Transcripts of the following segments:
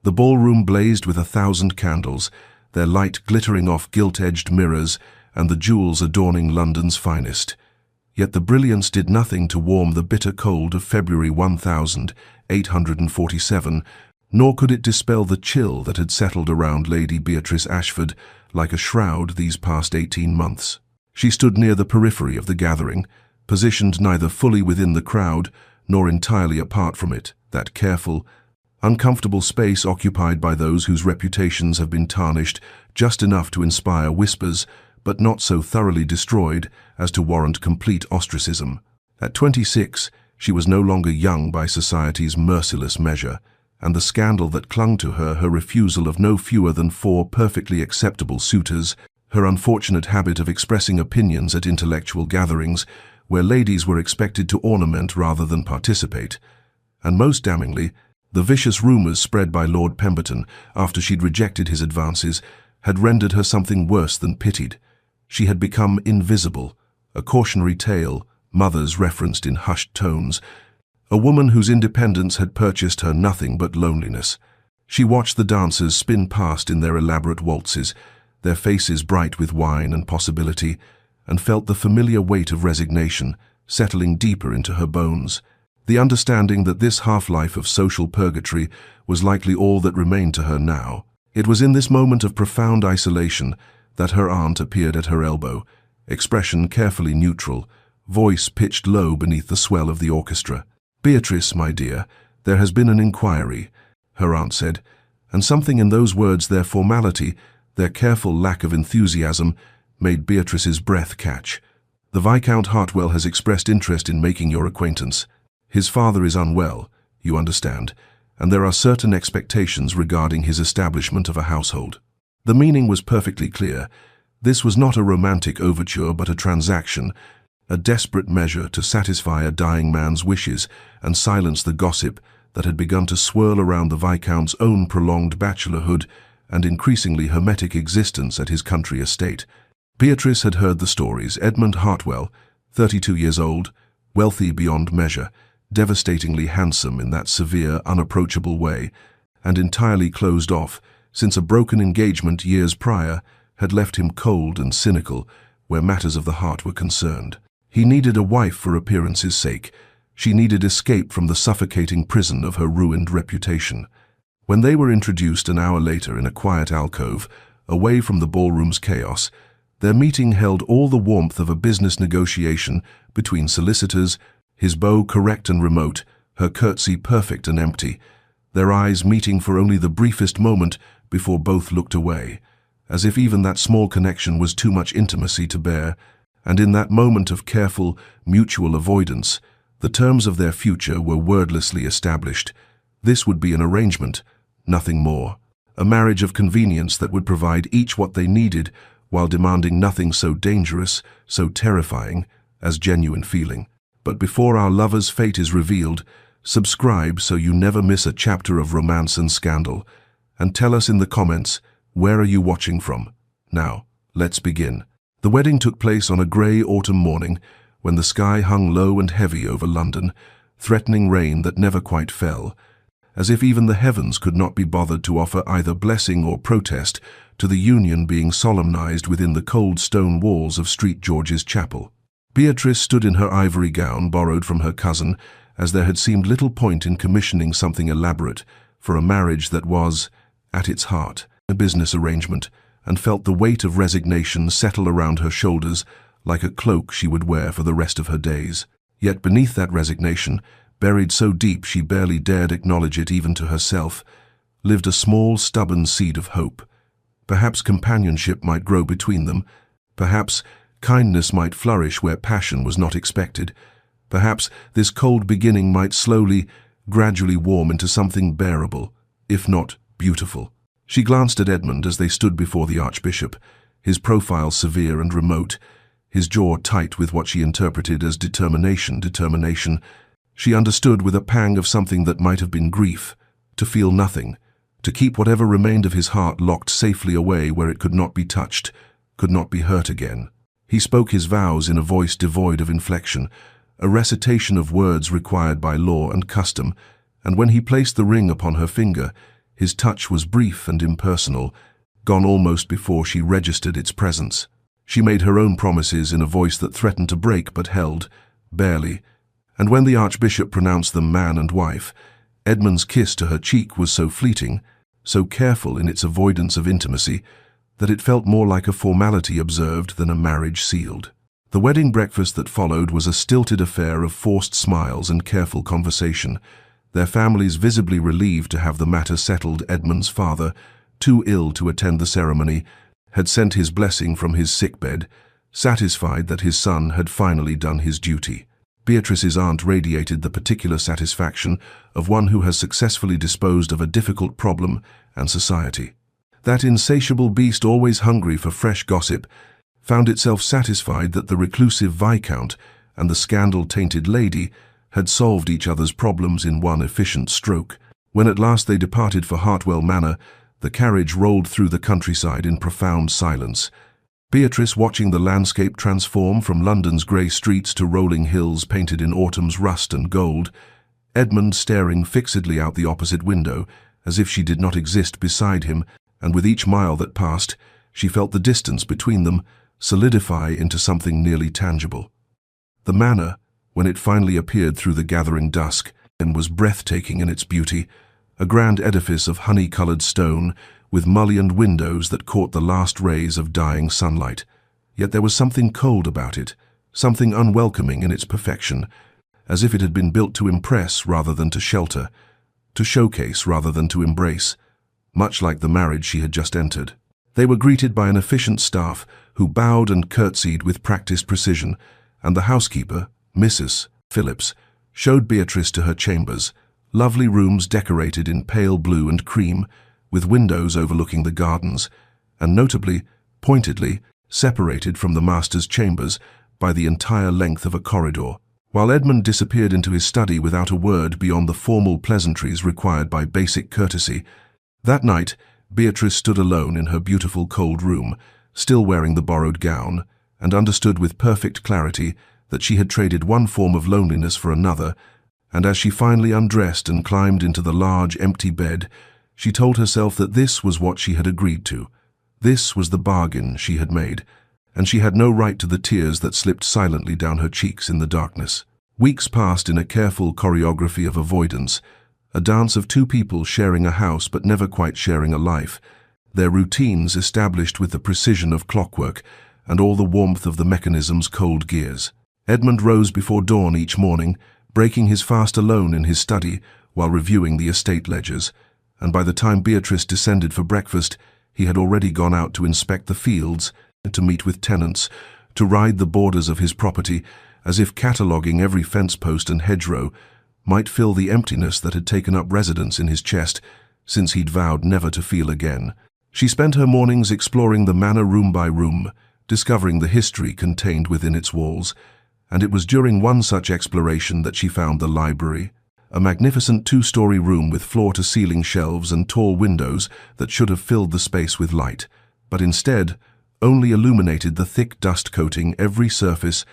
The ballroom blazed with 1,000 candles, their light glittering off gilt-edged mirrors and the jewels adorning London's finest. Yet the brilliance did nothing to warm the bitter cold of February 1847, nor could it dispel the chill that had settled around Lady Beatrice Ashford like a shroud these past 18 months. She stood near the periphery of the gathering, positioned neither fully within the crowd nor entirely apart from it, that careful, uncomfortable space occupied by those whose reputations have been tarnished just enough to inspire whispers, but not so thoroughly destroyed as to warrant complete ostracism. At 26, she was no longer young by society's merciless measure, and the scandal that clung to her refusal of no fewer than 4 perfectly acceptable suitors, her unfortunate habit of expressing opinions at intellectual gatherings where ladies were expected to ornament rather than participate, and most damningly, the vicious rumors spread by Lord Pemberton after she'd rejected his advances had rendered her something worse than pitied. She had become invisible, a cautionary tale mothers referenced in hushed tones, a woman whose independence had purchased her nothing but loneliness. She watched the dancers spin past in their elaborate waltzes, their faces bright with wine and possibility, and felt the familiar weight of resignation settling deeper into her bones. The understanding that this half-life of social purgatory was likely all that remained to her now. It was in this moment of profound isolation that her aunt appeared at her elbow, expression carefully neutral, voice pitched low beneath the swell of the orchestra. "Beatrice, my dear, there has been an inquiry," her aunt said, and something in those words, their formality, their careful lack of enthusiasm, made Beatrice's breath catch. "The Viscount Hartwell has expressed interest in making your acquaintance. His father is unwell, you understand, and there are certain expectations regarding his establishment of a household." The meaning was perfectly clear. This was not a romantic overture but a transaction, a desperate measure to satisfy a dying man's wishes and silence the gossip that had begun to swirl around the Viscount's own prolonged bachelorhood and increasingly hermetic existence at his country estate. Beatrice had heard the stories. Edmund Hartwell, 32 years old, wealthy beyond measure, devastatingly handsome in that severe, unapproachable way, and entirely closed off, since a broken engagement years prior had left him cold and cynical where matters of the heart were concerned. He needed a wife for appearance's sake. She needed escape from the suffocating prison of her ruined reputation. When they were introduced an hour later in a quiet alcove, away from the ballroom's chaos, their meeting held all the warmth of a business negotiation between solicitors, his bow correct and remote, her curtsy perfect and empty, their eyes meeting for only the briefest moment before both looked away, as if even that small connection was too much intimacy to bear, and in that moment of careful, mutual avoidance, the terms of their future were wordlessly established. This would be an arrangement, nothing more, a marriage of convenience that would provide each what they needed while demanding nothing so dangerous, so terrifying, as genuine feeling. But before our lover's fate is revealed, subscribe so you never miss a chapter of romance and scandal, and tell us in the comments, where are you watching from? Now, let's begin. The wedding took place on a grey autumn morning when the sky hung low and heavy over London, threatening rain that never quite fell, as if even the heavens could not be bothered to offer either blessing or protest to the union being solemnized within the cold stone walls of St. George's Chapel. Beatrice stood in her ivory gown borrowed from her cousin, as there had seemed little point in commissioning something elaborate for a marriage that was, at its heart, a business arrangement, and felt the weight of resignation settle around her shoulders like a cloak she would wear for the rest of her days. Yet beneath that resignation, buried so deep she barely dared acknowledge it even to herself, lived a small, stubborn seed of hope. Perhaps companionship might grow between them. Perhaps kindness might flourish where passion was not expected. Perhaps this cold beginning might slowly, gradually warm into something bearable, if not beautiful. She glanced at Edmund as they stood before the Archbishop, his profile severe and remote, his jaw tight with what she interpreted as determination. She understood with a pang of something that might have been grief, to feel nothing, to keep whatever remained of his heart locked safely away where it could not be touched, could not be hurt again. He spoke his vows in a voice devoid of inflection, a recitation of words required by law and custom, and when he placed the ring upon her finger, His touch was brief and impersonal, gone almost before she registered its presence. She made her own promises in a voice that threatened to break but held, barely, and when the Archbishop pronounced them man and wife, Edmund's kiss to her cheek was so fleeting, so careful in its avoidance of intimacy, that it felt more like a formality observed than a marriage sealed. The wedding breakfast that followed was a stilted affair of forced smiles and careful conversation, their families visibly relieved to have the matter settled. Edmund's father, too ill to attend the ceremony, had sent his blessing from his sickbed, satisfied that his son had finally done his duty. Beatrice's aunt radiated the particular satisfaction of one who has successfully disposed of a difficult problem and society. That insatiable beast, always hungry for fresh gossip, found itself satisfied that the reclusive Viscount and the scandal-tainted lady had solved each other's problems in one efficient stroke. When at last they departed for Hartwell Manor, the carriage rolled through the countryside in profound silence. Beatrice watching the landscape transform from London's grey streets to rolling hills painted in autumn's rust and gold, Edmund staring fixedly out the opposite window, as if she did not exist beside him, and with each mile that passed, she felt the distance between them solidify into something nearly tangible. The manor, when it finally appeared through the gathering dusk, and was breathtaking in its beauty, a grand edifice of honey-coloured stone, with mullioned windows that caught the last rays of dying sunlight. Yet there was something cold about it, something unwelcoming in its perfection, as if it had been built to impress rather than to shelter, to showcase rather than to embrace, much like the marriage she had just entered. They were greeted by an efficient staff who bowed and curtsied with practiced precision, and the housekeeper, Mrs. Phillips, showed Beatrice to her chambers, lovely rooms decorated in pale blue and cream, with windows overlooking the gardens, and notably, pointedly, separated from the master's chambers by the entire length of a corridor. While Edmund disappeared into his study without a word beyond the formal pleasantries required by basic courtesy, that night Beatrice stood alone in her beautiful cold room, still wearing the borrowed gown, and understood with perfect clarity that she had traded one form of loneliness for another, and as she finally undressed and climbed into the large, empty bed, she told herself that this was what she had agreed to. This was the bargain she had made, and she had no right to the tears that slipped silently down her cheeks in the darkness. Weeks passed in a careful choreography of avoidance, a dance of two people sharing a house but never quite sharing a life, their routines established with the precision of clockwork and all the warmth of the mechanism's cold gears. Edmund rose before dawn each morning, breaking his fast alone in his study while reviewing the estate ledgers, and by the time Beatrice descended for breakfast, he had already gone out to inspect the fields, to meet with tenants, to ride the borders of his property, as if cataloguing every fence post and hedgerow might fill the emptiness that had taken up residence in his chest since he'd vowed never to feel again. She spent her mornings exploring the manor room by room, discovering the history contained within its walls, and it was during one such exploration that she found the library, a magnificent two-story room with floor-to-ceiling shelves and tall windows that should have filled the space with light, but instead only illuminated the thick dust coating every surface,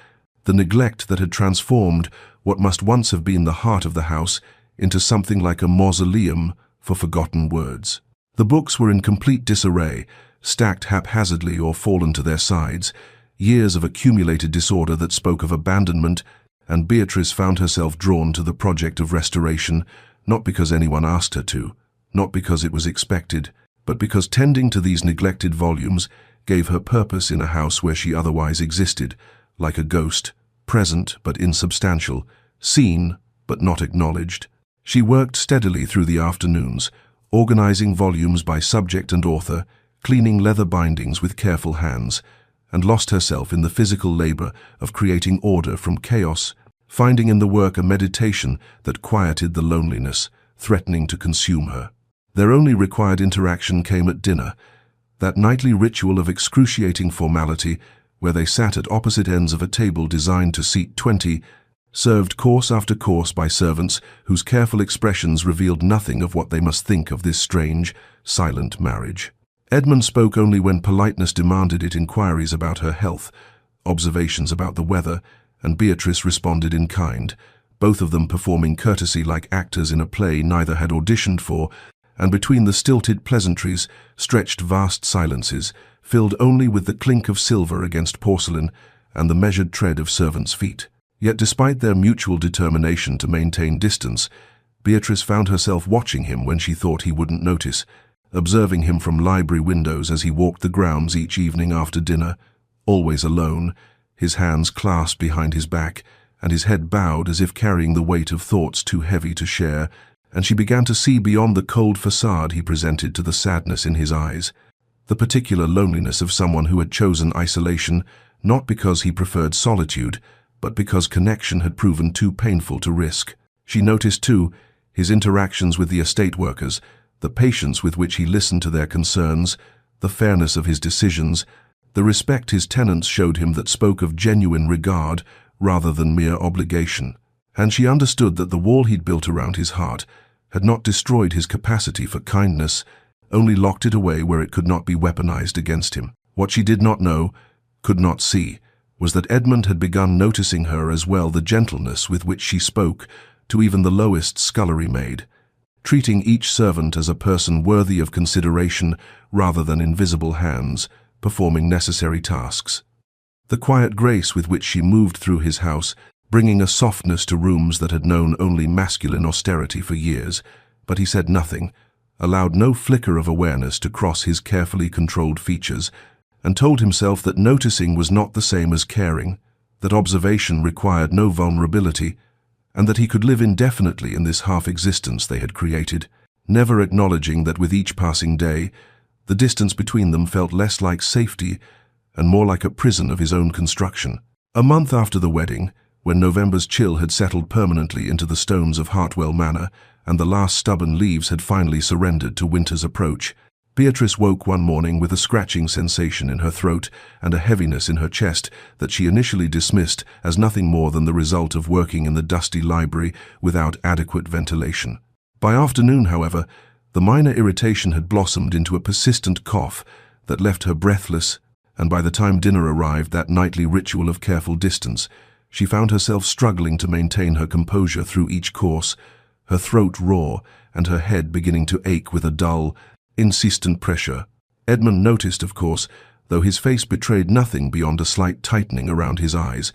the neglect that had transformed what must once have been the heart of the house into something like a mausoleum for forgotten words. The books were in complete disarray, stacked haphazardly or fallen to their sides, years of accumulated disorder that spoke of abandonment, and Beatrice found herself drawn to the project of restoration, not because anyone asked her to, not because it was expected, but because tending to these neglected volumes gave her purpose in a house where she otherwise existed, like a ghost, present but insubstantial, seen but not acknowledged. She worked steadily through the afternoons, organizing volumes by subject and author, cleaning leather bindings with careful hands, and lost herself in the physical labor of creating order from chaos, finding in the work a meditation that quieted the loneliness, threatening to consume her. Their only required interaction came at dinner, that nightly ritual of excruciating formality where they sat at opposite ends of a table designed to seat 20, served course after course by servants whose careful expressions revealed nothing of what they must think of this strange, silent marriage. Edmund spoke only when politeness demanded it, inquiries about her health, observations about the weather, and Beatrice responded in kind, both of them performing courtesy like actors in a play neither had auditioned for and between the stilted pleasantries stretched vast silences, filled only with the clink of silver against porcelain and the measured tread of servants' feet. Yet despite their mutual determination to maintain distance, Beatrice found herself watching him when she thought he wouldn't notice, observing him from library windows as he walked the grounds each evening after dinner, always alone, his hands clasped behind his back, and his head bowed as if carrying the weight of thoughts too heavy to share, and she began to see beyond the cold facade he presented to the sadness in his eyes, the particular loneliness of someone who had chosen isolation not because he preferred solitude, but because connection had proven too painful to risk. She noticed, too, his interactions with the estate workers, the patience with which he listened to their concerns, the fairness of his decisions, the respect his tenants showed him that spoke of genuine regard rather than mere obligation. And she understood that the wall he'd built around his heart had not destroyed his capacity for kindness, only locked it away where it could not be weaponized against him. What she did not know, could not see, was that Edmund had begun noticing her as well, the gentleness with which she spoke to even the lowest scullery maid, treating each servant as a person worthy of consideration rather than invisible hands, performing necessary tasks. The quiet grace with which she moved through his house, bringing a softness to rooms that had known only masculine austerity for years, but he said nothing, allowed no flicker of awareness to cross his carefully controlled features, and told himself that noticing was not the same as caring, that observation required no vulnerability, and that he could live indefinitely in this half-existence they had created, never acknowledging that with each passing day, the distance between them felt less like safety and more like a prison of his own construction. A month after the wedding, when November's chill had settled permanently into the stones of Hartwell Manor and the last stubborn leaves had finally surrendered to winter's approach, Beatrice woke one morning with a scratching sensation in her throat and a heaviness in her chest that she initially dismissed as nothing more than the result of working in the dusty library without adequate ventilation. By afternoon, however, the minor irritation had blossomed into a persistent cough that left her breathless, and by the time dinner arrived, that nightly ritual of careful distance, she found herself struggling to maintain her composure through each course, her throat raw and her head beginning to ache with a dull, insistent pressure. Edmund noticed, of course, though his face betrayed nothing beyond a slight tightening around his eyes,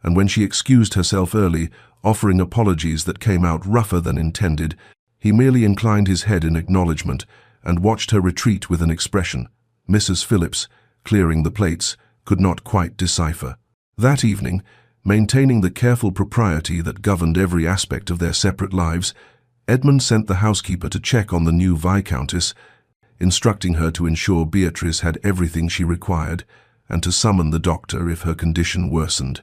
and when she excused herself early, offering apologies that came out rougher than intended, he merely inclined his head in acknowledgement and watched her retreat with an expression Mrs. Phillips, clearing the plates, could not quite decipher. That evening, maintaining the careful propriety that governed every aspect of their separate lives, Edmund sent the housekeeper to check on the new Viscountess, instructing her to ensure Beatrice had everything she required and to summon the doctor if her condition worsened,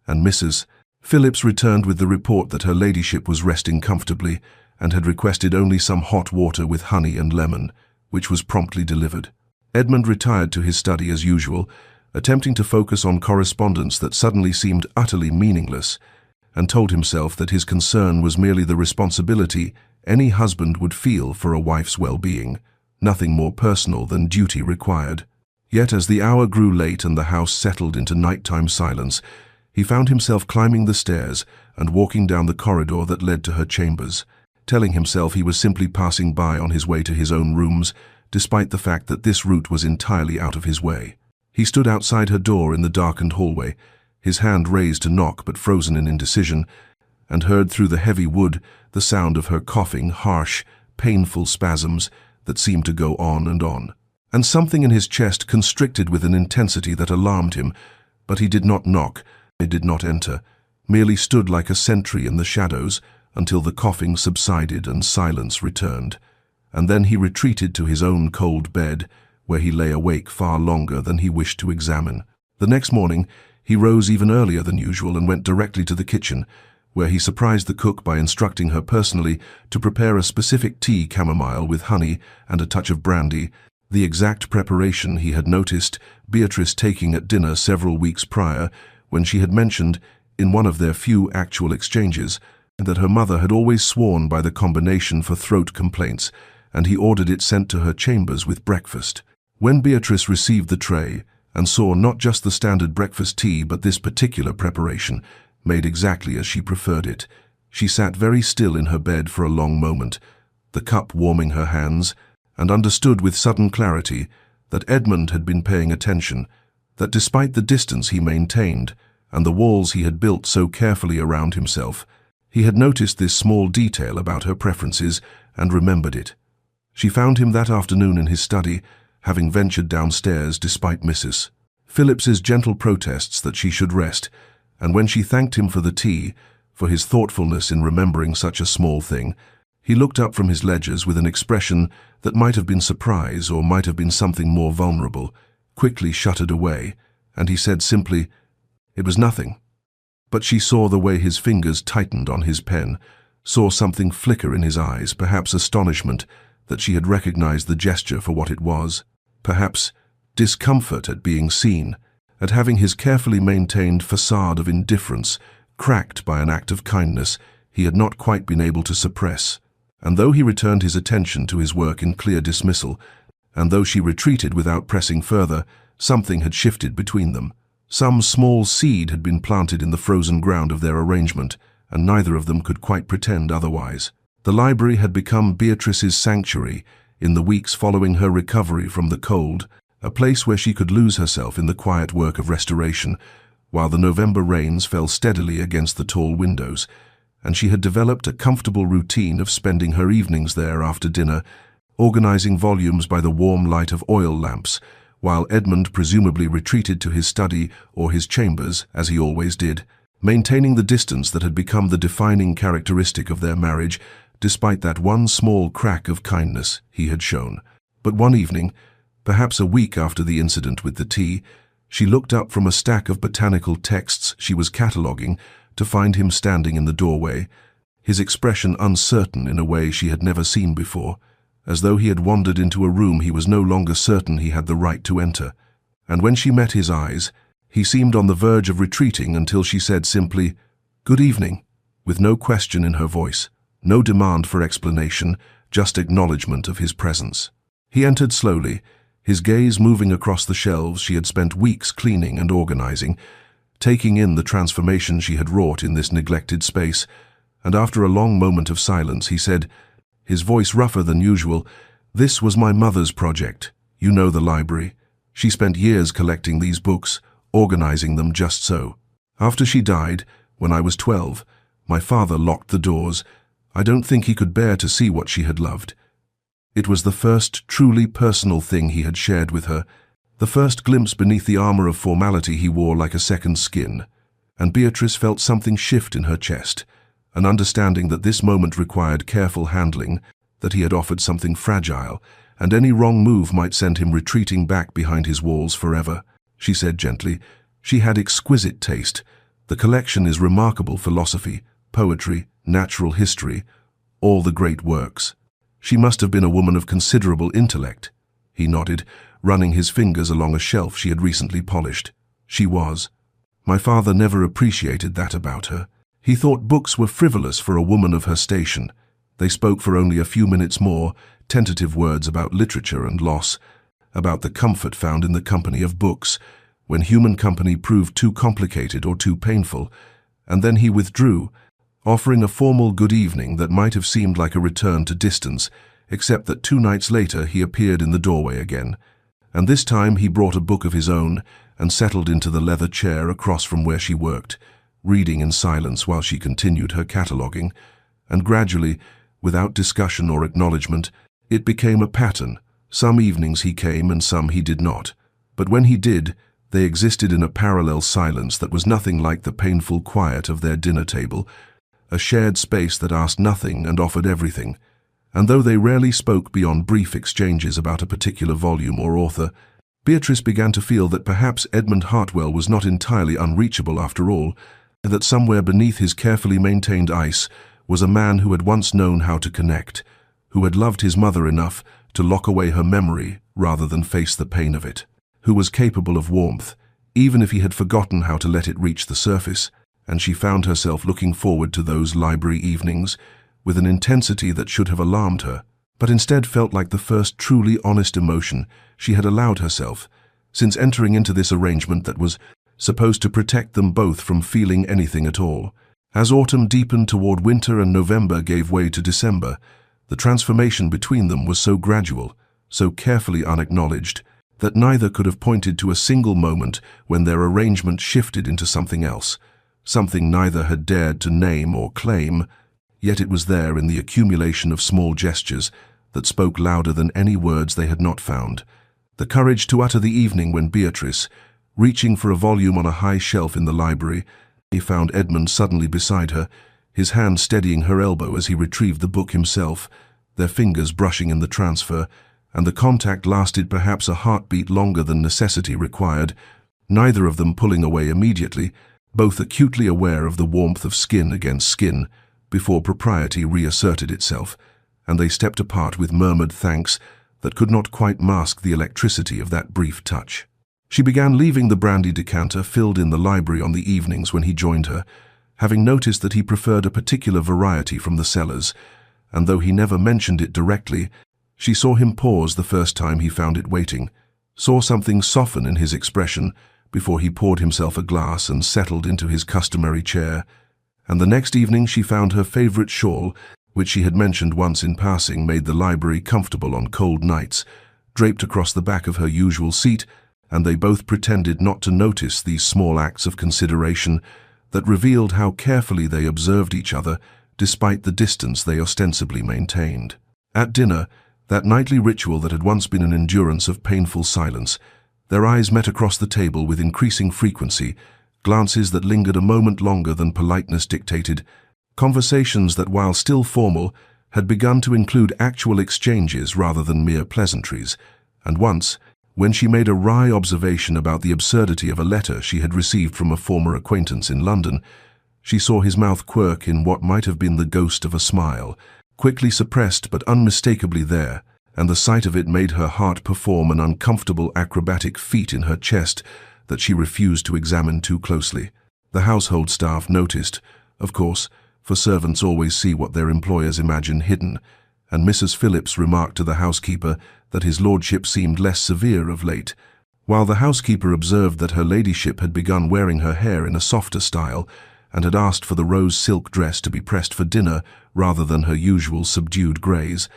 and Mrs. Phillips returned with the report that her ladyship was resting comfortably and had requested only some hot water with honey and lemon, which was promptly delivered. Edmund retired to his study as usual, attempting to focus on correspondence that suddenly seemed utterly meaningless, and told himself that his concern was merely the responsibility any husband would feel for a wife's well-being, nothing more personal than duty required. Yet as the hour grew late and the house settled into nighttime silence, he found himself climbing the stairs and walking down the corridor that led to her chambers, telling himself he was simply passing by on his way to his own rooms, despite the fact that this route was entirely out of his way. He stood outside her door in the darkened hallway, his hand raised to knock but frozen in indecision, and heard through the heavy wood the sound of her coughing, harsh, painful spasms that seemed to go on, and something in his chest constricted with an intensity that alarmed him, but he did not knock, he did not enter, merely stood like a sentry in the shadows until the coughing subsided and silence returned, and then he retreated to his own cold bed, where he lay awake far longer than he wished to examine. The next morning, he rose even earlier than usual and went directly to the kitchen, where he surprised the cook by instructing her personally to prepare a specific tea chamomile with honey and a touch of brandy, the exact preparation he had noticed Beatrice taking at dinner several weeks prior, when she had mentioned, in one of their few actual exchanges, that her mother had always sworn by the combination for throat complaints, and he ordered it sent to her chambers with breakfast. When Beatrice received the tray and saw not just the standard breakfast tea but this particular preparation, made exactly as she preferred it, she sat very still in her bed for a long moment, the cup warming her hands, and understood with sudden clarity that Edmund had been paying attention, that despite the distance he maintained and the walls he had built so carefully around himself, he had noticed this small detail about her preferences and remembered it. She found him that afternoon in his study, having ventured downstairs despite Mrs. Phillips's gentle protests that she should rest, and when she thanked him for the tea, for his thoughtfulness in remembering such a small thing, he looked up from his ledgers with an expression that might have been surprise or might have been something more vulnerable, quickly shuttered away, and he said simply, "It was nothing." But she saw the way his fingers tightened on his pen, saw something flicker in his eyes, perhaps astonishment that she had recognized the gesture for what it was, perhaps discomfort at being seen, at having his carefully maintained facade of indifference cracked by an act of kindness he had not quite been able to suppress. And though he returned his attention to his work in clear dismissal, and though she retreated without pressing further, something had shifted between them. Some small seed had been planted in the frozen ground of their arrangement, and neither of them could quite pretend otherwise. The library had become Beatrice's sanctuary in the weeks following her recovery from the cold, a place where she could lose herself in the quiet work of restoration, while the November rains fell steadily against the tall windows, and she had developed a comfortable routine of spending her evenings there after dinner, organizing volumes by the warm light of oil lamps, while Edmund presumably retreated to his study or his chambers, as he always did, maintaining the distance that had become the defining characteristic of their marriage, despite that one small crack of kindness he had shown. But one evening, perhaps a week after the incident with the tea, she looked up from a stack of botanical texts she was cataloguing to find him standing in the doorway, his expression uncertain in a way she had never seen before, as though he had wandered into a room he was no longer certain he had the right to enter. And when she met his eyes, he seemed on the verge of retreating until she said simply, "Good evening," with no question in her voice, no demand for explanation, just acknowledgement of his presence. He entered slowly, his gaze moving across the shelves she had spent weeks cleaning and organizing, taking in the transformation she had wrought in this neglected space, and after a long moment of silence he said, his voice rougher than usual, "This was my mother's project. You know the library. She spent years collecting these books, organizing them just so. After she died, when I was 12, my father locked the doors. I don't think he could bear to see what she had loved. It was the first truly personal thing he had shared with her, the first glimpse beneath the armor of formality he wore like a second skin, and Beatrice felt something shift in her chest, an understanding that this moment required careful handling, that he had offered something fragile, and any wrong move might send him retreating back behind his walls forever. She said gently, "She had exquisite taste. The collection is remarkable: philosophy, poetry, natural history, all the great works. She must have been a woman of considerable intellect." He nodded, running his fingers along a shelf she had recently polished. "She was. My father never appreciated that about her. He thought books were frivolous for a woman of her station. They spoke for only a few minutes more, tentative words about literature and loss, about the comfort found in the company of books, when human company proved too complicated or too painful, and then he withdrew, offering a formal good evening that might have seemed like a return to distance, except that 2 nights later he appeared in the doorway again, and this time he brought a book of his own and settled into the leather chair across from where she worked, reading in silence while she continued her cataloguing, and gradually, without discussion or acknowledgement, it became a pattern. Some evenings he came and some he did not, but when he did, they existed in a parallel silence that was nothing like the painful quiet of their dinner table, a shared space that asked nothing and offered everything. And though they rarely spoke beyond brief exchanges about a particular volume or author, Beatrice began to feel that perhaps Edmund Hartwell was not entirely unreachable after all, and that somewhere beneath his carefully maintained ice was a man who had once known how to connect, who had loved his mother enough to lock away her memory rather than face the pain of it, who was capable of warmth, even if he had forgotten how to let it reach the surface, and she found herself looking forward to those library evenings with an intensity that should have alarmed her, but instead felt like the first truly honest emotion she had allowed herself since entering into this arrangement that was supposed to protect them both from feeling anything at all. As autumn deepened toward winter and November gave way to December, The transformation between them was so gradual, so carefully unacknowledged, that neither could have pointed to a single moment when their arrangement shifted into something else, something neither had dared to name or claim, yet it was there in the accumulation of small gestures that spoke louder than any words they had not found. The courage to utter the evening when Beatrice, reaching for a volume on a high shelf in the library, he found Edmund suddenly beside her, his hand steadying her elbow as he retrieved the book himself, their fingers brushing in the transfer, and the contact lasted perhaps a heartbeat longer than necessity required, neither of them pulling away immediately, both acutely aware of the warmth of skin against skin, before propriety reasserted itself, and they stepped apart with murmured thanks that could not quite mask the electricity of that brief touch. She began leaving the brandy decanter filled in the library on the evenings when he joined her, having noticed that he preferred a particular variety from the cellars, and though he never mentioned it directly, she saw him pause the first time he found it waiting, saw something soften in his expression before he poured himself a glass and settled into his customary chair, and the next evening she found her favorite shawl, which she had mentioned once in passing made the library comfortable on cold nights, draped across the back of her usual seat, and they both pretended not to notice these small acts of consideration that revealed how carefully they observed each other despite the distance they ostensibly maintained. At dinner, that nightly ritual that had once been an endurance of painful silence, their eyes met across the table with increasing frequency, glances that lingered a moment longer than politeness dictated, conversations that, while still formal, had begun to include actual exchanges rather than mere pleasantries, and once, when she made a wry observation about the absurdity of a letter she had received from a former acquaintance in London, she saw his mouth quirk in what might have been the ghost of a smile, quickly suppressed but unmistakably there, and the sight of it made her heart perform an uncomfortable acrobatic feat in her chest that she refused to examine too closely. The household staff noticed, of course, for servants always see what their employers imagine hidden, and Mrs. Phillips remarked to the housekeeper that his lordship seemed less severe of late, while the housekeeper observed that her ladyship had begun wearing her hair in a softer style and had asked for the rose silk dress to be pressed for dinner rather than her usual subdued greys,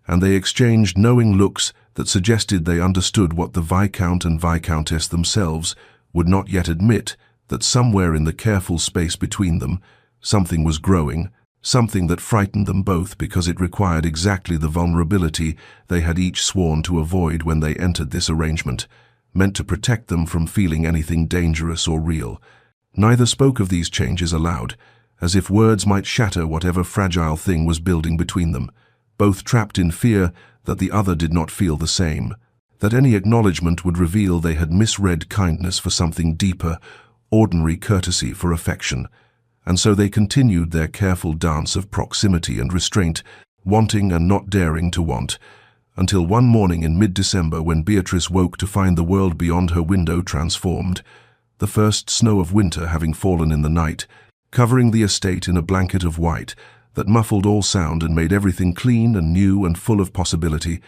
and they exchanged knowing looks that suggested they understood what the Viscount and Viscountess themselves would not yet admit, that somewhere in the careful space between them something was growing, something that frightened them both because it required exactly the vulnerability they had each sworn to avoid when they entered this arrangement, meant to protect them from feeling anything dangerous or real. Neither spoke of these changes aloud, as if words might shatter whatever fragile thing was building between them, both trapped in fear that the other did not feel the same, that any acknowledgement would reveal they had misread kindness for something deeper, ordinary courtesy for affection. And so they continued their careful dance of proximity and restraint, wanting and not daring to want, until one morning in mid-December when Beatrice woke to find the world beyond her window transformed, the first snow of winter having fallen in the night, covering the estate in a blanket of white that muffled all sound and made everything clean and new and full of possibility,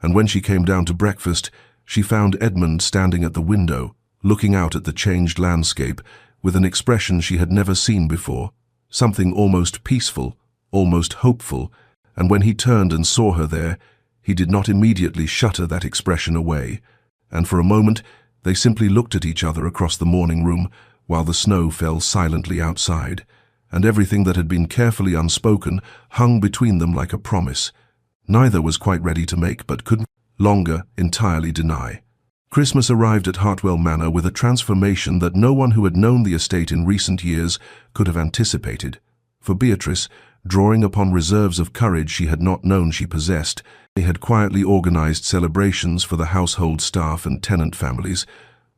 and when she came down to breakfast, she found Edmund standing at the window, looking out at the changed landscape, with an expression she had never seen before, something almost peaceful, almost hopeful, and when he turned and saw her there, he did not immediately shutter that expression away, and for a moment they simply looked at each other across the morning room while the snow fell silently outside, and everything that had been carefully unspoken hung between them like a promise. Neither was quite ready to make but could longer entirely deny. Christmas arrived at Hartwell Manor with a transformation that no one who had known the estate in recent years could have anticipated. For Beatrice, drawing upon reserves of courage she had not known she possessed, they had quietly organized celebrations for the household staff and tenant families,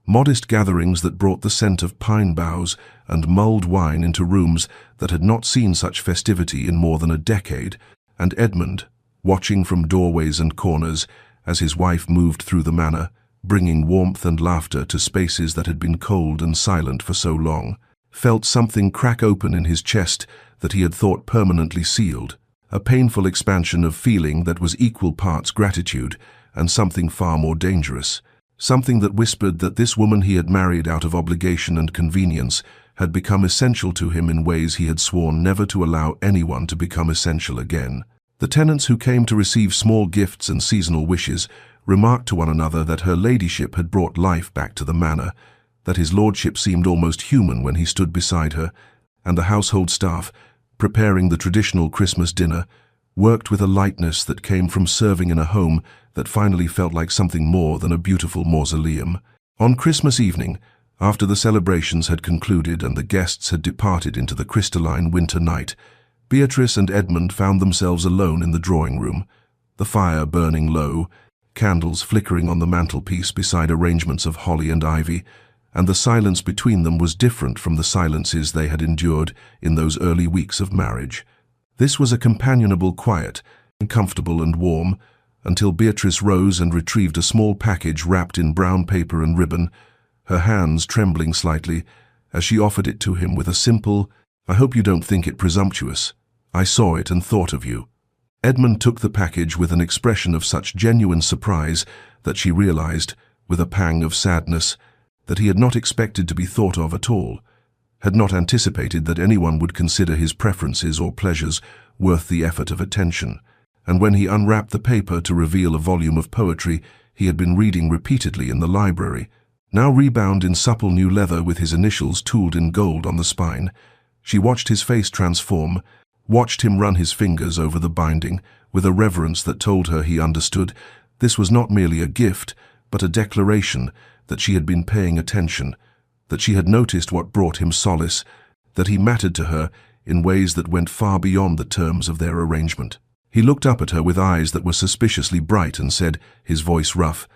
modest gatherings that brought the scent of pine boughs and mulled wine into rooms that had not seen such festivity in more than a decade, and Edmund, watching from doorways and corners as his wife moved through the manor, bringing warmth and laughter to spaces that had been cold and silent for so long, felt something crack open in his chest that he had thought permanently sealed, a painful expansion of feeling that was equal parts gratitude and something far more dangerous, something that whispered that this woman he had married out of obligation and convenience had become essential to him in ways he had sworn never to allow anyone to become essential again. The tenants who came to receive small gifts and seasonal wishes remarked to one another that her ladyship had brought life back to the manor, that his lordship seemed almost human when he stood beside her, and the household staff, preparing the traditional Christmas dinner, worked with a lightness that came from serving in a home that finally felt like something more than a beautiful mausoleum. On Christmas evening, after the celebrations had concluded and the guests had departed into the crystalline winter night, Beatrice and Edmund found themselves alone in the drawing room, the fire burning low, candles flickering on the mantelpiece beside arrangements of holly and ivy, and the silence between them was different from the silences they had endured in those early weeks of marriage. This was a companionable quiet, comfortable and warm, until Beatrice rose and retrieved a small package wrapped in brown paper and ribbon, her hands trembling slightly as she offered it to him with a simple, "I hope you don't think it presumptuous. I saw it and thought of you." Edmund took the package with an expression of such genuine surprise that she realized, with a pang of sadness, that he had not expected to be thought of at all, had not anticipated that anyone would consider his preferences or pleasures worth the effort of attention. And when he unwrapped the paper to reveal a volume of poetry he had been reading repeatedly in the library, now rebound in supple new leather with his initials tooled in gold on the spine, she watched his face transform, watched him run his fingers over the binding with a reverence that told her he understood this was not merely a gift, but a declaration that she had been paying attention, that she had noticed what brought him solace, that he mattered to her in ways that went far beyond the terms of their arrangement. He looked up at her with eyes that were suspiciously bright and said, his voice rough,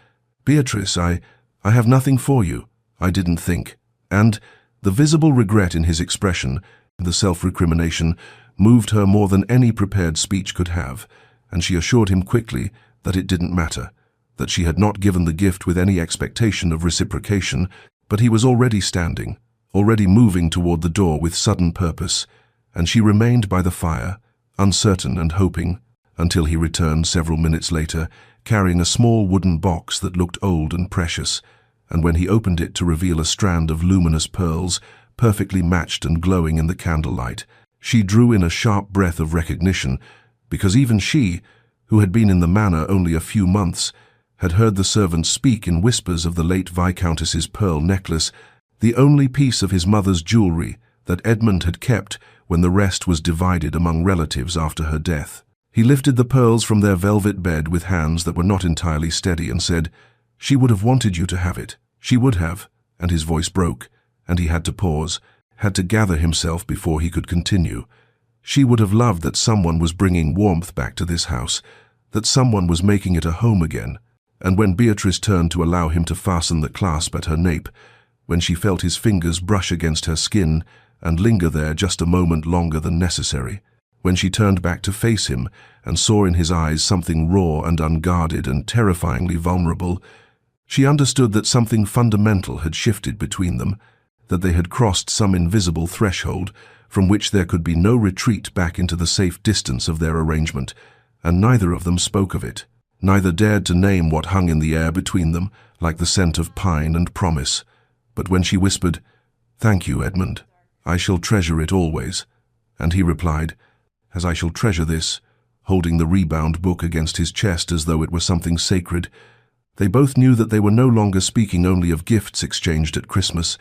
"Beatrice, I have nothing for you. I didn't think." And the visible regret in his expression, the self-recrimination, moved her more than any prepared speech could have, and she assured him quickly that it didn't matter, that she had not given the gift with any expectation of reciprocation, but he was already standing, already moving toward the door with sudden purpose, and she remained by the fire, uncertain and hoping, until he returned several minutes later, carrying a small wooden box that looked old and precious, and when he opened it to reveal a strand of luminous pearls, perfectly matched and glowing in the candlelight, she drew in a sharp breath of recognition, because even she, who had been in the manor only a few months, had heard the servants speak in whispers of the late Viscountess's pearl necklace, the only piece of his mother's jewelry that Edmund had kept when the rest was divided among relatives after her death. He lifted the pearls from their velvet bed with hands that were not entirely steady and said, "She would have wanted you to have it. She would have," and his voice broke, and he had to pause, had to gather himself before he could continue. She would have loved that someone was bringing warmth back to this house, that someone was making it a home again. And when Beatrice turned to allow him to fasten the clasp at her nape, when she felt his fingers brush against her skin and linger there just a moment longer than necessary, when she turned back to face him and saw in his eyes something raw and unguarded and terrifyingly vulnerable, she understood that something fundamental had shifted between them, that they had crossed some invisible threshold from which there could be no retreat back into the safe distance of their arrangement, and neither of them spoke of it. Neither dared to name what hung in the air between them, like the scent of pine and promise. But when she whispered, "Thank you, Edmund. I shall treasure it always," and he replied, "As I shall treasure this," holding the rebound book against his chest as though it were something sacred, they both knew that they were no longer speaking only of gifts exchanged at Christmas,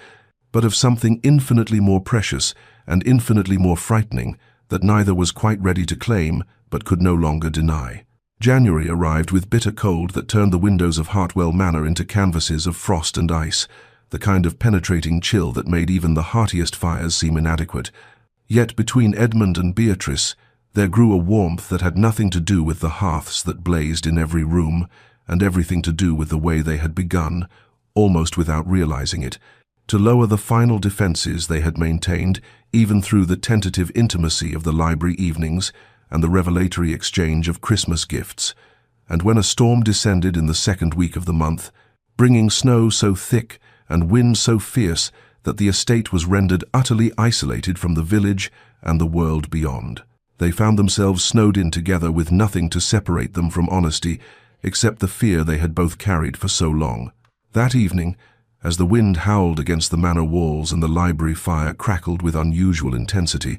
but of something infinitely more precious and infinitely more frightening that neither was quite ready to claim but could no longer deny. January arrived with bitter cold that turned the windows of Hartwell Manor into canvases of frost and ice, the kind of penetrating chill that made even the heartiest fires seem inadequate. Yet between Edmund and Beatrice there grew a warmth that had nothing to do with the hearths that blazed in every room, and everything to do with the way they had begun, almost without realizing it, to lower the final defenses they had maintained even through the tentative intimacy of the library evenings and the revelatory exchange of Christmas gifts. And when a storm descended in the second week of the month, bringing snow so thick and wind so fierce that the estate was rendered utterly isolated from the village and the world beyond, they found themselves snowed in together with nothing to separate them from honesty except the fear they had both carried for so long. That evening, as the wind howled against the manor walls and the library fire crackled with unusual intensity,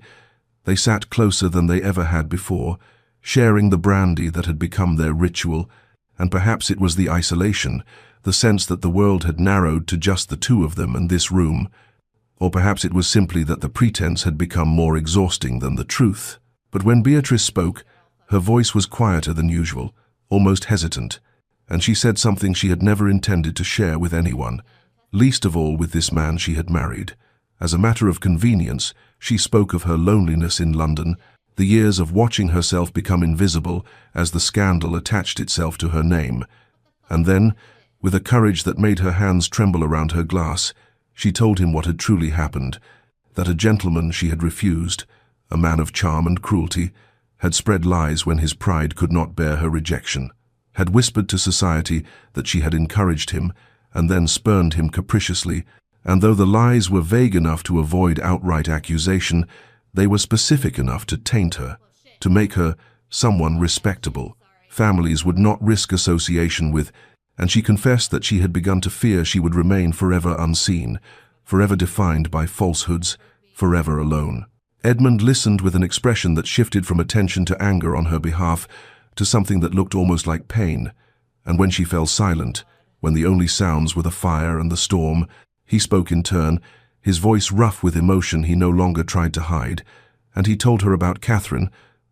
they sat closer than they ever had before, sharing the brandy that had become their ritual, and perhaps it was the isolation, the sense that the world had narrowed to just the two of them and this room, or perhaps it was simply that the pretense had become more exhausting than the truth. But when Beatrice spoke, her voice was quieter than usual, almost hesitant, and she said something she had never intended to share with anyone, least of all with this man she had married. As a matter of convenience, she spoke of her loneliness in London, the years of watching herself become invisible as the scandal attached itself to her name. And then, with a courage that made her hands tremble around her glass, she told him what had truly happened, that a gentleman she had refused, a man of charm and cruelty, had spread lies when his pride could not bear her rejection, had whispered to society that she had encouraged him, and then spurned him capriciously, and though the lies were vague enough to avoid outright accusation, they were specific enough to taint her, to make her someone respectable families would not risk association with, and she confessed that she had begun to fear she would remain forever unseen, forever defined by falsehoods, forever alone. Edmund listened with an expression that shifted from attention to anger on her behalf to something that looked almost like pain, and when she fell silent, when the only sounds were the fire and the storm, he spoke in turn, his voice rough with emotion he no longer tried to hide, and he told her about Catherine,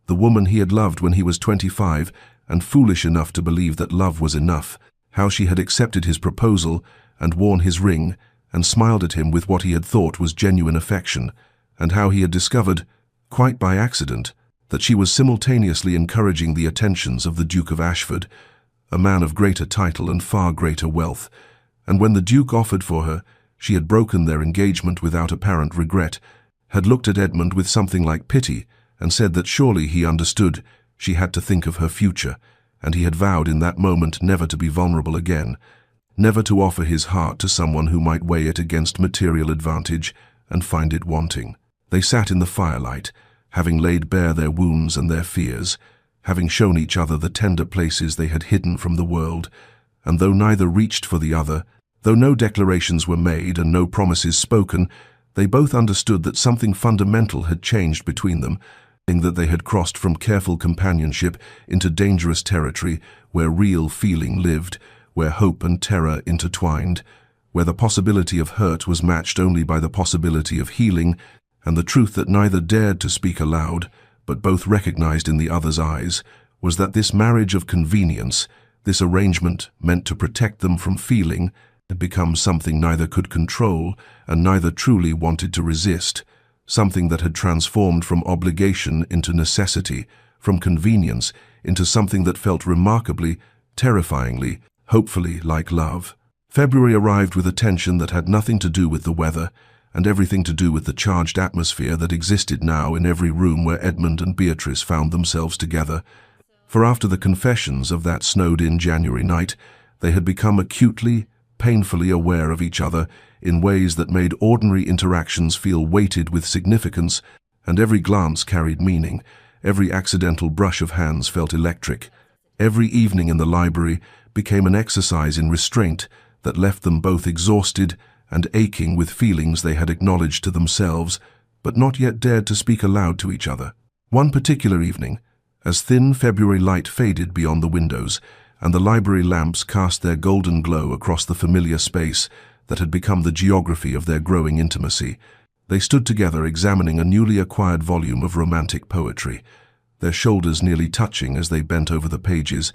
the woman he had loved when he was 25 and foolish enough to believe that love was enough, how she had accepted his proposal and worn his ring and smiled at him with what he had thought was genuine affection, and how he had discovered, quite by accident, that she was simultaneously encouraging the attentions of the Duke of Ashford, a man of greater title and far greater wealth, and when the Duke offered for her, she had broken their engagement without apparent regret, had looked at Edmund with something like pity, and said that surely he understood she had to think of her future, and he had vowed in that moment never to be vulnerable again, never to offer his heart to someone who might weigh it against material advantage and find it wanting. They sat in the firelight, having laid bare their wounds and their fears, having shown each other the tender places they had hidden from the world, and though neither reached for the other, though no declarations were made and no promises spoken, they both understood that something fundamental had changed between them, that they had crossed from careful companionship into dangerous territory where real feeling lived, where hope and terror intertwined, where the possibility of hurt was matched only by the possibility of healing, and the truth that neither dared to speak aloud, but both recognized in the other's eyes, was that this marriage of convenience, this arrangement meant to protect them from feeling, had become something neither could control and neither truly wanted to resist, something that had transformed from obligation into necessity, from convenience into something that felt remarkably, terrifyingly, hopefully like love. February arrived with a tension that had nothing to do with the weather, and everything to do with the charged atmosphere that existed now in every room where Edmund and Beatrice found themselves together. For after the confessions of that snowed-in January night, they had become acutely, painfully aware of each other in ways that made ordinary interactions feel weighted with significance, and every glance carried meaning, every accidental brush of hands felt electric. Every evening in the library became an exercise in restraint that left them both exhausted and aching with feelings they had acknowledged to themselves, but not yet dared to speak aloud to each other. One particular evening, as thin February light faded beyond the windows, and the library lamps cast their golden glow across the familiar space that had become the geography of their growing intimacy, they stood together examining a newly acquired volume of romantic poetry, their shoulders nearly touching as they bent over the pages,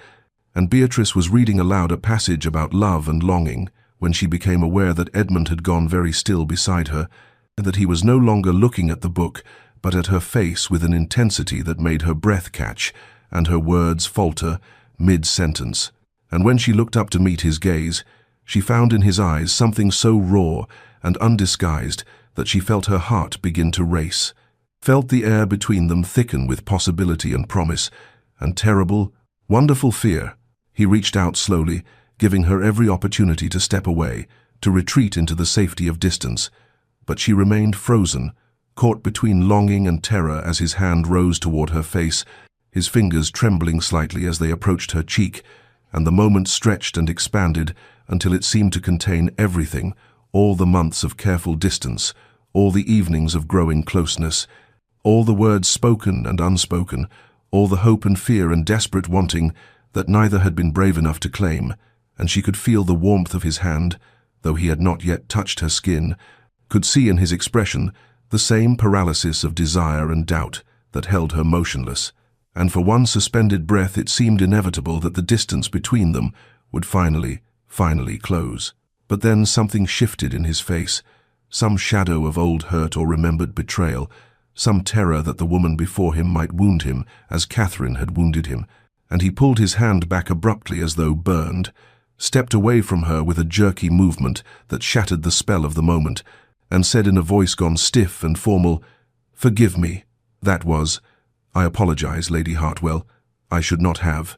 and Beatrice was reading aloud a passage about love and longing when she became aware that Edmund had gone very still beside her, and that he was no longer looking at the book, but at her face with an intensity that made her breath catch and her words falter mid-sentence. And when she looked up to meet his gaze, she found in his eyes something so raw and undisguised that she felt her heart begin to race, felt the air between them thicken with possibility and promise, and terrible, wonderful fear. He reached out slowly, giving her every opportunity to step away, to retreat into the safety of distance, but she remained frozen, caught between longing and terror as his hand rose toward her face, his fingers trembling slightly as they approached her cheek, and the moment stretched and expanded until it seemed to contain everything, all the months of careful distance, all the evenings of growing closeness, all the words spoken and unspoken, all the hope and fear and desperate wanting that neither had been brave enough to claim, and she could feel the warmth of his hand, though he had not yet touched her skin, could see in his expression the same paralysis of desire and doubt that held her motionless, and for one suspended breath it seemed inevitable that the distance between them would finally close. But then something shifted in his face, some shadow of old hurt or remembered betrayal, some terror that the woman before him might wound him as Catherine had wounded him, and he pulled his hand back abruptly as though burned, stepped away from her with a jerky movement that shattered the spell of the moment, and said in a voice gone stiff and formal, "Forgive me. That was, I apologize, Lady Hartwell. I should not have."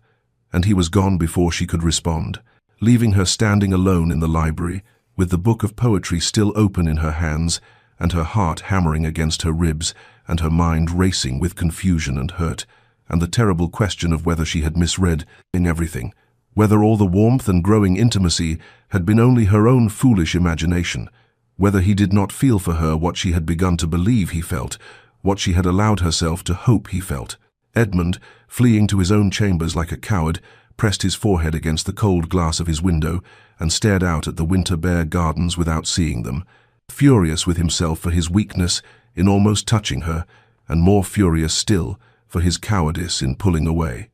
And he was gone before she could respond, leaving her standing alone in the library, with the book of poetry still open in her hands, and her heart hammering against her ribs, and her mind racing with confusion and hurt, and the terrible question of whether she had misread in everything, whether all the warmth and growing intimacy had been only her own foolish imagination, whether he did not feel for her what she had begun to believe he felt, what she had allowed herself to hope he felt. Edmund, fleeing to his own chambers like a coward, pressed his forehead against the cold glass of his window and stared out at the winter bare gardens without seeing them, furious with himself for his weakness in almost touching her, and more furious still for his cowardice in pulling away.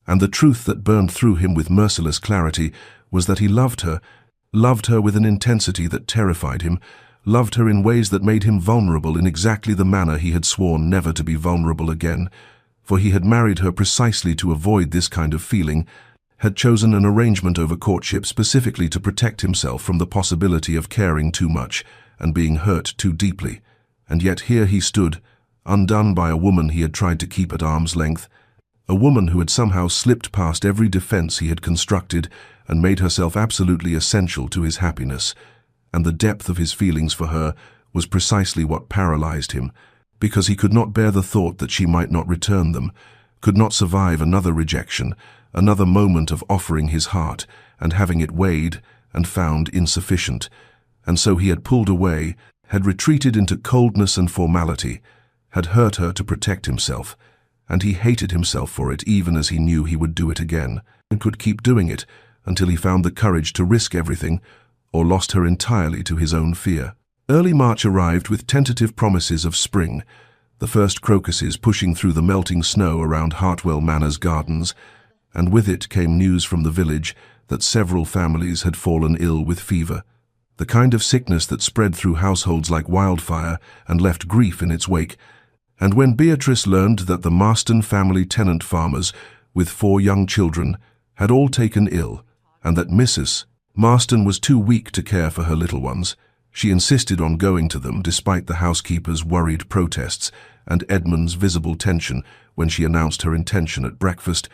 And the truth that burned through him with merciless clarity was that he loved her with an intensity that terrified him, loved her in ways that made him vulnerable in exactly the manner he had sworn never to be vulnerable again, for he had married her precisely to avoid this kind of feeling, had chosen an arrangement over courtship specifically to protect himself from the possibility of caring too much and being hurt too deeply, and yet here he stood, undone by a woman he had tried to keep at arm's length, a woman who had somehow slipped past every defense he had constructed and made herself absolutely essential to his happiness, and the depth of his feelings for her was precisely what paralyzed him, because he could not bear the thought that she might not return them, could not survive another rejection, another moment of offering his heart and having it weighed and found insufficient, and so he had pulled away, had retreated into coldness and formality, had hurt her to protect himself, and he hated himself for it even as he knew he would do it again, and could keep doing it until he found the courage to risk everything or lost her entirely to his own fear. Early March arrived with tentative promises of spring, the first crocuses pushing through the melting snow around Hartwell Manor's gardens, and with it came news from the village that several families had fallen ill with fever, the kind of sickness that spread through households like wildfire and left grief in its wake. And when Beatrice learned that the Marston family tenant farmers, with 4 young children, had all taken ill, and that Mrs. Marston was too weak to care for her little ones, she insisted on going to them despite the housekeeper's worried protests and Edmund's visible tension when she announced her intention at breakfast,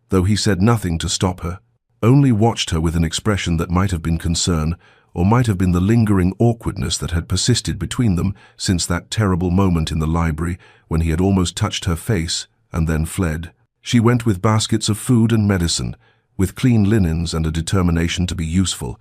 though he said nothing to stop her, only watched her with an expression that might have been concern, or might have been the lingering awkwardness that had persisted between them since that terrible moment in the library when he had almost touched her face and then fled. She went with baskets of food and medicine, with clean linens and a determination to be useful,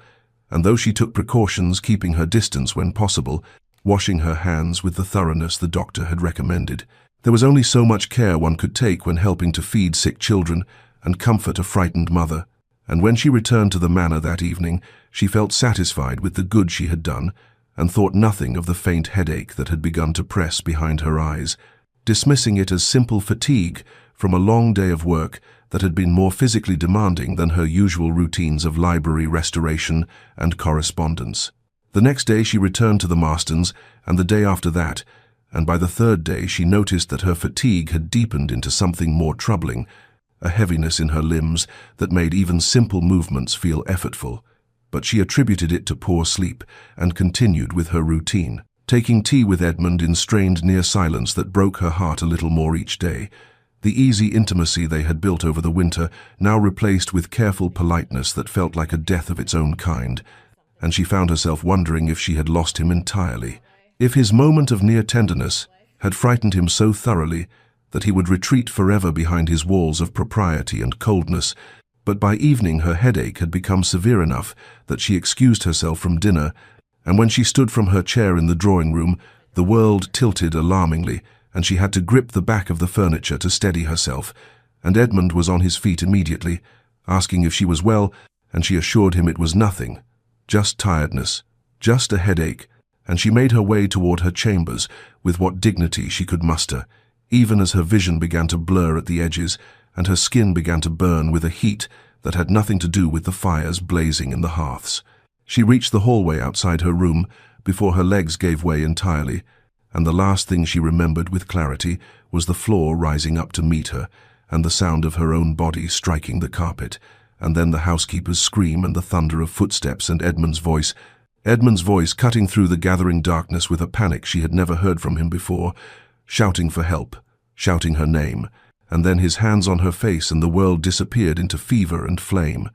and though she took precautions keeping her distance when possible, washing her hands with the thoroughness the doctor had recommended, there was only so much care one could take when helping to feed sick children and comfort a frightened mother, and when she returned to the manor that evening, she felt satisfied with the good she had done, and thought nothing of the faint headache that had begun to press behind her eyes, dismissing it as simple fatigue from a long day of work that had been more physically demanding than her usual routines of library restoration and correspondence. The next day she returned to the Marstons, and the day after that, and by the 3rd day she noticed that her fatigue had deepened into something more troubling, a heaviness in her limbs that made even simple movements feel effortful. But she attributed it to poor sleep and continued with her routine, taking tea with Edmund in strained near silence that broke her heart a little more each day, the easy intimacy they had built over the winter now replaced with careful politeness that felt like a death of its own kind, and she found herself wondering if she had lost him entirely, if his moment of near tenderness had frightened him so thoroughly that he would retreat forever behind his walls of propriety and coldness. But by evening her headache had become severe enough that she excused herself from dinner, and when she stood from her chair in the drawing-room, the world tilted alarmingly, and she had to grip the back of the furniture to steady herself, and Edmund was on his feet immediately, asking if she was well, and she assured him it was nothing, just tiredness, just a headache, and she made her way toward her chambers with what dignity she could muster, even as her vision began to blur at the edges and her skin began to burn with a heat that had nothing to do with the fires blazing in the hearths. She reached the hallway outside her room before her legs gave way entirely, and the last thing she remembered with clarity was the floor rising up to meet her, and the sound of her own body striking the carpet, and then the housekeeper's scream and the thunder of footsteps and Edmund's voice cutting through the gathering darkness with a panic she had never heard from him before, shouting for help, shouting her name, and then his hands on her face and the world disappeared into fever and flame.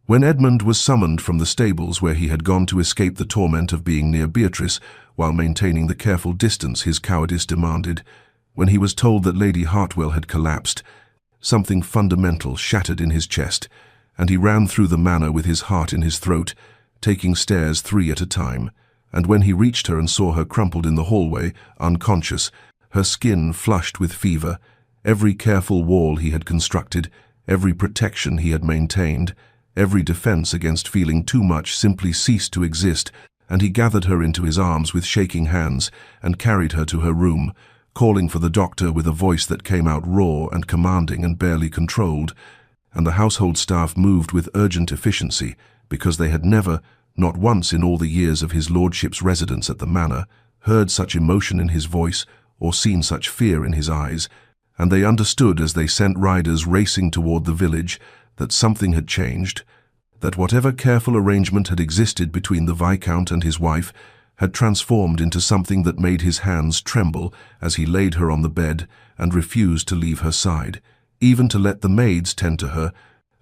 When Edmund was summoned from the stables where he had gone to escape the torment of being near Beatrice while maintaining the careful distance his cowardice demanded, when he was told that Lady Hartwell had collapsed, something fundamental shattered in his chest, and he ran through the manor with his heart in his throat, taking stairs 3 at a time, and when he reached her and saw her crumpled in the hallway, unconscious, her skin flushed with fever, every careful wall he had constructed, every protection he had maintained, every defense against feeling too much simply ceased to exist, and he gathered her into his arms with shaking hands and carried her to her room, calling for the doctor with a voice that came out raw and commanding and barely controlled, and the household staff moved with urgent efficiency because they had never, not once in all the years of his lordship's residence at the manor, heard such emotion in his voice or seen such fear in his eyes, and they understood as they sent riders racing toward the village that something had changed, that whatever careful arrangement had existed between the Viscount and his wife had transformed into something that made his hands tremble as he laid her on the bed and refused to leave her side, even to let the maids tend to her,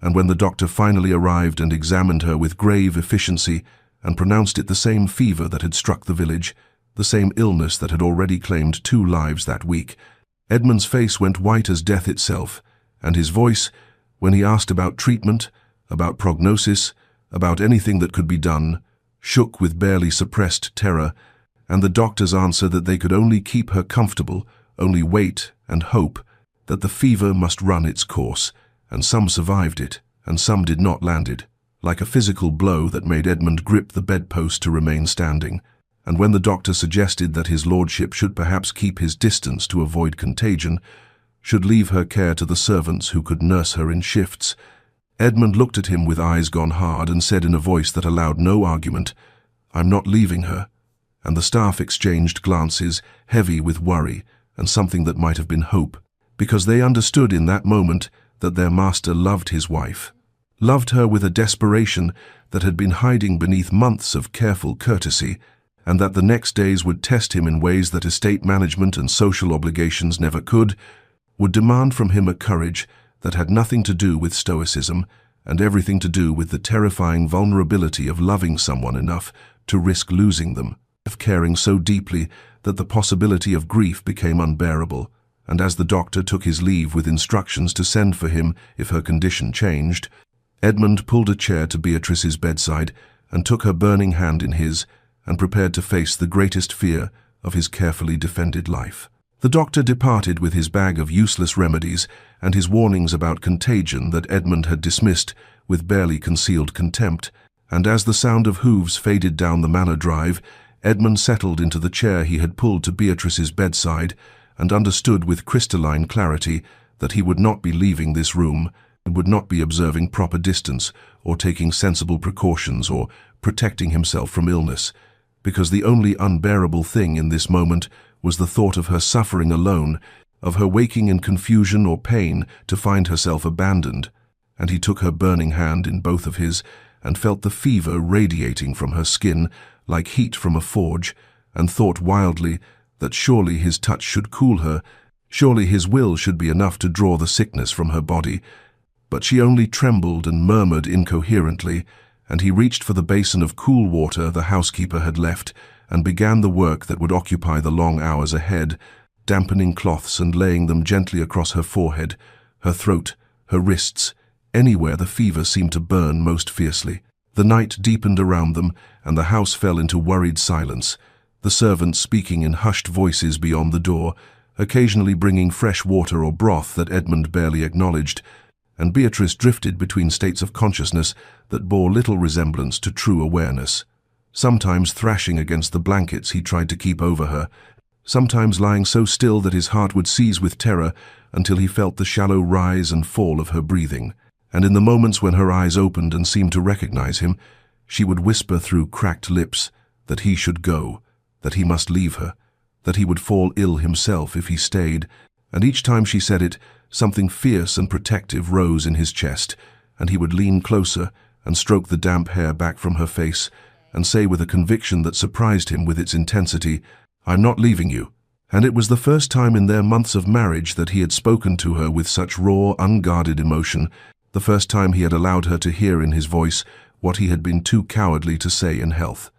and when the doctor finally arrived and examined her with grave efficiency and pronounced it the same fever that had struck the village, the same illness that had already claimed 2 lives that week, Edmund's face went white as death itself, and his voice, when he asked about treatment, about prognosis, about anything that could be done, shook with barely suppressed terror, and the doctor's answer that they could only keep her comfortable, only wait and hope, that the fever must run its course, and some survived it, and some did not land it, like a physical blow that made Edmund grip the bedpost to remain standing. And when the doctor suggested that his lordship should perhaps keep his distance to avoid contagion, should leave her care to the servants who could nurse her in shifts, Edmund looked at him with eyes gone hard and said in a voice that allowed no argument, "I'm not leaving her," and the staff exchanged glances, heavy with worry and something that might have been hope, because they understood in that moment that their master loved his wife, loved her with a desperation that had been hiding beneath months of careful courtesy, and that the next days would test him in ways that estate management and social obligations never could, would demand from him a courage that had nothing to do with stoicism and everything to do with the terrifying vulnerability of loving someone enough to risk losing them, of caring so deeply that the possibility of grief became unbearable. And as the doctor took his leave with instructions to send for him if her condition changed, Edmund pulled a chair to Beatrice's bedside and took her burning hand in his and prepared to face the greatest fear of his carefully defended life. The doctor departed with his bag of useless remedies and his warnings about contagion that Edmund had dismissed with barely concealed contempt, and as the sound of hooves faded down the manor drive, Edmund settled into the chair he had pulled to Beatrice's bedside and understood with crystalline clarity that he would not be leaving this room, and would not be observing proper distance or taking sensible precautions or protecting himself from illness, because the only unbearable thing in this moment was the thought of her suffering alone, of her waking in confusion or pain to find herself abandoned, and he took her burning hand in both of his and felt the fever radiating from her skin like heat from a forge, and thought wildly that surely his touch should cool her, surely his will should be enough to draw the sickness from her body. But she only trembled and murmured incoherently, and he reached for the basin of cool water the housekeeper had left and began the work that would occupy the long hours ahead, dampening cloths and laying them gently across her forehead, her throat, her wrists, anywhere the fever seemed to burn most fiercely. The night deepened around them, and the house fell into worried silence, the servants speaking in hushed voices beyond the door, occasionally bringing fresh water or broth that Edmund barely acknowledged, and Beatrice drifted between states of consciousness that bore little resemblance to true awareness, sometimes thrashing against the blankets he tried to keep over her, sometimes lying so still that his heart would seize with terror until he felt the shallow rise and fall of her breathing. And in the moments when her eyes opened and seemed to recognize him, she would whisper through cracked lips that he should go, that he must leave her, that he would fall ill himself if he stayed, and each time she said it, something fierce and protective rose in his chest, and he would lean closer and stroke the damp hair back from her face and say with a conviction that surprised him with its intensity, "I'm not leaving you." And it was the first time in their months of marriage that he had spoken to her with such raw, unguarded emotion, the first time he had allowed her to hear in his voice what he had been too cowardly to say in health.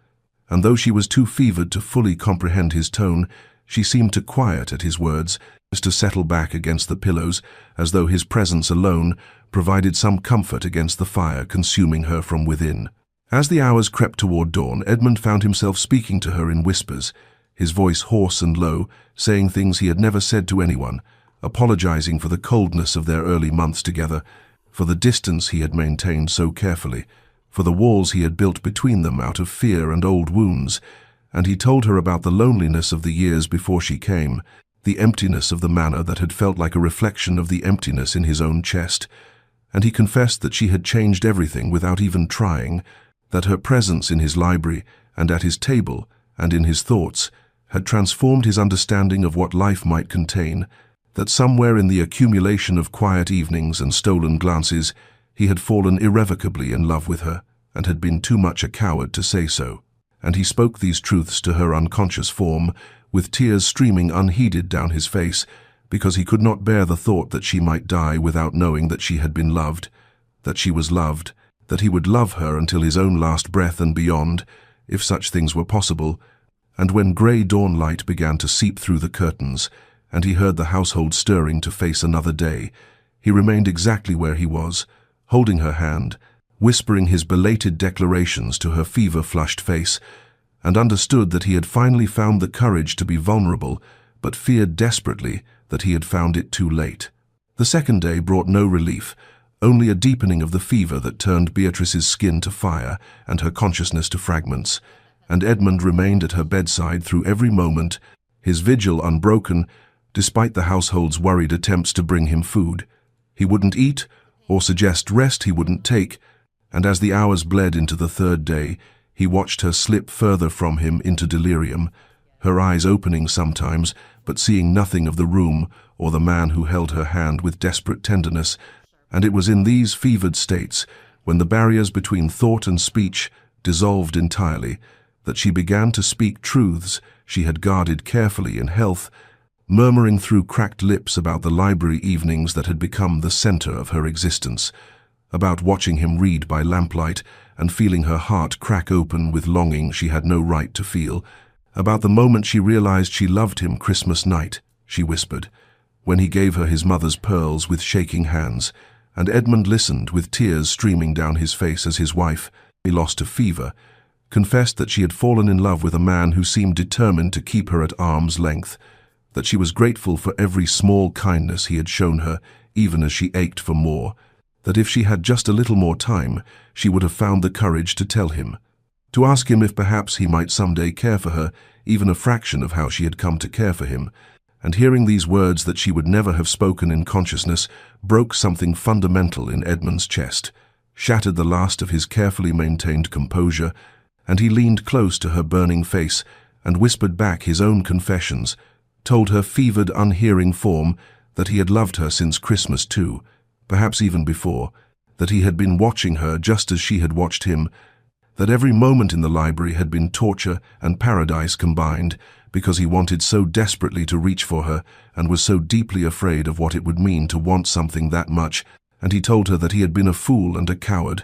And though she was too fevered to fully comprehend his tone, she seemed to quiet at his words, just to settle back against the pillows, as though his presence alone provided some comfort against the fire consuming her from within. As the hours crept toward dawn, Edmund found himself speaking to her in whispers, his voice hoarse and low, saying things he had never said to anyone, apologizing for the coldness of their early months together, for the distance he had maintained so carefully, for the walls he had built between them out of fear and old wounds, and he told her about the loneliness of the years before she came, the emptiness of the manor that had felt like a reflection of the emptiness in his own chest, and he confessed that she had changed everything without even trying, that her presence in his library and at his table and in his thoughts had transformed his understanding of what life might contain, that somewhere in the accumulation of quiet evenings and stolen glances, he had fallen irrevocably in love with her and had been too much a coward to say so. And he spoke these truths to her unconscious form, with tears streaming unheeded down his face, because he could not bear the thought that she might die without knowing that she had been loved, that she was loved, that he would love her until his own last breath and beyond, if such things were possible. And when grey dawn light began to seep through the curtains, and he heard the household stirring to face another day, he remained exactly where he was, holding her hand, whispering his belated declarations to her fever-flushed face, and understood that he had finally found the courage to be vulnerable, but feared desperately that he had found it too late. The second day brought no relief, only a deepening of the fever that turned Beatrice's skin to fire and her consciousness to fragments, and Edmund remained at her bedside through every moment, his vigil unbroken, despite the household's worried attempts to bring him food. He wouldn't eat, or suggest rest he wouldn't take, and as the hours bled into the third day, he watched her slip further from him into delirium, her eyes opening sometimes, but seeing nothing of the room or the man who held her hand with desperate tenderness, and it was in these fevered states, when the barriers between thought and speech dissolved entirely, that she began to speak truths she had guarded carefully in health, murmuring through cracked lips about the library evenings that had become the center of her existence, about watching him read by lamplight and feeling her heart crack open with longing she had no right to feel, about the moment she realized she loved him Christmas night, she whispered, when he gave her his mother's pearls with shaking hands, and Edmund listened with tears streaming down his face as his wife, lost to fever, confessed that she had fallen in love with a man who seemed determined to keep her at arm's length, that she was grateful for every small kindness he had shown her, even as she ached for more, that if she had just a little more time, she would have found the courage to tell him, to ask him if perhaps he might someday care for her, even a fraction of how she had come to care for him. And hearing these words that she would never have spoken in consciousness broke something fundamental in Edmund's chest, shattered the last of his carefully maintained composure, and he leaned close to her burning face and whispered back his own confessions, told her fevered, unhearing form that he had loved her since Christmas too, perhaps even before, that he had been watching her just as she had watched him, that every moment in the library had been torture and paradise combined, because he wanted so desperately to reach for her and was so deeply afraid of what it would mean to want something that much, and he told her that he had been a fool and a coward,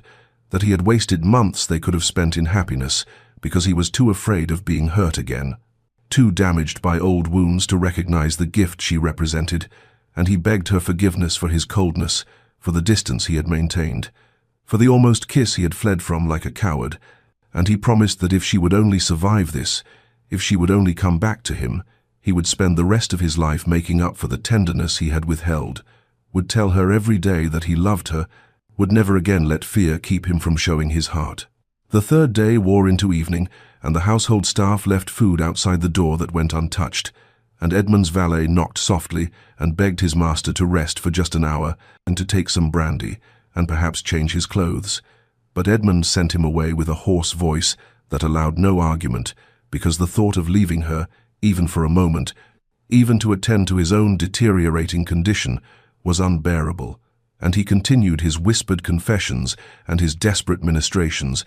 that he had wasted months they could have spent in happiness because he was too afraid of being hurt again, too damaged by old wounds to recognize the gift she represented, and he begged her forgiveness for his coldness, for the distance he had maintained, for the almost kiss he had fled from like a coward, and he promised that if she would only survive this, if she would only come back to him, He would spend the rest of his life making up for the tenderness he had withheld, would tell her every day that he loved her, would never again let fear keep him from showing his heart. The third day wore into evening, and the household staff left food outside the door that went untouched, and Edmund's valet knocked softly and begged his master to rest for just an hour and to take some brandy, and perhaps change his clothes. But Edmund sent him away with a hoarse voice that allowed no argument, because the thought of leaving her, even for a moment, even to attend to his own deteriorating condition, was unbearable, and he continued his whispered confessions and his desperate ministrations,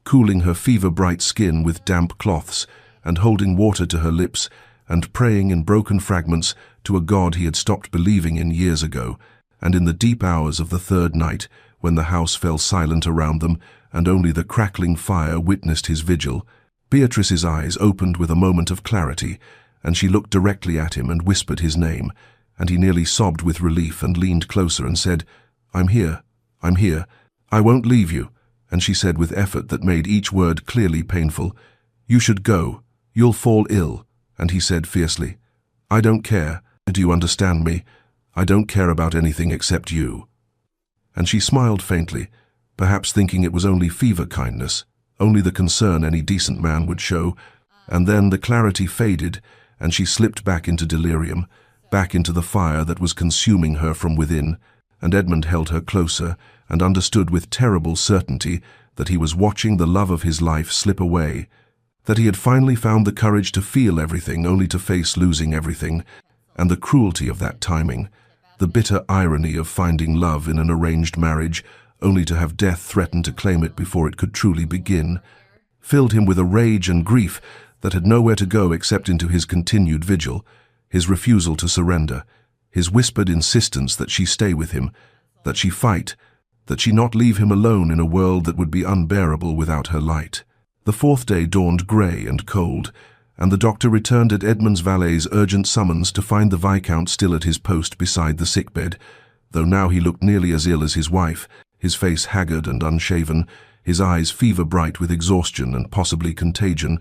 cooling her fever-bright skin with damp cloths, and holding water to her lips, and praying in broken fragments to a God he had stopped believing in years ago. And in the deep hours of the third night, when the house fell silent around them, and only the crackling fire witnessed his vigil, Beatrice's eyes opened with a moment of clarity, and she looked directly at him and whispered his name, and he nearly sobbed with relief and leaned closer and said, "I'm here, I'm here, I won't leave you." And she said with effort that made each word clearly painful, "You should go, you'll fall ill." And he said fiercely, "I don't care, do you understand me? I don't care about anything except you." And she smiled faintly, perhaps thinking it was only fever kindness, only the concern any decent man would show, and then the clarity faded, and she slipped back into delirium, back into the fire that was consuming her from within, and Edmund held her closer and understood with terrible certainty that he was watching the love of his life slip away, that he had finally found the courage to feel everything only to face losing everything, and the cruelty of that timing, the bitter irony of finding love in an arranged marriage only to have death threaten to claim it before it could truly begin, filled him with a rage and grief that had nowhere to go except into his continued vigil, his refusal to surrender, his whispered insistence that she stay with him, that she fight, that she not leave him alone in a world that would be unbearable without her light. The fourth day dawned grey and cold, and the doctor returned at Edmund's valet's urgent summons to find the Viscount still at his post beside the sickbed, though now he looked nearly as ill as his wife, his face haggard and unshaven, his eyes fever-bright with exhaustion and possibly contagion,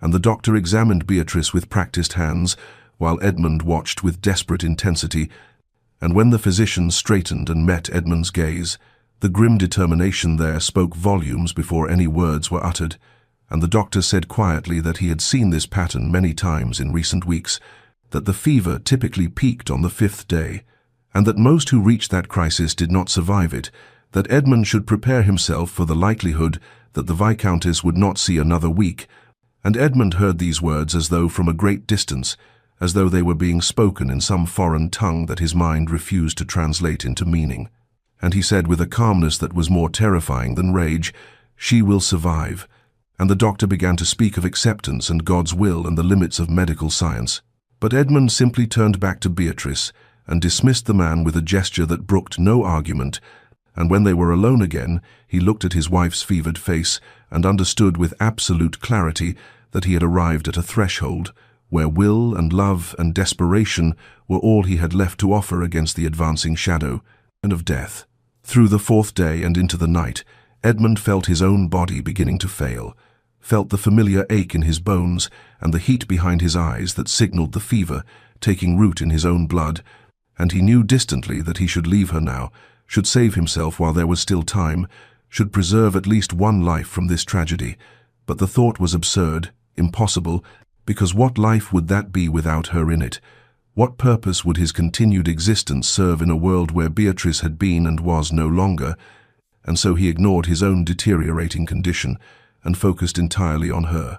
and the doctor examined Beatrice with practiced hands, while Edmund watched with desperate intensity, and when the physician straightened and met Edmund's gaze, the grim determination there spoke volumes before any words were uttered, and the doctor said quietly that he had seen this pattern many times in recent weeks, that the fever typically peaked on the fifth day, and that most who reached that crisis did not survive it, that Edmund should prepare himself for the likelihood that the Viscountess would not see another week, and Edmund heard these words as though from a great distance, as though they were being spoken in some foreign tongue that his mind refused to translate into meaning. And he said with a calmness that was more terrifying than rage, "She will survive." And the doctor began to speak of acceptance and God's will and the limits of medical science. But Edmund simply turned back to Beatrice and dismissed the man with a gesture that brooked no argument, and when they were alone again, he looked at his wife's fevered face and understood with absolute clarity that he had arrived at a threshold where will and love and desperation were all he had left to offer against the advancing shadow and of death. Through the fourth day and into the night, Edmund felt his own body beginning to fail, felt the familiar ache in his bones and the heat behind his eyes that signaled the fever taking root in his own blood, and he knew distantly that he should leave her now, should save himself while there was still time, should preserve at least one life from this tragedy. But the thought was absurd, impossible, because what life would that be without her in it? What purpose would his continued existence serve in a world where Beatrice had been and was no longer? And so he ignored his own deteriorating condition and focused entirely on her,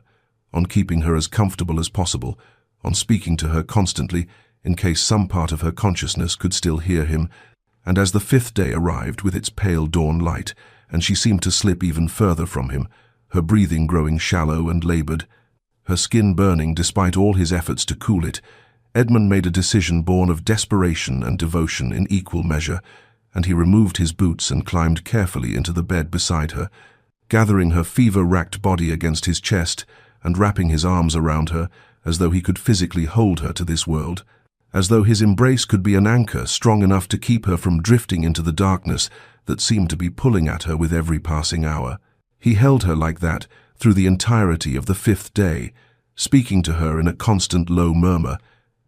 on keeping her as comfortable as possible, on speaking to her constantly in case some part of her consciousness could still hear him. And as the fifth day arrived with its pale dawn light, and she seemed to slip even further from him, her breathing growing shallow and labored, her skin burning despite all his efforts to cool it, Edmund made a decision born of desperation and devotion in equal measure, and he removed his boots and climbed carefully into the bed beside her, gathering her fever-racked body against his chest and wrapping his arms around her as though he could physically hold her to this world, as though his embrace could be an anchor strong enough to keep her from drifting into the darkness that seemed to be pulling at her with every passing hour. He held her like that through the entirety of the fifth day, speaking to her in a constant low murmur,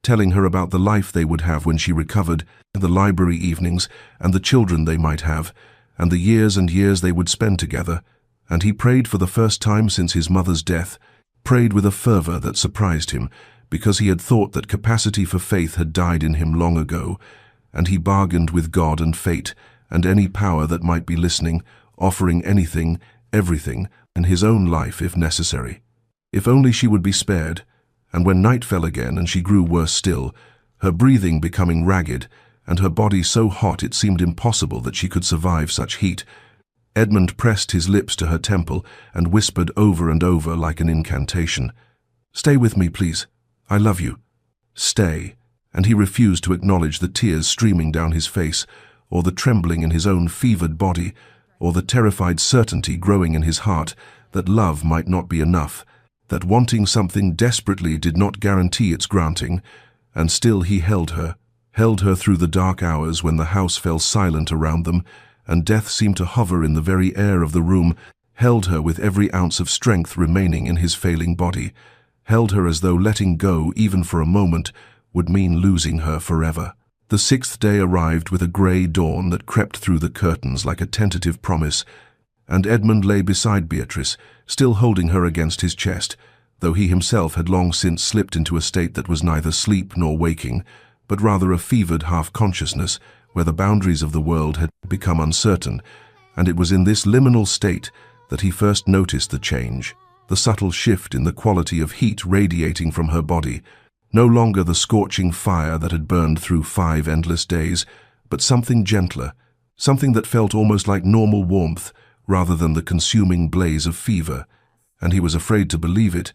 telling her about the life they would have when she recovered, the library evenings, and the children they might have, and the years and years they would spend together. And he prayed for the first time since his mother's death, prayed with a fervor that surprised him, because he had thought that capacity for faith had died in him long ago, and he bargained with God and fate, and any power that might be listening, offering anything, everything, in his own life if necessary. If only she would be spared. And when night fell again and she grew worse still, her breathing becoming ragged, and her body so hot it seemed impossible that she could survive such heat, Edmund pressed his lips to her temple and whispered over and over like an incantation, "Stay with me, please. I love you. Stay." And he refused to acknowledge the tears streaming down his face, or the trembling in his own fevered body, or the terrified certainty growing in his heart that love might not be enough, that wanting something desperately did not guarantee its granting. And still he held her through the dark hours when the house fell silent around them, and death seemed to hover in the very air of the room, held her with every ounce of strength remaining in his failing body, held her as though letting go even for a moment would mean losing her forever. The 6th day arrived with a grey dawn that crept through the curtains like a tentative promise, and Edmund lay beside Beatrice, still holding her against his chest, though he himself had long since slipped into a state that was neither sleep nor waking, but rather a fevered half-consciousness, where the boundaries of the world had become uncertain, and it was in this liminal state that he first noticed the change, the subtle shift in the quality of heat radiating from her body, no longer the scorching fire that had burned through 5 endless days, but something gentler, something that felt almost like normal warmth rather than the consuming blaze of fever. And he was afraid to believe it,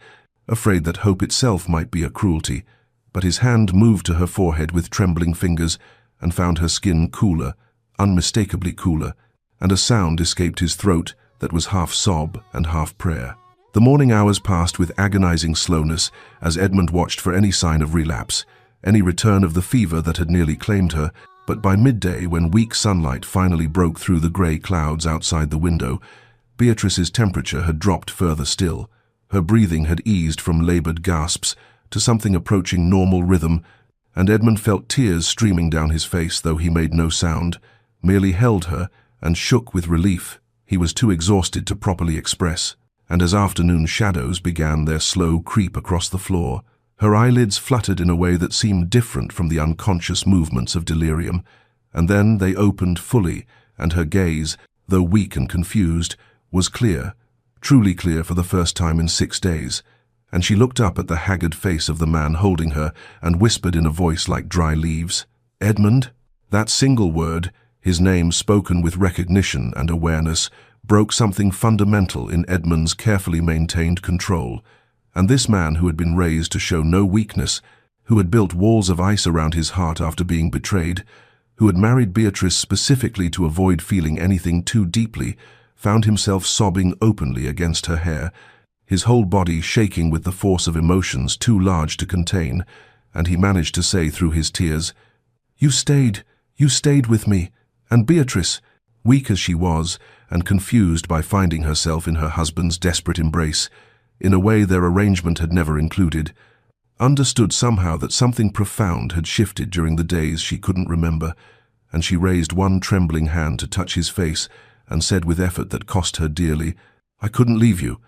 afraid that hope itself might be a cruelty. But his hand moved to her forehead with trembling fingers and found her skin cooler, unmistakably cooler, and a sound escaped his throat that was half sob and half prayer. The morning hours passed with agonizing slowness as Edmund watched for any sign of relapse, any return of the fever that had nearly claimed her. But by midday, when weak sunlight finally broke through the grey clouds outside the window, Beatrice's temperature had dropped further still. Her breathing had eased from labored gasps to something approaching normal rhythm, and Edmund felt tears streaming down his face, though he made no sound, merely held her and shook with relief. He was too exhausted to properly express. And as afternoon shadows began their slow creep across the floor, her eyelids fluttered in a way that seemed different from the unconscious movements of delirium, and then they opened fully, and her gaze, though weak and confused, was clear, truly clear for the first time in 6 days, and she looked up at the haggard face of the man holding her and whispered in a voice like dry leaves, "Edmund?" That single word, his name spoken with recognition and awareness, broke something fundamental in Edmund's carefully maintained control. And this man who had been raised to show no weakness, who had built walls of ice around his heart after being betrayed, who had married Beatrice specifically to avoid feeling anything too deeply, found himself sobbing openly against her hair, his whole body shaking with the force of emotions too large to contain, and he managed to say through his tears, you stayed with me, and Beatrice," weak as she was, and confused by finding herself in her husband's desperate embrace, in a way their arrangement had never included, understood somehow that something profound had shifted during the days she couldn't remember, and she raised one trembling hand to touch his face and said with effort that cost her dearly, "I couldn't leave you."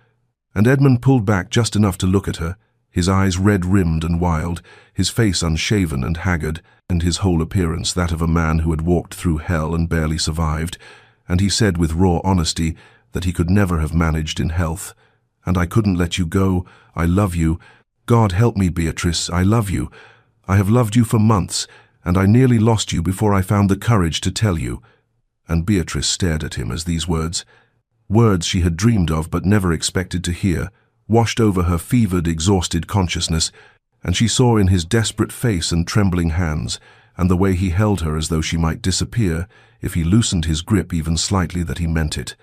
And Edmund pulled back just enough to look at her, his eyes red-rimmed and wild, his face unshaven and haggard, and his whole appearance that of a man who had walked through hell and barely survived, and he said with raw honesty that he could never have managed in health. "And I couldn't let you go. I love you. God help me, Beatrice, I love you. I have loved you for months, and I nearly lost you before I found the courage to tell you." And Beatrice stared at him as these words she had dreamed of but never expected to hear, washed over her fevered, exhausted consciousness, and she saw in his desperate face and trembling hands, and the way he held her as though she might disappear if he loosened his grip even slightly, that he meant it.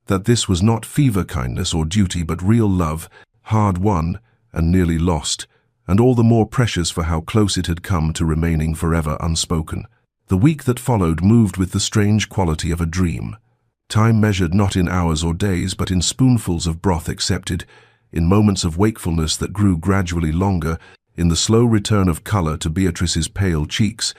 That this was not fever kindness or duty, but real love, hard won and nearly lost, and all the more precious for how close it had come to remaining forever unspoken. The week that followed moved with the strange quality of a dream. Time measured not in hours or days, but in spoonfuls of broth accepted, in moments of wakefulness that grew gradually longer, in the slow return of colour to Beatrice's pale cheeks,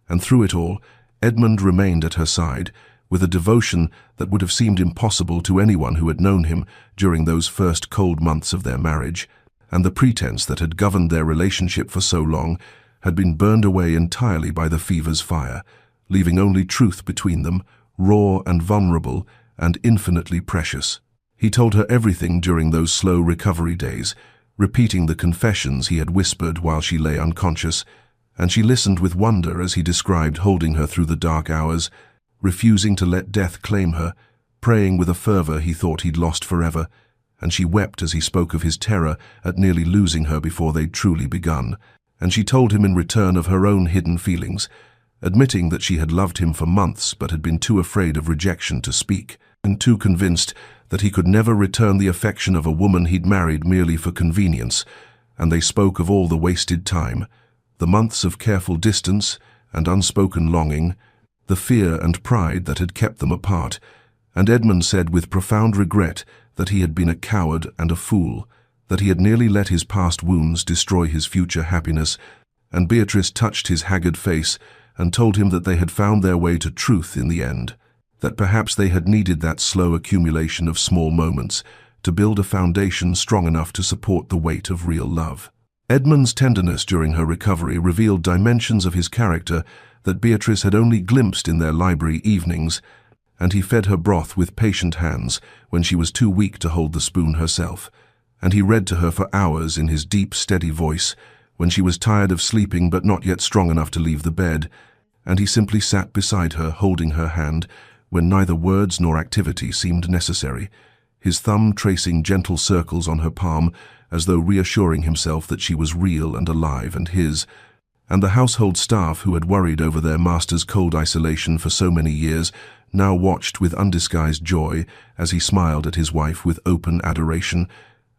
and through it all, Edmund remained at her side, with a devotion that would have seemed impossible to anyone who had known him during those first cold months of their marriage, and the pretense that had governed their relationship for so long had been burned away entirely by the fever's fire, leaving only truth between them, raw and vulnerable and infinitely precious. He told her everything during those slow recovery days, repeating the confessions he had whispered while she lay unconscious, and she listened with wonder as he described holding her through the dark hours, refusing to let death claim her, praying with a fervor he thought he'd lost forever, and she wept as he spoke of his terror at nearly losing her before they'd truly begun, and she told him in return of her own hidden feelings, admitting that she had loved him for months but had been too afraid of rejection to speak, and too convinced that he could never return the affection of a woman he'd married merely for convenience, and they spoke of all the wasted time, the months of careful distance and unspoken longing, the fear and pride that had kept them apart, and Edmund said with profound regret that he had been a coward and a fool, that he had nearly let his past wounds destroy his future happiness, and Beatrice touched his haggard face and told him that they had found their way to truth in the end, that perhaps they had needed that slow accumulation of small moments to build a foundation strong enough to support the weight of real love. Edmund's tenderness during her recovery revealed dimensions of his character that Beatrice had only glimpsed in their library evenings, and he fed her broth with patient hands when she was too weak to hold the spoon herself, and he read to her for hours in his deep, steady voice when she was tired of sleeping but not yet strong enough to leave the bed, and he simply sat beside her holding her hand when neither words nor activity seemed necessary, his thumb tracing gentle circles on her palm as though reassuring himself that she was real and alive and his, and the household staff who had worried over their master's cold isolation for so many years now watched with undisguised joy as he smiled at his wife with open adoration,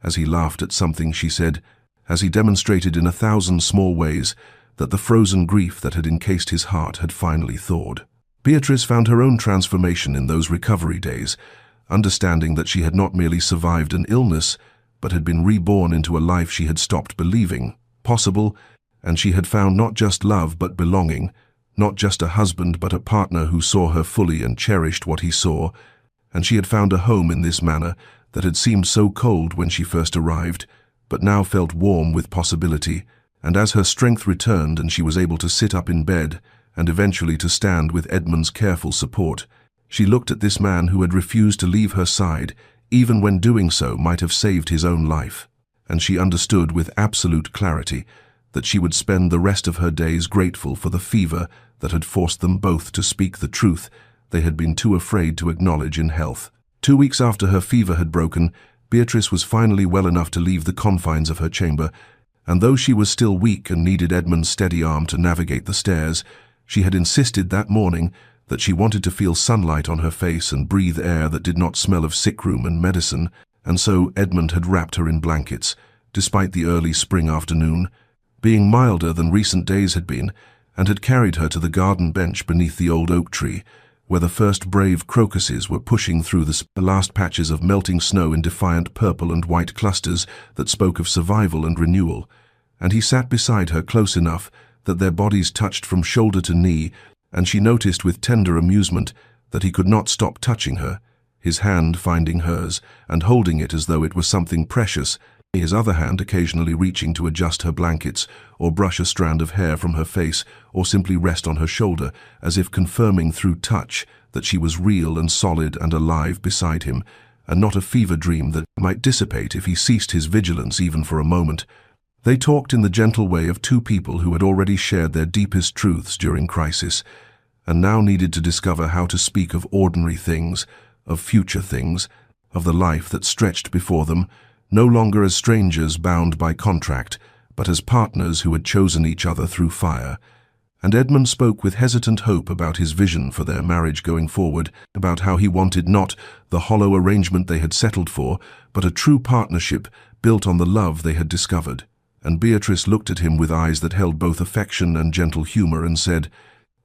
as he laughed at something she said, as he demonstrated in 1,000 small ways that the frozen grief that had encased his heart had finally thawed. Beatrice found her own transformation in those recovery days, understanding that she had not merely survived an illness, but had been reborn into a life she had stopped believing possible, and she had found not just love but belonging, not just a husband but a partner who saw her fully and cherished what he saw, and she had found a home in this manner that had seemed so cold when she first arrived, but now felt warm with possibility, and as her strength returned and she was able to sit up in bed, and eventually to stand with Edmund's careful support, she looked at this man who had refused to leave her side, even when doing so might have saved his own life, and she understood with absolute clarity that she would spend the rest of her days grateful for the fever that had forced them both to speak the truth they had been too afraid to acknowledge in health. 2 weeks after her fever had broken, Beatrice was finally well enough to leave the confines of her chamber, and though she was still weak and needed Edmund's steady arm to navigate the stairs, she had insisted that morning that she wanted to feel sunlight on her face and breathe air that did not smell of sickroom and medicine, and so Edmund had wrapped her in blankets, despite the early spring afternoon, being milder than recent days had been, and had carried her to the garden bench beneath the old oak tree, where the first brave crocuses were pushing through the last patches of melting snow in defiant purple and white clusters that spoke of survival and renewal, and he sat beside her close enough that their bodies touched from shoulder to knee, and she noticed with tender amusement that he could not stop touching her, his hand finding hers and holding it as though it was something precious, his other hand occasionally reaching to adjust her blankets or brush a strand of hair from her face or simply rest on her shoulder, as if confirming through touch that she was real and solid and alive beside him, and not a fever dream that might dissipate if he ceased his vigilance even for a moment. They talked in the gentle way of two people who had already shared their deepest truths during crisis, and now needed to discover how to speak of ordinary things, of future things, of the life that stretched before them, no longer as strangers bound by contract, but as partners who had chosen each other through fire. And Edmund spoke with hesitant hope about his vision for their marriage going forward, about how he wanted not the hollow arrangement they had settled for, but a true partnership built on the love they had discovered. And Beatrice looked at him with eyes that held both affection and gentle humor and said,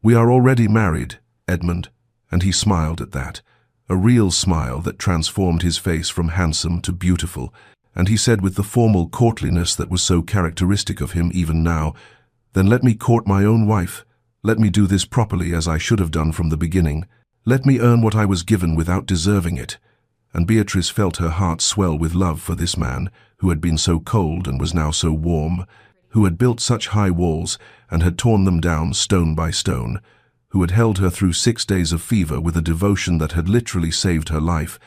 "We are already married, Edmund," and he smiled at that, a real smile that transformed his face from handsome to beautiful, and he said with the formal courtliness that was so characteristic of him even now, "Then let me court my own wife. Let me do this properly as I should have done from the beginning. Let me earn what I was given without deserving it." And Beatrice felt her heart swell with love for this man, who had been so cold and was now so warm, who had built such high walls and had torn them down stone by stone, who had held her through 6 days of fever with a devotion that had literally saved her life.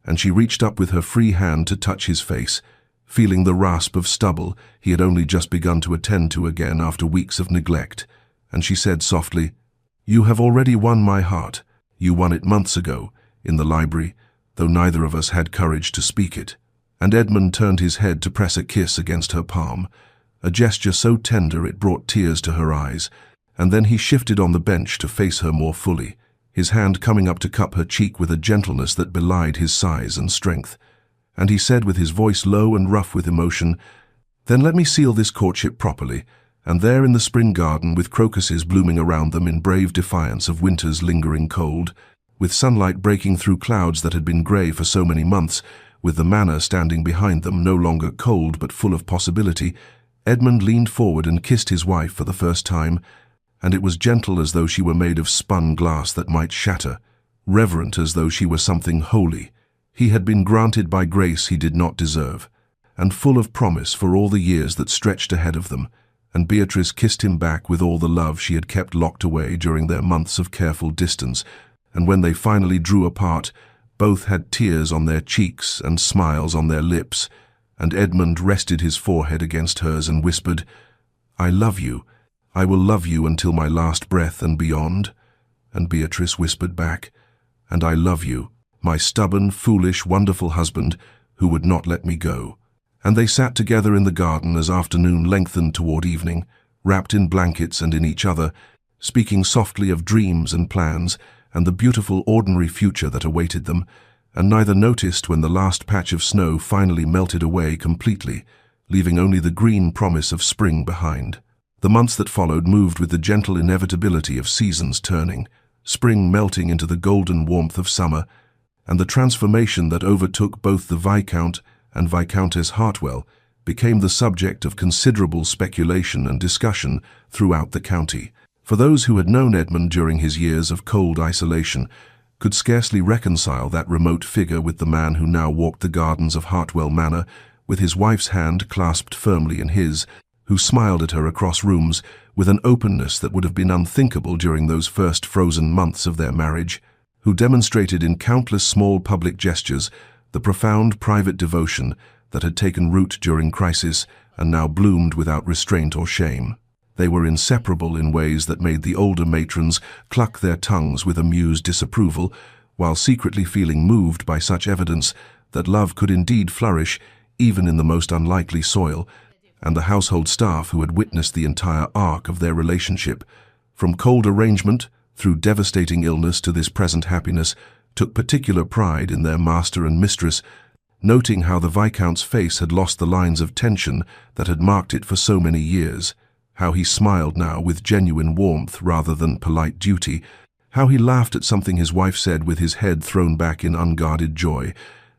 And she reached up with her free hand to touch his face, feeling the rasp of stubble he had only just begun to attend to again after weeks of neglect. And she said softly, "You have already won my heart. You won it months ago, in the library, though neither of us had courage to speak it." And Edmund turned his head to press a kiss against her palm, a gesture so tender it brought tears to her eyes, and then he shifted on the bench to face her more fully, his hand coming up to cup her cheek with a gentleness that belied his size and strength. And he said with his voice low and rough with emotion, "Then let me seal this courtship properly, and there in the spring garden, with crocuses blooming around them in brave defiance of winter's lingering cold, with sunlight breaking through clouds that had been grey for so many months, with the manor standing behind them, no longer cold but full of possibility," Edmund leaned forward and kissed his wife for the first time, and it was gentle as though she were made of spun glass that might shatter, reverent as though she were something holy. He had been granted by grace he did not deserve, and full of promise for all the years that stretched ahead of them, and Beatrice kissed him back with all the love she had kept locked away during their months of careful distance, and when they finally drew apart, both had tears on their cheeks and smiles on their lips, and Edmund rested his forehead against hers and whispered, "I love you. I will love you until my last breath and beyond." And Beatrice whispered back, "And I love you, my stubborn, foolish, wonderful husband who would not let me go." And they sat together in the garden as afternoon lengthened toward evening, wrapped in blankets and in each other, speaking softly of dreams and plans and the beautiful ordinary future that awaited them, and neither noticed when the last patch of snow finally melted away completely, leaving only the green promise of spring behind. The months that followed moved with the gentle inevitability of seasons turning, spring melting into the golden warmth of summer, and the transformation that overtook both the Viscount and Viscountess Hartwell became the subject of considerable speculation and discussion throughout the county. For those who had known Edmund during his years of cold isolation could scarcely reconcile that remote figure with the man who now walked the gardens of Hartwell Manor with his wife's hand clasped firmly in his, who smiled at her across rooms with an openness that would have been unthinkable during those first frozen months of their marriage, who demonstrated in countless small public gestures the profound private devotion that had taken root during crisis and now bloomed without restraint or shame. They were inseparable in ways that made the older matrons cluck their tongues with amused disapproval, while secretly feeling moved by such evidence that love could indeed flourish even in the most unlikely soil, and the household staff who had witnessed the entire arc of their relationship, from cold arrangement through devastating illness to this present happiness, took particular pride in their master and mistress, noting how the Viscount's face had lost the lines of tension that had marked it for so many years, how he smiled now with genuine warmth rather than polite duty, how he laughed at something his wife said with his head thrown back in unguarded joy,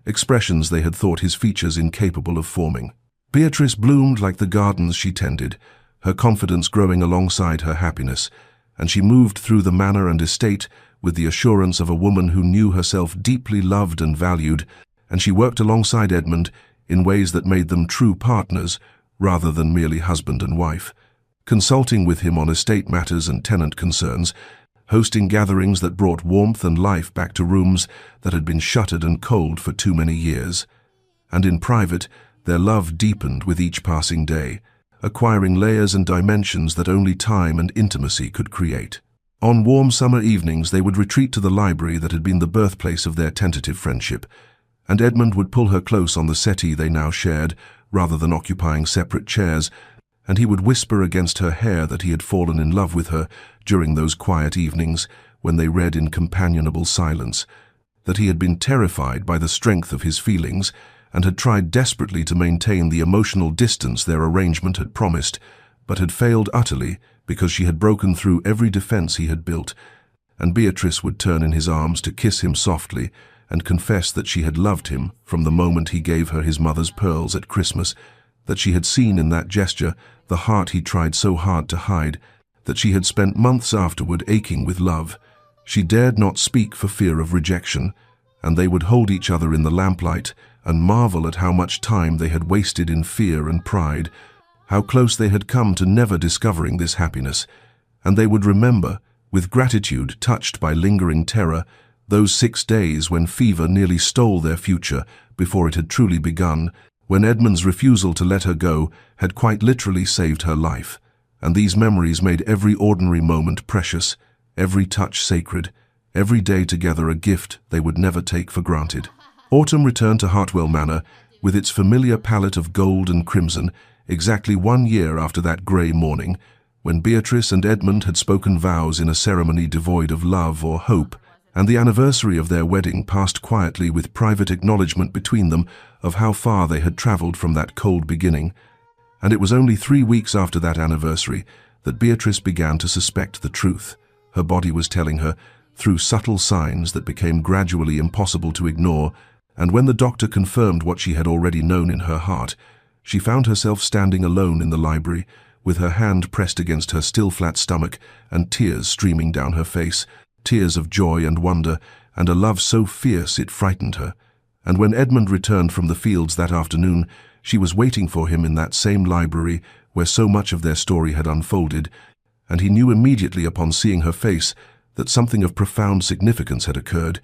expressions they had thought his features incapable of forming. Beatrice bloomed like the gardens she tended, her confidence growing alongside her happiness, and she moved through the manor and estate with the assurance of a woman who knew herself deeply loved and valued, and she worked alongside Edmund in ways that made them true partners rather than merely husband and wife, consulting with him on estate matters and tenant concerns, hosting gatherings that brought warmth and life back to rooms that had been shuttered and cold for too many years. And in private, their love deepened with each passing day, acquiring layers and dimensions that only time and intimacy could create. On warm summer evenings they would retreat to the library that had been the birthplace of their tentative friendship, and Edmund would pull her close on the settee they now shared, rather than occupying separate chairs, and he would whisper against her hair that he had fallen in love with her during those quiet evenings when they read in companionable silence, that he had been terrified by the strength of his feelings and had tried desperately to maintain the emotional distance their arrangement had promised, but had failed utterly because she had broken through every defense he had built, and Beatrice would turn in his arms to kiss him softly, and confess that she had loved him from the moment he gave her his mother's pearls at Christmas, that she had seen in that gesture the heart he tried so hard to hide, that she had spent months afterward aching with love. She dared not speak for fear of rejection, and they would hold each other in the lamplight and marvel at how much time they had wasted in fear and pride, how close they had come to never discovering this happiness, and they would remember, with gratitude touched by lingering terror, those 6 days when fever nearly stole their future before it had truly begun, when Edmund's refusal to let her go had quite literally saved her life, and these memories made every ordinary moment precious, every touch sacred, every day together a gift they would never take for granted. Autumn returned to Hartwell Manor with its familiar palette of gold and crimson exactly 1 year after that grey morning, when Beatrice and Edmund had spoken vows in a ceremony devoid of love or hope, and the anniversary of their wedding passed quietly with private acknowledgement between them of how far they had travelled from that cold beginning. And it was only 3 weeks after that anniversary that Beatrice began to suspect the truth. Her body was telling her, through subtle signs that became gradually impossible to ignore, and when the doctor confirmed what she had already known in her heart, she found herself standing alone in the library, with her hand pressed against her still flat stomach and tears streaming down her face, tears of joy and wonder, and a love so fierce it frightened her. And when Edmund returned from the fields that afternoon, she was waiting for him in that same library where so much of their story had unfolded, and he knew immediately upon seeing her face that something of profound significance had occurred,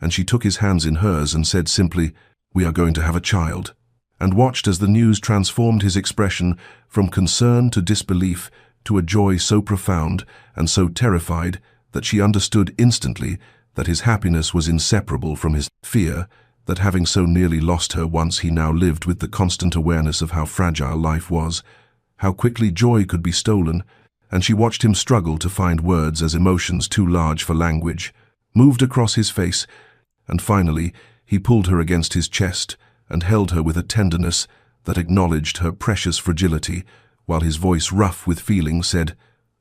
and she took his hands in hers and said simply, "We are going to have a child," and watched as the news transformed his expression from concern to disbelief to a joy so profound and so terrified that she understood instantly that his happiness was inseparable from his fear, that having so nearly lost her once, he now lived with the constant awareness of how fragile life was, how quickly joy could be stolen, and she watched him struggle to find words as emotions too large for language moved across his face, and finally he pulled her against his chest and held her with a tenderness that acknowledged her precious fragility, while his voice, rough with feeling, said,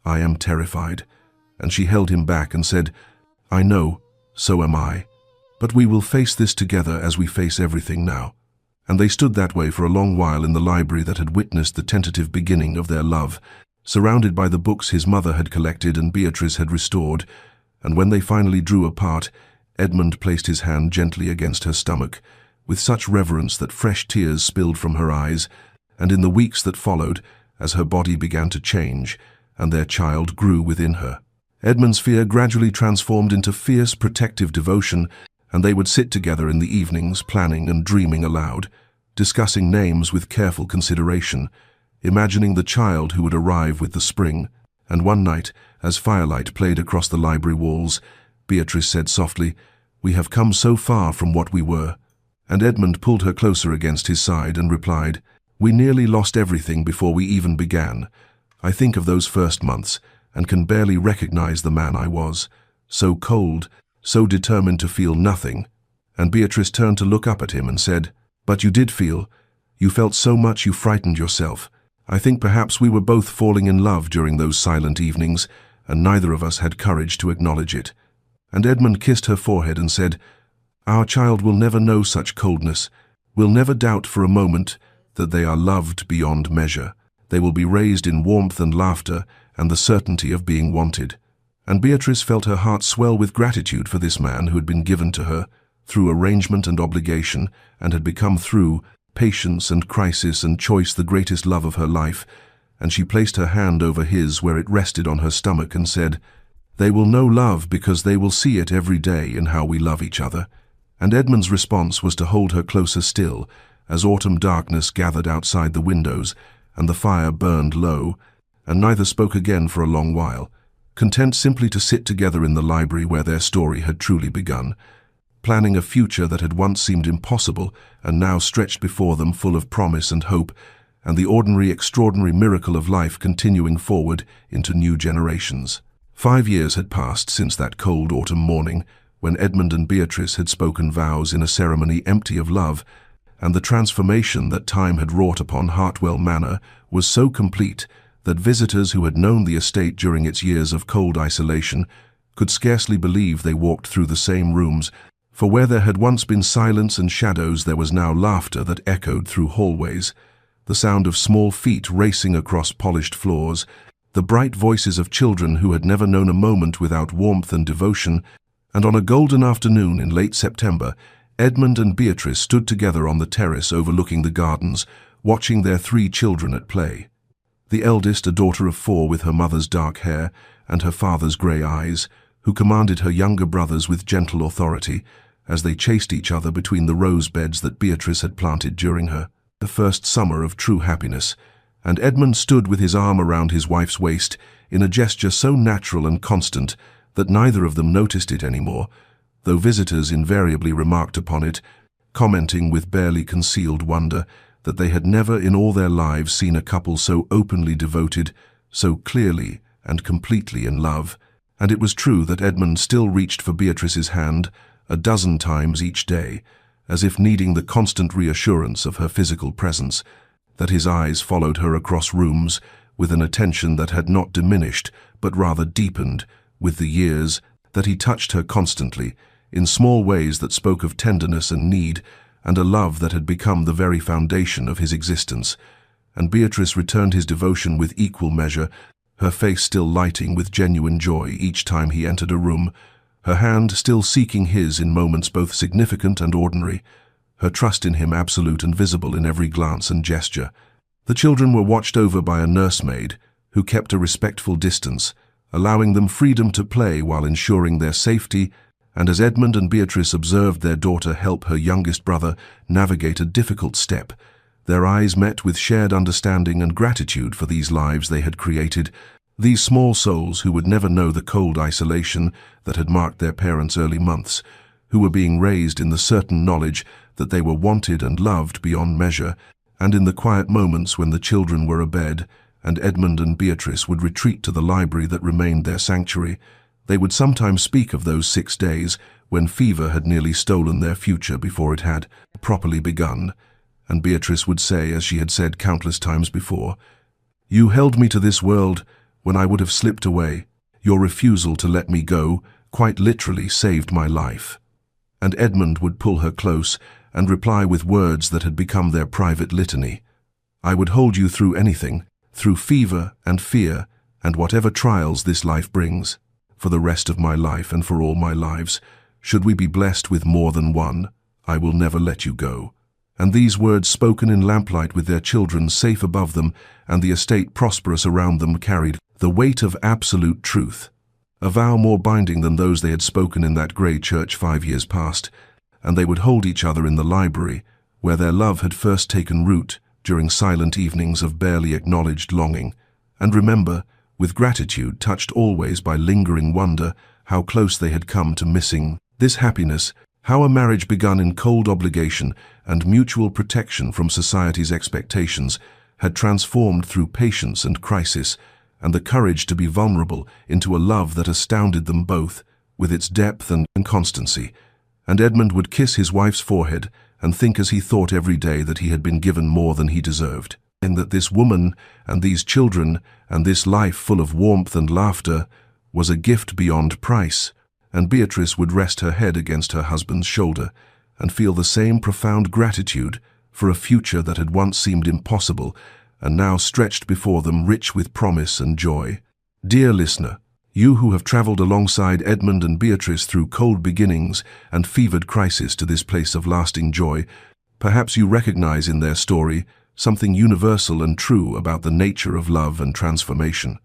"I am terrified." And she held him back and said, "I know, so am I. But we will face this together as we face everything now." And they stood that way for a long while in the library that had witnessed the tentative beginning of their love, surrounded by the books his mother had collected and Beatrice had restored, and when they finally drew apart, Edmund placed his hand gently against her stomach, with such reverence that fresh tears spilled from her eyes, and in the weeks that followed, as her body began to change, and their child grew within her, Edmund's fear gradually transformed into fierce protective devotion, and they would sit together in the evenings, planning and dreaming aloud, discussing names with careful consideration, imagining the child who would arrive with the spring. And one night, as firelight played across the library walls, Beatrice said softly, "We have come so far from what we were." And Edmund pulled her closer against his side and replied, "We nearly lost everything before we even began. I think of those first months, and can barely recognize the man I was, so cold, so determined to feel nothing." And Beatrice turned to look up at him and said, "But you did feel. You felt so much you frightened yourself. I think perhaps we were both falling in love during those silent evenings, and neither of us had courage to acknowledge it." And Edmund kissed her forehead and said, "Our child will never know such coldness, will never doubt for a moment that they are loved beyond measure. They will be raised in warmth and laughter and the certainty of being wanted." And Beatrice felt her heart swell with gratitude for this man who had been given to her through arrangement and obligation, and had become through patience and crisis and choice the greatest love of her life, and she placed her hand over his where it rested on her stomach and said, "They will know love because they will see it every day in how we love each other." And Edmund's response was to hold her closer still, as autumn darkness gathered outside the windows, and the fire burned low, and neither spoke again for a long while, content simply to sit together in the library where their story had truly begun, planning a future that had once seemed impossible and now stretched before them full of promise and hope, and the ordinary, extraordinary miracle of life continuing forward into new generations. 5 years had passed since that cold autumn morning, when Edmund and Beatrice had spoken vows in a ceremony empty of love, and the transformation that time had wrought upon Hartwell Manor was so complete that visitors who had known the estate during its years of cold isolation could scarcely believe they walked through the same rooms For where there had once been silence and shadows, there was now laughter that echoed through hallways, the sound of small feet racing across polished floors, the bright voices of children who had never known a moment without warmth and devotion. And on a golden afternoon in late September, Edmund and Beatrice stood together on the terrace overlooking the gardens, watching their 3 children at play. The eldest, a daughter of 4 with her mother's dark hair and her father's grey eyes, who commanded her younger brothers with gentle authority as they chased each other between the rose beds that Beatrice had planted during her the first summer of true happiness, and Edmund stood with his arm around his wife's waist in a gesture so natural and constant that neither of them noticed it anymore, though visitors invariably remarked upon it, commenting with barely concealed wonder that they had never in all their lives seen a couple so openly devoted, so clearly and completely in love. And it was true that Edmund still reached for Beatrice's hand a dozen times each day, as if needing the constant reassurance of her physical presence, that his eyes followed her across rooms with an attention that had not diminished but rather deepened with the years, that he touched her constantly, in small ways that spoke of tenderness and need, and a love that had become the very foundation of his existence. And Beatrice returned his devotion with equal measure, her face still lighting with genuine joy each time he entered a room, her hand still seeking his in moments both significant and ordinary, her trust in him absolute and visible in every glance and gesture. The children were watched over by a nursemaid, who kept a respectful distance, allowing them freedom to play while ensuring their safety. And as Edmund and Beatrice observed their daughter help her youngest brother navigate a difficult step, their eyes met with shared understanding and gratitude for these lives they had created, these small souls who would never know the cold isolation that had marked their parents' early months, who were being raised in the certain knowledge that they were wanted and loved beyond measure. And in the quiet moments when the children were abed, and Edmund and Beatrice would retreat to the library that remained their sanctuary, they would sometimes speak of those 6 days when fever had nearly stolen their future before it had properly begun. And Beatrice would say, as she had said countless times before, "You held me to this world when I would have slipped away. Your refusal to let me go quite literally saved my life." And Edmund would pull her close and reply with words that had become their private litany. "I would hold you through anything, through fever and fear and whatever trials this life brings. For the rest of my life and for all my lives, should we be blessed with more than one, I will never let you go." And these words, spoken in lamplight with their children safe above them and the estate prosperous around them, carried the weight of absolute truth, a vow more binding than those they had spoken in that grey church 5 years past. And they would hold each other in the library, where their love had first taken root during silent evenings of barely acknowledged longing, and remember, with gratitude touched always by lingering wonder, how close they had come to missing this happiness, how a marriage begun in cold obligation and mutual protection from society's expectations had transformed through patience and crisis, and the courage to be vulnerable into a love that astounded them both, with its depth and constancy. And Edmund would kiss his wife's forehead and think as he thought every day that he had been given more than he deserved, and that this woman and these children and this life full of warmth and laughter was a gift beyond price. And Beatrice would rest her head against her husband's shoulder and feel the same profound gratitude for a future that had once seemed impossible and now stretched before them, rich with promise and joy. Dear listener, you who have traveled alongside Edmund and Beatrice through cold beginnings and fevered crisis to this place of lasting joy, perhaps you recognize in their story something universal and true about the nature of love and transformation.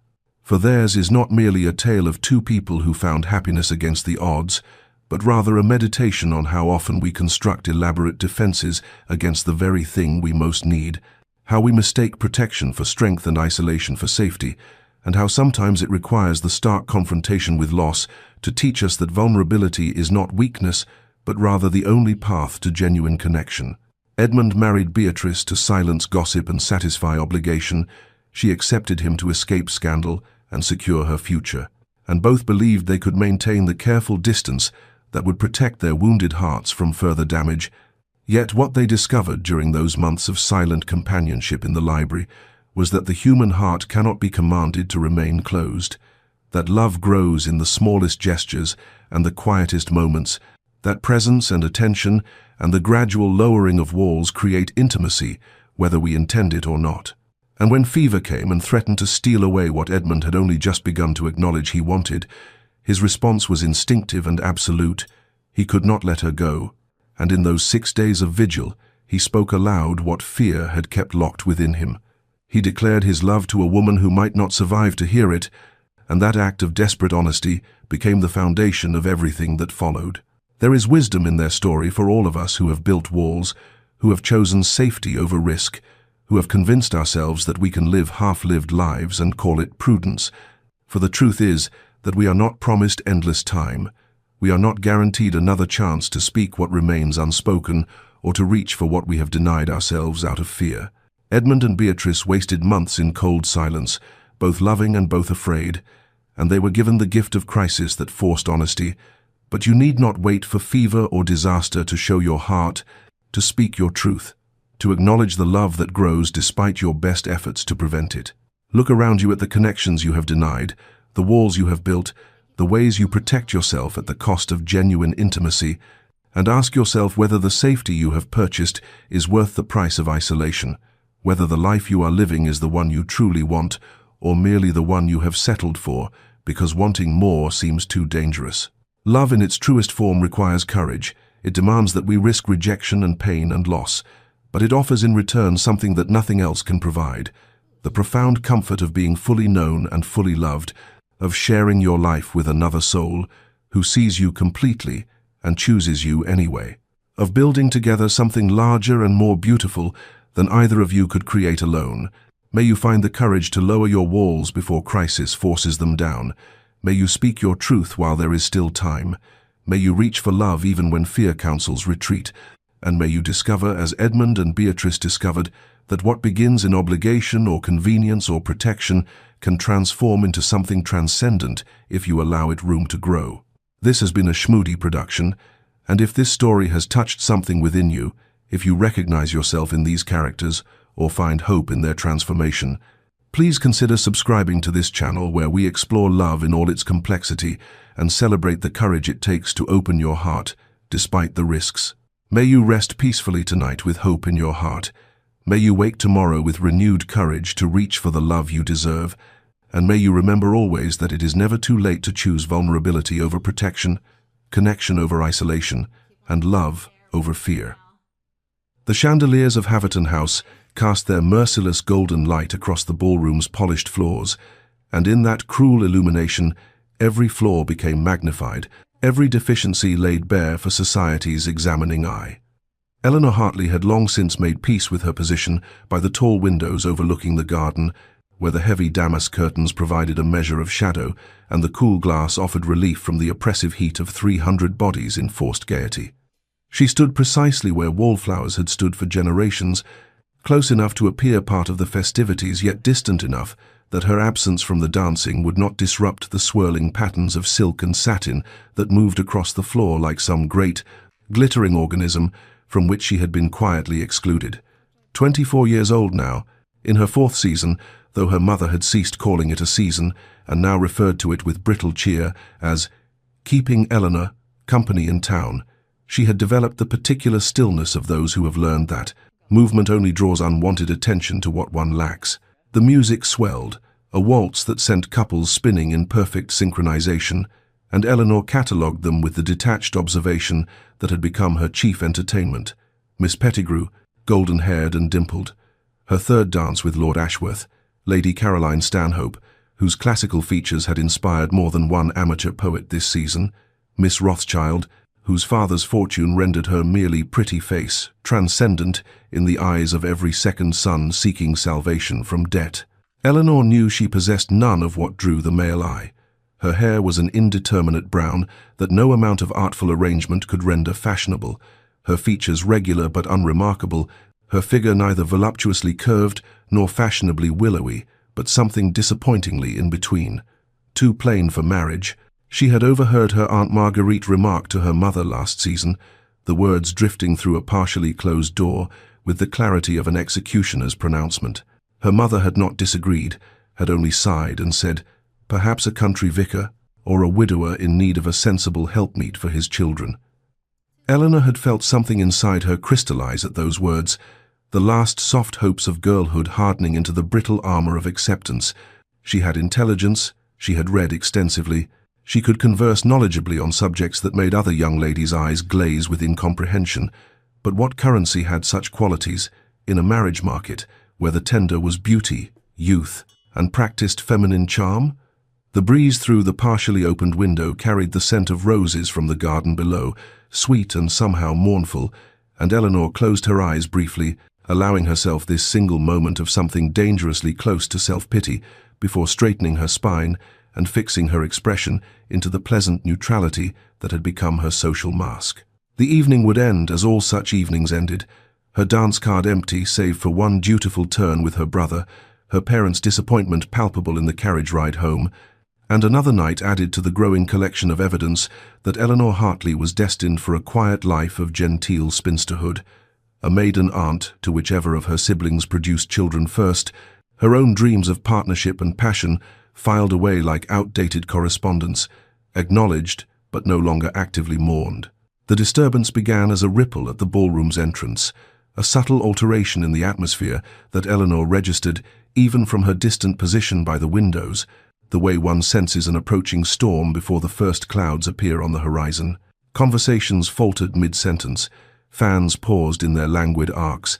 For theirs is not merely a tale of 2 people who found happiness against the odds, but rather a meditation on how often we construct elaborate defenses against the very thing we most need, how we mistake protection for strength and isolation for safety, and how sometimes it requires the stark confrontation with loss to teach us that vulnerability is not weakness, but rather the only path to genuine connection. Edmund married Beatrice to silence gossip and satisfy obligation. She accepted him to escape scandal and secure her future, and both believed they could maintain the careful distance that would protect their wounded hearts from further damage. Yet what they discovered during those months of silent companionship in the library was that the human heart cannot be commanded to remain closed, that love grows in the smallest gestures and the quietest moments, That presence and attention and the gradual lowering of walls create intimacy, whether we intend it or not. And when fever came and threatened to steal away what Edmund had only just begun to acknowledge he wanted, his response was instinctive and absolute. He could not let her go, and in those 6 days of vigil, he spoke aloud what fear had kept locked within him. He declared his love to a woman who might not survive to hear it, and that act of desperate honesty became the foundation of everything that followed. There is wisdom in their story for all of us who have built walls, who have chosen safety over risk, who have convinced ourselves that we can live half-lived lives and call it prudence. For the truth is that we are not promised endless time. We are not guaranteed another chance to speak what remains unspoken or to reach for what we have denied ourselves out of fear. Edmund and Beatrice wasted months in cold silence, both loving and both afraid, and they were given the gift of crisis that forced honesty. But you need not wait for fever or disaster to show your heart, to speak your truth, to acknowledge the love that grows despite your best efforts to prevent it. Look around you at the connections you have denied, the walls you have built, the ways you protect yourself at the cost of genuine intimacy, and ask yourself whether the safety you have purchased is worth the price of isolation, whether the life you are living is the one you truly want, or merely the one you have settled for because wanting more seems too dangerous. Love in its truest form requires courage. It demands that we risk rejection and pain and loss, but it offers in return something that nothing else can provide: the profound comfort of being fully known and fully loved, of sharing your life with another soul who sees you completely and chooses you anyway, of building together something larger and more beautiful than either of you could create alone. May you find the courage to lower your walls before crisis forces them down. May you speak your truth while there is still time. May you reach for love even when fear counsels retreat. And may you discover, as Edmund and Beatrice discovered, that what begins in obligation or convenience or protection can transform into something transcendent if you allow it room to grow. This has been a Schmoody production, and if this story has touched something within you, if you recognize yourself in these characters or find hope in their transformation, please consider subscribing to this channel where we explore love in all its complexity and celebrate the courage it takes to open your heart, despite the risks. May you rest peacefully tonight with hope in your heart. May you wake tomorrow with renewed courage to reach for the love you deserve. And may you remember always that it is never too late to choose vulnerability over protection, connection over isolation, and love over fear. The chandeliers of Haverton House cast their merciless golden light across the ballroom's polished floors, and in that cruel illumination, every flaw became magnified, every deficiency laid bare for society's examining eye. Eleanor Hartley had long since made peace with her position by the tall windows overlooking the garden, where the heavy damask curtains provided a measure of shadow and the cool glass offered relief from the oppressive heat of 300 bodies in forced gaiety. She stood precisely where wallflowers had stood for generations, close enough to appear part of the festivities, yet distant enough that her absence from the dancing would not disrupt the swirling patterns of silk and satin that moved across the floor like some great, glittering organism from which she had been quietly excluded. 24 years old now, in her 4th season, though her mother had ceased calling it a season and now referred to it with brittle cheer as keeping Eleanor company in town, she had developed the particular stillness of those who have learned that movement only draws unwanted attention to what one lacks. The music swelled, a waltz that sent couples spinning in perfect synchronization, and Eleanor catalogued them with the detached observation that had become her chief entertainment. Miss Pettigrew, golden-haired and dimpled. Her 3rd dance with Lord Ashworth, Lady Caroline Stanhope, whose classical features had inspired more than one amateur poet this season. Miss Rothschild, whose father's fortune rendered her merely pretty face, transcendent in the eyes of every second son seeking salvation from debt. Eleanor knew she possessed none of what drew the male eye. Her hair was an indeterminate brown that no amount of artful arrangement could render fashionable, her features regular but unremarkable, her figure neither voluptuously curved nor fashionably willowy, but something disappointingly in between. Too plain for marriage. She had overheard her Aunt Marguerite remark to her mother last season, the words drifting through a partially closed door with the clarity of an executioner's pronouncement. Her mother had not disagreed, had only sighed and said, perhaps a country vicar or a widower in need of a sensible helpmeet for his children. Eleanor had felt something inside her crystallize at those words, the last soft hopes of girlhood hardening into the brittle armor of acceptance. She had intelligence, she had read extensively, she could converse knowledgeably on subjects that made other young ladies' eyes glaze with incomprehension. But what currency had such qualities in a marriage market where the tender was beauty, youth, and practiced feminine charm? The breeze through the partially opened window carried the scent of roses from the garden below, sweet and somehow mournful, and Eleanor closed her eyes briefly, allowing herself this single moment of something dangerously close to self-pity before straightening her spine and fixing her expression into the pleasant neutrality that had become her social mask. The evening would end as all such evenings ended, her dance card empty save for one dutiful turn with her brother, her parents' disappointment palpable in the carriage ride home, and another night added to the growing collection of evidence that Eleanor Hartley was destined for a quiet life of genteel spinsterhood, a maiden aunt to whichever of her siblings produced children first, her own dreams of partnership and passion filed away like outdated correspondence, acknowledged but no longer actively mourned. The disturbance began as a ripple at the ballroom's entrance, a subtle alteration in the atmosphere that Eleanor registered even from her distant position by the windows, the way one senses an approaching storm before the first clouds appear on the horizon. Conversations faltered mid-sentence, fans paused in their languid arcs,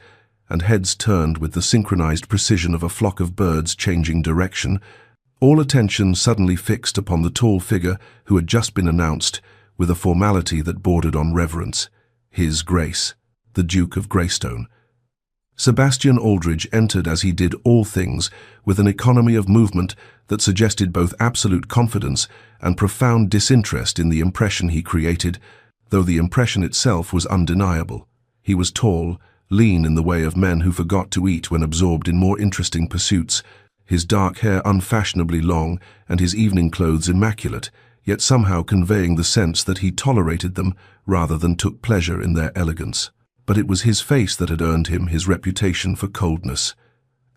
and heads turned with the synchronized precision of a flock of birds changing direction, all attention suddenly fixed upon the tall figure who had just been announced, with a formality that bordered on reverence, His Grace, the Duke of Greystone. Sebastian Aldridge entered as he did all things with an economy of movement that suggested both absolute confidence and profound disinterest in the impression he created, though the impression itself was undeniable. He was tall, lean in the way of men who forgot to eat when absorbed in more interesting pursuits, his dark hair unfashionably long and his evening clothes immaculate, yet somehow conveying the sense that he tolerated them rather than took pleasure in their elegance. But it was his face that had earned him his reputation for coldness.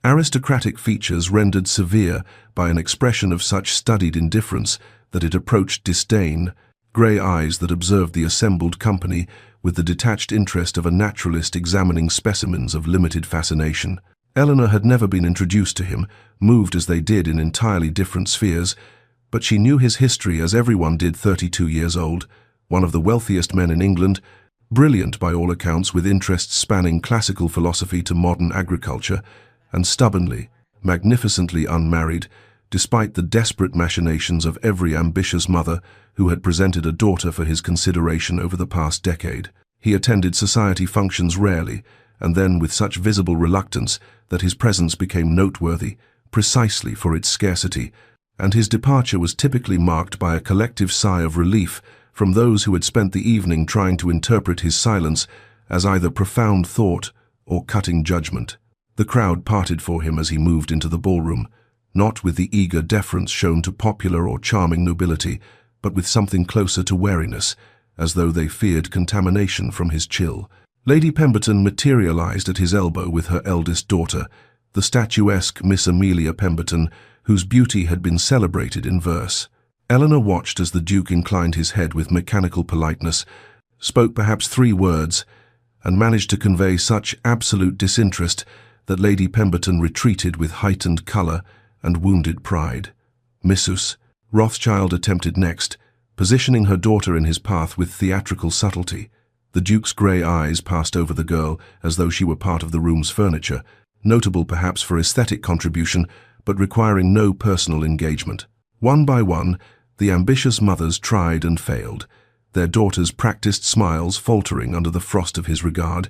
Aristocratic features rendered severe by an expression of such studied indifference that it approached disdain, grey eyes that observed the assembled company with the detached interest of a naturalist examining specimens of limited fascination. Eleanor had never been introduced to him, moved as they did in entirely different spheres, but she knew his history as everyone did 32 years old, one of the wealthiest men in England, brilliant by all accounts with interests spanning classical philosophy to modern agriculture, and stubbornly, magnificently unmarried, despite the desperate machinations of every ambitious mother who had presented a daughter for his consideration over the past decade. He attended society functions rarely, and then with such visible reluctance that his presence became noteworthy, precisely for its scarcity, and his departure was typically marked by a collective sigh of relief from those who had spent the evening trying to interpret his silence as either profound thought or cutting judgment. The crowd parted for him as he moved into the ballroom, not with the eager deference shown to popular or charming nobility, but with something closer to wariness, as though they feared contamination from his chill. Lady Pemberton materialized at his elbow with her eldest daughter, the statuesque Miss Amelia Pemberton, whose beauty had been celebrated in verse. Eleanor watched as the Duke inclined his head with mechanical politeness, spoke perhaps 3 words, and managed to convey such absolute disinterest that Lady Pemberton retreated with heightened colour and wounded pride. Missus Rothschild attempted next, positioning her daughter in his path with theatrical subtlety. The Duke's grey eyes passed over the girl as though she were part of the room's furniture, notable perhaps for aesthetic contribution, but requiring no personal engagement. One by one, the ambitious mothers tried and failed, their daughters' practiced smiles faltering under the frost of his regard,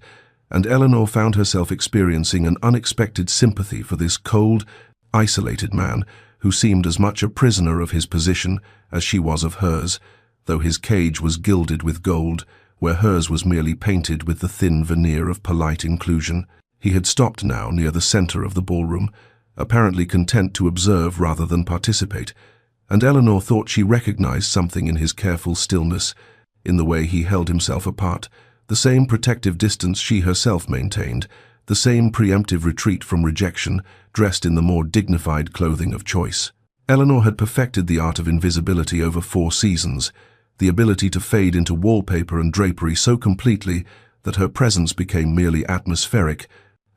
and Eleanor found herself experiencing an unexpected sympathy for this cold, isolated man who seemed as much a prisoner of his position as she was of hers, though his cage was gilded with gold, where hers was merely painted with the thin veneer of polite inclusion. He had stopped now near the center of the ballroom, apparently content to observe rather than participate, and Eleanor thought she recognized something in his careful stillness, in the way he held himself apart, the same protective distance she herself maintained, the same preemptive retreat from rejection, dressed in the more dignified clothing of choice. Eleanor had perfected the art of invisibility over 4 seasons. the ability to fade into wallpaper and drapery so completely that her presence became merely atmospheric,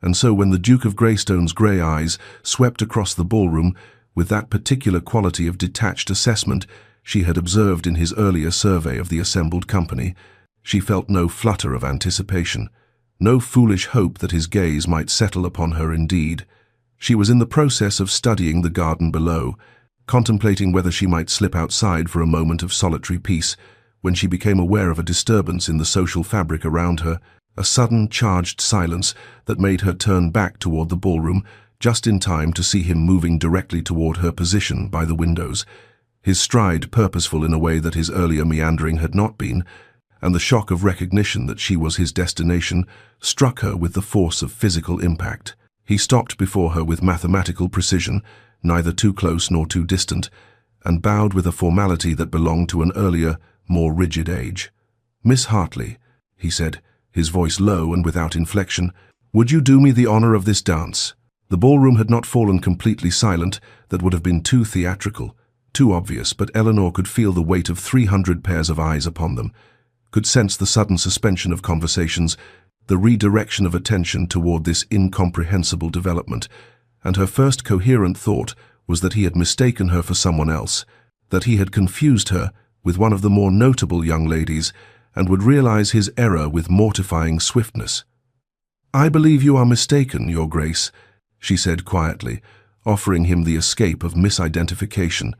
and so when the Duke of Greystone's grey eyes swept across the ballroom with that particular quality of detached assessment she had observed in his earlier survey of the assembled company, she felt no flutter of anticipation, no foolish hope that his gaze might settle upon her indeed. She was in the process of studying the garden below, contemplating whether she might slip outside for a moment of solitary peace, when she became aware of a disturbance in the social fabric around her, a sudden charged silence that made her turn back toward the ballroom, just in time to see him moving directly toward her position by the windows, his stride purposeful in a way that his earlier meandering had not been, and the shock of recognition that she was his destination struck her with the force of physical impact. He stopped before her with mathematical precision, neither too close nor too distant, and bowed with a formality that belonged to an earlier, more rigid age. "Miss Hartley," he said, his voice low and without inflection, "would you do me the honor of this dance?" The ballroom had not fallen completely silent. That would have been too theatrical, too obvious, but Eleanor could feel the weight of 300 pairs of eyes upon them, could sense the sudden suspension of conversations, the redirection of attention toward this incomprehensible development, and her first coherent thought was that he had mistaken her for someone else, that he had confused her with one of the more notable young ladies, and would realize his error with mortifying swiftness. "I believe you are mistaken, Your Grace," she said quietly, offering him the escape of misidentification,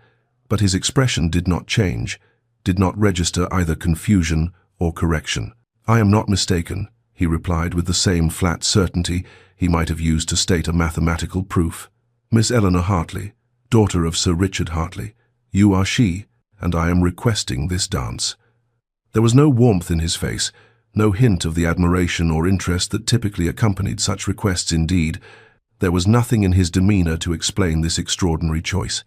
but his expression did not change, did not register either confusion or correction. "I am not mistaken," he replied with the same flat certainty he might have used to state a mathematical proof. "Miss Eleanor Hartley, daughter of Sir Richard Hartley, you are she, and I am requesting this dance." There was no warmth in his face, no hint of the admiration or interest that typically accompanied such requests. Indeed, there was nothing in his demeanor to explain this extraordinary choice,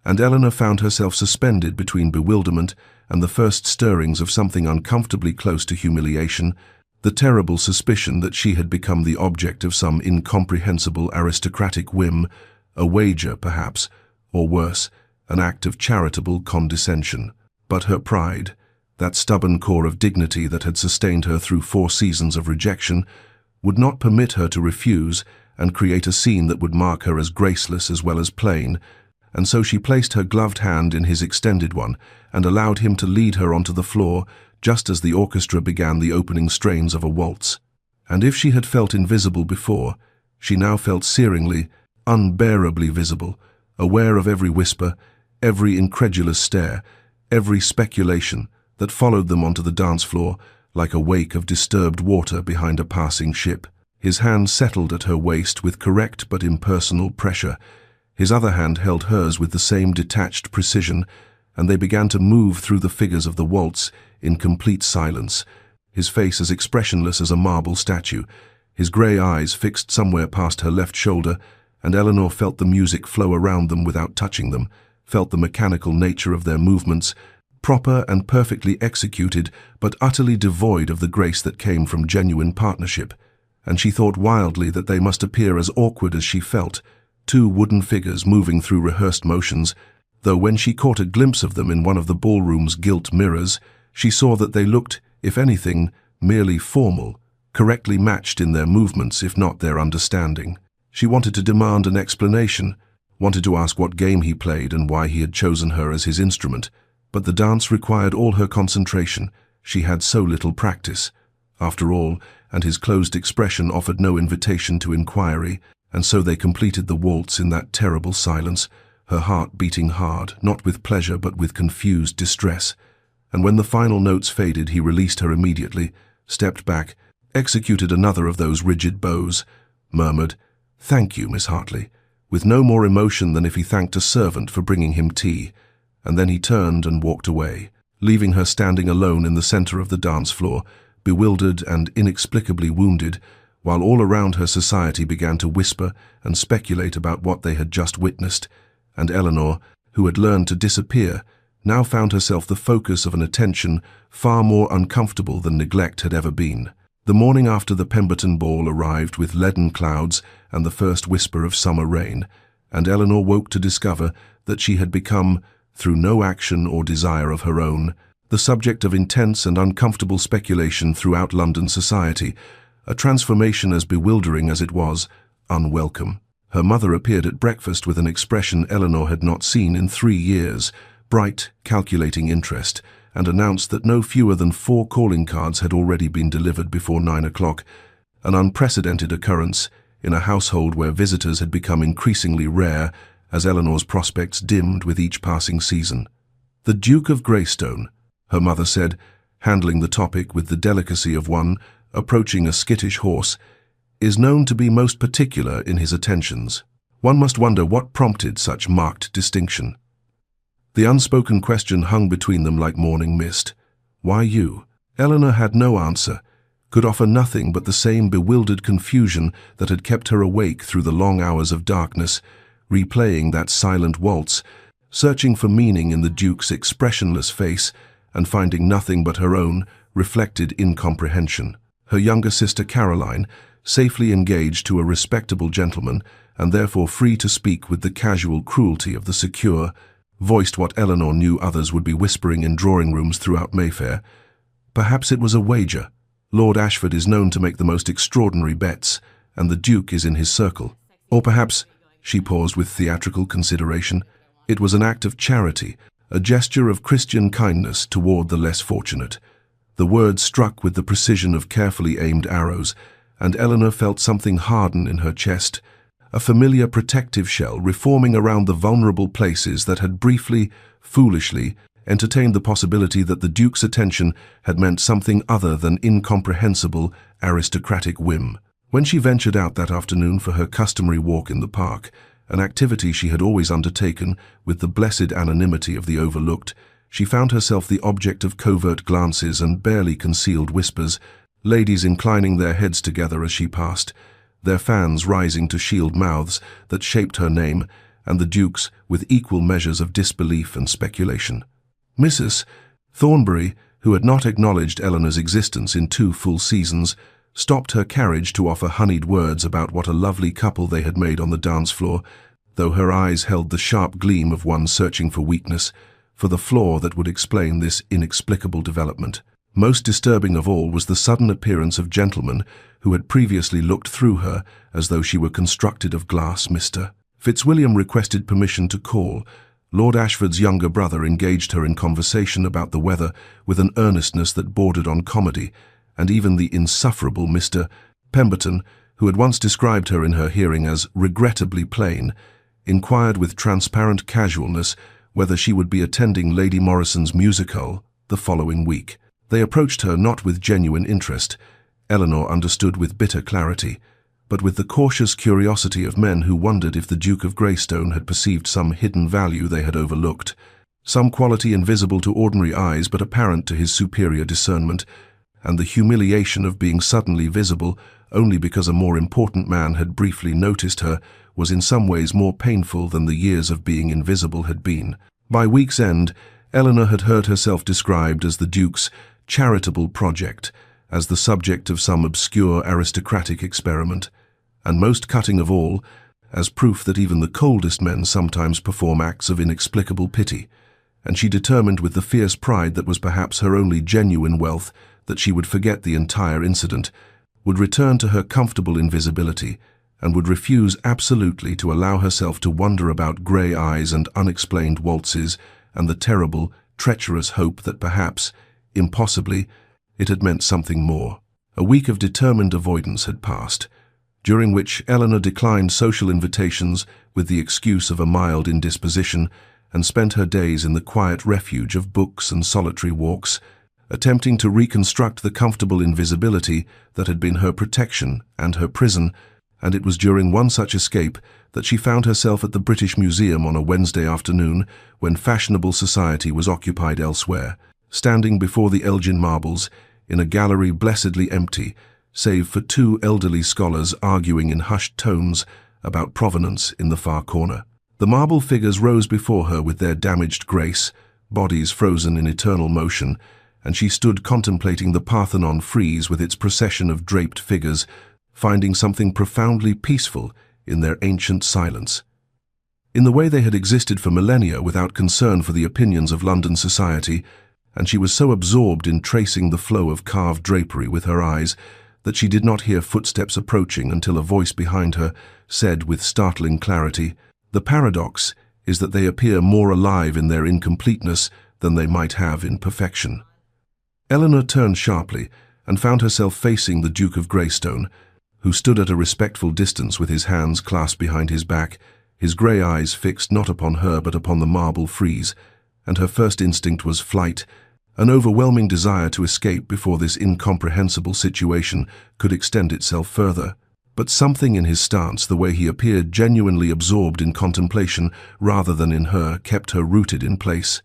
and Eleanor found herself suspended between bewilderment and the first stirrings of something uncomfortably close to humiliation, the terrible suspicion that she had become the object of some incomprehensible aristocratic whim, a wager perhaps, or worse, an act of charitable condescension. But her pride, that stubborn core of dignity that had sustained her through 4 seasons of rejection, would not permit her to refuse and create a scene that would mark her as graceless as well as plain, and so she placed her gloved hand in his extended one and allowed him to lead her onto the floor just as the orchestra began the opening strains of a waltz. And if she had felt invisible before, she now felt searingly, unbearably visible, aware of every whisper, every incredulous stare, every speculation that followed them onto the dance floor like a wake of disturbed water behind a passing ship. His hand settled at her waist with correct but impersonal pressure. His other hand held hers with the same detached precision, and they began to move through the figures of the waltz in complete silence, his face as expressionless as a marble statue, his grey eyes fixed somewhere past her left shoulder, and Eleanor felt the music flow around them without touching them, felt the mechanical nature of their movements, proper and perfectly executed, but utterly devoid of the grace that came from genuine partnership, and she thought wildly that they must appear as awkward as she felt, 2 wooden figures moving through rehearsed motions, though when she caught a glimpse of them in one of the ballroom's gilt mirrors, she saw that they looked, if anything, merely formal, correctly matched in their movements if not their understanding. She wanted to demand an explanation, wanted to ask what game he played and why he had chosen her as his instrument, but the dance required all her concentration. She had so little practice, after all, and his closed expression offered no invitation to inquiry, and so they completed the waltz in that terrible silence, her heart beating hard, not with pleasure but with confused distress. And when the final notes faded, he released her immediately, stepped back, executed another of those rigid bows, murmured, "Thank you, Miss Hartley," with no more emotion than if he thanked a servant for bringing him tea, and then he turned and walked away, leaving her standing alone in the center of the dance floor, bewildered and inexplicably wounded, while all around her society began to whisper and speculate about what they had just witnessed, and Eleanor, who had learned to disappear, now found herself the focus of an attention far more uncomfortable than neglect had ever been. The morning after the Pemberton ball arrived with leaden clouds and the first whisper of summer rain, and Eleanor woke to discover that she had become, through no action or desire of her own, the subject of intense and uncomfortable speculation throughout London society, a transformation as bewildering as it was unwelcome. Her mother appeared at breakfast with an expression Eleanor had not seen in 3 years, bright, calculating interest, and announced that no fewer than 4 calling cards had already been delivered before 9 o'clock, an unprecedented occurrence in a household where visitors had become increasingly rare as Eleanor's prospects dimmed with each passing season. "The Duke of Greystone," her mother said, handling the topic with the delicacy of one approaching a skittish horse, "is known to be most particular in his attentions." One must wonder what prompted such marked distinction. The unspoken question hung between them like morning mist. Why you? Eleanor had no answer, could offer nothing but the same bewildered confusion that had kept her awake through the long hours of darkness, replaying that silent waltz, searching for meaning in the Duke's expressionless face, and finding nothing but her own reflected incomprehension. Her younger sister Caroline, safely engaged to a respectable gentleman, and therefore free to speak with the casual cruelty of the secure, voiced what Eleanor knew others would be whispering in drawing rooms throughout Mayfair. Perhaps it was a wager. Lord Ashford is known to make the most extraordinary bets, and the Duke is in his circle. Or perhaps, she paused with theatrical consideration, it was an act of charity, a gesture of Christian kindness toward the less fortunate. The words struck with the precision of carefully aimed arrows, and Eleanor felt something harden in her chest, a familiar protective shell reforming around the vulnerable places that had briefly, foolishly, entertained the possibility that the Duke's attention had meant something other than incomprehensible, aristocratic whim. When she ventured out that afternoon for her customary walk in the park, an activity she had always undertaken with the blessed anonymity of the overlooked, she found herself the object of covert glances and barely concealed whispers, ladies inclining their heads together as she passed, their fans rising to shield mouths that shaped her name, and the Duke's with equal measures of disbelief and speculation. Mrs. Thornbury, who had not acknowledged Eleanor's existence in 2 full seasons, stopped her carriage to offer honeyed words about what a lovely couple they had made on the dance floor, though her eyes held the sharp gleam of one searching for weakness, for the flaw that would explain this inexplicable development. Most disturbing of all was the sudden appearance of gentlemen who had previously looked through her as though she were constructed of glass. Mr. Fitzwilliam requested permission to call. Lord Ashford's younger brother engaged her in conversation about the weather with an earnestness that bordered on comedy, and even the insufferable Mr. Pemberton, who had once described her in her hearing as regrettably plain, inquired with transparent casualness whether she would be attending Lady Morrison's musical the following week. They approached her not with genuine interest, Eleanor understood with bitter clarity, but with the cautious curiosity of men who wondered if the Duke of Greystone had perceived some hidden value they had overlooked, some quality invisible to ordinary eyes but apparent to his superior discernment, and the humiliation of being suddenly visible only because a more important man had briefly noticed her was in some ways more painful than the years of being invisible had been. By week's end, Eleanor had heard herself described as the Duke's charitable project, as the subject of some obscure aristocratic experiment, and most cutting of all, as proof that even the coldest men sometimes perform acts of inexplicable pity, and she determined with the fierce pride that was perhaps her only genuine wealth that she would forget the entire incident, would return to her comfortable invisibility, and would refuse absolutely to allow herself to wander about grey eyes and unexplained waltzes and the terrible, treacherous hope that perhaps, impossibly, it had meant something more. A week of determined avoidance had passed, during which Eleanor declined social invitations with the excuse of a mild indisposition and spent her days in the quiet refuge of books and solitary walks, attempting to reconstruct the comfortable invisibility that had been her protection and her prison, and it was during one such escape that she found herself at the British Museum on a Wednesday afternoon when fashionable society was occupied elsewhere, standing before the Elgin marbles in a gallery blessedly empty, save for 2 elderly scholars arguing in hushed tones about provenance in the far corner. The marble figures rose before her with their damaged grace, bodies frozen in eternal motion, and she stood contemplating the Parthenon frieze with its procession of draped figures, finding something profoundly peaceful in their ancient silence. In the way they had existed for millennia without concern for the opinions of London society, and she was so absorbed in tracing the flow of carved drapery with her eyes that she did not hear footsteps approaching until a voice behind her said with startling clarity, "The paradox is that they appear more alive in their incompleteness than they might have in perfection." Eleanor turned sharply and found herself facing the Duke of Greystone, who stood at a respectful distance with his hands clasped behind his back, his grey eyes fixed not upon her but upon the marble frieze, and her first instinct was flight, an overwhelming desire to escape before this incomprehensible situation could extend itself further. But something in his stance, the way he appeared genuinely absorbed in contemplation rather than in her, kept her rooted in place.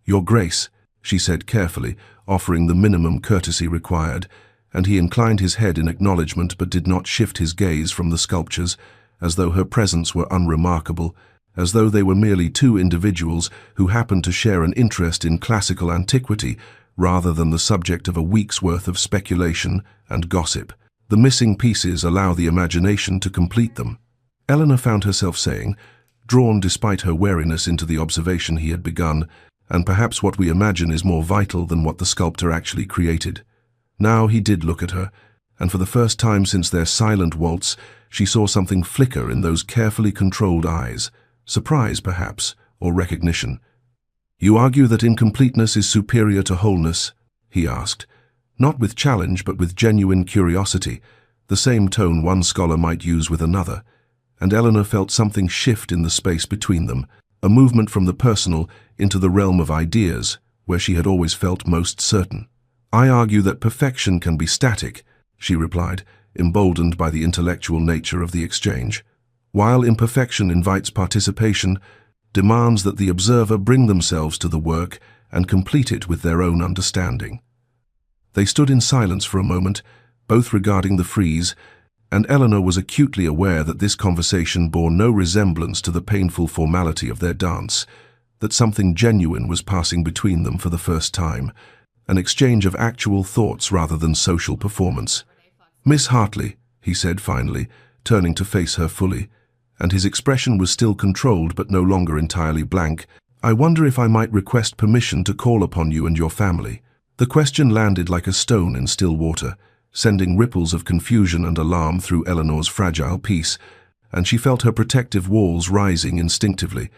"Your Grace," she said carefully, offering the minimum courtesy required, and he inclined his head in acknowledgement but did not shift his gaze from the sculptures, as though her presence were unremarkable, as though they were merely two individuals who happened to share an interest in classical antiquity rather than the subject of a week's worth of speculation and gossip. The missing pieces allow the imagination to complete them, Eleanor found herself saying, drawn despite her wariness into the observation he had begun, and perhaps what we imagine is more vital than what the sculptor actually created. Now he did look at her, and for the first time since their silent waltz, she saw something flicker in those carefully controlled eyes. Surprise, perhaps, or recognition. "You argue that incompleteness is superior to wholeness?" he asked, not with challenge but with genuine curiosity, the same tone one scholar might use with another, and Eleanor felt something shift in the space between them, a movement from the personal into the realm of ideas, where she had always felt most certain. "I argue that perfection can be static," she replied, emboldened by the intellectual nature of the exchange, while imperfection invites participation, demands that the observer bring themselves to the work and complete it with their own understanding. They stood in silence for a moment, both regarding the frieze, and Eleanor was acutely aware that this conversation bore no resemblance to the painful formality of their dance, that something genuine was passing between them for the first time, an exchange of actual thoughts rather than social performance. "Miss Hartley," he said finally, turning to face her fully, and his expression was still controlled but no longer entirely blank, "I wonder if I might request permission to call upon you and your family." The question landed like a stone in still water, sending ripples of confusion and alarm through Eleanor's fragile peace, and she felt her protective walls rising instinctively,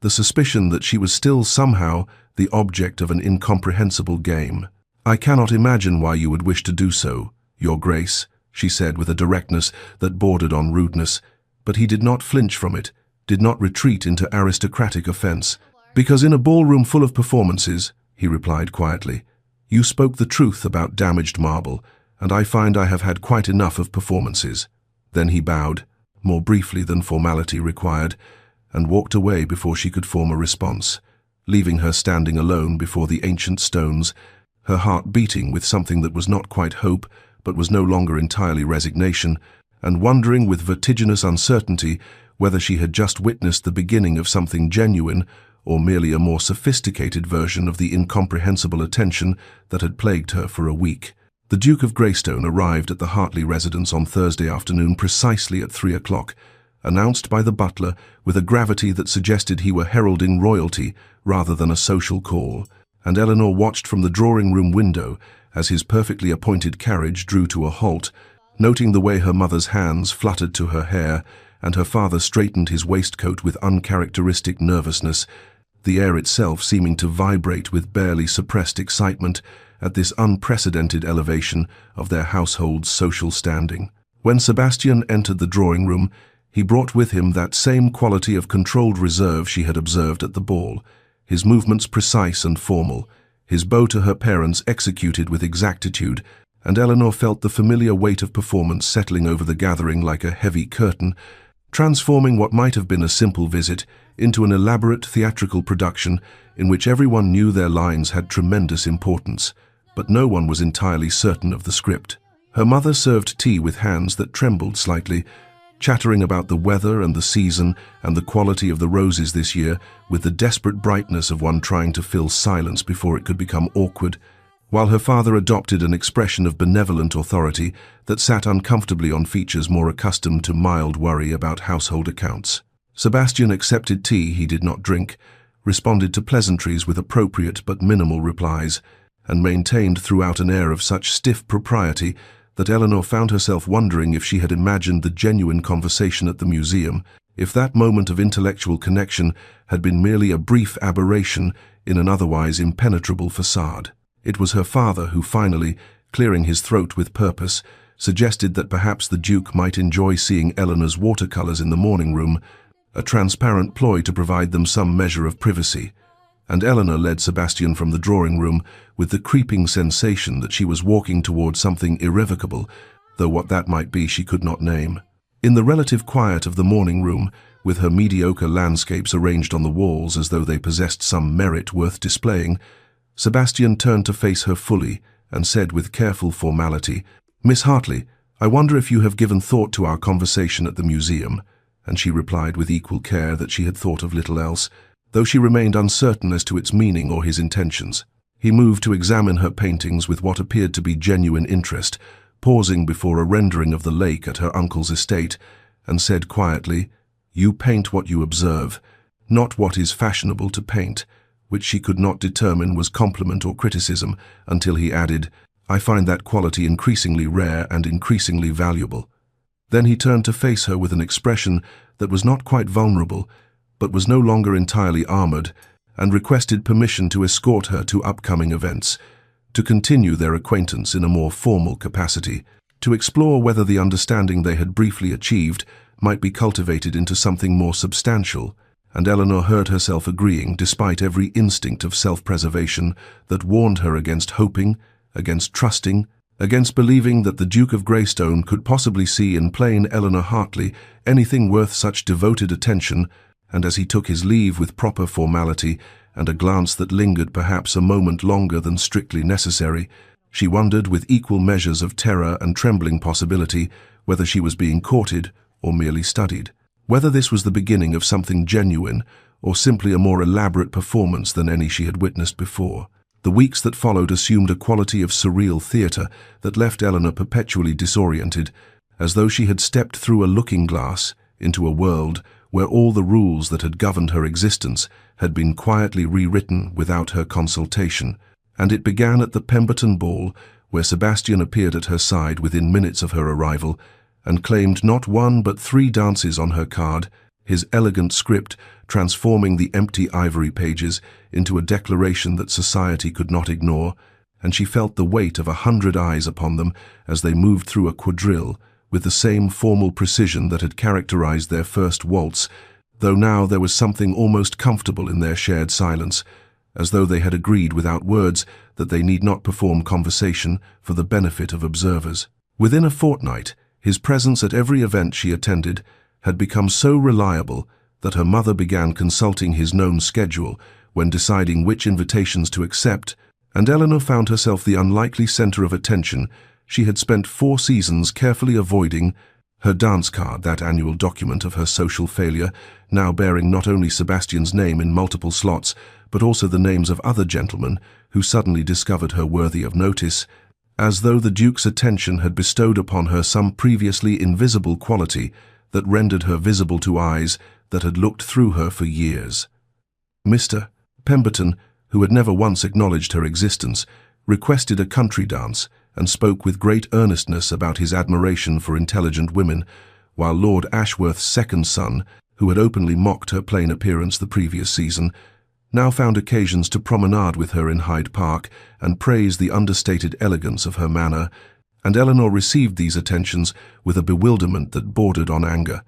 the suspicion that she was still somehow the object of an incomprehensible game. "I cannot imagine why you would wish to do so, Your Grace," she said with a directness that bordered on rudeness, but he did not flinch from it, did not retreat into aristocratic offense. "Because in a ballroom full of performances," he replied quietly, "you spoke the truth about damaged marble, and I find I have had quite enough of performances." Then he bowed, more briefly than formality required, and walked away before she could form a response, leaving her standing alone before the ancient stones, her heart beating with something that was not quite hope, but was no longer entirely resignation, and wondering with vertiginous uncertainty whether she had just witnessed the beginning of something genuine or merely a more sophisticated version of the incomprehensible attention that had plagued her for a week. The Duke of Greystone arrived at the Hartley residence on Thursday afternoon precisely at 3 o'clock, announced by the butler with a gravity that suggested he were heralding royalty rather than a social call, and Eleanor watched from the drawing-room window as his perfectly appointed carriage drew to a halt, noting the way her mother's hands fluttered to her hair and her father straightened his waistcoat with uncharacteristic nervousness, the air itself seeming to vibrate with barely suppressed excitement at this unprecedented elevation of their household's social standing. When Sebastian entered the drawing-room, he brought with him that same quality of controlled reserve she had observed at the ball, his movements precise and formal, his bow to her parents executed with exactitude, and Eleanor felt the familiar weight of performance settling over the gathering like a heavy curtain, transforming what might have been a simple visit into an elaborate theatrical production in which everyone knew their lines had tremendous importance, but no one was entirely certain of the script. Her mother served tea with hands that trembled slightly, chattering about the weather and the season and the quality of the roses this year with the desperate brightness of one trying to fill silence before it could become awkward, while her father adopted an expression of benevolent authority that sat uncomfortably on features more accustomed to mild worry about household accounts. Sebastian accepted tea he did not drink, responded to pleasantries with appropriate but minimal replies, and maintained throughout an air of such stiff propriety that Eleanor found herself wondering if she had imagined the genuine conversation at the museum, if that moment of intellectual connection had been merely a brief aberration in an otherwise impenetrable facade. It was her father who finally, clearing his throat with purpose, suggested that perhaps the Duke might enjoy seeing Eleanor's watercolors in the morning room, a transparent ploy to provide them some measure of privacy, and Eleanor led Sebastian from the drawing room with the creeping sensation that she was walking towards something irrevocable, though what that might be she could not name. In the relative quiet of the morning room, with her mediocre landscapes arranged on the walls as though they possessed some merit worth displaying, Sebastian turned to face her fully and said with careful formality, "Miss Hartley, I wonder if you have given thought to our conversation at the museum," and she replied with equal care that she had thought of little else, though she remained uncertain as to its meaning or his intentions. He moved to examine her paintings with what appeared to be genuine interest, pausing before a rendering of the lake at her uncle's estate, and said quietly, "You paint what you observe, not what is fashionable to paint," which she could not determine was compliment or criticism, until he added, "I find that quality increasingly rare and increasingly valuable." Then he turned to face her with an expression that was not quite vulnerable, but was no longer entirely armored, and requested permission to escort her to upcoming events, to continue their acquaintance in a more formal capacity, to explore whether the understanding they had briefly achieved might be cultivated into something more substantial, and Eleanor heard herself agreeing despite every instinct of self-preservation that warned her against hoping, against trusting, against believing that the Duke of Greystone could possibly see in plain Eleanor Hartley anything worth such devoted attention, and as he took his leave with proper formality and a glance that lingered perhaps a moment longer than strictly necessary, she wondered with equal measures of terror and trembling possibility whether she was being courted or merely studied, whether this was the beginning of something genuine or simply a more elaborate performance than any she had witnessed before. The weeks that followed assumed a quality of surreal theatre that left Eleanor perpetually disoriented, as though she had stepped through a looking-glass into a world where all the rules that had governed her existence had been quietly rewritten without her consultation, and it began at the Pemberton ball, where Sebastian appeared at her side within minutes of her arrival, and claimed not one but 3 dances on her card, his elegant script transforming the empty ivory pages into a declaration that society could not ignore, and she felt the weight of 100 eyes upon them as they moved through a quadrille, with the same formal precision that had characterized their first waltz, though now there was something almost comfortable in their shared silence, as though they had agreed without words that they need not perform conversation for the benefit of observers. Within a fortnight, his presence at every event she attended had become so reliable that her mother began consulting his known schedule when deciding which invitations to accept, and Eleanor found herself the unlikely center of attention she had spent 4 seasons carefully avoiding, her dance card, that annual document of her social failure, now bearing not only Sebastian's name in multiple slots, but also the names of other gentlemen who suddenly discovered her worthy of notice, as though the Duke's attention had bestowed upon her some previously invisible quality that rendered her visible to eyes that had looked through her for years. Mr. Pemberton, who had never once acknowledged her existence, requested a country dance, and spoke with great earnestness about his admiration for intelligent women, while Lord Ashworth's second son, who had openly mocked her plain appearance the previous season, now found occasions to promenade with her in Hyde Park and praise the understated elegance of her manner, and Eleanor received these attentions with a bewilderment that bordered on anger,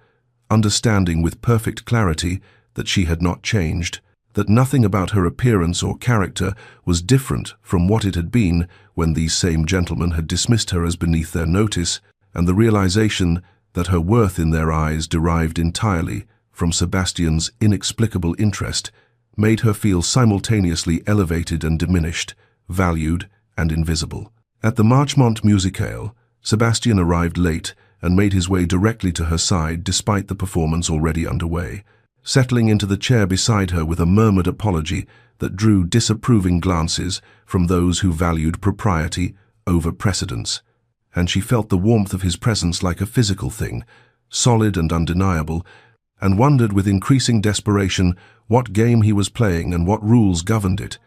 understanding with perfect clarity that she had not changed, that nothing about her appearance or character was different from what it had been when these same gentlemen had dismissed her as beneath their notice, and the realization that her worth in their eyes derived entirely from Sebastian's inexplicable interest made her feel simultaneously elevated and diminished, valued and invisible. At the Marchmont Musicale, Sebastian arrived late and made his way directly to her side despite the performance already underway, settling into the chair beside her with a murmured apology that drew disapproving glances from those who valued propriety over precedence, and she felt the warmth of his presence like a physical thing, solid and undeniable, and wondered with increasing desperation what game he was playing and what rules governed it,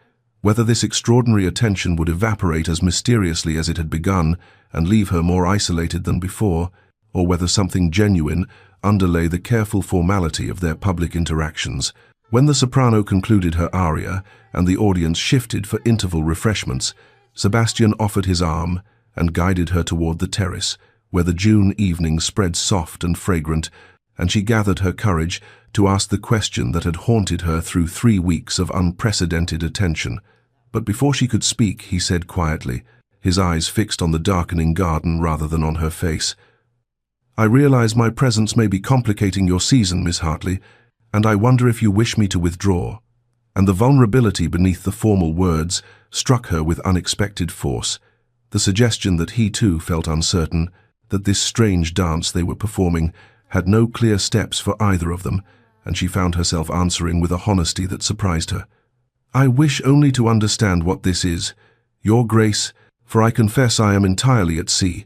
whether this extraordinary attention would evaporate as mysteriously as it had begun and leave her more isolated than before, or whether something genuine underlay the careful formality of their public interactions. When the soprano concluded her aria and the audience shifted for interval refreshments, Sebastian offered his arm and guided her toward the terrace, where the June evening spread soft and fragrant, and she gathered her courage to ask the question that had haunted her through 3 weeks of unprecedented attention. But before she could speak, he said quietly, his eyes fixed on the darkening garden rather than on her face, "I realize my presence may be complicating your season, Miss Hartley, and I wonder if you wish me to withdraw." And the vulnerability beneath the formal words struck her with unexpected force, the suggestion that he too felt uncertain, that this strange dance they were performing had no clear steps for either of them, and she found herself answering with a honesty that surprised her. "I wish only to understand what this is, Your Grace, for I confess I am entirely at sea."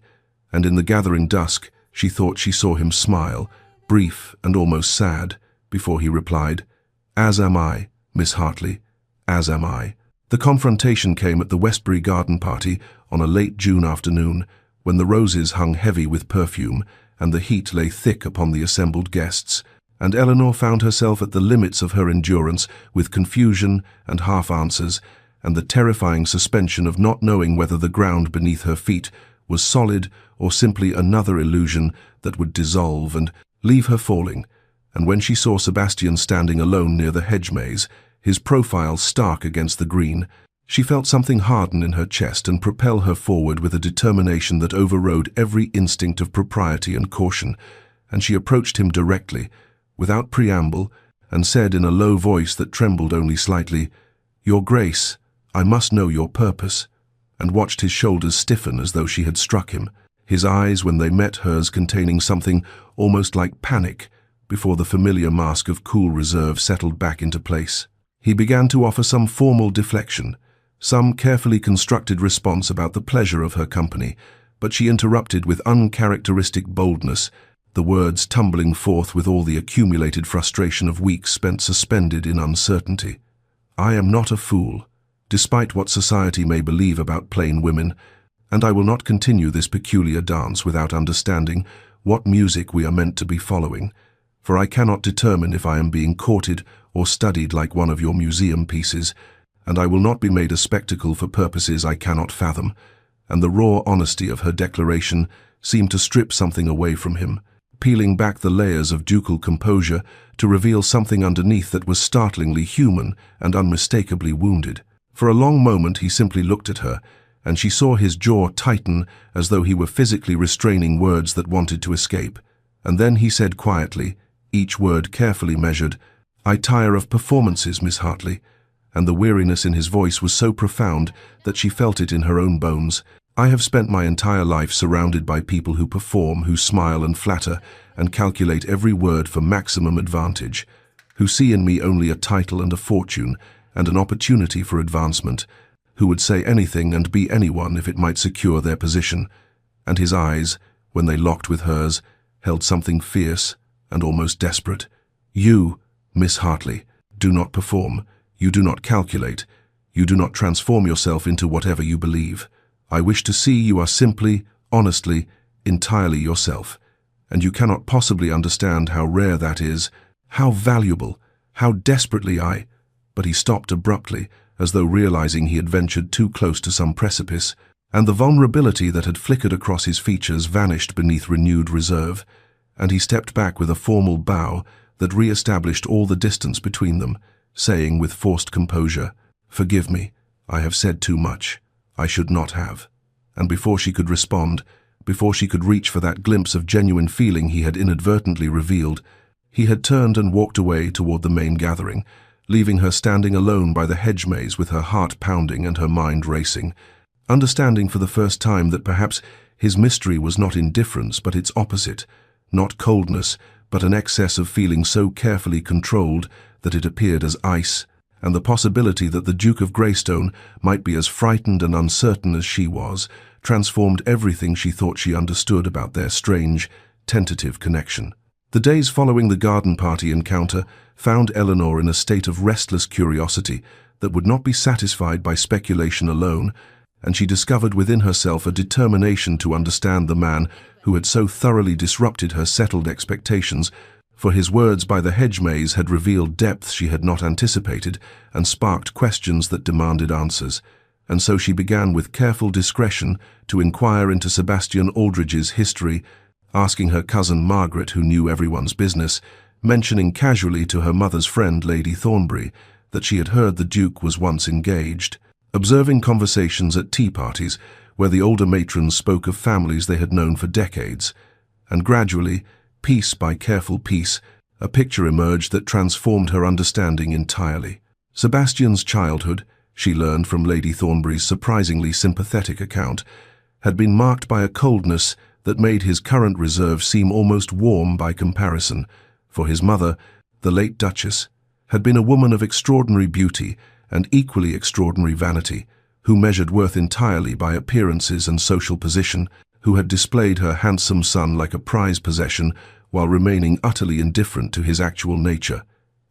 And in the gathering dusk, she thought she saw him smile, brief and almost sad, before he replied, "As am I, Miss Hartley, as am I." The confrontation came at the Westbury garden party on a late June afternoon, when the roses hung heavy with perfume and the heat lay thick upon the assembled guests, and Eleanor found herself at the limits of her endurance with confusion and half-answers, and the terrifying suspension of not knowing whether the ground beneath her feet was solid or simply another illusion that would dissolve and leave her falling. And when she saw Sebastian standing alone near the hedge maze, his profile stark against the green, she felt something harden in her chest and propel her forward with a determination that overrode every instinct of propriety and caution, and she approached him directly, without preamble, and said in a low voice that trembled only slightly, "Your Grace, I must know your purpose," and watched his shoulders stiffen as though she had struck him, his eyes when they met hers containing something almost like panic before the familiar mask of cool reserve settled back into place. He began to offer some formal deflection, some carefully constructed response about the pleasure of her company, but she interrupted with uncharacteristic boldness, the words tumbling forth with all the accumulated frustration of weeks spent suspended in uncertainty. "I am not a fool, despite what society may believe about plain women, and I will not continue this peculiar dance without understanding what music we are meant to be following, for I cannot determine if I am being courted or studied like one of your museum pieces, and I will not be made a spectacle for purposes I cannot fathom." And the raw honesty of her declaration seemed to strip something away from him, peeling back the layers of ducal composure to reveal something underneath that was startlingly human and unmistakably wounded. For a long moment he simply looked at her, and she saw his jaw tighten as though he were physically restraining words that wanted to escape. And then he said quietly, each word carefully measured, "I tire of performances, Miss Hartley," and the weariness in his voice was so profound that she felt it in her own bones. "I have spent my entire life surrounded by people who perform, who smile and flatter, and calculate every word for maximum advantage, who see in me only a title and a fortune, and an opportunity for advancement, who would say anything and be anyone if it might secure their position." And his eyes, when they locked with hers, held something fierce and almost desperate. "You, Miss Hartley, do not perform, you do not calculate, you do not transform yourself into whatever you believe. I wish to see you are simply, honestly, entirely yourself, and you cannot possibly understand how rare that is, how valuable, how desperately I—" But he stopped abruptly, as though realizing he had ventured too close to some precipice, and the vulnerability that had flickered across his features vanished beneath renewed reserve, and he stepped back with a formal bow that re-established all the distance between them, saying with forced composure, "Forgive me, I have said too much. I should not have." And before she could respond, before she could reach for that glimpse of genuine feeling he had inadvertently revealed, he had turned and walked away toward the main gathering, leaving her standing alone by the hedge maze with her heart pounding and her mind racing, understanding for the first time that perhaps his mystery was not indifference but its opposite, not coldness but an excess of feeling so carefully controlled that it appeared as ice, and the possibility that the Duke of Greystone might be as frightened and uncertain as she was transformed everything she thought she understood about their strange, tentative connection. The days following the garden party encounter found Eleanor in a state of restless curiosity that would not be satisfied by speculation alone, and she discovered within herself a determination to understand the man who had so thoroughly disrupted her settled expectations, for his words by the hedge maze had revealed depths she had not anticipated and sparked questions that demanded answers. And so she began with careful discretion to inquire into Sebastian Aldridge's history, asking her cousin Margaret, who knew everyone's business, mentioning casually to her mother's friend Lady Thornbury that she had heard the Duke was once engaged, observing conversations at tea parties where the older matrons spoke of families they had known for decades, and gradually, piece by careful piece, a picture emerged that transformed her understanding entirely. Sebastian's childhood, she learned from Lady Thornbury's surprisingly sympathetic account, had been marked by a coldness that made his current reserve seem almost warm by comparison, for his mother, the late Duchess, had been a woman of extraordinary beauty and equally extraordinary vanity, who measured worth entirely by appearances and social position, who had displayed her handsome son like a prized possession while remaining utterly indifferent to his actual nature.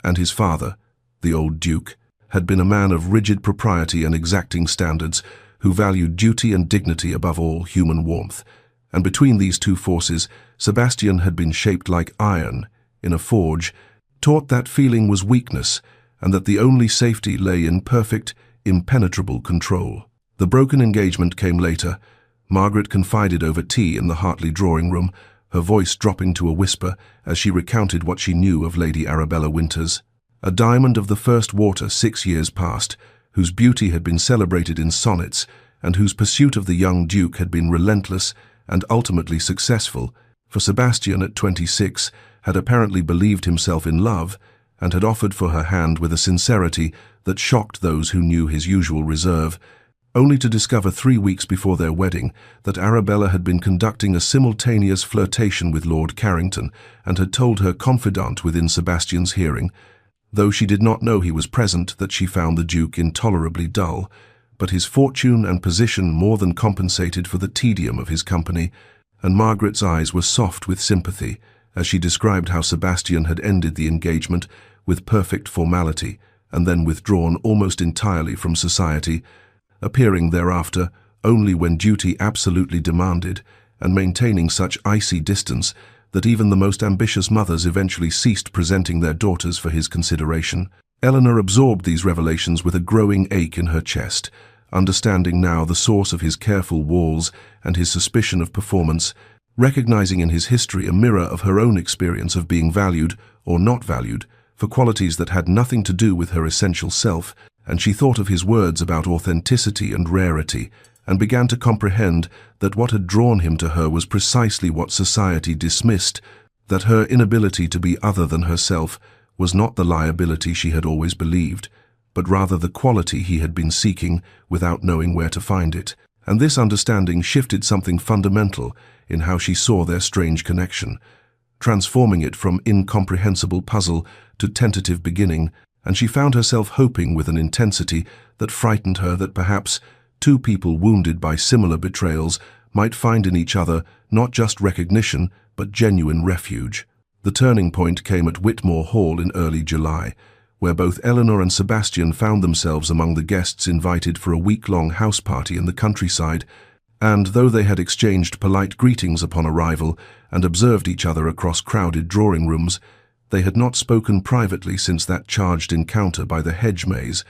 And his father, the old Duke, had been a man of rigid propriety and exacting standards, who valued duty and dignity above all human warmth. And between these two forces, Sebastian had been shaped like iron in a forge, taught that feeling was weakness, and that the only safety lay in perfect, impenetrable control. The broken engagement came later. Margaret confided over tea in the Hartley drawing-room, her voice dropping to a whisper as she recounted what she knew of Lady Arabella Winters, a diamond of the first water 6 years past, whose beauty had been celebrated in sonnets, and whose pursuit of the young Duke had been relentless and ultimately successful, for Sebastian at 26 had apparently believed himself in love and had offered for her hand with a sincerity that shocked those who knew his usual reserve, only to discover 3 weeks before their wedding that Arabella had been conducting a simultaneous flirtation with Lord Carrington and had told her confidant within Sebastian's hearing, though she did not know he was present, that she found the Duke intolerably dull, but his fortune and position more than compensated for the tedium of his company, and Margaret's eyes were soft with sympathy as she described how Sebastian had ended the engagement with perfect formality and then withdrawn almost entirely from society, appearing thereafter only when duty absolutely demanded, and maintaining such icy distance that even the most ambitious mothers eventually ceased presenting their daughters for his consideration. Eleanor absorbed these revelations with a growing ache in her chest, understanding now the source of his careful walls and his suspicion of performance, recognizing in his history a mirror of her own experience of being valued or not valued for qualities that had nothing to do with her essential self, and she thought of his words about authenticity and rarity, and began to comprehend that what had drawn him to her was precisely what society dismissed, that her inability to be other than herself was not the liability she had always believed, but rather the quality he had been seeking without knowing where to find it. And this understanding shifted something fundamental in how she saw their strange connection, transforming it from incomprehensible puzzle to tentative beginning, and she found herself hoping with an intensity that frightened her that perhaps two people wounded by similar betrayals might find in each other not just recognition but genuine refuge. The turning point came at Whitmore Hall in early July, where both Eleanor and Sebastian found themselves among the guests invited for a week-long house party in the countryside, and though they had exchanged polite greetings upon arrival and observed each other across crowded drawing-rooms, they had not spoken privately since that charged encounter by the hedge maze,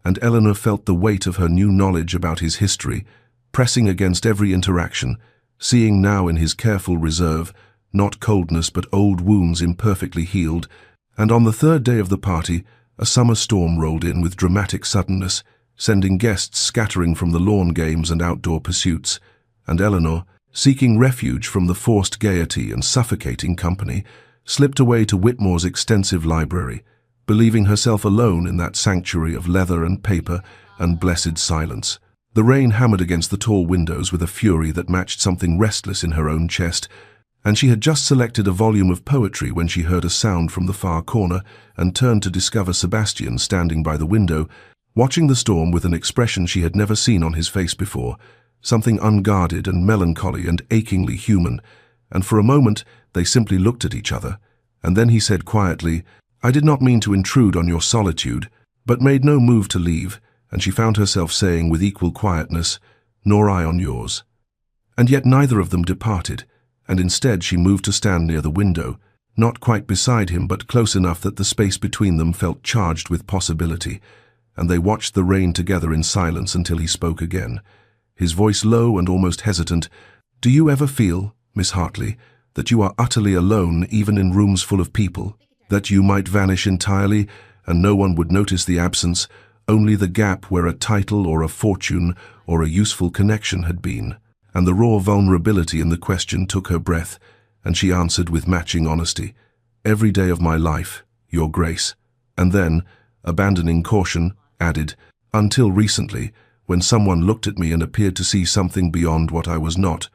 and Eleanor felt the weight of her new knowledge about his history pressing against every interaction, seeing now in his careful reserve not coldness but old wounds imperfectly healed. And on the third day of the party, a summer storm rolled in with dramatic suddenness, sending guests scattering from the lawn games and outdoor pursuits, and Eleanor, seeking refuge from the forced gaiety and suffocating company, slipped away to Whitmore's extensive library, believing herself alone in that sanctuary of leather and paper and blessed silence. The rain hammered against the tall windows with a fury that matched something restless in her own chest, and she had just selected a volume of poetry when she heard a sound from the far corner and turned to discover Sebastian standing by the window, watching the storm with an expression she had never seen on his face before, something unguarded and melancholy and achingly human, and for a moment they simply looked at each other, And then he said quietly, "I did not mean to intrude on your solitude," but made no move to leave, and she found herself saying with equal quietness, "Nor I on yours." And yet neither of them departed, and instead she moved to stand near the window, not quite beside him but close enough that the space between them felt charged with possibility, and they watched the rain together in silence until he spoke again, his voice low and almost hesitant. "Do you ever feel, Miss Hartley, that you are utterly alone even in rooms full of people, that you might vanish entirely and no one would notice the absence, only the gap where a title or a fortune or a useful connection had been?" And the raw vulnerability in the question took her breath, and she answered with matching honesty, "Every day of my life, Your Grace." And then, abandoning caution, added, "Until recently, when someone looked at me and appeared to see something beyond what I was not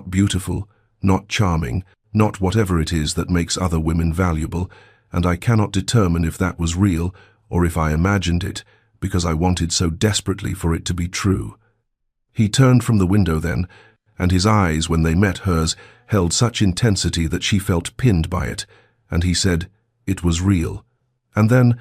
beautiful, not charming, not whatever it is that makes other women valuable, and I cannot determine if that was real or if I imagined it, because I wanted so desperately for it to be true." He turned from the window then, and his eyes, when they met hers, held such intensity that she felt pinned by it, and he said, "It was real." And then,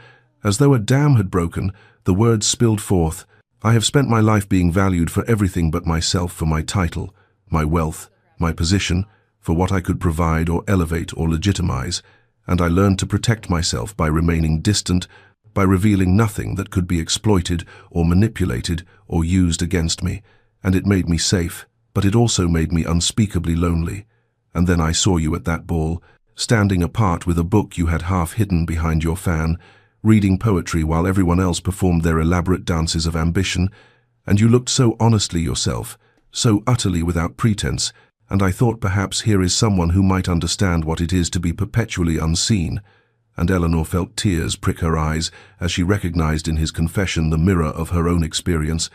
as though a dam had broken, the words spilled forth, "I have spent my life being valued for everything but myself, for my title, my wealth, my position, for what I could provide or elevate or legitimize, and I learned to protect myself by remaining distant, by revealing nothing that could be exploited or manipulated or used against me, and it made me safe, but it also made me unspeakably lonely. And then I saw you at that ball, standing apart with a book you had half hidden behind your fan, reading poetry while everyone else performed their elaborate dances of ambition, and you looked so honestly yourself, so utterly without pretense, and I thought perhaps here is someone who might understand what it is to be perpetually unseen." And Eleanor felt tears prick her eyes as she recognized in his confession the mirror of her own experience,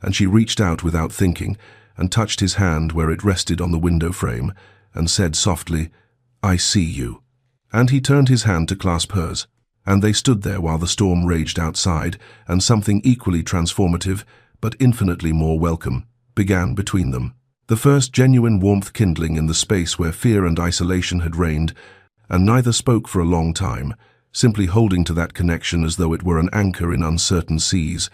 and she reached out without thinking and touched his hand where it rested on the window frame and said softly, "I see you." And he turned his hand to clasp hers, and they stood there while the storm raged outside, and something equally transformative, but infinitely more welcome, began between them. The first genuine warmth kindling in the space where fear and isolation had reigned, and neither spoke for a long time, simply holding to that connection as though it were an anchor in uncertain seas,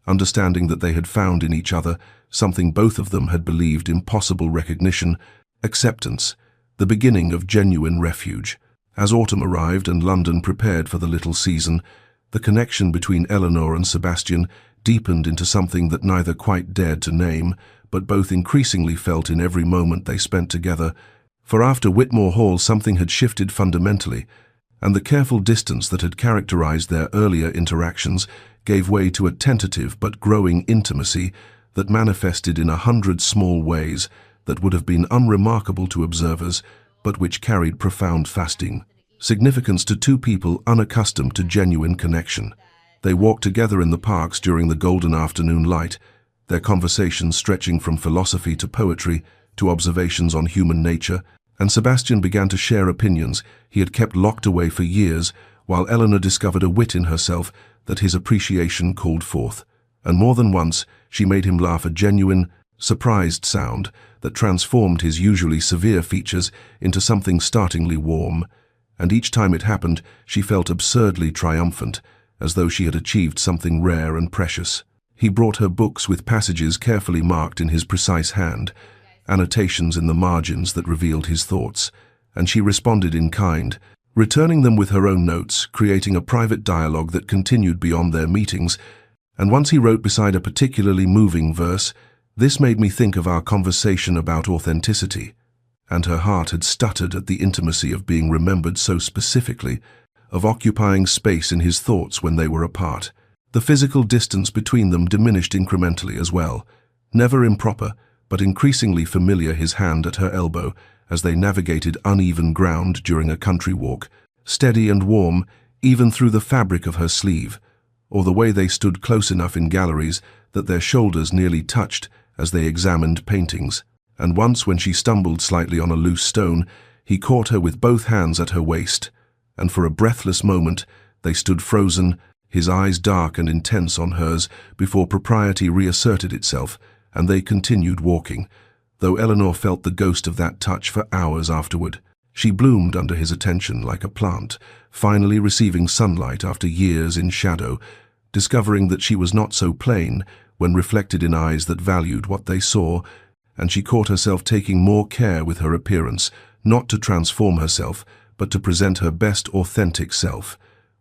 understanding that they had found in each other something both of them had believed impossible: recognition, acceptance, the beginning of genuine refuge. As autumn arrived and London prepared for the little season, the connection between Eleanor and Sebastian deepened into something that neither quite dared to name, but both increasingly felt in every moment they spent together. For after Whitmore Hall something had shifted fundamentally, and the careful distance that had characterized their earlier interactions gave way to a tentative but growing intimacy that manifested in 100 small ways that would have been unremarkable to observers, but which carried profound significance to two people unaccustomed to genuine connection. They walked together in the parks during the golden afternoon light, their conversations stretching from philosophy to poetry to observations on human nature, and Sebastian began to share opinions he had kept locked away for years, while Eleanor discovered a wit in herself that his appreciation called forth. And more than once she made him laugh, a genuine, surprised sound that transformed his usually severe features into something startlingly warm. And each time it happened, she felt absurdly triumphant, as though she had achieved something rare and precious. He brought her books with passages carefully marked in his precise hand, annotations in the margins that revealed his thoughts, and she responded in kind, returning them with her own notes, creating a private dialogue that continued beyond their meetings. And once he wrote beside a particularly moving verse, "This made me think of our conversation about authenticity," and her heart had stuttered at the intimacy of being remembered so specifically, of occupying space in his thoughts when they were apart. The physical distance between them diminished incrementally as well, never improper, but increasingly familiar, his hand at her elbow as they navigated uneven ground during a country walk, steady and warm even through the fabric of her sleeve, or the way they stood close enough in galleries that their shoulders nearly touched as they examined paintings. And once, when she stumbled slightly on a loose stone, he caught her with both hands at her waist, and for a breathless moment they stood frozen, his eyes dark and intense on hers, before propriety reasserted itself, and they continued walking, though Eleanor felt the ghost of that touch for hours afterward. She bloomed under his attention like a plant, finally receiving sunlight after years in shadow, discovering that she was not so plain when reflected in eyes that valued what they saw, and she caught herself taking more care with her appearance, not to transform herself, but to present her best authentic self,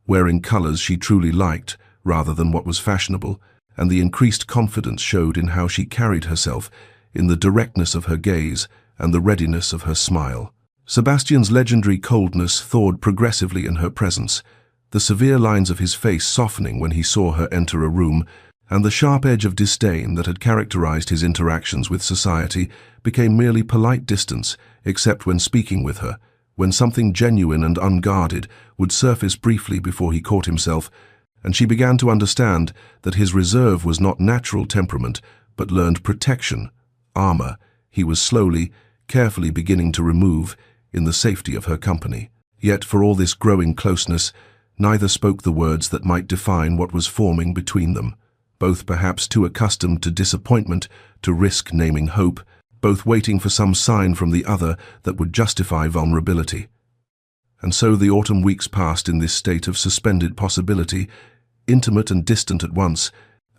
wearing colors she truly liked rather than what was fashionable, and the increased confidence showed in how she carried herself, in the directness of her gaze and the readiness of her smile. Sebastian's legendary coldness thawed progressively in her presence, the severe lines of his face softening when he saw her enter a room, and the sharp edge of disdain that had characterized his interactions with society became merely polite distance, except when speaking with her, when something genuine and unguarded would surface briefly before he caught himself, and she began to understand that his reserve was not natural temperament, but learned protection, armor, he was slowly, carefully beginning to remove in the safety of her company. Yet for all this growing closeness, neither spoke the words that might define what was forming between them, both perhaps too accustomed to disappointment to risk naming hope, both waiting for some sign from the other that would justify vulnerability. And so the autumn weeks passed in this state of suspended possibility, intimate and distant at once,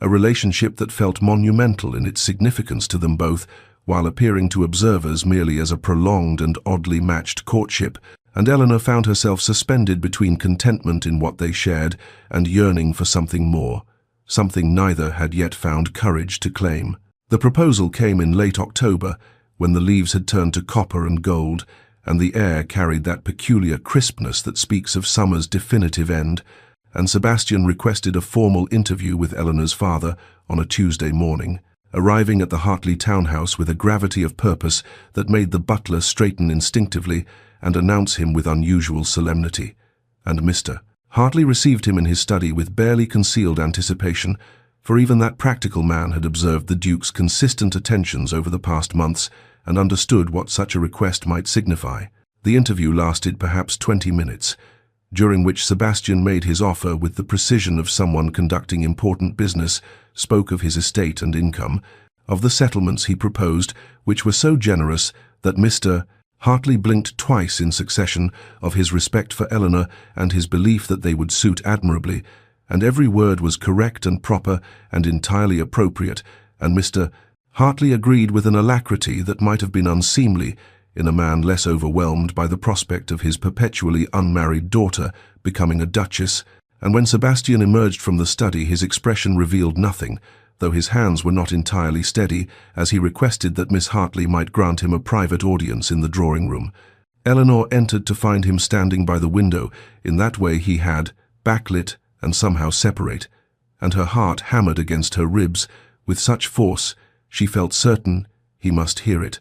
a relationship that felt monumental in its significance to them both, while appearing to observers merely as a prolonged and oddly matched courtship, and Eleanor found herself suspended between contentment in what they shared and yearning for something more, something neither had yet found courage to claim. The proposal came in late October, when the leaves had turned to copper and gold, and the air carried that peculiar crispness that speaks of summer's definitive end, and Sebastian requested a formal interview with Eleanor's father on a Tuesday morning, arriving at the Hartley townhouse with a gravity of purpose that made the butler straighten instinctively and announce him with unusual solemnity. And Mr. Hartley received him in his study with barely concealed anticipation, for even that practical man had observed the Duke's consistent attentions over the past months and understood what such a request might signify. The interview lasted perhaps 20 minutes, during which Sebastian made his offer with the precision of someone conducting important business, spoke of his estate and income, of the settlements he proposed, which were so generous that Mr. Hartley blinked twice in succession, of his respect for Eleanor and his belief that they would suit admirably, and every word was correct and proper and entirely appropriate, and Mr. Hartley agreed with an alacrity that might have been unseemly in a man less overwhelmed by the prospect of his perpetually unmarried daughter becoming a duchess, and when Sebastian emerged from the study his expression revealed nothing, though his hands were not entirely steady, as he requested that Miss Hartley might grant him a private audience in the drawing-room. Eleanor entered to find him standing by the window, in that way he had, backlit and somehow separate, and her heart hammered against her ribs with such force she felt certain he must hear it.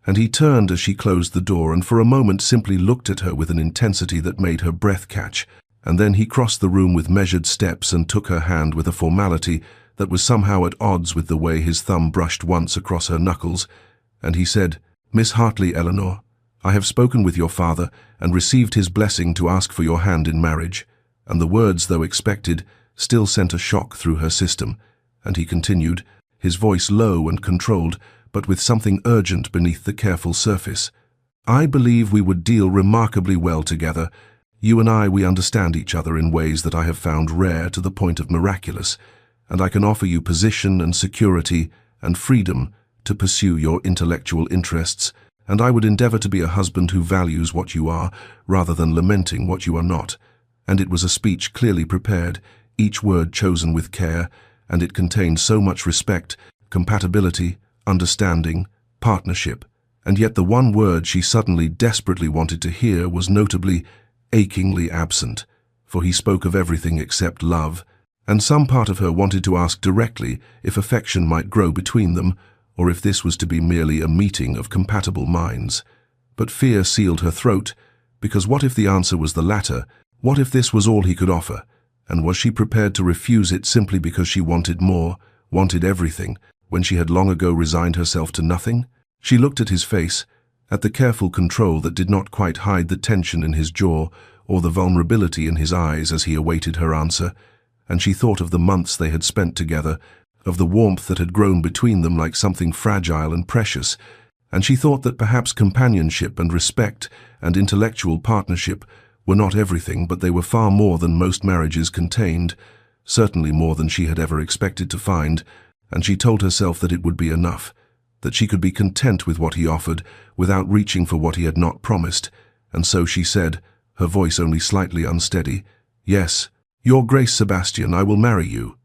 And he turned as she closed the door and for a moment simply looked at her with an intensity that made her breath catch, and then he crossed the room with measured steps and took her hand with a formality that was somehow at odds with the way his thumb brushed once across her knuckles, and he said, "Miss Hartley, Eleanor, I have spoken with your father and received his blessing to ask for your hand in marriage," and the words, though expected, still sent a shock through her system, and he continued, his voice low and controlled, but with something urgent beneath the careful surface. "I believe we would deal remarkably well together. You and I, we understand each other in ways that I have found rare to the point of miraculous, and I can offer you position and security and freedom to pursue your intellectual interests, and I would endeavor to be a husband who values what you are, rather than lamenting what you are not." And it was a speech clearly prepared, each word chosen with care, and it contained so much respect, compatibility, understanding, partnership, and yet the one word she suddenly desperately wanted to hear was notably, achingly absent, for he spoke of everything except love, and some part of her wanted to ask directly if affection might grow between them, or if this was to be merely a meeting of compatible minds. But fear sealed her throat, because what if the answer was the latter? What if this was all he could offer? And was she prepared to refuse it simply because she wanted more, wanted everything, when she had long ago resigned herself to nothing? She looked at his face, at the careful control that did not quite hide the tension in his jaw or the vulnerability in his eyes as he awaited her answer, and she thought of the months they had spent together, of the warmth that had grown between them like something fragile and precious, and she thought that perhaps companionship and respect and intellectual partnership were not everything, but they were far more than most marriages contained, certainly more than she had ever expected to find, and she told herself that it would be enough, that she could be content with what he offered without reaching for what he had not promised, and so she said, her voice only slightly unsteady, "Yes, Your Grace Sebastian, I will marry you,"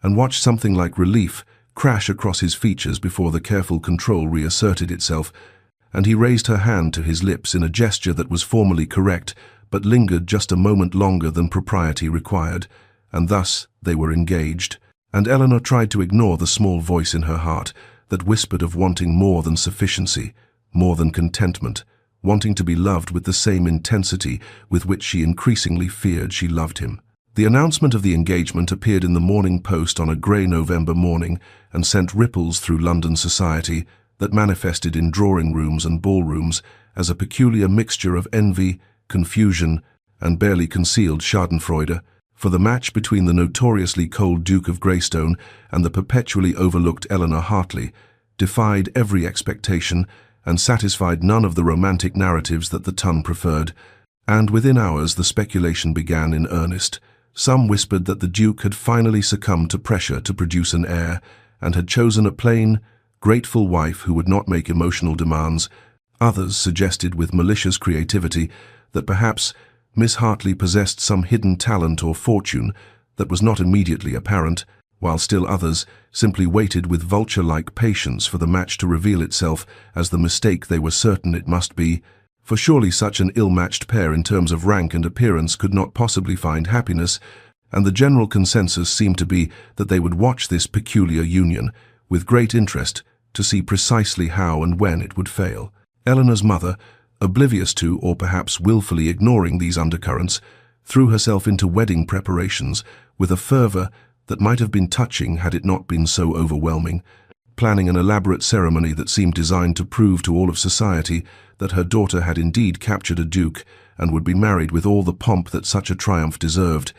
and watched something like relief crash across his features before the careful control reasserted itself, and he raised her hand to his lips in a gesture that was formally correct, but lingered just a moment longer than propriety required, and thus they were engaged, and Eleanor tried to ignore the small voice in her heart that whispered of wanting more than sufficiency, more than contentment, wanting to be loved with the same intensity with which she increasingly feared she loved him. The announcement of the engagement appeared in the Morning Post on a grey November morning and sent ripples through London society that manifested in drawing rooms and ballrooms as a peculiar mixture of envy, confusion, and barely concealed schadenfreude, for the match between the notoriously cold Duke of Greystone and the perpetually overlooked Eleanor Hartley defied every expectation and satisfied none of the romantic narratives that the Ton preferred, and within hours the speculation began in earnest. Some whispered that the Duke had finally succumbed to pressure to produce an heir and had chosen a plain, grateful wife who would not make emotional demands. Others suggested with malicious creativity that perhaps Miss Hartley possessed some hidden talent or fortune that was not immediately apparent, while still others simply waited with vulture-like patience for the match to reveal itself as the mistake they were certain it must be, for surely such an ill-matched pair in terms of rank and appearance could not possibly find happiness, and the general consensus seemed to be that they would watch this peculiar union with great interest to see precisely how and when it would fail. Eleanor's mother, oblivious to or perhaps willfully ignoring these undercurrents, threw herself into wedding preparations with a fervor that might have been touching had it not been so overwhelming, planning an elaborate ceremony that seemed designed to prove to all of society that her daughter had indeed captured a duke and would be married with all the pomp that such a triumph deserved,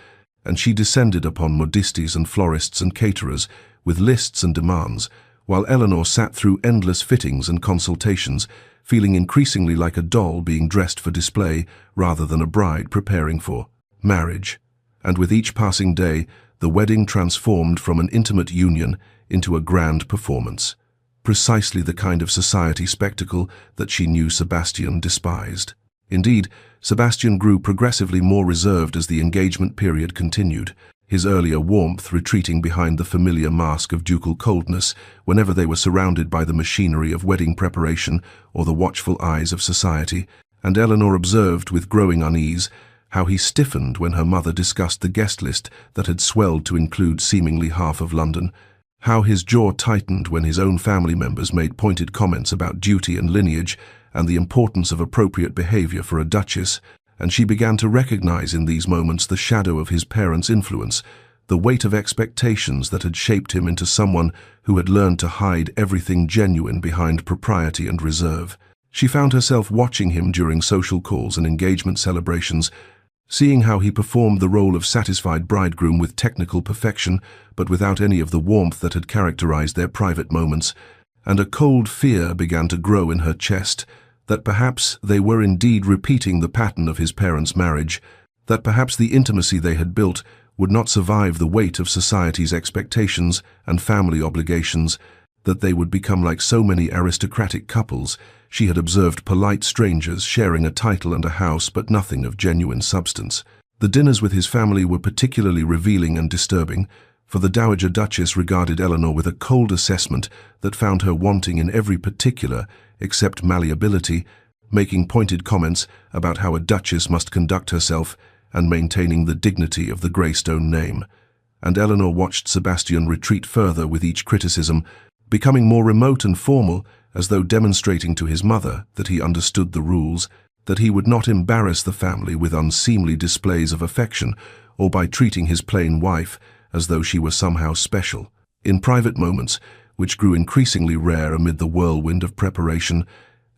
and she descended upon modistes and florists and caterers with lists and demands, while Eleanor sat through endless fittings and consultations, feeling increasingly like a doll being dressed for display rather than a bride preparing for marriage. And with each passing day, the wedding transformed from an intimate union into a grand performance, precisely the kind of society spectacle that she knew Sebastian despised. Indeed, Sebastian grew progressively more reserved as the engagement period continued, his earlier warmth retreating behind the familiar mask of ducal coldness whenever they were surrounded by the machinery of wedding preparation or the watchful eyes of society, and Eleanor observed with growing unease how he stiffened when her mother discussed the guest list that had swelled to include seemingly half of London, how his jaw tightened when his own family members made pointed comments about duty and lineage and the importance of appropriate behavior for a duchess, and she began to recognize in these moments the shadow of his parents' influence, the weight of expectations that had shaped him into someone who had learned to hide everything genuine behind propriety and reserve. She found herself watching him during social calls and engagement celebrations, seeing how he performed the role of satisfied bridegroom with technical perfection, but without any of the warmth that had characterized their private moments, and a cold fear began to grow in her chest that perhaps they were indeed repeating the pattern of his parents' marriage, that perhaps the intimacy they had built would not survive the weight of society's expectations and family obligations, that they would become like so many aristocratic couples she had observed, polite strangers sharing a title and a house but nothing of genuine substance. The dinners with his family were particularly revealing and disturbing, for the Dowager Duchess regarded Eleanor with a cold assessment that found her wanting in every particular except malleability, making pointed comments about how a duchess must conduct herself and maintaining the dignity of the Greystone name. And Eleanor watched Sebastian retreat further with each criticism, becoming more remote and formal, as though demonstrating to his mother that he understood the rules, that he would not embarrass the family with unseemly displays of affection or by treating his plain wife as though she were somehow special. In private moments, which grew increasingly rare amid the whirlwind of preparation,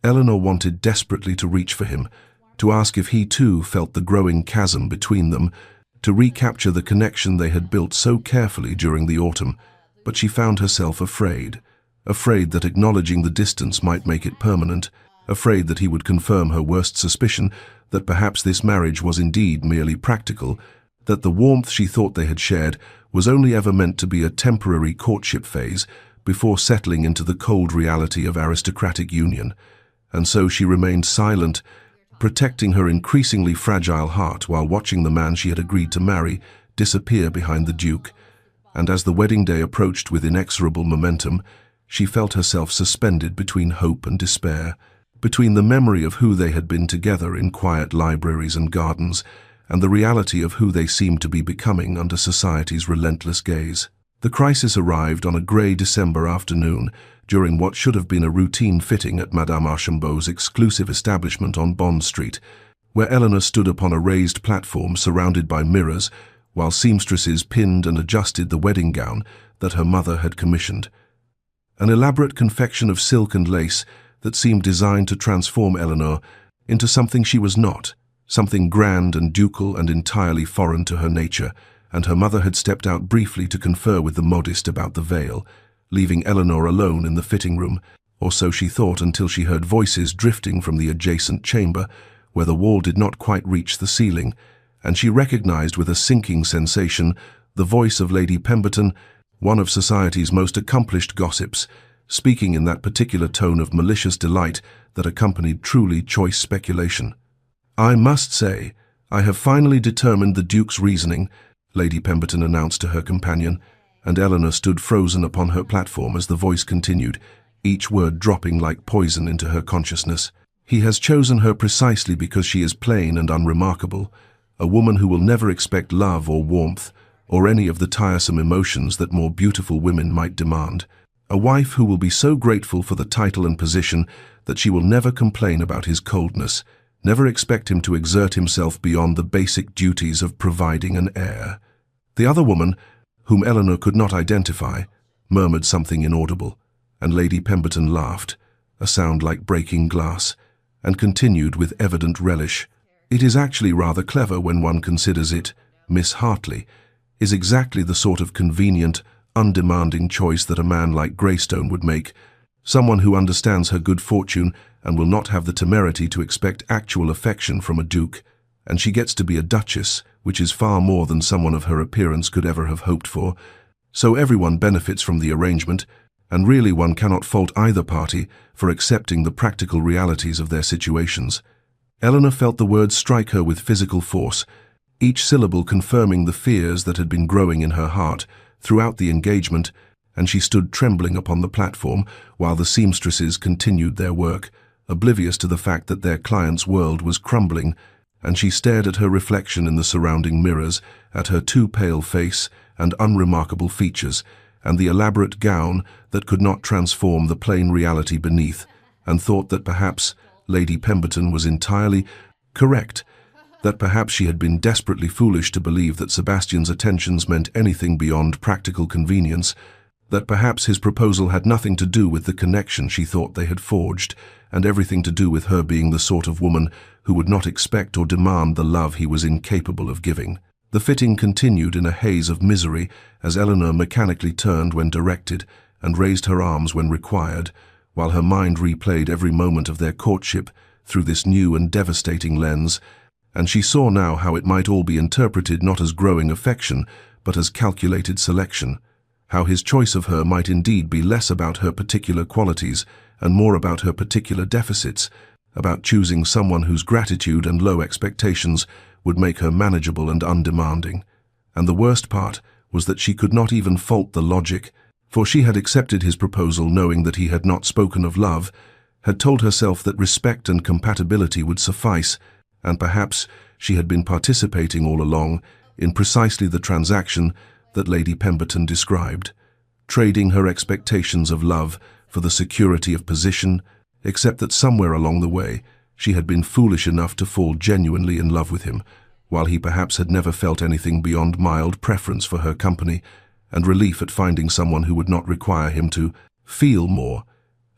Eleanor wanted desperately to reach for him, to ask if he too felt the growing chasm between them, to recapture the connection they had built so carefully during the autumn, but she found herself afraid afraid that acknowledging the distance might make it permanent, afraid that he would confirm her worst suspicion, that perhaps this marriage was indeed merely practical, that the warmth she thought they had shared was only ever meant to be a temporary courtship phase before settling into the cold reality of aristocratic union. And so she remained silent, protecting her increasingly fragile heart while watching the man she had agreed to marry disappear behind the Duke. And as the wedding day approached with inexorable momentum, she felt herself suspended between hope and despair, between the memory of who they had been together in quiet libraries and gardens, and the reality of who they seemed to be becoming under society's relentless gaze. The crisis arrived on a grey December afternoon, during what should have been a routine fitting at Madame Archambault's exclusive establishment on Bond Street, where Eleanor stood upon a raised platform surrounded by mirrors, while seamstresses pinned and adjusted the wedding gown that her mother had commissioned. An elaborate confection of silk and lace that seemed designed to transform Eleanor into something she was not, something grand and ducal and entirely foreign to her nature, and her mother had stepped out briefly to confer with the modiste about the veil, leaving Eleanor alone in the fitting room, or so she thought until she heard voices drifting from the adjacent chamber, where the wall did not quite reach the ceiling, and she recognized with a sinking sensation the voice of Lady Pemberton, one of society's most accomplished gossips, speaking in that particular tone of malicious delight that accompanied truly choice speculation. "I must say, I have finally determined the Duke's reasoning," Lady Pemberton announced to her companion, and Eleanor stood frozen upon her platform as the voice continued, each word dropping like poison into her consciousness. "He has chosen her precisely because she is plain and unremarkable, a woman who will never expect love or warmth, or any of the tiresome emotions that more beautiful women might demand. A wife who will be so grateful for the title and position that she will never complain about his coldness, never expect him to exert himself beyond the basic duties of providing an heir." The other woman, whom Eleanor could not identify, murmured something inaudible, and Lady Pemberton laughed, a sound like breaking glass, and continued with evident relish. "It is actually rather clever when one considers it. Miss Hartley is exactly the sort of convenient, undemanding choice that a man like Greystone would make, someone who understands her good fortune and will not have the temerity to expect actual affection from a duke, and she gets to be a duchess, which is far more than someone of her appearance could ever have hoped for. So everyone benefits from the arrangement, and really one cannot fault either party for accepting the practical realities of their situations." Eleanor felt the words strike her with physical force, each syllable confirming the fears that had been growing in her heart throughout the engagement, and she stood trembling upon the platform while the seamstresses continued their work, oblivious to the fact that their client's world was crumbling, and she stared at her reflection in the surrounding mirrors, at her too pale face and unremarkable features, and the elaborate gown that could not transform the plain reality beneath, and thought that perhaps Lady Pemberton was entirely correct, that perhaps she had been desperately foolish to believe that Sebastian's attentions meant anything beyond practical convenience, that perhaps his proposal had nothing to do with the connection she thought they had forged, and everything to do with her being the sort of woman who would not expect or demand the love he was incapable of giving. The fitting continued in a haze of misery as Eleanor mechanically turned when directed and raised her arms when required, while her mind replayed every moment of their courtship through this new and devastating lens, and she saw now how it might all be interpreted not as growing affection, but as calculated selection, how his choice of her might indeed be less about her particular qualities and more about her particular deficits, about choosing someone whose gratitude and low expectations would make her manageable and undemanding. And the worst part was that she could not even fault the logic, for she had accepted his proposal knowing that he had not spoken of love, had told herself that respect and compatibility would suffice, and perhaps she had been participating all along in precisely the transaction that Lady Pemberton described, trading her expectations of love for the security of position, except that somewhere along the way she had been foolish enough to fall genuinely in love with him, while he perhaps had never felt anything beyond mild preference for her company and relief at finding someone who would not require him to feel more.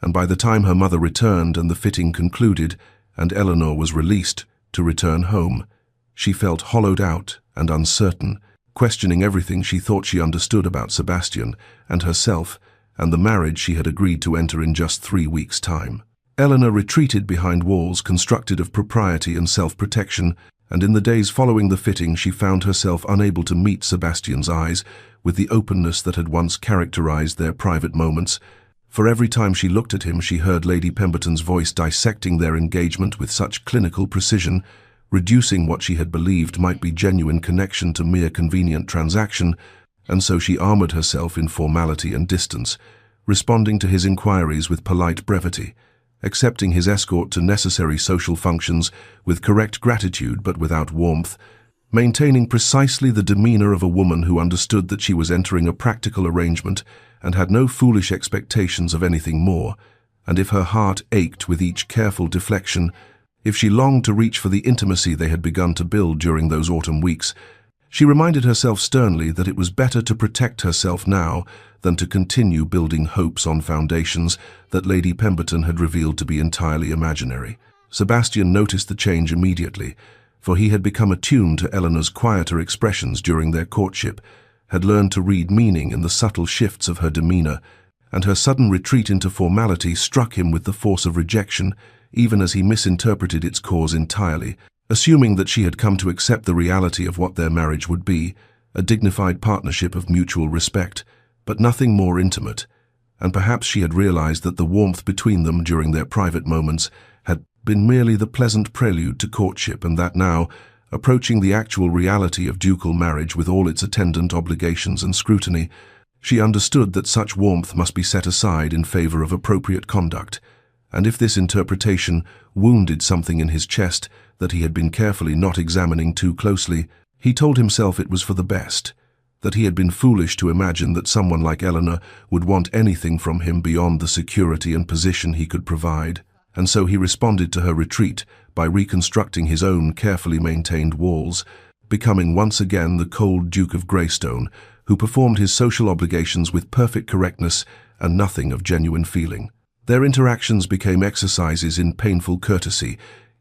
And by the time her mother returned and the fitting concluded and Eleanor was released to return home, she felt hollowed out and uncertain, questioning everything she thought she understood about Sebastian and herself, and the marriage she had agreed to enter in just 3 weeks' time. Eleanor retreated behind walls constructed of propriety and self-protection, and in the days following the fitting she found herself unable to meet Sebastian's eyes with the openness that had once characterized their private moments. For every time she looked at him, she heard Lady Pemberton's voice dissecting their engagement with such clinical precision, reducing what she had believed might be genuine connection to mere convenient transaction, and so she armored herself in formality and distance, responding to his inquiries with polite brevity, accepting his escort to necessary social functions with correct gratitude but without warmth, maintaining precisely the demeanor of a woman who understood that she was entering a practical arrangement and had no foolish expectations of anything more, and if her heart ached with each careful deflection, if she longed to reach for the intimacy they had begun to build during those autumn weeks, she reminded herself sternly that it was better to protect herself now than to continue building hopes on foundations that Lady Pemberton had revealed to be entirely imaginary. Sebastian noticed the change immediately, for he had become attuned to Eleanor's quieter expressions during their courtship, had learned to read meaning in the subtle shifts of her demeanor, and her sudden retreat into formality struck him with the force of rejection, even as he misinterpreted its cause entirely, assuming that she had come to accept the reality of what their marriage would be, a dignified partnership of mutual respect, but nothing more intimate, and perhaps she had realized that the warmth between them during their private moments had been merely the pleasant prelude to courtship, and that now, approaching the actual reality of ducal marriage with all its attendant obligations and scrutiny, she understood that such warmth must be set aside in favor of appropriate conduct, and if this interpretation wounded something in his chest that he had been carefully not examining too closely, he told himself it was for the best, that he had been foolish to imagine that someone like Eleanor would want anything from him beyond the security and position he could provide, and so he responded to her retreat by reconstructing his own carefully maintained walls, becoming once again the cold Duke of Greystone, who performed his social obligations with perfect correctness and nothing of genuine feeling. Their interactions became exercises in painful courtesy,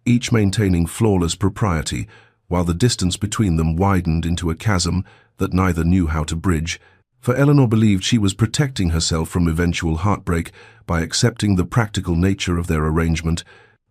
each maintaining flawless propriety, while the distance between them widened into a chasm that neither knew how to bridge, for Eleanor believed she was protecting herself from eventual heartbreak by accepting the practical nature of their arrangement,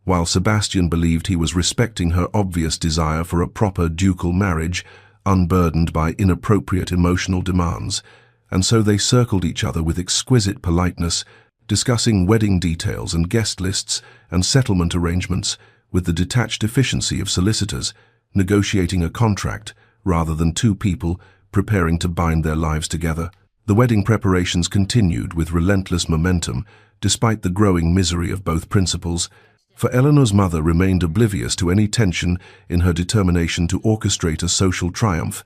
while Sebastian believed he was respecting her obvious desire for a proper ducal marriage, unburdened by inappropriate emotional demands, and so they circled each other with exquisite politeness, discussing wedding details and guest lists and settlement arrangements with the detached efficiency of solicitors, negotiating a contract rather than two people preparing to bind their lives together. The wedding preparations continued with relentless momentum, despite the growing misery of both principals, for Eleanor's mother remained oblivious to any tension in her determination to orchestrate a social triumph,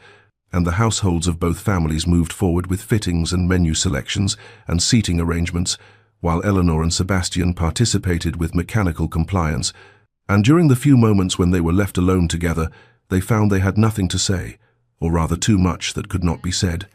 and the households of both families moved forward with fittings and menu selections and seating arrangements, while Eleanor and Sebastian participated with mechanical compliance, and during the few moments when they were left alone together, they found they had nothing to say, or rather too much that could not be said,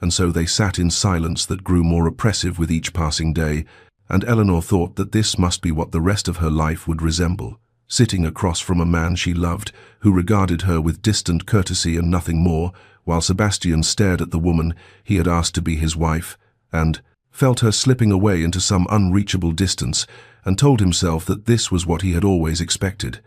and so they sat in silence that grew more oppressive with each passing day, and Eleanor thought that this must be what the rest of her life would resemble, sitting across from a man she loved, who regarded her with distant courtesy and nothing more, while Sebastian stared at the woman he had asked to be his wife, and felt her slipping away into some unreachable distance, and told himself that this was what he had always expected,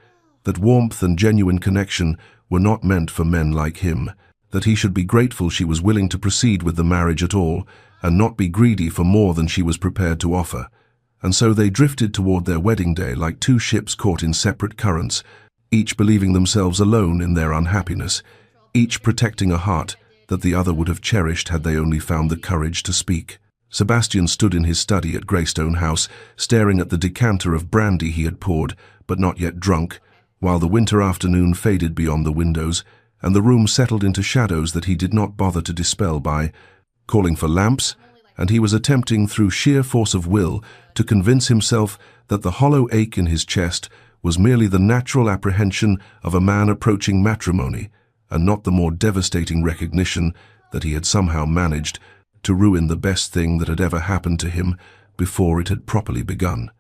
that warmth and genuine connection were not meant for men like him, that he should be grateful she was willing to proceed with the marriage at all, and not be greedy for more than she was prepared to offer. And so they drifted toward their wedding day like two ships caught in separate currents, each believing themselves alone in their unhappiness, each protecting a heart that the other would have cherished had they only found the courage to speak. Sebastian stood in his study at Greystone House, staring at the decanter of brandy he had poured, but not yet drunk, while the winter afternoon faded beyond the windows, and the room settled into shadows that he did not bother to dispel by calling for lamps, and he was attempting through sheer force of will to convince himself that the hollow ache in his chest was merely the natural apprehension of a man approaching matrimony, and not the more devastating recognition that he had somehow managed to ruin the best thing that had ever happened to him before it had properly begun.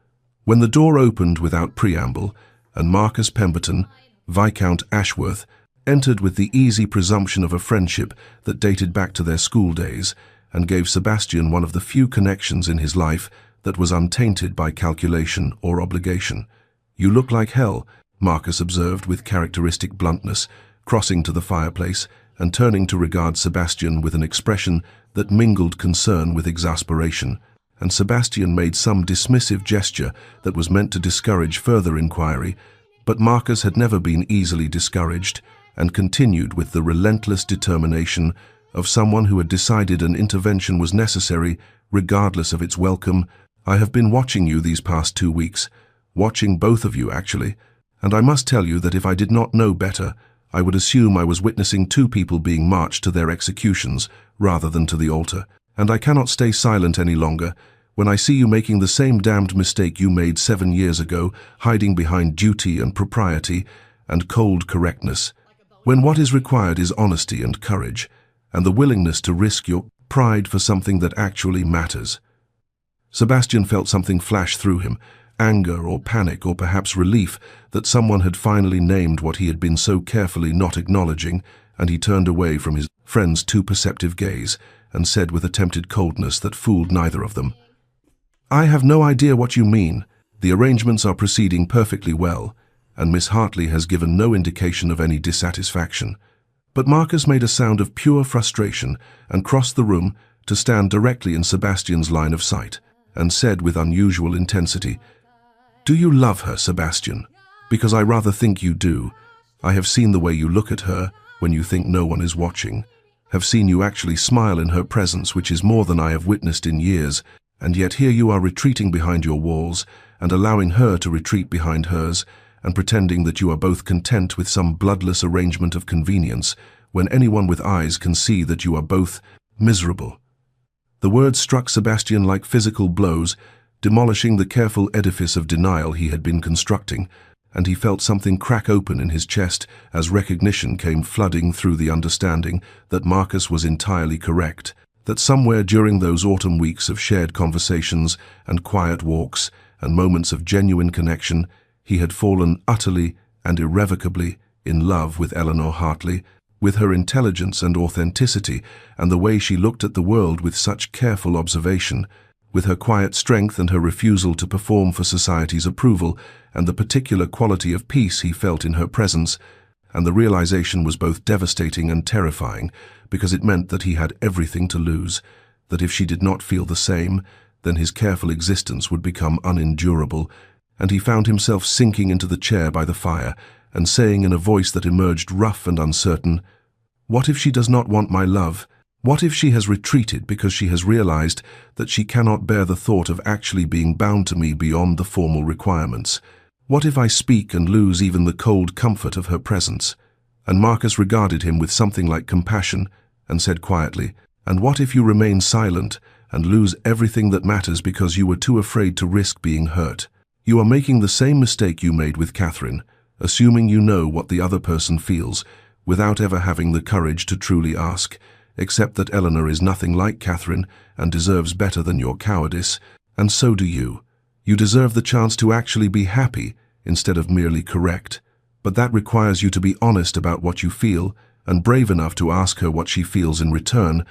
When the door opened without preamble, and Marcus Pemberton, Viscount Ashworth, entered with the easy presumption of a friendship that dated back to their school days, and gave Sebastian one of the few connections in his life that was untainted by calculation or obligation. "You look like hell," Marcus observed with characteristic bluntness, crossing to the fireplace and turning to regard Sebastian with an expression that mingled concern with exasperation, and Sebastian made some dismissive gesture that was meant to discourage further inquiry, but Marcus had never been easily discouraged and continued with the relentless determination of someone who had decided an intervention was necessary regardless of its welcome. "I have been watching you these past 2 weeks, watching both of you actually, and I must tell you that if I did not know better, I would assume I was witnessing 2 people being marched to their executions rather than to the altar, and I cannot stay silent any longer when I see you making the same damned mistake you made 7 years ago, hiding behind duty and propriety and cold correctness, when what is required is honesty and courage, and the willingness to risk your pride for something that actually matters." Sebastian felt something flash through him, anger or panic or perhaps relief that someone had finally named what he had been so carefully not acknowledging, and he turned away from his friend's too perceptive gaze and said with attempted coldness that fooled neither of them, "I have no idea what you mean. The arrangements are proceeding perfectly well, and Miss Hartley has given no indication of any dissatisfaction." But Marcus made a sound of pure frustration and crossed the room to stand directly in Sebastian's line of sight, and said with unusual intensity, "Do you love her, Sebastian? Because I rather think you do. I have seen the way you look at her when you think no one is watching, have seen you actually smile in her presence, which is more than I have witnessed in years, and yet here you are retreating behind your walls and allowing her to retreat behind hers, and pretending that you are both content with some bloodless arrangement of convenience, when anyone with eyes can see that you are both miserable." The words struck Sebastian like physical blows, demolishing the careful edifice of denial he had been constructing, and he felt something crack open in his chest as recognition came flooding through the understanding that Marcus was entirely correct, that somewhere during those autumn weeks of shared conversations and quiet walks and moments of genuine connection, he had fallen utterly and irrevocably in love with Eleanor Hartley, with her intelligence and authenticity, and the way she looked at the world with such careful observation, with her quiet strength and her refusal to perform for society's approval, and the particular quality of peace he felt in her presence. And the realization was both devastating and terrifying, because it meant that he had everything to lose, that if she did not feel the same, then his careful existence would become unendurable, and he found himself sinking into the chair by the fire and saying in a voice that emerged rough and uncertain, "What if she does not want my love? What if she has retreated because she has realized that she cannot bear the thought of actually being bound to me beyond the formal requirements? What if I speak and lose even the cold comfort of her presence?" And Marcus regarded him with something like compassion and said quietly, "And what if you remain silent and lose everything that matters because you were too afraid to risk being hurt? You are making the same mistake you made with Catherine, assuming you know what the other person feels, without ever having the courage to truly ask, except that Eleanor is nothing like Catherine and deserves better than your cowardice, and so do you. You deserve the chance to actually be happy instead of merely correct, but that requires you to be honest about what you feel and brave enough to ask her what she feels in return,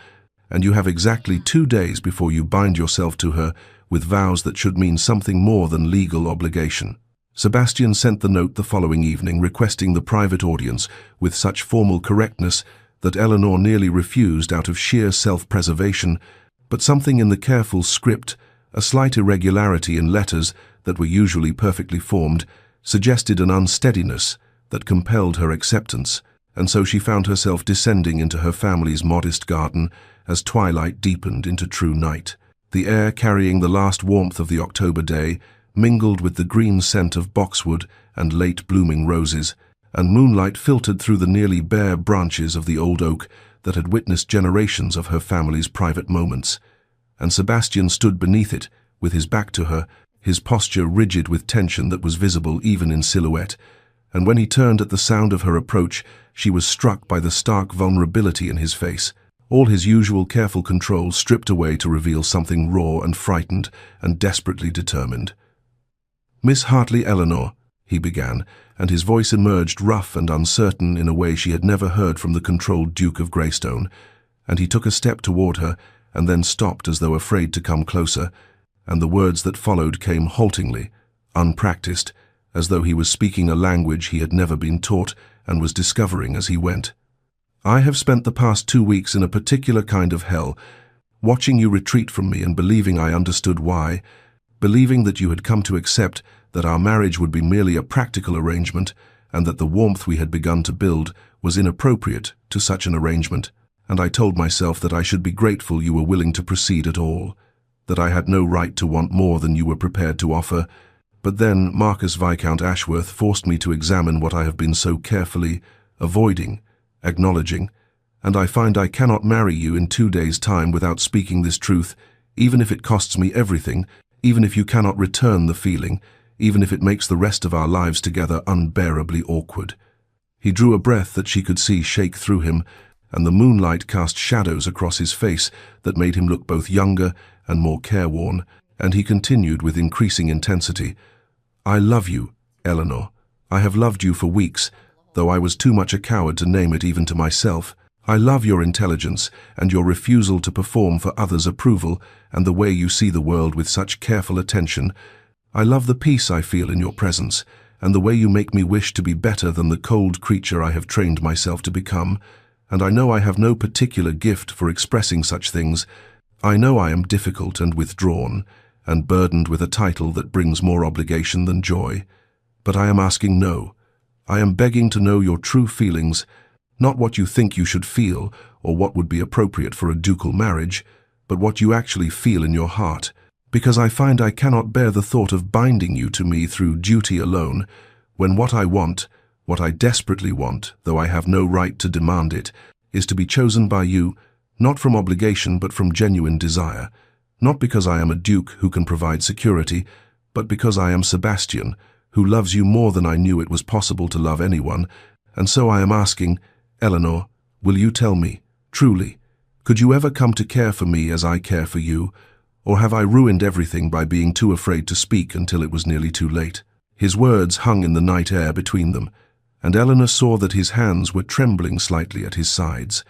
and you have exactly 2 days before you bind yourself to her with vows that should mean something more than legal obligation." Sebastian sent the note the following evening requesting the private audience with such formal correctness that Eleanor nearly refused out of sheer self-preservation, but something in the careful script, a slight irregularity in letters that were usually perfectly formed, suggested an unsteadiness that compelled her acceptance, and so she found herself descending into her family's modest garden as twilight deepened into true night. The air carrying the last warmth of the October day mingled with the green scent of boxwood and late-blooming roses, and moonlight filtered through the nearly bare branches of the old oak that had witnessed generations of her family's private moments. And Sebastian stood beneath it, with his back to her, his posture rigid with tension that was visible even in silhouette, and when he turned at the sound of her approach, she was struck by the stark vulnerability in his face, all his usual careful control stripped away to reveal something raw and frightened and desperately determined. "Miss Hartley Eleanor," he began, and his voice emerged rough and uncertain in a way she had never heard from the controlled Duke of Greystone, and he took a step toward her and then stopped as though afraid to come closer, and the words that followed came haltingly, unpracticed, as though he was speaking a language he had never been taught and was discovering as he went. I have spent the past 2 weeks in a particular kind of hell, watching you retreat from me and believing I understood why, believing that you had come to accept that our marriage would be merely a practical arrangement and that the warmth we had begun to build was inappropriate to such an arrangement, and I told myself that I should be grateful you were willing to proceed at all, that I had no right to want more than you were prepared to offer. But then Marcus Viscount Ashworth forced me to examine what I have been so carefully avoiding, acknowledging, and I find I cannot marry you in 2 days' time without speaking this truth, even if it costs me everything, even if you cannot return the feeling, even if it makes the rest of our lives together unbearably awkward. He drew a breath that she could see shake through him, and the moonlight cast shadows across his face that made him look both younger and more careworn, and he continued with increasing intensity. I love you, Eleanor. I have loved you for weeks, though I was too much a coward to name it even to myself. I love your intelligence and your refusal to perform for others' approval and the way you see the world with such careful attention. I love the peace I feel in your presence and the way you make me wish to be better than the cold creature I have trained myself to become. And I know I have no particular gift for expressing such things. I know I am difficult and withdrawn, and burdened with a title that brings more obligation than joy. But I am asking no. I am begging to know your true feelings, not what you think you should feel or what would be appropriate for a ducal marriage, but what you actually feel in your heart, because I find I cannot bear the thought of binding you to me through duty alone, when what I want, what I desperately want, though I have no right to demand it, is to be chosen by you, not from obligation but from genuine desire. Not because I am a duke who can provide security, but because I am Sebastian, who loves you more than I knew it was possible to love anyone, and so I am asking, Eleanor, will you tell me, truly, could you ever come to care for me as I care for you, or have I ruined everything by being too afraid to speak until it was nearly too late? His words hung in the night air between them, and Eleanor saw that his hands were trembling slightly at his sides,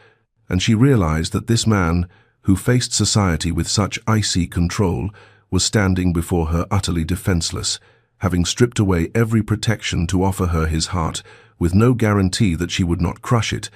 and she realized that this man, who faced society with such icy control, was standing before her utterly defenseless, having stripped away every protection to offer her his heart, with no guarantee that she would not crush it,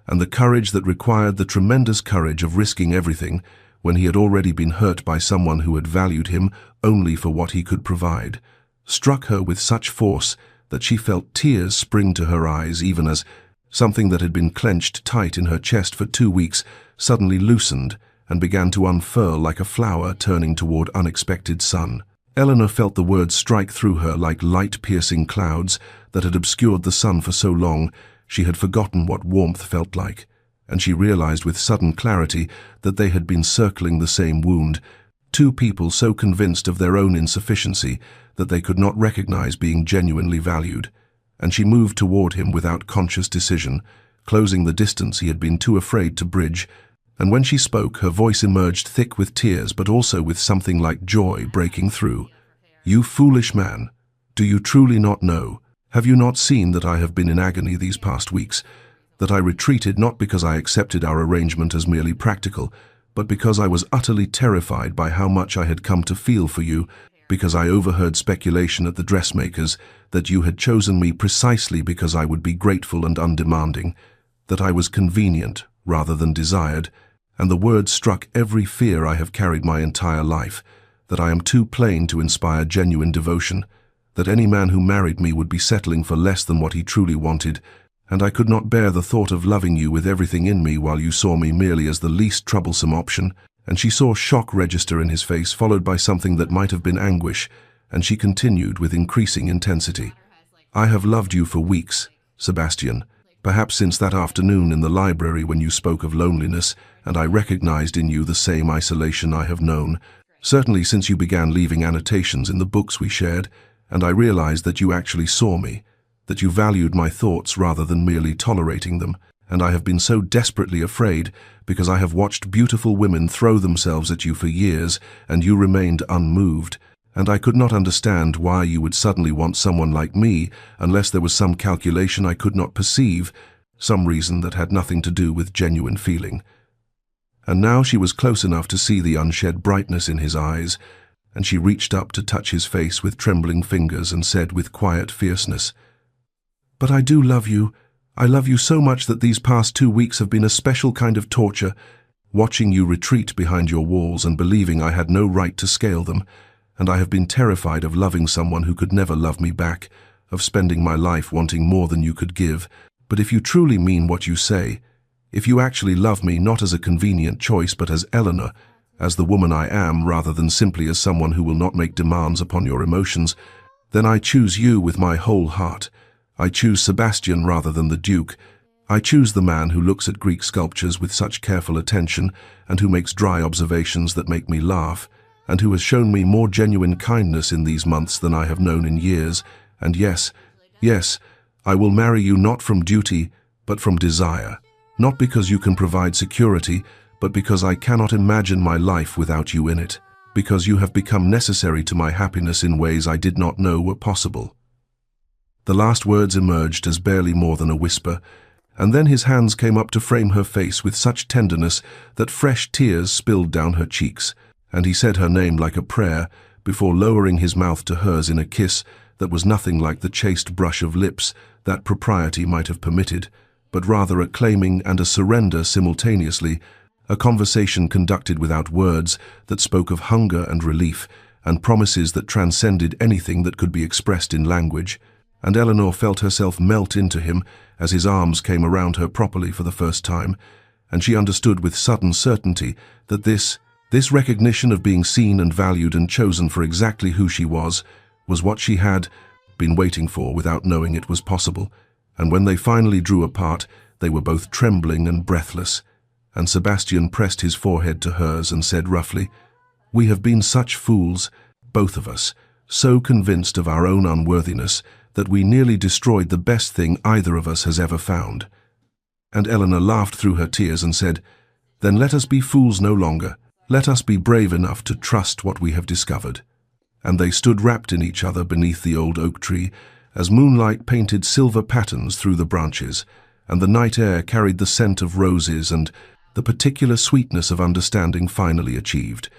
and the courage that required the tremendous courage of risking everything when he had already been hurt by someone who had valued him only for what he could provide, struck her with such force that she felt tears spring to her eyes, even as something that had been clenched tight in her chest for 2 weeks suddenly loosened and began to unfurl like a flower turning toward unexpected sun. Eleanor felt the words strike through her like light-piercing clouds that had obscured the sun for so long she had forgotten what warmth felt like, and she realized with sudden clarity that they had been circling the same wound, two people so convinced of their own insufficiency that they could not recognize being genuinely valued, and she moved toward him without conscious decision, closing the distance he had been too afraid to bridge, and when she spoke, her voice emerged thick with tears but also with something like joy breaking through. You foolish man, do you truly not know? Have you not seen that I have been in agony these past weeks? That I retreated not because I accepted our arrangement as merely practical, but because I was utterly terrified by how much I had come to feel for you, because I overheard speculation at the dressmaker's that you had chosen me precisely because I would be grateful and undemanding, that I was convenient rather than desired, and the words struck every fear I have carried my entire life, that I am too plain to inspire genuine devotion, that any man who married me would be settling for less than what he truly wanted, and I could not bear the thought of loving you with everything in me while you saw me merely as the least troublesome option. And she saw shock register in his face, followed by something that might have been anguish, and she continued with increasing intensity. I have loved you for weeks, Sebastian, perhaps since that afternoon in the library when you spoke of loneliness, and I recognized in you the same isolation I have known, certainly since you began leaving annotations in the books we shared, and I realized that you actually saw me, that you valued my thoughts rather than merely tolerating them, and I have been so desperately afraid because I have watched beautiful women throw themselves at you for years and you remained unmoved, and I could not understand why you would suddenly want someone like me unless there was some calculation I could not perceive, some reason that had nothing to do with genuine feeling. and now she was close enough to see the unshed brightness in his eyes, and she reached up to touch his face with trembling fingers and said with quiet fierceness, "But I do love you. I love you so much that these past 2 weeks have been a special kind of torture, watching you retreat behind your walls and believing I had no right to scale them, and I have been terrified of loving someone who could never love me back, of spending my life wanting more than you could give. But if you truly mean what you say, if you actually love me not as a convenient choice but as Eleanor, as the woman I am rather than simply as someone who will not make demands upon your emotions, then I choose you with my whole heart. I choose Sebastian rather than the Duke. I choose the man who looks at Greek sculptures with such careful attention and who makes dry observations that make me laugh, and who has shown me more genuine kindness in these months than I have known in years. And yes, I will marry you not from duty, but from desire. Not because you can provide security, but because I cannot imagine my life without you in it. Because you have become necessary to my happiness in ways I did not know were possible." The last words emerged as barely more than a whisper, and then his hands came up to frame her face with such tenderness that fresh tears spilled down her cheeks, and he said her name like a prayer before lowering his mouth to hers in a kiss that was nothing like the chaste brush of lips that propriety might have permitted, but rather a claiming and a surrender simultaneously, a conversation conducted without words that spoke of hunger and relief, and promises that transcended anything that could be expressed in language. And Eleanor felt herself melt into him as his arms came around her properly for the first time, and she understood with sudden certainty that this recognition of being seen and valued and chosen for exactly who she was what she had been waiting for without knowing it was possible. And when they finally drew apart, they were both trembling and breathless, and Sebastian pressed his forehead to hers and said roughly, "We have been such fools, both of us, so convinced of our own unworthiness that we nearly destroyed the best thing either of us has ever found." And Eleanor laughed through her tears and said, "Then let us be fools no longer. Let us be brave enough to trust what we have discovered." And they stood wrapped in each other beneath the old oak tree, as moonlight painted silver patterns through the branches, and the night air carried the scent of roses and the particular sweetness of understanding finally achieved.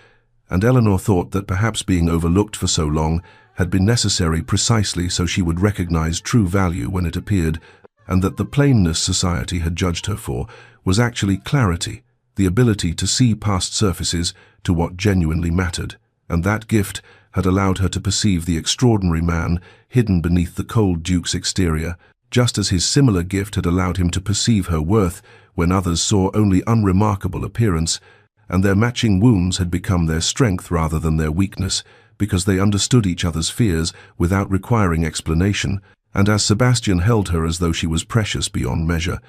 And Eleanor thought that perhaps being overlooked for so long had been necessary precisely so she would recognize true value when it appeared, and that the plainness society had judged her for was actually clarity, the ability to see past surfaces to what genuinely mattered, and that gift had allowed her to perceive the extraordinary man hidden beneath the cold Duke's exterior, just as his similar gift had allowed him to perceive her worth when others saw only unremarkable appearance, and their matching wounds had become their strength rather than their weakness, because they understood each other's fears without requiring explanation. And as Sebastian held her as though she was precious beyond measure,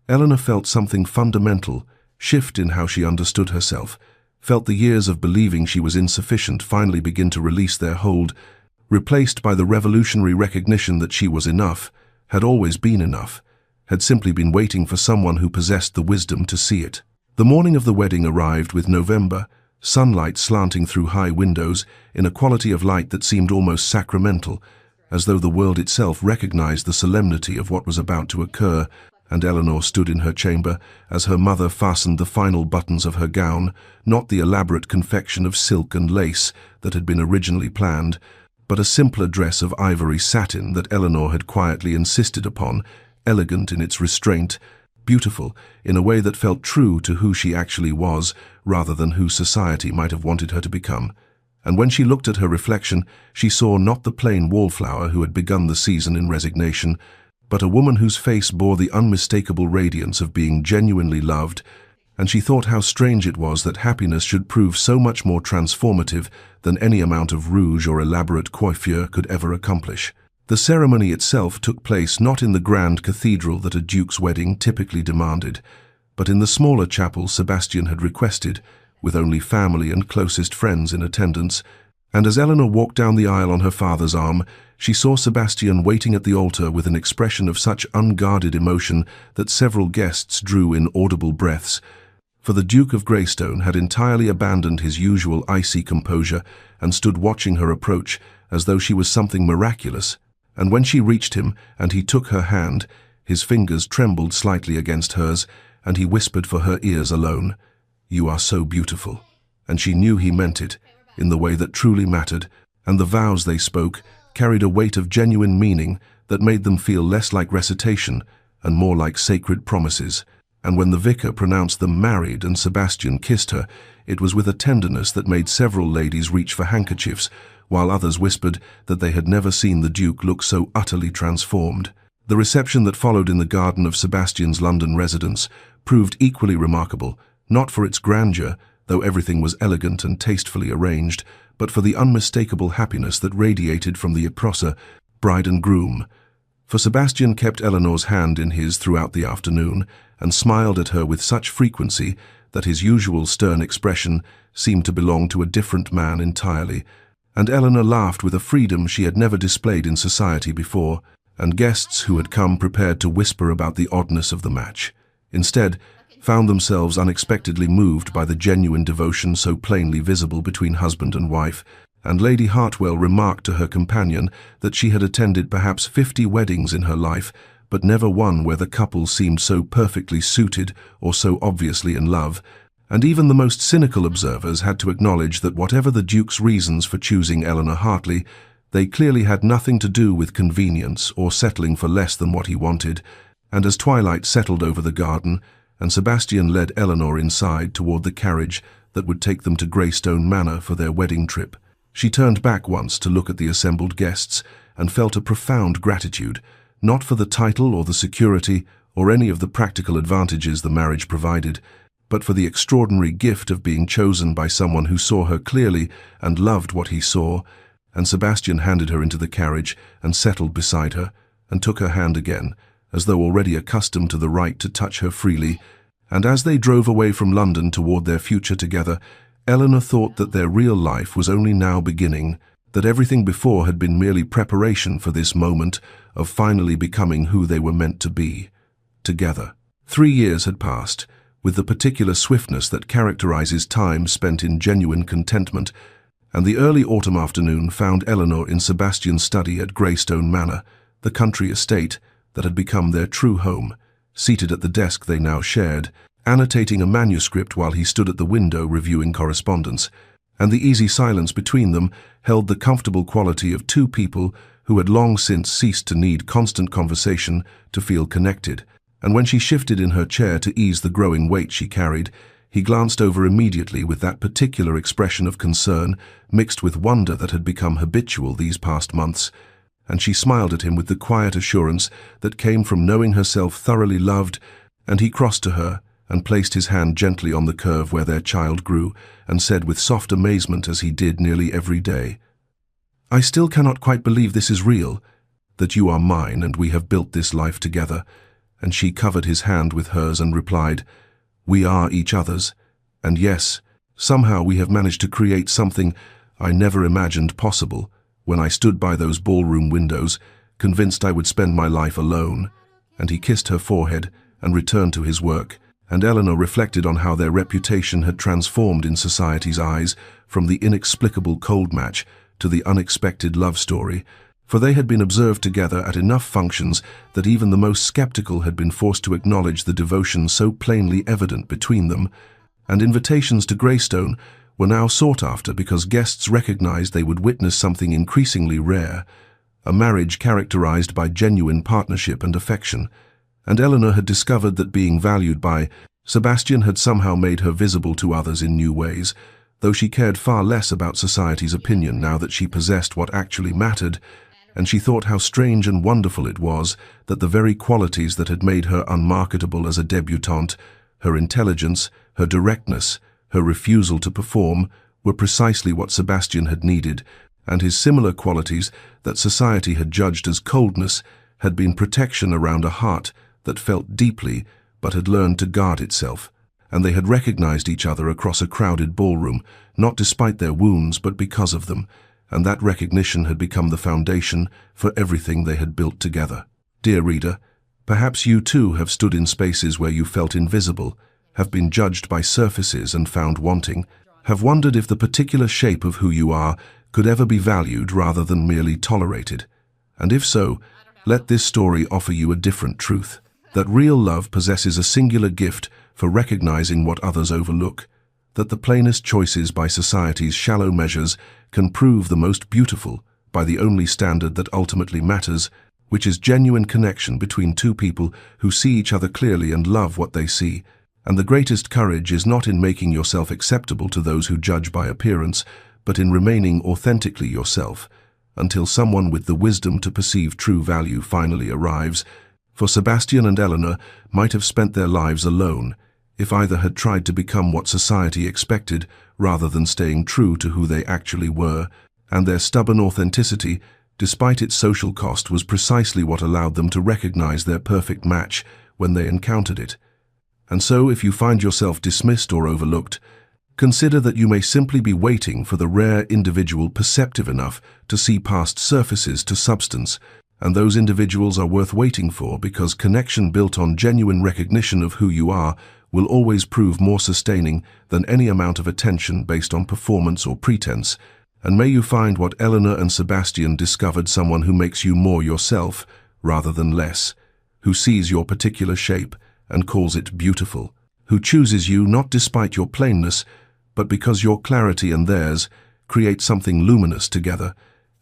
Eleanor felt something fundamental shift in how she understood herself, felt the years of believing she was insufficient finally begin to release their hold, replaced by the revolutionary recognition that she was enough, had always been enough, had simply been waiting for someone who possessed the wisdom to see it. The morning of the wedding arrived with November, sunlight slanting through high windows in a quality of light that seemed almost sacramental, as though the world itself recognized the solemnity of what was about to occur. And Eleanor stood in her chamber as her mother fastened the final buttons of her gown, not the elaborate confection of silk and lace that had been originally planned, but a simpler dress of ivory satin that Eleanor had quietly insisted upon, elegant in its restraint, beautiful in a way that felt true to who she actually was rather than who society might have wanted her to become. And when she looked at her reflection, she saw not the plain wallflower who had begun the season in resignation, but a woman whose face bore the unmistakable radiance of being genuinely loved, and she thought how strange it was that happiness should prove so much more transformative than any amount of rouge or elaborate coiffure could ever accomplish. The ceremony itself took place not in the grand cathedral that a duke's wedding typically demanded, but in the smaller chapel Sebastian had requested, with only family and closest friends in attendance. And as Eleanor walked down the aisle on her father's arm, she saw Sebastian waiting at the altar with an expression of such unguarded emotion that several guests drew in audible breaths. For the Duke of Greystone had entirely abandoned his usual icy composure and stood watching her approach as though she was something miraculous. And when she reached him and he took her hand, his fingers trembled slightly against hers, and he whispered for her ears alone, "You are so beautiful." And she knew he meant it, in the way that truly mattered, and the vows they spoke carried a weight of genuine meaning that made them feel less like recitation and more like sacred promises. And when the vicar pronounced them married and Sebastian kissed her, it was with a tenderness that made several ladies reach for handkerchiefs, while others whispered that they had never seen the Duke look so utterly transformed. The reception that followed in the garden of Sebastian's London residence proved equally remarkable, not for its grandeur, though everything was elegant and tastefully arranged, but for the unmistakable happiness that radiated from the esposa, bride and groom. For Sebastian kept Eleanor's hand in his throughout the afternoon, and smiled at her with such frequency that his usual stern expression seemed to belong to a different man entirely, and Eleanor laughed with a freedom she had never displayed in society before, and guests who had come prepared to whisper about the oddness of the match, instead found themselves unexpectedly moved by the genuine devotion so plainly visible between husband and wife, and Lady Hartwell remarked to her companion that she had attended perhaps 50 weddings in her life, but never one where the couple seemed so perfectly suited or so obviously in love, and even the most cynical observers had to acknowledge that whatever the Duke's reasons for choosing Eleanor Hartley, they clearly had nothing to do with convenience or settling for less than what he wanted. And as twilight settled over the garden, and Sebastian led Eleanor inside toward the carriage that would take them to Greystone Manor for their wedding trip, she turned back once to look at the assembled guests and felt a profound gratitude, not for the title or the security or any of the practical advantages the marriage provided, but for the extraordinary gift of being chosen by someone who saw her clearly and loved what he saw. And Sebastian handed her into the carriage and settled beside her, and took her hand again, as though already accustomed to the right to touch her freely, and as they drove away from London toward their future together, Eleanor thought that their real life was only now beginning, that everything before had been merely preparation for this moment of finally becoming who they were meant to be, together. 3 years had passed, with the particular swiftness that characterizes time spent in genuine contentment, and the early autumn afternoon found Eleanor in Sebastian's study at Greystone Manor, the country estate that had become their true home, seated at the desk they now shared, annotating a manuscript while he stood at the window reviewing correspondence, and the easy silence between them held the comfortable quality of two people who had long since ceased to need constant conversation to feel connected. And when she shifted in her chair to ease the growing weight she carried, he glanced over immediately with that particular expression of concern mixed with wonder that had become habitual these past months, and she smiled at him with the quiet assurance that came from knowing herself thoroughly loved, and he crossed to her and placed his hand gently on the curve where their child grew, and said with soft amazement as he did nearly every day, "I still cannot quite believe this is real, that you are mine and we have built this life together." And she covered his hand with hers and replied, "We are each other's, and yes, somehow we have managed to create something I never imagined possible when I stood by those ballroom windows, convinced I would spend my life alone." And he kissed her forehead and returned to his work, and Eleanor reflected on how their reputation had transformed in society's eyes from the inexplicable cold match to the unexpected love story, for they had been observed together at enough functions that even the most skeptical had been forced to acknowledge the devotion so plainly evident between them, and invitations to Greystone were now sought after because guests recognized they would witness something increasingly rare, a marriage characterized by genuine partnership and affection, and Eleanor had discovered that being valued by Sebastian had somehow made her visible to others in new ways, though she cared far less about society's opinion now that she possessed what actually mattered, and she thought how strange and wonderful it was that the very qualities that had made her unmarketable as a debutante, her intelligence, her directness, her refusal to perform, were precisely what Sebastian had needed, and his similar qualities that society had judged as coldness had been protection around a heart that felt deeply but had learned to guard itself, and they had recognized each other across a crowded ballroom, not despite their wounds but because of them, and that recognition had become the foundation for everything they had built together. Dear reader, perhaps you too have stood in spaces where you felt invisible, have been judged by surfaces and found wanting, have wondered if the particular shape of who you are could ever be valued rather than merely tolerated. And if so, let this story offer you a different truth, that real love possesses a singular gift for recognizing what others overlook, that the plainest choices by society's shallow measures can prove the most beautiful by the only standard that ultimately matters, which is genuine connection between two people who see each other clearly and love what they see. And the greatest courage is not in making yourself acceptable to those who judge by appearance, but in remaining authentically yourself, until someone with the wisdom to perceive true value finally arrives. For Sebastian and Eleanor might have spent their lives alone, if either had tried to become what society expected rather than staying true to who they actually were, and their stubborn authenticity, despite its social cost, was precisely what allowed them to recognize their perfect match when they encountered it. And so, if you find yourself dismissed or overlooked, consider that you may simply be waiting for the rare individual perceptive enough to see past surfaces to substance, and those individuals are worth waiting for because connection built on genuine recognition of who you are will always prove more sustaining than any amount of attention based on performance or pretense. And may you find what Eleanor and Sebastian discovered: someone who makes you more yourself rather than less, who sees your particular shape and calls it beautiful, who chooses you not despite your plainness, but because your clarity and theirs create something luminous together.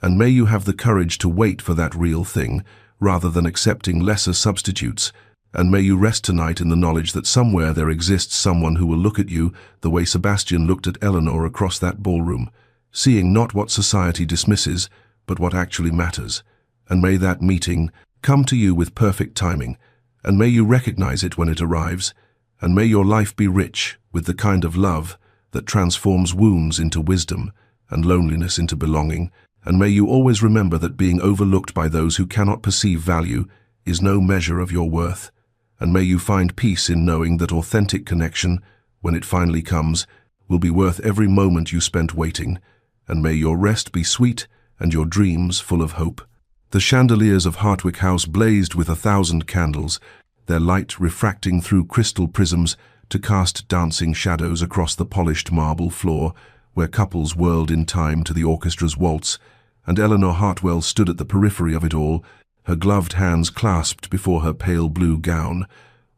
And may you have the courage to wait for that real thing rather than accepting lesser substitutes. And may you rest tonight in the knowledge that somewhere there exists someone who will look at you the way Sebastian looked at Eleanor across that ballroom, seeing not what society dismisses, but what actually matters. And may that meeting come to you with perfect timing, and may you recognize it when it arrives, and may your life be rich with the kind of love that transforms wounds into wisdom and loneliness into belonging, and may you always remember that being overlooked by those who cannot perceive value is no measure of your worth. And may you find peace in knowing that authentic connection, when it finally comes, will be worth every moment you spent waiting, and may your rest be sweet and your dreams full of hope. The chandeliers of Hartwick House blazed with 1,000 candles, their light refracting through crystal prisms to cast dancing shadows across the polished marble floor, where couples whirled in time to the orchestra's waltz, and Eleanor Hartwell stood at the periphery of it all, her gloved hands clasped before her pale blue gown,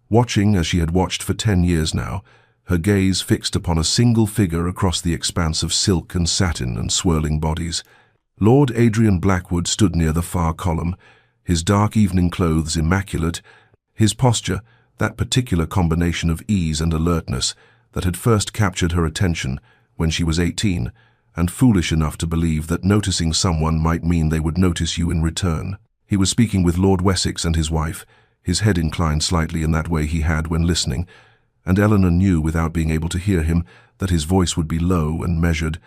watching as she had watched for 10 years now, her gaze fixed upon a single figure across the expanse of silk and satin and swirling bodies. Lord Adrian Blackwood stood near the far column, his dark evening clothes immaculate, his posture, that particular combination of ease and alertness that had first captured her attention when she was 18, and foolish enough to believe that noticing someone might mean they would notice you in return. He was speaking with Lord Wessex and his wife, his head inclined slightly in that way he had when listening, and Eleanor knew without being able to hear him that his voice would be low and measured,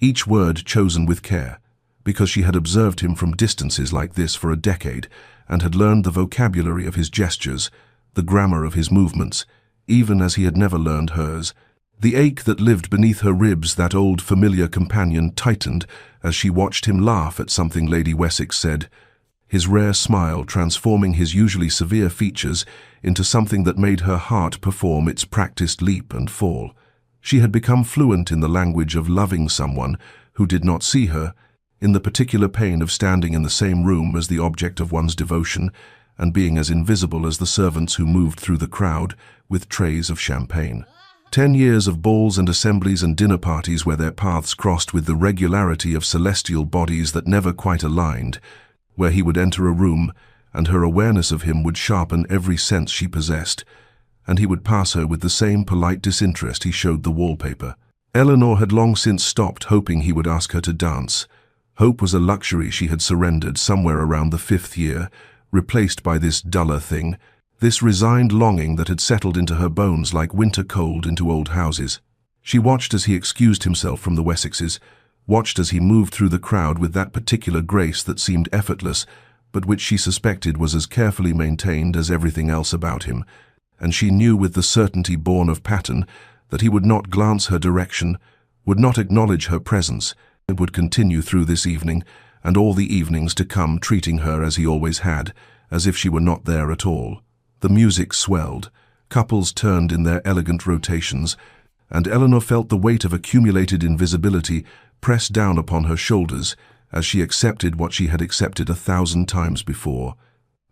each word chosen with care, because she had observed him from distances like this for a decade and had learned the vocabulary of his gestures, the grammar of his movements, even as he had never learned hers. The ache that lived beneath her ribs, that old familiar companion, tightened as she watched him laugh at something Lady Wessex said, his rare smile transforming his usually severe features into something that made her heart perform its practiced leap and fall. She had become fluent in the language of loving someone who did not see her, in the particular pain of standing in the same room as the object of one's devotion and being as invisible as the servants who moved through the crowd with trays of champagne. 10 years of balls and assemblies and dinner parties where their paths crossed with the regularity of celestial bodies that never quite aligned, where he would enter a room and her awareness of him would sharpen every sense she possessed, and he would pass her with the same polite disinterest he showed the wallpaper. Eleanor had long since stopped hoping he would ask her to dance. Hope was a luxury she had surrendered somewhere around the 5th year, replaced by this duller thing, this resigned longing that had settled into her bones like winter cold into old houses. She watched as he excused himself from the Wessexes, watched as he moved through the crowd with that particular grace that seemed effortless, but which she suspected was as carefully maintained as everything else about him, and she knew with the certainty born of pattern that he would not glance her direction, would not acknowledge her presence, and would continue through this evening and all the evenings to come, treating her as he always had, as if she were not there at all. The music swelled, couples turned in their elegant rotations, and Eleanor felt the weight of accumulated invisibility press down upon her shoulders as she accepted what she had accepted 1,000 times before.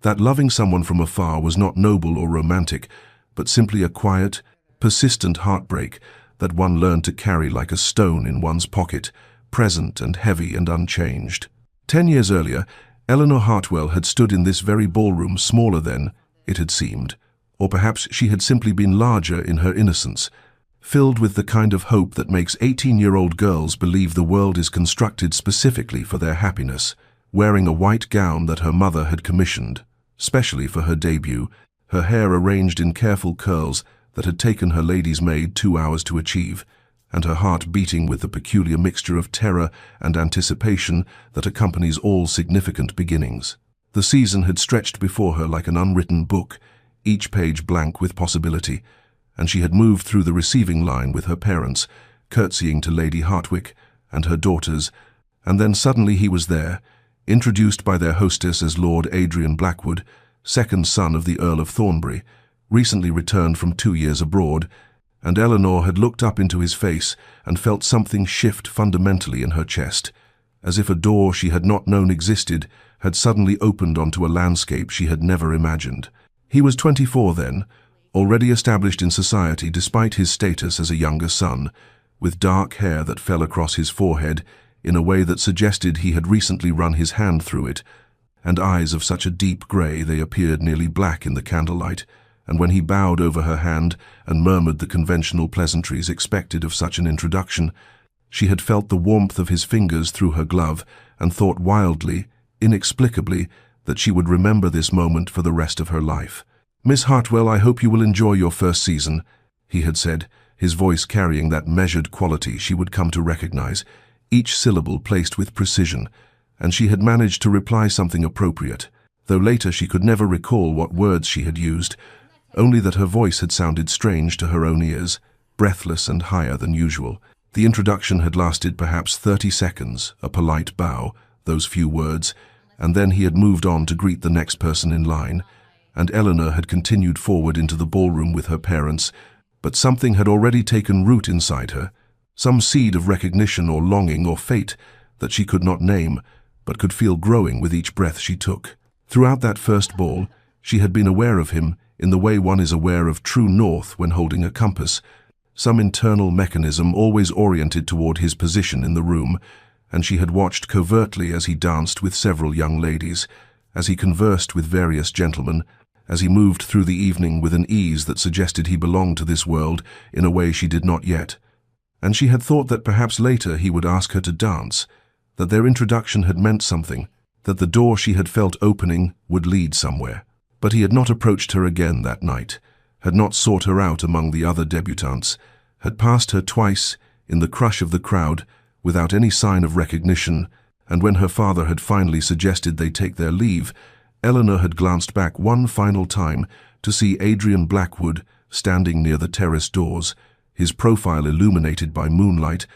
That loving someone from afar was not noble or romantic, but simply a quiet, persistent heartbreak that one learned to carry like a stone in one's pocket, present and heavy and unchanged. 10 years earlier, Eleanor Hartwell had stood in this very ballroom, smaller than it had seemed, or perhaps she had simply been larger in her innocence, filled with the kind of hope that makes 18-year-old girls believe the world is constructed specifically for their happiness, wearing a white gown that her mother had commissioned, specially for her debut, her hair arranged in careful curls that had taken her lady's maid 2 hours to achieve, and her heart beating with the peculiar mixture of terror and anticipation that accompanies all significant beginnings. The season had stretched before her like an unwritten book, each page blank with possibility, and she had moved through the receiving line with her parents, curtsying to Lady Hartwick and her daughters, and then suddenly he was there, introduced by their hostess as Lord Adrian Blackwood, second son of the Earl of Thornbury, recently returned from 2 years abroad, and Eleanor had looked up into his face and felt something shift fundamentally in her chest, as if a door she had not known existed had suddenly opened onto a landscape she had never imagined. He was 24 then, already established in society despite his status as a younger son, with dark hair that fell across his forehead in a way that suggested he had recently run his hand through it, and eyes of such a deep grey they appeared nearly black in the candlelight, and when he bowed over her hand and murmured the conventional pleasantries expected of such an introduction, she had felt the warmth of his fingers through her glove and thought wildly, inexplicably, that she would remember this moment for the rest of her life. "Miss Hartwell, I hope you will enjoy your first season," he had said, his voice carrying that measured quality she would come to recognize, each syllable placed with precision, and she had managed to reply something appropriate, though later she could never recall what words she had used, only that her voice had sounded strange to her own ears, breathless and higher than usual. The introduction had lasted perhaps 30 seconds, a polite bow, those few words, and then he had moved on to greet the next person in line, and Eleanor had continued forward into the ballroom with her parents, but something had already taken root inside her, some seed of recognition or longing or fate that she could not name, but could feel growing with each breath she took. Throughout that first ball, she had been aware of him in the way one is aware of true north when holding a compass, some internal mechanism always oriented toward his position in the room, and she had watched covertly as he danced with several young ladies, as he conversed with various gentlemen, as he moved through the evening with an ease that suggested he belonged to this world in a way she did not yet. And she had thought that perhaps later he would ask her to dance, that their introduction had meant something, that the door she had felt opening would lead somewhere. But he had not approached her again that night, had not sought her out among the other debutantes, had passed her twice in the crush of the crowd without any sign of recognition, and when her father had finally suggested they take their leave, Eleanor had glanced back one final time to see Adrian Blackwood standing near the terrace doors, his profile illuminated by moonlight,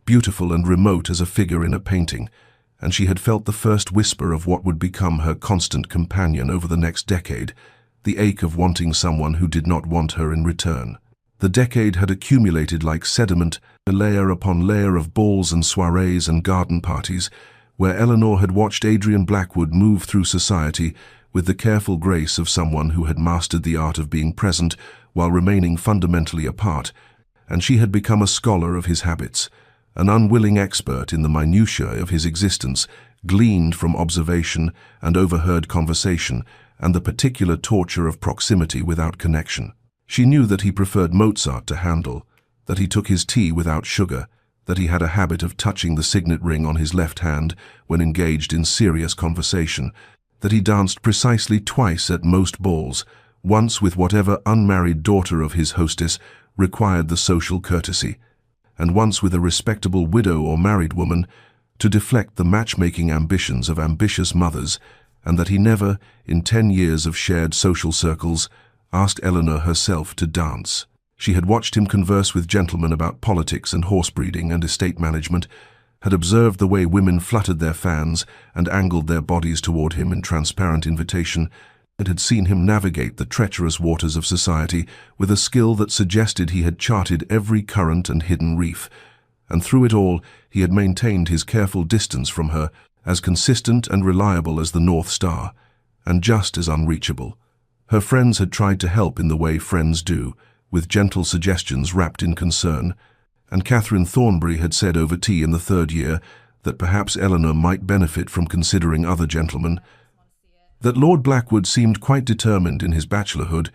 beautiful and remote as a figure in a painting, and she had felt the first whisper of what would become her constant companion over the next decade, the ache of wanting someone who did not want her in return. The decade had accumulated like sediment, a layer upon layer of balls and soirees and garden parties, where Eleanor had watched Adrian Blackwood move through society with the careful grace of someone who had mastered the art of being present while remaining fundamentally apart, and she had become a scholar of his habits, an unwilling expert in the minutiae of his existence, gleaned from observation and overheard conversation and the particular torture of proximity without connection. She knew that he preferred Mozart to Handel, that he took his tea without sugar, that he had a habit of touching the signet ring on his left hand when engaged in serious conversation, that he danced precisely twice at most balls, once with whatever unmarried daughter of his hostess required the social courtesy, and once with a respectable widow or married woman to deflect the matchmaking ambitions of ambitious mothers, and that he never, in 10 years of shared social circles, asked Eleanor herself to dance. She had watched him converse with gentlemen about politics and horse breeding and estate management, had observed the way women fluttered their fans and angled their bodies toward him in transparent invitation, and had seen him navigate the treacherous waters of society with a skill that suggested he had charted every current and hidden reef, and through it all he had maintained his careful distance from her, as consistent and reliable as the North Star, and just as unreachable. Her friends had tried to help in the way friends do, with gentle suggestions wrapped in concern, and Catherine Thornbury had said over tea in the third year that perhaps Eleanor might benefit from considering other gentlemen, that Lord Blackwood seemed quite determined in his bachelorhood,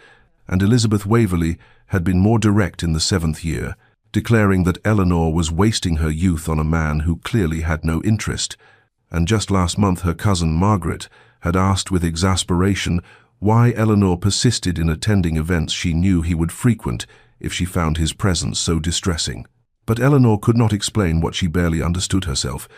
and Elizabeth Waverley had been more direct in the 7th year, declaring that Eleanor was wasting her youth on a man who clearly had no interest, and just last month her cousin Margaret had asked with exasperation why Eleanor persisted in attending events she knew he would frequent if she found his presence so distressing. But Eleanor could not explain what she barely understood herself,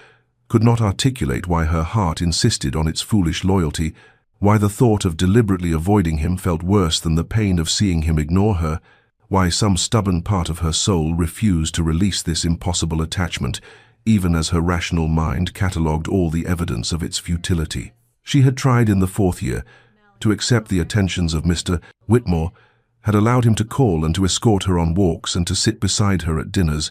could not articulate why her heart insisted on its foolish loyalty, why the thought of deliberately avoiding him felt worse than the pain of seeing him ignore her, why some stubborn part of her soul refused to release this impossible attachment, even as her rational mind catalogued all the evidence of its futility. She had tried in the 4th year to accept the attentions of Mr. Whitmore, had allowed him to call and to escort her on walks and to sit beside her at dinners,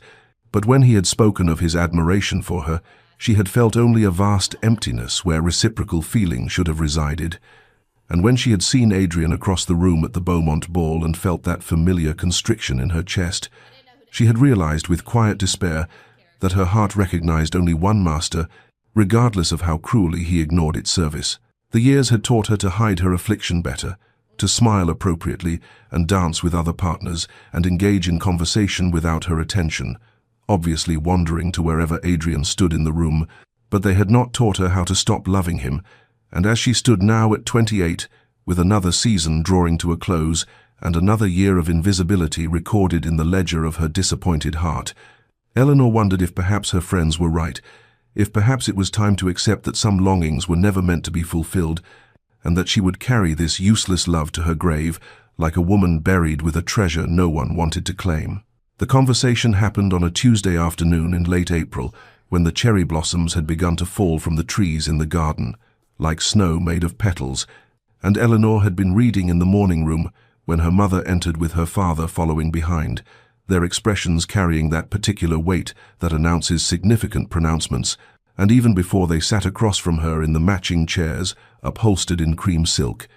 but when he had spoken of his admiration for her, she had felt only a vast emptiness where reciprocal feeling should have resided. And when she had seen Adrian across the room at the Beaumont ball and felt that familiar constriction in her chest, she had realized with quiet despair that her heart recognized only one master, regardless of how cruelly he ignored its service. The years had taught her to hide her affliction better, to smile appropriately and dance with other partners and engage in conversation without her attention, obviously wandering to wherever Adrian stood in the room, but they had not taught her how to stop loving him, and as she stood now at 28, with another season drawing to a close and another year of invisibility recorded in the ledger of her disappointed heart, Eleanor wondered if perhaps her friends were right, if perhaps it was time to accept that some longings were never meant to be fulfilled, and that she would carry this useless love to her grave like a woman buried with a treasure no one wanted to claim. The conversation happened on a Tuesday afternoon in late April, when the cherry blossoms had begun to fall from the trees in the garden, like snow made of petals, and Eleanor had been reading in the morning room when her mother entered with her father following behind, their expressions carrying that particular weight that announces significant pronouncements, and even before they sat across from her in the matching chairs, upholstered in cream silk,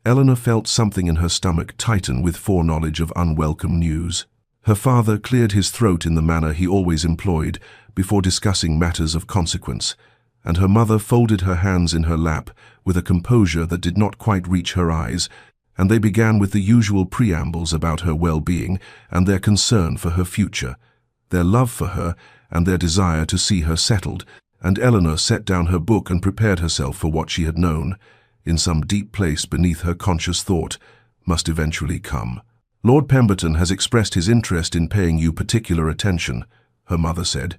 Eleanor felt something in her stomach tighten with foreknowledge of unwelcome news. Her father cleared his throat in the manner he always employed before discussing matters of consequence, and her mother folded her hands in her lap with a composure that did not quite reach her eyes, and they began with the usual preambles about her well-being and their concern for her future, their love for her and their desire to see her settled, and Eleanor set down her book and prepared herself for what she had known, in some deep place beneath her conscious thought, must eventually come. "Lord Pemberton has expressed his interest in paying you particular attention," her mother said,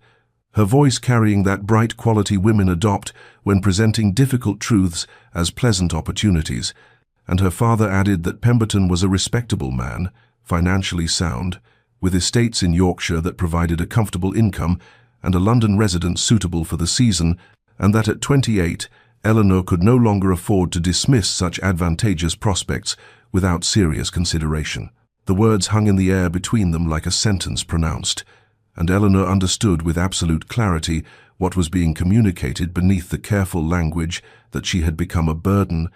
her voice carrying that bright quality women adopt when presenting difficult truths as pleasant opportunities, and her father added that Pemberton was a respectable man, financially sound, with estates in Yorkshire that provided a comfortable income and a London residence suitable for the season, and that at 28, Eleanor could no longer afford to dismiss such advantageous prospects without serious consideration. The words hung in the air between them like a sentence pronounced, and Eleanor understood with absolute clarity what was being communicated beneath the careful language that she had become a burden,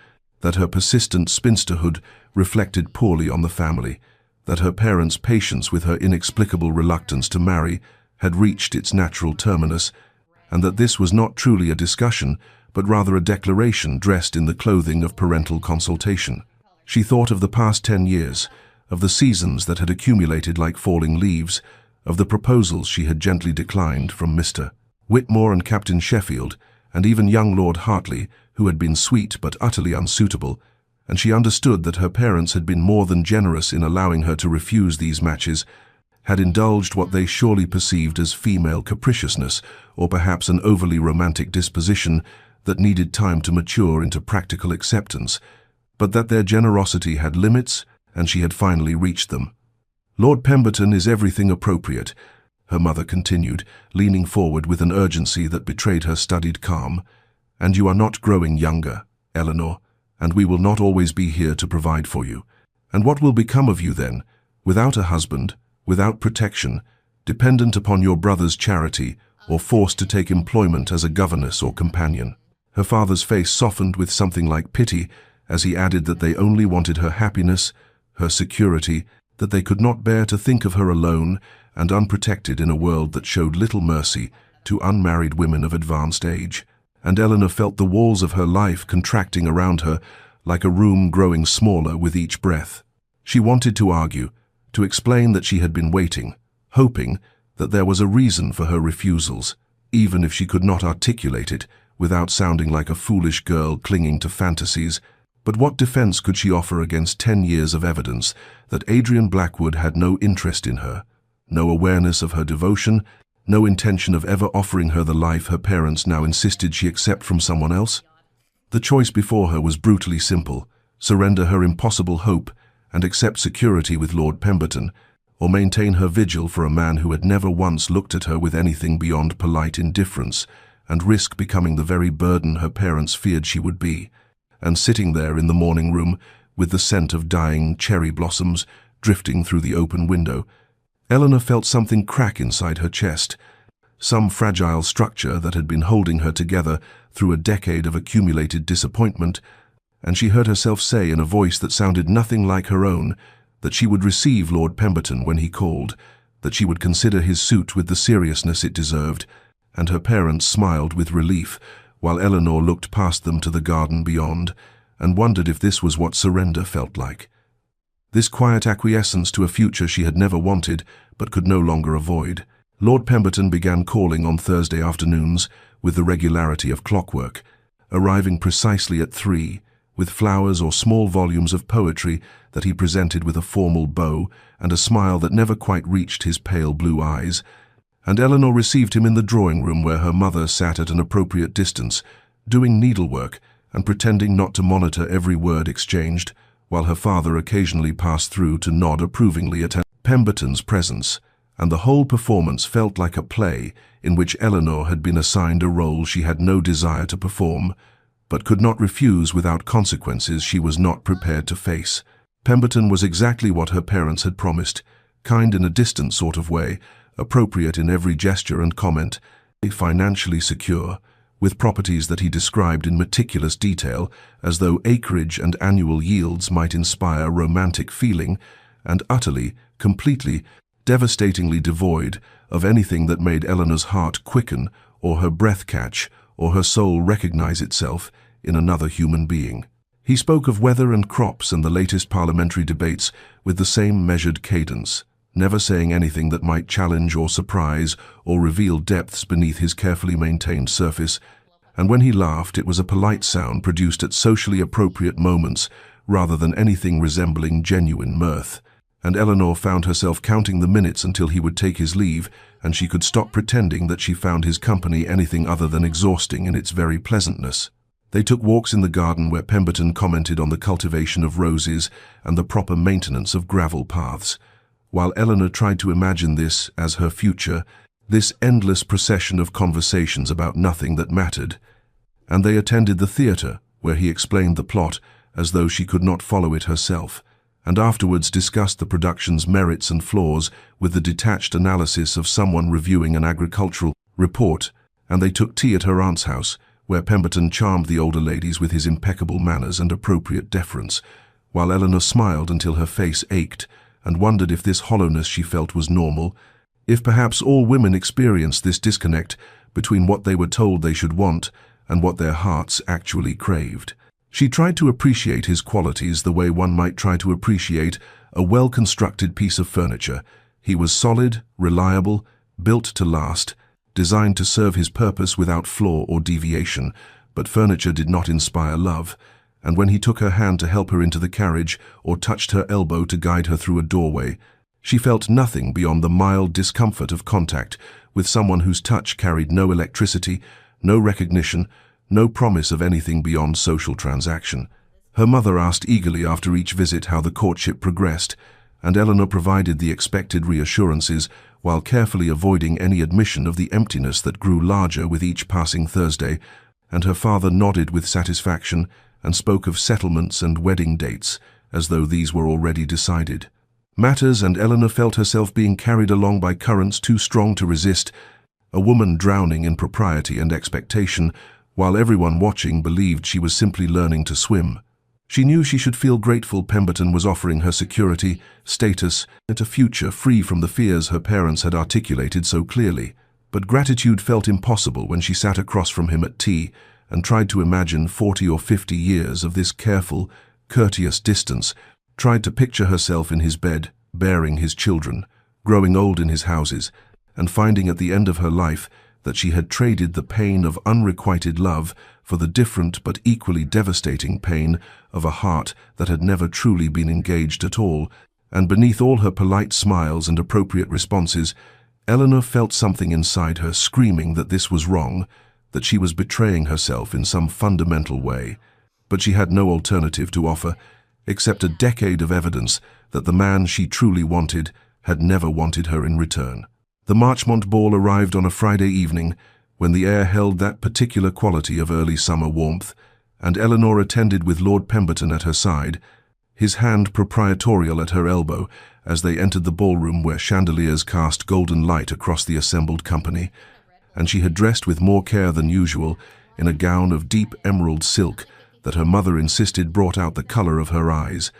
that her persistent spinsterhood reflected poorly on the family, that her parents' patience with her inexplicable reluctance to marry had reached its natural terminus, and that this was not truly a discussion, but rather a declaration dressed in the clothing of parental consultation. She thought of the past 10 years, of the seasons that had accumulated like falling leaves, of the proposals she had gently declined from Mr. Whitmore and Captain Sheffield, and even young Lord Hartley, who had been sweet but utterly unsuitable, and she understood that her parents had been more than generous in allowing her to refuse these matches, had indulged what they surely perceived as female capriciousness, or perhaps an overly romantic disposition that needed time to mature into practical acceptance, but that their generosity had limits, and she had finally reached them. "Lord Pemberton is everything appropriate," her mother continued, leaning forward with an urgency that betrayed her studied calm, "and you are not growing younger, Eleanor, and we will not always be here to provide for you. And what will become of you then, without a husband, without protection, dependent upon your brother's charity, or forced to take employment as a governess or companion?" Her father's face softened with something like pity as he added that they only wanted her happiness, her security, that they could not bear to think of her alone and unprotected in a world that showed little mercy to unmarried women of advanced age. And Eleanor felt the walls of her life contracting around her like a room growing smaller with each breath. She wanted to argue, to explain that she had been waiting, hoping that there was a reason for her refusals, even if she could not articulate it without sounding like a foolish girl clinging to fantasies. But what defense could she offer against 10 years of evidence that Adrian Blackwood had no interest in her, no awareness of her devotion, no intention of ever offering her the life her parents now insisted she accept from someone else? The choice before her was brutally simple: surrender her impossible hope and accept security with Lord Pemberton, or maintain her vigil for a man who had never once looked at her with anything beyond polite indifference, and risk becoming the very burden her parents feared she would be. And sitting there in the morning room, with the scent of dying cherry blossoms drifting through the open window, Eleanor felt something crack inside her chest, some fragile structure that had been holding her together through a decade of accumulated disappointment, and she heard herself say in a voice that sounded nothing like her own that she would receive Lord Pemberton when he called, that she would consider his suit with the seriousness it deserved, and her parents smiled with relief, while Eleanor looked past them to the garden beyond, and wondered if this was what surrender felt like. This quiet acquiescence to a future she had never wanted, but could no longer avoid. Lord Pemberton began calling on Thursday afternoons with the regularity of clockwork, arriving precisely at 3, with flowers or small volumes of poetry that he presented with a formal bow and a smile that never quite reached his pale blue eyes. And Eleanor received him in the drawing-room where her mother sat at an appropriate distance, doing needlework and pretending not to monitor every word exchanged, while her father occasionally passed through to nod approvingly at Pemberton's presence, and the whole performance felt like a play in which Eleanor had been assigned a role she had no desire to perform, but could not refuse without consequences she was not prepared to face. Pemberton was exactly what her parents had promised, kind in a distant sort of way, appropriate in every gesture and comment, financially secure, with properties that he described in meticulous detail, as though acreage and annual yields might inspire romantic feeling, and utterly, completely, devastatingly devoid of anything that made Eleanor's heart quicken, or her breath catch, or her soul recognize itself in another human being. He spoke of weather and crops and the latest parliamentary debates with the same measured cadence, never saying anything that might challenge or surprise or reveal depths beneath his carefully maintained surface, and when he laughed it was a polite sound produced at socially appropriate moments rather than anything resembling genuine mirth. And Eleanor found herself counting the minutes until he would take his leave, and she could stop pretending that she found his company anything other than exhausting in its very pleasantness. They took walks in the garden where Pemberton commented on the cultivation of roses and the proper maintenance of gravel paths, while Eleanor tried to imagine this as her future, this endless procession of conversations about nothing that mattered. And they attended the theatre, where he explained the plot as though she could not follow it herself, and afterwards discussed the production's merits and flaws with the detached analysis of someone reviewing an agricultural report, and they took tea at her aunt's house, where Pemberton charmed the older ladies with his impeccable manners and appropriate deference, while Eleanor smiled until her face ached and wondered if this hollowness she felt was normal, if perhaps all women experienced this disconnect between what they were told they should want and what their hearts actually craved. She tried to appreciate his qualities the way one might try to appreciate a well-constructed piece of furniture. He was solid, reliable, built to last, designed to serve his purpose without flaw or deviation, but furniture did not inspire love, and when he took her hand to help her into the carriage or touched her elbow to guide her through a doorway, she felt nothing beyond the mild discomfort of contact with someone whose touch carried no electricity, no recognition, no promise of anything beyond social transaction. Her mother asked eagerly after each visit how the courtship progressed, and Eleanor provided the expected reassurances while carefully avoiding any admission of the emptiness that grew larger with each passing Thursday, and her father nodded with satisfaction and spoke of settlements and wedding dates as though these were already decided. Matters, and Eleanor felt herself being carried along by currents too strong to resist, a woman drowning in propriety and expectation, while everyone watching believed she was simply learning to swim. She knew she should feel grateful Pemberton was offering her security, status, and a future free from the fears her parents had articulated so clearly. But gratitude felt impossible when she sat across from him at tea and tried to imagine 40 or 50 years of this careful, courteous distance, tried to picture herself in his bed, bearing his children, growing old in his houses, and finding at the end of her life that she had traded the pain of unrequited love for the different but equally devastating pain of a heart that had never truly been engaged at all. And beneath all her polite smiles and appropriate responses, Eleanor felt something inside her screaming that this was wrong, that she was betraying herself in some fundamental way. But she had no alternative to offer, except a decade of evidence that the man she truly wanted had never wanted her in return. The Marchmont ball arrived on a Friday evening, when the air held that particular quality of early summer warmth, and Eleanor attended with Lord Pemberton at her side, his hand proprietorial at her elbow, as they entered the ballroom where chandeliers cast golden light across the assembled company, and she had dressed with more care than usual in a gown of deep emerald silk that her mother insisted brought out the color of her eyes,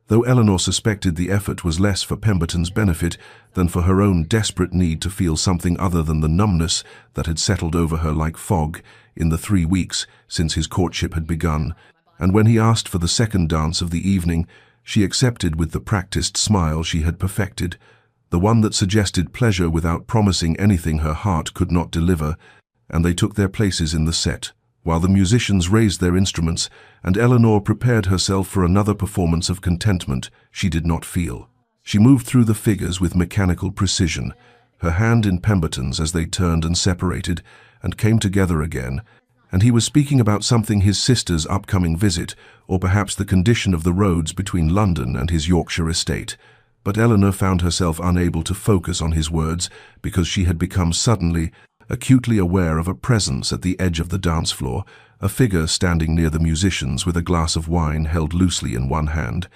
though Eleanor suspected the effort was less for Pemberton's benefit than for her own desperate need to feel something other than the numbness that had settled over her like fog in the 3 weeks since his courtship had begun. And when he asked for the second dance of the evening, she accepted with the practiced smile she had perfected, the one that suggested pleasure without promising anything her heart could not deliver, and they took their places in the set, while the musicians raised their instruments, and Eleanor prepared herself for another performance of contentment she did not feel. She moved through the figures with mechanical precision, her hand in Pemberton's as they turned and separated, and came together again, and he was speaking about something his sister's upcoming visit, or perhaps the condition of the roads between London and his Yorkshire estate. But Eleanor found herself unable to focus on his words because she had become suddenly, acutely aware of a presence at the edge of the dance floor, a figure standing near the musicians with a glass of wine held loosely in one hand.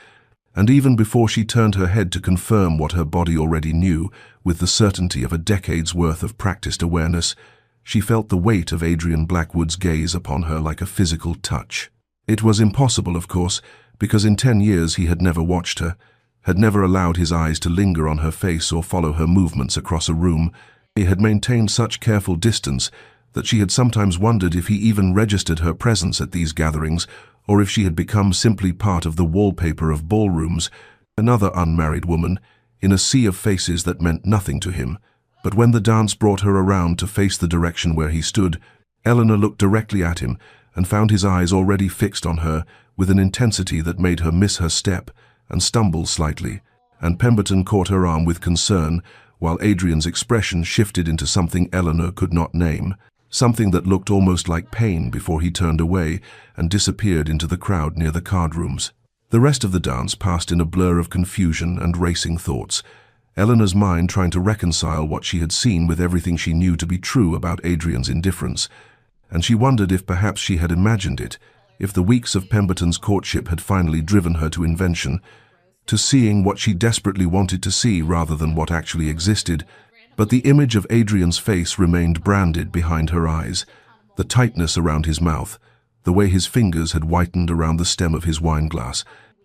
And even before she turned her head to confirm what her body already knew with the certainty of a decade's worth of practiced awareness, she felt the weight of Adrian Blackwood's gaze upon her like a physical touch. It was impossible, of course, because in 10 years he had never watched her, had never allowed his eyes to linger on her face or follow her movements across a room. He had maintained such careful distance that she had sometimes wondered if he even registered her presence at these gatherings, or if she had become simply part of the wallpaper of ballrooms, another unmarried woman, in a sea of faces that meant nothing to him. But when the dance brought her around to face the direction where he stood, Eleanor looked directly at him and found his eyes already fixed on her with an intensity that made her miss her step and stumble slightly, and Pemberton caught her arm with concern, while Adrian's expression shifted into something Eleanor could not name, something that looked almost like pain before he turned away and disappeared into the crowd near the card rooms. The rest of the dance passed in a blur of confusion and racing thoughts, Eleanor's mind trying to reconcile what she had seen with everything she knew to be true about Adrian's indifference, and she wondered if perhaps she had imagined it, if the weeks of Pemberton's courtship had finally driven her to invention, to seeing what she desperately wanted to see rather than what actually existed. But the image of Adrian's face remained branded behind her eyes, the tightness around his mouth, the way his fingers had whitened around the stem of his wineglass,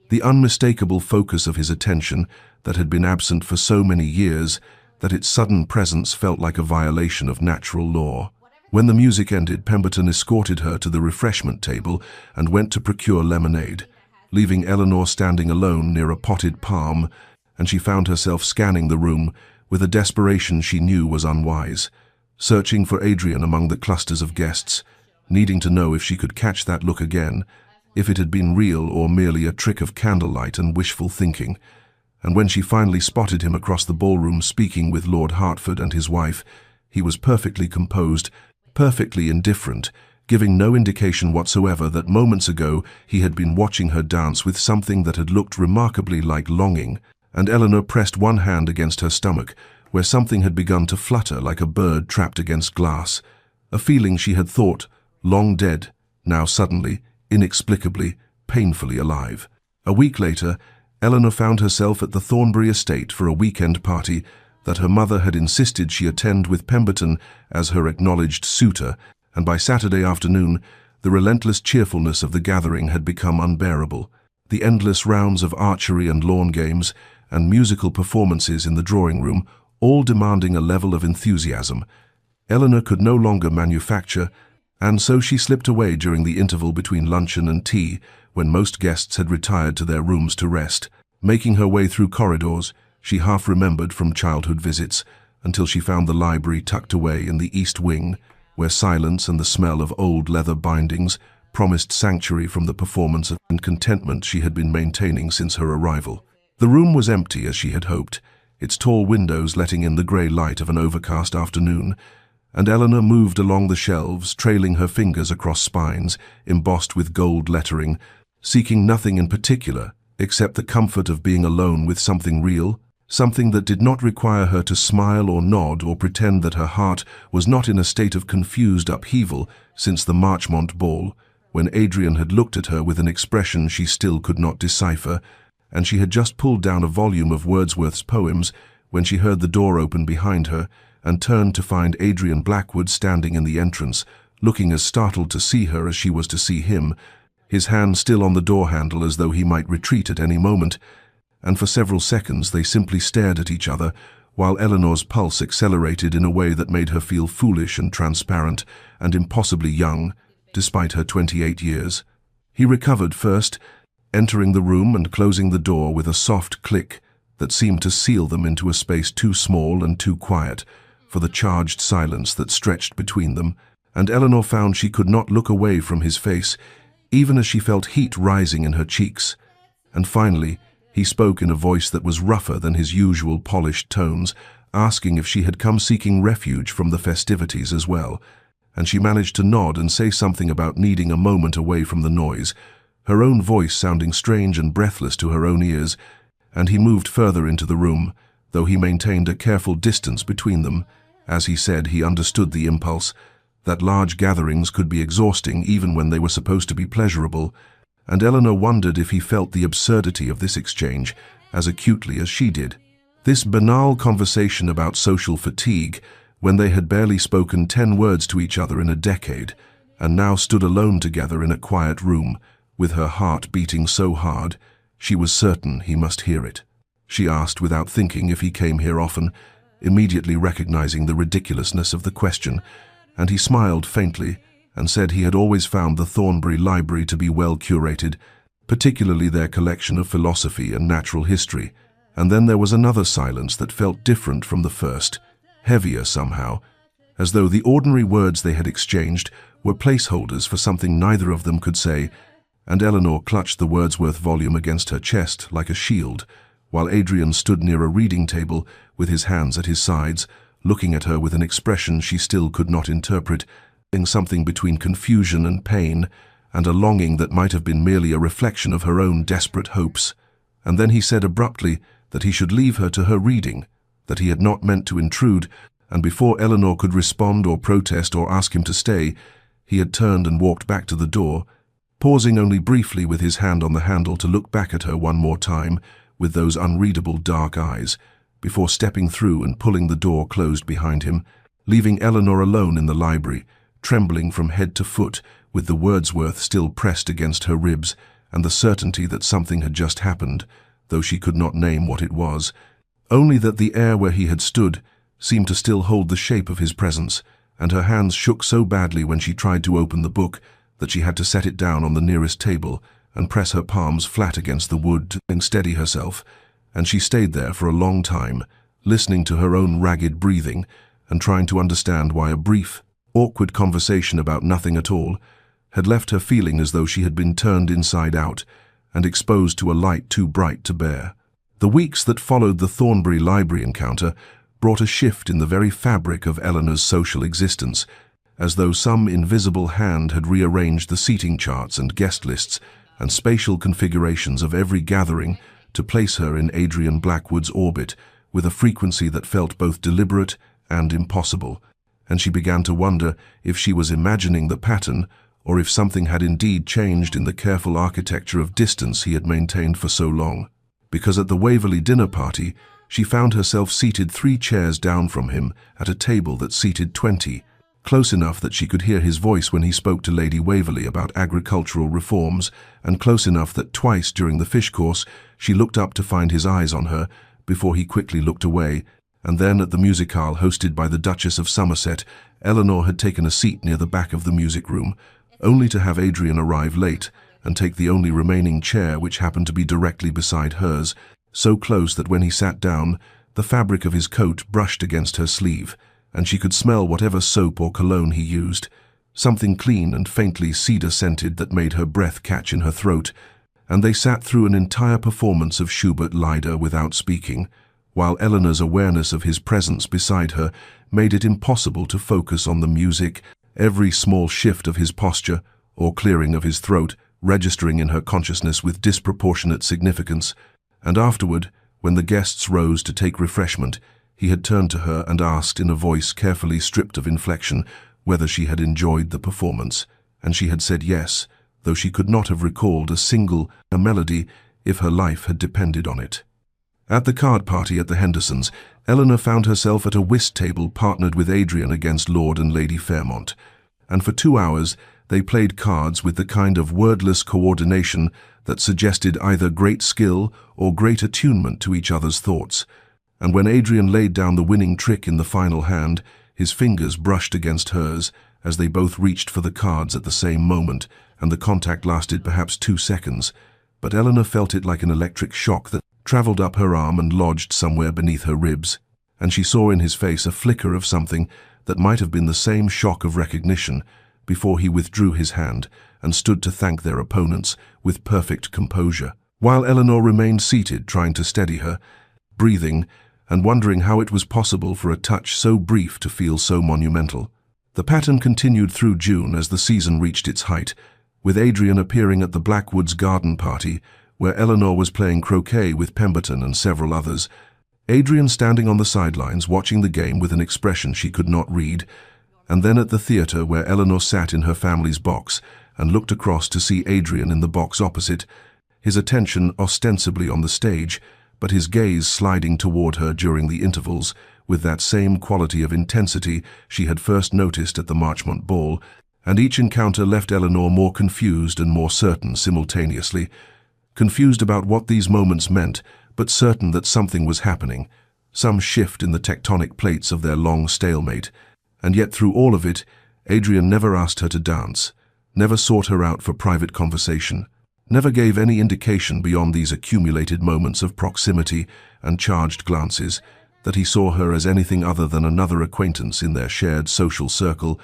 the unmistakable focus of his attention that had been absent for so many years that its sudden presence felt like a violation of natural law. When the music ended, Pemberton escorted her to the refreshment table and went to procure lemonade, leaving Eleanor standing alone near a potted palm, and she found herself scanning the room with a desperation she knew was unwise, searching for Adrian among the clusters of guests, needing to know if she could catch that look again, if it had been real or merely a trick of candlelight and wishful thinking. And when she finally spotted him across the ballroom speaking with Lord Hertford and his wife, he was perfectly composed, perfectly indifferent, giving no indication whatsoever that moments ago he had been watching her dance with something that had looked remarkably like longing, and Eleanor pressed one hand against her stomach, where something had begun to flutter like a bird trapped against glass, a feeling she had thought long dead, now suddenly, inexplicably, painfully alive. A week later, Eleanor found herself at the Thornbury estate for a weekend party that her mother had insisted she attend with Pemberton as her acknowledged suitor, and by Saturday afternoon, The relentless cheerfulness of the gathering had become unbearable. The endless rounds of archery and lawn games, and musical performances in the drawing room, all demanding a level of enthusiasm, Eleanor could no longer manufacture, and so she slipped away during the interval between luncheon and tea, when most guests had retired to their rooms to rest. Making her way through corridors she half remembered from childhood visits, until she found the library tucked away in the east wing, where silence and the smell of old leather bindings promised sanctuary from the performance and contentment she had been maintaining since her arrival. The room was empty as she had hoped, its tall windows letting in the grey light of an overcast afternoon, and Eleanor moved along the shelves, trailing her fingers across spines embossed with gold lettering, seeking nothing in particular except the comfort of being alone with something real, something that did not require her to smile or nod or pretend that her heart was not in a state of confused upheaval since the Marchmont ball, when Adrian had looked at her with an expression she still could not decipher, and she had just pulled down a volume of Wordsworth's poems when she heard the door open behind her and turned to find Adrian Blackwood standing in the entrance, looking as startled to see her as she was to see him, his hand still on the door handle as though he might retreat at any moment, and for several seconds they simply stared at each other, while Eleanor's pulse accelerated in a way that made her feel foolish and transparent and impossibly young, despite her 28 years. He recovered first, entering the room and closing the door with a soft click that seemed to seal them into a space too small and too quiet for the charged silence that stretched between them, and Eleanor found she could not look away from his face, even as she felt heat rising in her cheeks. And finally, he spoke in a voice that was rougher than his usual polished tones, asking if she had come seeking refuge from the festivities as well, and she managed to nod and say something about needing a moment away from the noise, her own voice sounding strange and breathless to her own ears, and he moved further into the room, though he maintained a careful distance between them. As he said, he understood the impulse, that large gatherings could be exhausting even when they were supposed to be pleasurable, and Eleanor wondered if he felt the absurdity of this exchange as acutely as she did. This banal conversation about social fatigue, when they had barely spoken 10 words to each other in a decade, and now stood alone together in a quiet room, with her heart beating so hard, she was certain he must hear it. She asked without thinking if he came here often, immediately recognizing the ridiculousness of the question, and he smiled faintly and said he had always found the Thornbury Library to be well curated, particularly their collection of philosophy and natural history. And then there was another silence that felt different from the first, heavier somehow, as though the ordinary words they had exchanged were placeholders for something neither of them could say, and Eleanor clutched the Wordsworth volume against her chest like a shield, while Adrian stood near a reading table with his hands at his sides, looking at her with an expression she still could not interpret, in something between confusion and pain, and a longing that might have been merely a reflection of her own desperate hopes. And then he said abruptly that he should leave her to her reading, that he had not meant to intrude, and before Eleanor could respond or protest or ask him to stay, he had turned and walked back to the door, pausing only briefly with his hand on the handle to look back at her one more time with those unreadable dark eyes, before stepping through and pulling the door closed behind him, leaving Eleanor alone in the library, trembling from head to foot, with the Wordsworth still pressed against her ribs, and the certainty that something had just happened, though she could not name what it was, only that the air where he had stood seemed to still hold the shape of his presence, and her hands shook so badly when she tried to open the book that she had to set it down on the nearest table and press her palms flat against the wood to steady herself, and she stayed there for a long time, listening to her own ragged breathing and trying to understand why a brief, awkward conversation about nothing at all had left her feeling as though she had been turned inside out and exposed to a light too bright to bear. The weeks that followed the Thornbury Library encounter brought a shift in the very fabric of Eleanor's social existence, as though some invisible hand had rearranged the seating charts and guest lists and spatial configurations of every gathering to place her in Adrian Blackwood's orbit with a frequency that felt both deliberate and impossible, and she began to wonder if she was imagining the pattern or if something had indeed changed in the careful architecture of distance he had maintained for so long. Because at the Waverley dinner party, she found herself seated 3 chairs down from him at a table that seated 20, close enough that she could hear his voice when he spoke to Lady Waverley about agricultural reforms, and close enough that twice during the fish course she looked up to find his eyes on her before he quickly looked away. And then at the musicale hosted by the Duchess of Somerset, Eleanor had taken a seat near the back of the music room, only to have Adrian arrive late and take the only remaining chair, which happened to be directly beside hers, so close that when he sat down, the fabric of his coat brushed against her sleeve, and she could smell whatever soap or cologne he used, something clean and faintly cedar-scented that made her breath catch in her throat, and they sat through an entire performance of Schubert Lieder without speaking, while Eleanor's awareness of his presence beside her made it impossible to focus on the music, every small shift of his posture or clearing of his throat registering in her consciousness with disproportionate significance. And afterward, when the guests rose to take refreshment, he had turned to her and asked in a voice carefully stripped of inflection whether she had enjoyed the performance, and she had said yes, though she could not have recalled a melody if her life had depended on it. At the card party at the Hendersons, Eleanor found herself at a whist table partnered with Adrian against Lord and Lady Fairmont, and for 2 hours they played cards with the kind of wordless coordination that suggested either great skill or great attunement to each other's thoughts. And when Adrian laid down the winning trick in the final hand, his fingers brushed against hers as they both reached for the cards at the same moment, and the contact lasted perhaps 2 seconds. But Eleanor felt it like an electric shock that travelled up her arm and lodged somewhere beneath her ribs, and she saw in his face a flicker of something that might have been the same shock of recognition before he withdrew his hand and stood to thank their opponents with perfect composure, while Eleanor remained seated, trying to steady her, breathing, and wondering how it was possible for a touch so brief to feel so monumental. The pattern continued through June as the season reached its height, with Adrian appearing at the Blackwoods garden party, where Eleanor was playing croquet with Pemberton and several others, Adrian standing on the sidelines watching the game with an expression she could not read, and then at the theatre where Eleanor sat in her family's box and looked across to see Adrian in the box opposite, his attention ostensibly on the stage, but his gaze sliding toward her during the intervals with that same quality of intensity she had first noticed at the Marchmont ball, and each encounter left Eleanor more confused and more certain simultaneously, confused about what these moments meant, but certain that something was happening, some shift in the tectonic plates of their long stalemate. And yet through all of it, Adrian never asked her to dance, never sought her out for private conversation, never gave any indication beyond these accumulated moments of proximity and charged glances that he saw her as anything other than another acquaintance in their shared social circle,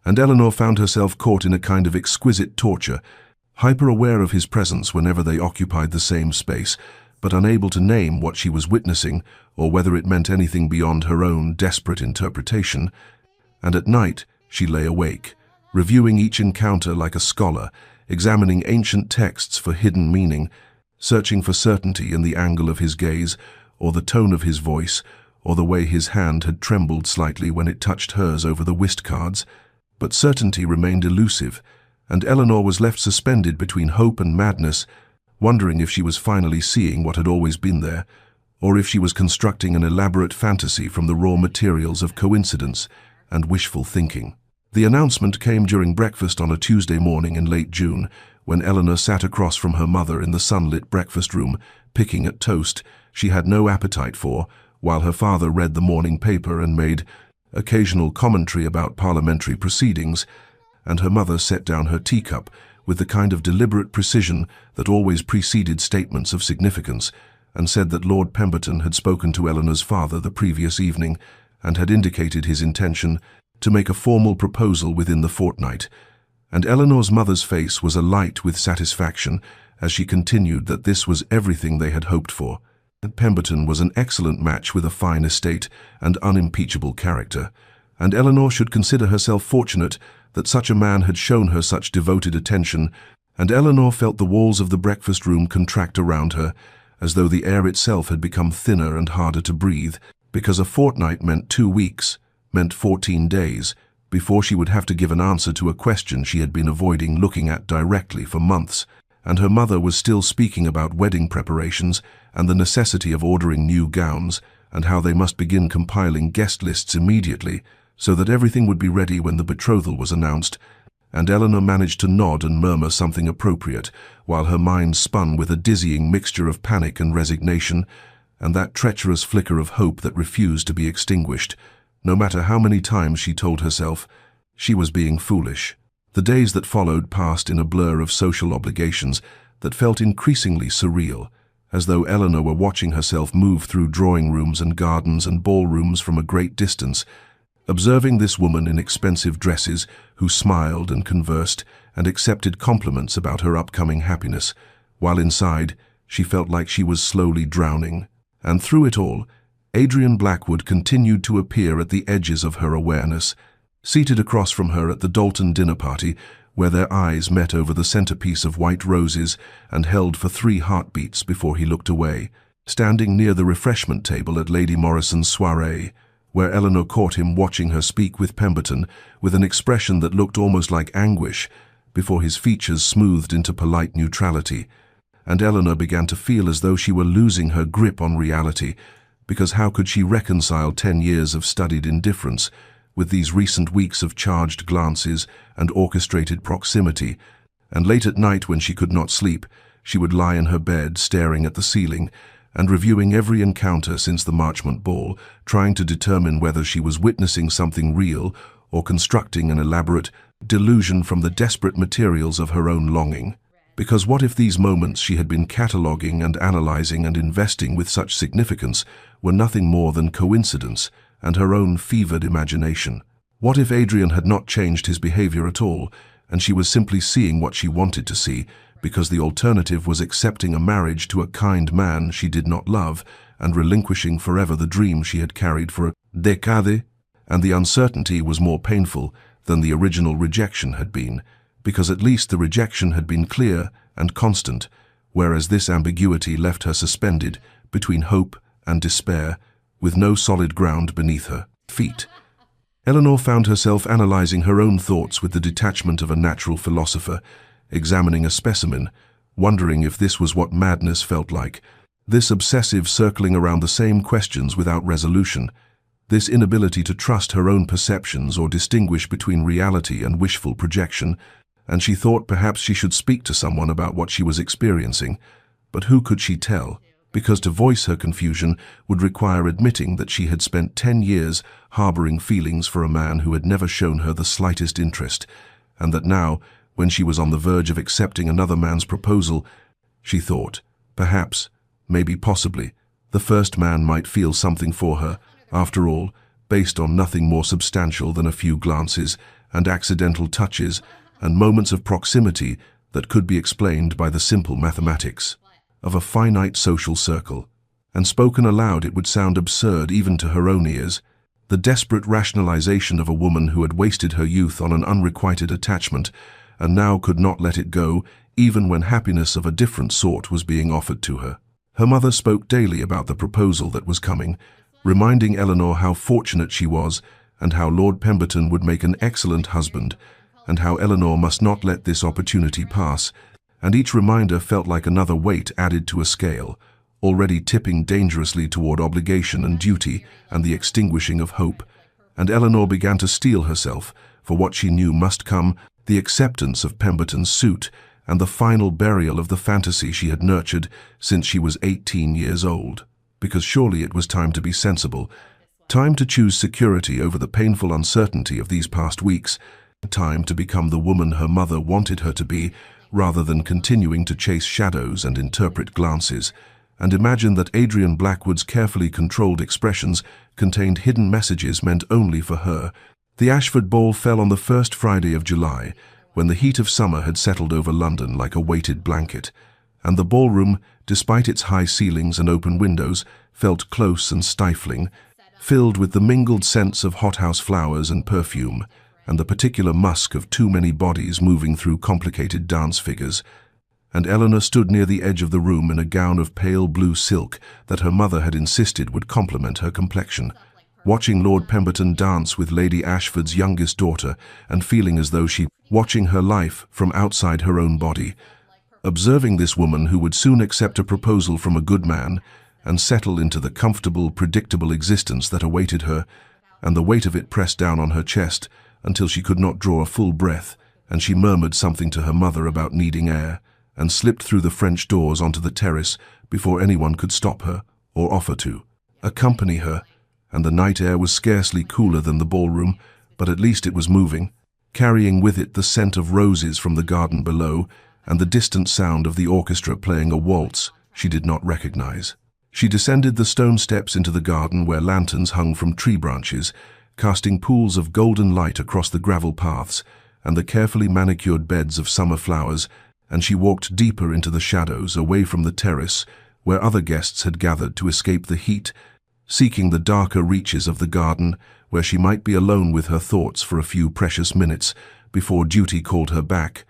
and Eleanor found herself caught in a kind of exquisite torture, hyper-aware of his presence whenever they occupied the same space, but unable to name what she was witnessing or whether it meant anything beyond her own desperate interpretation. And at night she lay awake, reviewing each encounter like a scholar, examining ancient texts for hidden meaning, searching for certainty in the angle of his gaze, or the tone of his voice, or the way his hand had trembled slightly when it touched hers over the whist cards. But certainty remained elusive, and Eleanor was left suspended between hope and madness, wondering if she was finally seeing what had always been there, or if she was constructing an elaborate fantasy from the raw materials of coincidence and wishful thinking. The announcement came during breakfast on a Tuesday morning in late June, when Eleanor sat across from her mother in the sunlit breakfast room, picking at toast she had no appetite for, while her father read the morning paper and made occasional commentary about parliamentary proceedings, and her mother set down her teacup with the kind of deliberate precision that always preceded statements of significance, and said that Lord Pemberton had spoken to Eleanor's father the previous evening and had indicated his intention to make a formal proposal within the fortnight, and Eleanor's mother's face was alight with satisfaction as she continued that this was everything they had hoped for. Pemberton was an excellent match with a fine estate and unimpeachable character, and Eleanor should consider herself fortunate that such a man had shown her such devoted attention, and Eleanor felt the walls of the breakfast room contract around her, as though the air itself had become thinner and harder to breathe, because a fortnight meant 2 weeks, meant 14 days, before she would have to give an answer to a question she had been avoiding looking at directly for months, and her mother was still speaking about wedding preparations and the necessity of ordering new gowns, and how they must begin compiling guest lists immediately, so that everything would be ready when the betrothal was announced, and Eleanor managed to nod and murmur something appropriate, while her mind spun with a dizzying mixture of panic and resignation, and that treacherous flicker of hope that refused to be extinguished, no matter how many times she told herself she was being foolish. The days that followed passed in a blur of social obligations that felt increasingly surreal, as though Eleanor were watching herself move through drawing rooms and gardens and ballrooms from a great distance, observing this woman in expensive dresses who smiled and conversed and accepted compliments about her upcoming happiness, while inside she felt like she was slowly drowning. And through it all, Adrian Blackwood continued to appear at the edges of her awareness, seated across from her at the Dalton dinner party, where their eyes met over the centerpiece of white roses and held for 3 heartbeats before he looked away, standing near the refreshment table at Lady Morrison's soirée, where Eleanor caught him watching her speak with Pemberton with an expression that looked almost like anguish before his features smoothed into polite neutrality, and Eleanor began to feel as though she were losing her grip on reality, because how could she reconcile 10 years of studied indifference with these recent weeks of charged glances and orchestrated proximity? And late at night, when she could not sleep, she would lie in her bed staring at the ceiling and reviewing every encounter since the Marchmont ball, trying to determine whether she was witnessing something real or constructing an elaborate delusion from the desperate materials of her own longing. Because what if these moments she had been cataloguing and analyzing and investing with such significance were nothing more than coincidence and her own fevered imagination? What if Adrian had not changed his behavior at all, and she was simply seeing what she wanted to see, because the alternative was accepting a marriage to a kind man she did not love and relinquishing forever the dream she had carried for a decade? And the uncertainty was more painful than the original rejection had been, because at least the rejection had been clear and constant, whereas this ambiguity left her suspended between hope and despair, with no solid ground beneath her feet. Eleanor found herself analyzing her own thoughts with the detachment of a natural philosopher, examining a specimen, wondering if this was what madness felt like, this obsessive circling around the same questions without resolution, this inability to trust her own perceptions or distinguish between reality and wishful projection. And she thought perhaps she should speak to someone about what she was experiencing, but who could she tell? Because to voice her confusion would require admitting that she had spent 10 years harboring feelings for a man who had never shown her the slightest interest, and that now, when she was on the verge of accepting another man's proposal, she thought, perhaps, maybe possibly, the first man might feel something for her, after all, based on nothing more substantial than a few glances and accidental touches and moments of proximity that could be explained by the simple mathematics of a finite social circle. And spoken aloud it would sound absurd even to her own ears, the desperate rationalization of a woman who had wasted her youth on an unrequited attachment and now could not let it go even when happiness of a different sort was being offered to her. Her mother spoke daily about the proposal that was coming, reminding Eleanor how fortunate she was and how Lord Pemberton would make an excellent husband, and how Eleanor must not let this opportunity pass, and each reminder felt like another weight added to a scale, already tipping dangerously toward obligation and duty and the extinguishing of hope, and Eleanor began to steel herself for what she knew must come, the acceptance of Pemberton's suit and the final burial of the fantasy she had nurtured since she was 18 years old, because surely it was time to be sensible, time to choose security over the painful uncertainty of these past weeks, time to become the woman her mother wanted her to be, rather than continuing to chase shadows and interpret glances, and imagine that Adrian Blackwood's carefully controlled expressions contained hidden messages meant only for her. The Ashford ball fell on the first Friday of July, when the heat of summer had settled over London like a weighted blanket, and the ballroom, despite its high ceilings and open windows, felt close and stifling, filled with the mingled scents of hothouse flowers and perfume, and the particular musk of too many bodies moving through complicated dance figures. And Eleanor stood near the edge of the room in a gown of pale blue silk that her mother had insisted would complement her complexion, watching Lord Pemberton dance with Lady Ashford's youngest daughter and feeling as though she were watching her life from outside her own body, observing this woman who would soon accept a proposal from a good man and settle into the comfortable, predictable existence that awaited her, and the weight of it pressed down on her chest until she could not draw a full breath, and she murmured something to her mother about needing air, and slipped through the French doors onto the terrace before anyone could stop her or offer to accompany her, and the night air was scarcely cooler than the ballroom, but at least it was moving, carrying with it the scent of roses from the garden below and the distant sound of the orchestra playing a waltz she did not recognize. She descended the stone steps into the garden where lanterns hung from tree branches, casting pools of golden light across the gravel paths and the carefully manicured beds of summer flowers, and she walked deeper into the shadows, away from the terrace, where other guests had gathered to escape the heat, seeking the darker reaches of the garden, where she might be alone with her thoughts for a few precious minutes before duty called her back,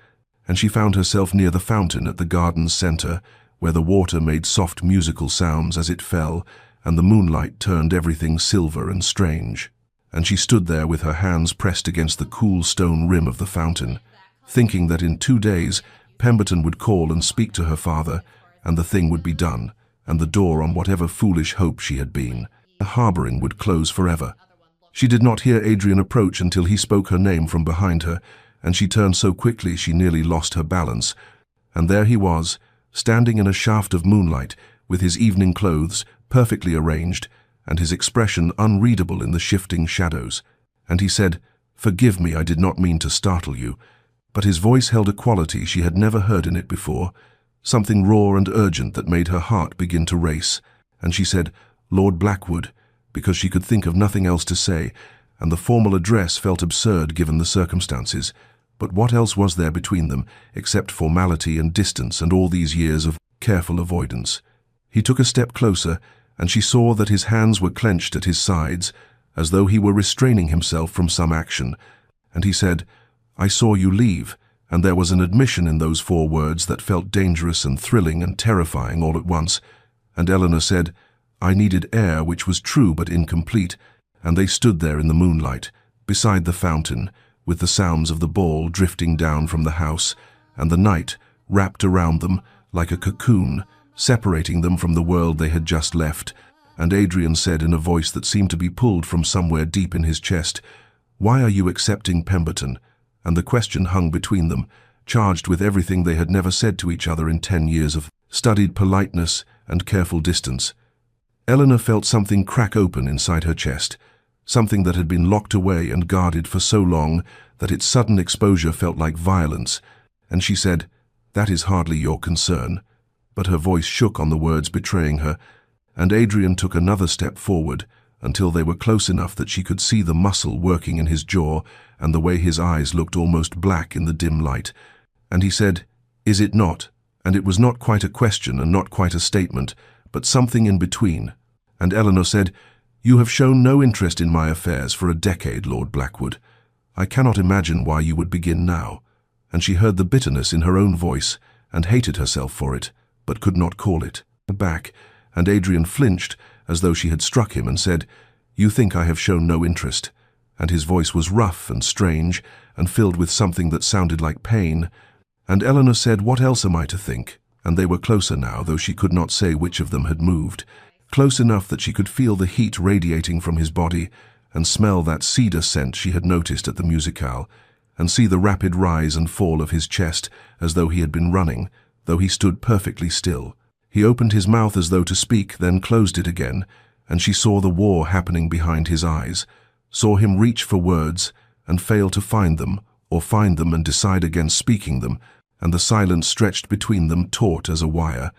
and she found herself near the fountain at the garden's center, where the water made soft musical sounds as it fell, and the moonlight turned everything silver and strange. And she stood there with her hands pressed against the cool stone rim of the fountain, thinking that in 2 days Pemberton would call and speak to her father, and the thing would be done, and the door on whatever foolish hope she had been, harboring, would close forever. She did not hear Adrian approach until he spoke her name from behind her, and she turned so quickly she nearly lost her balance. And there he was, standing in a shaft of moonlight, with his evening clothes perfectly arranged, and his expression unreadable in the shifting shadows. And he said, "Forgive me, I did not mean to startle you." But his voice held a quality she had never heard in it before, something raw and urgent that made her heart begin to race. And she said, "Lord Blackwood," because she could think of nothing else to say, and the formal address felt absurd given the circumstances. But what else was there between them, except formality and distance and all these years of careful avoidance? He took a step closer, and she saw that his hands were clenched at his sides, as though he were restraining himself from some action. And he said, "I saw you leave," and there was an admission in those 4 words that felt dangerous and thrilling and terrifying all at once. And Eleanor said, "I needed air," which was true but incomplete, and they stood there in the moonlight, beside the fountain, with the sounds of the ball drifting down from the house, and the night wrapped around them like a cocoon, separating them from the world they had just left. And Adrian said in a voice that seemed to be pulled from somewhere deep in his chest, "Why are you accepting Pemberton?" And the question hung between them, charged with everything they had never said to each other in 10 years of studied politeness and careful distance. Eleanor felt something crack open inside her chest, something that had been locked away and guarded for so long that its sudden exposure felt like violence, and she said, "That is hardly your concern." But her voice shook on the words betraying her, and Adrian took another step forward until they were close enough that she could see the muscle working in his jaw and the way his eyes looked almost black in the dim light. And he said, "Is it not?" And it was not quite a question and not quite a statement, but something in between. And Eleanor said, "You have shown no interest in my affairs for a decade, Lord Blackwood. I cannot imagine why you would begin now." And she heard the bitterness in her own voice and hated herself for it, but could not call it back. And Adrian flinched as though she had struck him and said, "You think I have shown no interest." And his voice was rough and strange and filled with something that sounded like pain. And Eleanor said, "What else am I to think?" And they were closer now, though she could not say which of them had moved. Close enough that she could feel the heat radiating from his body and smell that cedar scent she had noticed at the musicale, and see the rapid rise and fall of his chest as though he had been running, though he stood perfectly still. He opened his mouth as though to speak, then closed it again, and she saw the war happening behind his eyes, saw him reach for words and fail to find them, or find them and decide against speaking them, and the silence stretched between them taut as a wire.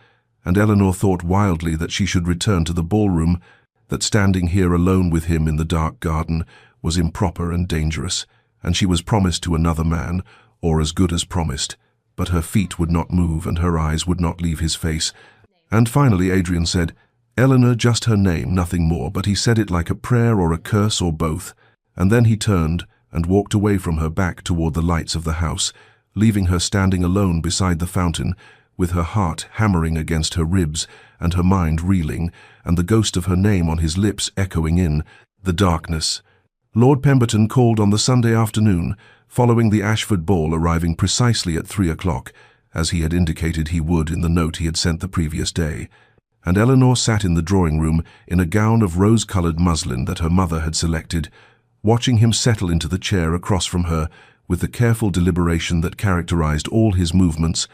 And Eleanor thought wildly that she should return to the ballroom, that standing here alone with him in the dark garden was improper and dangerous, and she was promised to another man, or as good as promised, but her feet would not move and her eyes would not leave his face. And finally Adrian said, "Eleanor, just her name, nothing more," but he said it like a prayer or a curse or both, and then he turned and walked away from her back toward the lights of the house, leaving her standing alone beside the fountain, with her heart hammering against her ribs and her mind reeling, and the ghost of her name on his lips echoing in the darkness. Lord Pemberton called on the Sunday afternoon, following the Ashford ball, arriving precisely at 3 o'clock, as he had indicated he would in the note he had sent the previous day. and Eleanor sat in the drawing room in a gown of rose-colored muslin that her mother had selected, watching him settle into the chair across from her with the careful deliberation that characterized all his movements,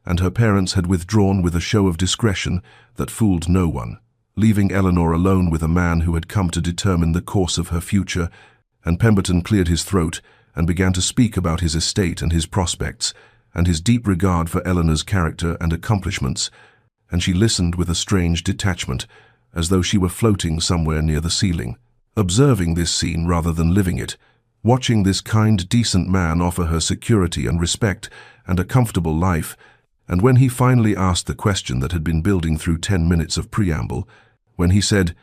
and her parents had withdrawn with a show of discretion that fooled no one, leaving Eleanor alone with a man who had come to determine the course of her future. And Pemberton cleared his throat and began to speak about his estate and his prospects, and his deep regard for Eleanor's character and accomplishments, and she listened with a strange detachment, as though she were floating somewhere near the ceiling, observing this scene rather than living it, watching this kind, decent man offer her security and respect and a comfortable life. And when he finally asked the question that had been building through 10 minutes of preamble, when he said,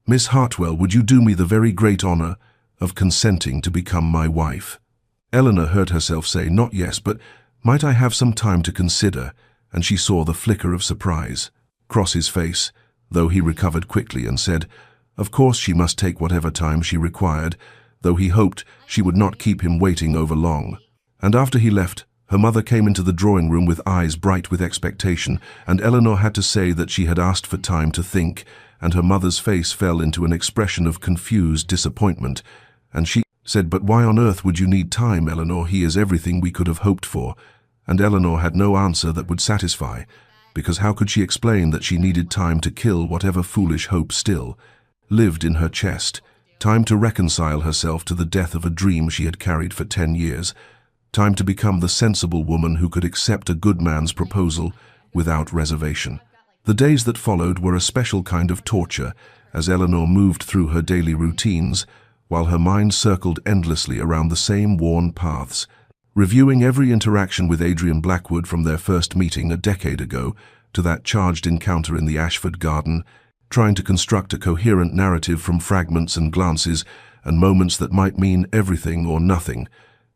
"Miss Hartwell, would you do me the very great honor of consenting to become my wife?" Eleanor heard herself say, "Not yes, but might I have some time to consider?" And she saw the flicker of surprise cross his face, though he recovered quickly and said, of course she must take whatever time she required, though he hoped she would not keep him waiting over long. And after he left, her mother came into the drawing room with eyes bright with expectation, and Eleanor had to say that she had asked for time to think, and her mother's face fell into an expression of confused disappointment, and she said, "But why on earth would you need time, Eleanor? He is everything we could have hoped for." And Eleanor had no answer that would satisfy, because how could she explain that she needed time to kill whatever foolish hope still lived in her chest, time to reconcile herself to the death of a dream she had carried for 10 years, time to become the sensible woman who could accept a good man's proposal without reservation. The days that followed were a special kind of torture as Eleanor moved through her daily routines, while her mind circled endlessly around the same worn paths, reviewing every interaction with Adrian Blackwood from their first meeting a decade ago to that charged encounter in the Ashford garden, trying to construct a coherent narrative from fragments and glances and moments that might mean everything or nothing.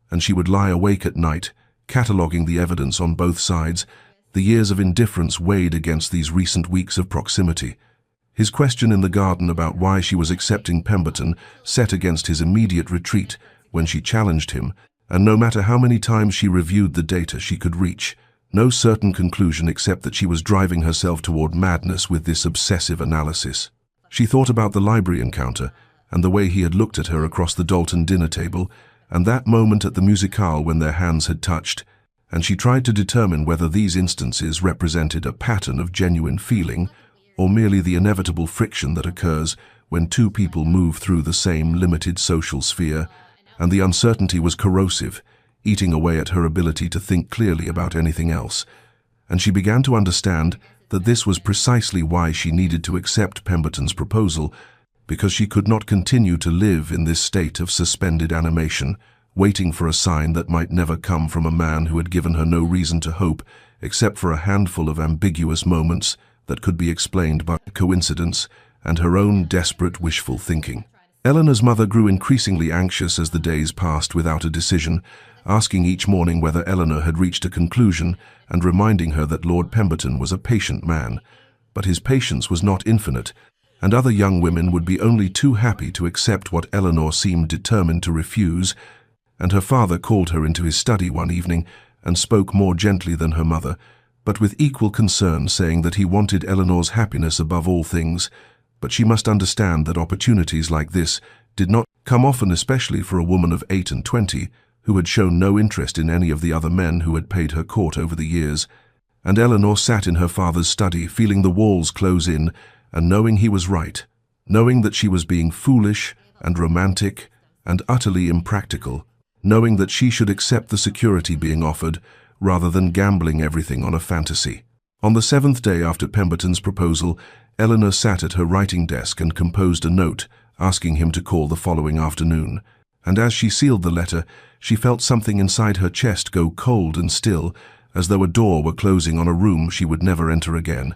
And she would lie awake at night, cataloguing the evidence on both sides. The years of indifference weighed against these recent weeks of proximity. His question in the garden about why she was accepting Pemberton set against his immediate retreat when she challenged him, and no matter how many times she reviewed the data she could reach, no certain conclusion except that she was driving herself toward madness with this obsessive analysis. She thought about the library encounter and the way he had looked at her across the Dalton dinner table, and that moment at the musicale when their hands had touched, and she tried to determine whether these instances represented a pattern of genuine feeling or merely the inevitable friction that occurs when two people move through the same limited social sphere, and the uncertainty was corrosive, eating away at her ability to think clearly about anything else. And she began to understand that this was precisely why she needed to accept Pemberton's proposal, because she could not continue to live in this state of suspended animation, waiting for a sign that might never come from a man who had given her no reason to hope except for a handful of ambiguous moments that could be explained by coincidence and her own desperate wishful thinking. Eleanor's mother grew increasingly anxious as the days passed without a decision, asking each morning whether Eleanor had reached a conclusion and reminding her that Lord Pemberton was a patient man. But his patience was not infinite, and other young women would be only too happy to accept what Eleanor seemed determined to refuse, and her father called her into his study one evening and spoke more gently than her mother, but with equal concern, saying that he wanted Eleanor's happiness above all things, but she must understand that opportunities like this did not come often, especially for a woman of 28 who had shown no interest in any of the other men who had paid her court over the years. And Eleanor sat in her father's study, feeling the walls close in, and knowing he was right, knowing that she was being foolish and romantic and utterly impractical, knowing that she should accept the security being offered rather than gambling everything on a fantasy. On the 7th day after Pemberton's proposal, Eleanor sat at her writing desk and composed a note asking him to call the following afternoon. And as she sealed the letter, she felt something inside her chest go cold and still, as though a door were closing on a room she would never enter again.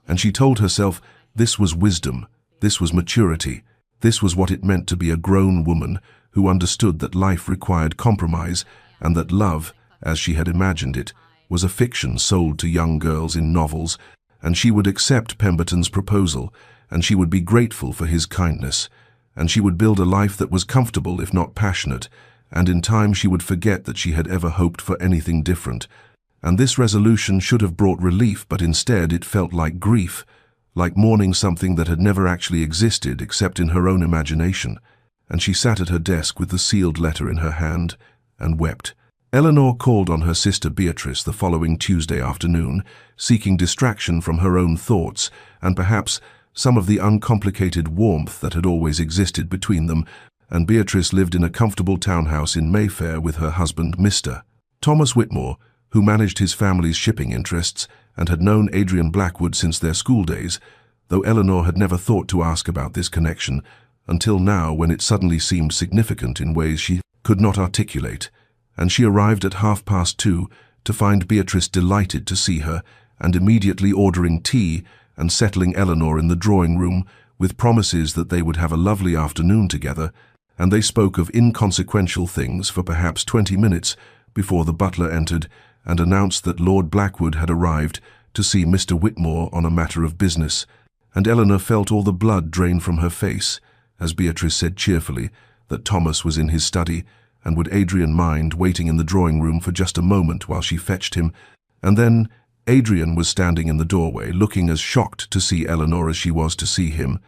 And she told herself this was wisdom, this was maturity, this was what it meant to be a grown woman who understood that life required compromise and that love, as she had imagined it, was a fiction sold to young girls in novels, and she would accept Pemberton's proposal, and she would be grateful for his kindness, and she would build a life that was comfortable if not passionate, and in time she would forget that she had ever hoped for anything different. And this resolution should have brought relief, but instead it felt like grief, like mourning something that had never actually existed except in her own imagination, and she sat at her desk with the sealed letter in her hand and wept. Eleanor called on her sister Beatrice the following Tuesday afternoon, seeking distraction from her own thoughts and perhaps some of the uncomplicated warmth that had always existed between them, and Beatrice lived in a comfortable townhouse in Mayfair with her husband, Mr. Thomas Whitmore, who managed his family's shipping interests and had known Adrian Blackwood since their school days, though Eleanor had never thought to ask about this connection until now, when it suddenly seemed significant in ways she could not articulate, and she arrived at 2:30 to find Beatrice delighted to see her and immediately ordering tea and settling Eleanor in the drawing room with promises that they would have a lovely afternoon together, and they spoke of inconsequential things for perhaps 20 minutes before the butler entered and announced that Lord Blackwood had arrived to see Mr. Whitmore on a matter of business, and Eleanor felt all the blood drain from her face as Beatrice said cheerfully that Thomas was in his study, and would Adrian mind waiting in the drawing room for just a moment while she fetched him. And then Adrian was standing in the doorway, looking as shocked to see Eleanor as she was to see him,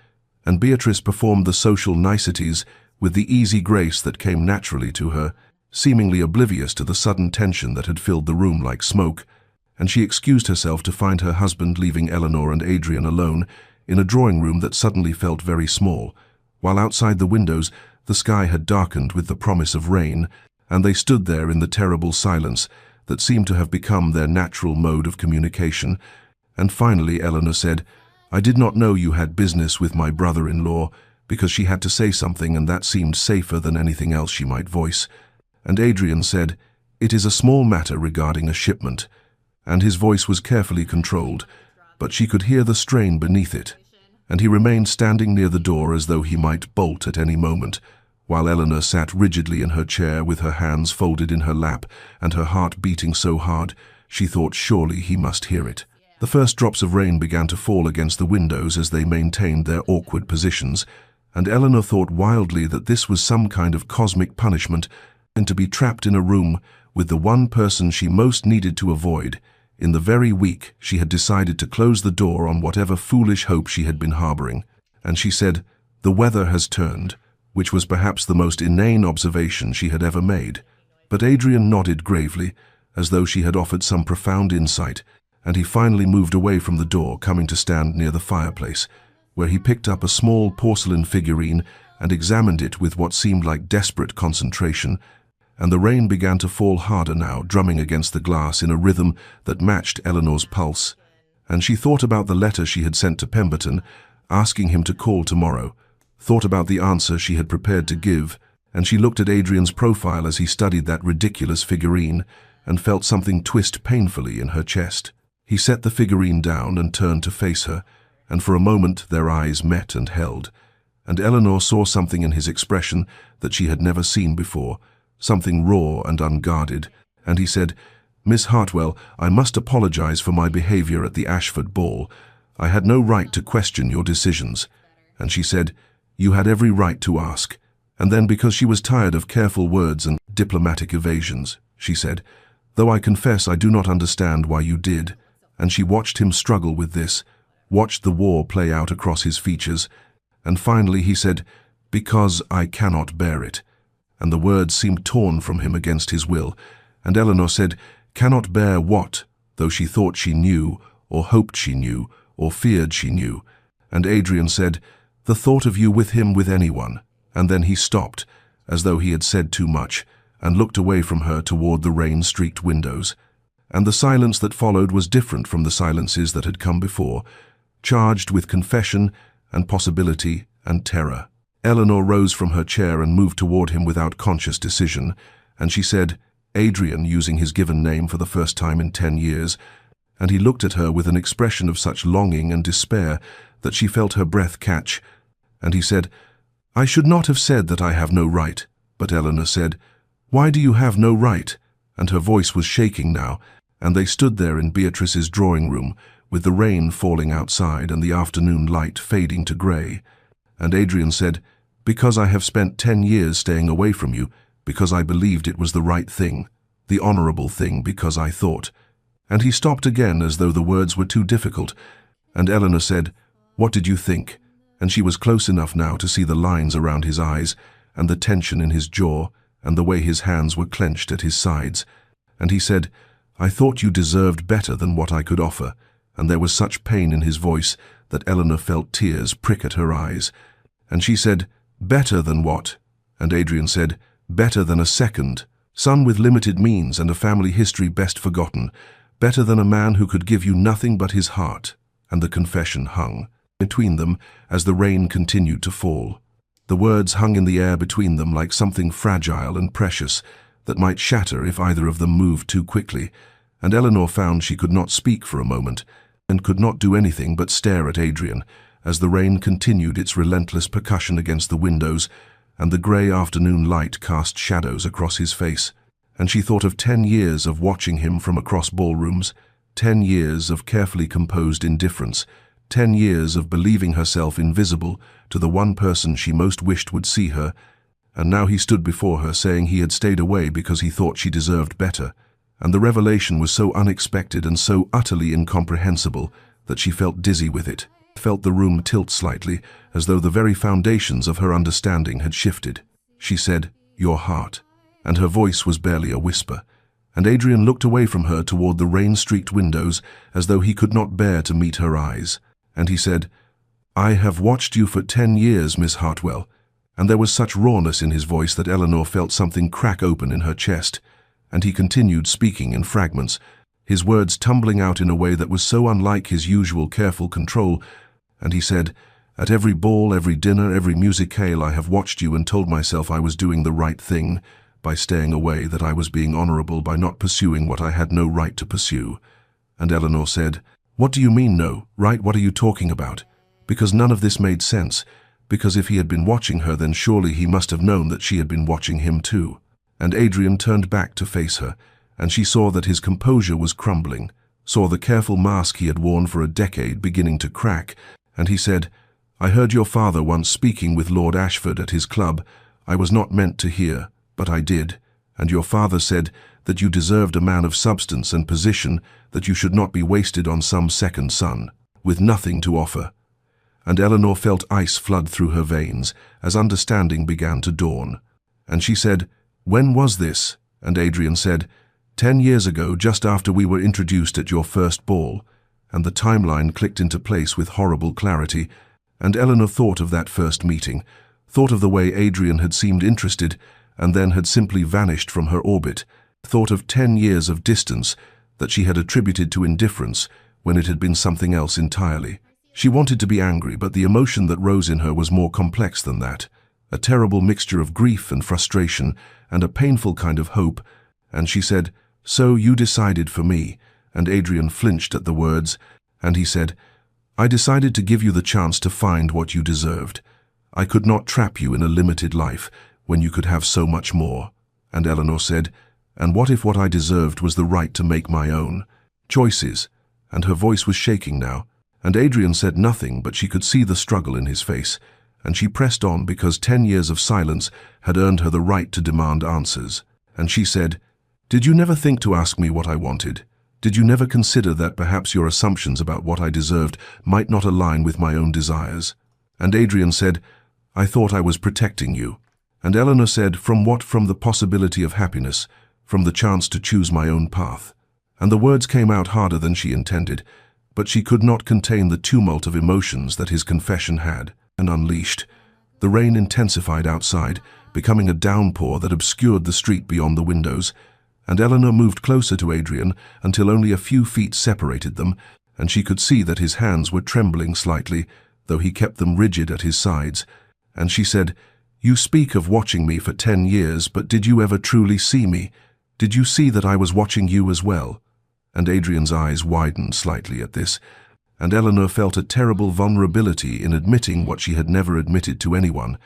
and Beatrice performed the social niceties with the easy grace that came naturally to her, seemingly oblivious to the sudden tension that had filled the room like smoke, and she excused herself to find her husband leaving Eleanor and Adrian alone in a drawing room that suddenly felt very small, while outside the windows the sky had darkened with the promise of rain, and they stood there in the terrible silence that seemed to have become their natural mode of communication. And finally Eleanor said, "I did not know you had business with my brother-in-law," because she had to say something, and that seemed safer than anything else she might voice. And Adrian said, "It is a small matter regarding a shipment," and his voice was carefully controlled, but she could hear the strain beneath it, and he remained standing near the door as though he might bolt at any moment, while Eleanor sat rigidly in her chair with her hands folded in her lap and her heart beating so hard she thought surely he must hear it. The first drops of rain began to fall against the windows as they maintained their awkward positions, and Eleanor thought wildly that this was some kind of cosmic punishment, and to be trapped in a room with the one person she most needed to avoid in the very week she had decided to close the door on whatever foolish hope she had been harboring. And she said, "The weather has turned," which was perhaps the most inane observation she had ever made. But Adrian nodded gravely, as though she had offered some profound insight, and he finally moved away from the door, coming to stand near the fireplace, where he picked up a small porcelain figurine and examined it with what seemed like desperate concentration. And the rain began to fall harder now, drumming against the glass in a rhythm that matched Eleanor's pulse. And she thought about the letter she had sent to Pemberton, asking him to call tomorrow, thought about the answer she had prepared to give, and she looked at Adrian's profile as he studied that ridiculous figurine, and felt something twist painfully in her chest. He set the figurine down and turned to face her, and for a moment their eyes met and held, and Eleanor saw something in his expression that she had never seen before, something raw and unguarded, and he said, "Miss Hartwell, I must apologize for my behavior at the Ashford ball. I had no right to question your decisions." And she said, "You had every right to ask." And then, because she was tired of careful words and diplomatic evasions, she said, "Though I confess I do not understand why you did." And she watched him struggle with this, watched the war play out across his features, and finally he said, "Because I cannot bear it." And the words seemed torn from him against his will, and Eleanor said, "Cannot bear what?" though she thought she knew, or hoped she knew, or feared she knew. And Adrian said, "The thought of you with him, with anyone." And then he stopped, as though he had said too much, and looked away from her toward the rain-streaked windows. And the silence that followed was different from the silences that had come before, charged with confession and possibility and terror. Eleanor rose from her chair and moved toward him without conscious decision, and she said, Adrian, using his given name for the first time in 10 years, and he looked at her with an expression of such longing and despair that she felt her breath catch, and he said, "I should not have said that I have no right." But Eleanor said, "Why do you have no right?" And her voice was shaking now, and they stood there in Beatrice's drawing room, with the rain falling outside and the afternoon light fading to grey. And Adrian said, "Because I have spent 10 years staying away from you, because I believed it was the right thing, the honourable thing, because I thought." And he stopped again as though the words were too difficult, and Eleanor said, What did you think? And she was close enough now to see the lines around his eyes, and the tension in his jaw, and the way his hands were clenched at his sides. And he said, I thought you deserved better than what I could offer, and there was such pain in his voice that Eleanor felt tears prick at her eyes. And she said, better than what? And Adrian said, better than a second, son with limited means and a family history best forgotten, better than a man who could give you nothing but his heart. And the confession hung between them as the rain continued to fall. The words hung in the air between them like something fragile and precious that might shatter if either of them moved too quickly, and Eleanor found she could not speak for a moment and could not do anything but stare at Adrian as the rain continued its relentless percussion against the windows and the grey afternoon light cast shadows across his face. And she thought of 10 years of watching him from across ballrooms, 10 years of carefully composed indifference, 10 years of believing herself invisible to the one person she most wished would see her, and now he stood before her saying he had stayed away because he thought she deserved better, and the revelation was so unexpected and so utterly incomprehensible that she felt dizzy with it, felt the room tilt slightly, as though the very foundations of her understanding had shifted. She said, your heart, and her voice was barely a whisper, and Adrian looked away from her toward the rain-streaked windows as though he could not bear to meet her eyes. And he said, I have watched you for 10 years, Miss Hartwell, and there was such rawness in his voice that Eleanor felt something crack open in her chest, and he continued speaking in fragments, his words tumbling out in a way that was so unlike his usual careful control, and he said, at every ball, every dinner, every musicale I have watched you and told myself I was doing the right thing, by staying away, that I was being honorable by not pursuing what I had no right to pursue. And Eleanor said, what do you mean, no, right? What are you talking about? Because none of this made sense, because if he had been watching her, then surely he must have known that she had been watching him too. And Adrian turned back to face her, and she saw that his composure was crumbling, saw the careful mask he had worn for a decade beginning to crack, and he said, I heard your father once speaking with Lord Ashford at his club. I was not meant to hear, but I did, and your father said that you deserved a man of substance and position, that you should not be wasted on some second son, with nothing to offer. And Eleanor felt ice flood through her veins as understanding began to dawn. And she said, when was this? And Adrian said, 10 years ago, just after we were introduced at your first ball. And the timeline clicked into place with horrible clarity, and Eleanor thought of that first meeting, thought of the way Adrian had seemed interested and then had simply vanished from her orbit, thought of 10 years of distance that she had attributed to indifference when it had been something else entirely. She wanted to be angry, but the emotion that rose in her was more complex than that, a terrible mixture of grief and frustration and a painful kind of hope, and she said, so you decided for me, and Adrian flinched at the words, and he said, I decided to give you the chance to find what you deserved. I could not trap you in a limited life when you could have so much more. And Eleanor said, and what if what I deserved was the right to make my own choices? And her voice was shaking now, and Adrian said nothing, but she could see the struggle in his face, and she pressed on because 10 years of silence had earned her the right to demand answers. And she said, did you never think to ask me what I wanted? Did you never consider that perhaps your assumptions about what I deserved might not align with my own desires? And Adrian said, I thought I was protecting you. And Eleanor said, from what? From the possibility of happiness, from the chance to choose my own path. And the words came out harder than she intended, but she could not contain the tumult of emotions that his confession had and unleashed. The rain intensified outside, becoming a downpour that obscured the street beyond the windows, and Eleanor moved closer to Adrian until only a few feet separated them, and she could see that his hands were trembling slightly, though he kept them rigid at his sides. And she said, you speak of watching me for 10 years, but did you ever truly see me? Did you see that I was watching you as well? And Adrian's eyes widened slightly at this, and Eleanor felt a terrible vulnerability in admitting what she had never admitted to anyone,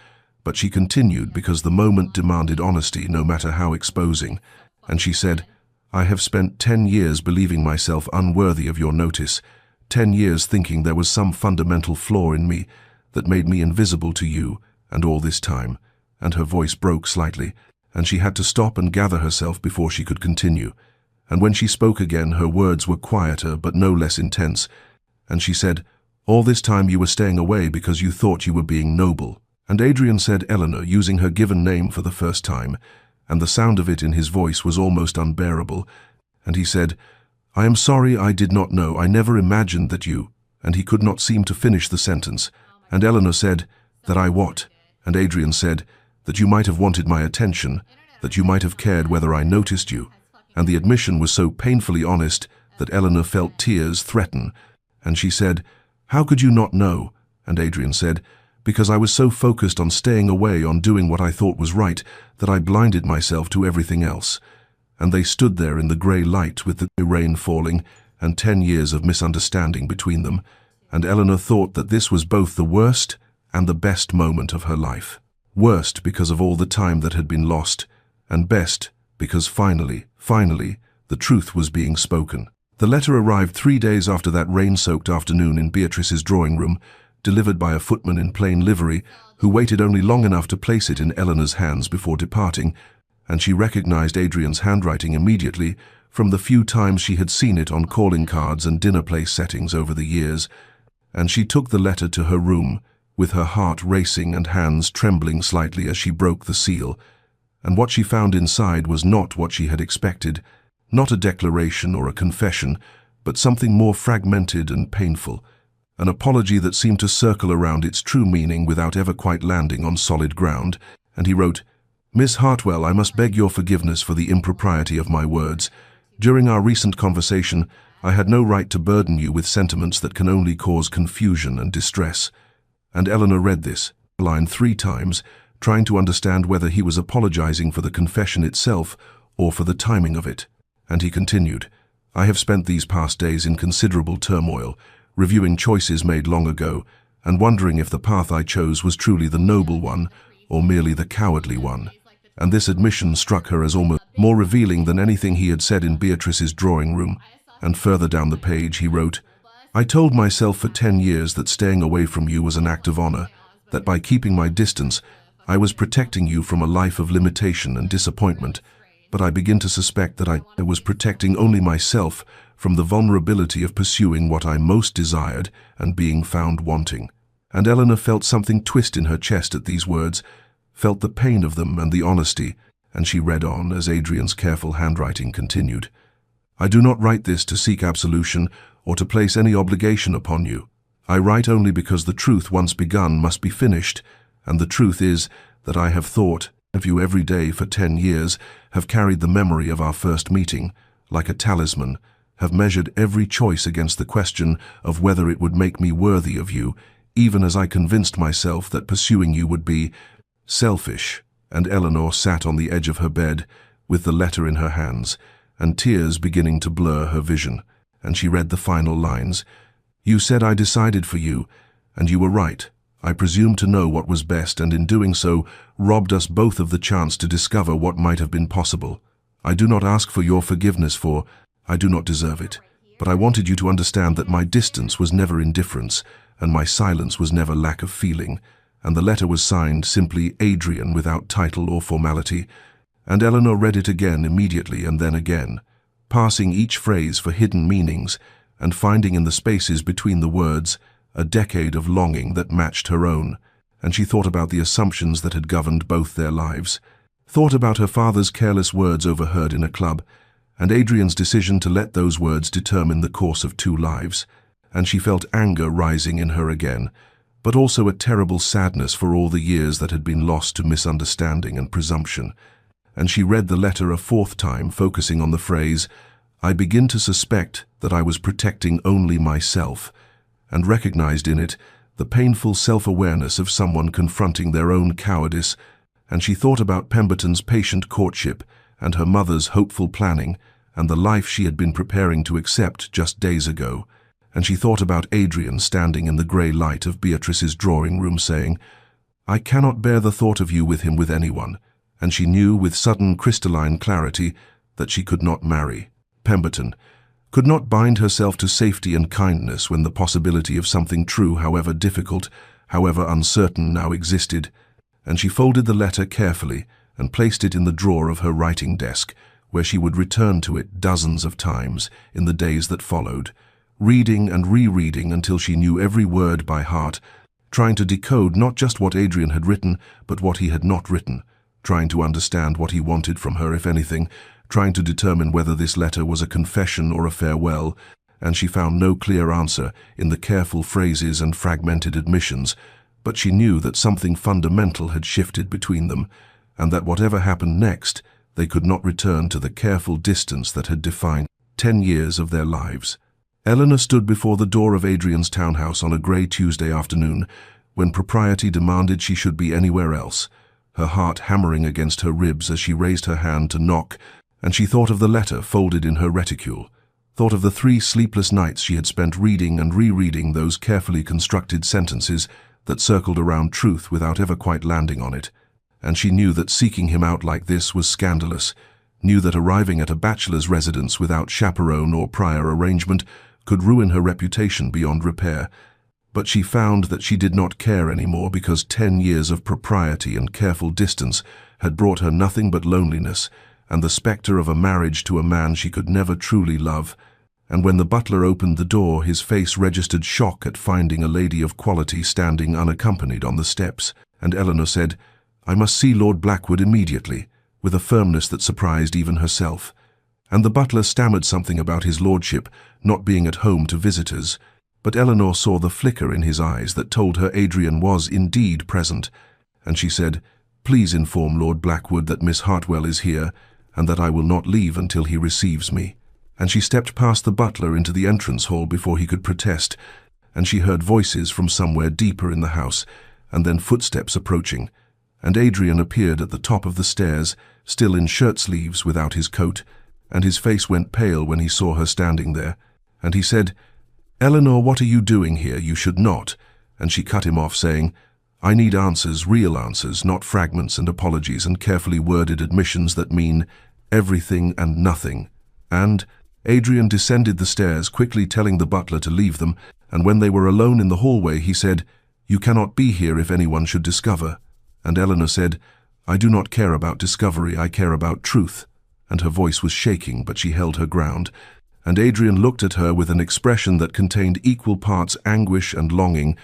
but she continued because the moment demanded honesty, no matter how exposing. And she said, I have spent 10 years believing myself unworthy of your notice, 10 years thinking there was some fundamental flaw in me that made me invisible to you, and all this time. And her voice broke slightly, and she had to stop and gather herself before she could continue. And when she spoke again, her words were quieter but no less intense, and she said, All this time you were staying away because you thought you were being noble." And Adrian said Eleanor, using her given name for the first time, and the sound of it in his voice was almost unbearable. And he said, "I am sorry, I did not know, I never imagined that you—" And he could not seem to finish the sentence. And Eleanor said, "That I what?" And Adrian said, "That you might have wanted my attention, that you might have cared whether I noticed you." And the admission was so painfully honest that Eleanor felt tears threaten, and she said, "How could you not know?" And Adrian said, "Because I was so focused on staying away, on doing what I thought was right, that I blinded myself to everything else." And they stood there in the grey light with the rain falling and 10 years of misunderstanding between them, and Eleanor thought that this was both the worst and the best moment of her life. Worst because of all the time that had been lost, and best because finally, the truth was being spoken. The letter arrived 3 days after that rain-soaked afternoon in Beatrice's drawing room, delivered by a footman in plain livery, who waited only long enough to place it in Eleanor's hands before departing, and she recognized Adrian's handwriting immediately from the few times she had seen it on calling cards and dinner place settings over the years, and she took the letter to her room, with her heart racing and hands trembling slightly as she broke the seal. And what she found inside was not what she had expected, not a declaration or a confession, but something more fragmented and painful, an apology that seemed to circle around its true meaning without ever quite landing on solid ground. And he wrote, "Miss Hartwell, I must beg your forgiveness for the impropriety of my words. During our recent conversation, I had no right to burden you with sentiments that can only cause confusion and distress." And Eleanor read this line 3 times, trying to understand whether he was apologizing for the confession itself or for the timing of it. And he continued, "I have spent these past days in considerable turmoil, reviewing choices made long ago, and wondering if the path I chose was truly the noble one or merely the cowardly one." And this admission struck her as almost more revealing than anything he had said in Beatrice's drawing room. And further down the page he wrote, "I told myself for 10 years that staying away from you was an act of honor, that by keeping my distance, I was protecting you from a life of limitation and disappointment, but I begin to suspect that I was protecting only myself from the vulnerability of pursuing what I most desired and being found wanting." And Eleanor felt something twist in her chest at these words, felt the pain of them and the honesty, and she read on as Adrian's careful handwriting continued. "I do not write this to seek absolution or to place any obligation upon you. I write only because the truth once begun must be finished, and the truth is that I have thought of you every day for 10 years, have carried the memory of our first meeting like a talisman, have measured every choice against the question of whether it would make me worthy of you, even as I convinced myself that pursuing you would be selfish." And Eleanor sat on the edge of her bed with the letter in her hands, and tears beginning to blur her vision, and she read the final lines. "You said I decided for you, and you were right. I presumed to know what was best, and in doing so, robbed us both of the chance to discover what might have been possible. I do not ask for your forgiveness, for I do not deserve it, but I wanted you to understand that my distance was never indifference, and my silence was never lack of feeling." And the letter was signed simply Adrian without title or formality, and Eleanor read it again immediately and then again, parsing each phrase for hidden meanings and finding in the spaces between the words a decade of longing that matched her own. And she thought about the assumptions that had governed both their lives, thought about her father's careless words overheard in a club, and Adrian's decision to let those words determine the course of 2 lives, and she felt anger rising in her again, but also a terrible sadness for all the years that had been lost to misunderstanding and presumption. And she read the letter a 4th time, focusing on the phrase, "I begin to suspect that I was protecting only myself," and recognized in it the painful self-awareness of someone confronting their own cowardice. And she thought about Pemberton's patient courtship and her mother's hopeful planning and the life she had been preparing to accept just days ago. And she thought about Adrian standing in the grey light of Beatrice's drawing room saying, "I cannot bear the thought of you with him with anyone," and she knew with sudden crystalline clarity that she could not marry Pemberton, could not bind herself to safety and kindness when the possibility of something true, however difficult, however uncertain, now existed. And she folded the letter carefully and placed it in the drawer of her writing desk, where she would return to it dozens of times in the days that followed, reading and rereading until she knew every word by heart, trying to decode not just what Adrian had written, but what he had not written, trying to understand what he wanted from her, if anything, trying to determine whether this letter was a confession or a farewell, and she found no clear answer in the careful phrases and fragmented admissions, but she knew that something fundamental had shifted between them, and that whatever happened next, they could not return to the careful distance that had defined 10 years of their lives. Eleanor stood before the door of Adrian's townhouse on a grey Tuesday afternoon, when propriety demanded she should be anywhere else, her heart hammering against her ribs as she raised her hand to knock, and she thought of the letter folded in her reticule, thought of the 3 sleepless nights she had spent reading and rereading those carefully constructed sentences that circled around truth without ever quite landing on it, and she knew that seeking him out like this was scandalous, knew that arriving at a bachelor's residence without chaperone or prior arrangement could ruin her reputation beyond repair. But she found that she did not care anymore because 10 years of propriety and careful distance had brought her nothing but loneliness and the spectre of a marriage to a man she could never truly love. And when the butler opened the door, his face registered shock at finding a lady of quality standing unaccompanied on the steps, and Eleanor said, "I must see Lord Blackwood immediately," with a firmness that surprised even herself. And the butler stammered something about his lordship not being at home to visitors, but Eleanor saw the flicker in his eyes that told her Adrian was indeed present, and she said, "Please inform Lord Blackwood that Miss Hartwell is here, and that I will not leave until he receives me." And she stepped past the butler into the entrance hall before he could protest, and she heard voices from somewhere deeper in the house, and then footsteps approaching, and Adrian appeared at the top of the stairs, still in shirt-sleeves without his coat, and his face went pale when he saw her standing there, and he said, "Eleanor, what are you doing here? You should not." And she cut him off, saying, "I need answers, real answers, not fragments and apologies and carefully worded admissions that mean everything and nothing." And Adrian descended the stairs, quickly telling the butler to leave them, and when they were alone in the hallway, he said, "You cannot be here if anyone should discover." And Eleanor said, "I do not care about discovery, I care about truth." And her voice was shaking, but she held her ground. And Adrian looked at her with an expression that contained equal parts anguish and longing,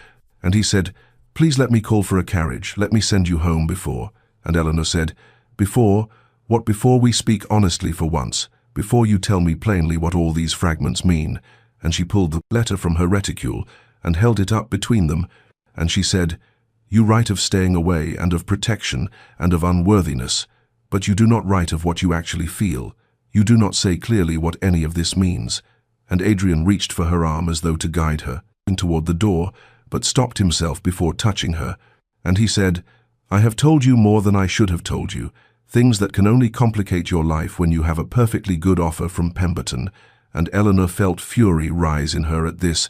and he said, "Please let me call for a carriage, let me send you home before." And Eleanor said, "Before? What before we speak honestly for once? Before you tell me plainly what all these fragments mean?" And she pulled the letter from her reticule and held it up between them, and she said, "You write of staying away and of protection and of unworthiness, but you do not write of what you actually feel. You do not say clearly what any of this means." And Adrian reached for her arm as though to guide her toward the door, but stopped himself before touching her, and he said, "I have told you more than I should have told you, things that can only complicate your life when you have a perfectly good offer from Pemberton." And Eleanor felt fury rise in her at this,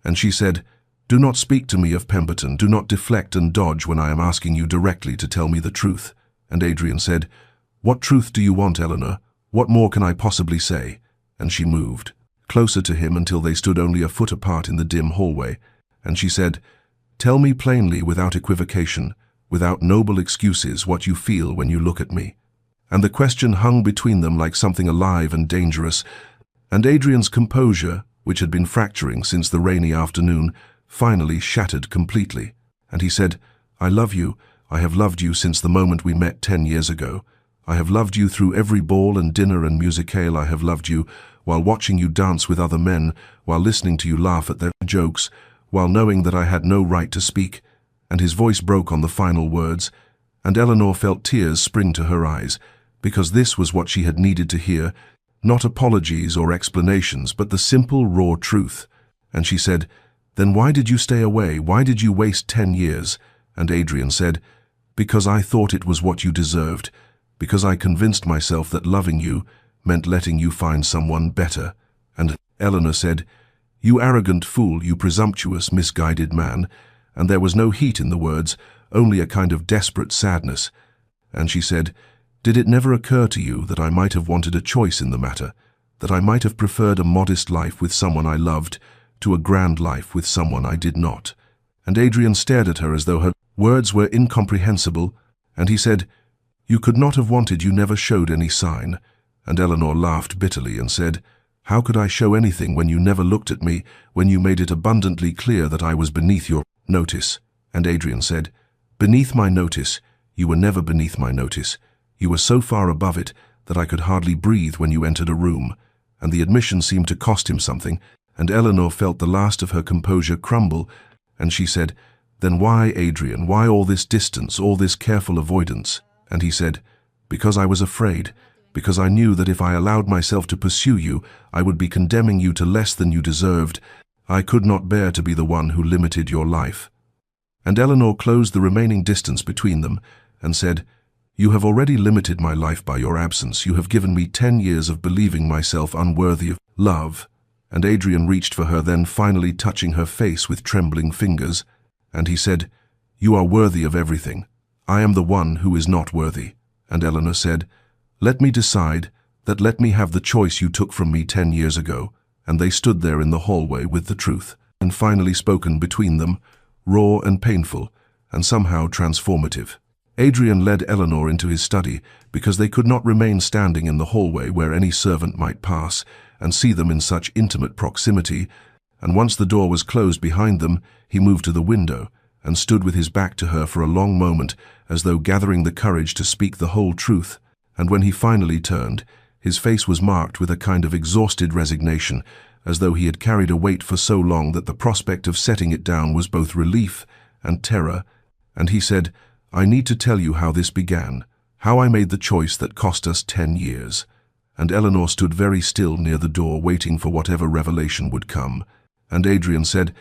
and she said, "Do not speak to me of Pemberton, do not deflect and dodge when I am asking you directly to tell me the truth." And Adrian said, "What truth do you want, Eleanor? What more can I possibly say?" And she moved closer to him until they stood only a foot apart in the dim hallway, and she said, "Tell me plainly, without equivocation, without noble excuses, what you feel when you look at me." And the question hung between them like something alive and dangerous, and Adrian's composure, which had been fracturing since the rainy afternoon, finally shattered completely, and he said, "I love you. I have loved you since the moment we met 10 years ago. I have loved you through every ball and dinner and musicale. I have loved you while watching you dance with other men, while listening to you laugh at their jokes, while knowing that I had no right to speak." And his voice broke on the final words, and Eleanor felt tears spring to her eyes, because this was what she had needed to hear, not apologies or explanations, but the simple, raw truth. And she said, "Then why did you stay away? Why did you waste 10 years? And Adrian said, "Because I thought it was what you deserved, because I convinced myself that loving you meant letting you find someone better." And Eleanor said, "You arrogant fool, you presumptuous, misguided man." And there was no heat in the words, only a kind of desperate sadness. And she said, "Did it never occur to you that I might have wanted a choice in the matter, that I might have preferred a modest life with someone I loved to a grand life with someone I did not?" And Adrian stared at her as though her words were incomprehensible, and he said, "You could not have wanted, you never showed any sign." And Eleanor laughed bitterly and said, How could I show anything when you never looked at me, when you made it abundantly clear that I was beneath your notice? And Adrian said, beneath my notice? You were never beneath my notice. You were so far above it that I could hardly breathe when you entered a room. And the admission seemed to cost him something, and Eleanor felt the last of her composure crumble, and she said, then why, Adrian, why all this distance, all this careful avoidance? And he said, because I was afraid, because I knew that if I allowed myself to pursue you, I would be condemning you to less than you deserved. I could not bear to be the one who limited your life. And Eleanor closed the remaining distance between them and said, you have already limited my life by your absence. You have given me 10 years of believing myself unworthy of love. And Adrian reached for her, then finally touching her face with trembling fingers, and he said, you are worthy of everything. I am the one who is not worthy. And Eleanor said, let me decide, that let me have the choice you took from me 10 years ago. And they stood there in the hallway with the truth, and finally spoken between them, raw and painful, and somehow transformative. Adrian led Eleanor into his study, because they could not remain standing in the hallway where any servant might pass and see them in such intimate proximity, and once the door was closed behind them, he moved to the window and stood with his back to her for a long moment, as though gathering the courage to speak the whole truth. And when he finally turned, his face was marked with a kind of exhausted resignation, as though he had carried a weight for so long that the prospect of setting it down was both relief and terror. And he said, I need to tell you how this began, how I made the choice that cost us 10 years. And Eleanor stood very still near the door, waiting for whatever revelation would come. And Adrian said,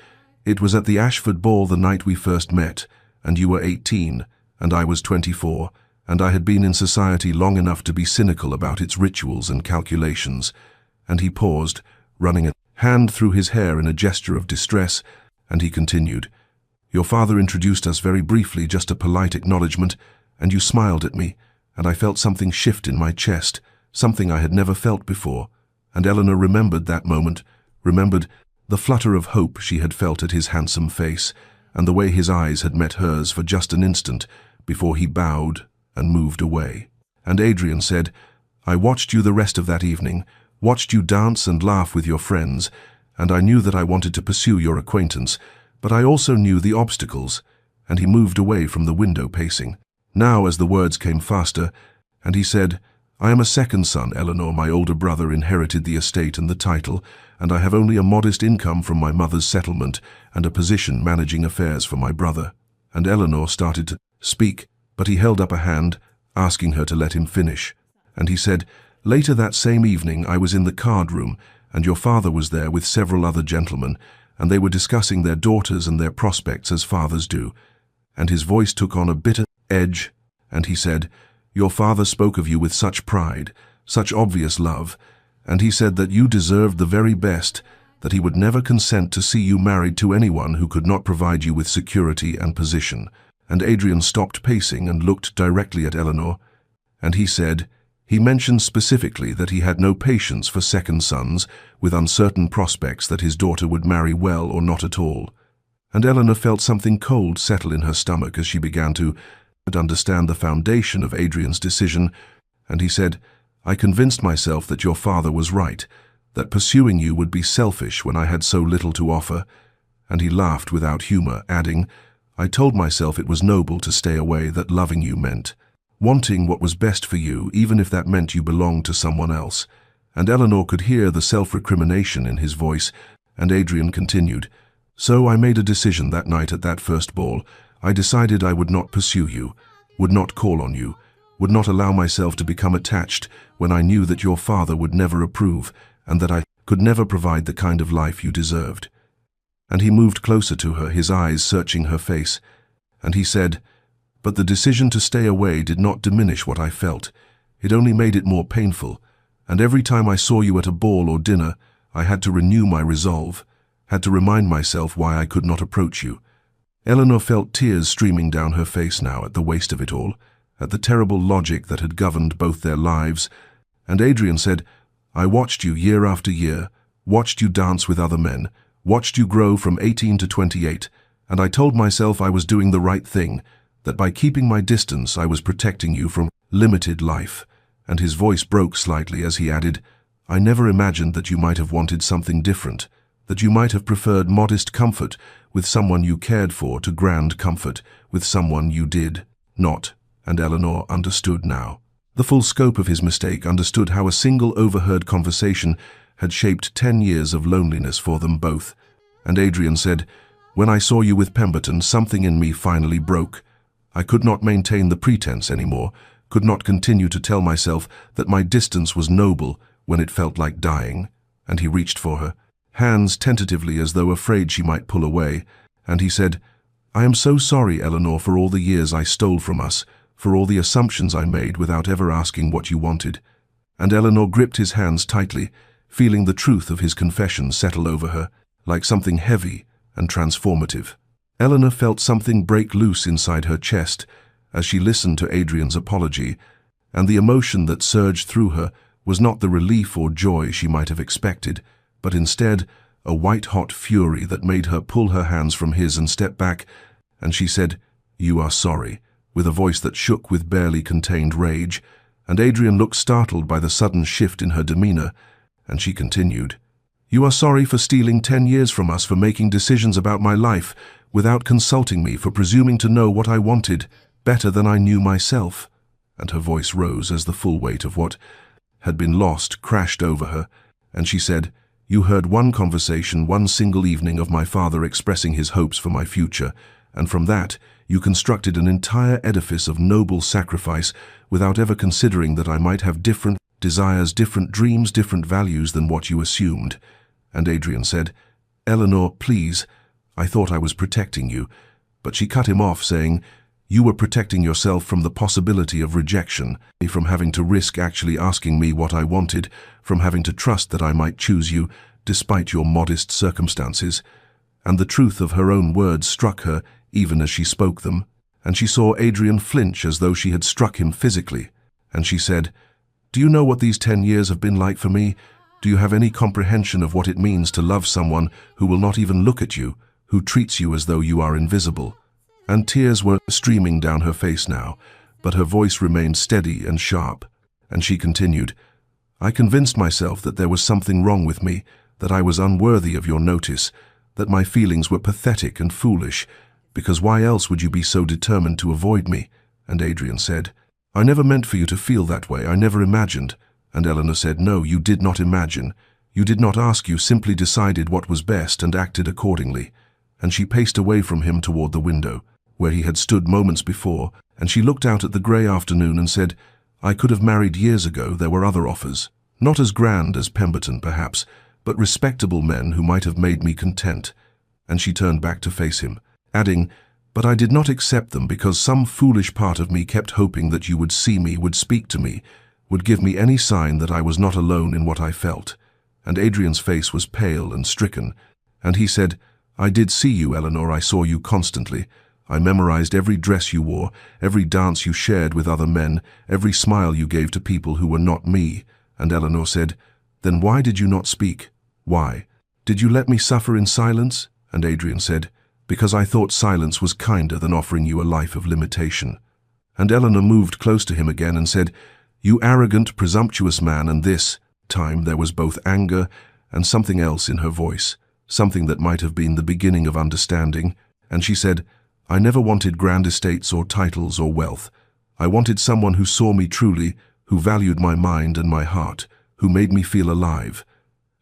it was at the Ashford ball the night we first met, and you were 18, and I was 24, and I had been in society long enough to be cynical about its rituals and calculations. And he paused, running a hand through his hair in a gesture of distress, and he continued, your father introduced us very briefly, just a polite acknowledgement, and you smiled at me, and I felt something shift in my chest, something I had never felt before. And Eleanor remembered that moment, remembered the flutter of hope she had felt at his handsome face, and the way his eyes had met hers for just an instant before he bowed and moved away. And Adrian said, I watched you the rest of that evening, watched you dance and laugh with your friends, and I knew that I wanted to pursue your acquaintance, but I also knew the obstacles. And he moved away from the window, pacing. Now, as the words came faster, and he said, I am a second son, Eleanor. My older brother inherited the estate and the title, and I have only a modest income from my mother's settlement and a position managing affairs for my brother. And Eleanor started to speak, but he held up a hand, asking her to let him finish. And he said, later that same evening I was in the card room, and your father was there with several other gentlemen, and they were discussing their daughters and their prospects as fathers do. And his voice took on a bitter edge, and he said, your father spoke of you with such pride, such obvious love, and he said that you deserved the very best, that he would never consent to see you married to anyone who could not provide you with security and position. And Adrian stopped pacing and looked directly at Eleanor, and he said, he mentioned specifically that he had no patience for second sons with uncertain prospects that his daughter would marry well or not at all. And Eleanor felt something cold settle in her stomach as she began to understand the foundation of Adrian's decision, and he said, I convinced myself that your father was right, that pursuing you would be selfish when I had so little to offer. And he laughed without humor, adding, I told myself it was noble to stay away, that loving you meant wanting what was best for you, even if that meant you belonged to someone else. And Eleanor could hear the self-recrimination in his voice, and Adrian continued, so I made a decision that night at that first ball. I decided I would not pursue you, would not call on you, would not allow myself to become attached when I knew that your father would never approve, and that I could never provide the kind of life you deserved. And he moved closer to her, his eyes searching her face, and he said, but the decision to stay away did not diminish what I felt. It only made it more painful, and every time I saw you at a ball or dinner, I had to renew my resolve, had to remind myself why I could not approach you. Eleanor felt tears streaming down her face now at the waste of it all, at the terrible logic that had governed both their lives. And Adrian said, I watched you year after year, watched you dance with other men, watched you grow from 18 to 28, and I told myself I was doing the right thing, that by keeping my distance I was protecting you from limited life. And his voice broke slightly as he added, I never imagined that you might have wanted something different, that you might have preferred modest comfort with someone you cared for to grand comfort with someone you did not." And Eleanor understood now. The full scope of his mistake, understood how a single overheard conversation had shaped 10 years of loneliness for them both. And Adrian said, "When I saw you with Pemberton, something in me finally broke. I could not maintain the pretense anymore, could not continue to tell myself that my distance was noble when it felt like dying." And he reached for her, hands tentatively as though afraid she might pull away, and he said, "I am so sorry, Eleanor, for all the years I stole from us, for all the assumptions I made without ever asking what you wanted." And Eleanor gripped his hands tightly, feeling the truth of his confession settle over her, like something heavy and transformative. Eleanor felt something break loose inside her chest as she listened to Adrian's apology, and the emotion that surged through her was not the relief or joy she might have expected, but instead a white-hot fury that made her pull her hands from his and step back, and she said, "You are sorry," with a voice that shook with barely contained rage, and Adrian looked startled by the sudden shift in her demeanor, and she continued, "You are sorry for stealing 10 years from us, for making decisions about my life without consulting me, for presuming to know what I wanted better than I knew myself." And her voice rose as the full weight of what had been lost crashed over her, and she said, "You heard one conversation, one single evening of my father expressing his hopes for my future, and from that you constructed an entire edifice of noble sacrifice without ever considering that I might have different desires, different dreams, different values than what you assumed." And Adrian said, "Eleanor, please, I thought I was protecting you." But she cut him off, saying, "You were protecting yourself from the possibility of rejection, from having to risk actually asking me what I wanted, from having to trust that I might choose you, despite your modest circumstances." And the truth of her own words struck her even as she spoke them, and she saw Adrian flinch as though she had struck him physically. And she said, "Do you know what these 10 years have been like for me? Do you have any comprehension of what it means to love someone who will not even look at you, who treats you as though you are invisible?" And tears were streaming down her face now, but her voice remained steady and sharp. And she continued, "I convinced myself that there was something wrong with me, that I was unworthy of your notice, that my feelings were pathetic and foolish, because why else would you be so determined to avoid me?" And Adrian said, "I never meant for you to feel that way, I never imagined." And Eleanor said, "No, you did not imagine. You did not ask, you simply decided what was best and acted accordingly." And she paced away from him toward the window, where he had stood moments before, and she looked out at the grey afternoon and said, "I could have married years ago, there were other offers. Not as grand as Pemberton, perhaps, but respectable men who might have made me content." And she turned back to face him, adding, "But I did not accept them because some foolish part of me kept hoping that you would see me, would speak to me, would give me any sign that I was not alone in what I felt." And Adrian's face was pale and stricken, and he said, "I did see you, Eleanor, I saw you constantly. I memorized every dress you wore, every dance you shared with other men, every smile you gave to people who were not me." And Eleanor said, "Then why did you not speak? Why? Did you let me suffer in silence?" And Adrian said, "Because I thought silence was kinder than offering you a life of limitation." And Eleanor moved close to him again and said, "You arrogant, presumptuous man," and this time there was both anger and something else in her voice, something that might have been the beginning of understanding. And she said, "I never wanted grand estates or titles or wealth. I wanted someone who saw me truly, who valued my mind and my heart, who made me feel alive."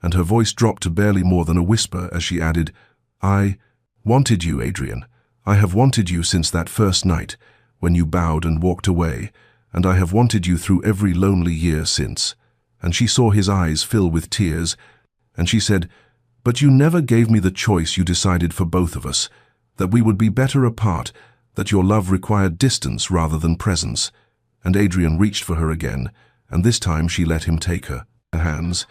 And her voice dropped to barely more than a whisper as she added, "I wanted you, Adrian. I have wanted you since that first night, when you bowed and walked away, and I have wanted you through every lonely year since." And she saw his eyes fill with tears, and she said, "But you never gave me the choice. You decided for both of us, that we would be better apart, that your love required distance rather than presence." And Adrian reached for her again, and this time she let him take her hands,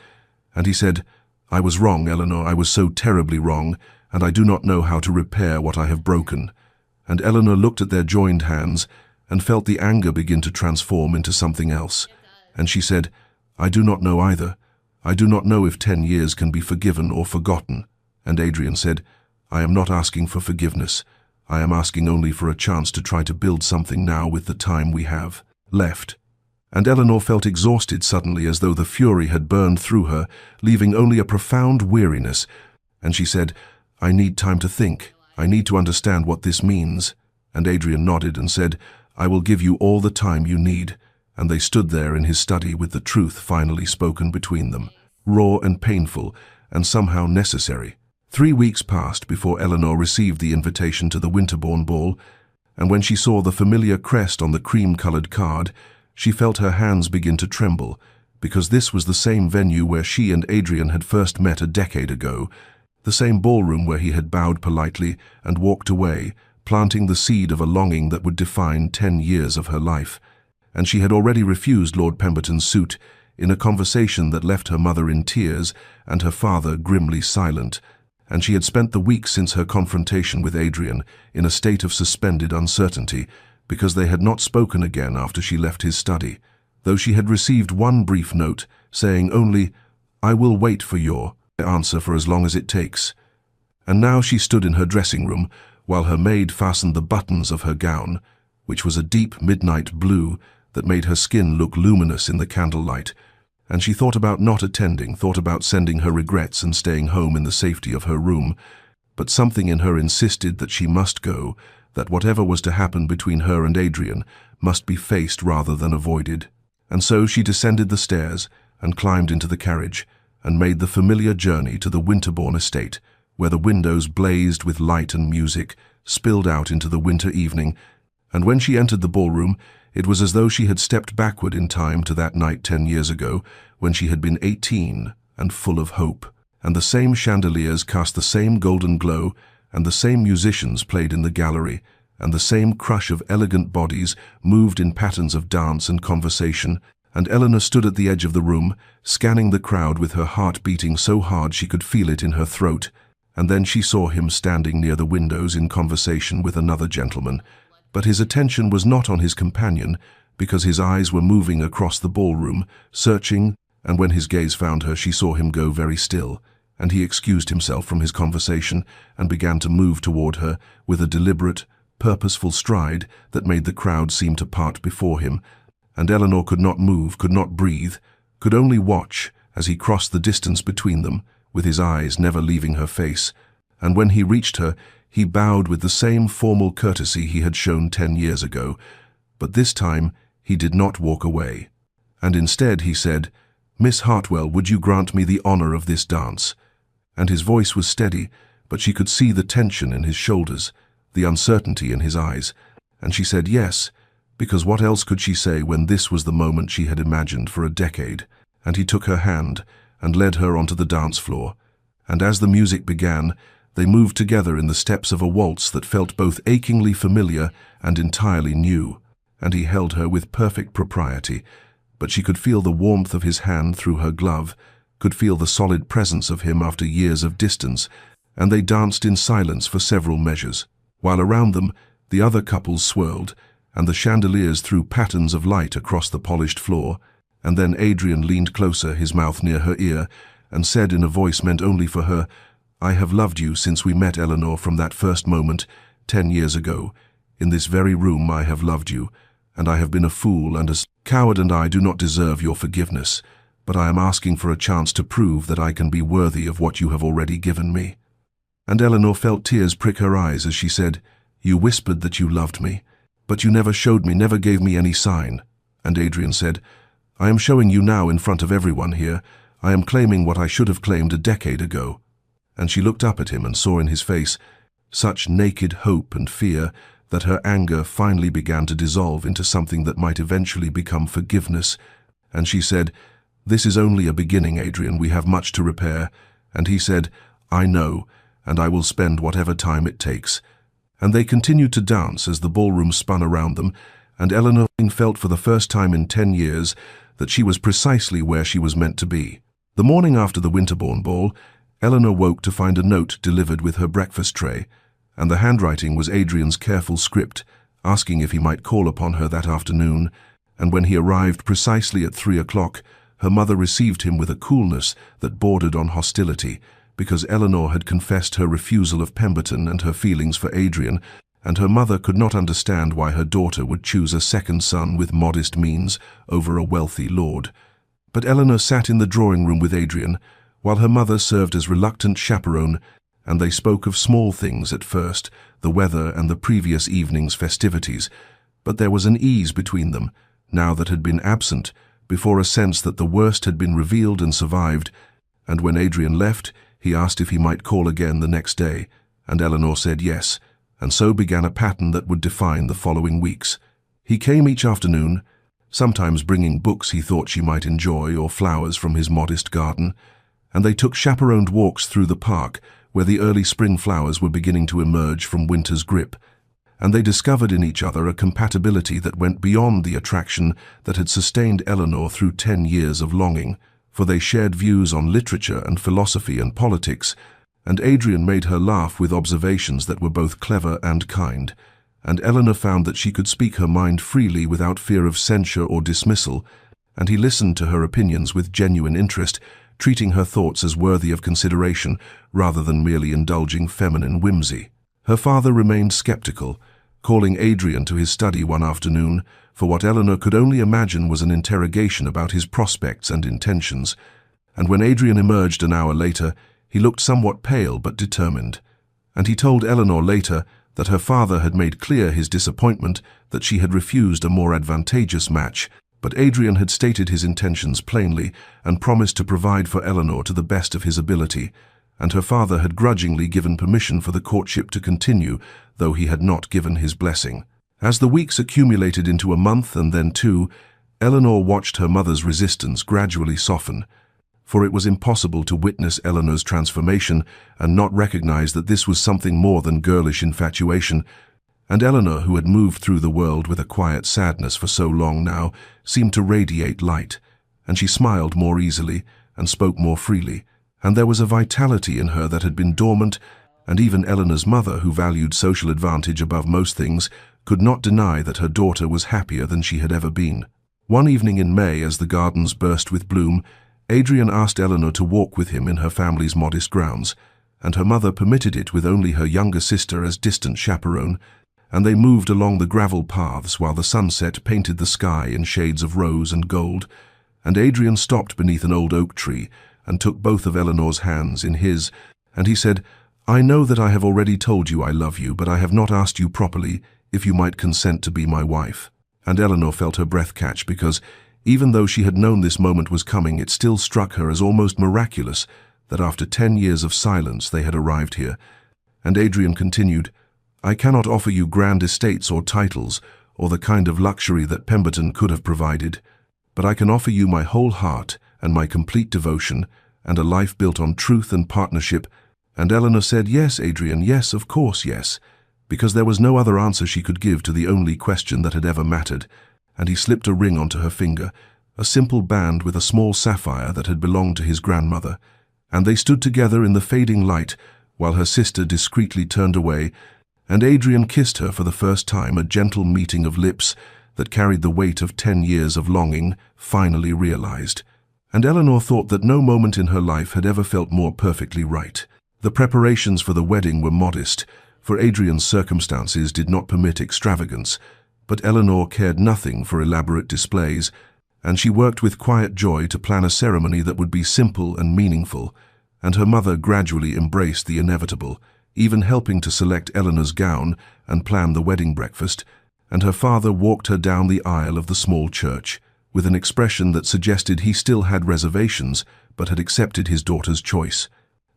and he said, "I was wrong, Eleanor, I was so terribly wrong, and I do not know how to repair what I have broken." And Eleanor looked at their joined hands and felt the anger begin to transform into something else. And she said, "I do not know either. I do not know if 10 years can be forgiven or forgotten." And Adrian said, "I am not asking for forgiveness. I am asking only for a chance to try to build something now with the time we have left." And Eleanor felt exhausted suddenly, as though the fury had burned through her, leaving only a profound weariness. And she said, "I need time to think. I need to understand what this means." And Adrian nodded and said, "I will give you all the time you need." And they stood there in his study with the truth finally spoken between them, raw and painful, and somehow necessary. 3 weeks passed before Eleanor received the invitation to the Winterbourne ball, and when she saw the familiar crest on the cream-colored card, she felt her hands begin to tremble, because this was the same venue where she and Adrian had first met a decade ago, the same ballroom where he had bowed politely and walked away, planting the seed of a longing that would define 10 years of her life. And she had already refused Lord Pemberton's suit in a conversation that left her mother in tears and her father grimly silent, and she had spent the weeks since her confrontation with Adrian in a state of suspended uncertainty, because they had not spoken again after she left his study, though she had received one brief note saying only, "I will wait for your answer for as long as it takes." And now she stood in her dressing room while her maid fastened the buttons of her gown, which was a deep midnight blue that made her skin look luminous in the candlelight, and she thought about not attending, thought about sending her regrets and staying home in the safety of her room. But something in her insisted that she must go, that whatever was to happen between her and Adrian must be faced rather than avoided. And so she descended the stairs and climbed into the carriage, and made the familiar journey to the Winterbourne estate, where the windows blazed with light and music, spilled out into the winter evening. And when she entered the ballroom, it was as though she had stepped backward in time to that night 10 years ago, when she had been 18 and full of hope. And the same chandeliers cast the same golden glow, and the same musicians played in the gallery, and the same crush of elegant bodies moved in patterns of dance and conversation. And Eleanor stood at the edge of the room, scanning the crowd with her heart beating so hard she could feel it in her throat. And then she saw him standing near the windows in conversation with another gentleman. But his attention was not on his companion, because his eyes were moving across the ballroom, searching, and when his gaze found her, she saw him go very still, and he excused himself from his conversation and began to move toward her with a deliberate, purposeful stride that made the crowd seem to part before him. And Eleanor could not move, could not breathe, could only watch as he crossed the distance between them, with his eyes never leaving her face. And when he reached her, he bowed with the same formal courtesy he had shown 10 years ago, but this time he did not walk away. And instead he said, "Miss Hartwell, would you grant me the honor of this dance?" And his voice was steady, but she could see the tension in his shoulders, the uncertainty in his eyes. And she said yes, because what else could she say when this was the moment she had imagined for a decade? And he took her hand and led her onto the dance floor. And as the music began, they moved together in the steps of a waltz that felt both achingly familiar and entirely new. And he held her with perfect propriety, but she could feel the warmth of his hand through her glove, could feel the solid presence of him after years of distance, and they danced in silence for several measures, while around them the other couples swirled, and the chandeliers threw patterns of light across the polished floor. And then Adrian leaned closer, his mouth near her ear, and said in a voice meant only for her, "I have loved you since we met, Eleanor, from that first moment, 10 years ago. In this very room I have loved you, and I have been a fool and a coward, and I do not deserve your forgiveness, but I am asking for a chance to prove that I can be worthy of what you have already given me." And Eleanor felt tears prick her eyes as she said, "You whispered that you loved me, but you never showed me, never gave me any sign." And Adrian said, "I am showing you now in front of everyone here. I am claiming what I should have claimed a decade ago." And she looked up at him and saw in his face such naked hope and fear that her anger finally began to dissolve into something that might eventually become forgiveness. And she said, "This is only a beginning, Adrian. We have much to repair." And he said, "I know, and I will spend whatever time it takes." And they continued to dance as the ballroom spun around them, and Eleanor felt for the first time in 10 years that she was precisely where she was meant to be. The morning after the Winterbourne ball, Eleanor woke to find a note delivered with her breakfast tray, and the handwriting was Adrian's careful script, asking if he might call upon her that afternoon. And when he arrived precisely at 3 o'clock, her mother received him with a coolness that bordered on hostility, because Eleanor had confessed her refusal of Pemberton and her feelings for Adrian, and her mother could not understand why her daughter would choose a second son with modest means over a wealthy lord. But Eleanor sat in the drawing room with Adrian, while her mother served as reluctant chaperone, and they spoke of small things at first, the weather and the previous evening's festivities, but there was an ease between them, now that had been absent, before a sense that the worst had been revealed and survived, and when Adrian left, he asked if he might call again the next day, and Eleanor said yes, and so began a pattern that would define the following weeks. He came each afternoon, sometimes bringing books he thought she might enjoy or flowers from his modest garden, and they took chaperoned walks through the park, where the early spring flowers were beginning to emerge from winter's grip, and they discovered in each other a compatibility that went beyond the attraction that had sustained Eleanor through 10 years of longing, for they shared views on literature and philosophy and politics, and Adrian made her laugh with observations that were both clever and kind, and Eleanor found that she could speak her mind freely without fear of censure or dismissal, and he listened to her opinions with genuine interest, treating her thoughts as worthy of consideration rather than merely indulging feminine whimsy. Her father remained skeptical, calling Adrian to his study one afternoon for what Eleanor could only imagine was an interrogation about his prospects and intentions, and when Adrian emerged an hour later, he looked somewhat pale but determined, and he told Eleanor later that her father had made clear his disappointment that she had refused a more advantageous match, but Adrian had stated his intentions plainly and promised to provide for Eleanor to the best of his ability, and her father had grudgingly given permission for the courtship to continue, though he had not given his blessing. As the weeks accumulated into a month and then 2, Eleanor watched her mother's resistance gradually soften, for it was impossible to witness Eleanor's transformation and not recognize that this was something more than girlish infatuation, and Eleanor, who had moved through the world with a quiet sadness for so long now, seemed to radiate light, and she smiled more easily and spoke more freely, and there was a vitality in her that had been dormant, and even Eleanor's mother, who valued social advantage above most things, could not deny that her daughter was happier than she had ever been. One evening in May, as the gardens burst with bloom, Adrian asked Eleanor to walk with him in her family's modest grounds, and her mother permitted it with only her younger sister as distant chaperone, and they moved along the gravel paths while the sunset painted the sky in shades of rose and gold, and Adrian stopped beneath an old oak tree and took both of Eleanor's hands in his, and he said, "I know that I have already told you I love you, but I have not asked you properly if you might consent to be my wife." And Eleanor felt her breath catch because, even though she had known this moment was coming, it still struck her as almost miraculous that after 10 years of silence they had arrived here. And Adrian continued, "I cannot offer you grand estates or titles, or the kind of luxury that Pemberton could have provided, but I can offer you my whole heart and my complete devotion, and a life built on truth and partnership." And Eleanor said, "Yes, Adrian, yes, of course, yes," because there was no other answer she could give to the only question that had ever mattered, and he slipped a ring onto her finger, a simple band with a small sapphire that had belonged to his grandmother, and they stood together in the fading light while her sister discreetly turned away, and Adrian kissed her for the first time, a gentle meeting of lips that carried the weight of 10 years of longing, finally realized. And Eleanor thought that no moment in her life had ever felt more perfectly right. The preparations for the wedding were modest, for Adrian's circumstances did not permit extravagance, but Eleanor cared nothing for elaborate displays, and she worked with quiet joy to plan a ceremony that would be simple and meaningful, and her mother gradually embraced the inevitable, even helping to select Eleanor's gown and plan the wedding breakfast, and her father walked her down the aisle of the small church, with an expression that suggested he still had reservations but had accepted his daughter's choice.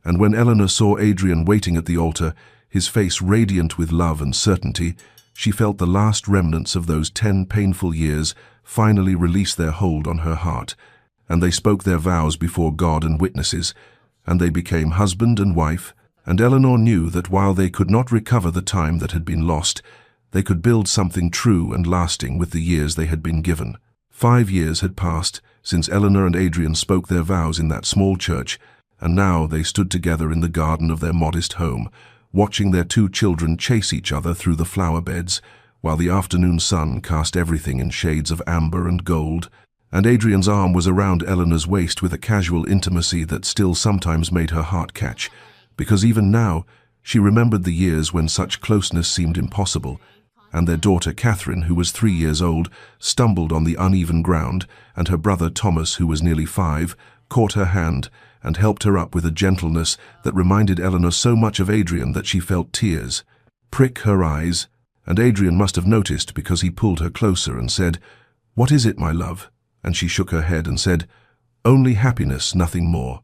And when Eleanor saw Adrian waiting at the altar, his face radiant with love and certainty, she felt the last remnants of those 10 painful years finally release their hold on her heart, and they spoke their vows before God and witnesses, and they became husband and wife, and Eleanor knew that while they could not recover the time that had been lost, they could build something true and lasting with the years they had been given. 5 years had passed since Eleanor and Adrian spoke their vows in that small church, and now they stood together in the garden of their modest home, watching their 2 children chase each other through the flower beds, while the afternoon sun cast everything in shades of amber and gold, and Adrian's arm was around Eleanor's waist with a casual intimacy that still sometimes made her heart catch, because even now She remembered the years when such closeness seemed impossible, and their daughter Catherine, who was 3 years old, stumbled on the uneven ground, and her brother Thomas, who was nearly 5, caught her hand and helped her up with a gentleness that reminded Eleanor so much of Adrian that she felt tears prick her eyes, and Adrian must have noticed because he pulled her closer and said, "What is it, my love?" And she shook her head and said, "Only happiness, nothing more."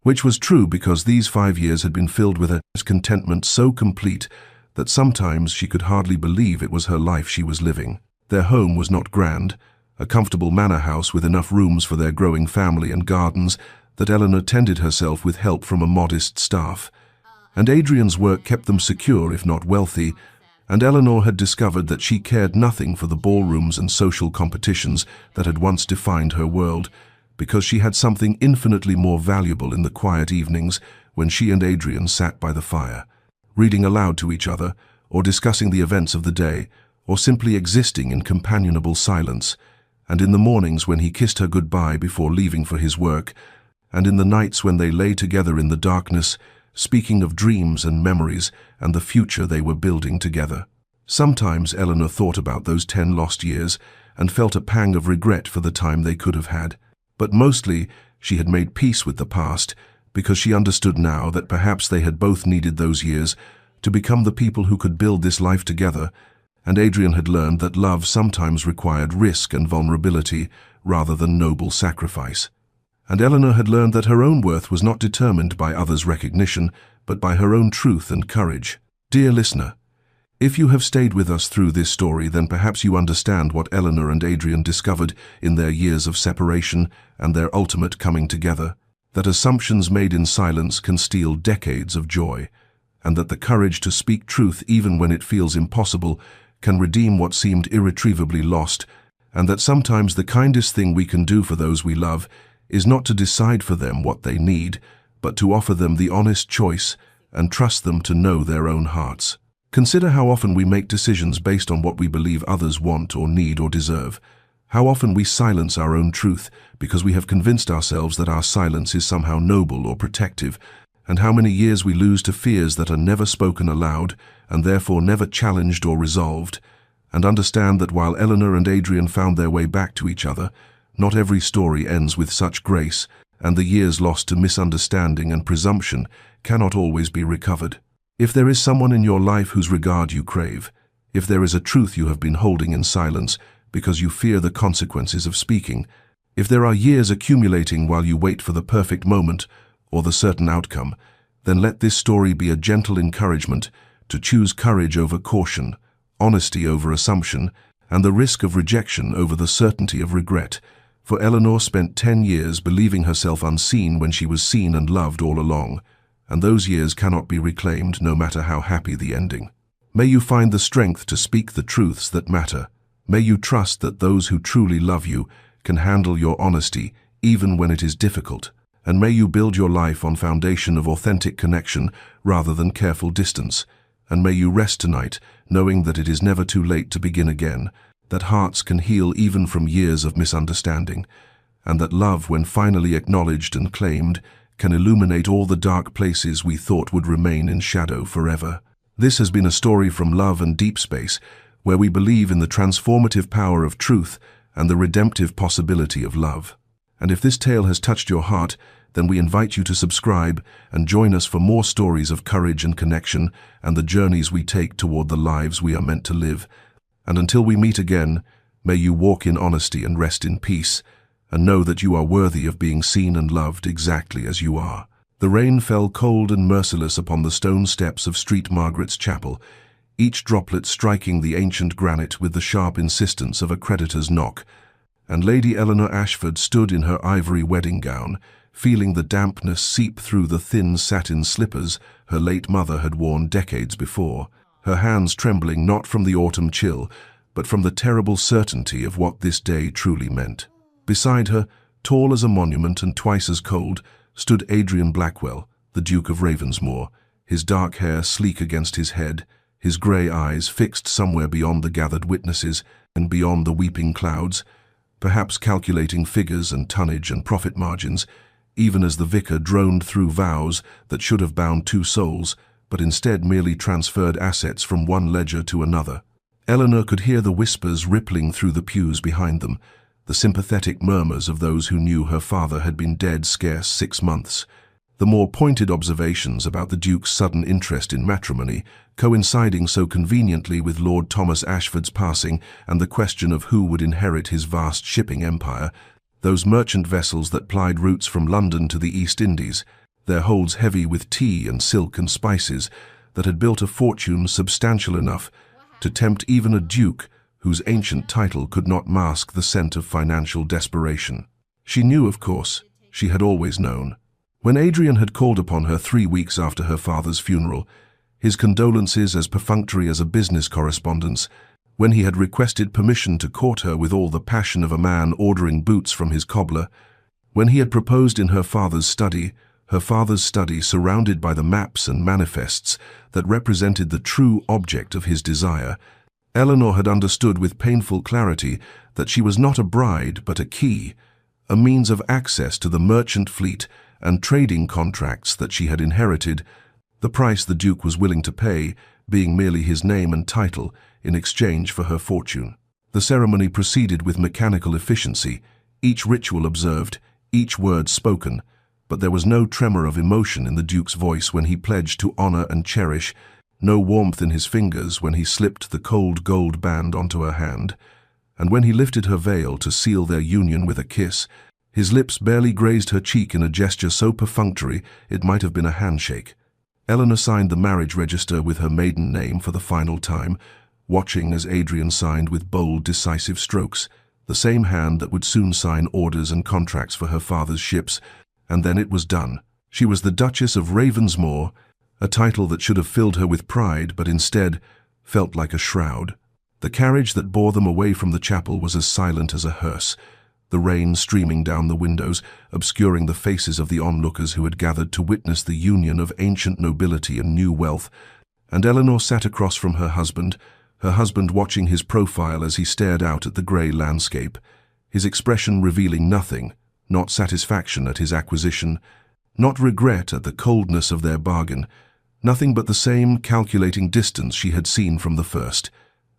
Which was true, because these 5 years had been filled with a contentment so complete that sometimes she could hardly believe it was her life she was living. Their home was not grand, a comfortable manor house with enough rooms for their growing family and gardens that Eleanor tended herself with help from a modest staff. And Adrian's work kept them secure, if not wealthy, and Eleanor had discovered that she cared nothing for the ballrooms and social competitions that had once defined her world, because she had something infinitely more valuable in the quiet evenings when she and Adrian sat by the fire, reading aloud to each other, or discussing the events of the day, or simply existing in companionable silence, and in the mornings when he kissed her goodbye before leaving for his work, and in the nights when they lay together in the darkness, speaking of dreams and memories and the future they were building together. Sometimes Eleanor thought about those 10 lost years and felt a pang of regret for the time they could have had. But mostly she had made peace with the past, because she understood now that perhaps they had both needed those years to become the people who could build this life together, and Adrian had learned that love sometimes required risk and vulnerability rather than noble sacrifice. And Eleanor had learned that her own worth was not determined by others' recognition, but by her own truth and courage. Dear listener, if you have stayed with us through this story, then perhaps you understand what Eleanor and Adrian discovered in their years of separation and their ultimate coming together, that assumptions made in silence can steal decades of joy, and that the courage to speak truth even when it feels impossible can redeem what seemed irretrievably lost, and that sometimes the kindest thing we can do for those we love is not to decide for them what they need, but to offer them the honest choice and trust them to know their own hearts. Consider how often we make decisions based on what we believe others want or need or deserve. How often we silence our own truth because we have convinced ourselves that our silence is somehow noble or protective, and how many years we lose to fears that are never spoken aloud and therefore never challenged or resolved. And understand that while Eleanor and Adrian found their way back to each other, not every story ends with such grace, and the years lost to misunderstanding and presumption cannot always be recovered. If there is someone in your life whose regard you crave, if there is a truth you have been holding in silence because you fear the consequences of speaking, if there are years accumulating while you wait for the perfect moment or the certain outcome, then let this story be a gentle encouragement to choose courage over caution, honesty over assumption, and the risk of rejection over the certainty of regret. For Eleanor spent 10 years believing herself unseen when she was seen and loved all along, and those years cannot be reclaimed no matter how happy the ending. May you find the strength to speak the truths that matter. May you trust that those who truly love you can handle your honesty even when it is difficult, and may you build your life on foundation of authentic connection rather than careful distance, and may you rest tonight knowing that it is never too late to begin again, that hearts can heal even from years of misunderstanding, and that love, when finally acknowledged and claimed, can illuminate all the dark places we thought would remain in shadow forever. This has been a story from Love and Deep Space, where we believe in the transformative power of truth and the redemptive possibility of love. And if this tale has touched your heart, then we invite you to subscribe and join us for more stories of courage and connection and the journeys we take toward the lives we are meant to live. And until we meet again, may you walk in honesty and rest in peace, and know that you are worthy of being seen and loved exactly as you are. The rain fell cold and merciless upon the stone steps of St. Margaret's Chapel, each droplet striking the ancient granite with the sharp insistence of a creditor's knock, and Lady Eleanor Ashford stood in her ivory wedding gown, feeling the dampness seep through the thin satin slippers her late mother had worn decades before, her hands trembling not from the autumn chill, but from the terrible certainty of what this day truly meant. Beside her, tall as a monument and twice as cold, stood Adrian Blackwell, the Duke of Ravensmore, his dark hair sleek against his head, his grey eyes fixed somewhere beyond the gathered witnesses and beyond the weeping clouds, perhaps calculating figures and tonnage and profit margins, even as the vicar droned through vows that should have bound 2 souls, but instead merely transferred assets from one ledger to another. Eleanor could hear the whispers rippling through the pews behind them, the sympathetic murmurs of those who knew her father had been dead scarce 6 months. The more pointed observations about the Duke's sudden interest in matrimony, coinciding so conveniently with Lord Thomas Ashford's passing and the question of who would inherit his vast shipping empire, those merchant vessels that plied routes from London to the East Indies, their holds heavy with tea and silk and spices, that had built a fortune substantial enough to tempt even a duke whose ancient title could not mask the scent of financial desperation. She knew, of course, she had always known. When Adrian had called upon her 3 weeks after her father's funeral, his condolences as perfunctory as a business correspondence, when he had requested permission to court her with all the passion of a man ordering boots from his cobbler, when he had proposed in her father's study surrounded by the maps and manifests that represented the true object of his desire, Eleanor had understood with painful clarity that she was not a bride but a key, a means of access to the merchant fleet and trading contracts that she had inherited, the price the Duke was willing to pay being merely his name and title in exchange for her fortune. The ceremony proceeded with mechanical efficiency, each ritual observed, each word spoken, but there was no tremor of emotion in the Duke's voice when he pledged to honor and cherish, no warmth in his fingers when he slipped the cold gold band onto her hand, and when he lifted her veil to seal their union with a kiss, his lips barely grazed her cheek in a gesture so perfunctory it might have been a handshake. Eleanor signed the marriage register with her maiden name for the final time, watching as Adrian signed with bold, decisive strokes, the same hand that would soon sign orders and contracts for her father's ships, and then it was done. She was the Duchess of Ravensmoor, a title that should have filled her with pride, but instead felt like a shroud. The carriage that bore them away from the chapel was as silent as a hearse, the rain streaming down the windows, obscuring the faces of the onlookers who had gathered to witness the union of ancient nobility and new wealth, and Eleanor sat across from her husband watching his profile as he stared out at the grey landscape, his expression revealing nothing, not satisfaction at his acquisition, not regret at the coldness of their bargain, nothing but the same calculating distance she had seen from the first,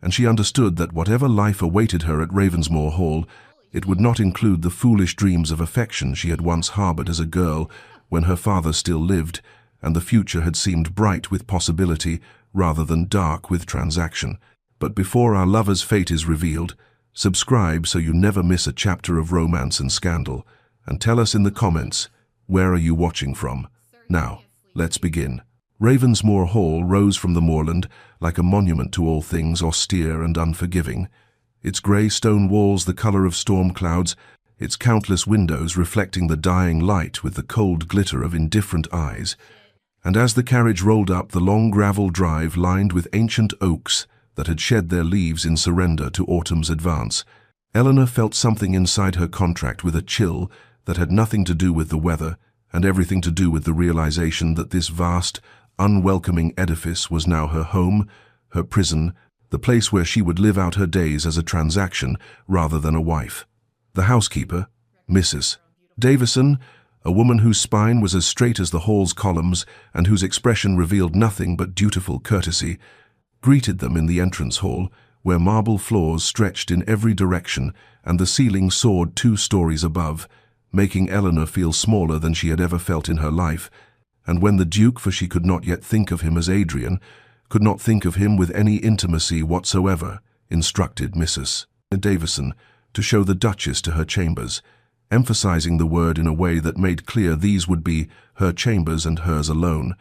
and she understood that whatever life awaited her at Ravensmoor Hall, it would not include the foolish dreams of affection she had once harbored as a girl when her father still lived, and the future had seemed bright with possibility rather than dark with transaction. But before our lover's fate is revealed, subscribe so you never miss a chapter of romance and scandal, and tell us in the comments, where are you watching from? Now, let's begin. Ravensmoor Hall rose from the moorland like a monument to all things austere and unforgiving, its grey stone walls the colour of storm clouds, its countless windows reflecting the dying light with the cold glitter of indifferent eyes. And as the carriage rolled up the long gravel drive lined with ancient oaks that had shed their leaves in surrender to autumn's advance, Eleanor felt something inside her contract with a chill that had nothing to do with the weather and everything to do with the realization that this vast, unwelcoming edifice was now her home, her prison, the place where she would live out her days as a transaction rather than a wife. The housekeeper, Mrs. Davison, a woman whose spine was as straight as the hall's columns and whose expression revealed nothing but dutiful courtesy, greeted them in the entrance hall, where marble floors stretched in every direction and the ceiling soared 2 stories above, making Eleanor feel smaller than she had ever felt in her life, and when the Duke, for she could not yet think of him as Adrian, could not think of him with any intimacy whatsoever, instructed Mrs. Davison to show the Duchess to her chambers, emphasizing the word in a way that made clear these would be her chambers and hers alone.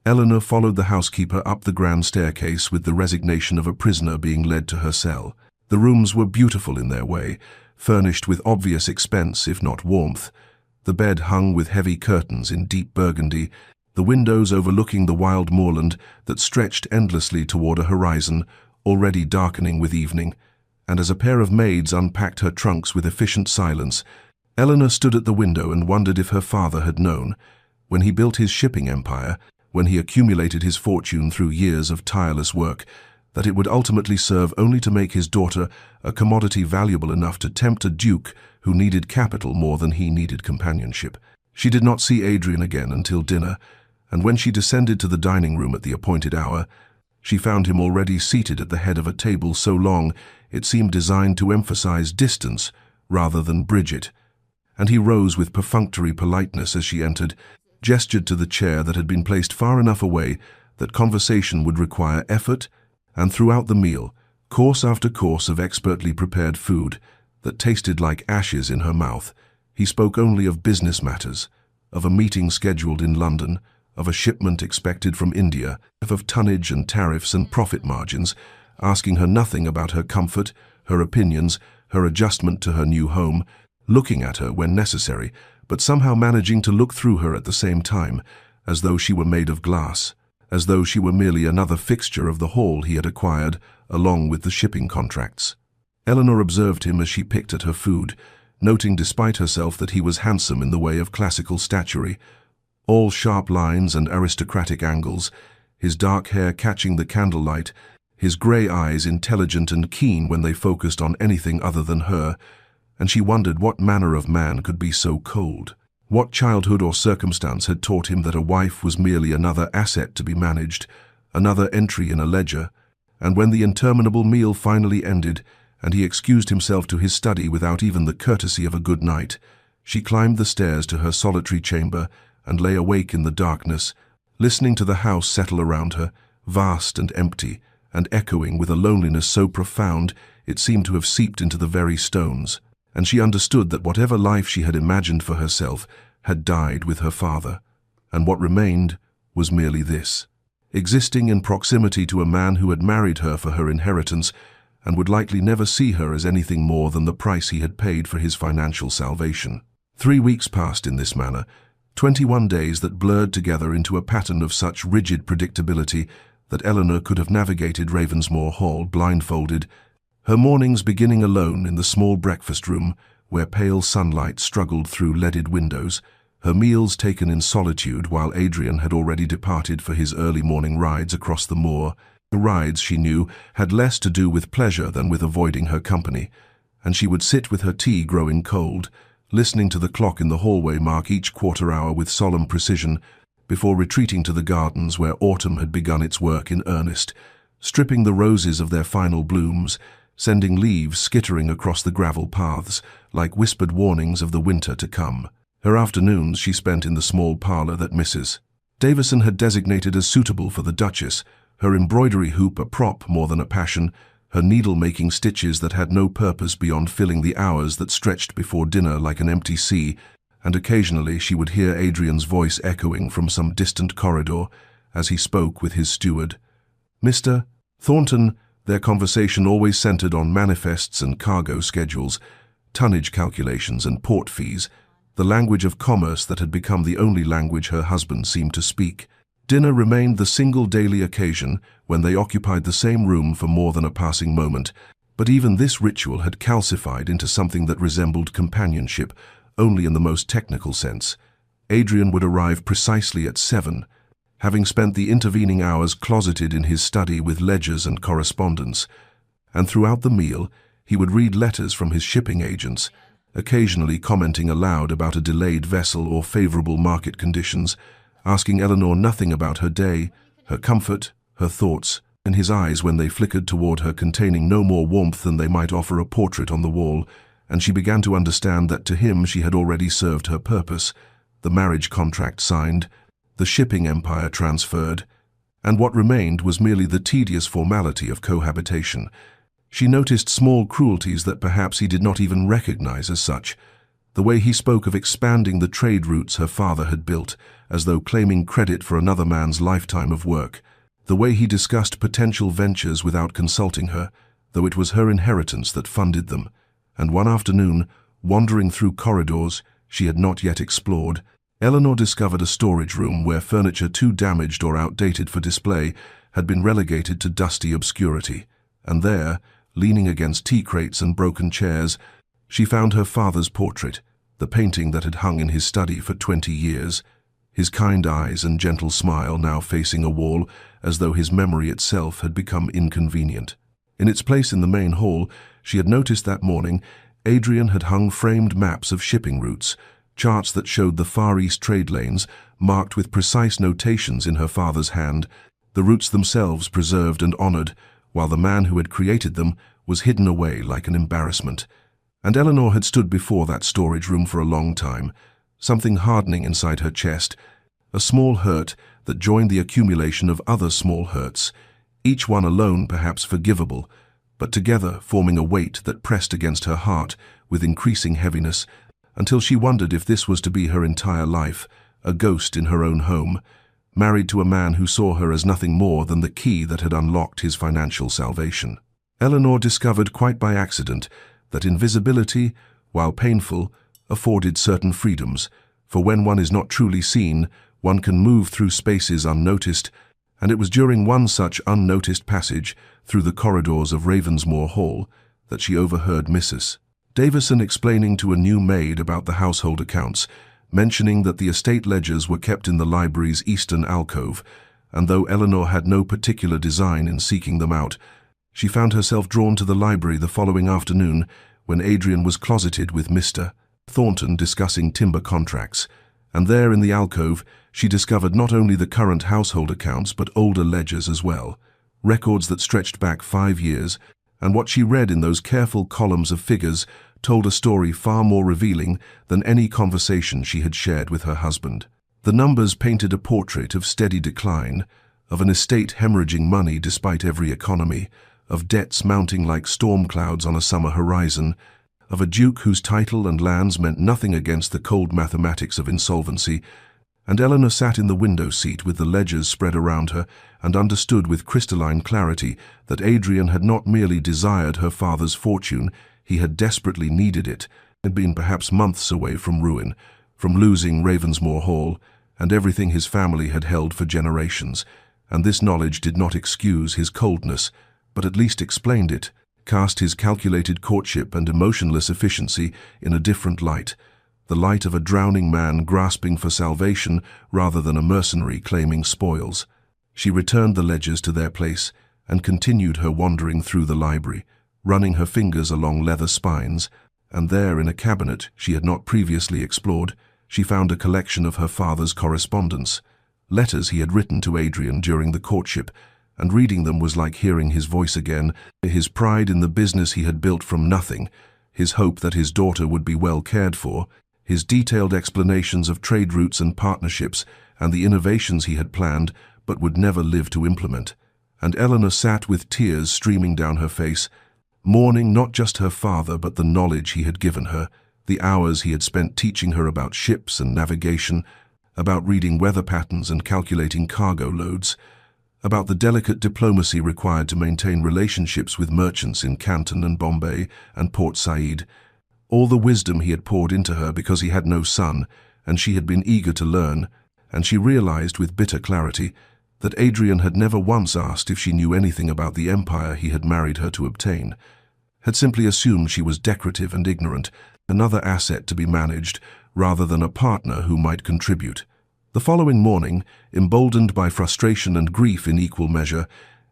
Eleanor followed the housekeeper up the grand staircase with the resignation of a prisoner being led to her cell. The rooms were beautiful in their way, furnished with obvious expense if not warmth, the bed hung with heavy curtains in deep burgundy, the windows overlooking the wild moorland that stretched endlessly toward a horizon already darkening with evening, and as a pair of maids unpacked her trunks with efficient silence, Eleanor stood at the window and wondered if her father had known, when he built his shipping empire, when he accumulated his fortune through years of tireless work, that it would ultimately serve only to make his daughter a commodity valuable enough to tempt a duke who needed capital more than he needed companionship. She did not see Adrian again until dinner, and when she descended to the dining room at the appointed hour, she found him already seated at the head of a table so long it seemed designed to emphasize distance rather than bridge it. And he rose with perfunctory politeness as she entered, gestured to the chair that had been placed far enough away that conversation would require effort, and throughout the meal, course after course of expertly prepared food that tasted like ashes in her mouth, he spoke only of business matters, of a meeting scheduled in London, of a shipment expected from India, of tonnage and tariffs and profit margins, asking her nothing about her comfort, her opinions, her adjustment to her new home, looking at her when necessary, but somehow managing to look through her at the same time, as though she were made of glass, as though she were merely another fixture of the hall he had acquired, along with the shipping contracts. Eleanor observed him as she picked at her food, noting despite herself that he was handsome in the way of classical statuary, all sharp lines and aristocratic angles, his dark hair catching the candlelight, his grey eyes intelligent and keen when they focused on anything other than her, and she wondered what manner of man could be so cold. What childhood or circumstance had taught him that a wife was merely another asset to be managed, another entry in a ledger? And when the interminable meal finally ended, and he excused himself to his study without even the courtesy of a good night, she climbed the stairs to her solitary chamber and lay awake in the darkness, listening to the house settle around her, vast and empty, and echoing with a loneliness so profound it seemed to have seeped into the very stones. And she understood that whatever life she had imagined for herself had died with her father, and what remained was merely this: existing in proximity to a man who had married her for her inheritance and would likely never see her as anything more than the price he had paid for his financial salvation. 3 weeks passed in this manner, 21 days that blurred together into a pattern of such rigid predictability that Eleanor could have navigated Ravensmoor Hall blindfolded, her mornings beginning alone in the small breakfast room where pale sunlight struggled through leaded windows, her meals taken in solitude while Adrian had already departed for his early morning rides across the moor. The rides, she knew, had less to do with pleasure than with avoiding her company, and she would sit with her tea growing cold, listening to the clock in the hallway mark each quarter hour with solemn precision, before retreating to the gardens where autumn had begun its work in earnest, stripping the roses of their final blooms, sending leaves skittering across the gravel paths like whispered warnings of the winter to come. Her afternoons she spent in the small parlour that Mrs. Davison had designated as suitable for the Duchess, her embroidery hoop a prop more than a passion, her needle-making stitches that had no purpose beyond filling the hours that stretched before dinner like an empty sea, and occasionally she would hear Adrian's voice echoing from some distant corridor as he spoke with his steward. Mr. Thornton, their conversation always centered on manifests and cargo schedules, tonnage calculations and port fees, the language of commerce that had become the only language her husband seemed to speak. Dinner remained the single daily occasion when they occupied the same room for more than a passing moment, but even this ritual had calcified into something that resembled companionship only in the most technical sense. Adrian would arrive precisely at 7, having spent the intervening hours closeted in his study with ledgers and correspondence, and throughout the meal he would read letters from his shipping agents, occasionally commenting aloud about a delayed vessel or favorable market conditions, asking Eleanor nothing about her day, her comfort, her thoughts, and his eyes when they flickered toward her containing no more warmth than they might offer a portrait on the wall, and she began to understand that to him she had already served her purpose, the marriage contract signed, the shipping empire transferred, and what remained was merely the tedious formality of cohabitation. She noticed small cruelties that perhaps he did not even recognize as such, the way he spoke of expanding the trade routes her father had built, as though claiming credit for another man's lifetime of work, the way he discussed potential ventures without consulting her, though it was her inheritance that funded them, and one afternoon, wandering through corridors she had not yet explored, Eleanor discovered a storage room where furniture too damaged or outdated for display had been relegated to dusty obscurity, and there, leaning against tea crates and broken chairs, she found her father's portrait, the painting that had hung in his study for 20 years, his kind eyes and gentle smile now facing a wall as though his memory itself had become inconvenient. In its place in the main hall, she had noticed that morning, Adrian had hung framed maps of shipping routes, charts that showed the Far East trade lanes marked with precise notations in her father's hand, the routes themselves preserved and honored, while the man who had created them was hidden away like an embarrassment. And Eleanor had stood before that storage room for a long time, something hardening inside her chest, a small hurt that joined the accumulation of other small hurts, each one alone perhaps forgivable, but together forming a weight that pressed against her heart with increasing heaviness, until she wondered if this was to be her entire life, a ghost in her own home, married to a man who saw her as nothing more than the key that had unlocked his financial salvation. Eleanor discovered quite by accident that invisibility, while painful, afforded certain freedoms, for when one is not truly seen, one can move through spaces unnoticed, and it was during one such unnoticed passage through the corridors of Ravensmoor Hall that she overheard Mrs. Davison explaining to a new maid about the household accounts, mentioning that the estate ledgers were kept in the library's eastern alcove, and though Eleanor had no particular design in seeking them out, she found herself drawn to the library the following afternoon when Adrian was closeted with Mr. Thornton discussing timber contracts, and there in the alcove she discovered not only the current household accounts but older ledgers as well, records that stretched back 5 years, and what she read in those careful columns of figures told a story far more revealing than any conversation she had shared with her husband. The numbers painted a portrait of steady decline, of an estate hemorrhaging money despite every economy, of debts mounting like storm clouds on a summer horizon, of a duke whose title and lands meant nothing against the cold mathematics of insolvency, and Eleanor sat in the window seat with the ledgers spread around her and understood with crystalline clarity that Adrian had not merely desired her father's fortune, he had desperately needed it, had been perhaps months away from ruin, from losing Ravensmoor Hall, and everything his family had held for generations, and this knowledge did not excuse his coldness, but at least explained it, cast his calculated courtship and emotionless efficiency in a different light, the light of a drowning man grasping for salvation rather than a mercenary claiming spoils. She returned the ledgers to their place and continued her wandering through the library, running her fingers along leather spines, and there in a cabinet she had not previously explored, she found a collection of her father's correspondence, letters he had written to Adrian during the courtship, and reading them was like hearing his voice again, his pride in the business he had built from nothing, his hope that his daughter would be well cared for, his detailed explanations of trade routes and partnerships and the innovations he had planned but would never live to implement. And Eleanor sat with tears streaming down her face, mourning not just her father but the knowledge he had given her, the hours he had spent teaching her about ships and navigation, about reading weather patterns and calculating cargo loads, about the delicate diplomacy required to maintain relationships with merchants in Canton and Bombay and Port Said, all the wisdom he had poured into her because he had no son, and she had been eager to learn, and she realized with bitter clarity that Adrian had never once asked if she knew anything about the empire he had married her to obtain, had simply assumed she was decorative and ignorant, another asset to be managed rather than a partner who might contribute. The following morning, emboldened by frustration and grief in equal measure,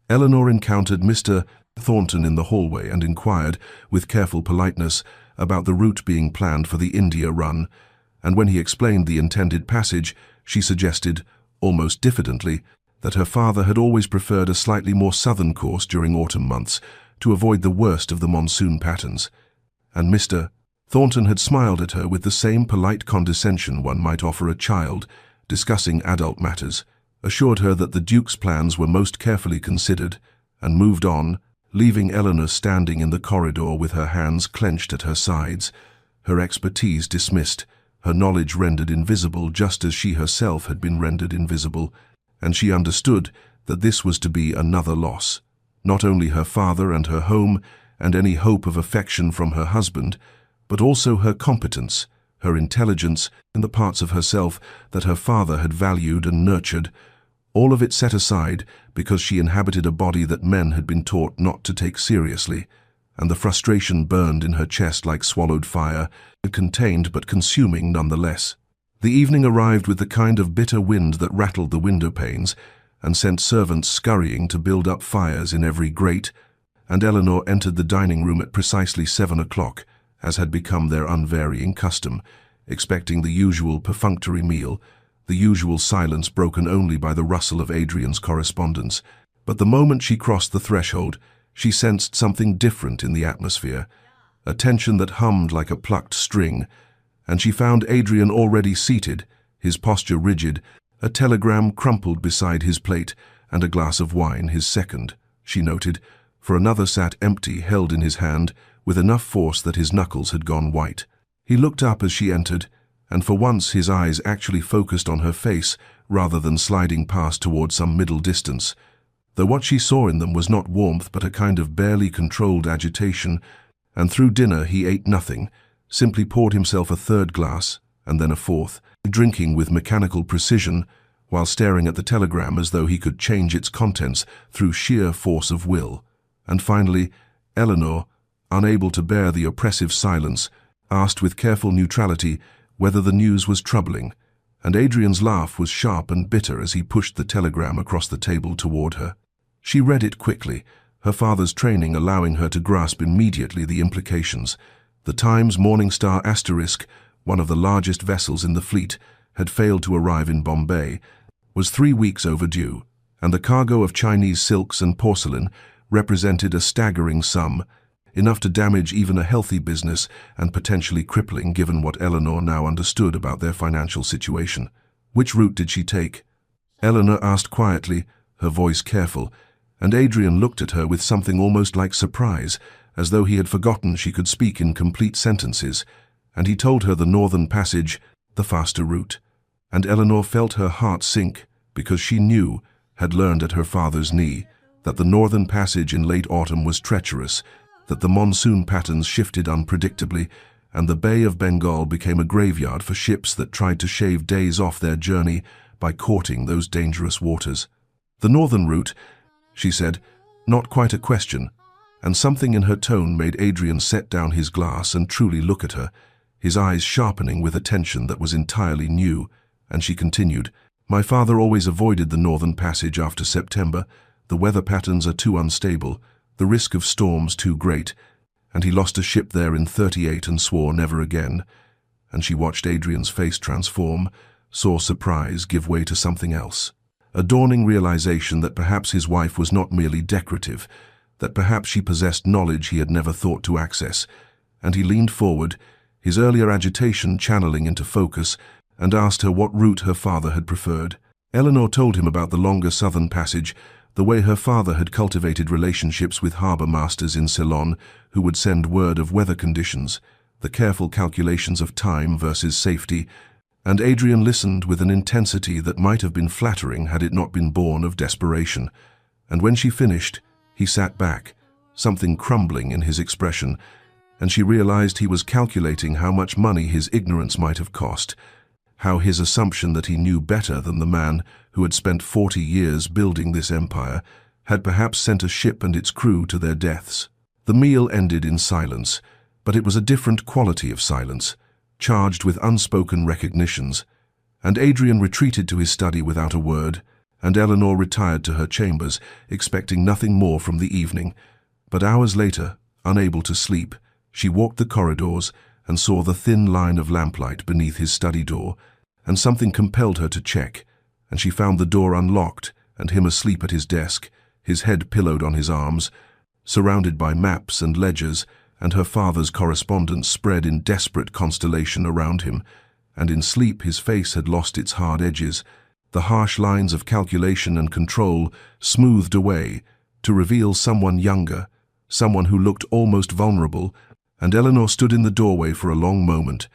Eleanor encountered Mr. Thornton in the hallway and inquired, with careful politeness, about the route being planned for the India run, and when he explained the intended passage, she suggested, almost diffidently, that her father had always preferred a slightly more southern course during autumn months to avoid the worst of the monsoon patterns, and Mr. Thornton had smiled at her with the same polite condescension one might offer a child discussing adult matters, assured her that the Duke's plans were most carefully considered, and moved on, leaving Eleanor standing in the corridor with her hands clenched at her sides, her expertise dismissed, her knowledge rendered invisible just as she herself had been rendered invisible, and she understood that this was to be another loss, not only her father and her home and any hope of affection from her husband, but also her competence, her intelligence, and the parts of herself that her father had valued and nurtured, all of it set aside because she inhabited a body that men had been taught not to take seriously, and the frustration burned in her chest like swallowed fire, contained but consuming nonetheless. The evening arrived with the kind of bitter wind that rattled the window panes and sent servants scurrying to build up fires in every grate, and Eleanor entered the dining room at precisely 7 o'clock, as had become their unvarying custom, expecting the usual perfunctory meal, the usual silence broken only by the rustle of Adrian's correspondence. But the moment she crossed the threshold, she sensed something different in the atmosphere, a tension that hummed like a plucked string, and she found Adrian already seated, his posture rigid, a telegram crumpled beside his plate, and a glass of wine his second, she noted, for another sat empty, held in his hand, with enough force that his knuckles had gone white. He looked up as she entered, and for once his eyes actually focused on her face rather than sliding past toward some middle distance, though what she saw in them was not warmth but a kind of barely controlled agitation, and through dinner he ate nothing, simply poured himself a third glass, and then a fourth, drinking with mechanical precision, while staring at the telegram as though he could change its contents through sheer force of will. And finally, Eleanor, unable to bear the oppressive silence, asked with careful neutrality whether the news was troubling, and Adrian's laugh was sharp and bitter as he pushed the telegram across the table toward her. She read it quickly, her father's training allowing her to grasp immediately the implications. The Times Morning Star Asterisk, one of the largest vessels in the fleet, had failed to arrive in Bombay, was 3 weeks overdue, and the cargo of Chinese silks and porcelain represented a staggering sum, enough to damage even a healthy business and potentially crippling given what Eleanor now understood about their financial situation. Which route did she take? Eleanor asked quietly, her voice careful, and Adrian looked at her with something almost like surprise, as though he had forgotten she could speak in complete sentences, and he told her the Northern Passage, the faster route. And Eleanor felt her heart sink, because she knew, had learned at her father's knee, that the Northern Passage in late autumn was treacherous, that the monsoon patterns shifted unpredictably, and the Bay of Bengal became a graveyard for ships that tried to shave days off their journey by courting those dangerous waters. The northern route, she said, not quite a question, and something in her tone made Adrian set down his glass and truly look at her, his eyes sharpening with attention that was entirely new, and she continued, "My father always avoided the Northern Passage after September. The weather patterns are too unstable, the risk of storms too great, and he lost a ship there in '38 and swore never again." And she watched Adrian's face transform, saw surprise give way to something else. A dawning realization that perhaps his wife was not merely decorative, that perhaps she possessed knowledge he had never thought to access, and he leaned forward, his earlier agitation channeling into focus, and asked her what route her father had preferred. Eleanor told him about the longer southern passage, the way her father had cultivated relationships with harbour masters in Ceylon who would send word of weather conditions, the careful calculations of time versus safety, and Adrian listened with an intensity that might have been flattering had it not been born of desperation. And when she finished, he sat back, something crumbling in his expression, and she realized he was calculating how much money his ignorance might have cost, how his assumption that he knew better than the man who had spent 40 years building this empire had perhaps sent a ship and its crew to their deaths. The meal ended in silence, but it was a different quality of silence, charged with unspoken recognitions, and Adrian retreated to his study without a word, and Eleanor retired to her chambers, expecting nothing more from the evening. But hours later, unable to sleep, she walked the corridors and saw the thin line of lamplight beneath his study door, and something compelled her to check, and she found the door unlocked and him asleep at his desk, his head pillowed on his arms, surrounded by maps and ledgers, and her father's correspondence spread in desperate constellation around him, and in sleep his face had lost its hard edges, the harsh lines of calculation and control smoothed away to reveal someone younger, someone who looked almost vulnerable, and Eleanor stood in the doorway for a long moment,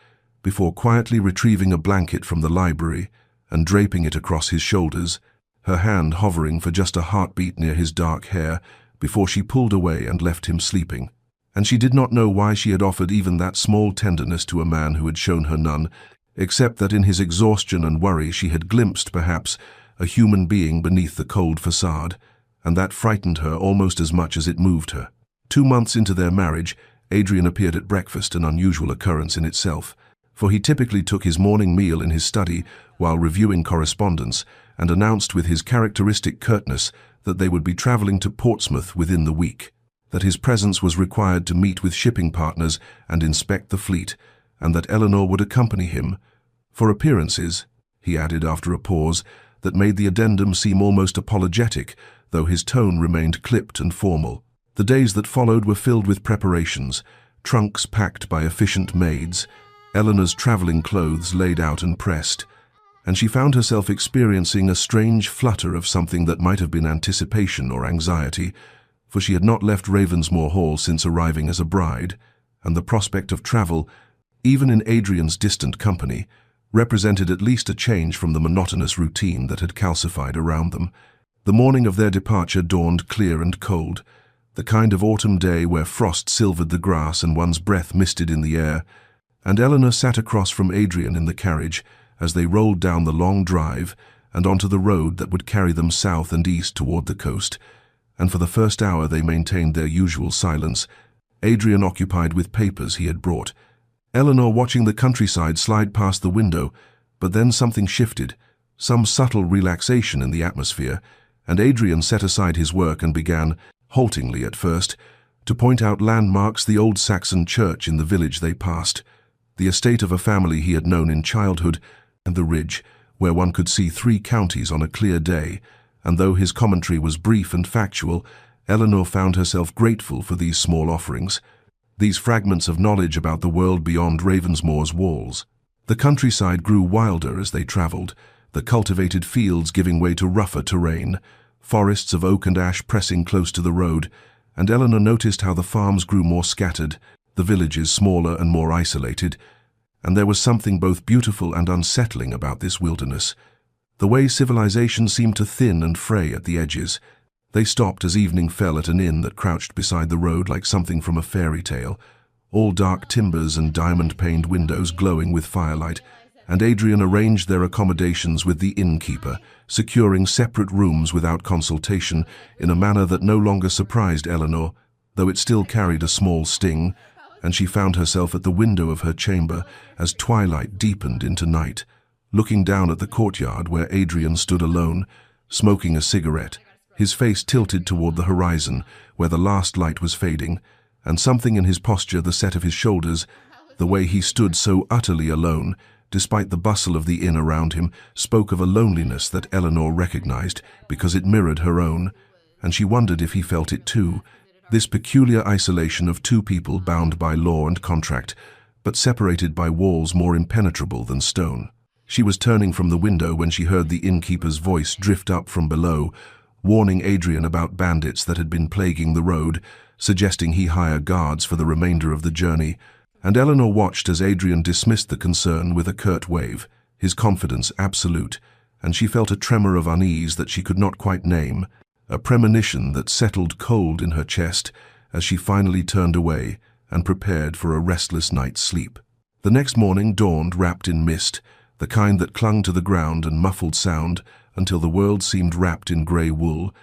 before quietly retrieving a blanket from the library and draping it across his shoulders, her hand hovering for just a heartbeat near his dark hair before she pulled away and left him sleeping. And she did not know why she had offered even that small tenderness to a man who had shown her none, except that in his exhaustion and worry she had glimpsed, perhaps, a human being beneath the cold facade, and that frightened her almost as much as it moved her. 2 months into their marriage, Adrian appeared at breakfast, an unusual occurrence in itself, for he typically took his morning meal in his study while reviewing correspondence, and announced with his characteristic curtness that they would be travelling to Portsmouth within the week, that his presence was required to meet with shipping partners and inspect the fleet, and that Eleanor would accompany him. For appearances, he added after a pause that made the addendum seem almost apologetic, though his tone remained clipped and formal. The days that followed were filled with preparations, trunks packed by efficient maids, Eleanor's traveling clothes laid out and pressed, and she found herself experiencing a strange flutter of something that might have been anticipation or anxiety, for she had not left Ravensmoor Hall since arriving as a bride, and the prospect of travel, even in Adrian's distant company, represented at least a change from the monotonous routine that had calcified around them. The morning of their departure dawned clear and cold, the kind of autumn day where frost silvered the grass and one's breath misted in the air, and Eleanor sat across from Adrian in the carriage as they rolled down the long drive and onto the road that would carry them south and east toward the coast, and for the first hour they maintained their usual silence, Adrian occupied with papers he had brought, Eleanor watching the countryside slide past the window, but then something shifted, some subtle relaxation in the atmosphere, and Adrian set aside his work and began, haltingly at first, to point out landmarks, the old Saxon church in the village they passed, the estate of a family he had known in childhood, and the ridge, where one could see 3 counties on a clear day, and though his commentary was brief and factual, Eleanor found herself grateful for these small offerings, these fragments of knowledge about the world beyond Ravensmoor's walls. The countryside grew wilder as they travelled, the cultivated fields giving way to rougher terrain, forests of oak and ash pressing close to the road, and Eleanor noticed how the farms grew more scattered, the villages smaller and more isolated, and there was something both beautiful and unsettling about this wilderness. The way civilization seemed to thin and fray at the edges. They stopped as evening fell at an inn that crouched beside the road like something from a fairy tale, all dark timbers and diamond-paned windows glowing with firelight, and Adrian arranged their accommodations with the innkeeper, securing separate rooms without consultation in a manner that no longer surprised Eleanor, though it still carried a small sting, and she found herself at the window of her chamber as twilight deepened into night, looking down at the courtyard where Adrian stood alone, smoking a cigarette, his face tilted toward the horizon where the last light was fading, and something in his posture, the set of his shoulders, the way he stood so utterly alone, despite the bustle of the inn around him, spoke of a loneliness that Eleanor recognized because it mirrored her own, and she wondered if he felt it too, this peculiar isolation of 2 people bound by law and contract, but separated by walls more impenetrable than stone. She was turning from the window when she heard the innkeeper's voice drift up from below, warning Adrian about bandits that had been plaguing the road, suggesting he hire guards for the remainder of the journey, and Eleanor watched as Adrian dismissed the concern with a curt wave, his confidence absolute, and she felt a tremor of unease that she could not quite name, a premonition that settled cold in her chest as she finally turned away and prepared for a restless night's sleep. The next morning dawned wrapped in mist, the kind that clung to the ground and muffled sound until the world seemed wrapped in grey wool,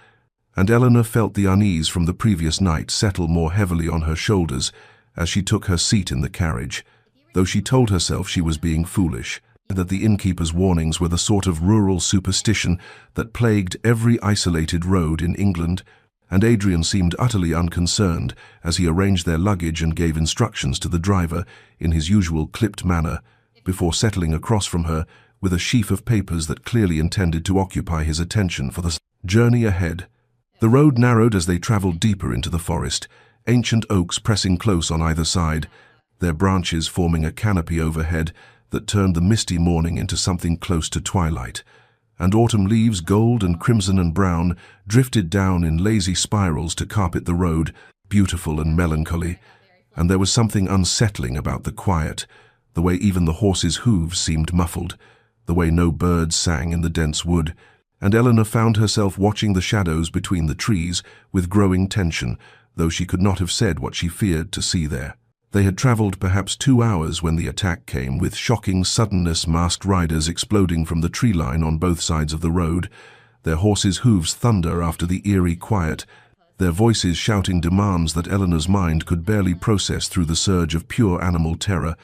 and Eleanor felt the unease from the previous night settle more heavily on her shoulders as she took her seat in the carriage, though she told herself she was being foolish, that the innkeeper's warnings were the sort of rural superstition that plagued every isolated road in England, and Adrian seemed utterly unconcerned as he arranged their luggage and gave instructions to the driver in his usual clipped manner, before settling across from her with a sheaf of papers that clearly intended to occupy his attention for the journey ahead. The road narrowed as they traveled deeper into the forest, ancient oaks pressing close on either side, their branches forming a canopy overhead that turned the misty morning into something close to twilight, and autumn leaves, gold and crimson and brown, drifted down in lazy spirals to carpet the road, beautiful and melancholy, and there was something unsettling about the quiet, the way even the horses' hooves seemed muffled, the way no birds sang in the dense wood, and Eleanor found herself watching the shadows between the trees with growing tension, though she could not have said what she feared to see there. They had travelled perhaps 2 hours when the attack came, with shocking suddenness, masked riders exploding from the tree line on both sides of the road, their horses' hooves thunder after the eerie quiet, their voices shouting demands that Eleanor's mind could barely process through the surge of pure animal terror,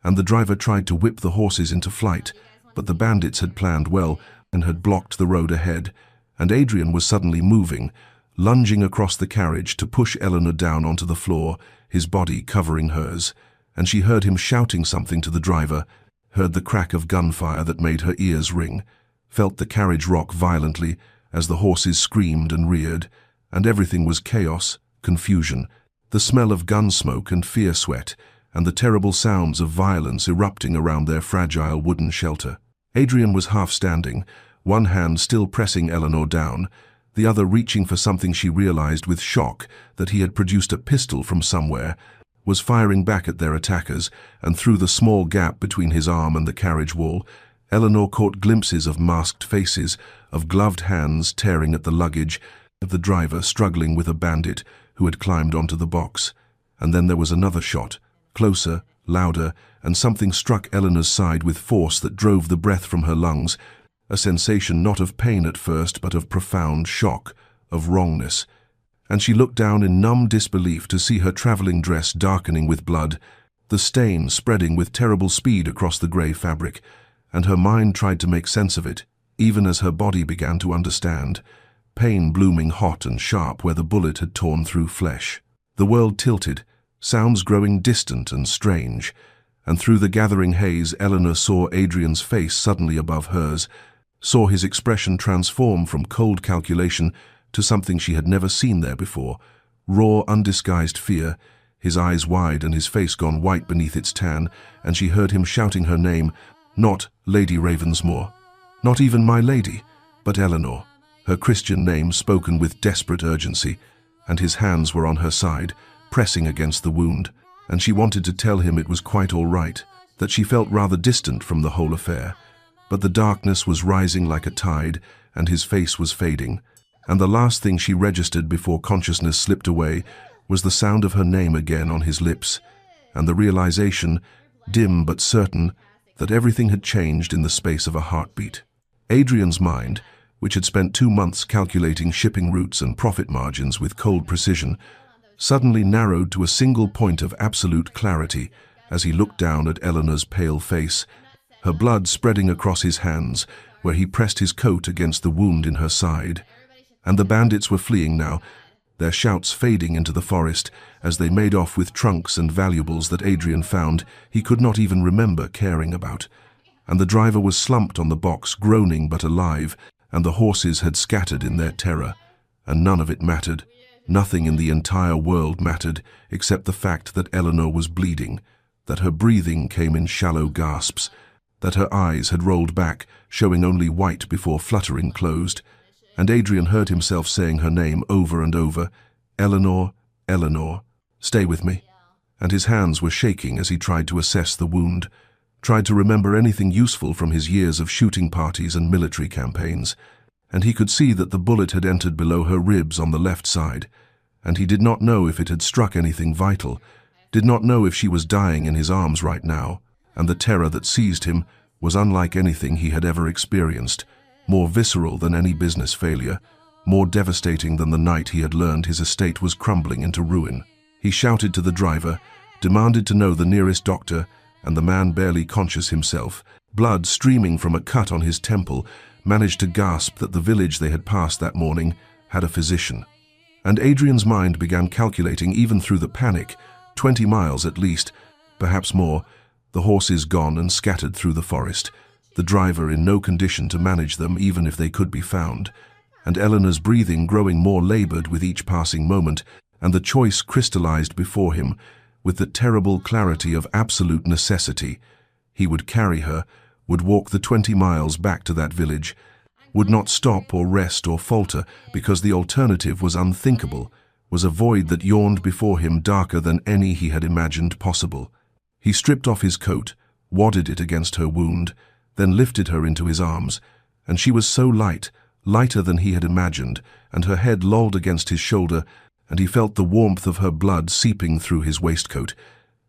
and the driver tried to whip the horses into flight, but the bandits had planned well and had blocked the road ahead, and Adrian was suddenly moving, lunging across the carriage to push Eleanor down onto the floor, his body covering hers, and she heard him shouting something to the driver, heard the crack of gunfire that made her ears ring, felt the carriage rock violently as the horses screamed and reared, and everything was chaos, confusion, the smell of gun smoke and fear sweat, and the terrible sounds of violence erupting around their fragile wooden shelter. Adrian was half standing, one hand still pressing Eleanor down, the other reaching for something she realized with shock that he had produced a pistol from somewhere, was firing back at their attackers, and through the small gap between his arm and the carriage wall, Eleanor caught glimpses of masked faces, of gloved hands tearing at the luggage, of the driver struggling with a bandit who had climbed onto the box. And then there was another shot, closer, louder, and something struck Eleanor's side with force that drove the breath from her lungs, a sensation not of pain at first but of profound shock, of wrongness. And she looked down in numb disbelief to see her traveling dress darkening with blood, the stain spreading with terrible speed across the grey fabric, and her mind tried to make sense of it, even as her body began to understand, pain blooming hot and sharp where the bullet had torn through flesh. The world tilted, sounds growing distant and strange, and through the gathering haze Eleanor saw Adrian's face suddenly above hers, saw his expression transform from cold calculation to something she had never seen there before, raw, undisguised fear, his eyes wide and his face gone white beneath its tan, and she heard him shouting her name, not Lady Ravensmore, not even my lady, but Eleanor, her Christian name spoken with desperate urgency, and his hands were on her side, pressing against the wound, and she wanted to tell him it was quite all right, that she felt rather distant from the whole affair. But the darkness was rising like a tide, and his face was fading, and the last thing she registered before consciousness slipped away was the sound of her name again on his lips, and the realization, dim but certain, that everything had changed in the space of a heartbeat. Adrian's mind, which had spent 2 months calculating shipping routes and profit margins with cold precision, suddenly narrowed to a single point of absolute clarity as he looked down at Eleanor's pale face, her blood spreading across his hands where he pressed his coat against the wound in her side. And the bandits were fleeing now, their shouts fading into the forest as they made off with trunks and valuables that Adrian found he could not even remember caring about. And the driver was slumped on the box, groaning but alive, and the horses had scattered in their terror. And none of it mattered. Nothing in the entire world mattered except the fact that Eleanor was bleeding, that her breathing came in shallow gasps, that her eyes had rolled back, showing only white before fluttering closed, and Adrian heard himself saying her name over and over, Eleanor, Eleanor, stay with me. And his hands were shaking as he tried to assess the wound, tried to remember anything useful from his years of shooting parties and military campaigns, and he could see that the bullet had entered below her ribs on the left side, and he did not know if it had struck anything vital, did not know if she was dying in his arms right now, and the terror that seized him was unlike anything he had ever experienced, more visceral than any business failure, more devastating than the night he had learned his estate was crumbling into ruin. He shouted to the driver, demanded to know the nearest doctor, and the man, barely conscious himself, blood streaming from a cut on his temple, managed to gasp that the village they had passed that morning had a physician. And Adrian's mind began calculating even through the panic, 20 miles at least, perhaps more, the horses gone and scattered through the forest, the driver in no condition to manage them even if they could be found, and Eleanor's breathing growing more labored with each passing moment, and the choice crystallized before him with the terrible clarity of absolute necessity. He would carry her, would walk the 20 miles back to that village, would not stop or rest or falter because the alternative was unthinkable, was a void that yawned before him darker than any he had imagined possible. He stripped off his coat, wadded it against her wound, then lifted her into his arms, and she was so light, lighter than he had imagined, and her head lolled against his shoulder, and he felt the warmth of her blood seeping through his waistcoat,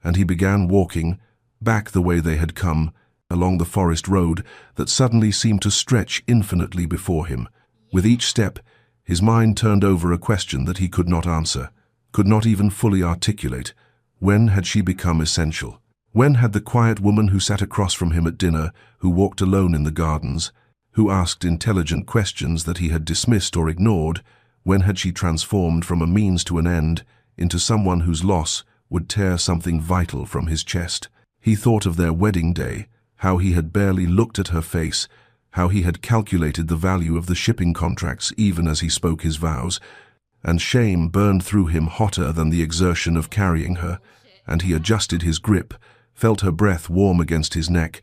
and he began walking, back the way they had come, along the forest road that suddenly seemed to stretch infinitely before him. With each step, his mind turned over a question that he could not answer, could not even fully articulate. When had she become essential? When had the quiet woman who sat across from him at dinner, who walked alone in the gardens, who asked intelligent questions that he had dismissed or ignored, when had she transformed from a means to an end into someone whose loss would tear something vital from his chest. He thought of their wedding day, how he had barely looked at her face, how he had calculated the value of the shipping contracts even as he spoke his vows, and shame burned through him hotter than the exertion of carrying her, and he adjusted his grip, felt her breath warm against his neck,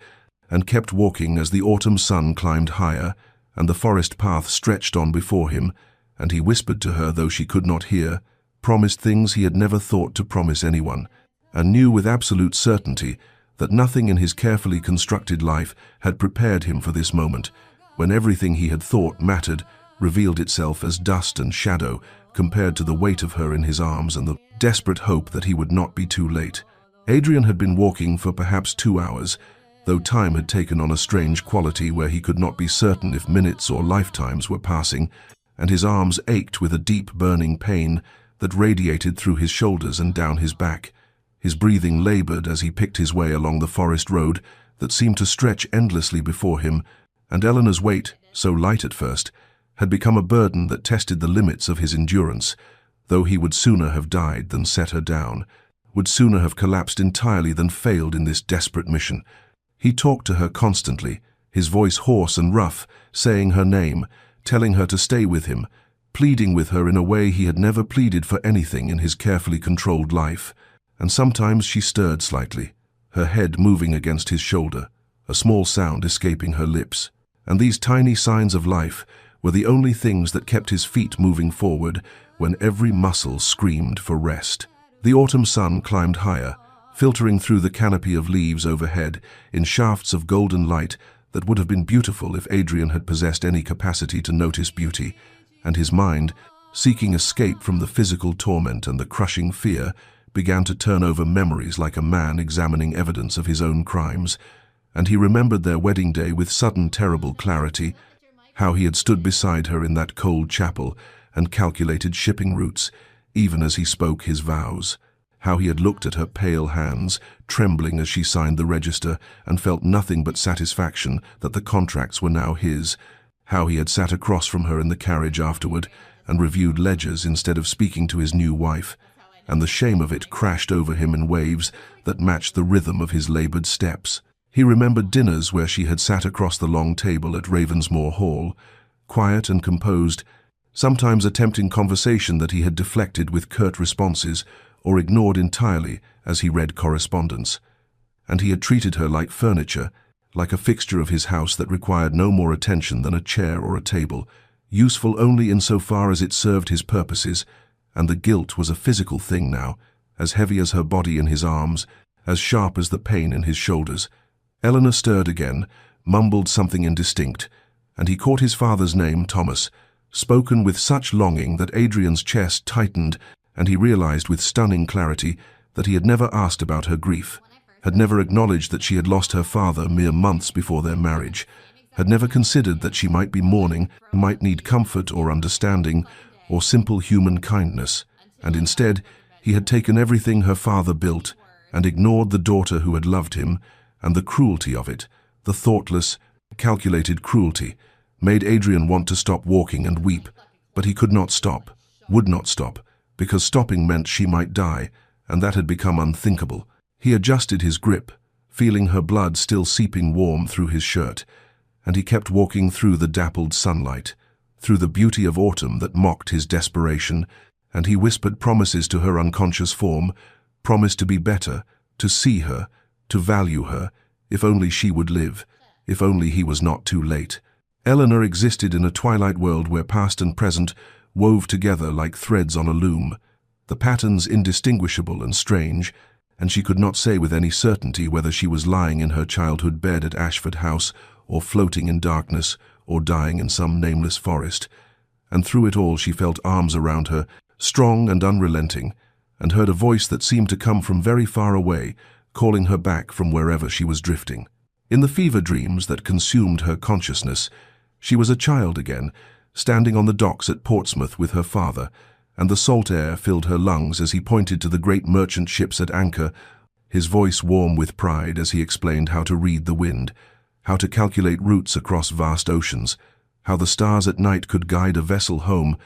and kept walking as the autumn sun climbed higher, and the forest path stretched on before him, and he whispered to her, though she could not hear, promised things he had never thought to promise anyone, and knew with absolute certainty that nothing in his carefully constructed life had prepared him for this moment, when everything he had thought mattered revealed itself as dust and shadow compared to the weight of her in his arms and the desperate hope that he would not be too late. Adrian had been walking for perhaps 2 hours, though time had taken on a strange quality where he could not be certain if minutes or lifetimes were passing, and his arms ached with a deep burning pain that radiated through his shoulders and down his back. His breathing labored as he picked his way along the forest road that seemed to stretch endlessly before him, and Eleanor's weight, so light at first, had become a burden that tested the limits of his endurance, though he would sooner have died than set her down, would sooner have collapsed entirely than failed in this desperate mission. He talked to her constantly, his voice hoarse and rough, saying her name, telling her to stay with him, pleading with her in a way he had never pleaded for anything in his carefully controlled life. And sometimes she stirred slightly, her head moving against his shoulder, a small sound escaping her lips. And these tiny signs of life were the only things that kept his feet moving forward when every muscle screamed for rest. The autumn sun climbed higher, filtering through the canopy of leaves overhead in shafts of golden light that would have been beautiful if Adrian had possessed any capacity to notice beauty, and his mind, seeking escape from the physical torment and the crushing fear, began to turn over memories like a man examining evidence of his own crimes, and he remembered their wedding day with sudden terrible clarity, how he had stood beside her in that cold chapel and calculated shipping routes, even as he spoke his vows, how he had looked at her pale hands, trembling as she signed the register, and felt nothing but satisfaction that the contracts were now his, how he had sat across from her in the carriage afterward and reviewed ledgers instead of speaking to his new wife, and the shame of it crashed over him in waves that matched the rhythm of his labored steps. He remembered dinners where she had sat across the long table at Ravensmoor Hall, quiet and composed, sometimes attempting conversation that he had deflected with curt responses or ignored entirely as he read correspondence. And he had treated her like furniture, like a fixture of his house that required no more attention than a chair or a table, useful only insofar as it served his purposes, and the guilt was a physical thing now, as heavy as her body in his arms, as sharp as the pain in his shoulders. Eleanor stirred again, mumbled something indistinct, and he caught his father's name, Thomas, spoken with such longing that Adrian's chest tightened, and he realized with stunning clarity that he had never asked about her grief, had never acknowledged that she had lost her father mere months before their marriage, had never considered that she might be mourning, might need comfort or understanding, or simple human kindness, and instead he had taken everything her father built and ignored the daughter who had loved him, and the cruelty of it, the thoughtless, calculated cruelty, made Adrian want to stop walking and weep, but he could not stop, would not stop, because stopping meant she might die, and that had become unthinkable. He adjusted his grip, feeling her blood still seeping warm through his shirt, and he kept walking through the dappled sunlight, through the beauty of autumn that mocked his desperation, and he whispered promises to her unconscious form, promised to be better, to see her, to value her, if only she would live, if only he was not too late. Eleanor existed in a twilight world where past and present wove together like threads on a loom, the patterns indistinguishable and strange, and she could not say with any certainty whether she was lying in her childhood bed at Ashford House, or floating in darkness, or dying in some nameless forest. And through it all she felt arms around her, strong and unrelenting, and heard a voice that seemed to come from very far away, calling her back from wherever she was drifting. In the fever dreams that consumed her consciousness, she was a child again, standing on the docks at Portsmouth with her father, and the salt air filled her lungs as he pointed to the great merchant ships at anchor, his voice warm with pride as he explained how to read the wind, how to calculate routes across vast oceans, how the stars at night could guide a vessel home,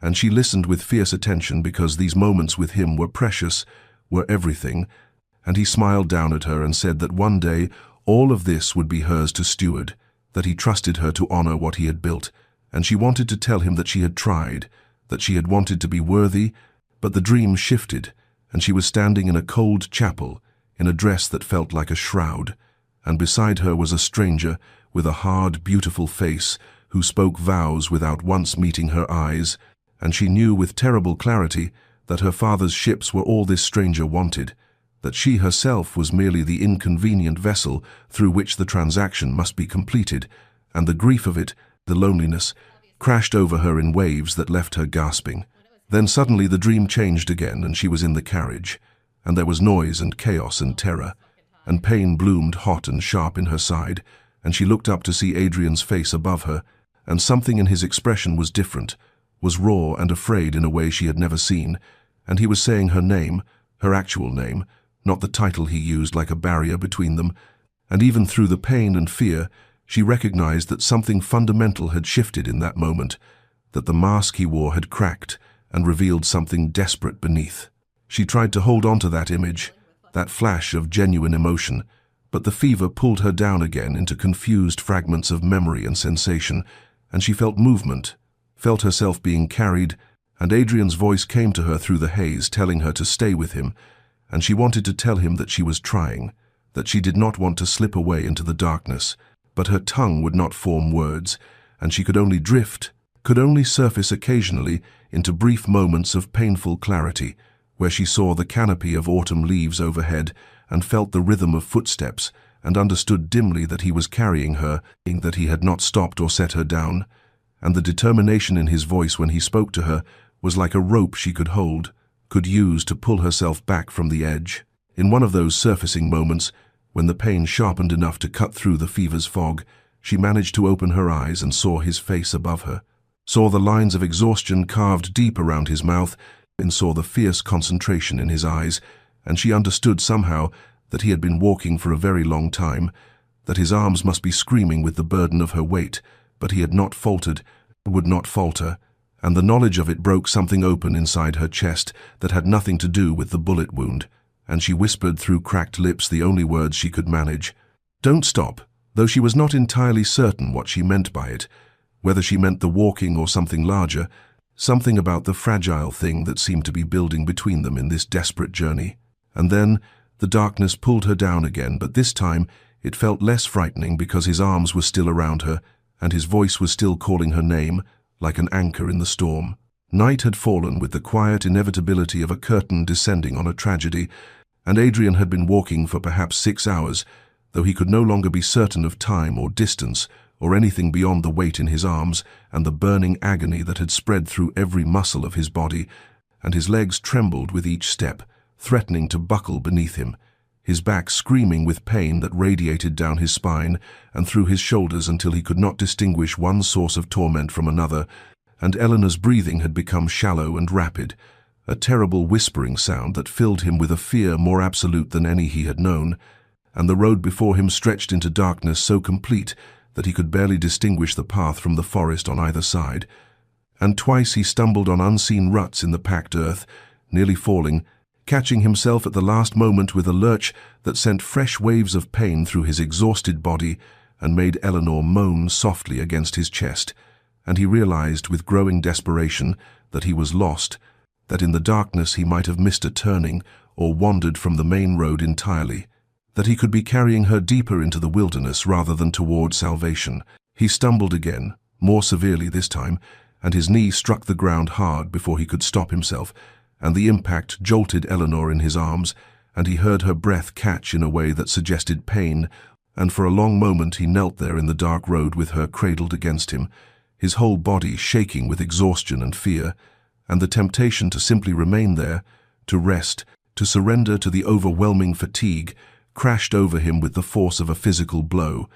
and she listened with fierce attention because these moments with him were precious, were everything, and he smiled down at her and said that one day all of this would be hers to steward, that he trusted her to honor what he had built, and she wanted to tell him that she had tried, that she had wanted to be worthy, but the dream shifted, and she was standing in a cold chapel, in a dress that felt like a shroud, and beside her was a stranger with a hard, beautiful face who spoke vows without once meeting her eyes, and she knew with terrible clarity that her father's ships were all this stranger wanted, that she herself was merely the inconvenient vessel through which the transaction must be completed, and the grief of it, the loneliness, crashed over her in waves that left her gasping. Then suddenly the dream changed again, and she was in the carriage, and there was noise and chaos and terror, and pain bloomed hot and sharp in her side, and she looked up to see Adrian's face above her, and something in his expression was different, was raw and afraid in a way she had never seen, and he was saying her name, her actual name, not the title he used like a barrier between them, and even through the pain and fear, she recognized that something fundamental had shifted in that moment, that the mask he wore had cracked and revealed something desperate beneath. She tried to hold on to that image, that flash of genuine emotion, but the fever pulled her down again into confused fragments of memory and sensation, and she felt movement, felt herself being carried, and Adrian's voice came to her through the haze, telling her to stay with him, and she wanted to tell him that she was trying, that she did not want to slip away into the darkness, but her tongue would not form words, and she could only drift, could only surface occasionally into brief moments of painful clarity, where she saw the canopy of autumn leaves overhead and felt the rhythm of footsteps and understood dimly that he was carrying her, that he had not stopped or set her down, and the determination in his voice when he spoke to her was like a rope she could hold, could use to pull herself back from the edge. In one of those surfacing moments, when the pain sharpened enough to cut through the fever's fog, she managed to open her eyes and saw his face above her, saw the lines of exhaustion carved deep around his mouth, and saw the fierce concentration in his eyes, and she understood somehow that he had been walking for a very long time, that his arms must be screaming with the burden of her weight, but he had not faltered, would not falter, and the knowledge of it broke something open inside her chest that had nothing to do with the bullet wound, and she whispered through cracked lips the only words she could manage. "Don't stop," though she was not entirely certain what she meant by it, whether she meant the walking or something larger, something about the fragile thing that seemed to be building between them in this desperate journey. And then the darkness pulled her down again, but this time it felt less frightening because his arms were still around her, and his voice was still calling her name, like an anchor in the storm. Night had fallen with the quiet inevitability of a curtain descending on a tragedy, and Adrian had been walking for perhaps 6 hours, though he could no longer be certain of time or distance or anything beyond the weight in his arms and the burning agony that had spread through every muscle of his body, and his legs trembled with each step, threatening to buckle beneath him, his back screaming with pain that radiated down his spine and through his shoulders until he could not distinguish one source of torment from another, and Eleanor's breathing had become shallow and rapid, a terrible whispering sound that filled him with a fear more absolute than any he had known, and the road before him stretched into darkness so complete that he could barely distinguish the path from the forest on either side, and twice he stumbled on unseen ruts in the packed earth, nearly falling, catching himself at the last moment with a lurch that sent fresh waves of pain through his exhausted body and made Eleanor moan softly against his chest, and he realized with growing desperation that he was lost, that in the darkness he might have missed a turning or wandered from the main road entirely, that he could be carrying her deeper into the wilderness rather than toward salvation. He stumbled again, more severely this time, and his knee struck the ground hard before he could stop himself, and the impact jolted Eleanor in his arms, and he heard her breath catch in a way that suggested pain, and for a long moment he knelt there in the dark road with her cradled against him, his whole body shaking with exhaustion and fear, and the temptation to simply remain there, to rest, to surrender to the overwhelming fatigue, crashed over him with the force of a physical blow,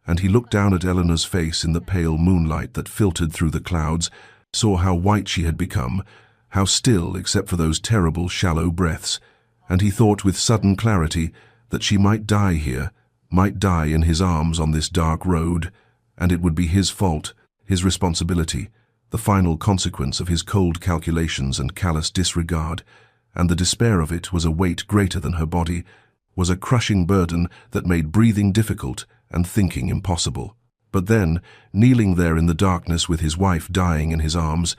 and he looked down at Eleanor's face in the pale moonlight that filtered through the clouds, saw how white she had become, how still except for those terrible shallow breaths, and he thought with sudden clarity that she might die here, might die in his arms on this dark road, and it would be his fault, his responsibility, the final consequence of his cold calculations and callous disregard, and the despair of it was a weight greater than her body, was a crushing burden that made breathing difficult and thinking impossible. But then, kneeling there in the darkness with his wife dying in his arms,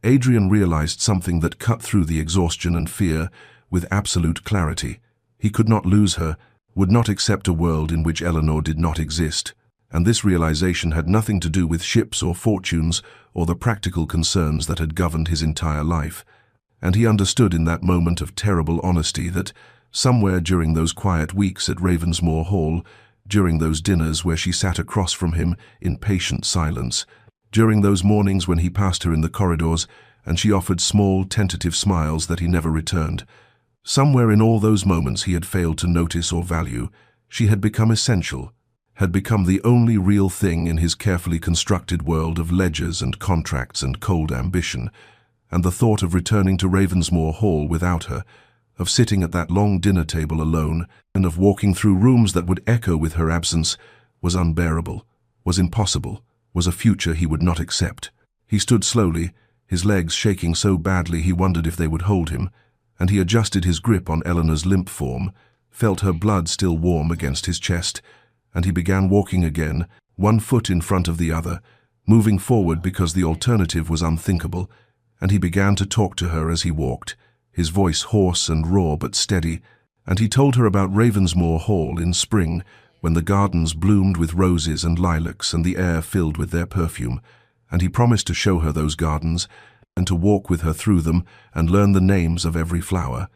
Adrian realized something that cut through the exhaustion and fear with absolute clarity. He could not lose her, would not accept a world in which Eleanor did not exist, and this realization had nothing to do with ships or fortunes or the practical concerns that had governed his entire life. And he understood in that moment of terrible honesty that somewhere during those quiet weeks at Ravensmoor Hall, during those dinners where she sat across from him in patient silence, during those mornings when he passed her in the corridors and she offered small, tentative smiles that he never returned, somewhere in all those moments he had failed to notice or value, she had become essential, had become the only real thing in his carefully constructed world of ledgers and contracts and cold ambition, and the thought of returning to Ravensmoor Hall without her, of sitting at that long dinner table alone, and of walking through rooms that would echo with her absence, was unbearable, was impossible, was a future he would not accept. He stood slowly, his legs shaking so badly he wondered if they would hold him, and he adjusted his grip on Eleanor's limp form, felt her blood still warm against his chest, and he began walking again, one foot in front of the other, moving forward because the alternative was unthinkable, and he began to talk to her as he walked, his voice hoarse and raw but steady, and he told her about Ravensmoor Hall in spring, when the gardens bloomed with roses and lilacs and the air filled with their perfume, and he promised to show her those gardens, and to walk with her through them and learn the names of every flower.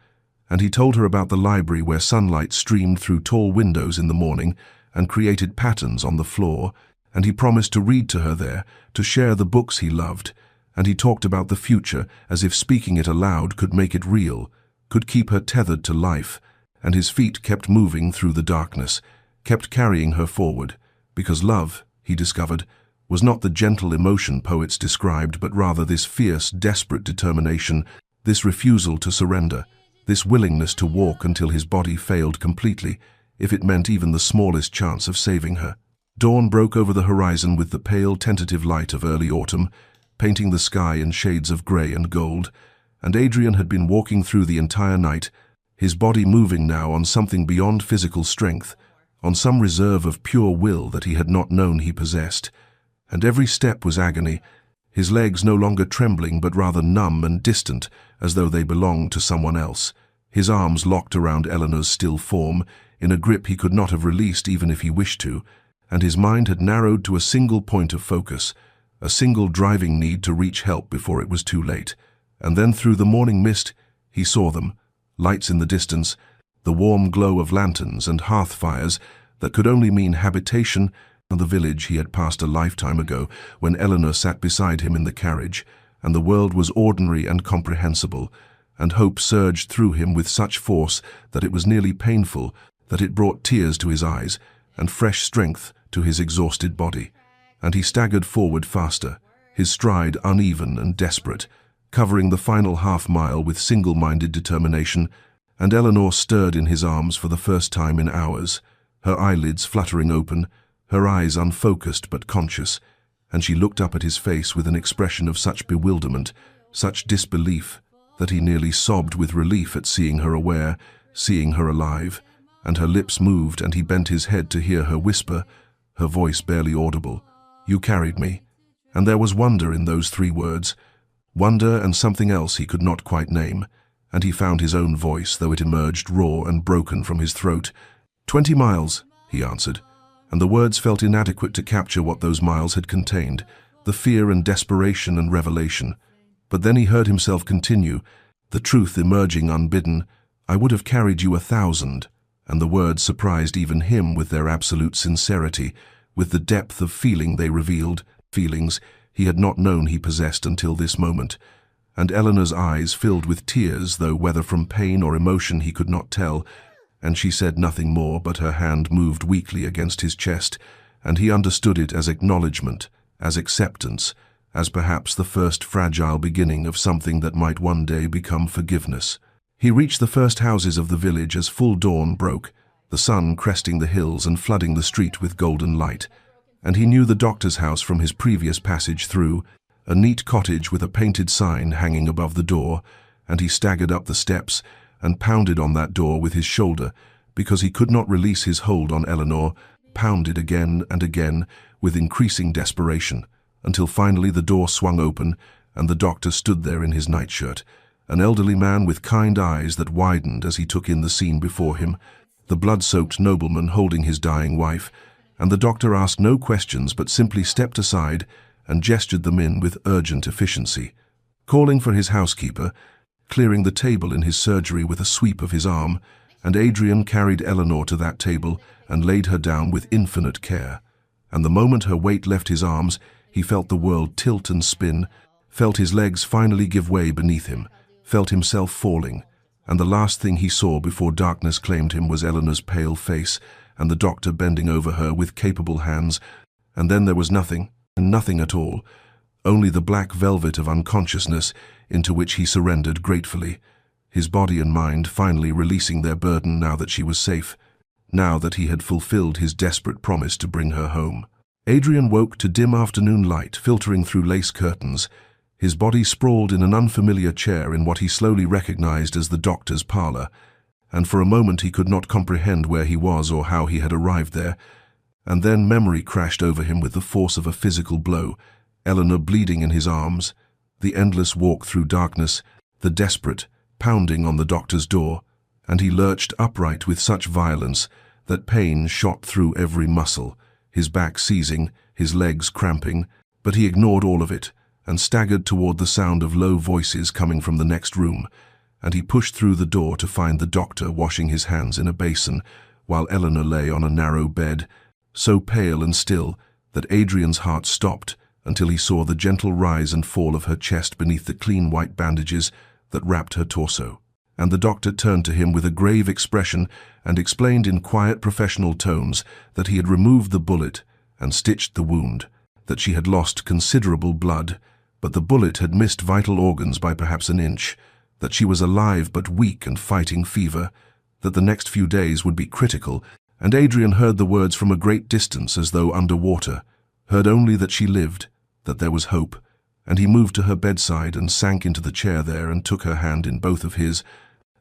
And he told her about the library where sunlight streamed through tall windows in the morning and created patterns on the floor, and he promised to read to her there, to share the books he loved, and he talked about the future as if speaking it aloud could make it real, could keep her tethered to life, and his feet kept moving through the darkness, kept carrying her forward, because love, he discovered, was not the gentle emotion poets described, but rather this fierce, desperate determination, this refusal to surrender, this willingness to walk until his body failed completely, if it meant even the smallest chance of saving her. Dawn broke over the horizon with the pale, tentative light of early autumn, painting the sky in shades of grey and gold, and Adrian had been walking through the entire night, his body moving now on something beyond physical strength, on some reserve of pure will that he had not known he possessed. And every step was agony, his legs no longer trembling but rather numb and distant, as though they belonged to someone else, his arms locked around Eleanor's still form, in a grip he could not have released even if he wished to, and his mind had narrowed to a single point of focus, a single driving need to reach help before it was too late. And then through the morning mist, he saw them, lights in the distance, the warm glow of lanterns and hearth fires that could only mean habitation, and the village he had passed a lifetime ago when Eleanor sat beside him in the carriage, and the world was ordinary and comprehensible, and hope surged through him with such force that it was nearly painful, that it brought tears to his eyes and fresh strength to his exhausted body. And he staggered forward faster, his stride uneven and desperate, covering the final half-mile with single-minded determination, and Eleanor stirred in his arms for the first time in hours, her eyelids fluttering open, her eyes unfocused but conscious, and she looked up at his face with an expression of such bewilderment, such disbelief, that he nearly sobbed with relief at seeing her aware, seeing her alive, and her lips moved and he bent his head to hear her whisper, her voice barely audible, "You carried me." And there was wonder in those 3 words, wonder and something else he could not quite name, and he found his own voice, though it emerged raw and broken from his throat. 20 miles, he answered, and the words felt inadequate to capture what those miles had contained, the fear and desperation and revelation. But then he heard himself continue, the truth emerging unbidden, "I would have carried you 1,000, and the words surprised even him with their absolute sincerity, with the depth of feeling they revealed, feelings he had not known he possessed until this moment. And Eleanor's eyes filled with tears, though whether from pain or emotion he could not tell, and she said nothing more, but her hand moved weakly against his chest, and he understood it as acknowledgement, as acceptance, as perhaps the first fragile beginning of something that might one day become forgiveness. He reached the first houses of the village as full dawn broke, the sun cresting the hills and flooding the street with golden light, and he knew the doctor's house from his previous passage through, a neat cottage with a painted sign hanging above the door, and he staggered up the steps and pounded on that door with his shoulder because he could not release his hold on Eleanor, pounded again and again with increasing desperation, until finally the door swung open and the doctor stood there in his nightshirt, an elderly man with kind eyes that widened as he took in the scene before him, the blood-soaked nobleman holding his dying wife, and the doctor asked no questions but simply stepped aside and gestured them in with urgent efficiency, calling for his housekeeper, clearing the table in his surgery with a sweep of his arm, and Adrian carried Eleanor to that table and laid her down with infinite care. And the moment her weight left his arms, he felt the world tilt and spin, felt his legs finally give way beneath him, felt himself falling, and the last thing he saw before darkness claimed him was Eleanor's pale face and the doctor bending over her with capable hands, and then there was nothing, nothing at all, only the black velvet of unconsciousness into which he surrendered gratefully, his body and mind finally releasing their burden now that she was safe, now that he had fulfilled his desperate promise to bring her home. Adrian woke to dim afternoon light filtering through lace curtains, his body sprawled in an unfamiliar chair in what he slowly recognized as the doctor's parlor, and for a moment he could not comprehend where he was or how he had arrived there, and then memory crashed over him with the force of a physical blow, Eleanor bleeding in his arms, the endless walk through darkness, the desperate pounding on the doctor's door, and he lurched upright with such violence that pain shot through every muscle, his back seizing, his legs cramping, but he ignored all of it and staggered toward the sound of low voices coming from the next room, and he pushed through the door to find the doctor washing his hands in a basin, while Eleanor lay on a narrow bed, so pale and still that Adrian's heart stopped until he saw the gentle rise and fall of her chest beneath the clean white bandages that wrapped her torso. And the doctor turned to him with a grave expression and explained in quiet professional tones that he had removed the bullet and stitched the wound, that she had lost considerable blood, but the bullet had missed vital organs by perhaps an inch, that she was alive but weak and fighting fever, that the next few days would be critical, and Adrian heard the words from a great distance as though underwater, heard only that she lived, that there was hope, and he moved to her bedside and sank into the chair there and took her hand in both of his,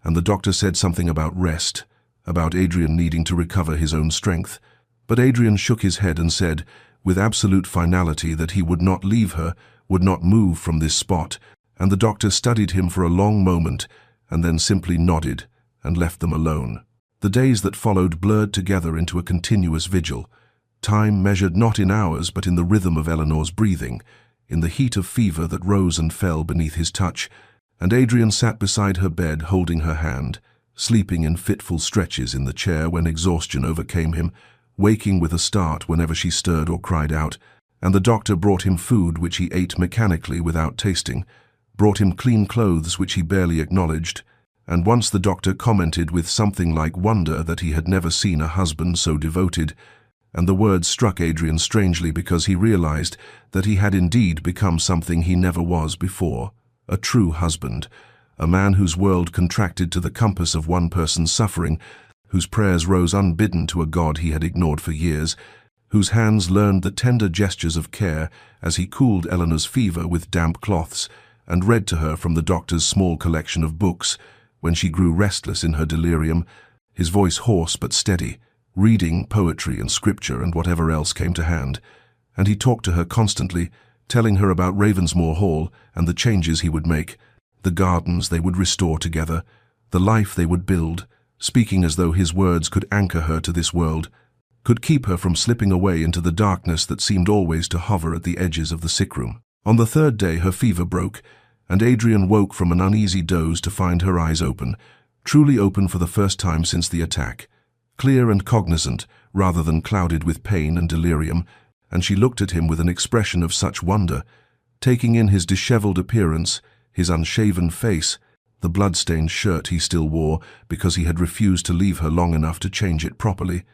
and the doctor said something about rest, about Adrian needing to recover his own strength, but Adrian shook his head and said, with absolute finality, that he would not leave her, would not move from this spot, and the doctor studied him for a long moment and then simply nodded and left them alone. The days that followed blurred together into a continuous vigil, time measured not in hours but in the rhythm of Eleanor's breathing, in the heat of fever that rose and fell beneath his touch, and Adrian sat beside her bed holding her hand, sleeping in fitful stretches in the chair when exhaustion overcame him, waking with a start whenever she stirred or cried out, and the doctor brought him food which he ate mechanically without tasting, brought him clean clothes which he barely acknowledged, and once the doctor commented with something like wonder that he had never seen a husband so devoted, and the words struck Adrian strangely because he realized that he had indeed become something he never was before, a true husband, a man whose world contracted to the compass of one person's suffering, whose prayers rose unbidden to a God he had ignored for years, whose hands learned the tender gestures of care as he cooled Eleanor's fever with damp cloths and read to her from the doctor's small collection of books when she grew restless in her delirium, his voice hoarse but steady, reading poetry and scripture and whatever else came to hand, and he talked to her constantly, telling her about Ravensmoor Hall and the changes he would make, the gardens they would restore together, the life they would build, speaking as though his words could anchor her to this world, could keep her from slipping away into the darkness that seemed always to hover at the edges of the sickroom. On the third day her fever broke, and Adrian woke from an uneasy doze to find her eyes open, truly open for the first time since the attack, clear and cognizant rather than clouded with pain and delirium, and she looked at him with an expression of such wonder, taking in his disheveled appearance, his unshaven face, the blood-stained shirt he still wore because he had refused to leave her long enough to change it properly,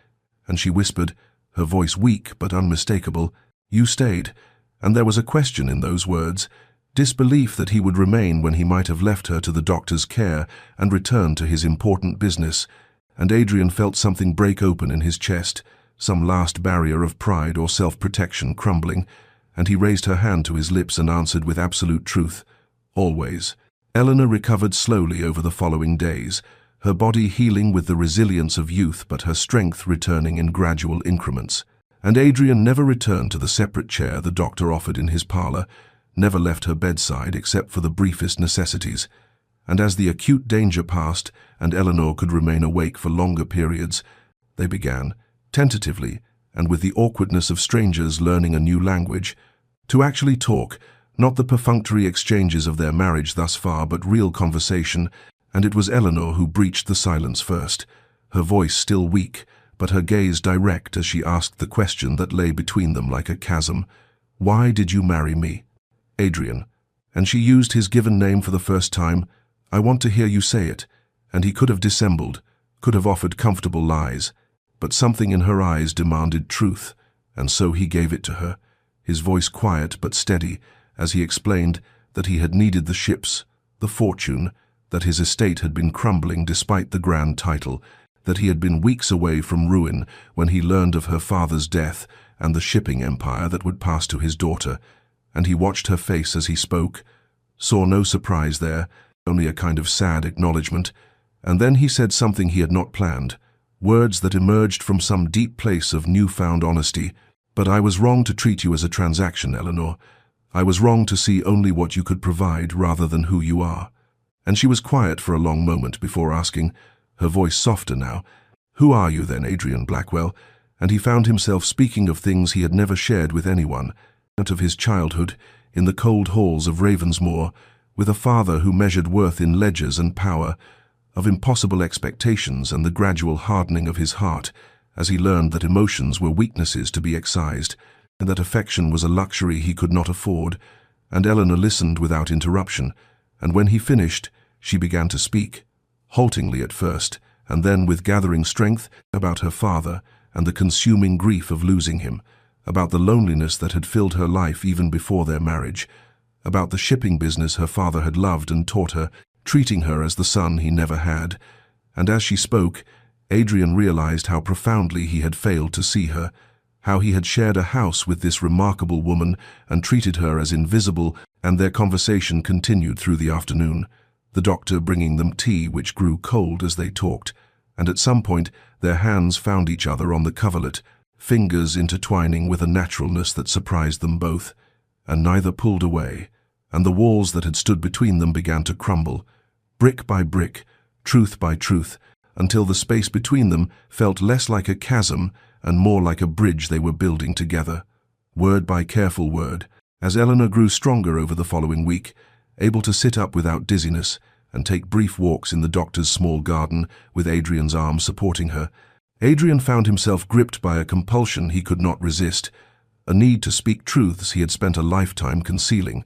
and she whispered, her voice weak but unmistakable, "You stayed," and there was a question in those words, disbelief that he would remain when he might have left her to the doctor's care and returned to his important business, and Adrian felt something break open in his chest, some last barrier of pride or self-protection crumbling, and he raised her hand to his lips and answered with absolute truth, "Always." Eleanor recovered slowly over the following days, her body healing with the resilience of youth but her strength returning in gradual increments. And Adrian never returned to the separate chair the doctor offered in his parlor, never left her bedside except for the briefest necessities. And as the acute danger passed and Eleanor could remain awake for longer periods, they began, tentatively, and with the awkwardness of strangers learning a new language, to actually talk, not the perfunctory exchanges of their marriage thus far, but real conversation, and it was Eleanor who breached the silence first, her voice still weak, but her gaze direct as she asked the question that lay between them like a chasm. "Why did you marry me?" "Adrian." And she used his given name for the first time. "I want to hear you say it." And he could have dissembled, could have offered comfortable lies, but something in her eyes demanded truth, and so he gave it to her, his voice quiet but steady, as he explained that he had needed the ships, the fortune, that his estate had been crumbling despite the grand title, that he had been weeks away from ruin when he learned of her father's death and the shipping empire that would pass to his daughter. And he watched her face as he spoke, saw no surprise there, only a kind of sad acknowledgement, and then he said something he had not planned, words that emerged from some deep place of newfound honesty. "But I was wrong to treat you as a transaction, Eleanor. I was wrong to see only what you could provide rather than who you are." And she was quiet for a long moment before asking, her voice softer now, "Who are you then, Adrian Blackwell?" And he found himself speaking of things he had never shared with anyone, out of his childhood, in the cold halls of Ravensmoor, with a father who measured worth in ledgers and power, of impossible expectations and the gradual hardening of his heart, as he learned that emotions were weaknesses to be excised, and that affection was a luxury he could not afford. And Eleanor listened without interruption, and when he finished, she began to speak, haltingly at first, and then with gathering strength, about her father and the consuming grief of losing him, about the loneliness that had filled her life even before their marriage, about the shipping business her father had loved and taught her, treating her as the son he never had. And as she spoke, Adrian realized how profoundly he had failed to see her, how he had shared a house with this remarkable woman and treated her as invisible, and their conversation continued through the afternoon, the doctor bringing them tea which grew cold as they talked, and at some point their hands found each other on the coverlet, fingers intertwining with a naturalness that surprised them both, and neither pulled away, and the walls that had stood between them began to crumble, brick by brick, truth by truth, until the space between them felt less like a chasm and more like a bridge they were building together, word by careful word, as Eleanor grew stronger over the following week, able to sit up without dizziness and take brief walks in the doctor's small garden with Adrian's arm supporting her. Adrian found himself gripped by a compulsion he could not resist, a need to speak truths he had spent a lifetime concealing.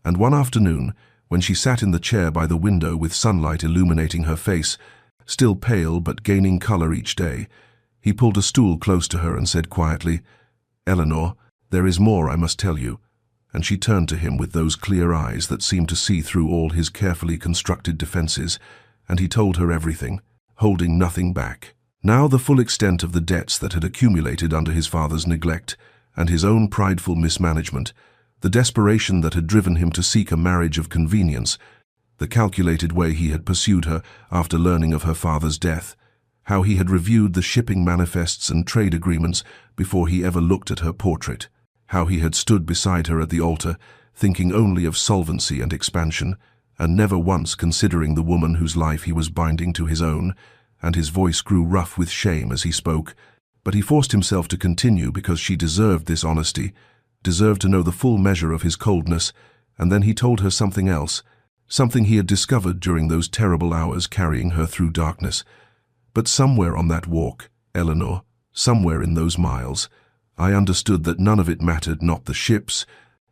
And one afternoon, when she sat in the chair by the window with sunlight illuminating her face, still pale but gaining color each day, he pulled a stool close to her and said quietly, "Eleanor, there is more I must tell you." And she turned to him with those clear eyes that seemed to see through all his carefully constructed defenses, and he told her everything, holding nothing back. Now the full extent of the debts that had accumulated under his father's neglect and his own prideful mismanagement, the desperation that had driven him to seek a marriage of convenience, the calculated way he had pursued her after learning of her father's death, how he had reviewed the shipping manifests and trade agreements before he ever looked at her portrait, how he had stood beside her at the altar, thinking only of solvency and expansion, and never once considering the woman whose life he was binding to his own, and his voice grew rough with shame as he spoke, but he forced himself to continue because she deserved this honesty, deserved to know the full measure of his coldness, and then he told her something else, something he had discovered during those terrible hours carrying her through darkness. But somewhere on that walk, Eleanor, somewhere in those miles, I understood that none of it mattered, not the ships,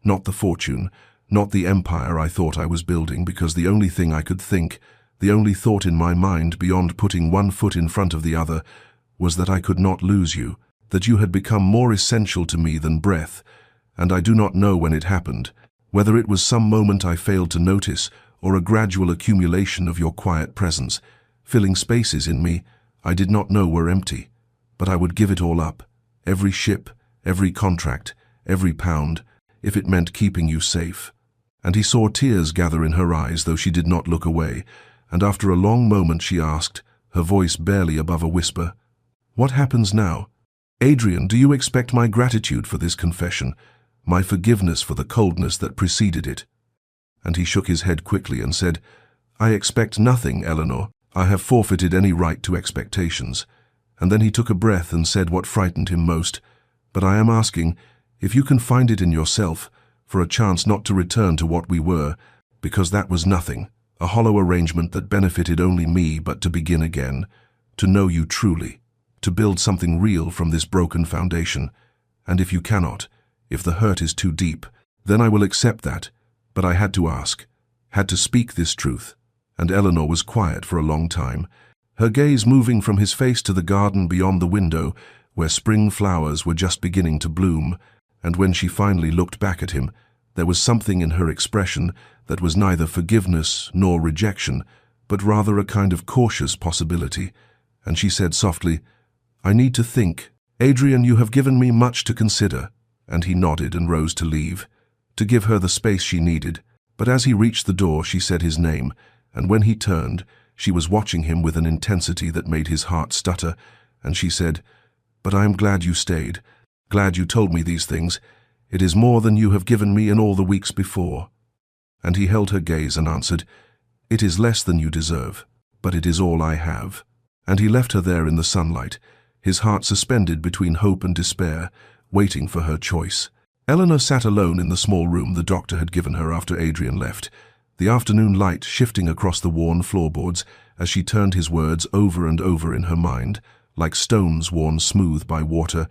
not the fortune, not the empire I thought I was building, because the only thing I could think, the only thought in my mind beyond putting one foot in front of the other, was that I could not lose you, that you had become more essential to me than breath, and I do not know when it happened, whether it was some moment I failed to notice or a gradual accumulation of your quiet presence, filling spaces in me I did not know were empty, but I would give it all up, every ship, every contract, every pound, if it meant keeping you safe. And he saw tears gather in her eyes, though she did not look away, and after a long moment she asked, her voice barely above a whisper, "What happens now? Adrian, do you expect my gratitude for this confession, my forgiveness for the coldness that preceded it?" And he shook his head quickly and said, "I expect nothing, Eleanor. I have forfeited any right to expectations." And then he took a breath and said what frightened him most, "But I am asking, if you can find it in yourself, for a chance not to return to what we were, because that was nothing, a hollow arrangement that benefited only me, but to begin again, to know you truly, to build something real from this broken foundation. And if you cannot, if the hurt is too deep, then I will accept that. But I had to ask, had to speak this truth." And Eleanor was quiet for a long time, her gaze moving from his face to the garden beyond the window, where spring flowers were just beginning to bloom. And when she finally looked back at him, there was something in her expression that was neither forgiveness nor rejection, but rather a kind of cautious possibility. And she said softly, "I need to think. Adrian, you have given me much to consider." And he nodded and rose to leave, to give her the space she needed. But as he reached the door, she said his name, and when he turned, she was watching him with an intensity that made his heart stutter, and she said, "But I am glad you stayed, glad you told me these things. It is more than you have given me in all the weeks before." And he held her gaze and answered, "It is less than you deserve, but it is all I have." And he left her there in the sunlight, his heart suspended between hope and despair, waiting for her choice. Eleanor sat alone in the small room the doctor had given her after Adrian left, the afternoon light shifting across the worn floorboards as she turned his words over and over in her mind, like stones worn smooth by water,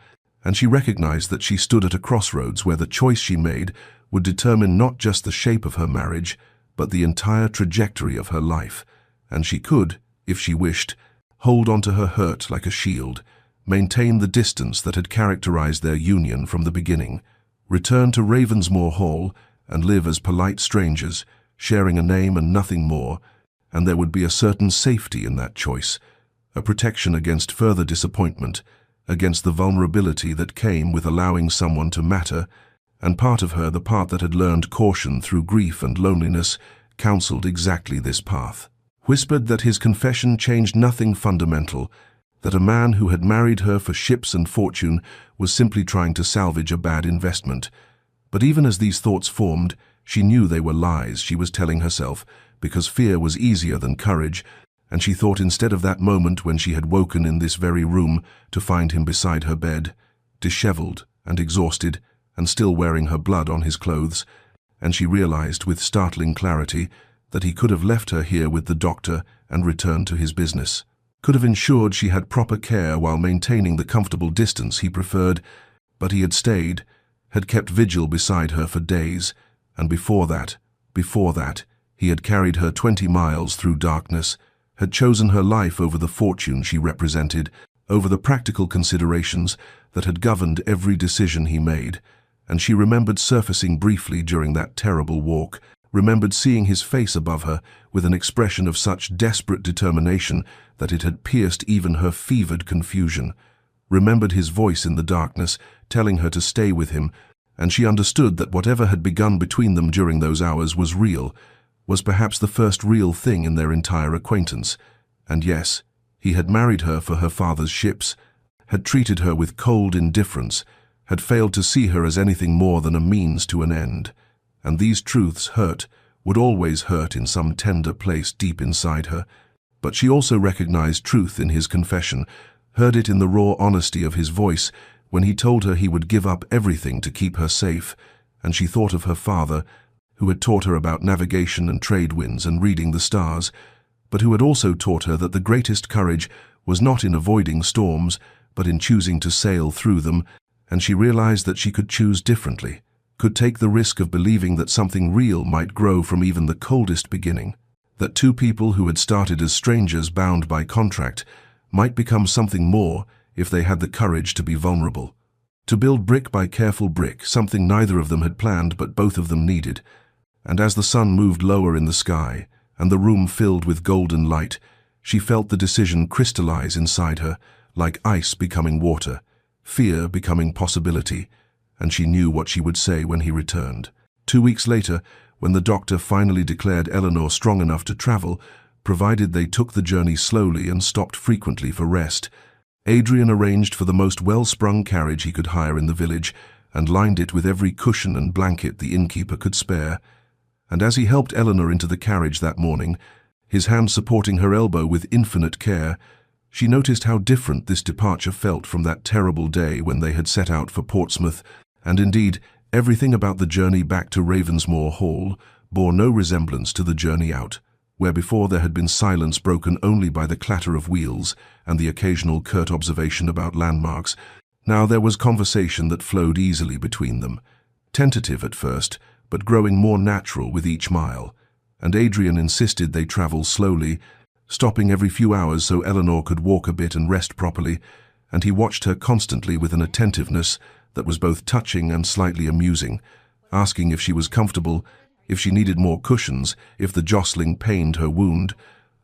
and she recognized that she stood at a crossroads where the choice she made would determine not just the shape of her marriage, but the entire trajectory of her life. And she could, if she wished, hold on to her hurt like a shield, maintain the distance that had characterized their union from the beginning, return to Ravensmoor Hall and live as polite strangers, sharing a name and nothing more, and there would be a certain safety in that choice, a protection against further disappointment, against the vulnerability that came with allowing someone to matter. And part of her, the part that had learned caution through grief and loneliness, counseled exactly this path, whispered that his confession changed nothing fundamental, that a man who had married her for ships and fortune was simply trying to salvage a bad investment. But even as these thoughts formed, she knew they were lies she was telling herself, because fear was easier than courage, and she thought instead of that moment when she had woken in this very room to find him beside her bed, disheveled and exhausted, and still wearing her blood on his clothes, and she realized with startling clarity that he could have left her here with the doctor and returned to his business, could have ensured she had proper care while maintaining the comfortable distance he preferred, but he had stayed, had kept vigil beside her for days, and before that, he had carried her 20 miles through darkness, had chosen her life over the fortune she represented, over the practical considerations that had governed every decision he made. And she remembered surfacing briefly during that terrible walk, remembered seeing his face above her with an expression of such desperate determination that it had pierced even her fevered confusion, remembered his voice in the darkness telling her to stay with him, and she understood that whatever had begun between them during those hours was real, was perhaps the first real thing in their entire acquaintance. And yes, he had married her for her father's ships, had treated her with cold indifference, had failed to see her as anything more than a means to an end. And these truths hurt, would always hurt in some tender place deep inside her. But she also recognized truth in his confession, heard it in the raw honesty of his voice when he told her he would give up everything to keep her safe, and she thought of her father, who had taught her about navigation and trade winds and reading the stars, but who had also taught her that the greatest courage was not in avoiding storms, but in choosing to sail through them, and she realized that she could choose differently, could take the risk of believing that something real might grow from even the coldest beginning, that two people who had started as strangers bound by contract might become something more if they had the courage to be vulnerable, to build brick by careful brick, something neither of them had planned but both of them needed. And as the sun moved lower in the sky and the room filled with golden light, she felt the decision crystallize inside her, like ice becoming water, fear becoming possibility, and she knew what she would say when he returned. 2 weeks later, when the doctor finally declared Eleanor strong enough to travel, provided they took the journey slowly and stopped frequently for rest. Adrian arranged for the most well-sprung carriage he could hire in the village and lined it with every cushion and blanket the innkeeper could spare. And as he helped Eleanor into the carriage that morning, his hand supporting her elbow with infinite care, she noticed how different this departure felt from that terrible day when they had set out for Portsmouth, and indeed, everything about the journey back to Ravensmoor Hall bore no resemblance to the journey out, where before there had been silence broken only by the clatter of wheels and the occasional curt observation about landmarks. Now there was conversation that flowed easily between them, tentative at first, but growing more natural with each mile, and Adrian insisted they travel slowly, stopping every few hours so Eleanor could walk a bit and rest properly, and he watched her constantly with an attentiveness that was both touching and slightly amusing, asking if she was comfortable, if she needed more cushions, if the jostling pained her wound,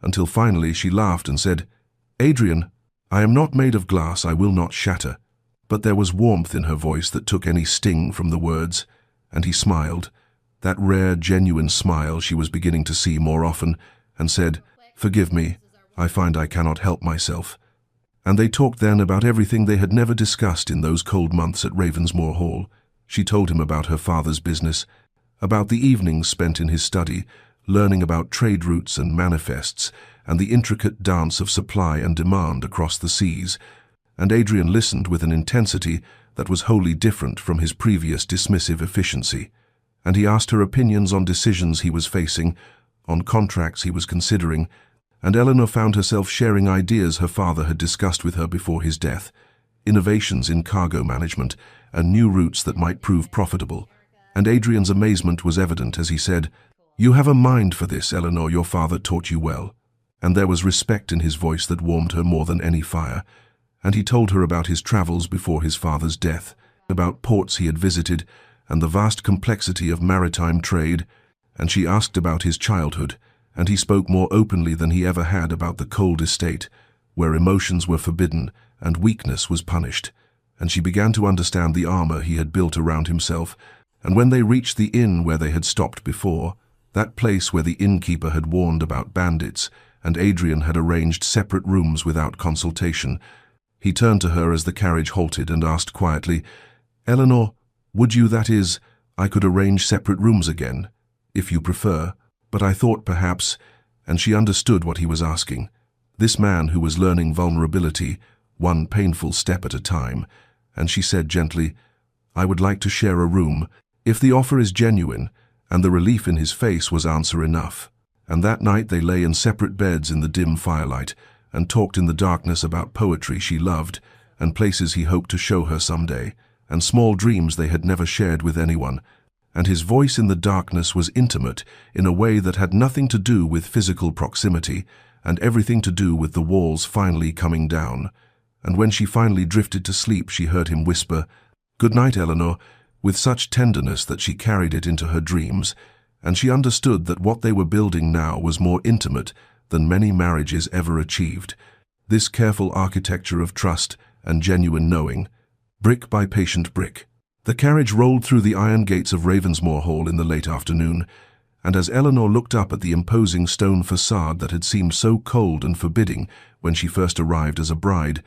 until finally she laughed and said, "Adrian, I am not made of glass, I will not shatter." But there was warmth in her voice that took any sting from the words, and he smiled, that rare, genuine smile she was beginning to see more often, and said, "Forgive me, I find I cannot help myself." And they talked then about everything they had never discussed in those cold months at Ravensmoor Hall. She told him about her father's business, about the evenings spent in his study, learning about trade routes and manifests, and the intricate dance of supply and demand across the seas, and Adrian listened with an intensity that was wholly different from his previous dismissive efficiency, and he asked her opinions on decisions he was facing, on contracts he was considering, and Eleanor found herself sharing ideas her father had discussed with her before his death, innovations in cargo management, and new routes that might prove profitable. And Adrian's amazement was evident as he said, "You have a mind for this, Eleanor, your father taught you well." And there was respect in his voice that warmed her more than any fire, and he told her about his travels before his father's death, about ports he had visited, and the vast complexity of maritime trade, and she asked about his childhood, and he spoke more openly than he ever had about the cold estate, where emotions were forbidden and weakness was punished, and she began to understand the armor he had built around himself. And when they reached the inn where they had stopped before, that place where the innkeeper had warned about bandits, and Adrian had arranged separate rooms without consultation, he turned to her as the carriage halted and asked quietly, "Eleanor, would you, that is, I could arrange separate rooms again, if you prefer, but I thought perhaps," and she understood what he was asking. This man who was learning vulnerability, one painful step at a time, and she said gently, "I would like to share a room, if the offer is genuine," and the relief in his face was answer enough. And that night they lay in separate beds in the dim firelight, and talked in the darkness about poetry she loved, and places he hoped to show her someday, and small dreams they had never shared with anyone. And his voice in the darkness was intimate in a way that had nothing to do with physical proximity, and everything to do with the walls finally coming down. And when she finally drifted to sleep, she heard him whisper, "Good night, Eleanor," with such tenderness that she carried it into her dreams, and she understood that what they were building now was more intimate than many marriages ever achieved. This careful architecture of trust and genuine knowing, brick by patient brick. The carriage rolled through the iron gates of Ravensmoor Hall in the late afternoon, and as Eleanor looked up at the imposing stone facade that had seemed so cold and forbidding when she first arrived as a bride,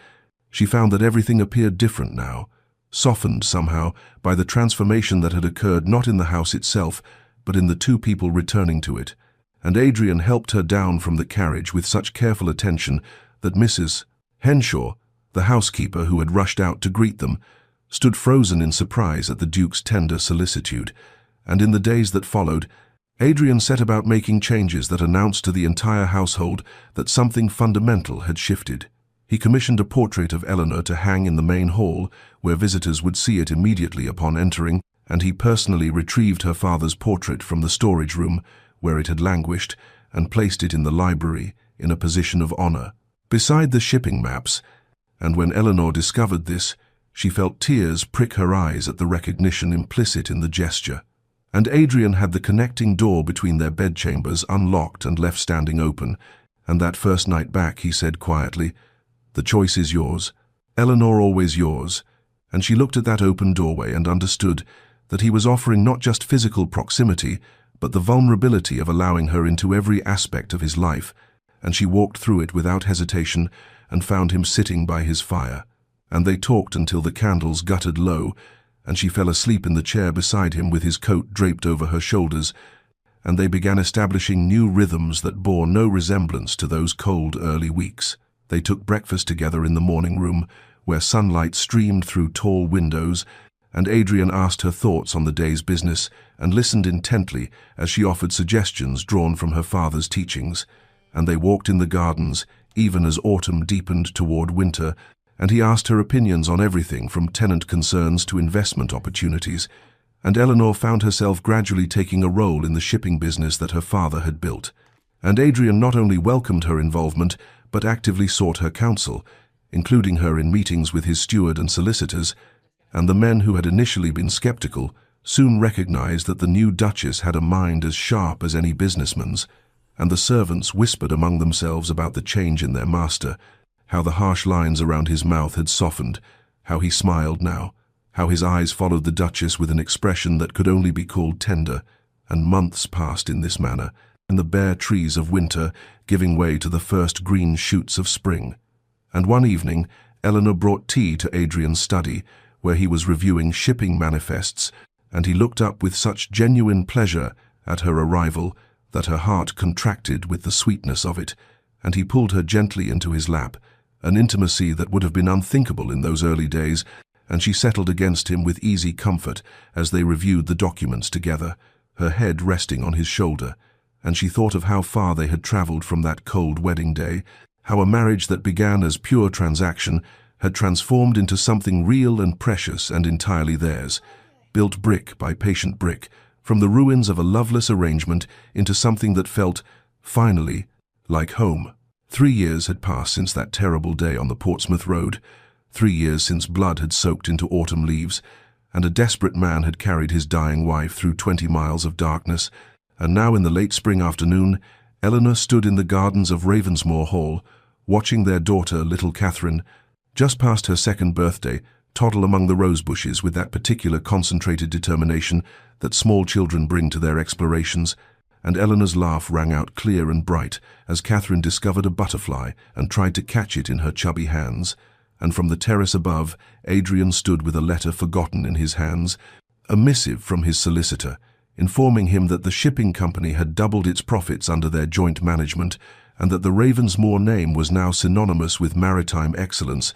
she found that everything appeared different now, softened somehow by the transformation that had occurred not in the house itself, but in the two people returning to it. And Adrian helped her down from the carriage with such careful attention that Mrs. Henshaw, the housekeeper who had rushed out to greet them, stood frozen in surprise at the Duke's tender solicitude. And in the days that followed, Adrian set about making changes that announced to the entire household that something fundamental had shifted. He commissioned a portrait of Eleanor to hang in the main hall, where visitors would see it immediately upon entering, and he personally retrieved her father's portrait from the storage room, where it had languished, and placed it in the library, in a position of honor, beside the shipping maps. And when Eleanor discovered this, she felt tears prick her eyes at the recognition implicit in the gesture. And Adrian had the connecting door between their bedchambers unlocked and left standing open, and that first night back he said quietly, "The choice is yours, Eleanor, always yours." And she looked at that open doorway and understood that he was offering not just physical proximity, but the vulnerability of allowing her into every aspect of his life, and she walked through it without hesitation and found him sitting by his fire. And they talked until the candles guttered low, and she fell asleep in the chair beside him with his coat draped over her shoulders, and they began establishing new rhythms that bore no resemblance to those cold early weeks. They took breakfast together in the morning room, where sunlight streamed through tall windows, and Adrian asked her thoughts on the day's business and listened intently as she offered suggestions drawn from her father's teachings. And they walked in the gardens, even as autumn deepened toward winter, and he asked her opinions on everything from tenant concerns to investment opportunities. And Eleanor found herself gradually taking a role in the shipping business that her father had built. And Adrian not only welcomed her involvement, but actively sought her counsel, including her in meetings with his steward and solicitors, and the men who had initially been skeptical soon recognized that the new Duchess had a mind as sharp as any businessman's, and the servants whispered among themselves about the change in their master, how the harsh lines around his mouth had softened, how he smiled now, how his eyes followed the Duchess with an expression that could only be called tender. And months passed in this manner, and the bare trees of winter giving way to the first green shoots of spring. And one evening, Eleanor brought tea to Adrian's study, where he was reviewing shipping manifests, and he looked up with such genuine pleasure at her arrival that her heart contracted with the sweetness of it, and he pulled her gently into his lap, an intimacy that would have been unthinkable in those early days, and she settled against him with easy comfort as they reviewed the documents together, her head resting on his shoulder, and she thought of how far they had traveled from that cold wedding day, how a marriage that began as pure transaction had transformed into something real and precious and entirely theirs, built brick by patient brick, from the ruins of a loveless arrangement into something that felt, finally, like home. 3 years had passed since that terrible day on the Portsmouth Road, 3 years since blood had soaked into autumn leaves, and a desperate man had carried his dying wife through 20 miles of darkness, and now in the late spring afternoon, Eleanor stood in the gardens of Ravensmoor Hall, watching their daughter, little Catherine, just past her 2nd birthday, toddle among the rose bushes with that particular concentrated determination that small children bring to their explorations, and Eleanor's laugh rang out clear and bright as Catherine discovered a butterfly and tried to catch it in her chubby hands. And from the terrace above, Adrian stood with a letter forgotten in his hands, a missive from his solicitor, informing him that the shipping company had doubled its profits under their joint management, and that the Ravensmoor name was now synonymous with maritime excellence.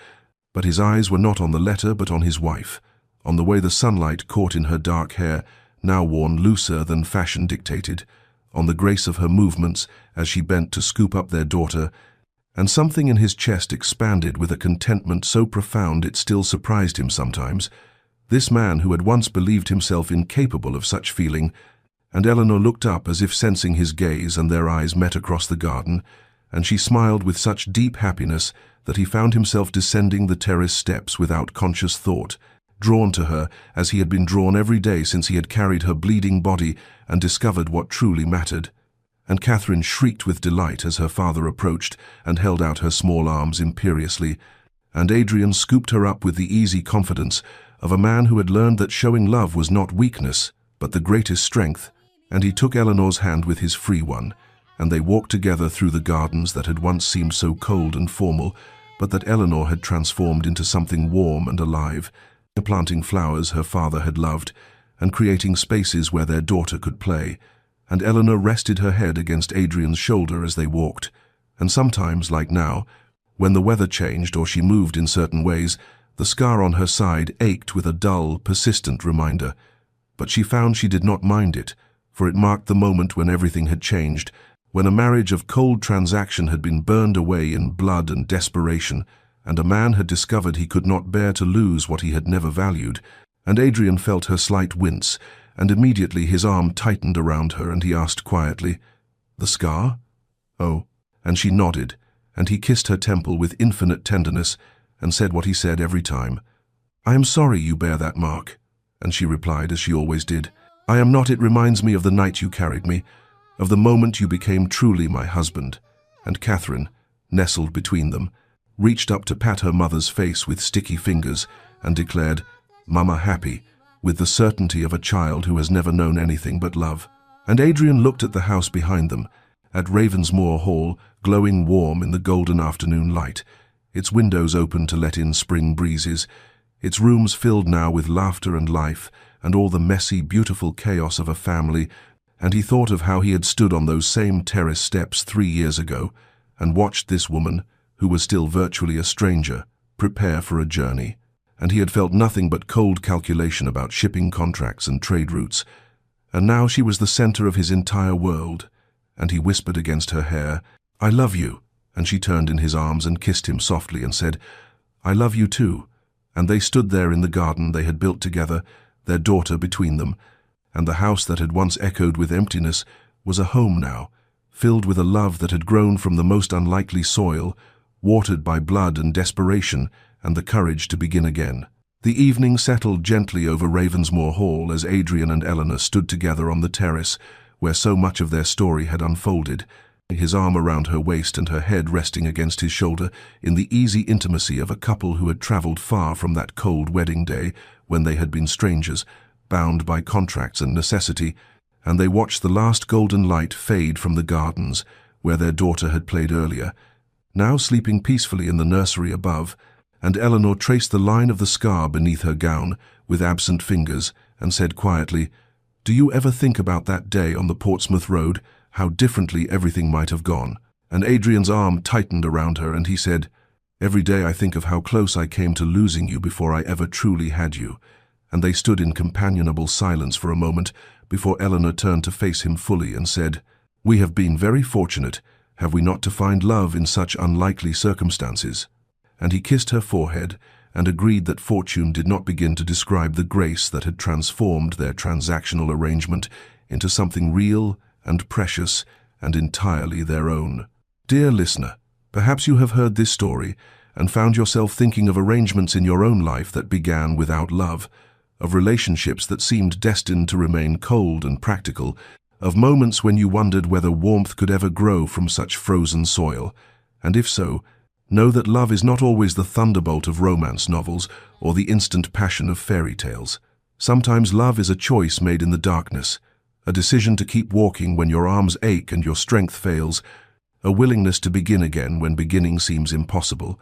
But his eyes were not on the letter but on his wife, on the way the sunlight caught in her dark hair, now worn looser than fashion dictated, on the grace of her movements as she bent to scoop up their daughter, and something in his chest expanded with a contentment so profound it still surprised him sometimes. This man who had once believed himself incapable of such feeling, and Eleanor looked up as if sensing his gaze, and their eyes met across the garden, and she smiled with such deep happiness that he found himself descending the terrace steps without conscious thought, drawn to her as he had been drawn every day since he had carried her bleeding body and discovered what truly mattered. And Catherine shrieked with delight as her father approached and held out her small arms imperiously, and Adrian scooped her up with the easy confidence of a man who had learned that showing love was not weakness, but the greatest strength, and he took Eleanor's hand with his free one, and they walked together through the gardens that had once seemed so cold and formal, but that Eleanor had transformed into something warm and alive, planting flowers her father had loved, and creating spaces where their daughter could play. And Eleanor rested her head against Adrian's shoulder as they walked, and sometimes, like now, when the weather changed or she moved in certain ways, the scar on her side ached with a dull, persistent reminder. But she found she did not mind it, for it marked the moment when everything had changed, when a marriage of cold transaction had been burned away in blood and desperation, and a man had discovered he could not bear to lose what he had never valued. And Adrian felt her slight wince, and immediately his arm tightened around her, and he asked quietly, "The scar?" "Oh," and she nodded, and he kissed her temple with infinite tenderness, and said what he said every time, "I am sorry you bear that mark." And she replied, as she always did, "I am not. It reminds me of the night you carried me, of the moment you became truly my husband." And Catherine, nestled between them, reached up to pat her mother's face with sticky fingers and declared, "Mama happy," with the certainty of a child who has never known anything but love. And Adrian looked at the house behind them, at Ravensmoor Hall, glowing warm in the golden afternoon light, its windows open to let in spring breezes, its rooms filled now with laughter and life, and all the messy, beautiful chaos of a family, and he thought of how he had stood on those same terrace steps 3 years ago, and watched this woman, who was still virtually a stranger, prepare for a journey. And he had felt nothing but cold calculation about shipping contracts and trade routes. And now she was the center of his entire world, and he whispered against her hair, "I love you," and she turned in his arms and kissed him softly and said, "I love you too." And they stood there in the garden they had built together, their daughter between them, and the house that had once echoed with emptiness was a home now, filled with a love that had grown from the most unlikely soil, watered by blood and desperation and the courage to begin again. The evening settled gently over Ravensmoor Hall as Adrian and Eleanor stood together on the terrace where so much of their story had unfolded, his arm around her waist and her head resting against his shoulder in the easy intimacy of a couple who had traveled far from that cold wedding day when they had been strangers, bound by contracts and necessity, and they watched the last golden light fade from the gardens where their daughter had played earlier, now sleeping peacefully in the nursery above, and Eleanor traced the line of the scar beneath her gown with absent fingers and said quietly, "Do you ever think about that day on the Portsmouth Road, how differently everything might have gone?" And Adrian's arm tightened around her and he said, "Every day I think of how close I came to losing you before I ever truly had you." And they stood in companionable silence for a moment before Eleanor turned to face him fully and said, "We have been very fortunate, have we not, to find love in such unlikely circumstances?" And he kissed her forehead and agreed that fortune did not begin to describe the grace that had transformed their transactional arrangement into something real and precious and entirely their own. Dear listener, perhaps you have heard this story and found yourself thinking of arrangements in your own life that began without love, of relationships that seemed destined to remain cold and practical, of moments when you wondered whether warmth could ever grow from such frozen soil. And if so, know that love is not always the thunderbolt of romance novels or the instant passion of fairy tales. Sometimes love is a choice made in the darkness, a decision to keep walking when your arms ache and your strength fails, a willingness to begin again when beginning seems impossible.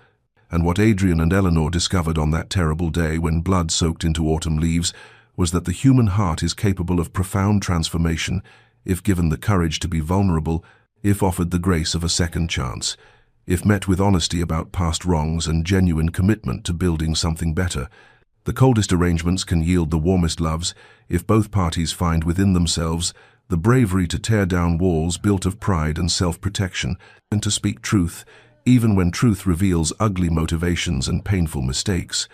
And what Adrian and Eleanor discovered on that terrible day when blood soaked into autumn leaves was that the human heart is capable of profound transformation if given the courage to be vulnerable, if offered the grace of a second chance, if met with honesty about past wrongs and genuine commitment to building something better. The coldest arrangements can yield the warmest loves if both parties find within themselves the bravery to tear down walls built of pride and self-protection, and to speak truth, even when truth reveals ugly motivations and painful mistakes,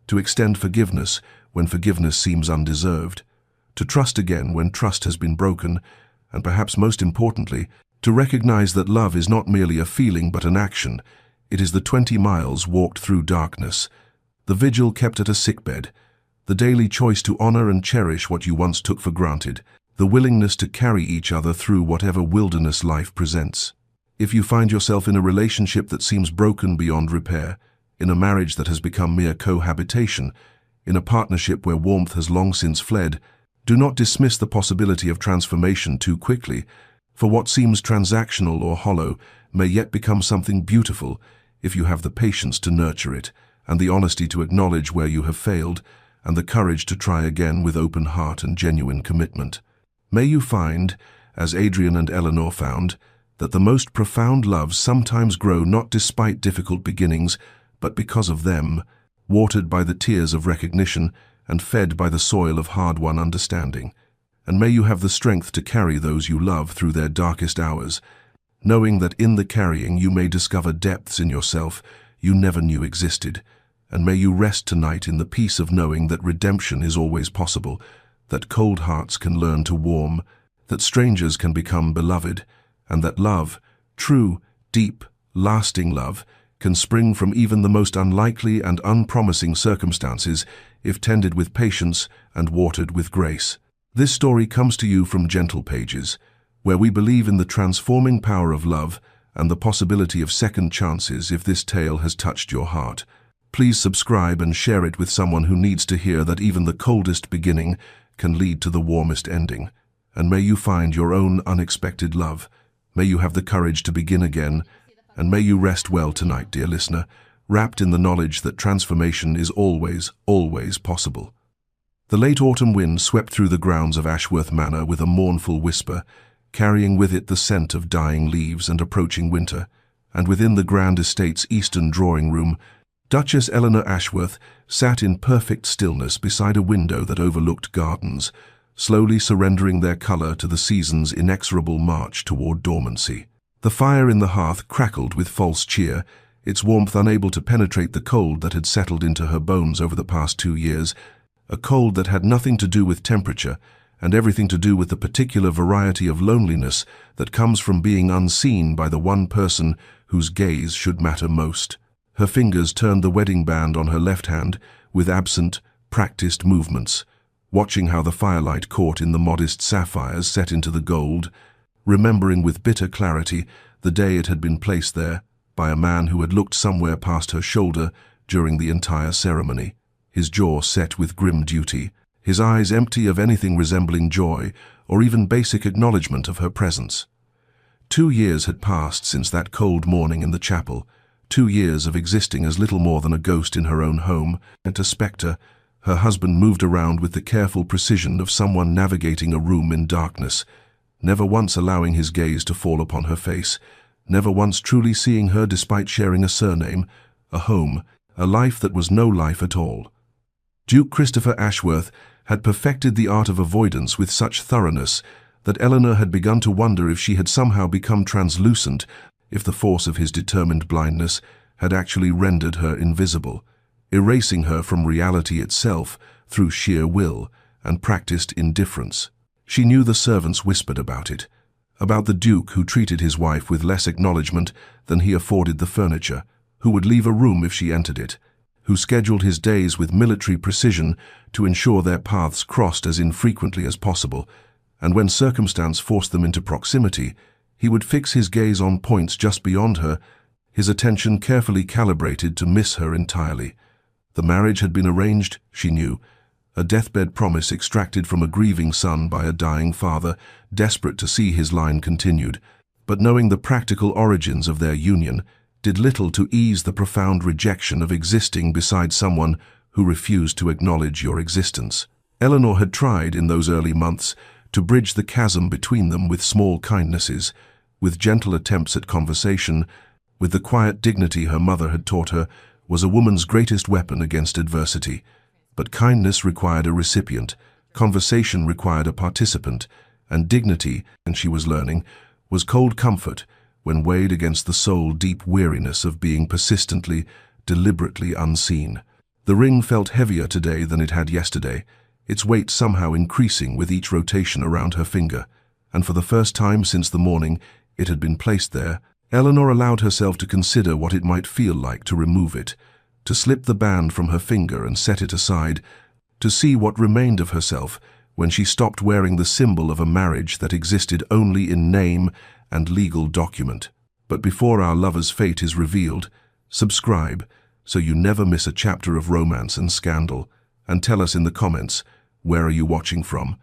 to extend forgiveness when forgiveness seems undeserved, to trust again when trust has been broken, and perhaps most importantly, to recognize that love is not merely a feeling but an action. It is the 20 miles walked through darkness, the vigil kept at a sickbed, the daily choice to honor and cherish what you once took for granted, the willingness to carry each other through whatever wilderness life presents. If you find yourself in a relationship that seems broken beyond repair, in a marriage that has become mere cohabitation, in a partnership where warmth has long since fled, do not dismiss the possibility of transformation too quickly, for what seems transactional or hollow may yet become something beautiful if you have the patience to nurture it, and the honesty to acknowledge where you have failed, and the courage to try again with open heart and genuine commitment. May you find, as Adrian and Eleanor found, that the most profound loves sometimes grow not despite difficult beginnings, but because of them, watered by the tears of recognition and fed by the soil of hard-won understanding. And may you have the strength to carry those you love through their darkest hours, knowing that in the carrying you may discover depths in yourself you never knew existed. And may you rest tonight in the peace of knowing that redemption is always possible, that cold hearts can learn to warm, that strangers can become beloved, and that love, true, deep, lasting love, can spring from even the most unlikely and unpromising circumstances if tended with patience and watered with grace. This story comes to you from Gentle Pages, where we believe in the transforming power of love and the possibility of second chances if this tale has touched your heart. Please subscribe and share it with someone who needs to hear that even the coldest beginning can lead to the warmest ending. and may you find your own unexpected love. May you have the courage to begin again, and may you rest well tonight, dear listener, wrapped in the knowledge that transformation is always, always possible. The late autumn wind swept through the grounds of Ashworth Manor with a mournful whisper, carrying with it the scent of dying leaves and approaching winter, and within the grand estate's eastern drawing-room, Duchess Eleanor Ashworth sat in perfect stillness beside a window that overlooked gardens, slowly surrendering their colour to the season's inexorable march toward dormancy. The fire in the hearth crackled with false cheer, its warmth unable to penetrate the cold that had settled into her bones over the past 2 years, a cold that had nothing to do with temperature and everything to do with the particular variety of loneliness that comes from being unseen by the one person whose gaze should matter most. Her fingers turned the wedding band on her left hand with absent, practiced movements, watching how the firelight caught in the modest sapphires set into the gold, remembering with bitter clarity the day it had been placed there by a man who had looked somewhere past her shoulder during the entire ceremony, his jaw set with grim duty, his eyes empty of anything resembling joy or even basic acknowledgement of her presence. 2 years had passed since that cold morning in the chapel, 2 years of existing as little more than a ghost in her own home, and a spectre. Her husband moved around with the careful precision of someone navigating a room in darkness, never once allowing his gaze to fall upon her face, never once truly seeing her despite sharing a surname, a home, a life that was no life at all. Duke Christopher Ashworth had perfected the art of avoidance with such thoroughness that Eleanor had begun to wonder if she had somehow become translucent, if the force of his determined blindness had actually rendered her invisible, erasing her from reality itself through sheer will and practiced indifference. She knew the servants whispered about it, about the Duke who treated his wife with less acknowledgement than he afforded the furniture, who would leave a room if she entered it, who scheduled his days with military precision to ensure their paths crossed as infrequently as possible, and when circumstance forced them into proximity, he would fix his gaze on points just beyond her, his attention carefully calibrated to miss her entirely. The marriage had been arranged, she knew, a deathbed promise extracted from a grieving son by a dying father, desperate to see his line continued, but knowing the practical origins of their union, did little to ease the profound rejection of existing beside someone who refused to acknowledge your existence. Eleanor had tried, in those early months, to bridge the chasm between them with small kindnesses, with gentle attempts at conversation, with the quiet dignity her mother had taught her was a woman's greatest weapon against adversity. But kindness required a recipient, conversation required a participant, and dignity, and she was learning, was cold comfort when weighed against the soul-deep weariness of being persistently, deliberately unseen. The ring felt heavier today than it had yesterday, its weight somehow increasing with each rotation around her finger, and for the first time since the morning it had been placed there, Eleanor allowed herself to consider what it might feel like to remove it, to slip the band from her finger and set it aside, to see what remained of herself when she stopped wearing the symbol of a marriage that existed only in name and legal document. But before our lover's fate is revealed, subscribe so you never miss a chapter of romance and scandal, and tell us in the comments, where are you watching from?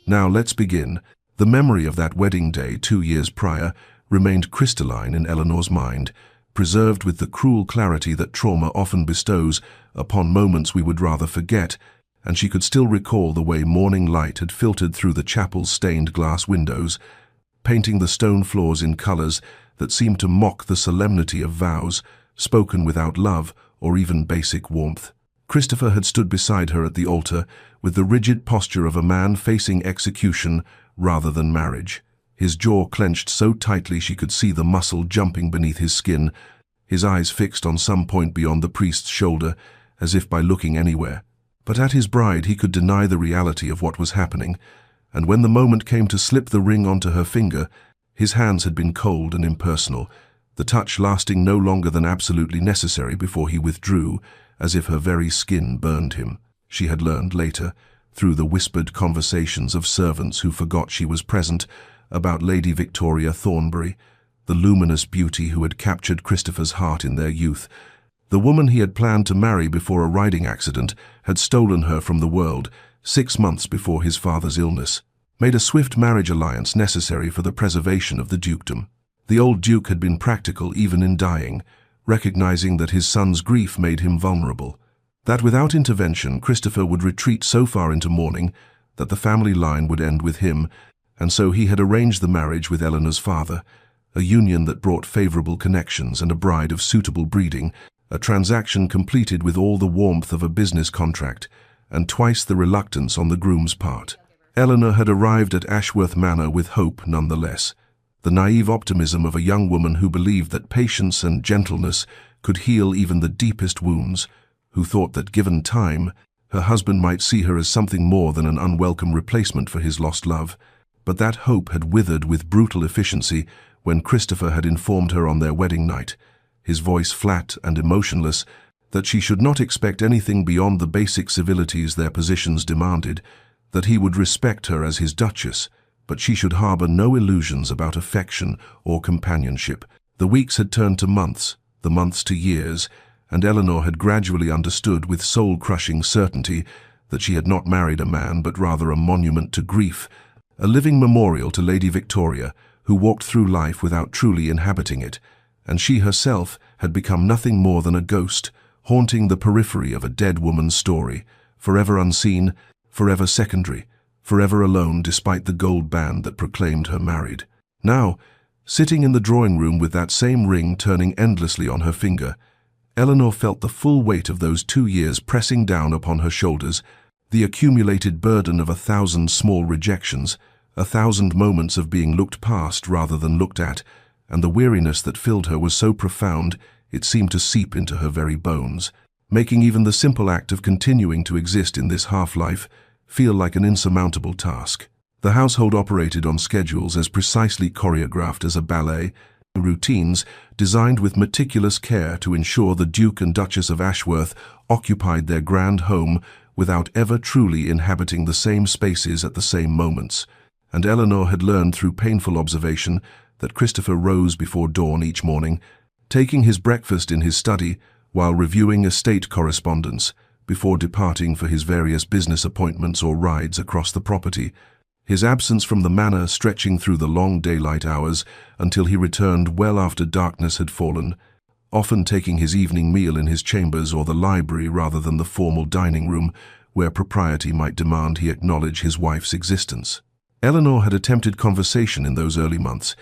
Now let's begin. The memory of that wedding day 2 years prior remained crystalline in Eleanor's mind, preserved with the cruel clarity that trauma often bestows upon moments we would rather forget, and she could still recall the way morning light had filtered through the chapel's stained glass windows, painting the stone floors in colors that seemed to mock the solemnity of vows spoken without love or even basic warmth. Christopher had stood beside her at the altar with the rigid posture of a man facing execution rather than marriage, his jaw clenched so tightly she could see the muscle jumping beneath his skin, his eyes fixed on some point beyond the priest's shoulder, as if by looking anywhere. But at his bride he could deny the reality of what was happening, and when the moment came to slip the ring onto her finger, his hands had been cold and impersonal, the touch lasting no longer than absolutely necessary before he withdrew, as if her very skin burned him. She had learned later, through the whispered conversations of servants who forgot she was present, about Lady Victoria Thornbury, the luminous beauty who had captured Christopher's heart in their youth. The woman he had planned to marry before a riding accident had stolen her from the world 6 months before his father's illness. made a swift marriage alliance necessary for the preservation of the dukedom. The old duke had been practical even in dying, recognizing that his son's grief made him vulnerable, that without intervention Christopher would retreat so far into mourning that the family line would end with him, and so he had arranged the marriage with Eleanor's father, a union that brought favorable connections and a bride of suitable breeding, a transaction completed with all the warmth of a business contract and twice the reluctance on the groom's part. Eleanor had arrived at Ashworth Manor with hope nonetheless, the naive optimism of a young woman who believed that patience and gentleness could heal even the deepest wounds, who thought that given time, her husband might see her as something more than an unwelcome replacement for his lost love. But that hope had withered with brutal efficiency when Christopher had informed her on their wedding night, his voice flat and emotionless, that she should not expect anything beyond the basic civilities their positions demanded, that he would respect her as his duchess, but she should harbor no illusions about affection or companionship. The weeks had turned to months, the months to years, and Eleanor had gradually understood with soul-crushing certainty that she had not married a man but rather a monument to grief, a living memorial to Lady Victoria, who walked through life without truly inhabiting it, and she herself had become nothing more than a ghost, haunting the periphery of a dead woman's story, forever unseen, forever secondary, forever alone despite the gold band that proclaimed her married. Now, sitting in the drawing-room with that same ring turning endlessly on her finger, Eleanor felt the full weight of those 2 years pressing down upon her shoulders, the accumulated burden of 1,000 small rejections, 1,000 moments of being looked past rather than looked at, and the weariness that filled her was so profound it seemed to seep into her very bones, making even the simple act of continuing to exist in this half-life feel like an insurmountable task. The household operated on schedules as precisely choreographed as a ballet, routines designed with meticulous care to ensure the Duke and Duchess of Ashworth occupied their grand home without ever truly inhabiting the same spaces at the same moments. And Eleanor had learned through painful observation that Christopher rose before dawn each morning, taking his breakfast in his study while reviewing estate correspondence before departing for his various business appointments or rides across the property, his absence from the manor stretching through the long daylight hours until he returned well after darkness had fallen, often taking his evening meal in his chambers or the library rather than the formal dining room where propriety might demand he acknowledge his wife's existence. Eleanor had attempted conversation in those early months,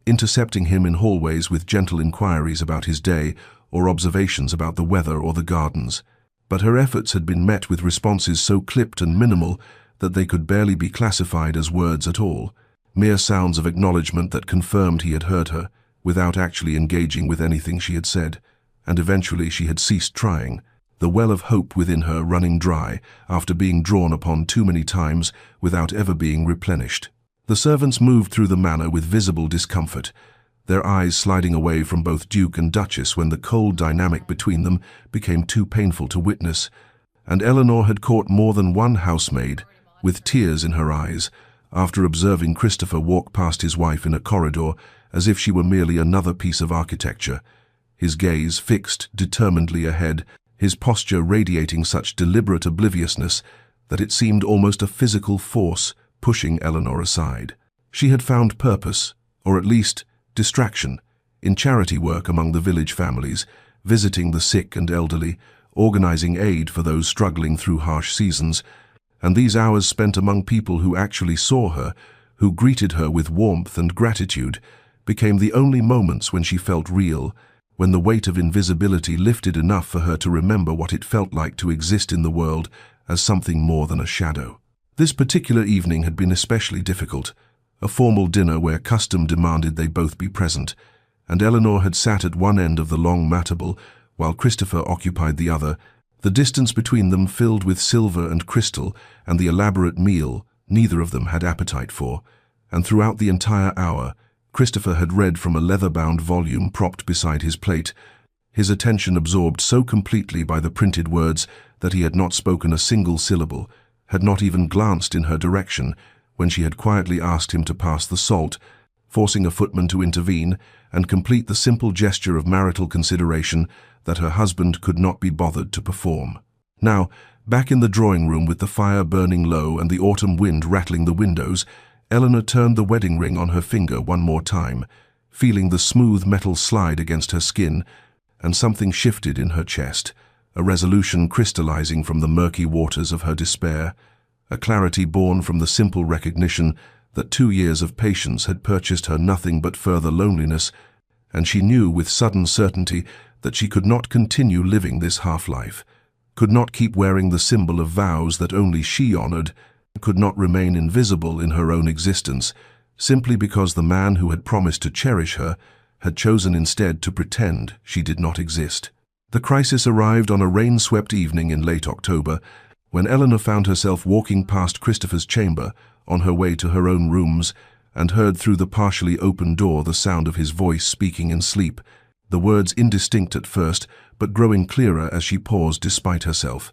intercepting him in hallways with gentle inquiries about his day or observations about the weather or the gardens, but her efforts had been met with responses so clipped and minimal that they could barely be classified as words at all, mere sounds of acknowledgement that confirmed he had heard her, without actually engaging with anything she had said, and eventually she had ceased trying, the well of hope within her running dry after being drawn upon too many times without ever being replenished. The servants moved through the manor with visible discomfort, their eyes sliding away from both Duke and Duchess when the cold dynamic between them became too painful to witness, and Eleanor had caught more than one housemaid, with tears in her eyes, after observing Christopher walk past his wife in a corridor as if she were merely another piece of architecture, his gaze fixed determinedly ahead, his posture radiating such deliberate obliviousness that it seemed almost a physical force pushing Eleanor aside. She had found purpose, or at least distraction, in charity work among the village families, visiting the sick and elderly, organizing aid for those struggling through harsh seasons, and these hours spent among people who actually saw her, who greeted her with warmth and gratitude, became the only moments when she felt real, when the weight of invisibility lifted enough for her to remember what it felt like to exist in the world as something more than a shadow. This particular evening had been especially difficult, a formal dinner where custom demanded they both be present, and Eleanor had sat at one end of the long matable while Christopher occupied the other, the distance between them filled with silver and crystal and the elaborate meal neither of them had appetite for, and throughout the entire hour, Christopher had read from a leather-bound volume propped beside his plate, his attention absorbed so completely by the printed words that he had not spoken a single syllable, had not even glanced in her direction when she had quietly asked him to pass the salt, forcing a footman to intervene and complete the simple gesture of marital consideration that her husband could not be bothered to perform. Now, back in the drawing room with the fire burning low and the autumn wind rattling the windows, Eleanor turned the wedding ring on her finger one more time, feeling the smooth metal slide against her skin, and something shifted in her chest, a resolution crystallizing from the murky waters of her despair, a clarity born from the simple recognition that 2 years of patience had purchased her nothing but further loneliness, and she knew with sudden certainty that she could not continue living this half-life, could not keep wearing the symbol of vows that only she honored, could not remain invisible in her own existence, simply because the man who had promised to cherish her had chosen instead to pretend she did not exist. The crisis arrived on a rain-swept evening in late October, when Eleanor found herself walking past Christopher's chamber on her way to her own rooms, and heard through the partially open door the sound of his voice speaking in sleep, the words indistinct at first, but growing clearer as she paused despite herself.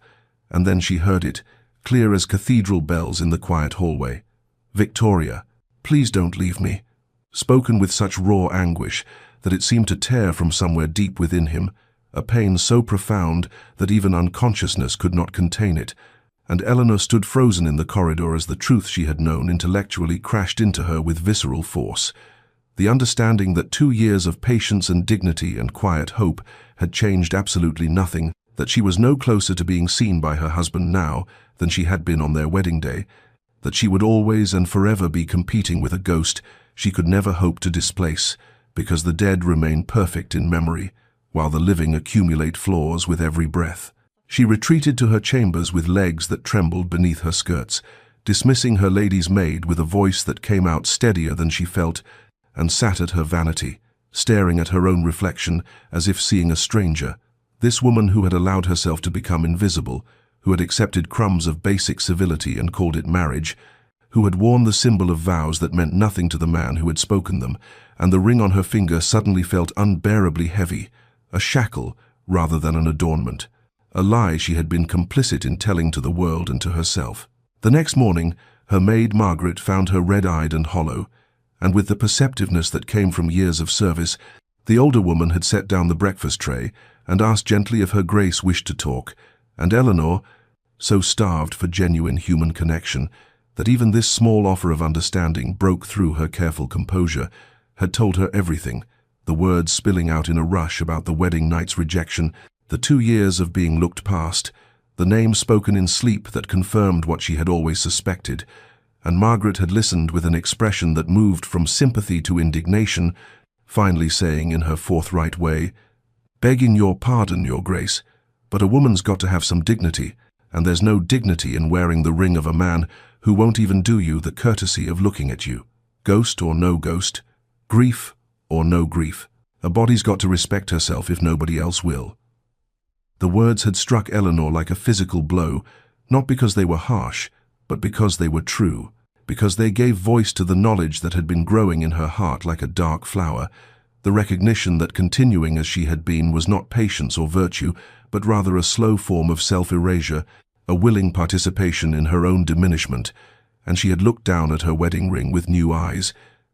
And then she heard it, clear as cathedral bells in the quiet hallway. "Victoria, please don't leave me," spoken with such raw anguish that it seemed to tear from somewhere deep within him, a pain so profound that even unconsciousness could not contain it, and Eleanor stood frozen in the corridor as the truth she had known intellectually crashed into her with visceral force. The understanding that 2 years of patience and dignity and quiet hope had changed absolutely nothing, that she was no closer to being seen by her husband now than she had been on their wedding day, that she would always and forever be competing with a ghost she could never hope to displace, because the dead remain perfect in memory, while the living accumulate flaws with every breath. She retreated to her chambers with legs that trembled beneath her skirts, dismissing her lady's maid with a voice that came out steadier than she felt, and sat at her vanity, staring at her own reflection as if seeing a stranger. This woman who had allowed herself to become invisible, who had accepted crumbs of basic civility and called it marriage, who had worn the symbol of vows that meant nothing to the man who had spoken them, and the ring on her finger suddenly felt unbearably heavy, a shackle rather than an adornment, a lie she had been complicit in telling to the world and to herself. The next morning, her maid Margaret found her red-eyed and hollow, and with the perceptiveness that came from years of service, the older woman had set down the breakfast tray and asked gently if her grace wished to talk, and Eleanor, so starved for genuine human connection that even this small offer of understanding broke through her careful composure, had told her everything, the words spilling out in a rush about the wedding night's rejection, the 2 years of being looked past, the name spoken in sleep that confirmed what she had always suspected, and Margaret had listened with an expression that moved from sympathy to indignation, finally saying in her forthright way, "Begging your pardon, Your Grace, but a woman's got to have some dignity, and there's no dignity in wearing the ring of a man who won't even do you the courtesy of looking at you. Ghost or no ghost, grief or no grief, a body's got to respect herself if nobody else will." The words had struck Eleanor like a physical blow, not because they were harsh, but because they were true, because they gave voice to the knowledge that had been growing in her heart like a dark flower, the recognition that continuing as she had been was not patience or virtue, but rather a slow form of self-erasure, a willing participation in her own diminishment, and she had looked down at her wedding ring with new eyes,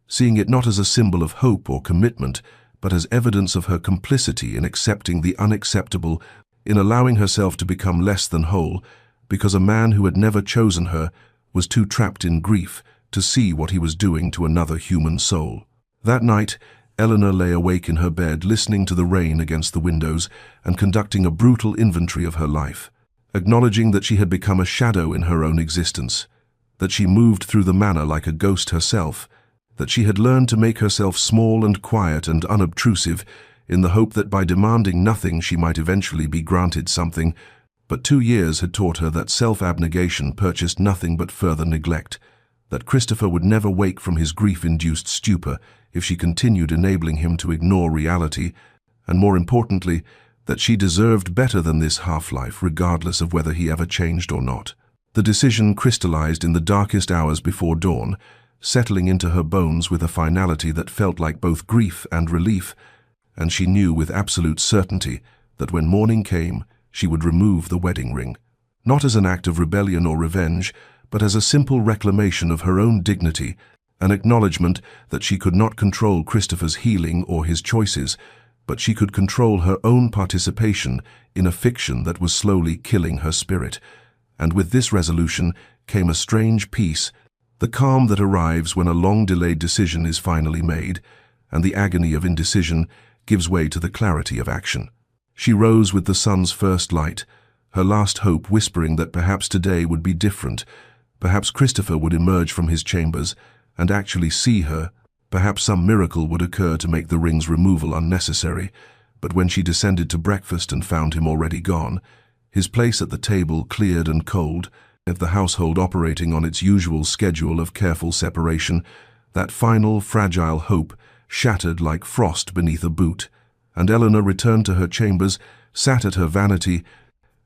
seeing it not as a symbol of hope or commitment, but as evidence of her complicity in accepting the unacceptable, in allowing herself to become less than whole, because a man who had never chosen her was too trapped in grief to see what he was doing to another human soul. That night, Eleanor lay awake in her bed, listening to the rain against the windows and conducting a brutal inventory of her life, acknowledging that she had become a shadow in her own existence, that she moved through the manor like a ghost herself, that she had learned to make herself small and quiet and unobtrusive in the hope that by demanding nothing she might eventually be granted something, but 2 years had taught her that self-abnegation purchased nothing but further neglect, that Christopher would never wake from his grief-induced stupor if she continued enabling him to ignore reality, and more importantly, that she deserved better than this half-life regardless of whether he ever changed or not. The decision crystallized in the darkest hours before dawn, settling into her bones with a finality that felt like both grief and relief, and she knew with absolute certainty that when morning came, she would remove the wedding ring, not as an act of rebellion or revenge, but as a simple reclamation of her own dignity, an acknowledgement that she could not control Christopher's healing or his choices, but she could control her own participation in a fiction that was slowly killing her spirit. And with this resolution came a strange peace, the calm that arrives when a long-delayed decision is finally made, and the agony of indecision gives way to the clarity of action. She rose with the sun's first light, her last hope whispering that perhaps today would be different. Perhaps Christopher would emerge from his chambers and actually see her. Perhaps some miracle would occur to make the ring's removal unnecessary. But when she descended to breakfast and found him already gone, his place at the table cleared and cold, of the household operating on its usual schedule of careful separation, that final, fragile hope shattered like frost beneath a boot, and Eleanor returned to her chambers, sat at her vanity,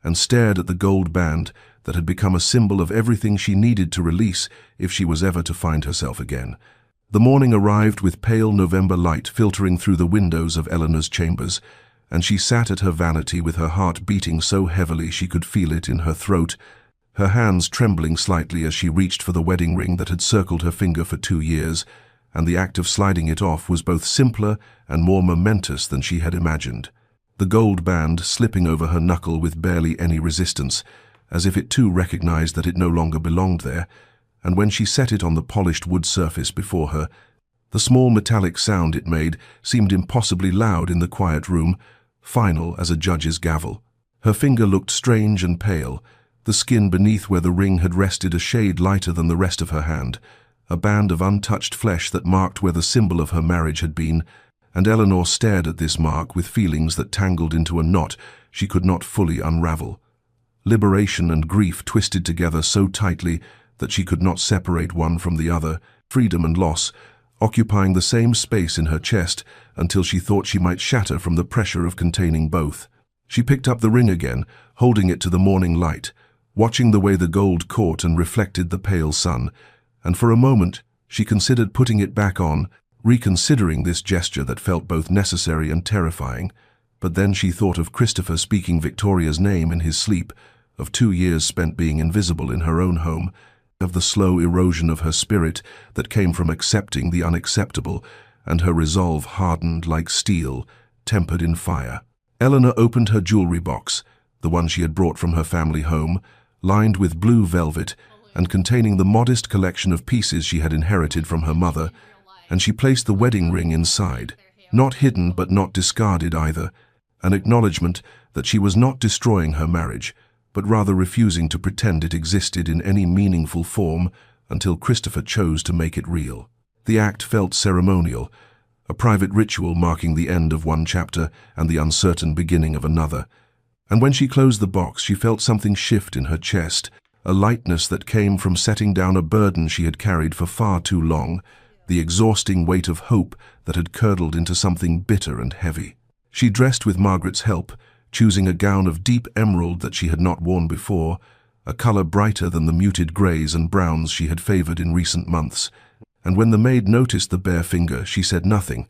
and stared at the gold band that had become a symbol of everything she needed to release if she was ever to find herself again. The morning arrived with pale November light filtering through the windows of Eleanor's chambers, and she sat at her vanity with her heart beating so heavily she could feel it in her throat, her hands trembling slightly as she reached for the wedding ring that had circled her finger for 2 years, and the act of sliding it off was both simpler and more momentous than she had imagined. The gold band slipping over her knuckle with barely any resistance, as if it too recognized that it no longer belonged there, and when she set it on the polished wood surface before her, the small metallic sound it made seemed impossibly loud in the quiet room, final as a judge's gavel. Her finger looked strange and pale, the skin beneath where the ring had rested a shade lighter than the rest of her hand, a band of untouched flesh that marked where the symbol of her marriage had been, and Eleanor stared at this mark with feelings that tangled into a knot she could not fully unravel. Liberation and grief twisted together so tightly that she could not separate one from the other, freedom and loss, occupying the same space in her chest until she thought she might shatter from the pressure of containing both. She picked up the ring again, holding it to the morning light, watching the way the gold caught and reflected the pale sun, and for a moment she considered putting it back on, reconsidering this gesture that felt both necessary and terrifying. But then she thought of Christopher speaking Victoria's name in his sleep, of 2 years spent being invisible in her own home, of the slow erosion of her spirit that came from accepting the unacceptable, and her resolve hardened like steel, tempered in fire. Eleanor opened her jewelry box, the one she had brought from her family home, lined with blue velvet and containing the modest collection of pieces she had inherited from her mother, and she placed the wedding ring inside, not hidden but not discarded either, an acknowledgement that she was not destroying her marriage, but rather refusing to pretend it existed in any meaningful form until Christopher chose to make it real. The act felt ceremonial, a private ritual marking the end of one chapter and the uncertain beginning of another. And when she closed the box, she felt something shift in her chest, a lightness that came from setting down a burden she had carried for far too long, the exhausting weight of hope that had curdled into something bitter and heavy. She dressed with Margaret's help, choosing a gown of deep emerald that she had not worn before, a color brighter than the muted grays and browns she had favored in recent months. And when the maid noticed the bare finger, she said nothing,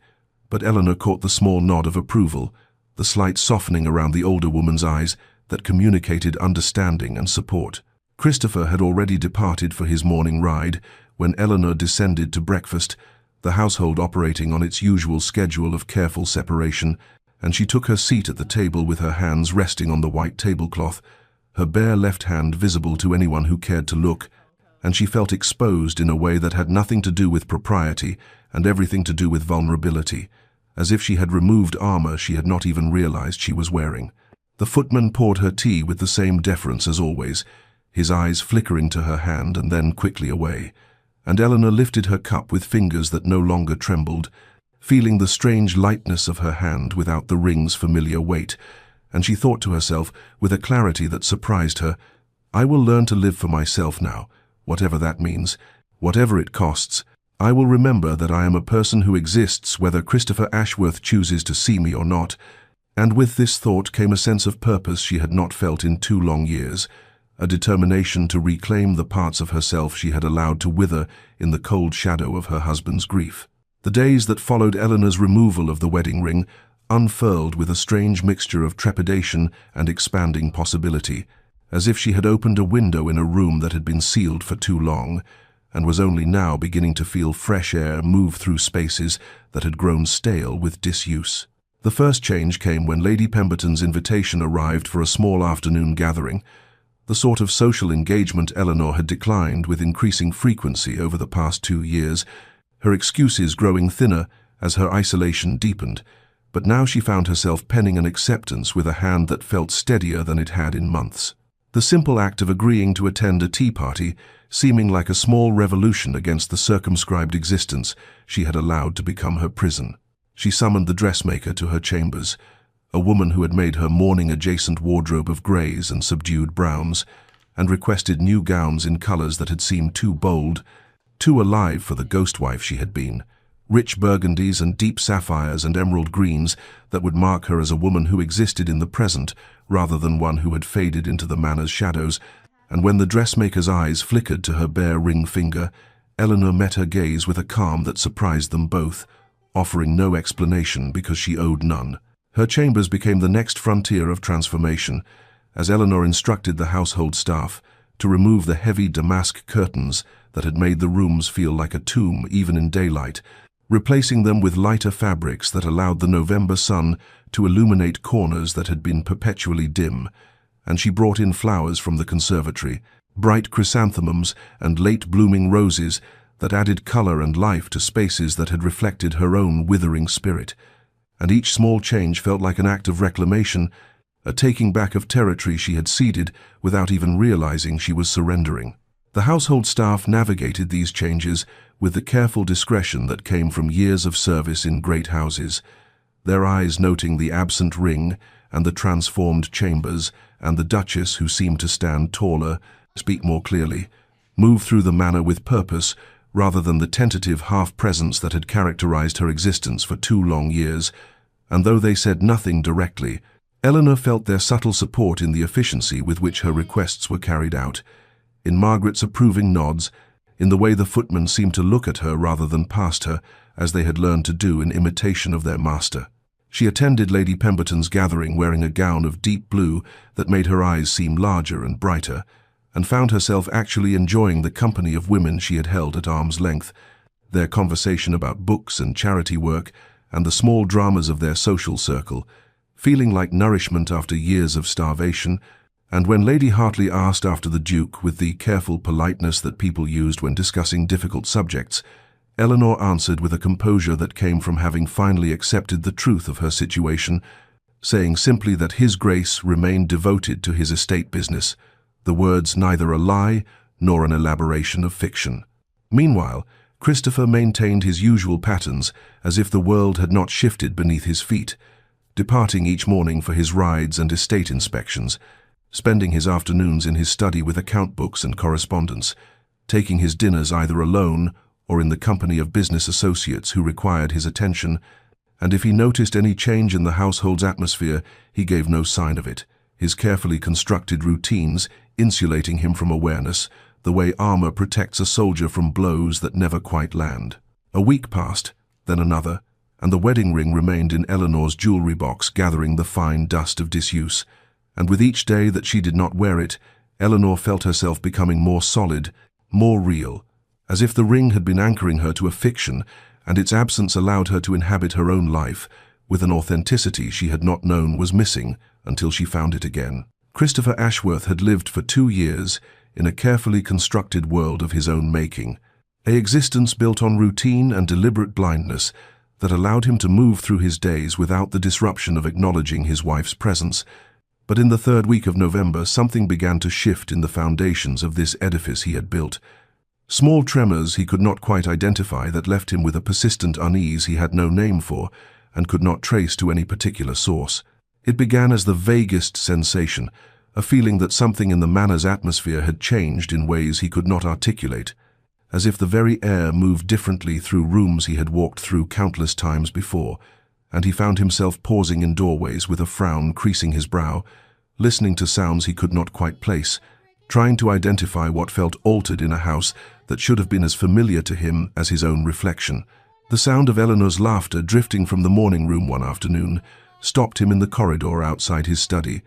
but Eleanor caught the small nod of approval, the slight softening around the older woman's eyes that communicated understanding and support. Christopher had already departed for his morning ride when Eleanor descended to breakfast, the household operating on its usual schedule of careful separation, and she took her seat at the table with her hands resting on the white tablecloth, her bare left hand visible to anyone who cared to look, and she felt exposed in a way that had nothing to do with propriety and everything to do with vulnerability, as if she had removed armor she had not even realized she was wearing. The footman poured her tea with the same deference as always, his eyes flickering to her hand and then quickly away, and Eleanor lifted her cup with fingers that no longer trembled, feeling the strange lightness of her hand without the ring's familiar weight, and she thought to herself, with a clarity that surprised her, "I will learn to live for myself now, whatever that means, whatever it costs. I will remember that I am a person who exists whether Christopher Ashworth chooses to see me or not." And with this thought came a sense of purpose she had not felt in 2 long years, a determination to reclaim the parts of herself she had allowed to wither in the cold shadow of her husband's grief. The days that followed Eleanor's removal of the wedding ring unfurled with a strange mixture of trepidation and expanding possibility, as if she had opened a window in a room that had been sealed for too long, and was only now beginning to feel fresh air move through spaces that had grown stale with disuse. The first change came when Lady Pemberton's invitation arrived for a small afternoon gathering, the sort of social engagement Eleanor had declined with increasing frequency over the past 2 years, her excuses growing thinner as her isolation deepened. But now she found herself penning an acceptance with a hand that felt steadier than it had in months. The simple act of agreeing to attend a tea party, seeming like a small revolution against the circumscribed existence she had allowed to become her prison. She summoned the dressmaker to her chambers, a woman who had made her mourning-adjacent wardrobe of greys and subdued browns, and requested new gowns in colors that had seemed too bold, too alive for the ghost wife she had been. Rich burgundies and deep sapphires and emerald greens that would mark her as a woman who existed in the present rather than one who had faded into the manor's shadows. And when the dressmaker's eyes flickered to her bare ring finger, Eleanor met her gaze with a calm that surprised them both, offering no explanation because she owed none. Her chambers became the next frontier of transformation, as Eleanor instructed the household staff to remove the heavy damask curtains that had made the rooms feel like a tomb even in daylight, replacing them with lighter fabrics that allowed the November sun to illuminate corners that had been perpetually dim. And she brought in flowers from the conservatory, bright chrysanthemums and late-blooming roses that added color and life to spaces that had reflected her own withering spirit. And each small change felt like an act of reclamation, a taking back of territory she had ceded without even realizing she was surrendering. The household staff navigated these changes with the careful discretion that came from years of service in great houses, their eyes noting the absent ring and the transformed chambers, and the Duchess, who seemed to stand taller, speak more clearly, move through the manor with purpose, rather than the tentative half-presence that had characterized her existence for 2 long years. And though they said nothing directly, Eleanor felt their subtle support in the efficiency with which her requests were carried out, in Margaret's approving nods, in the way the footmen seemed to look at her rather than past her, as they had learned to do in imitation of their master. She attended Lady Pemberton's gathering wearing a gown of deep blue that made her eyes seem larger and brighter, and found herself actually enjoying the company of women she had held at arm's length, their conversation about books and charity work, and the small dramas of their social circle, feeling like nourishment after years of starvation. And when Lady Hartley asked after the Duke with the careful politeness that people used when discussing difficult subjects, Eleanor answered with a composure that came from having finally accepted the truth of her situation, saying simply that His Grace remained devoted to his estate business, the words neither a lie nor an elaboration of fiction. Meanwhile, Christopher maintained his usual patterns as if the world had not shifted beneath his feet, departing each morning for his rides and estate inspections, spending his afternoons in his study with account books and correspondence, taking his dinners either alone or in the company of business associates who required his attention, and if he noticed any change in the household's atmosphere, he gave no sign of it, his carefully constructed routines insulating him from awareness, the way armor protects a soldier from blows that never quite land. A week passed, then another, and the wedding ring remained in Eleanor's jewelry box, gathering the fine dust of disuse. And with each day that she did not wear it, Eleanor felt herself becoming more solid, more real, as if the ring had been anchoring her to a fiction, and its absence allowed her to inhabit her own life, with an authenticity she had not known was missing until she found it again. Christopher Ashworth had lived for 2 years in a carefully constructed world of his own making, an existence built on routine and deliberate blindness that allowed him to move through his days without the disruption of acknowledging his wife's presence. But in the 3rd week of November, something began to shift in the foundations of this edifice he had built. Small tremors he could not quite identify that left him with a persistent unease he had no name for and could not trace to any particular source. It began as the vaguest sensation, a feeling that something in the manor's atmosphere had changed in ways he could not articulate, as if the very air moved differently through rooms he had walked through countless times before, and he found himself pausing in doorways with a frown creasing his brow, listening to sounds he could not quite place, trying to identify what felt altered in a house that should have been as familiar to him as his own reflection. The sound of Eleanor's laughter drifting from the morning room one afternoon stopped him in the corridor outside his study,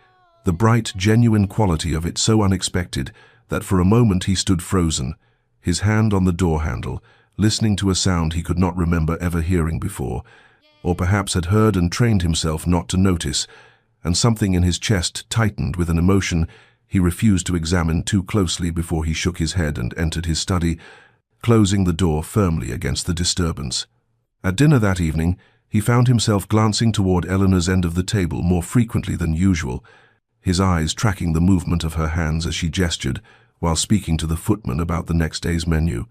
the bright, genuine quality of it so unexpected that for a moment he stood frozen, his hand on the door handle, listening to a sound he could not remember ever hearing before, or perhaps had heard and trained himself not to notice, and something in his chest tightened with an emotion he refused to examine too closely before he shook his head and entered his study, closing the door firmly against the disturbance. At dinner that evening, he found himself glancing toward Eleanor's end of the table more frequently than usual, his eyes tracking the movement of her hands as she gestured while speaking to the footman about the next day's menu.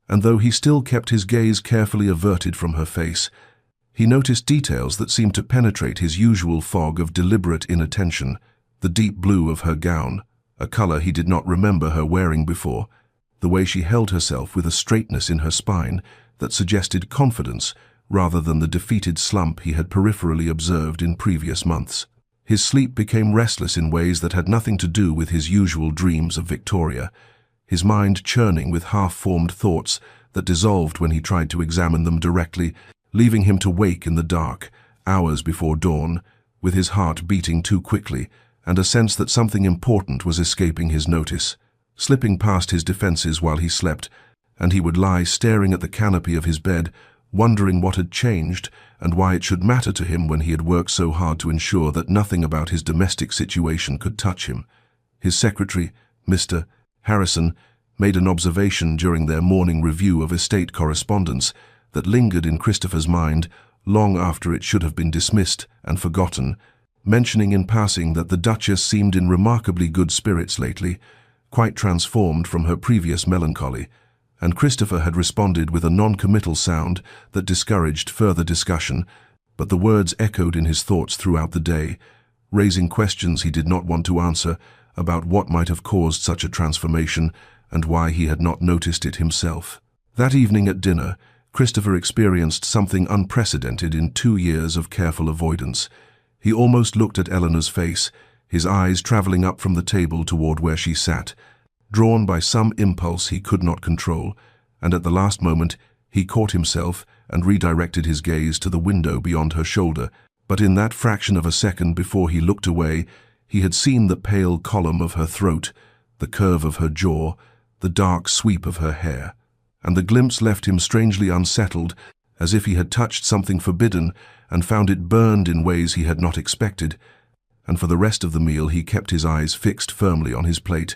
And though he still kept his gaze carefully averted from her face, he noticed details that seemed to penetrate his usual fog of deliberate inattention: the deep blue of her gown, a color he did not remember her wearing before, the way she held herself with a straightness in her spine that suggested confidence rather than the defeated slump he had peripherally observed in previous months. His sleep became restless in ways that had nothing to do with his usual dreams of Victoria, his mind churning with half-formed thoughts that dissolved when he tried to examine them directly, leaving him to wake in the dark, hours before dawn, with his heart beating too quickly and a sense that something important was escaping his notice, slipping past his defenses while he slept, and he would lie staring at the canopy of his bed, wondering what had changed and why it should matter to him when he had worked so hard to ensure that nothing about his domestic situation could touch him. His secretary, Mr. Harrison, made an observation during their morning review of estate correspondence that lingered in Christopher's mind long after it should have been dismissed and forgotten, mentioning in passing that the Duchess seemed in remarkably good spirits lately, quite transformed from her previous melancholy, and Christopher had responded with a non-committal sound that discouraged further discussion, but the words echoed in his thoughts throughout the day, raising questions he did not want to answer about what might have caused such a transformation and why he had not noticed it himself. That evening at dinner, Christopher experienced something unprecedented in 2 years of careful avoidance. He almost looked at Eleanor's face, his eyes traveling up from the table toward where she sat, drawn by some impulse he could not control, and at the last moment he caught himself and redirected his gaze to the window beyond her shoulder. But in that fraction of a second before he looked away, he had seen the pale column of her throat, the curve of her jaw, the dark sweep of her hair, and the glimpse left him strangely unsettled, as if he had touched something forbidden and found it burned in ways he had not expected. And for the rest of the meal he kept his eyes fixed firmly on his plate,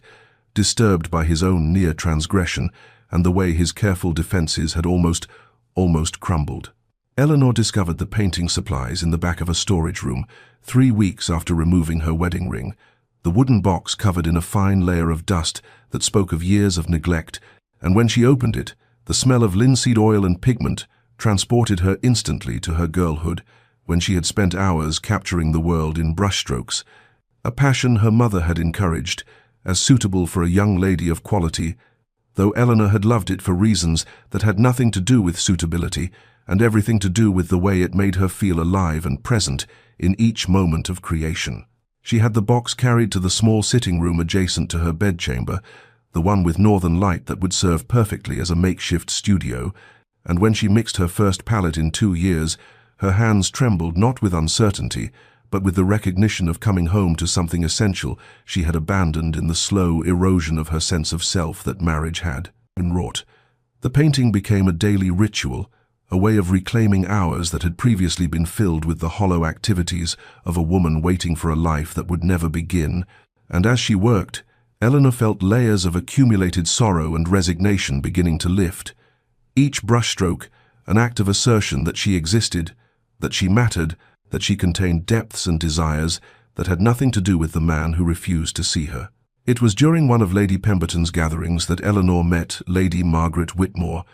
disturbed by his own near transgression and the way his careful defenses had almost crumbled. Eleanor discovered the painting supplies in the back of a storage room 3 weeks after removing her wedding ring, the wooden box covered in a fine layer of dust that spoke of years of neglect, and when she opened it, the smell of linseed oil and pigment transported her instantly to her girlhood, when she had spent hours capturing the world in brushstrokes, a passion her mother had encouraged, as suitable for a young lady of quality, though Eleanor had loved it for reasons that had nothing to do with suitability and everything to do with the way it made her feel alive and present in each moment of creation. She had the box carried to the small sitting room adjacent to her bedchamber, the one with northern light that would serve perfectly as a makeshift studio, and when she mixed her first palette in 2 years, her hands trembled not with uncertainty, but with the recognition of coming home to something essential she had abandoned in the slow erosion of her sense of self that marriage had wrought. The painting became a daily ritual, a way of reclaiming hours that had previously been filled with the hollow activities of a woman waiting for a life that would never begin, and as she worked, Eleanor felt layers of accumulated sorrow and resignation beginning to lift. Each brushstroke an act of assertion that she existed, that she mattered, that she contained depths and desires that had nothing to do with the man who refused to see her. It was during one of Lady Pemberton's gatherings that Eleanor met Lady Margaret Whitmore,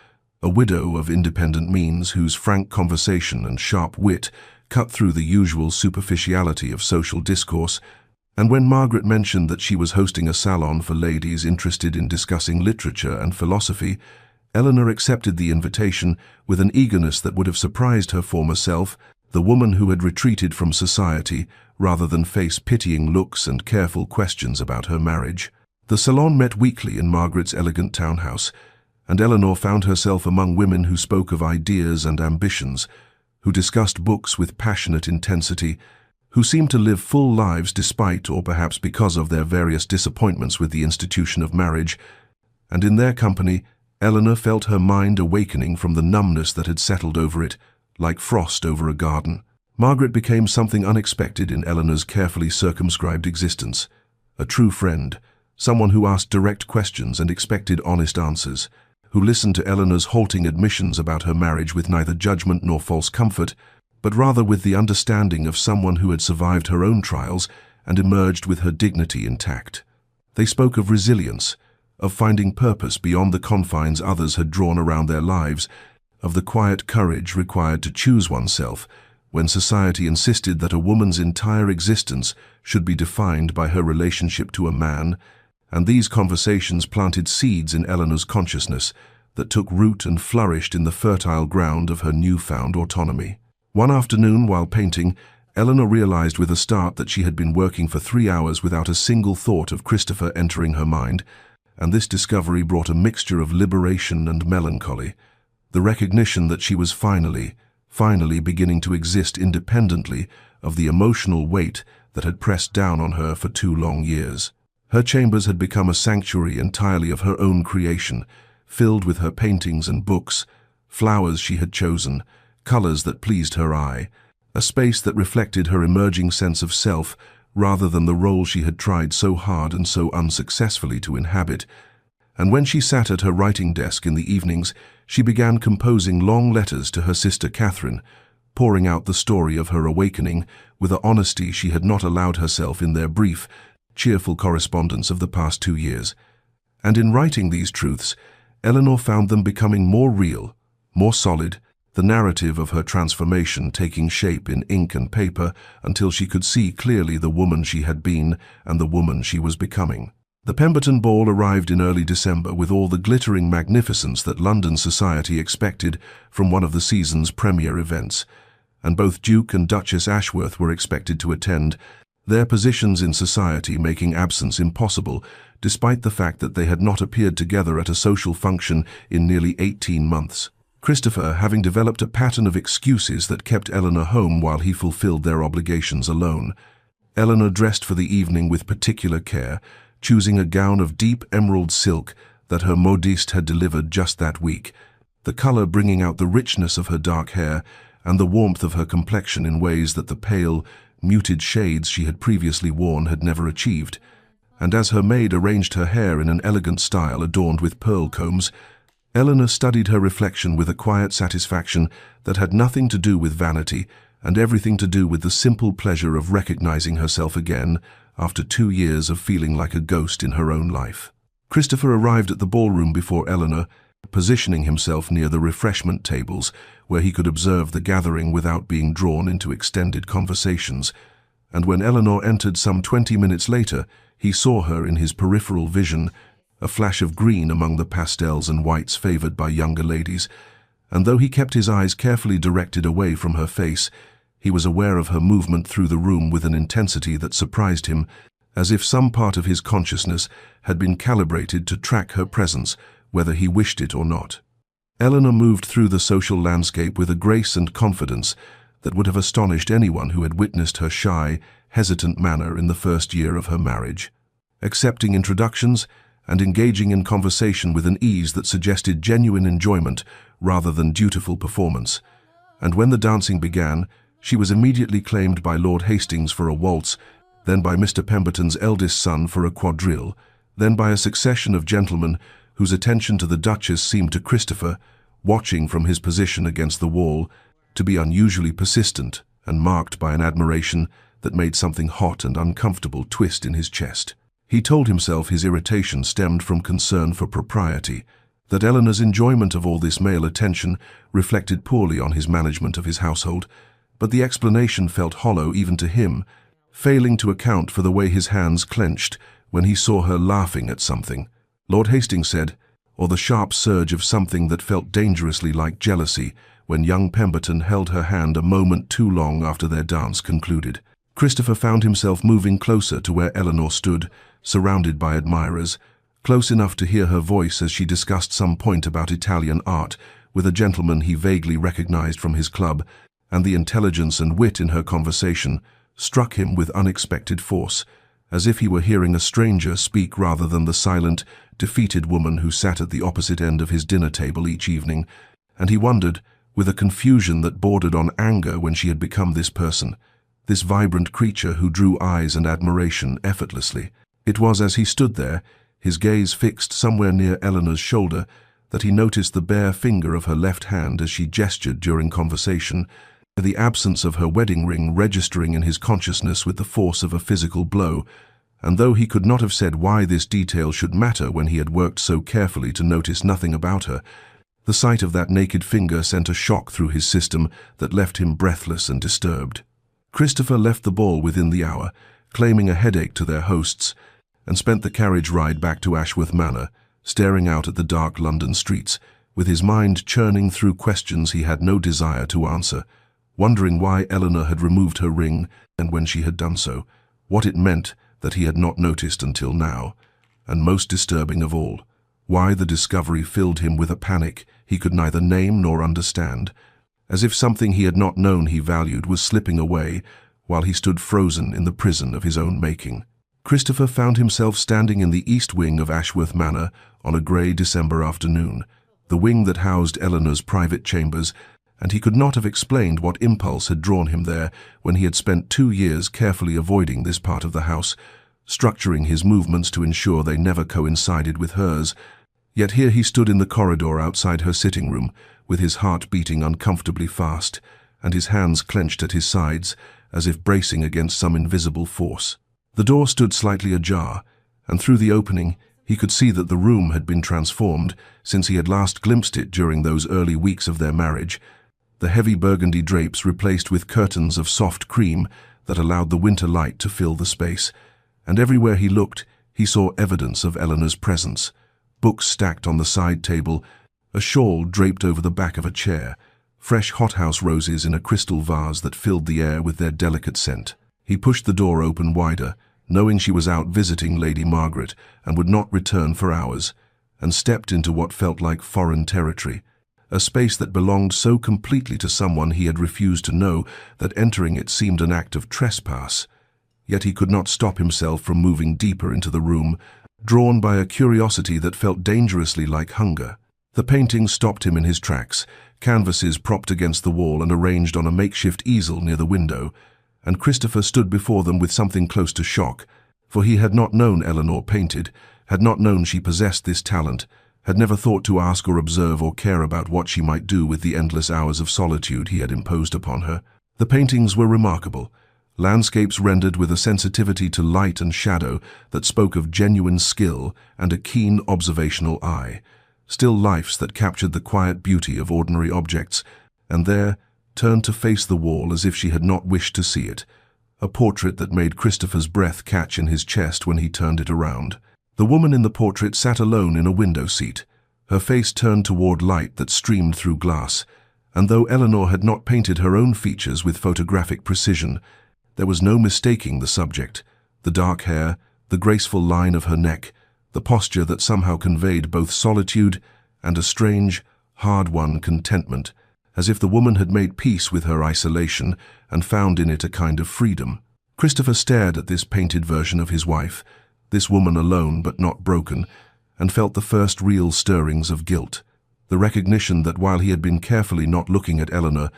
a widow of independent means whose frank conversation and sharp wit cut through the usual superficiality of social discourse, and when Margaret mentioned that she was hosting a salon for ladies interested in discussing literature and philosophy, Eleanor accepted the invitation with an eagerness that would have surprised her former self, the woman who had retreated from society rather than face pitying looks and careful questions about her marriage. The salon met weekly in Margaret's elegant townhouse, and Eleanor found herself among women who spoke of ideas and ambitions, who discussed books with passionate intensity, who seemed to live full lives despite or perhaps because of their various disappointments with the institution of marriage, and in their company, Eleanor felt her mind awakening from the numbness that had settled over it like frost over a garden. Margaret became something unexpected in Eleanor's carefully circumscribed existence. A true friend, someone who asked direct questions and expected honest answers, who listened to Eleanor's halting admissions about her marriage with neither judgment nor false comfort, but rather with the understanding of someone who had survived her own trials and emerged with her dignity intact. They spoke of resilience, of finding purpose beyond the confines others had drawn around their lives, of the quiet courage required to choose oneself when society insisted that a woman's entire existence should be defined by her relationship to a man, and these conversations planted seeds in Eleanor's consciousness that took root and flourished in the fertile ground of her newfound autonomy. One afternoon, while painting, Eleanor realized with a start that she had been working for 3 hours without a single thought of Christopher entering her mind, and this discovery brought a mixture of liberation and melancholy, the recognition that she was finally beginning to exist independently of the emotional weight that had pressed down on her for 2 long years. Her chambers had become a sanctuary entirely of her own creation, filled with her paintings and books, flowers she had chosen, colors that pleased her eye, a space that reflected her emerging sense of self rather than the role she had tried so hard and so unsuccessfully to inhabit. And when she sat at her writing desk in the evenings, she began composing long letters to her sister Catherine, pouring out the story of her awakening with a honesty she had not allowed herself in their brief, cheerful correspondence of the past 2 years. And in writing these truths, Eleanor found them becoming more real, more solid, the narrative of her transformation taking shape in ink and paper until she could see clearly the woman she had been and the woman she was becoming. The Pemberton Ball arrived in early December with all the glittering magnificence that London society expected from one of the season's premier events, and both Duke and Duchess Ashworth were expected to attend, their positions in society making absence impossible, despite the fact that they had not appeared together at a social function in nearly 18 months. Christopher, having developed a pattern of excuses that kept Eleanor home while he fulfilled their obligations alone. Eleanor dressed for the evening with particular care, choosing a gown of deep emerald silk that her modiste had delivered just that week, the color bringing out the richness of her dark hair and the warmth of her complexion in ways that the pale, muted shades she had previously worn had never achieved. And as her maid arranged her hair in an elegant style adorned with pearl combs, Eleanor studied her reflection with a quiet satisfaction that had nothing to do with vanity and everything to do with the simple pleasure of recognizing herself again after 2 years of feeling like a ghost in her own life. Christopher arrived at the ballroom before Eleanor, positioning himself near the refreshment tables where he could observe the gathering without being drawn into extended conversations, and when Eleanor entered some 20 minutes later, he saw her in his peripheral vision, a flash of green among the pastels and whites favored by younger ladies, and though he kept his eyes carefully directed away from her face, he was aware of her movement through the room with an intensity that surprised him, as if some part of his consciousness had been calibrated to track her presence, whether he wished it or not. Eleanor moved through the social landscape with a grace and confidence that would have astonished anyone who had witnessed her shy, hesitant manner in the first year of her marriage, accepting introductions and engaging in conversation with an ease that suggested genuine enjoyment rather than dutiful performance. And when the dancing began, she was immediately claimed by Lord Hastings for a waltz, then by Mr. Pemberton's eldest son for a quadrille, then by a succession of gentlemen whose attention to the Duchess seemed to Christopher, watching from his position against the wall, to be unusually persistent and marked by an admiration that made something hot and uncomfortable twist in his chest. He told himself his irritation stemmed from concern for propriety, that Eleanor's enjoyment of all this male attention reflected poorly on his management of his household, but the explanation felt hollow even to him, failing to account for the way his hands clenched when he saw her laughing at something. Lord Hastings said, or the sharp surge of something that felt dangerously like jealousy when young Pemberton held her hand a moment too long after their dance concluded. Christopher found himself moving closer to where Eleanor stood, surrounded by admirers, close enough to hear her voice as she discussed some point about Italian art with a gentleman he vaguely recognized from his club, and the intelligence and wit in her conversation struck him with unexpected force, as if he were hearing a stranger speak rather than the silent, defeated woman who sat at the opposite end of his dinner table each evening, and he wondered, with a confusion that bordered on anger when she had become this person, this vibrant creature who drew eyes and admiration effortlessly. It was as he stood there, his gaze fixed somewhere near Eleanor's shoulder, that he noticed the bare finger of her left hand as she gestured during conversation, the absence of her wedding ring registering in his consciousness with the force of a physical blow, and though he could not have said why this detail should matter when he had worked so carefully to notice nothing about her, the sight of that naked finger sent a shock through his system that left him breathless and disturbed. Christopher left the ball within the hour, claiming a headache to their hosts, and spent the carriage ride back to Ashworth Manor, staring out at the dark London streets, with his mind churning through questions he had no desire to answer, wondering why Eleanor had removed her ring and when she had done so, what it meant that he had not noticed until now, and most disturbing of all, why the discovery filled him with a panic he could neither name nor understand, as if something he had not known he valued was slipping away while he stood frozen in the prison of his own making. Christopher found himself standing in the east wing of Ashworth Manor on a grey December afternoon, the wing that housed Eleanor's private chambers, and he could not have explained what impulse had drawn him there when he had spent 2 years carefully avoiding this part of the house, structuring his movements to ensure they never coincided with hers. Yet here he stood in the corridor outside her sitting room, with his heart beating uncomfortably fast, and his hands clenched at his sides, as if bracing against some invisible force. The door stood slightly ajar, and through the opening he could see that the room had been transformed since he had last glimpsed it during those early weeks of their marriage, the heavy burgundy drapes replaced with curtains of soft cream that allowed the winter light to fill the space, and everywhere he looked he saw evidence of Eleanor's presence, books stacked on the side table, a shawl draped over the back of a chair, fresh hothouse roses in a crystal vase that filled the air with their delicate scent. He pushed the door open wider, knowing she was out visiting Lady Margaret and would not return for hours, and stepped into what felt like foreign territory, a space that belonged so completely to someone he had refused to know that entering it seemed an act of trespass. Yet he could not stop himself from moving deeper into the room, drawn by a curiosity that felt dangerously like hunger. The paintings stopped him in his tracks, canvases propped against the wall and arranged on a makeshift easel near the window, and Christopher stood before them with something close to shock, for he had not known Eleanor painted, had not known she possessed this talent, had never thought to ask or observe or care about what she might do with the endless hours of solitude he had imposed upon her. The paintings were remarkable, landscapes rendered with a sensitivity to light and shadow that spoke of genuine skill and a keen observational eye, still lifes that captured the quiet beauty of ordinary objects, and there, turned to face the wall as if she had not wished to see it, a portrait that made Christopher's breath catch in his chest when he turned it around. The woman in the portrait sat alone in a window seat, her face turned toward light that streamed through glass, and though Eleanor had not painted her own features with photographic precision, there was no mistaking the subject, the dark hair, the graceful line of her neck, the posture that somehow conveyed both solitude and a strange, hard-won contentment, as if the woman had made peace with her isolation and found in it a kind of freedom. Christopher stared at this painted version of his wife, this woman alone but not broken, and felt the first real stirrings of guilt, the recognition that while he had been carefully not looking at Eleanor,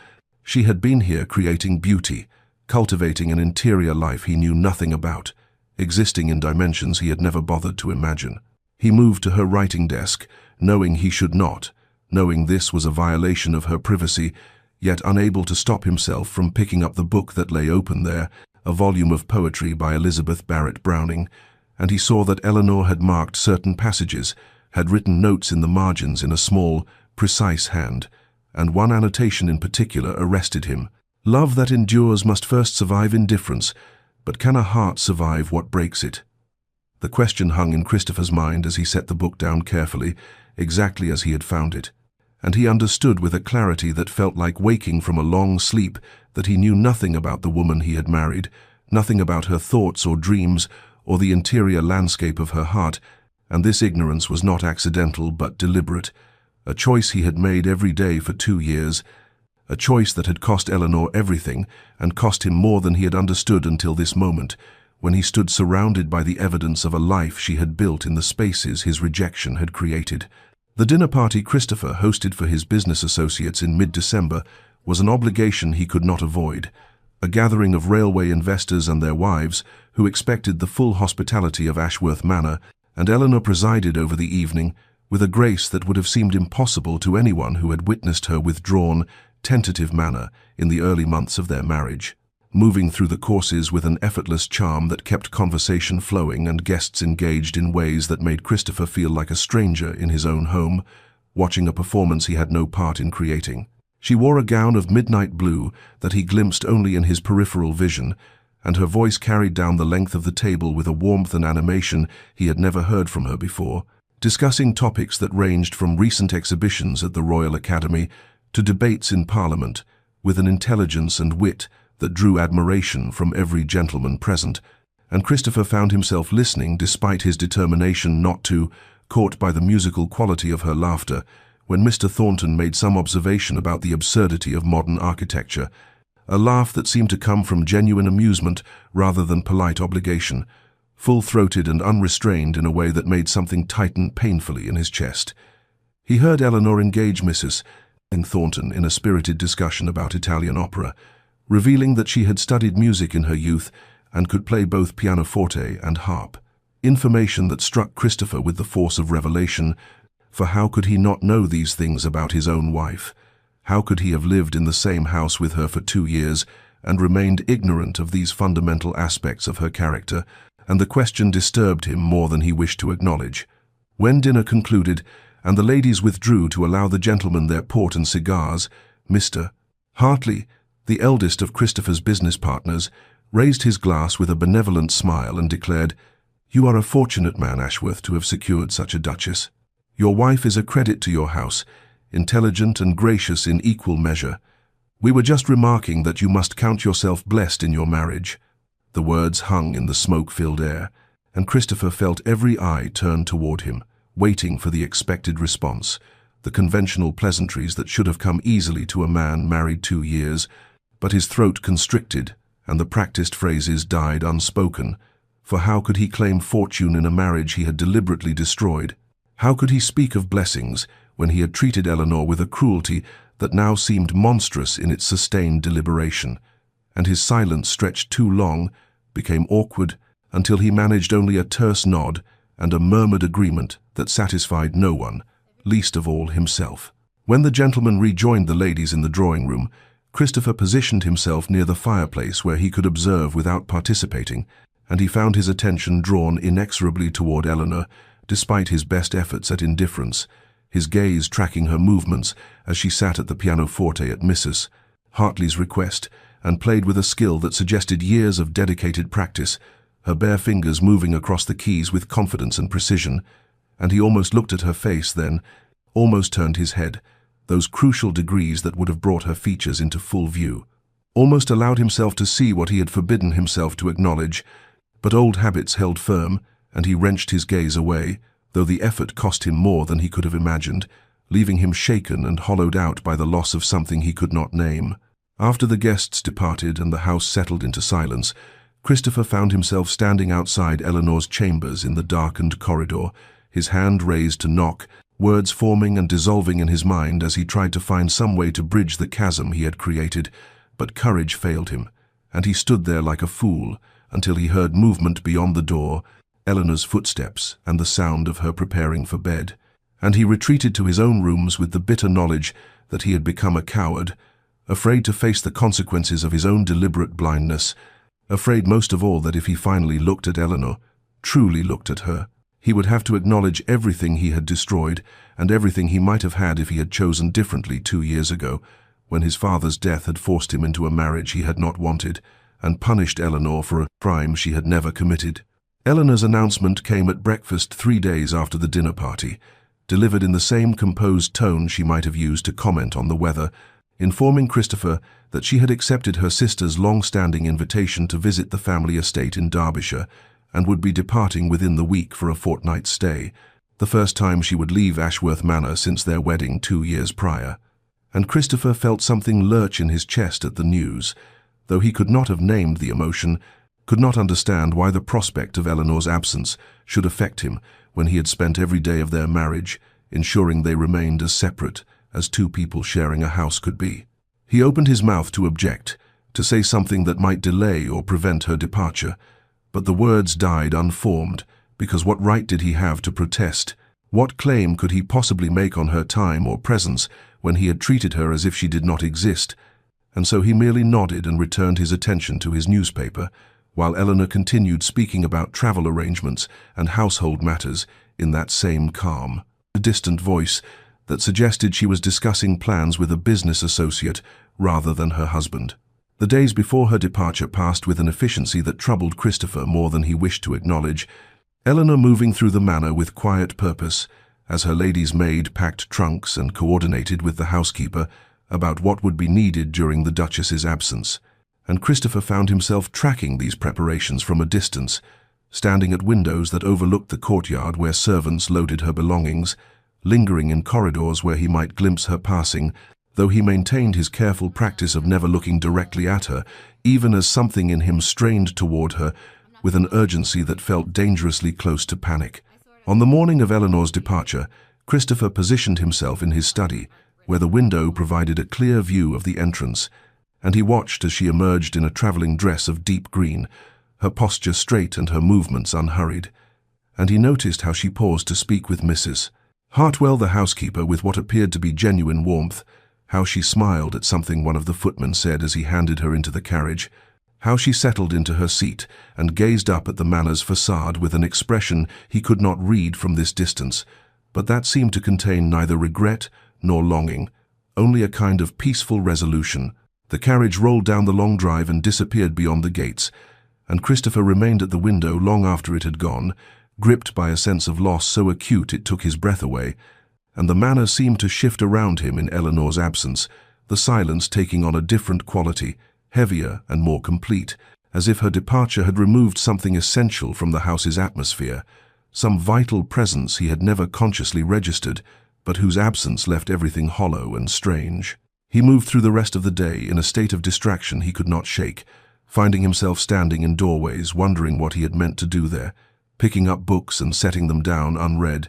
she had been here creating beauty, cultivating an interior life he knew nothing about, existing in dimensions he had never bothered to imagine. He moved to her writing desk, knowing he should not, knowing this was a violation of her privacy, yet unable to stop himself from picking up the book that lay open there, a volume of poetry by Elizabeth Barrett Browning, and he saw that Eleanor had marked certain passages, had written notes in the margins in a small, precise hand, and one annotation in particular arrested him. Love that endures must first survive indifference, but can a heart survive what breaks it? The question hung in Christopher's mind as he set the book down carefully, exactly as he had found it, and he understood with a clarity that felt like waking from a long sleep that he knew nothing about the woman he had married, nothing about her thoughts or dreams, or the interior landscape of her heart, and this ignorance was not accidental but deliberate, a choice he had made every day for 2 years, a choice that had cost Eleanor everything and cost him more than he had understood until this moment, when he stood surrounded by the evidence of a life she had built in the spaces his rejection had created. The dinner party Christopher hosted for his business associates in mid-December was an obligation he could not avoid, a gathering of railway investors and their wives who expected the full hospitality of Ashworth Manor, and Eleanor presided over the evening with a grace that would have seemed impossible to anyone who had witnessed her withdrawn, tentative manner in the early months of their marriage, moving through the courses with an effortless charm that kept conversation flowing and guests engaged in ways that made Christopher feel like a stranger in his own home, watching a performance he had no part in creating. She wore a gown of midnight blue that he glimpsed only in his peripheral vision, and her voice carried down the length of the table with a warmth and animation he had never heard from her before, discussing topics that ranged from recent exhibitions at the Royal Academy to debates in Parliament, with an intelligence and wit that drew admiration from every gentleman present, and Christopher found himself listening despite his determination not to, caught by the musical quality of her laughter, when Mr. Thornton made some observation about the absurdity of modern architecture, a laugh that seemed to come from genuine amusement rather than polite obligation, full-throated and unrestrained in a way that made something tighten painfully in his chest. He heard Eleanor engage Mrs. Thornton in a spirited discussion about Italian opera, revealing that she had studied music in her youth and could play both pianoforte and harp. Information that struck Christopher with the force of revelation, for how could he not know these things about his own wife? How could he have lived in the same house with her for 2 years and remained ignorant of these fundamental aspects of her character? And the question disturbed him more than he wished to acknowledge. When dinner concluded and the ladies withdrew to allow the gentlemen their port and cigars, Mr. Hartley, the eldest of Christopher's business partners, raised his glass with a benevolent smile and declared, "You are a fortunate man, Ashworth, to have secured such a duchess. Your wife is a credit to your house, intelligent and gracious in equal measure. We were just remarking that you must count yourself blessed in your marriage." The words hung in the smoke-filled air, and Christopher felt every eye turned toward him, waiting for the expected response, the conventional pleasantries that should have come easily to a man married 2 years, but his throat constricted, and the practiced phrases died unspoken, for how could he claim fortune in a marriage he had deliberately destroyed? How could he speak of blessings when he had treated Eleanor with a cruelty that now seemed monstrous in its sustained deliberation? And his silence stretched too long, became awkward, until he managed only a terse nod and a murmured agreement that satisfied no one, least of all himself. When the gentlemen rejoined the ladies in the drawing-room, Christopher positioned himself near the fireplace where he could observe without participating, and he found his attention drawn inexorably toward Eleanor, despite his best efforts at indifference, his gaze tracking her movements as she sat at the pianoforte at Mrs. Hartley's request, and played with a skill that suggested years of dedicated practice, her bare fingers moving across the keys with confidence and precision, and he almost looked at her face then, almost turned his head, those crucial degrees that would have brought her features into full view, almost allowed himself to see what he had forbidden himself to acknowledge, but old habits held firm, and he wrenched his gaze away, though the effort cost him more than he could have imagined, leaving him shaken and hollowed out by the loss of something he could not name. After the guests departed and the house settled into silence, Christopher found himself standing outside Eleanor's chambers in the darkened corridor, his hand raised to knock, words forming and dissolving in his mind as he tried to find some way to bridge the chasm he had created, but courage failed him, and he stood there like a fool until he heard movement beyond the door, Eleanor's footsteps and the sound of her preparing for bed, and he retreated to his own rooms with the bitter knowledge that he had become a coward, afraid to face the consequences of his own deliberate blindness, afraid most of all that if he finally looked at Eleanor, truly looked at her, he would have to acknowledge everything he had destroyed and everything he might have had if he had chosen differently 2 years ago, when his father's death had forced him into a marriage he had not wanted and punished Eleanor for a crime she had never committed. Eleanor's announcement came at breakfast 3 days after the dinner party, delivered in the same composed tone she might have used to comment on the weather, informing Christopher that she had accepted her sister's long-standing invitation to visit the family estate in Derbyshire and would be departing within the week for a fortnight's stay, the first time she would leave Ashworth Manor since their wedding 2 years prior. And Christopher felt something lurch in his chest at the news, though he could not have named the emotion, could not understand why the prospect of Eleanor's absence should affect him when he had spent every day of their marriage, ensuring they remained as separate as two people sharing a house could be. He opened his mouth to object, to say something that might delay or prevent her departure, but the words died unformed, because what right did he have to protest? What claim could he possibly make on her time or presence when he had treated her as if she did not exist? And so he merely nodded and returned his attention to his newspaper, while Eleanor continued speaking about travel arrangements and household matters in that same calm, distant voice that suggested she was discussing plans with a business associate rather than her husband. The days before her departure passed with an efficiency that troubled Christopher more than he wished to acknowledge, Eleanor moving through the manor with quiet purpose, as her lady's maid packed trunks and coordinated with the housekeeper about what would be needed during the Duchess's absence. And Christopher found himself tracking these preparations from a distance, standing at windows that overlooked the courtyard where servants loaded her belongings, lingering in corridors where he might glimpse her passing, though he maintained his careful practice of never looking directly at her, even as something in him strained toward her with an urgency that felt dangerously close to panic. On the morning of Eleanor's departure, Christopher positioned himself in his study, where the window provided a clear view of the entrance, and he watched as she emerged in a traveling dress of deep green, her posture straight and her movements unhurried. And he noticed how she paused to speak with Mrs. Hartwell, the housekeeper, with what appeared to be genuine warmth, how she smiled at something one of the footmen said as he handed her into the carriage, how she settled into her seat and gazed up at the manor's facade with an expression he could not read from this distance, but that seemed to contain neither regret nor longing, only a kind of peaceful resolution. The carriage rolled down the long drive and disappeared beyond the gates, and Christopher remained at the window long after it had gone, gripped by a sense of loss so acute it took his breath away, and the manor seemed to shift around him in Eleanor's absence, the silence taking on a different quality, heavier and more complete, as if her departure had removed something essential from the house's atmosphere, some vital presence he had never consciously registered, but whose absence left everything hollow and strange. He moved through the rest of the day in a state of distraction he could not shake, finding himself standing in doorways, wondering what he had meant to do there, picking up books and setting them down unread,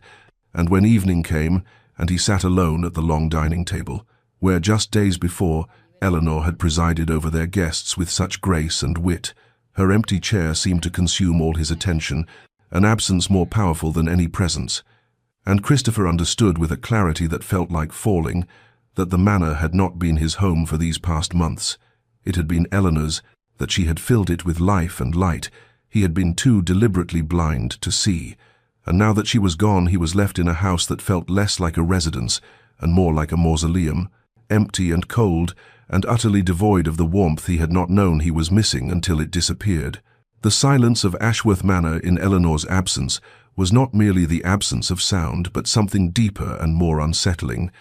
and when evening came, and he sat alone at the long dining table, where just days before Eleanor had presided over their guests with such grace and wit, her empty chair seemed to consume all his attention, an absence more powerful than any presence. And Christopher understood with a clarity that felt like falling, that the manor had not been his home for these past months. It had been Eleanor's, that she had filled it with life and light. He had been too deliberately blind to see. And now that she was gone, he was left in a house that felt less like a residence and more like a mausoleum, empty and cold, and utterly devoid of the warmth he had not known he was missing until it disappeared. The silence of Ashworth Manor in Eleanor's absence was not merely the absence of sound, but something deeper and more unsettling,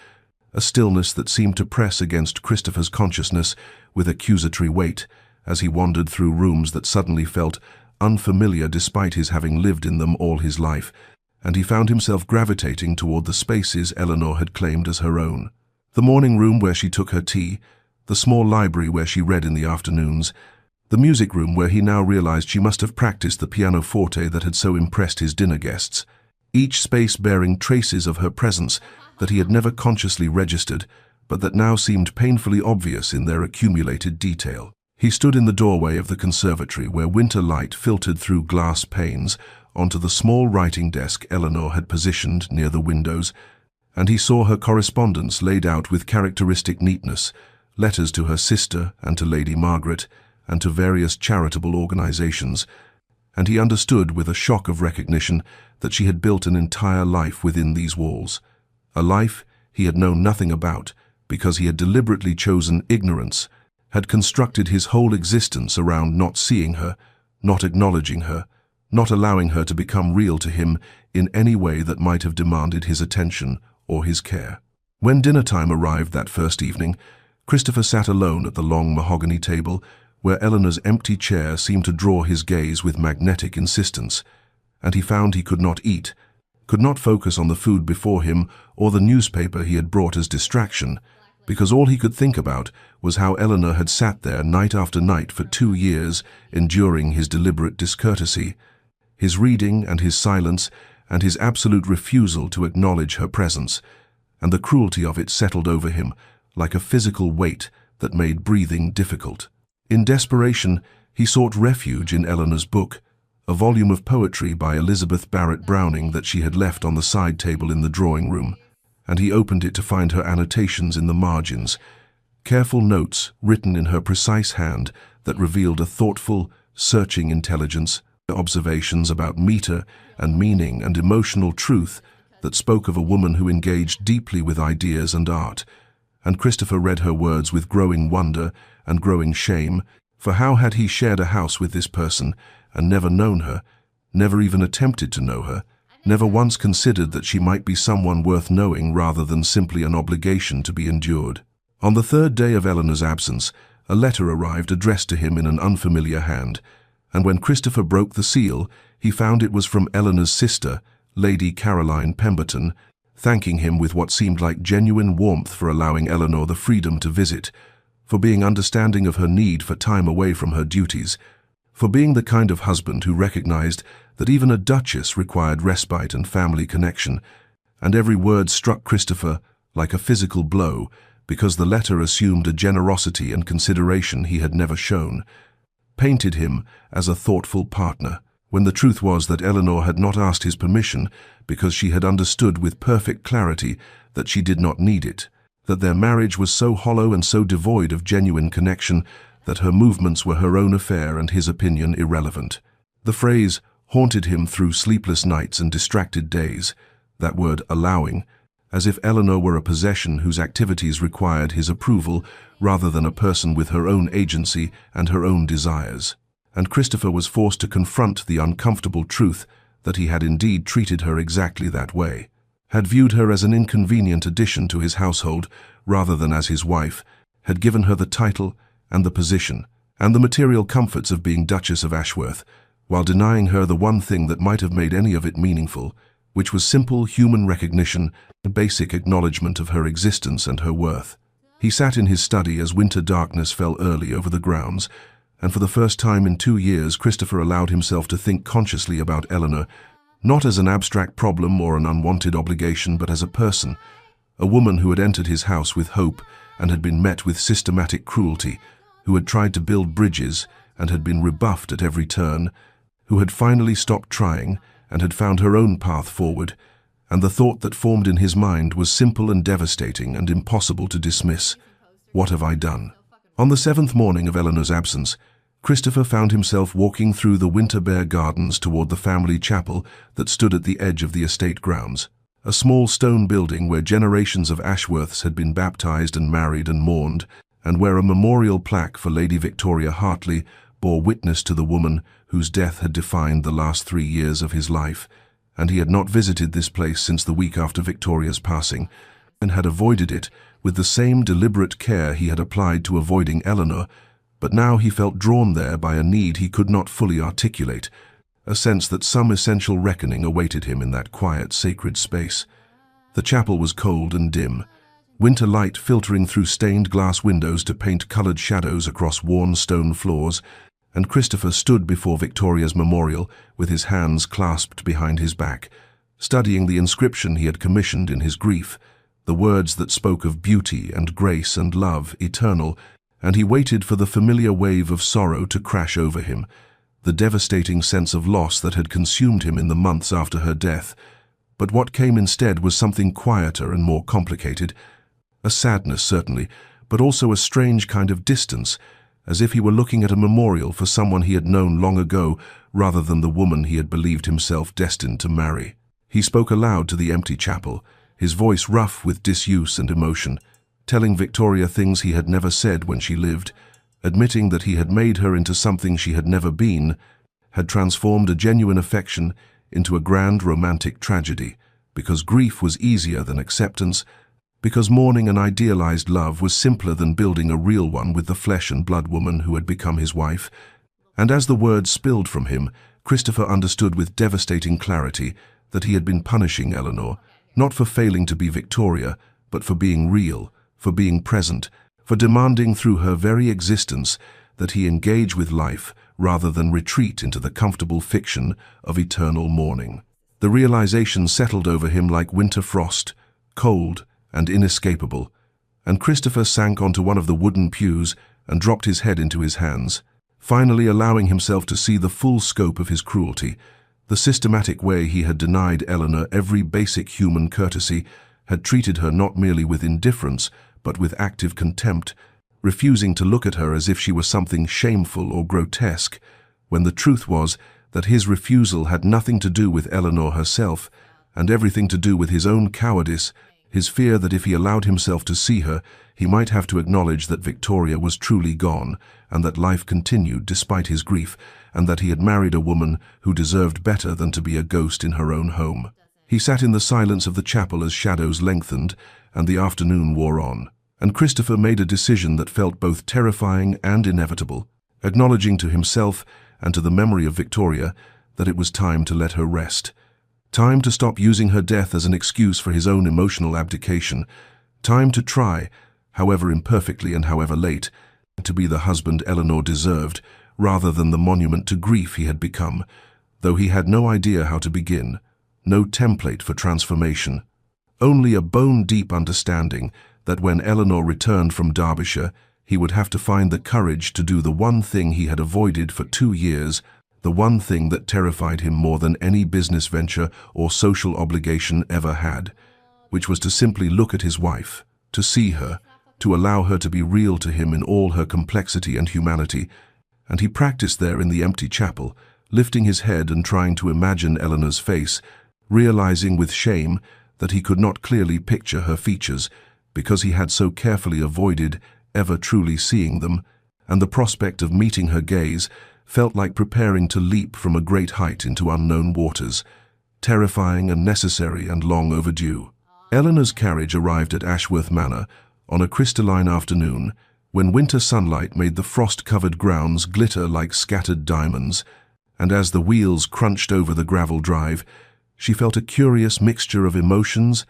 a stillness that seemed to press against Christopher's consciousness with accusatory weight as he wandered through rooms that suddenly felt unfamiliar despite his having lived in them all his life, and he found himself gravitating toward the spaces Eleanor had claimed as her own. The morning room where she took her tea, the small library where she read in the afternoons, the music room where he now realized she must have practiced the pianoforte that had so impressed his dinner guests, each space bearing traces of her presence that he had never consciously registered, but that now seemed painfully obvious in their accumulated detail. He stood in the doorway of the conservatory where winter light filtered through glass panes onto the small writing desk Eleanor had positioned near the windows, and he saw her correspondence laid out with characteristic neatness, letters to her sister and to Lady Margaret, and to various charitable organizations, and he understood with a shock of recognition that she had built an entire life within these walls, a life he had known nothing about because he had deliberately chosen ignorance, had constructed his whole existence around not seeing her, not acknowledging her, not allowing her to become real to him in any way that might have demanded his attention or his care. When dinner time arrived that first evening, Christopher sat alone at the long mahogany table where Eleanor's empty chair seemed to draw his gaze with magnetic insistence, and he found he could not eat, could not focus on the food before him or the newspaper he had brought as distraction, because all he could think about was how Eleanor had sat there night after night for 2 years, enduring his deliberate discourtesy, his reading and his silence, and his absolute refusal to acknowledge her presence, and the cruelty of it settled over him like a physical weight that made breathing difficult. In desperation, he sought refuge in Eleanor's book, a volume of poetry by Elizabeth Barrett Browning that she had left on the side table in the drawing room, and he opened it to find her annotations in the margins, careful notes written in her precise hand that revealed a thoughtful, searching intelligence, observations about meter and meaning and emotional truth that spoke of a woman who engaged deeply with ideas and art. And Christopher read her words with growing wonder and growing shame, for how had he shared a house with this person and never known her, never even attempted to know her, never once considered that she might be someone worth knowing rather than simply an obligation to be endured. On the third day of Eleanor's absence, a letter arrived addressed to him in an unfamiliar hand, and when Christopher broke the seal, he found it was from Eleanor's sister, Lady Caroline Pemberton, thanking him with what seemed like genuine warmth for allowing Eleanor the freedom to visit, for being understanding of her need for time away from her duties, for being the kind of husband who recognized that even a duchess required respite and family connection. And every word struck Christopher like a physical blow, because the letter assumed a generosity and consideration he had never shown, painted him as a thoughtful partner, when the truth was that Eleanor had not asked his permission because she had understood with perfect clarity that she did not need it, that their marriage was so hollow and so devoid of genuine connection that her movements were her own affair and his opinion irrelevant. The phrase haunted him through sleepless nights and distracted days, that word allowing, as if Eleanor were a possession whose activities required his approval rather than a person with her own agency and her own desires. And Christopher was forced to confront the uncomfortable truth that he had indeed treated her exactly that way, had viewed her as an inconvenient addition to his household rather than as his wife, had given her the title and the position and the material comforts of being Duchess of Ashworth, while denying her the one thing that might have made any of it meaningful, which was simple human recognition and basic acknowledgement of her existence and her worth. He sat in his study as winter darkness fell early over the grounds, and for the first time in 2 years Christopher allowed himself to think consciously about Eleanor, not as an abstract problem or an unwanted obligation, but as a person, a woman who had entered his house with hope and had been met with systematic cruelty, who had tried to build bridges and had been rebuffed at every turn, who had finally stopped trying and had found her own path forward, and the thought that formed in his mind was simple and devastating and impossible to dismiss. What have I done? On the 7th morning of Eleanor's absence, Christopher found himself walking through the Winterbear Gardens toward the family chapel that stood at the edge of the estate grounds, a small stone building where generations of Ashworths had been baptized and married and mourned, and where a memorial plaque for Lady Victoria Hartley bore witness to the woman whose death had defined the last 3 years of his life. And he had not visited this place since the week after Victoria's passing, and had avoided it with the same deliberate care he had applied to avoiding Eleanor, but now he felt drawn there by a need he could not fully articulate, a sense that some essential reckoning awaited him in that quiet, sacred space. The chapel was cold and dim, winter light filtering through stained glass windows to paint colored shadows across worn stone floors, and Christopher stood before Victoria's memorial with his hands clasped behind his back, studying the inscription he had commissioned in his grief, the words that spoke of beauty and grace and love eternal, and he waited for the familiar wave of sorrow to crash over him, the devastating sense of loss that had consumed him in the months after her death. But what came instead was something quieter and more complicated, a sadness certainly, but also a strange kind of distance, as if he were looking at a memorial for someone he had known long ago rather than the woman he had believed himself destined to marry. He spoke aloud to the empty chapel, his voice rough with disuse and emotion, telling Victoria things he had never said when she lived, admitting that he had made her into something she had never been, had transformed a genuine affection into a grand romantic tragedy, because grief was easier than acceptance, because mourning an idealized love was simpler than building a real one with the flesh and blood woman who had become his wife. And as the words spilled from him, Christopher understood with devastating clarity that he had been punishing Eleanor, not for failing to be Victoria, but for being real, for being present, for demanding through her very existence that he engage with life rather than retreat into the comfortable fiction of eternal mourning. The realization settled over him like winter frost, cold and inescapable, and Christopher sank onto one of the wooden pews and dropped his head into his hands, finally allowing himself to see the full scope of his cruelty. The systematic way he had denied Eleanor every basic human courtesy, had treated her not merely with indifference, but with active contempt, refusing to look at her as if she were something shameful or grotesque, when the truth was that his refusal had nothing to do with Eleanor herself, and everything to do with his own cowardice, his fear that if he allowed himself to see her, he might have to acknowledge that Victoria was truly gone, and that life continued despite his grief, and that he had married a woman who deserved better than to be a ghost in her own home. He sat in the silence of the chapel as shadows lengthened, and the afternoon wore on, and Christopher made a decision that felt both terrifying and inevitable, acknowledging to himself and to the memory of Victoria that it was time to let her rest. Time to stop using her death as an excuse for his own emotional abdication. Time to try, however imperfectly and however late, to be the husband Eleanor deserved, rather than the monument to grief he had become, though he had no idea how to begin, no template for transformation. Only a bone-deep understanding that when Eleanor returned from Derbyshire, he would have to find the courage to do the one thing he had avoided for 2 years, the one thing that terrified him more than any business venture or social obligation ever had, which was to simply look at his wife, to see her, to allow her to be real to him in all her complexity and humanity. And he practiced there in the empty chapel, lifting his head and trying to imagine Eleanor's face, realizing with shame that he could not clearly picture her features because he had so carefully avoided ever truly seeing them, and the prospect of meeting her gaze felt like preparing to leap from a great height into unknown waters, terrifying and necessary and long overdue. Eleanor's carriage arrived at Ashworth Manor on a crystalline afternoon when winter sunlight made the frost-covered grounds glitter like scattered diamonds, and as the wheels crunched over the gravel drive, she felt a curious mixture of emotions.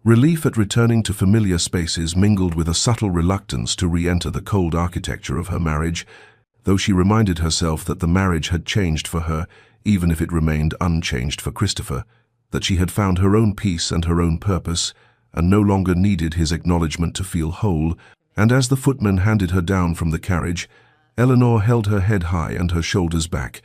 Relief at returning to familiar spaces mingled with a subtle reluctance to re-enter the cold architecture of her marriage, though she reminded herself that the marriage had changed for her, even if it remained unchanged for Christopher, that she had found her own peace and her own purpose, and no longer needed his acknowledgement to feel whole. And as the footman handed her down from the carriage, Eleanor held her head high and her shoulders back,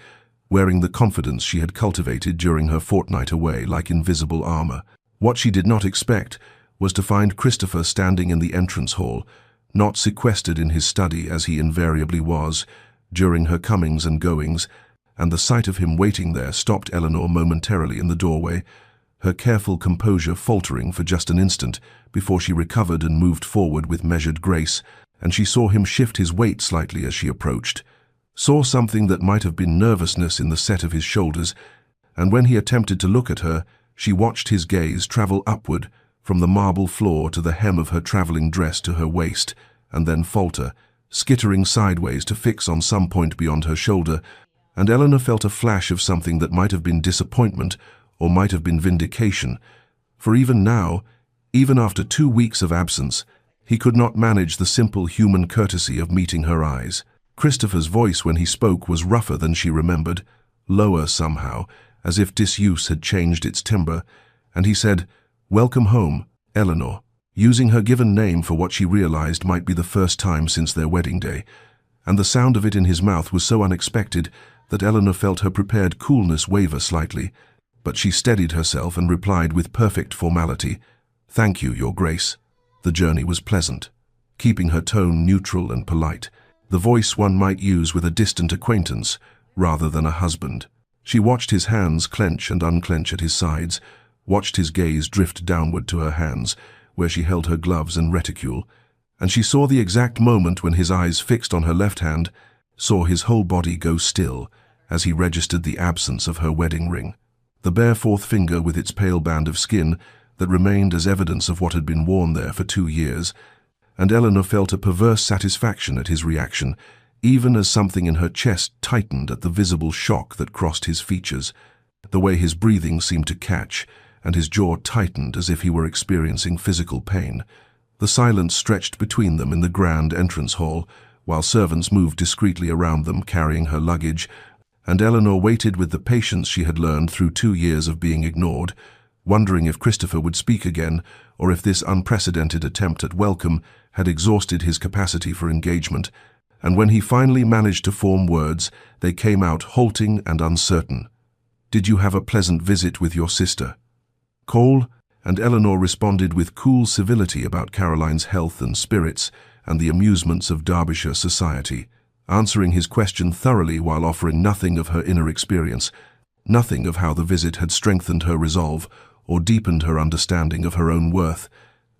wearing the confidence she had cultivated during her fortnight away like invisible armor. What she did not expect was to find Christopher standing in the entrance hall, not sequestered in his study as he invariably was during her comings and goings, and the sight of him waiting there stopped Eleanor momentarily in the doorway, her careful composure faltering for just an instant before she recovered and moved forward with measured grace, and she saw him shift his weight slightly as she approached, saw something that might have been nervousness in the set of his shoulders, and when he attempted to look at her, she watched his gaze travel upward from the marble floor to the hem of her traveling dress to her waist, and then falter, skittering sideways to fix on some point beyond her shoulder, and Eleanor felt a flash of something that might have been disappointment or might have been vindication, for even now, even after 2 weeks of absence, he could not manage the simple human courtesy of meeting her eyes. Christopher's voice when he spoke was rougher than she remembered, lower somehow, as if disuse had changed its timbre, and he said, "Welcome home, Eleanor," using her given name for what she realized might be the first time since their wedding day, and the sound of it in his mouth was so unexpected that Eleanor felt her prepared coolness waver slightly, but she steadied herself and replied with perfect formality, "Thank you, Your Grace." The journey was pleasant, keeping her tone neutral and polite, the voice one might use with a distant acquaintance rather than a husband. She watched his hands clench and unclench at his sides, watched his gaze drift downward to her hands, where she held her gloves and reticule, and she saw the exact moment when his eyes fixed on her left hand, saw his whole body go still as he registered the absence of her wedding ring, the bare fourth finger with its pale band of skin that remained as evidence of what had been worn there for 2 years, and Eleanor felt a perverse satisfaction at his reaction, even as something in her chest tightened at the visible shock that crossed his features, the way his breathing seemed to catch, and his jaw tightened as if he were experiencing physical pain. The silence stretched between them in the grand entrance hall, while servants moved discreetly around them carrying her luggage, and Eleanor waited with the patience she had learned through 2 years of being ignored, wondering if Christopher would speak again or if this unprecedented attempt at welcome had exhausted his capacity for engagement. And when he finally managed to form words, they came out halting and uncertain. "Did you have a pleasant visit with your sister, Cole?" And Eleanor responded with cool civility about Caroline's health and spirits and the amusements of Derbyshire society, answering his question thoroughly while offering nothing of her inner experience, nothing of how the visit had strengthened her resolve or deepened her understanding of her own worth.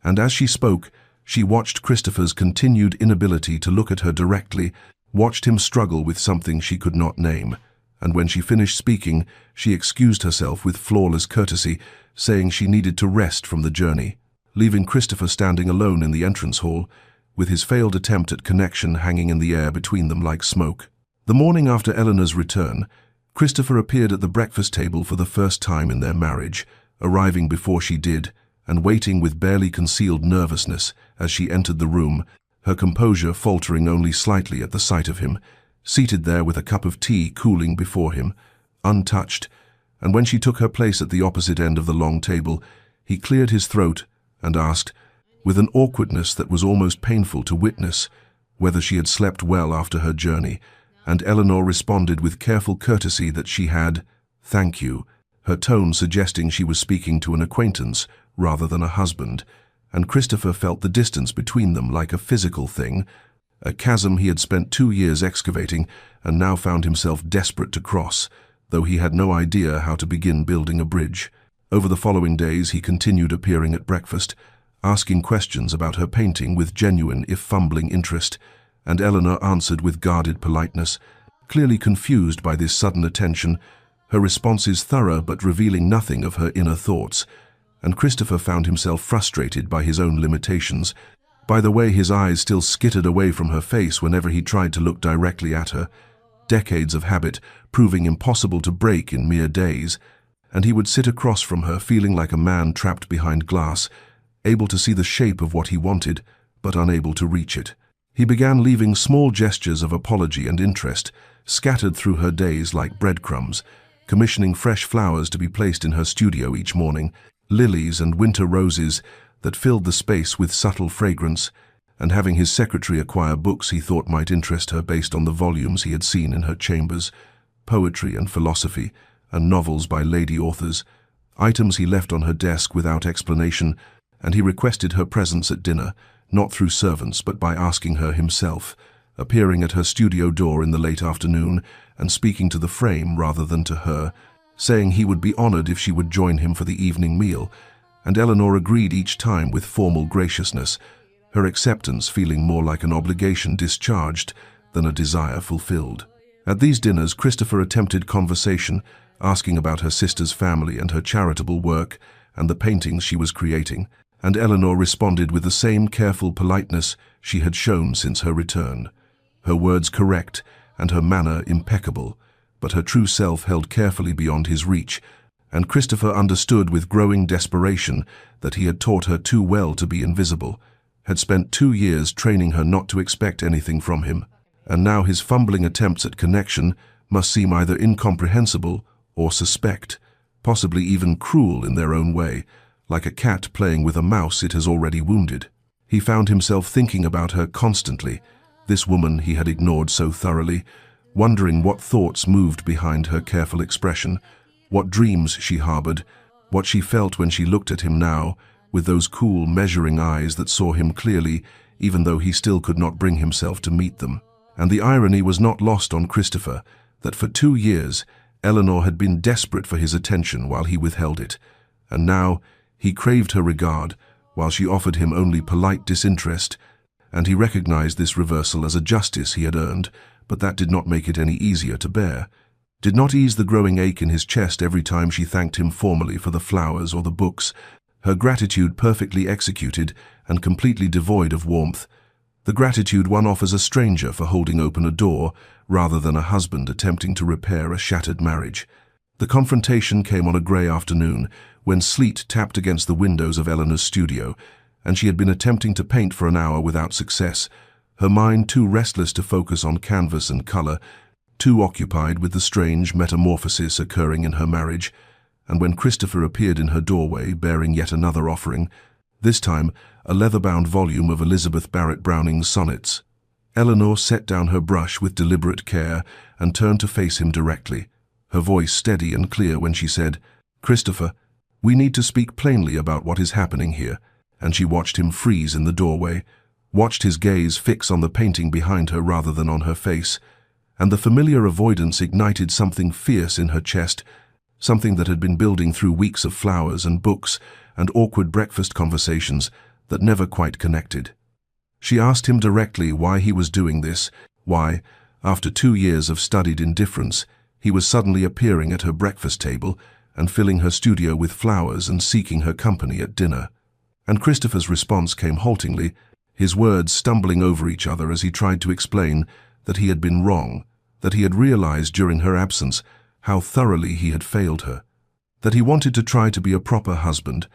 And as she spoke, she watched Christopher's continued inability to look at her directly, watched him struggle with something she could not name. And when she finished speaking, she excused herself with flawless courtesy, saying she needed to rest from the journey, leaving Christopher standing alone in the entrance hall, with his failed attempt at connection hanging in the air between them like smoke. The morning after Eleanor's return, Christopher appeared at the breakfast table for the first time in their marriage, arriving before she did, and waiting with barely concealed nervousness as she entered the room, her composure faltering only slightly at the sight of him, seated there with a cup of tea cooling before him, untouched. And when she took her place at the opposite end of the long table, he cleared his throat and asked, with an awkwardness that was almost painful to witness, whether she had slept well after her journey, and Eleanor responded with careful courtesy that she had, "Thank you," her tone suggesting she was speaking to an acquaintance rather than a husband, and Christopher felt the distance between them like a physical thing, a chasm he had spent 2 years excavating and now found himself desperate to cross, though he had no idea how to begin building a bridge. Over the following days he continued appearing at breakfast, asking questions about her painting with genuine if fumbling interest, and Eleanor answered with guarded politeness, clearly confused by this sudden attention, her responses thorough but revealing nothing of her inner thoughts, and Christopher found himself frustrated by his own limitations, by the way his eyes still skittered away from her face whenever he tried to look directly at her, decades of habit proving impossible to break in mere days, and he would sit across from her feeling like a man trapped behind glass, able to see the shape of what he wanted, but unable to reach it. He began leaving small gestures of apology and interest, scattered through her days like breadcrumbs, commissioning fresh flowers to be placed in her studio each morning, lilies and winter roses that filled the space with subtle fragrance, and having his secretary acquire books he thought might interest her based on the volumes he had seen in her chambers, poetry and philosophy, and novels by lady authors, items he left on her desk without explanation, and he requested her presence at dinner, not through servants but by asking her himself, appearing at her studio door in the late afternoon and speaking to the frame rather than to her, saying he would be honored if she would join him for the evening meal, and Eleanor agreed each time with formal graciousness, her acceptance feeling more like an obligation discharged than a desire fulfilled. At these dinners, Christopher attempted conversation, asking about her sister's family and her charitable work and the paintings she was creating, and Eleanor responded with the same careful politeness she had shown since her return, her words correct and her manner impeccable, but her true self held carefully beyond his reach, and Christopher understood with growing desperation that he had taught her too well to be invisible, had spent 2 years training her not to expect anything from him, and now his fumbling attempts at connection must seem either incomprehensible or suspect, possibly even cruel in their own way, like a cat playing with a mouse it has already wounded. He found himself thinking about her constantly, this woman he had ignored so thoroughly, wondering what thoughts moved behind her careful expression, what dreams she harbored, what she felt when she looked at him now, with those cool, measuring eyes that saw him clearly, even though he still could not bring himself to meet them. And the irony was not lost on Christopher, that for 2 years Eleanor had been desperate for his attention while he withheld it, and now he craved her regard while she offered him only polite disinterest, and he recognized this reversal as a justice he had earned, but that did not make it any easier to bear, did not ease the growing ache in his chest every time she thanked him formally for the flowers or the books, her gratitude perfectly executed and completely devoid of warmth, the gratitude one offers a stranger for holding open a door rather than a husband attempting to repair a shattered marriage. The confrontation came on a grey afternoon when sleet tapped against the windows of Eleanor's studio, and she had been attempting to paint for an hour without success, her mind too restless to focus on canvas and colour, too occupied with the strange metamorphosis occurring in her marriage, and when Christopher appeared in her doorway bearing yet another offering, this time a leather-bound volume of Elizabeth Barrett Browning's sonnets, Eleanor set down her brush with deliberate care and turned to face him directly, her voice steady and clear when she said, "Christopher, we need to speak plainly about what is happening here," and she watched him freeze in the doorway, watched his gaze fix on the painting behind her rather than on her face, and the familiar avoidance ignited something fierce in her chest, something that had been building through weeks of flowers and books and awkward breakfast conversations that never quite connected. She asked him directly why he was doing this, why, after 2 years of studied indifference, he was suddenly appearing at her breakfast table and filling her studio with flowers and seeking her company at dinner. And Christopher's response came haltingly, his words stumbling over each other as he tried to explain that he had been wrong, that he had realized during her absence how thoroughly he had failed her, that he wanted to try to be a proper husband,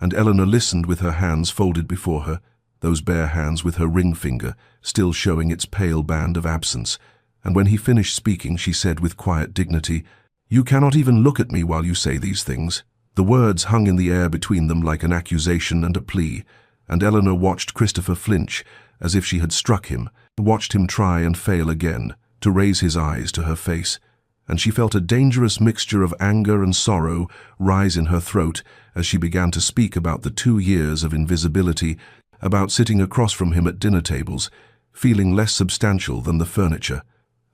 and Eleanor listened with her hands folded before her, those bare hands with her ring finger still showing its pale band of absence, and when he finished speaking she said with quiet dignity, "You cannot even look at me while you say these things." The words hung in the air between them like an accusation and a plea, and Eleanor watched Christopher flinch as if she had struck him, watched him try and fail again, to raise his eyes to her face, and she felt a dangerous mixture of anger and sorrow rise in her throat as she began to speak about the 2 years of invisibility, about sitting across from him at dinner tables, feeling less substantial than the furniture,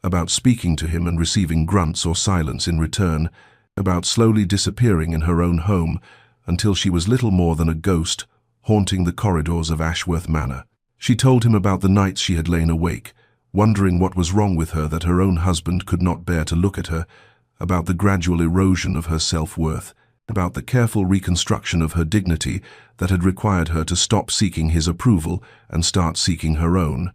about speaking to him and receiving grunts or silence in return, about slowly disappearing in her own home until she was little more than a ghost haunting the corridors of Ashworth Manor. She told him about the nights she had lain awake, wondering what was wrong with her that her own husband could not bear to look at her, about the gradual erosion of her self-worth, about the careful reconstruction of her dignity that had required her to stop seeking his approval and start seeking her own.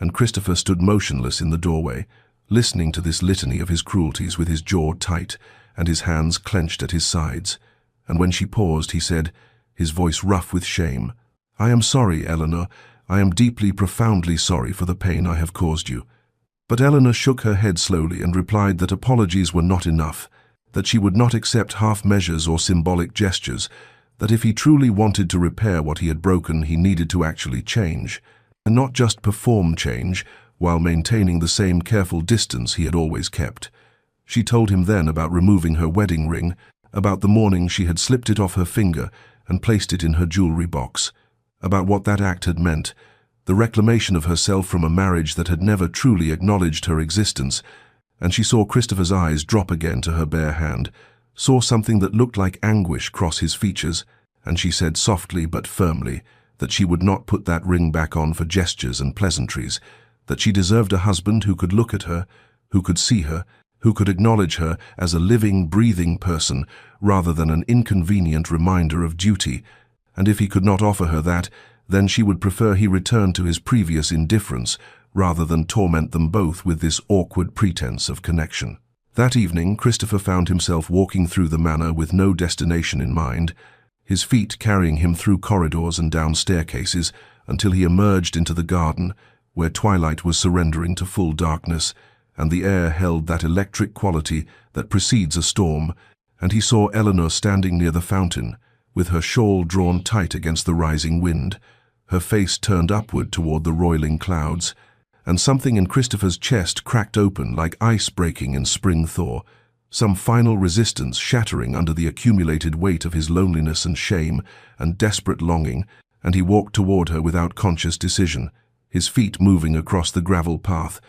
And Christopher stood motionless in the doorway, listening to this litany of his cruelties with his jaw tight and his hands clenched at his sides. And when she paused, he said, his voice rough with shame, "I am sorry, Eleanor. I am deeply, profoundly sorry for the pain I have caused you." But Eleanor shook her head slowly and replied that apologies were not enough, that she would not accept half measures or symbolic gestures, that if he truly wanted to repair what he had broken, he needed to actually change, and not just perform change while maintaining the same careful distance he had always kept. She told him then about removing her wedding ring, about the morning she had slipped it off her finger and placed it in her jewelry box, about what that act had meant, the reclamation of herself from a marriage that had never truly acknowledged her existence, and she saw Christopher's eyes drop again to her bare hand, saw something that looked like anguish cross his features, and she said softly but firmly that she would not put that ring back on for gestures and pleasantries, that she deserved a husband who could look at her, who could see her, who could acknowledge her as a living, breathing person rather than an inconvenient reminder of duty, and if he could not offer her that, then she would prefer he return to his previous indifference rather than torment them both with this awkward pretense of connection. That evening, Christopher found himself walking through the manor with no destination in mind, his feet carrying him through corridors and down staircases until he emerged into the garden, where twilight was surrendering to full darkness, and the air held that electric quality that precedes a storm, and he saw Eleanor standing near the fountain, with her shawl drawn tight against the rising wind, her face turned upward toward the roiling clouds, and something in Christopher's chest cracked open like ice breaking in spring thaw, some final resistance shattering under the accumulated weight of his loneliness and shame and desperate longing, and he walked toward her without conscious decision, his feet moving across the gravel path,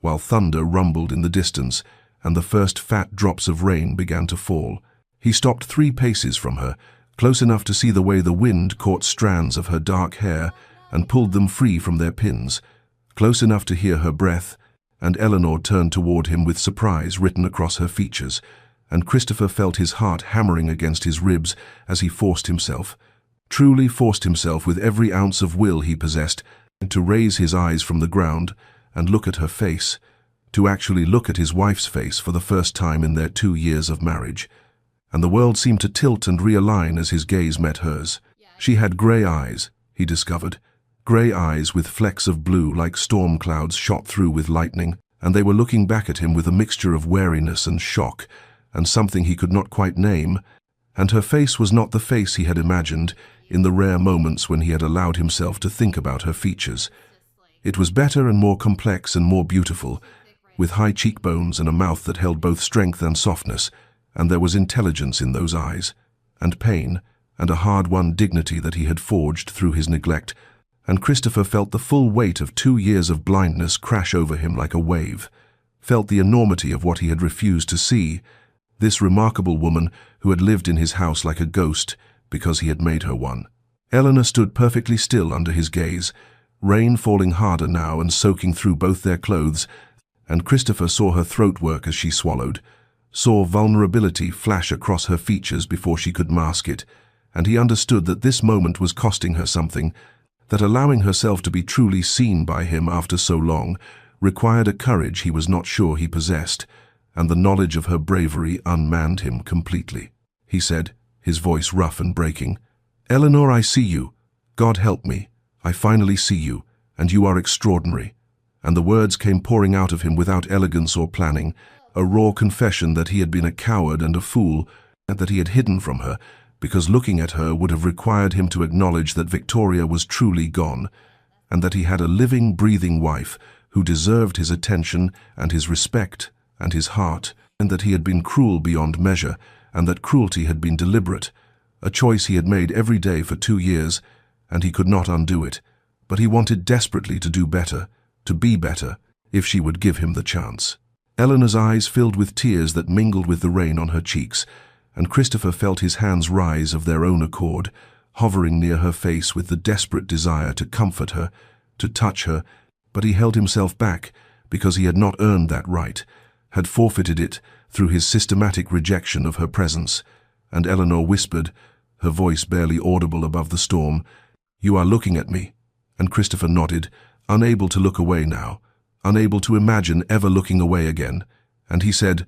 while thunder rumbled in the distance and the first fat drops of rain began to fall. He stopped 3 paces from her, close enough to see the way the wind caught strands of her dark hair and pulled them free from their pins, close enough to hear her breath, and Eleanor turned toward him with surprise written across her features, and Christopher felt his heart hammering against his ribs as he forced himself, truly forced himself with every ounce of will he possessed, to raise his eyes from the ground and look at her face, to actually look at his wife's face for the first time in their 2 years of marriage. And the world seemed to tilt and realign as his gaze met hers. She had grey eyes, he discovered, grey eyes with flecks of blue like storm clouds shot through with lightning, and they were looking back at him with a mixture of wariness and shock, and something he could not quite name, and her face was not the face he had imagined in the rare moments when he had allowed himself to think about her features. It was better and more complex and more beautiful, with high cheekbones and a mouth that held both strength and softness, and there was intelligence in those eyes, and pain, and a hard-won dignity that he had forged through his neglect, and Christopher felt the full weight of 2 years of blindness crash over him like a wave, felt the enormity of what he had refused to see, this remarkable woman who had lived in his house like a ghost because he had made her one. Eleanor stood perfectly still under his gaze, rain falling harder now and soaking through both their clothes, and Christopher saw her throat work as she swallowed, saw vulnerability flash across her features before she could mask it, and he understood that this moment was costing her something, that allowing herself to be truly seen by him after so long required a courage he was not sure he possessed, and the knowledge of her bravery unmanned him completely. He said, his voice rough and breaking, "Eleanor, I see you. God help me. I finally see you, and you are extraordinary." And the words came pouring out of him without elegance or planning, a raw confession that he had been a coward and a fool, and that he had hidden from her, because looking at her would have required him to acknowledge that Victoria was truly gone, and that he had a living, breathing wife who deserved his attention and his respect and his heart, and that he had been cruel beyond measure, and that cruelty had been deliberate, a choice he had made every day for 2 years, and he could not undo it. But he wanted desperately to do better, to be better, if she would give him the chance. Eleanor's eyes filled with tears that mingled with the rain on her cheeks, and Christopher felt his hands rise of their own accord, hovering near her face with the desperate desire to comfort her, to touch her, but he held himself back because he had not earned that right, had forfeited it through his systematic rejection of her presence, and Eleanor whispered, her voice barely audible above the storm, "You are looking at me," and Christopher nodded, unable to look away now, unable to imagine ever looking away again, and he said,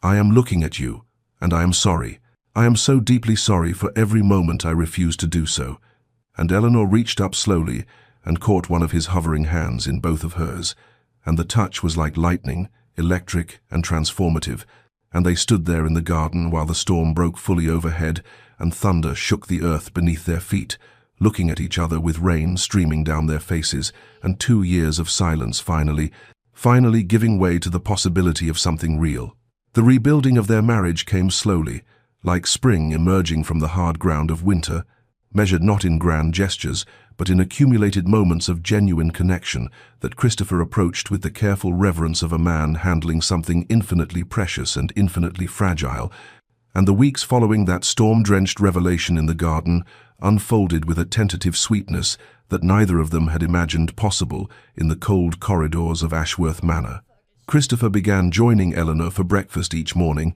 "I am looking at you, and I am sorry. I am so deeply sorry for every moment I refused to do so." And Eleanor reached up slowly and caught one of his hovering hands in both of hers, and the touch was like lightning, electric and transformative, and they stood there in the garden while the storm broke fully overhead and thunder shook the earth beneath their feet, looking at each other with rain streaming down their faces, and 2 years of silence finally giving way to the possibility of something real. The rebuilding of their marriage came slowly, like spring emerging from the hard ground of winter, measured not in grand gestures, but in accumulated moments of genuine connection that Christopher approached with the careful reverence of a man handling something infinitely precious and infinitely fragile, and the weeks following that storm-drenched revelation in the garden unfolded with a tentative sweetness that neither of them had imagined possible in the cold corridors of Ashworth Manor. Christopher began joining Eleanor for breakfast each morning,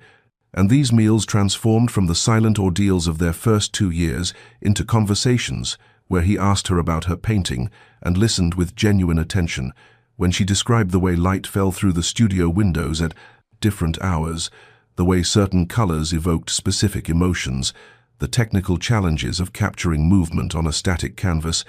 and these meals transformed from the silent ordeals of their first 2 years into conversations where he asked her about her painting and listened with genuine attention when she described the way light fell through the studio windows at different hours, the way certain colors evoked specific emotions, the technical challenges of capturing movement on a static canvas,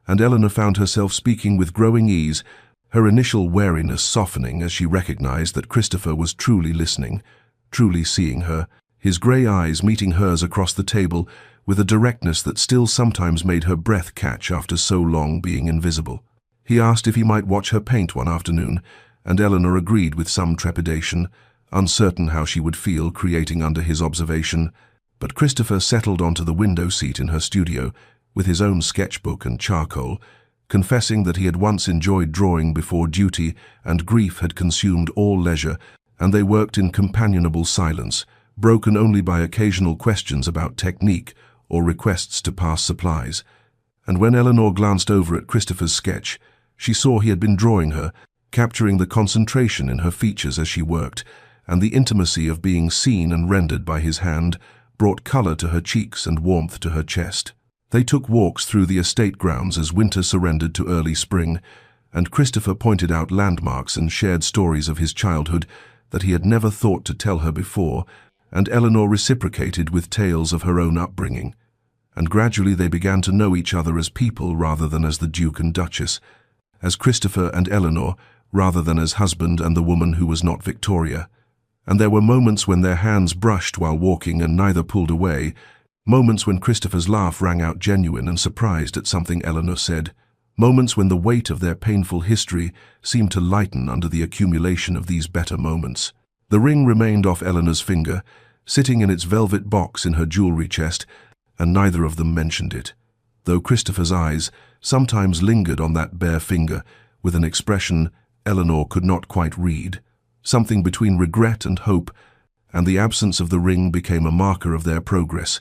and Eleanor found herself speaking with growing ease, her initial wariness softening as she recognized that Christopher was truly listening, truly seeing her, his gray eyes meeting hers across the table with a directness that still sometimes made her breath catch after so long being invisible. He asked if he might watch her paint one afternoon, and Eleanor agreed with some trepidation, uncertain how she would feel creating under his observation. But Christopher settled onto the window seat in her studio, with his own sketchbook and charcoal, confessing that he had once enjoyed drawing before duty and grief had consumed all leisure, and they worked in companionable silence, broken only by occasional questions about technique or requests to pass supplies. And when Eleanor glanced over at Christopher's sketch, she saw he had been drawing her, capturing the concentration in her features as she worked, and the intimacy of being seen and rendered by his hand brought color to her cheeks and warmth to her chest. They took walks through the estate grounds as winter surrendered to early spring, and Christopher pointed out landmarks and shared stories of his childhood that he had never thought to tell her before, and Eleanor reciprocated with tales of her own upbringing. And gradually they began to know each other as people rather than as the Duke and Duchess. As Christopher and Eleanor, rather than as husband and the woman who was not Victoria. And there were moments when their hands brushed while walking and neither pulled away, moments when Christopher's laugh rang out genuine and surprised at something Eleanor said, moments when the weight of their painful history seemed to lighten under the accumulation of these better moments. The ring remained off Eleanor's finger, sitting in its velvet box in her jewelry chest, and neither of them mentioned it, though Christopher's eyes sometimes lingered on that bare finger with an expression Eleanor could not quite read. Something between regret and hope, and the absence of the ring became a marker of their progress,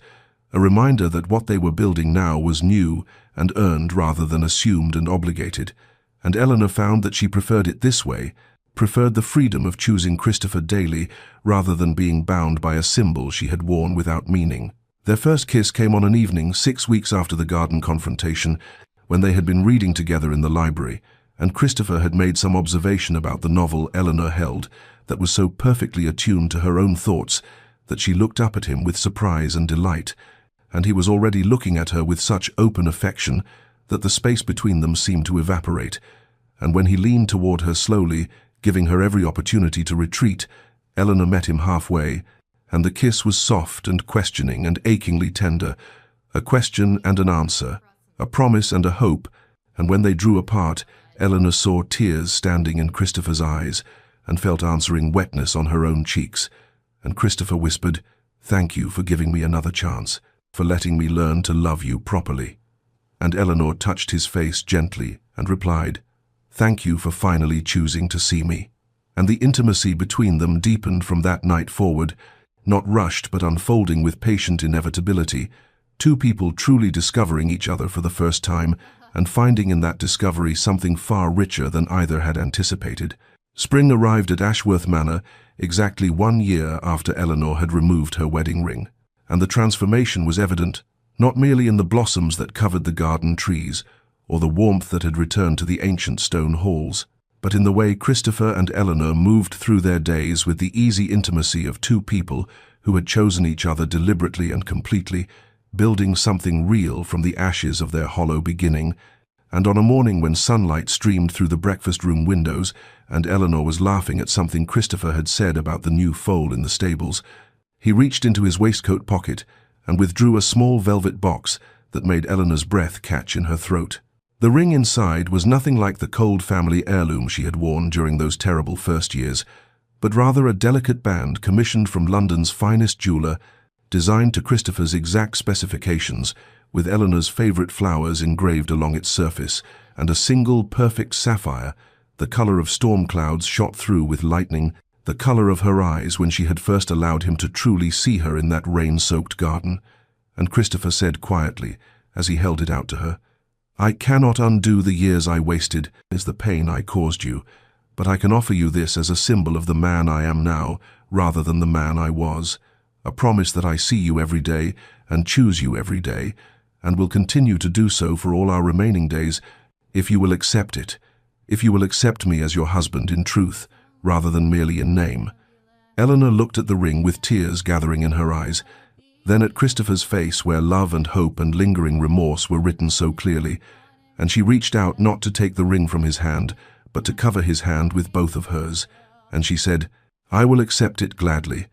a reminder that what they were building now was new and earned rather than assumed and obligated, and Eleanor found that she preferred it this way, preferred the freedom of choosing Christopher daily rather than being bound by a symbol she had worn without meaning. Their first kiss came on an evening 6 weeks after the garden confrontation, when they had been reading together in the library, and Christopher had made some observation about the novel Eleanor held that was so perfectly attuned to her own thoughts that she looked up at him with surprise and delight, and he was already looking at her with such open affection that the space between them seemed to evaporate, and when he leaned toward her slowly, giving her every opportunity to retreat, Eleanor met him halfway, and the kiss was soft and questioning and achingly tender, a question and an answer, a promise and a hope, and when they drew apart, Eleanor saw tears standing in Christopher's eyes and felt answering wetness on her own cheeks, and Christopher whispered, "Thank you for giving me another chance, for letting me learn to love you properly." And Eleanor touched his face gently and replied, "Thank you for finally choosing to see me." And the intimacy between them deepened from that night forward, not rushed but unfolding with patient inevitability, two people truly discovering each other for the first time and finding in that discovery something far richer than either had anticipated. Spring arrived at Ashworth Manor exactly 1 year after Eleanor had removed her wedding ring, and the transformation was evident, not merely in the blossoms that covered the garden trees, or the warmth that had returned to the ancient stone halls, but in the way Christopher and Eleanor moved through their days with the easy intimacy of two people who had chosen each other deliberately and completely, building something real from the ashes of their hollow beginning. And on a morning when sunlight streamed through the breakfast room windows and Eleanor was laughing at something Christopher had said about the new foal in the stables, he reached into his waistcoat pocket and withdrew a small velvet box that made Eleanor's breath catch in her throat. The ring inside was nothing like the cold family heirloom she had worn during those terrible first years, but rather a delicate band commissioned from London's finest jeweler, designed to Christopher's exact specifications, with Eleanor's favorite flowers engraved along its surface, and a single perfect sapphire, the color of storm clouds shot through with lightning, the color of her eyes when she had first allowed him to truly see her in that rain-soaked garden. And Christopher said quietly, as he held it out to her, "I cannot undo the years I wasted, is the pain I caused you, but I can offer you this as a symbol of the man I am now, rather than the man I was. A promise that I see you every day and choose you every day, and will continue to do so for all our remaining days, if you will accept it, if you will accept me as your husband in truth, rather than merely in name." Eleanor looked at the ring with tears gathering in her eyes, then at Christopher's face where love and hope and lingering remorse were written so clearly, and she reached out not to take the ring from his hand, but to cover his hand with both of hers, and she said, "I will accept it gladly,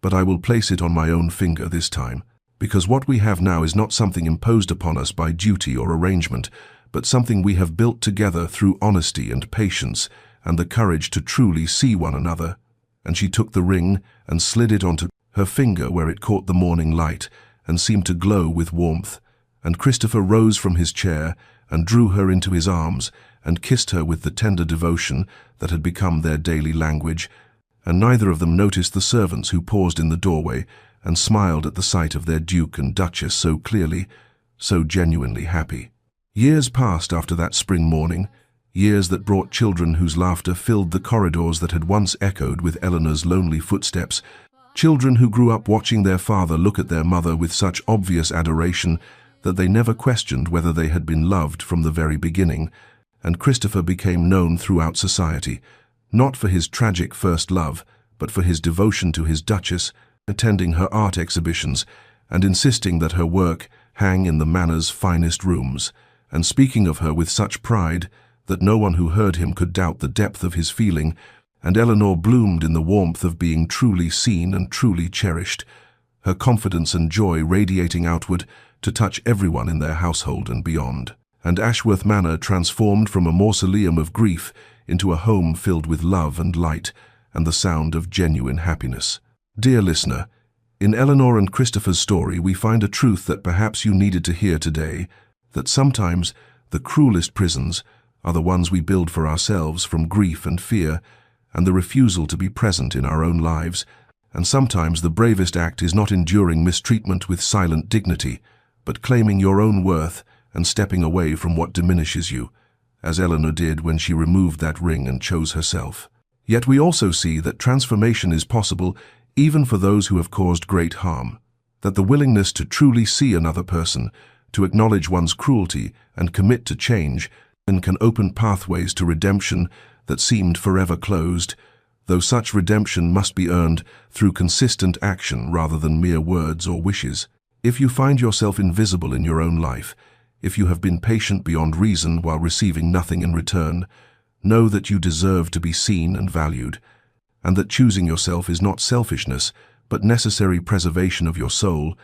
but I will place it on my own finger this time, because what we have now is not something imposed upon us by duty or arrangement, but something we have built together through honesty and patience and the courage to truly see one another." And she took the ring and slid it onto her finger where it caught the morning light and seemed to glow with warmth, and Christopher rose from his chair and drew her into his arms and kissed her with the tender devotion that had become their daily language, and neither of them noticed the servants who paused in the doorway and smiled at the sight of their Duke and Duchess so clearly, so genuinely happy. Years passed after that spring morning, years that brought children whose laughter filled the corridors that had once echoed with Eleanor's lonely footsteps, children who grew up watching their father look at their mother with such obvious adoration that they never questioned whether they had been loved from the very beginning, and Christopher became known throughout society, not for his tragic first love, but for his devotion to his Duchess, attending her art exhibitions and insisting that her work hang in the manor's finest rooms, and speaking of her with such pride that no one who heard him could doubt the depth of his feeling, and Eleanor bloomed in the warmth of being truly seen and truly cherished, her confidence and joy radiating outward to touch everyone in their household and beyond. And Ashworth Manor transformed from a mausoleum of grief into a home filled with love and light and the sound of genuine happiness. Dear listener, in Eleanor and Christopher's story we find a truth that perhaps you needed to hear today, that sometimes the cruelest prisons are the ones we build for ourselves from grief and fear and the refusal to be present in our own lives, and sometimes the bravest act is not enduring mistreatment with silent dignity, but claiming your own worth and stepping away from what diminishes you, as Eleanor did when she removed that ring and chose herself. Yet we also see that transformation is possible even for those who have caused great harm, that the willingness to truly see another person, to acknowledge one's cruelty and commit to change, and can open pathways to redemption that seemed forever closed, though such redemption must be earned through consistent action rather than mere words or wishes. If you find yourself invisible in your own life, if you have been patient beyond reason while receiving nothing in return, know that you deserve to be seen and valued, and that choosing yourself is not selfishness, but necessary preservation of your soul,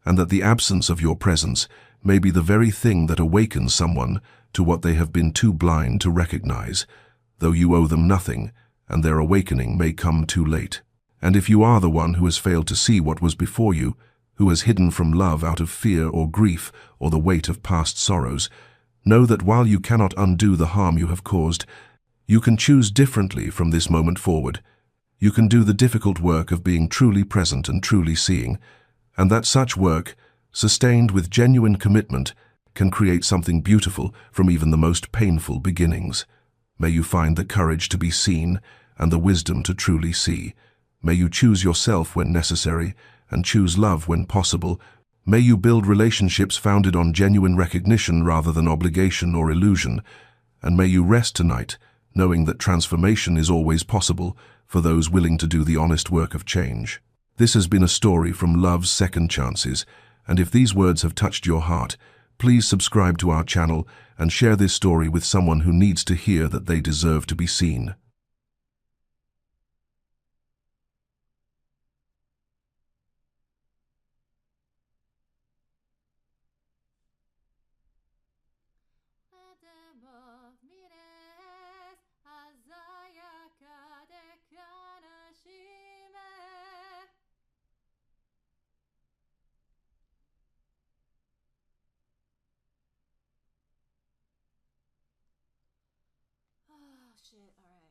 and that the absence of your presence may be the very thing that awakens someone to what they have been too blind to recognize, though you owe them nothing, and their awakening may come too late. And if you are the one who has failed to see what was before you, who has hidden from love out of fear or grief or the weight of past sorrows, know that while you cannot undo the harm you have caused, you can choose differently from this moment forward. You can do the difficult work of being truly present and truly seeing, and that such work, sustained with genuine commitment, can create something beautiful from even the most painful beginnings. May you find the courage to be seen and the wisdom to truly see. May you choose yourself when necessary and choose love when possible. May you build relationships founded on genuine recognition rather than obligation or illusion. And may you rest tonight, knowing that transformation is always possible for those willing to do the honest work of change. This has been a story from Love's Second Chances, and if these words have touched your heart, please subscribe to our channel and share this story with someone who needs to hear that they deserve to be seen. Oh shit, alright.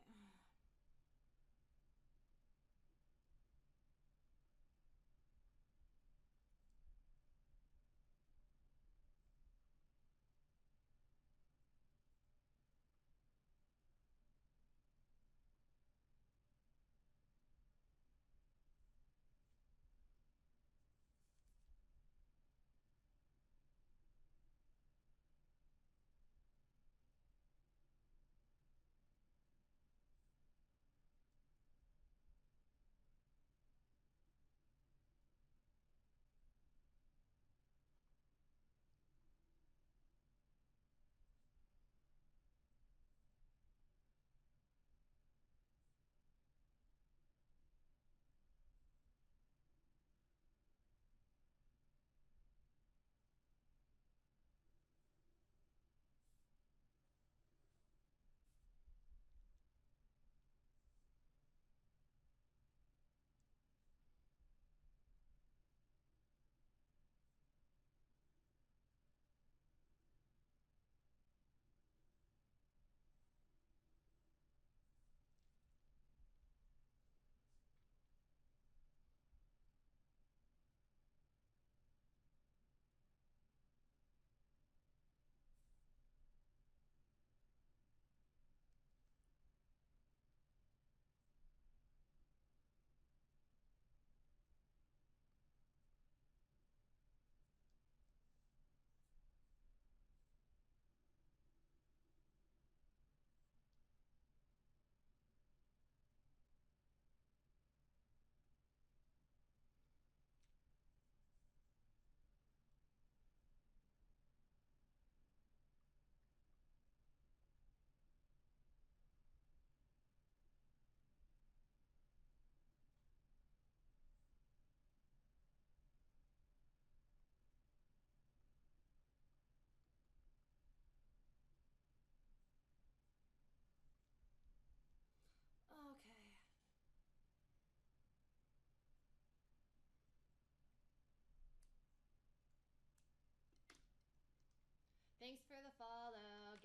Thanks for the follow,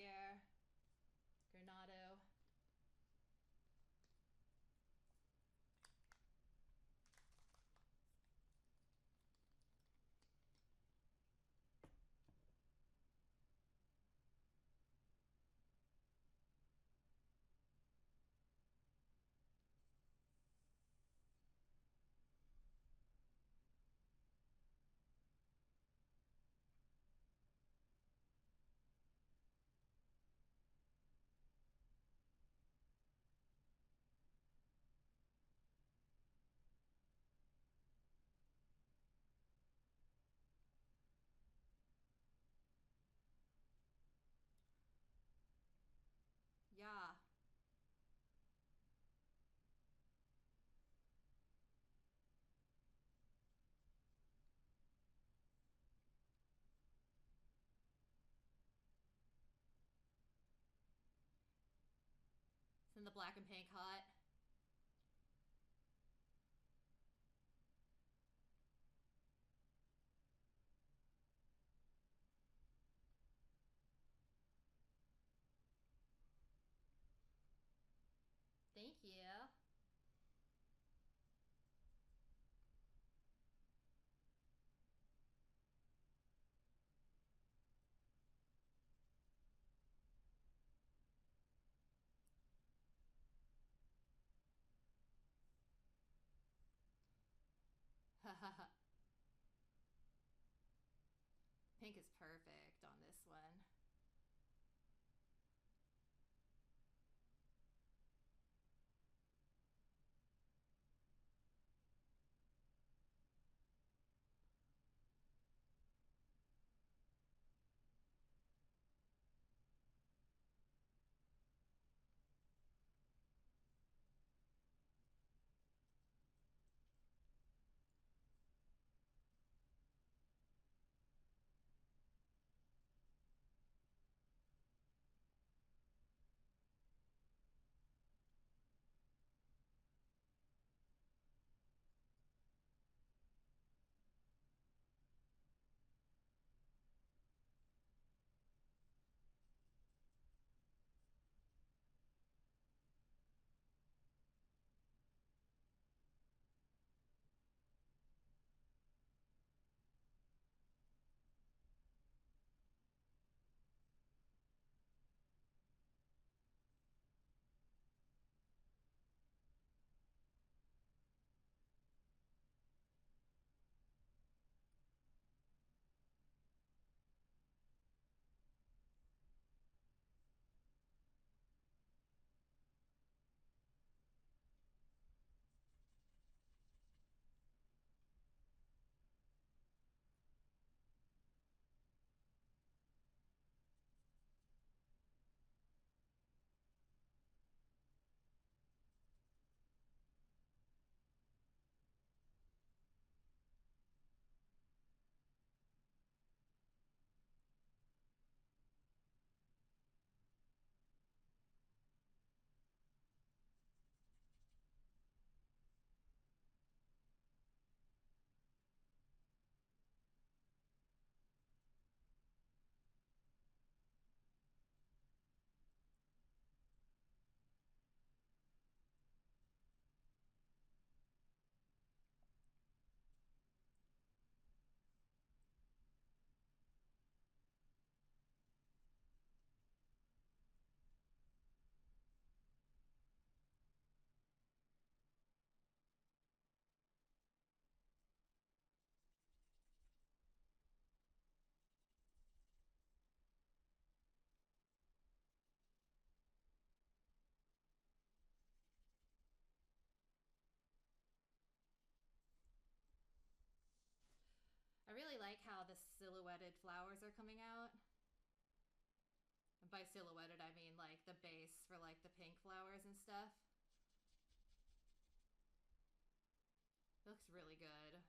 Granado. Yeah. It's in the black and pink hut. Thank you. Pink is perfect on this one. I really like how the silhouetted flowers are coming out. And by silhouetted, I mean like the base for like the pink flowers and stuff. It looks really good.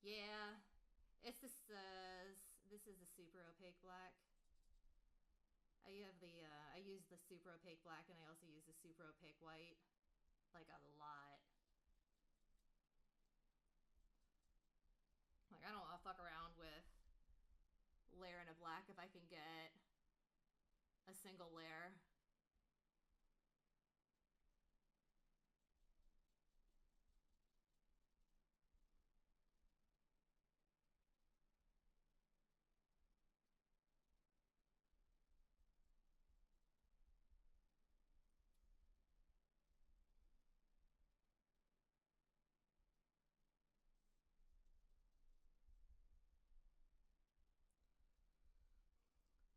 Yeah, it's this. This is a super opaque black. I have the. I use the super opaque black, and I also use the super opaque white, like a lot. Like I don't want to fuck around with layering a black if I can get a single layer.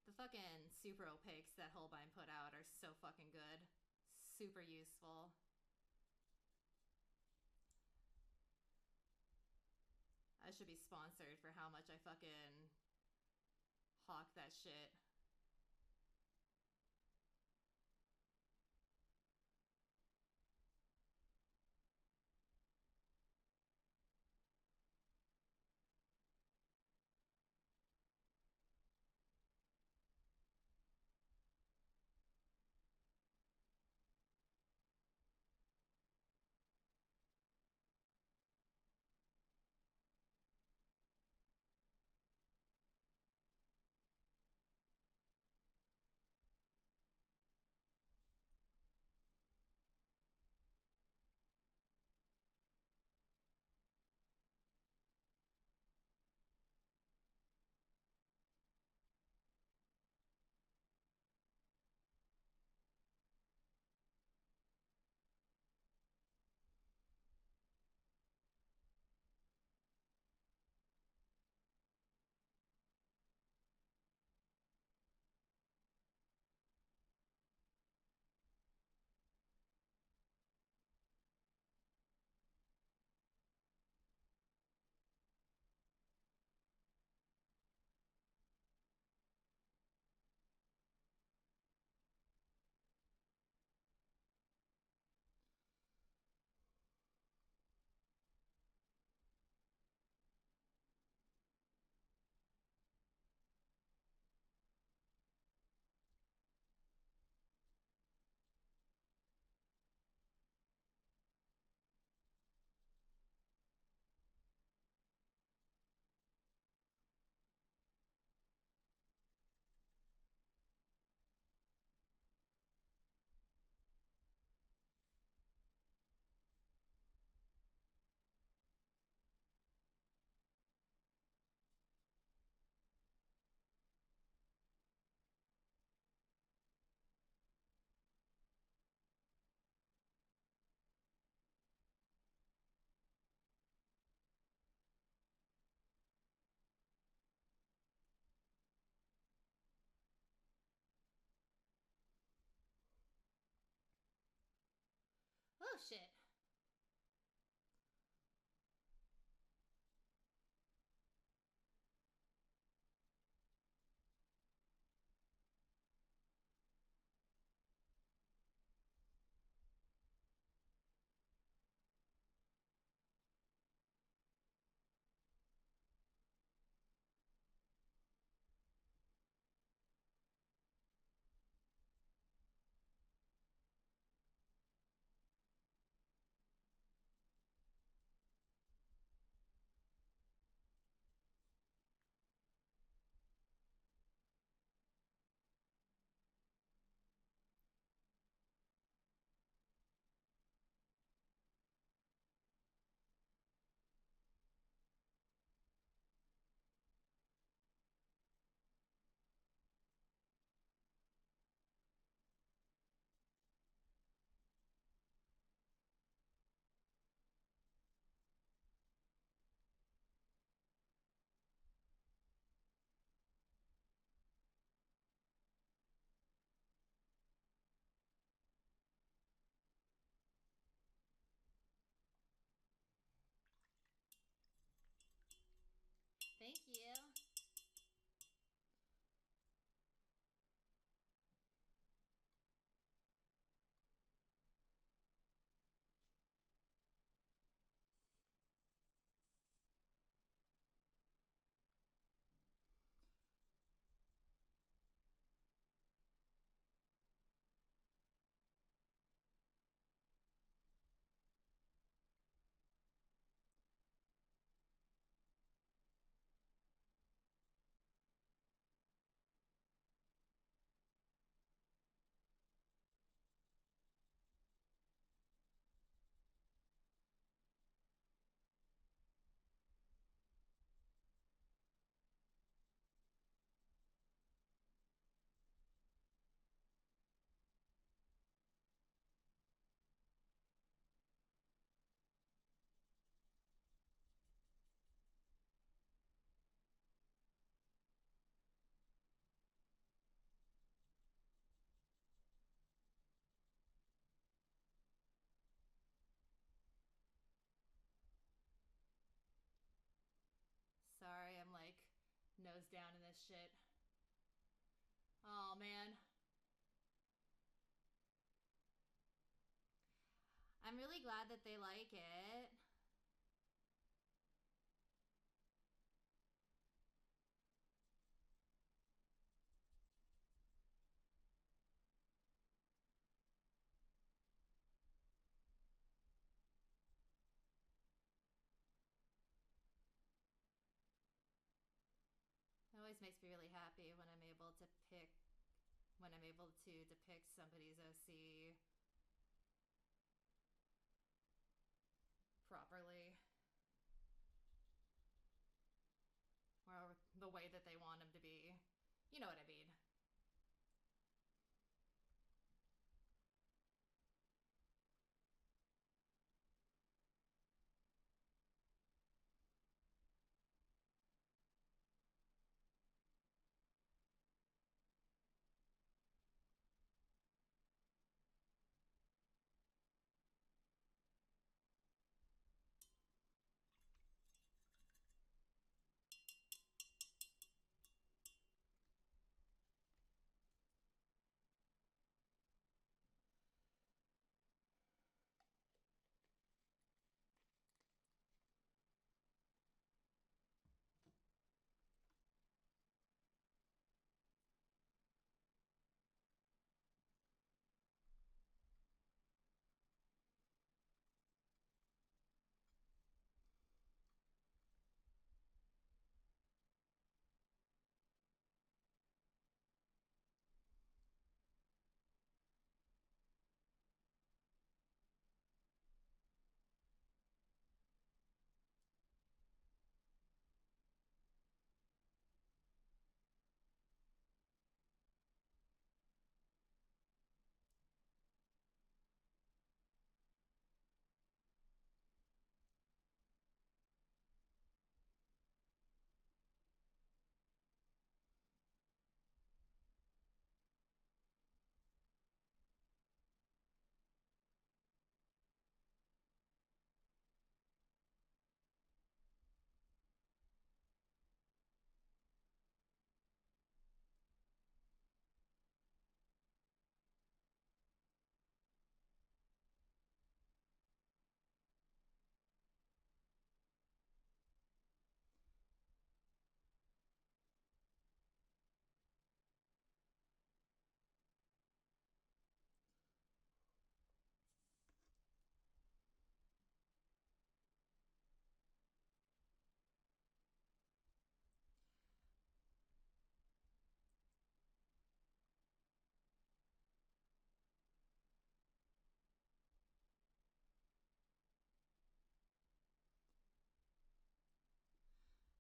The fucking super opaques that Holbein put out are so fucking good. Super useful. I should be sponsored for how much I fucking hawk that shit. Oh shit. goes down in this shit. Oh, man. I'm really glad that they like it. It always makes me really happy when I'm able to depict somebody's OC properly, or the way that they want him to be. You know what I mean.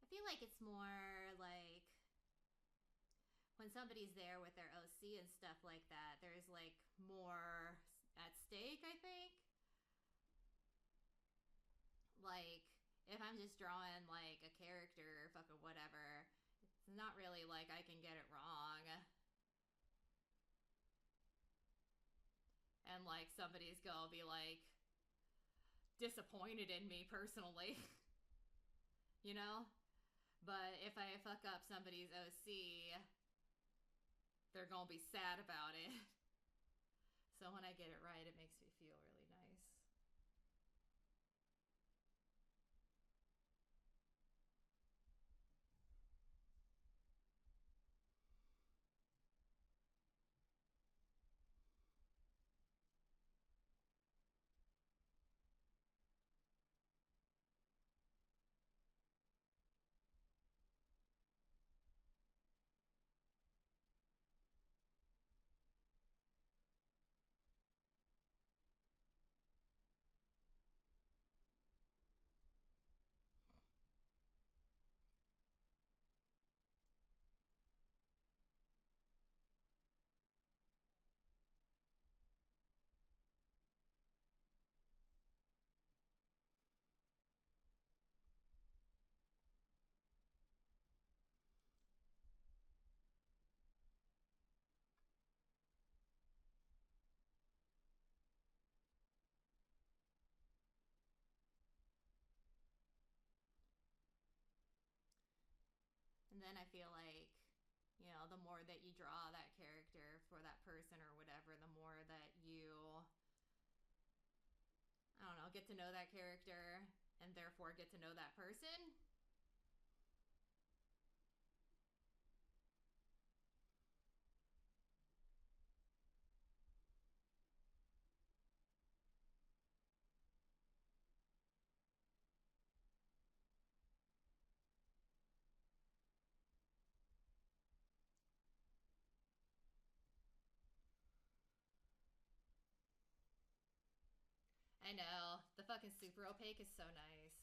I feel like it's more like when somebody's there with their OC and stuff like that, there's like more at stake, I think. Like, if I'm just drawing like a character or fucking whatever, it's not really like I can get it wrong. And like somebody's gonna be like disappointed in me personally, you know? But if I fuck up somebody's OC, they're gonna be sad about it. So when I get it right, it makes me feel really nice. then I feel like, the more that you draw that character for that person or whatever, the more that you, I don't know, get to know that character and therefore get to know that person. I know. The fucking super opaque is so nice.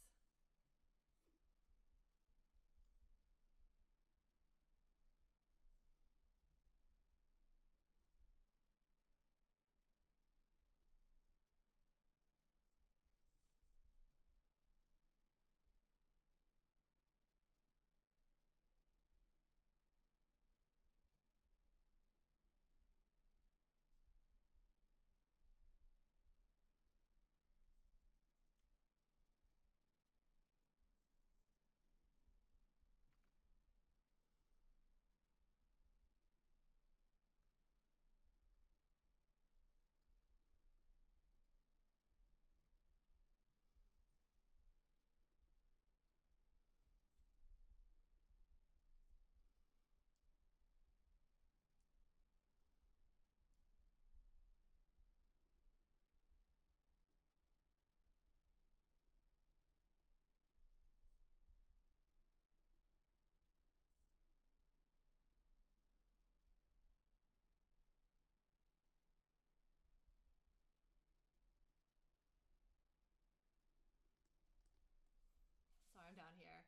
So I'm down here.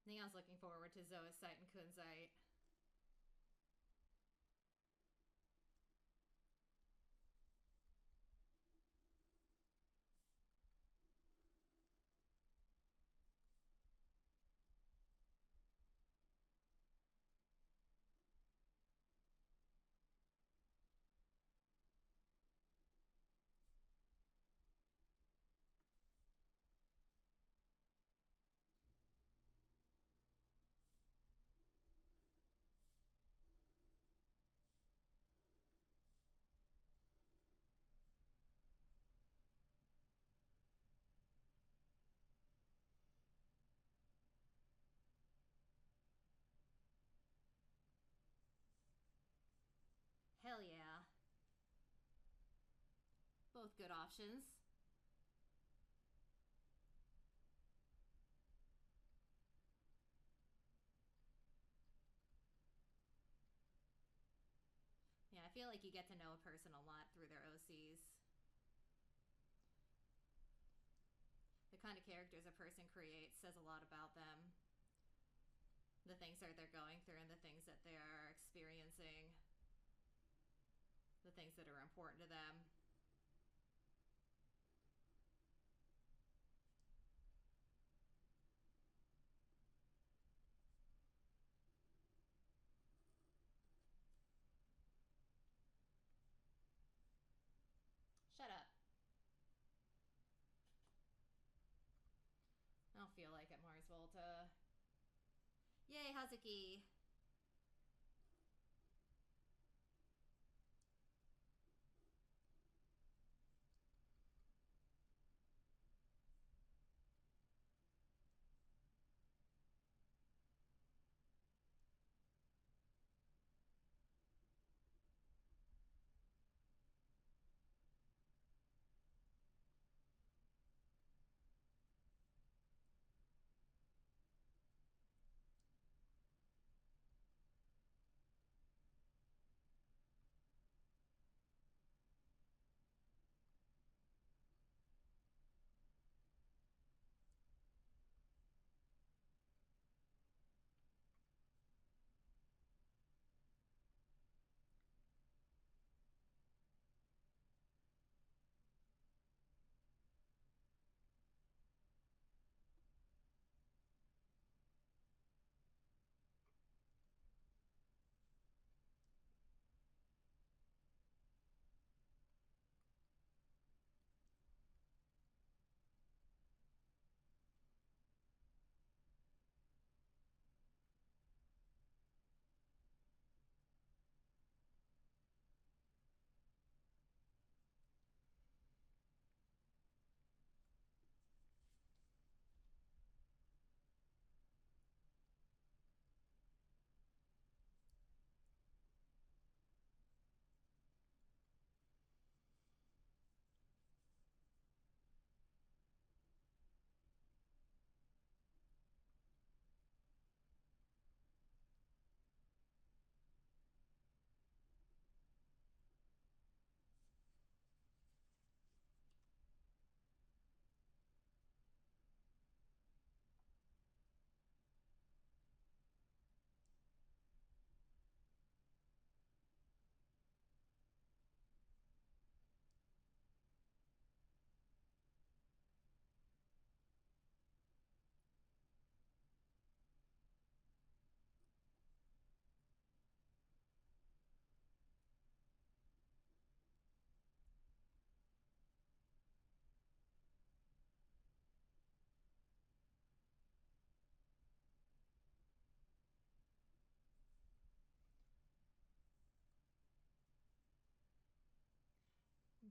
I think I was looking forward to Zoisite and Kunzite. Hell yeah. Both good options. Yeah, I feel like you get to know a person a lot through their OCs. The kind of characters a person creates says a lot about them. The things that they're going through and the things that they are experiencing. The things that are important to them. Shut up. I don't feel like it, Mars Volta. Yay, Hazuki.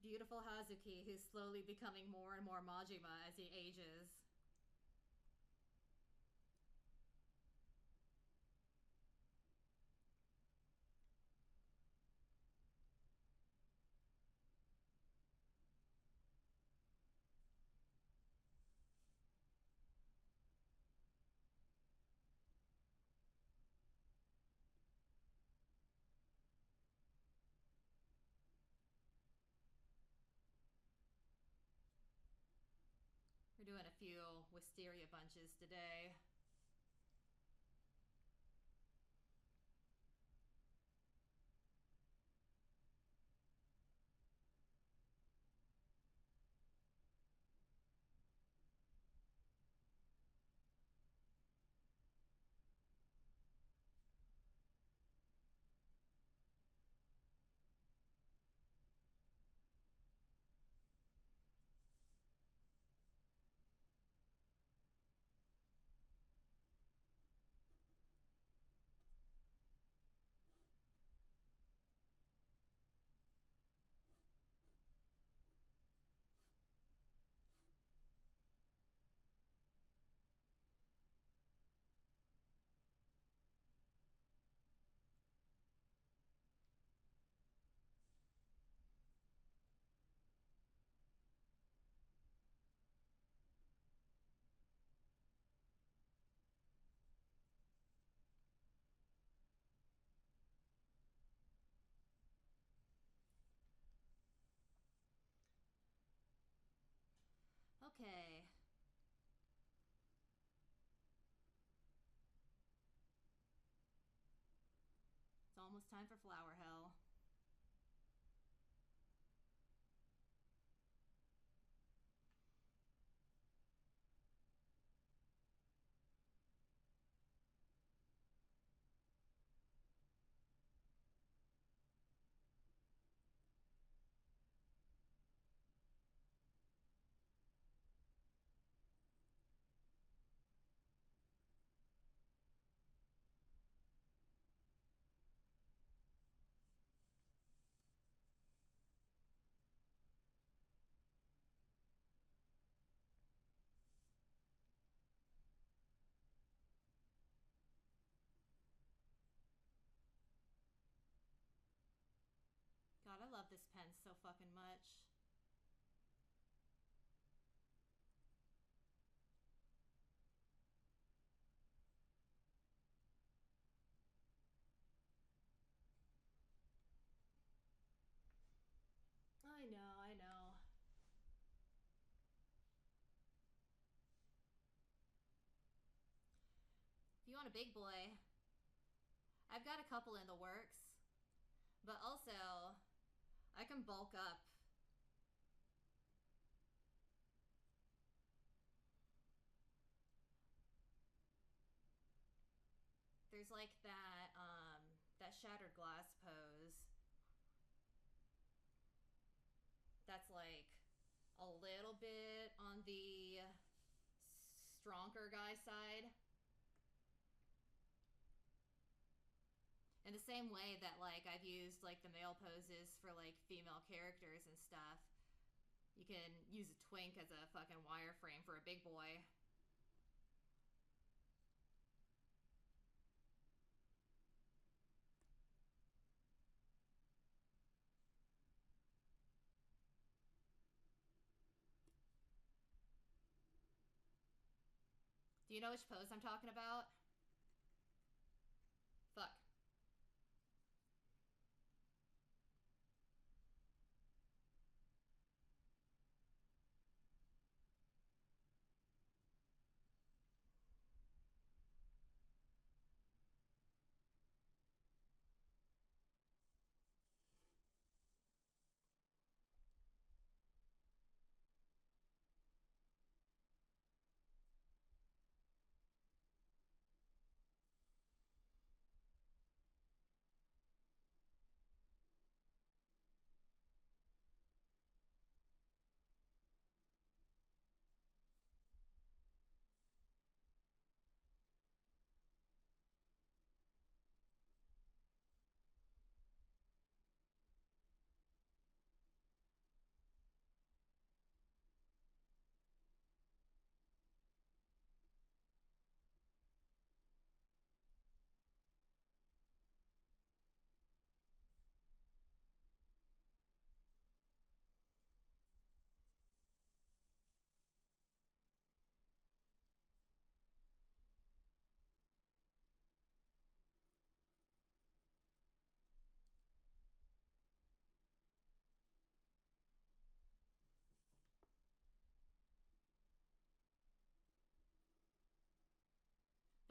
beautiful Hazuki who's slowly becoming more and more Majima as he ages. We're doing a few wisteria bunches today. Okay. It's almost time for Flower Hell. God, I love this pen so fucking much. I know, I know. If you want a big boy, I've got a couple in the works, but also I can bulk up. There's like that shattered glass pose. That's like a little bit on the stronger guy side. In the same way that like I've used like the male poses for like female characters and stuff, you can use a twink as a fucking wireframe for a big boy. Do you know which pose I'm talking about? Fuck.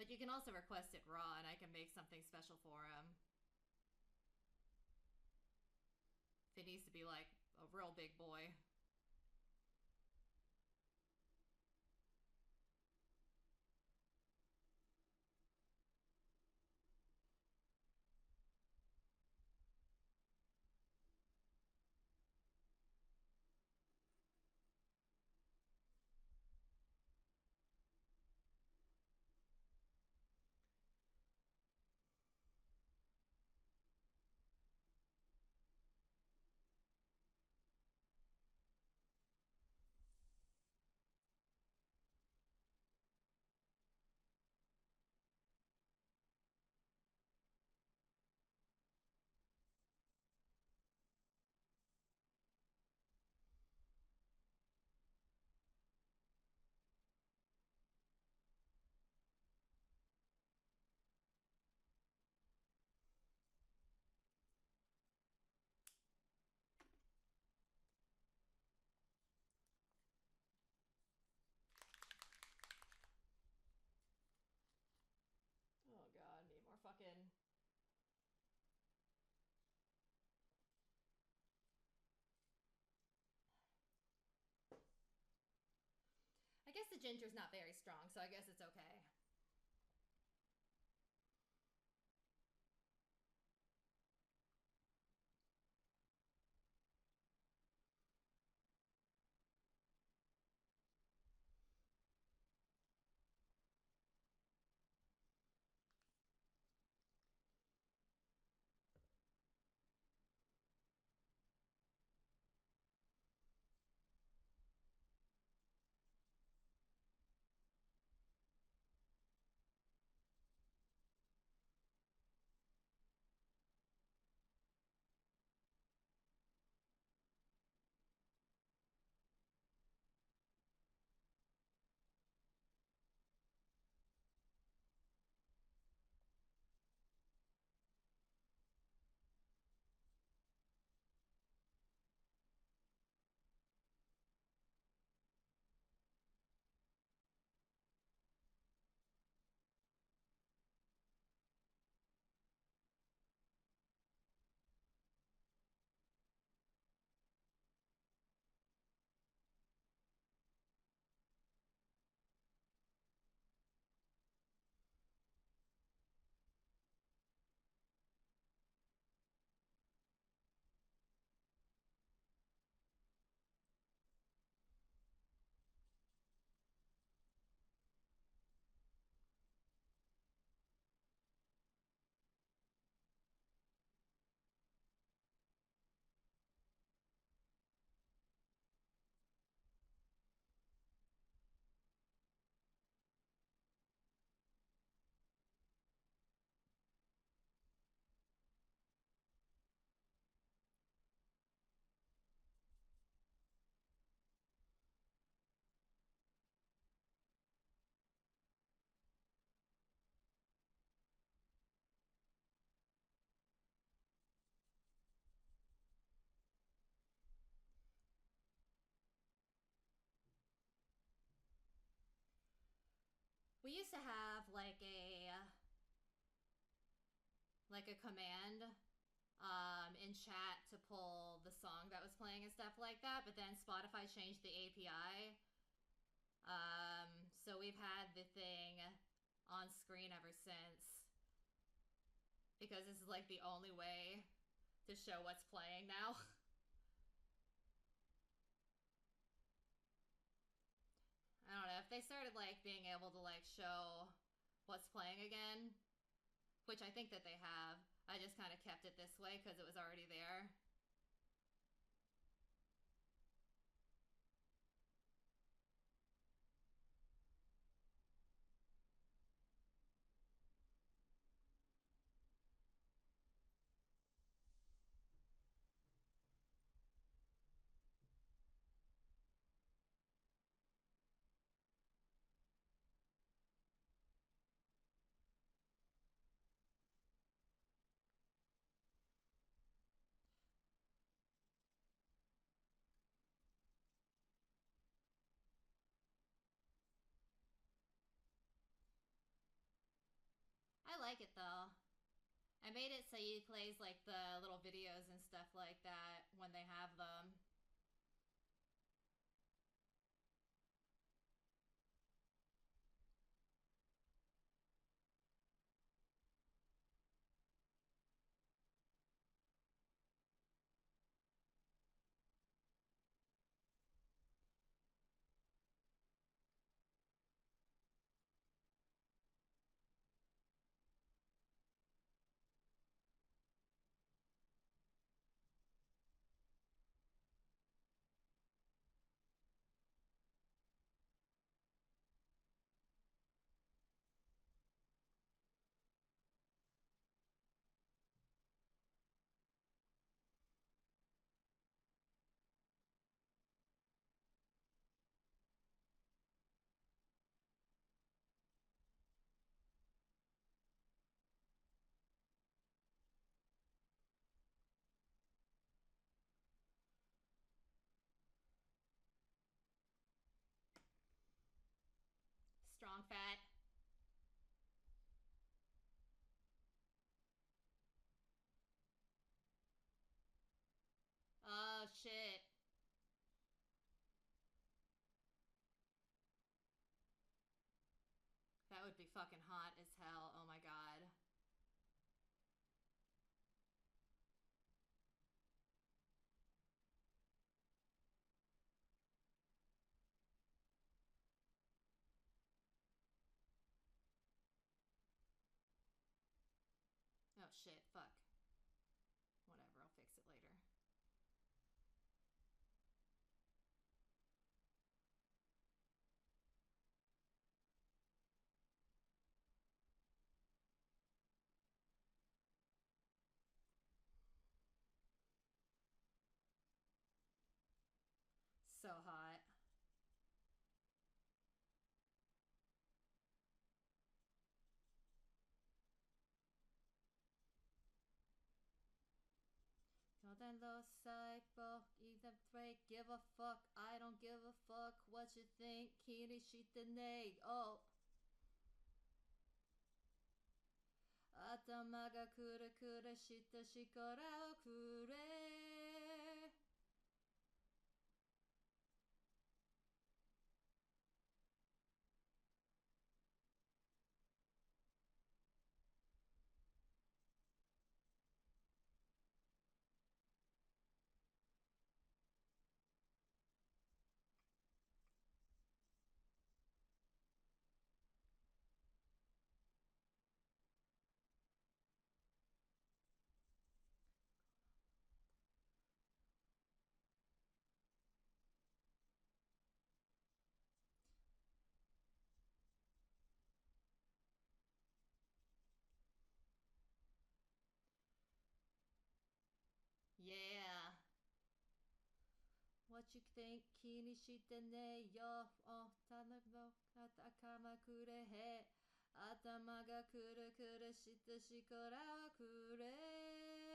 But you can also request it raw, and I can make something special for him. If it needs to be like a real big boy. Oh god, need more fucking... I guess the ginger's not very strong, so I guess it's okay. We used to have like a command in chat to pull the song that was playing and stuff like that, but then Spotify changed the API. So we've had the thing on screen ever since, because this is like the only way to show what's playing now. I don't know, if they started like being able to like show what's playing again, which I think that they have, I just kind of kept it this way because it was already there. like it though. I made it so he plays like the little videos and stuff like that when they have them. Strong fat. Oh shit. That would be fucking hot as hell. Oh my god. Oh shit, fuck. Whatever, I'll fix it later. So hot. Don't lose sight, bro. Either way, give a fuck. I don't give a fuck what you think. Kiri shitane. Oh. 頭がくるくるした力をくれ Yeah. What you think? 気にしてねえよ。お、たの頭くれへ。頭がくるくるした力をくれ。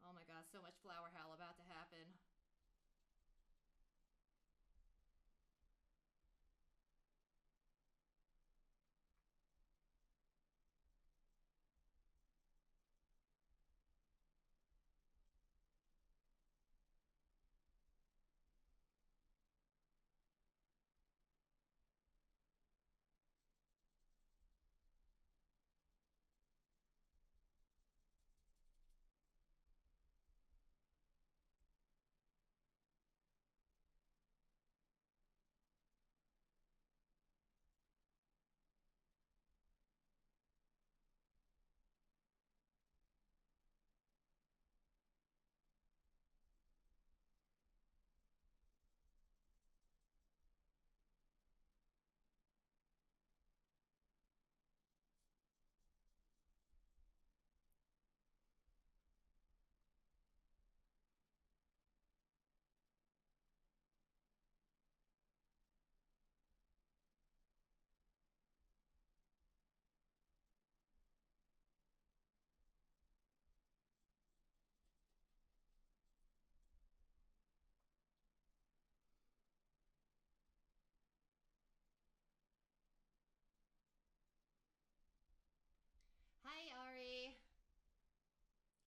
Oh my god, so much flower hell about to happen.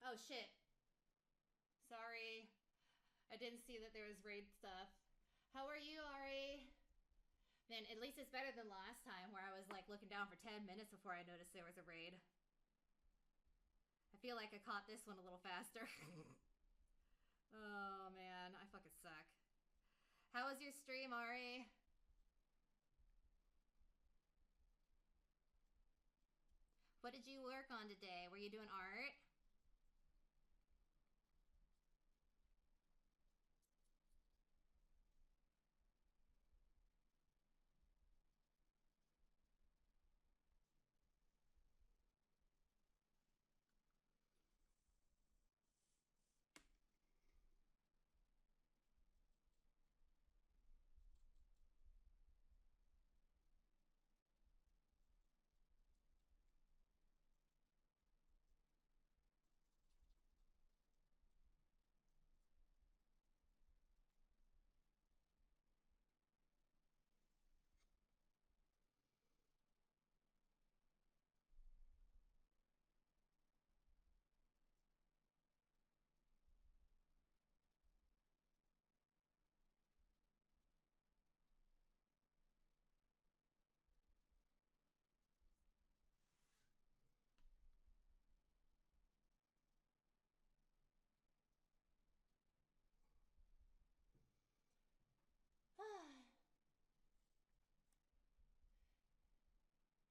Oh shit. Sorry. I didn't see that there was raid stuff. How are you, Ari? Man, at least it's better than last time where I was like looking down for 10 minutes before I noticed there was a raid. I feel like I caught this one a little faster. Oh man, I fucking suck. How was your stream, Ari? What did you work on today? Were you doing art?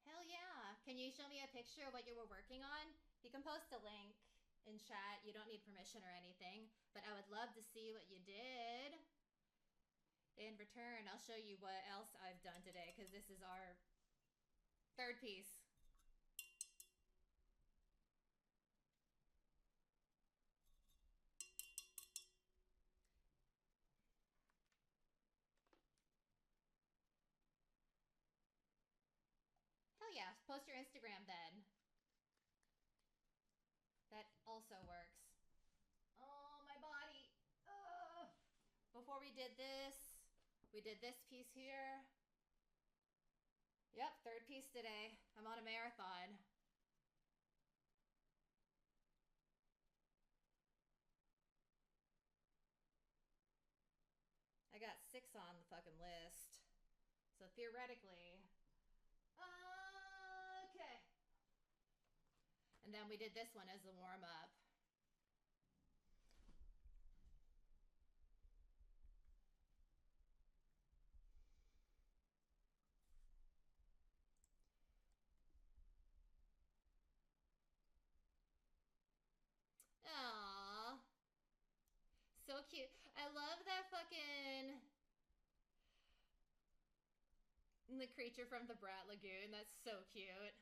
Hell yeah. Can you show me a picture of what you were working on? You can post a link in chat. You don't need permission or anything, but I would love to see what you did. In return, I'll show you what else I've done today because this is our third piece. Hell yeah, post your Instagram then. That also works. Oh, my body. Ugh. Before we did this piece here. Yep, third piece today. I'm on a marathon. I got 6 on the fucking list. So theoretically. Okay. And then we did this one as a warm up. Aww. So cute. I love that fucking. The creature from the Brat Lagoon. That's so cute.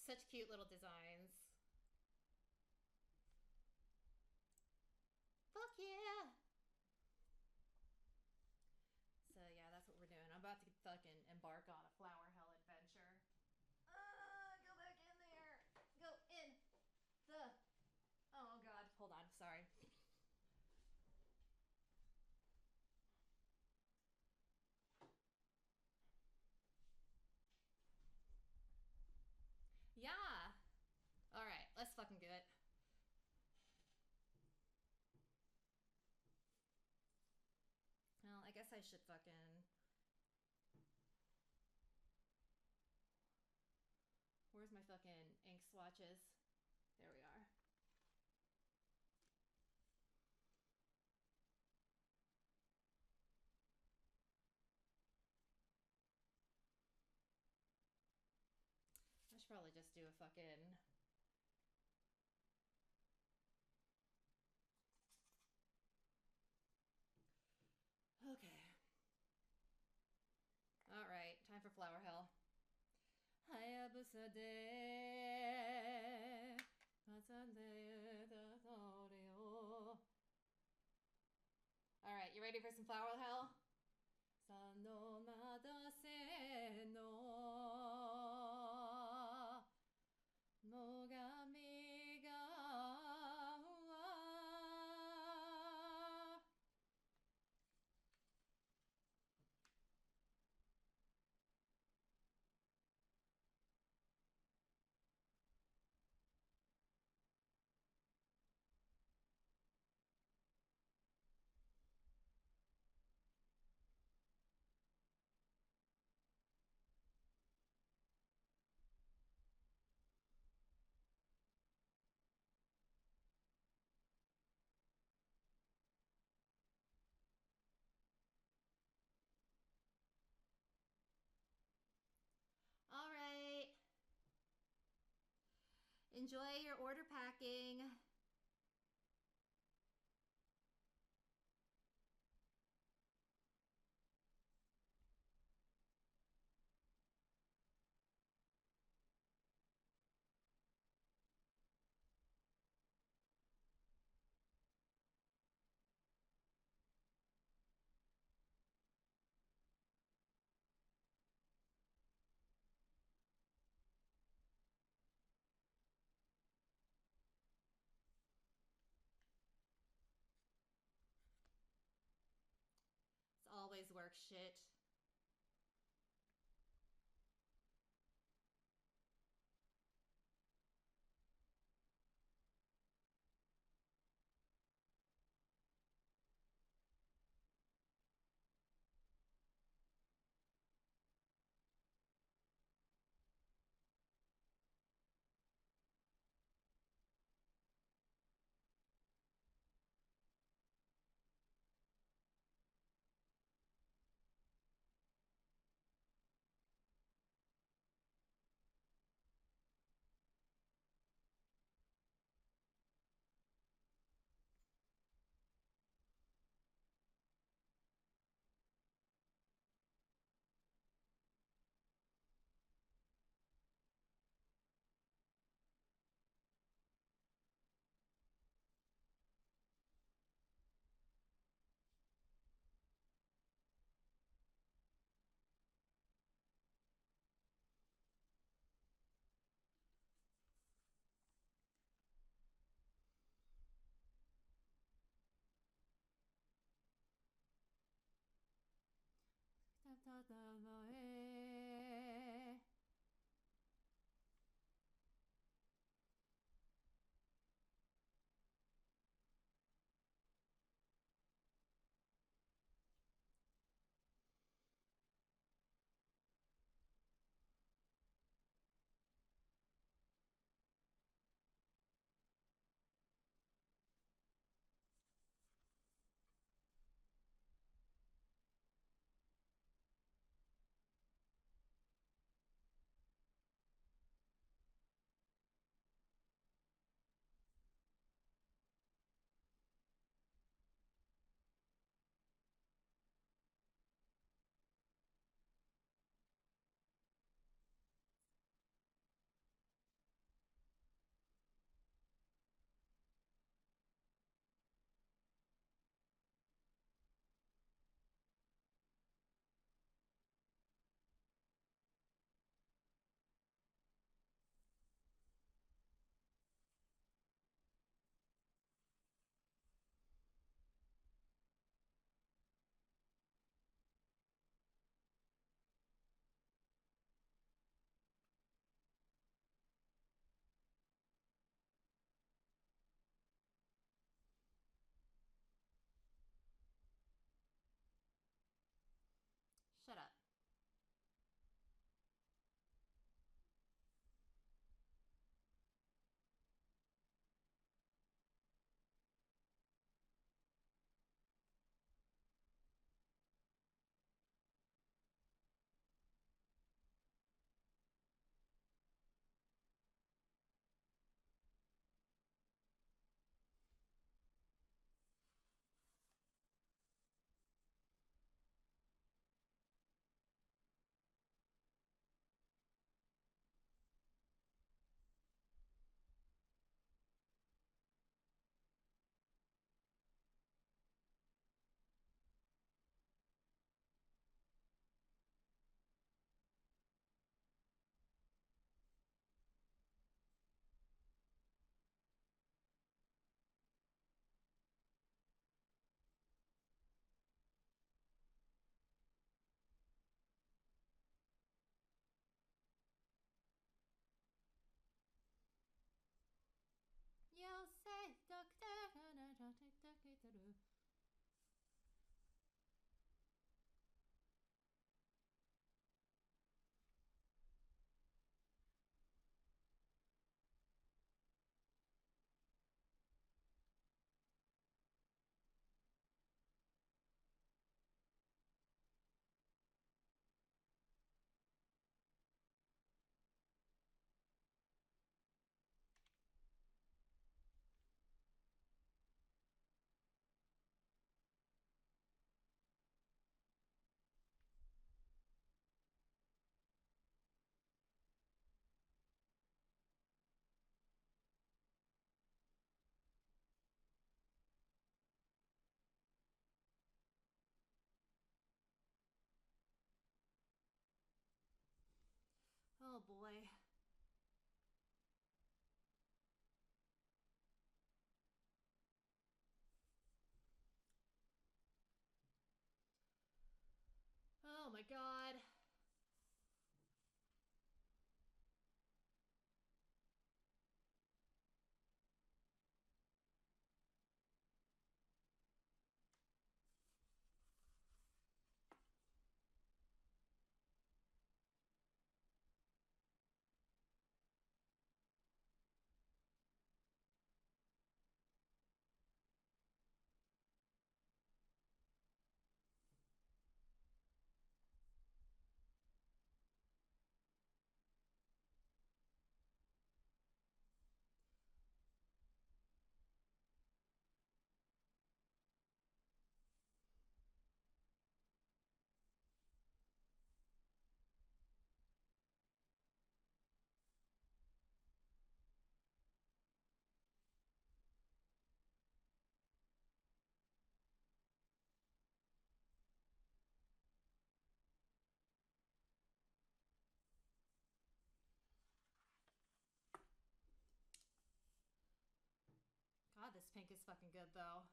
Such cute little designs. Fuck yeah. So yeah, that's what we're doing. I'm about to fucking embark on a flower hell adventure. Go back in there. Go in the. Oh god, hold on. Sorry. Yeah. All right, let's fucking do it. Well, I guess I should fucking. Where's my fucking ink swatches? There we are. I should probably just do a fucking. Okay. All right, time for flower hell. Hayabusa de. All right, you ready for some flower hell? enjoy your order packing. It's always work shit. boy. Oh my god. God, this pink is fucking good though.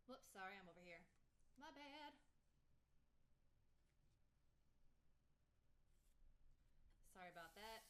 Whoops, sorry, I'm over here. My bad. Sorry about that.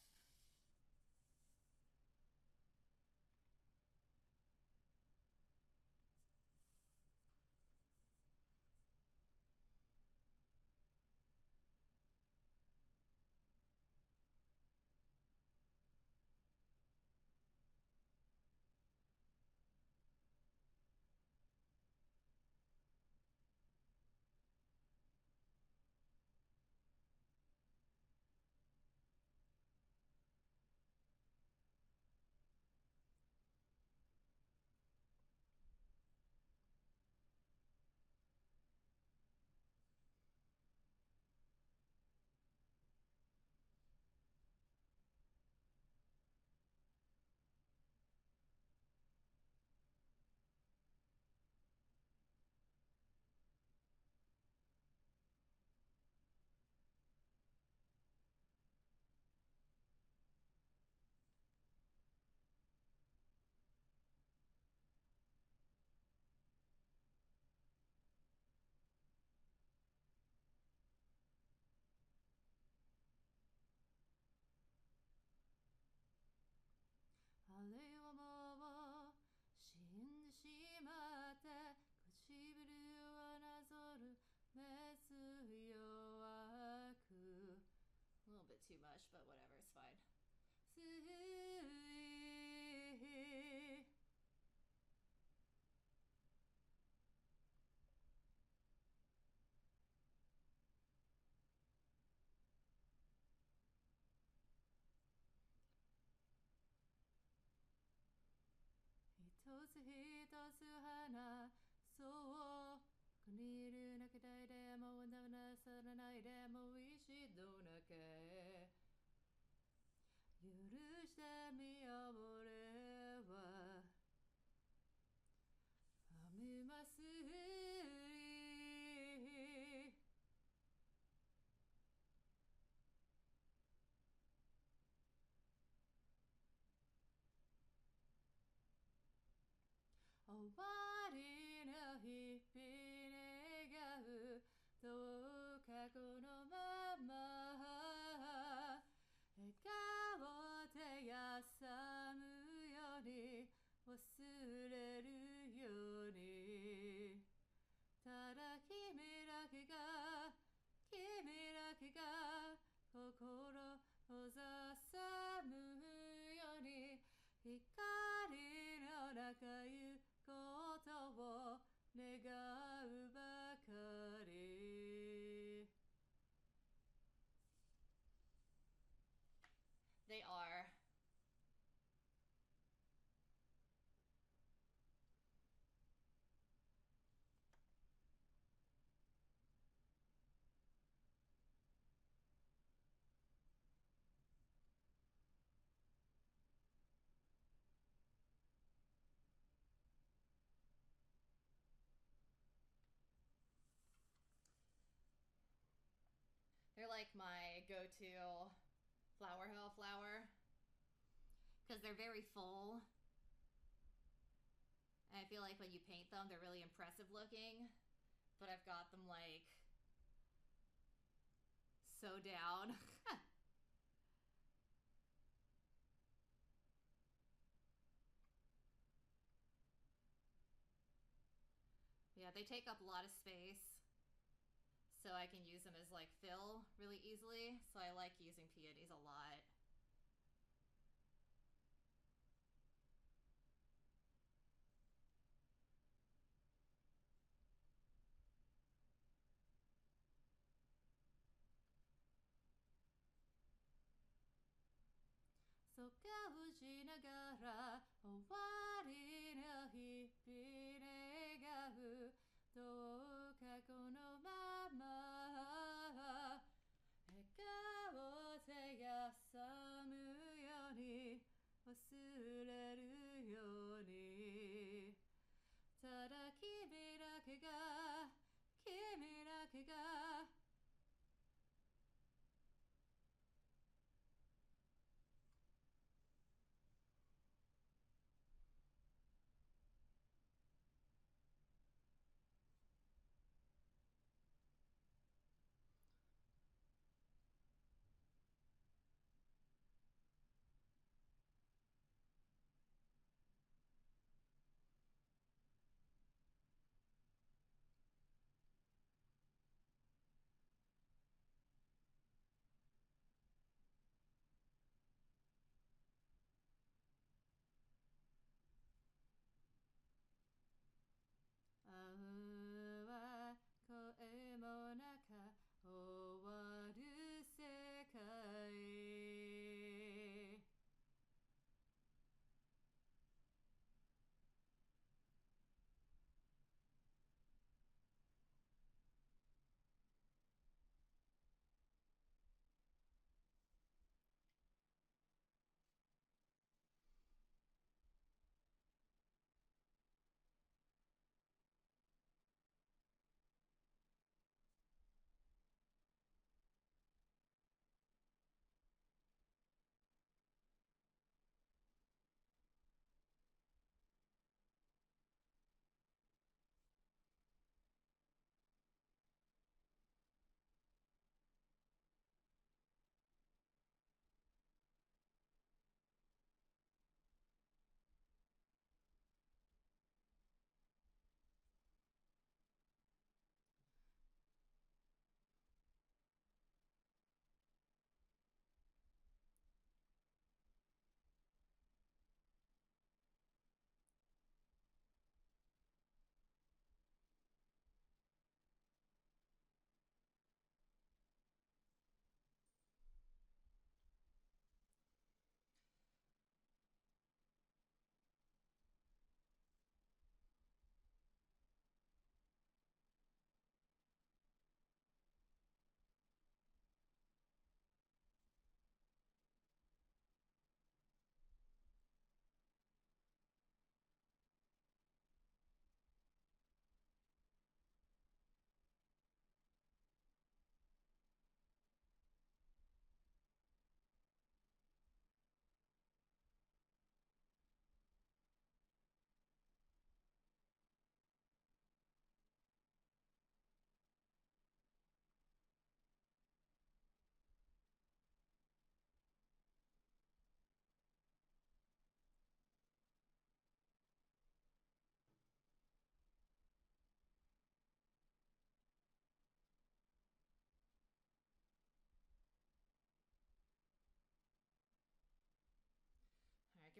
A little bit too much, but whatever, it's fine. す花そうここにいる泣きたいでもなさらないでも一度だけ許してみよう俺は雨ます終わりの日々願うどうかこのまま笑顔で休むように忘れるようにただ君だけが心をさむように光の中行くことを願うばかり They are. They're like my go-to flower hill flower because they're very full. And I feel like when you paint them, they're really impressive looking. But I've got them like so down. Yeah, they take up a lot of space. So I can use them as like fill really easily. So I like using peonies a lot. So そうかしながら終わりの日々願うどうかこのまま笑顔で休むように忘れるようにただ君だけが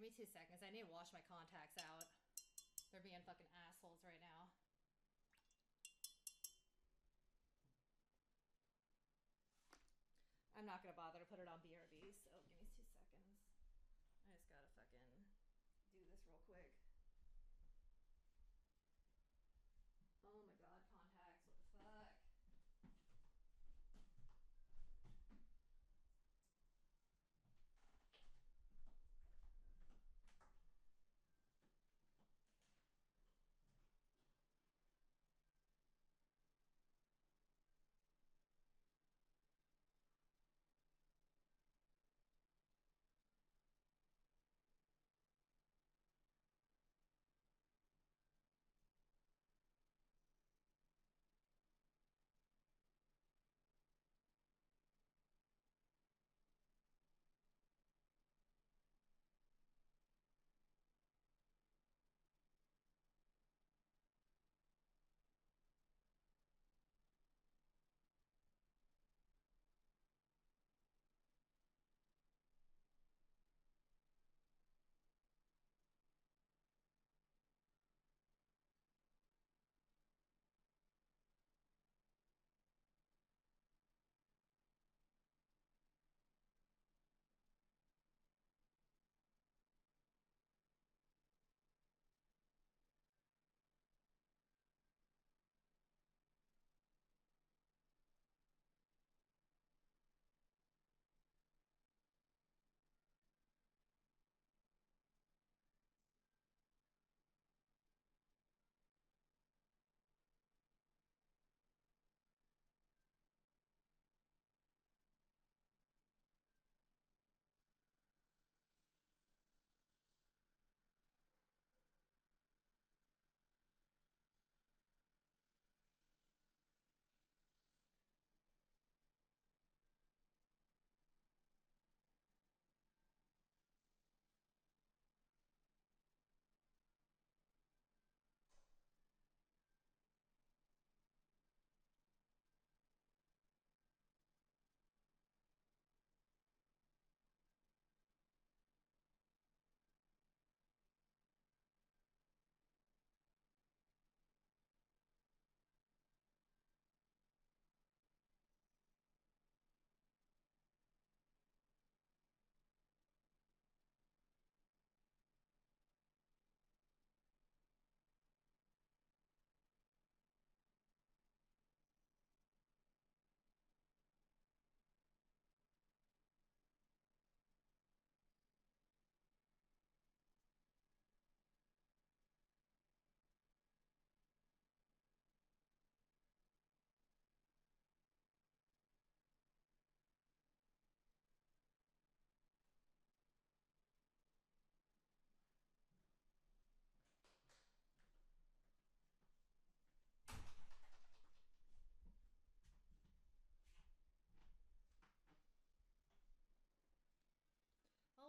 me 2 seconds. I need to wash my contacts out. They're being fucking assholes right now. I'm not gonna bother to put it on BRB, so give me 2 seconds. I just gotta fucking do this real quick. Oh my god, contacts, what the fuck?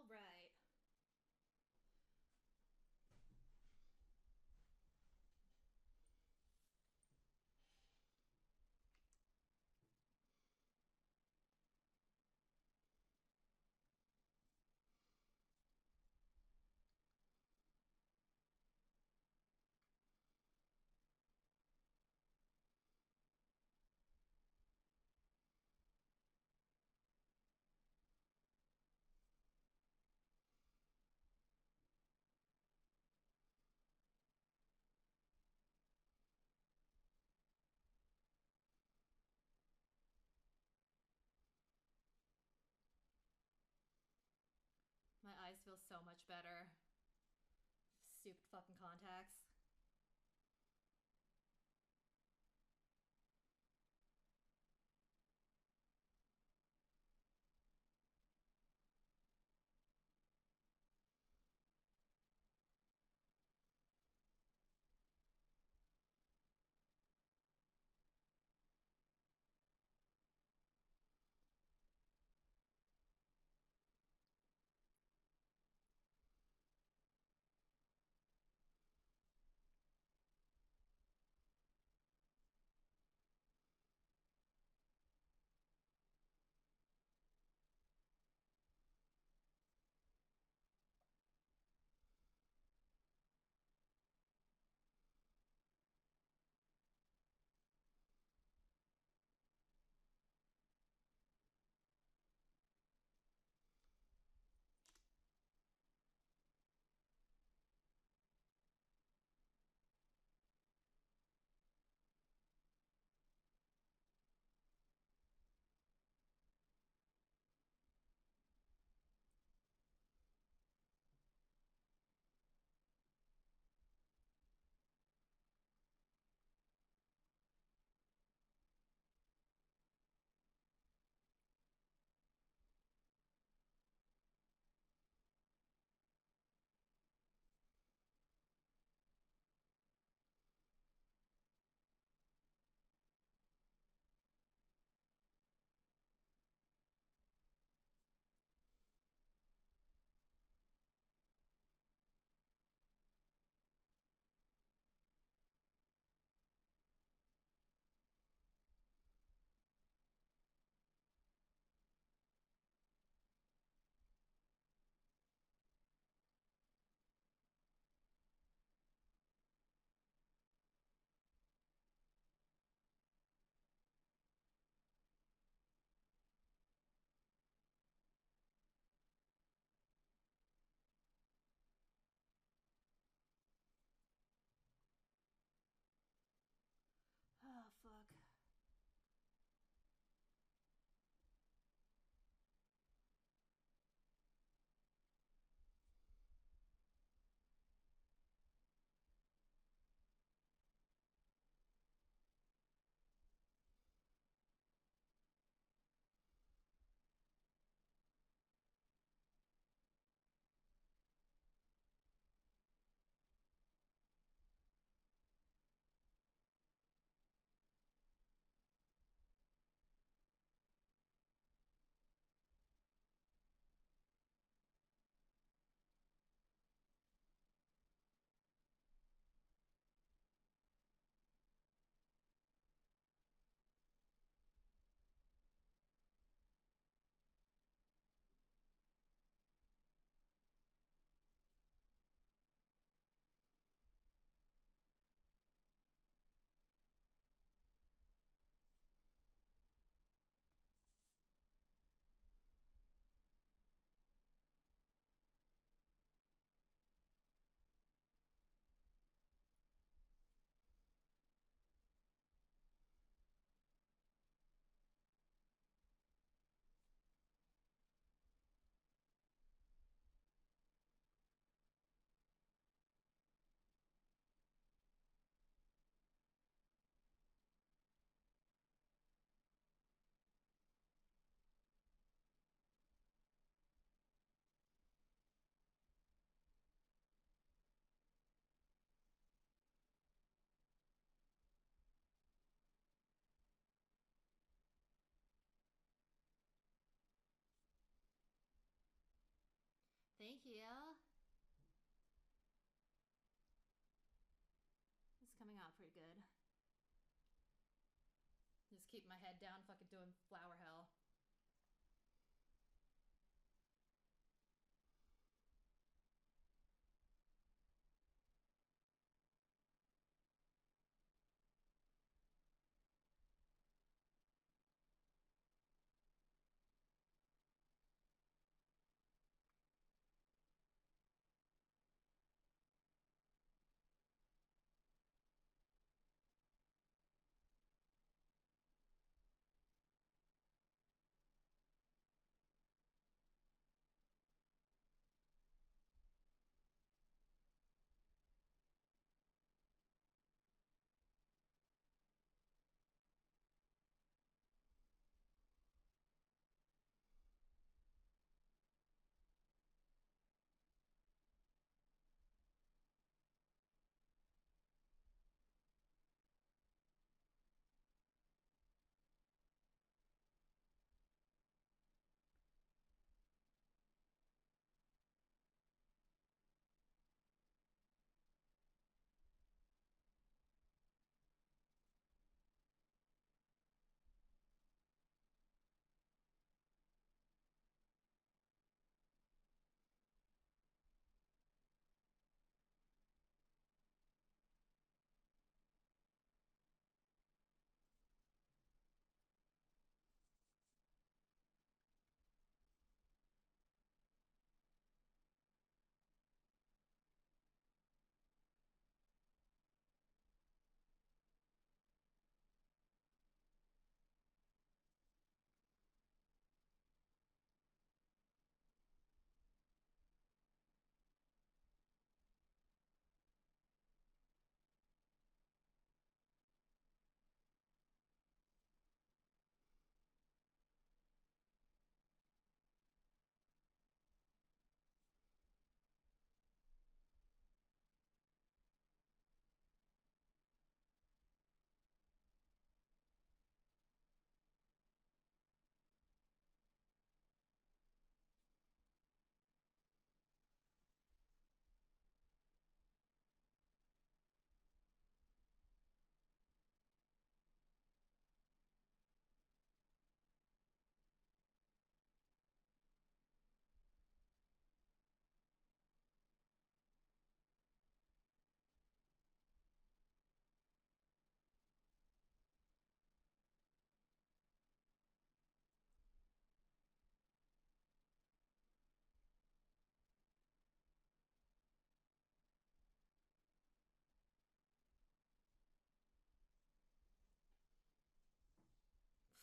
All right. My eyes feel so much better. Stupid fucking contacts. here. It's coming out pretty good. Just keep my head down, fucking doing flower hell.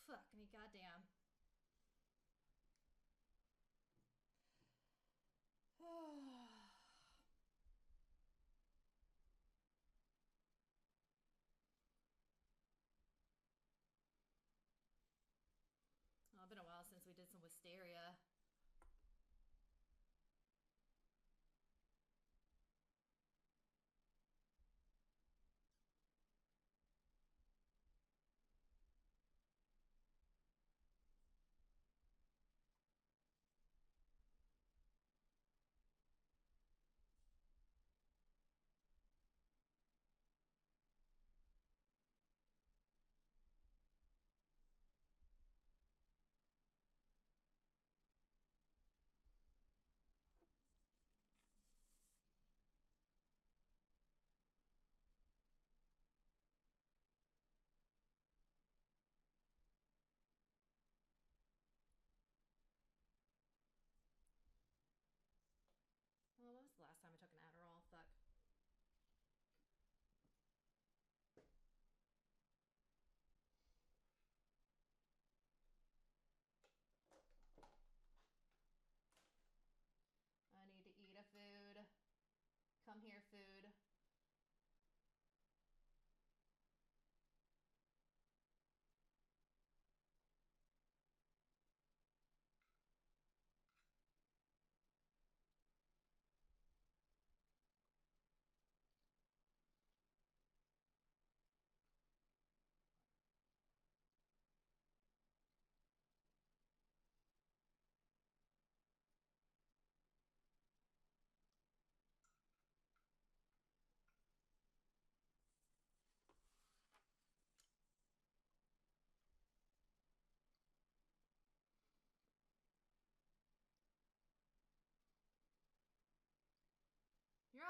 Fuck me, goddamn. Oh, it's been a while since we did some wisteria.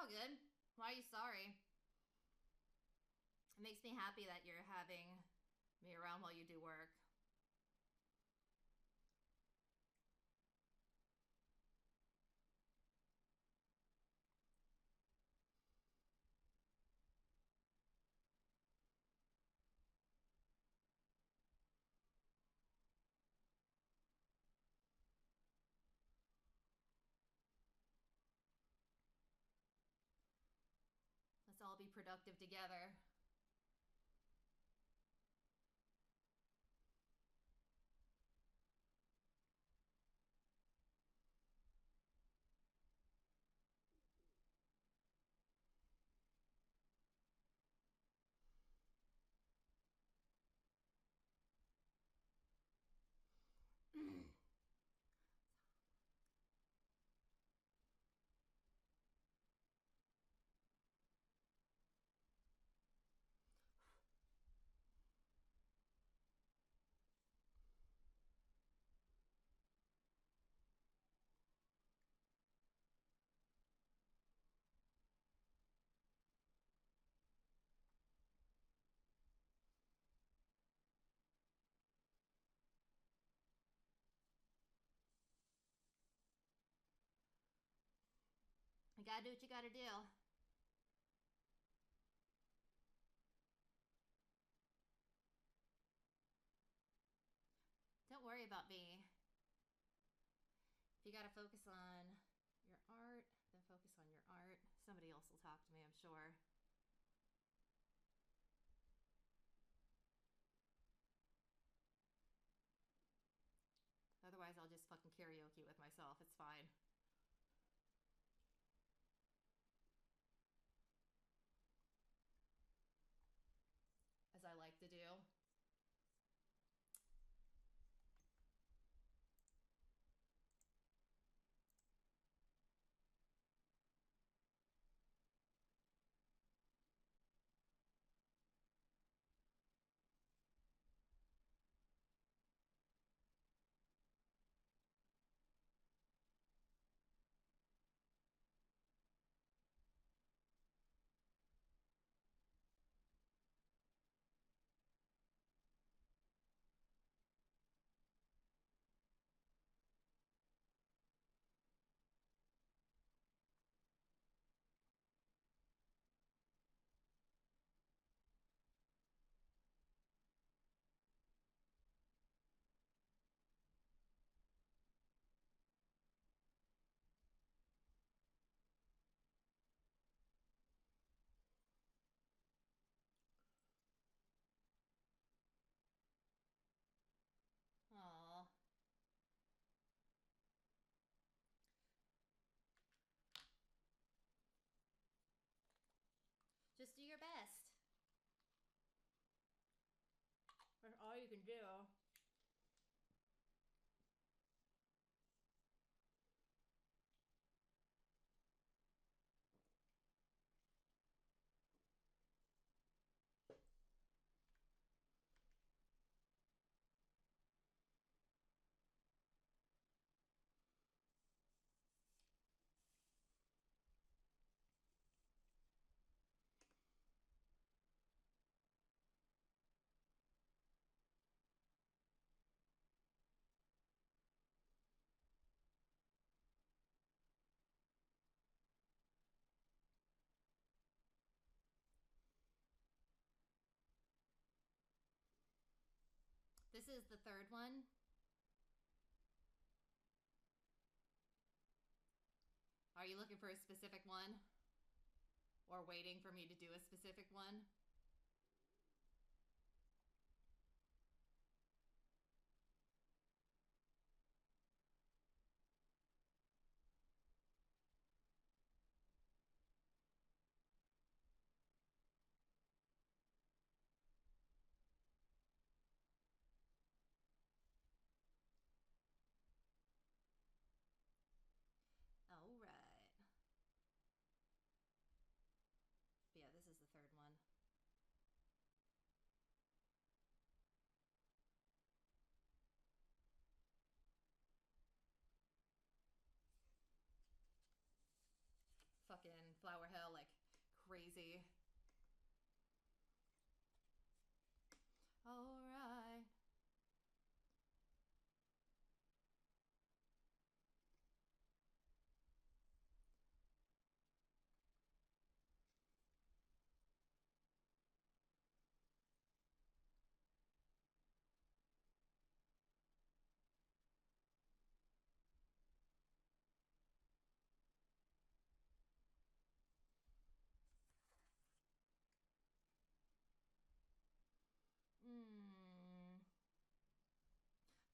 all good. Why are you sorry? It makes me happy that you're having me around while you do work. Let's all be productive together. You gotta do what you gotta do. Don't worry about me. If you gotta focus on your art, then focus on your art. Somebody else will talk to me, I'm sure. Otherwise, I'll just fucking karaoke with myself. It's fine. As I like to do. Aww. Just do your best. That's all you can do. This is the third one. Are you looking for a specific one? Or waiting for me to do a specific one? Alright. Yeah, this is the third one. crazy. Alright.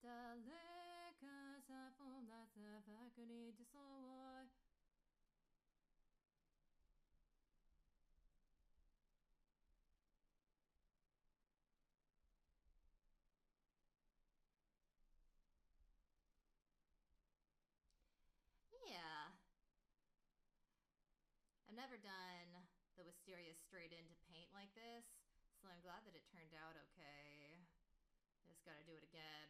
Daleka sa forma sa vakuni de soy. Yeah. I've never done the wisteria straight into paint like this, so I'm glad that it turned out okay. I just gotta do it again.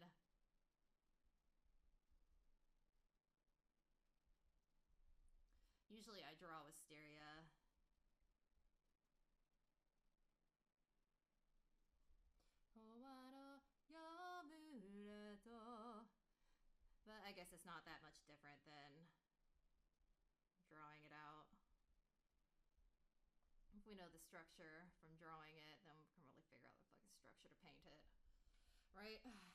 Usually I draw wisteria. But I guess it's not that much different than drawing it out. If we know the structure from drawing it, then we can really figure out the fucking structure to paint it. Right? Yeah.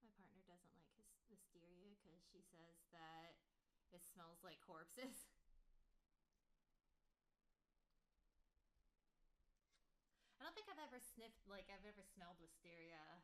My partner doesn't like his wisteria because she says that it smells like corpses. I don't think I've ever sniffed, like, I've ever smelled wisteria.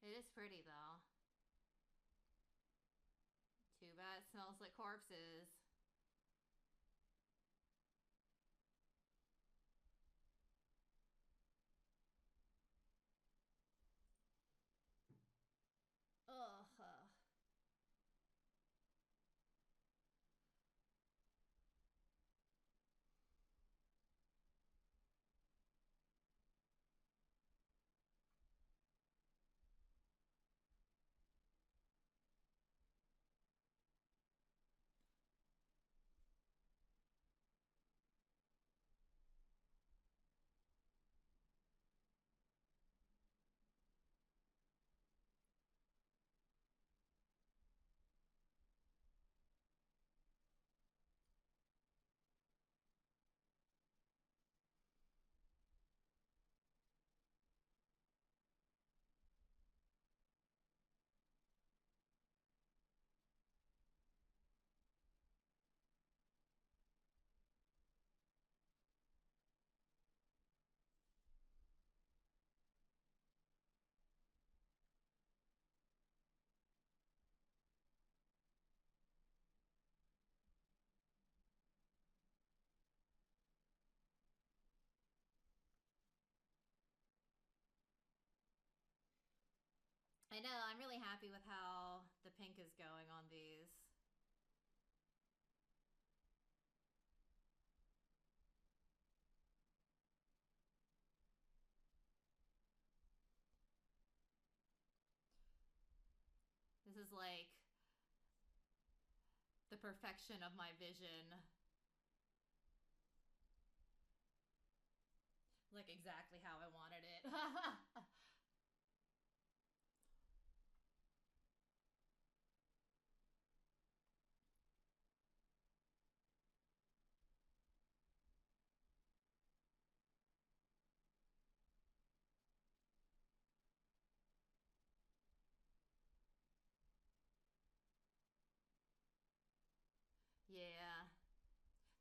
It is pretty though. Too bad it smells like corpses. Ugh. I know, I'm really happy with how the pink is going on these. This is like the perfection of my vision. Like exactly how I wanted it. Yeah.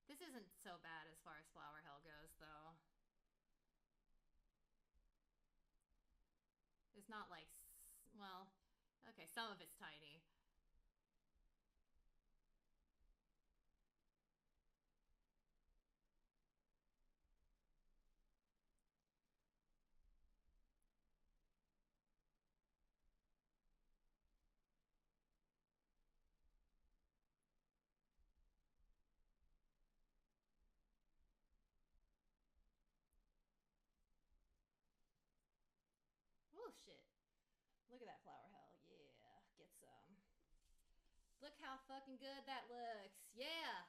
This isn't so bad as far as flower hell goes, though. It's not like, well, okay, some of it's tiny. Oh, shit. Look at that flower hell. Yeah, get some. Look how fucking good that looks. Yeah.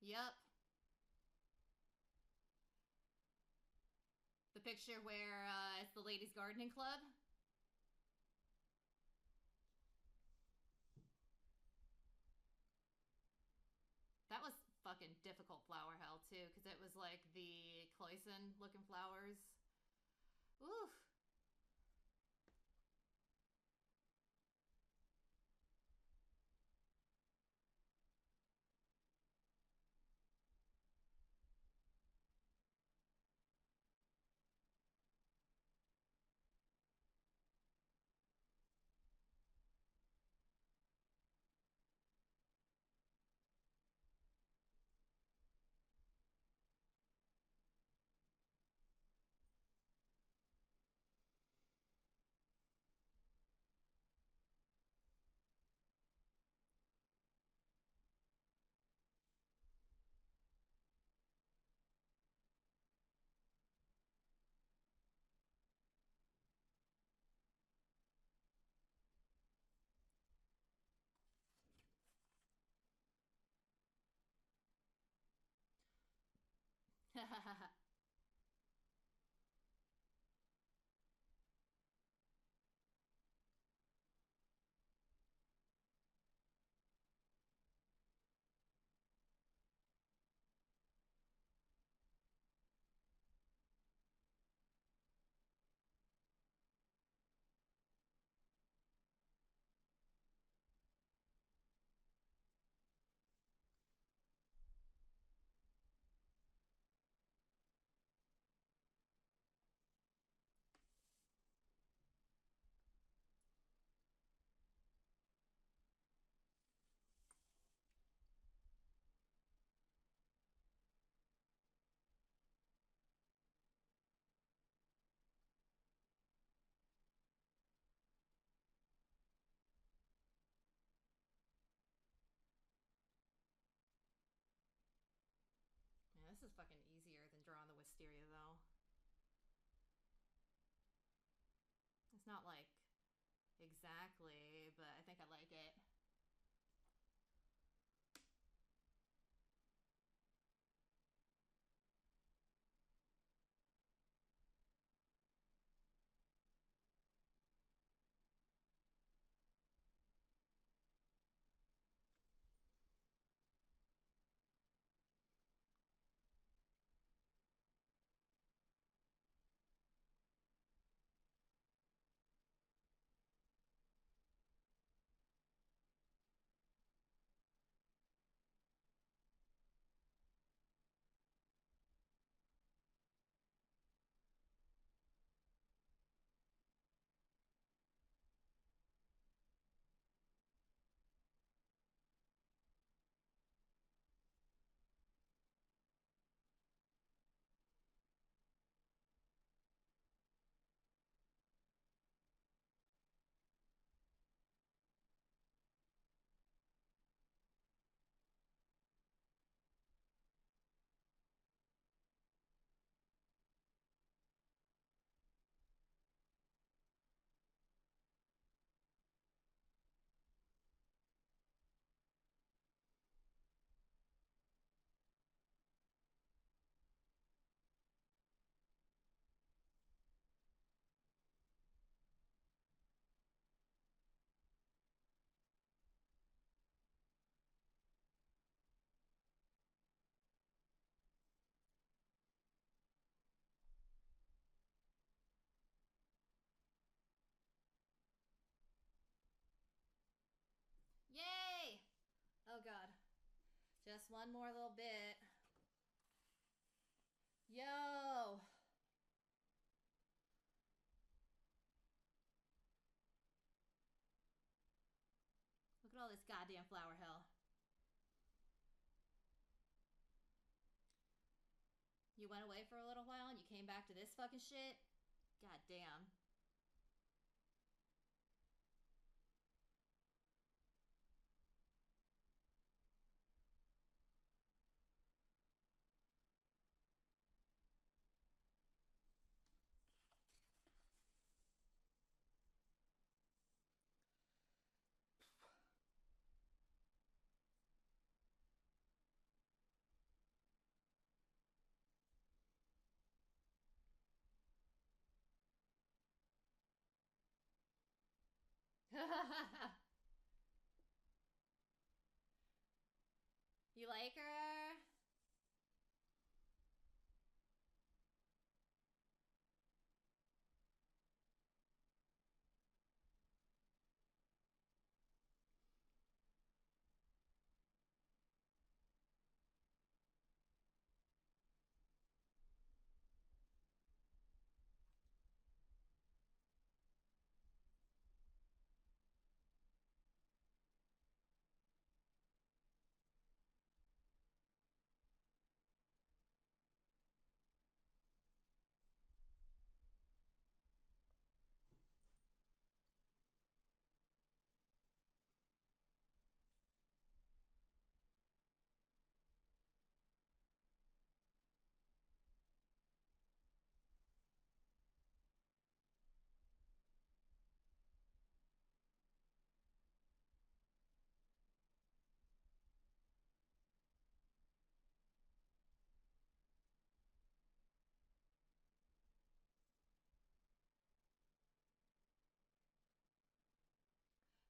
Yep. The picture where it's the ladies' gardening club. That was fucking difficult flower hell too, because it was like the Cloyson looking flowers. Oof. Yeah, this is fucking easier than drawing the wisteria, though. It's not like exactly, but I think I like it. Just one more little bit. Yo! Look at all this goddamn flower hell. You went away for a little while and you came back to this fucking shit? God damn. You like her?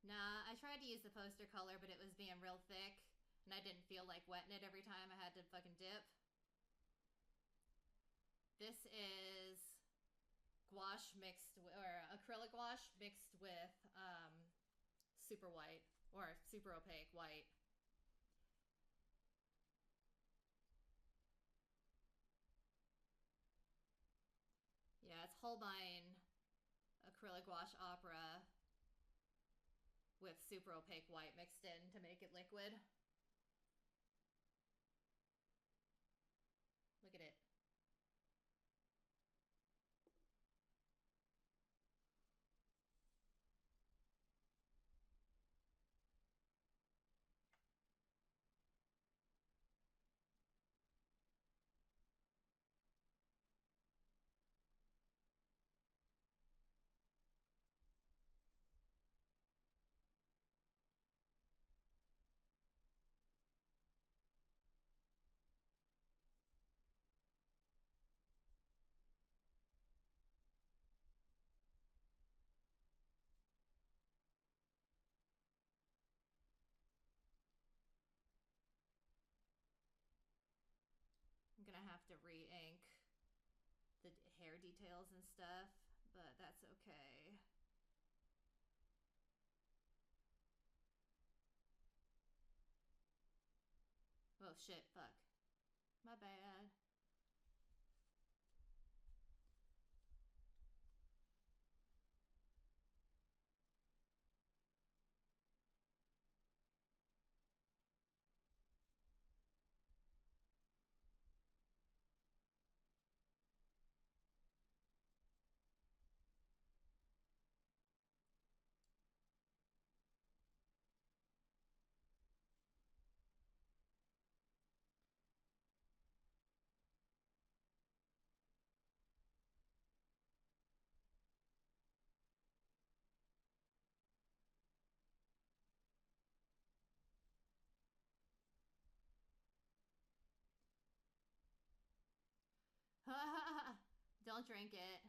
Nah, I tried to use the poster color, but it was being real thick, and I didn't feel like wetting it every time I had to fucking dip. This is gouache mixed with, or acrylic gouache mixed with super white or super opaque white. Yeah, it's Holbein acrylic gouache opera with super opaque white mixed in to make it liquid. Look at it. I'm gonna have to re-ink the hair details and stuff, but that's okay. Oh shit, fuck. My bad. Don't drink it.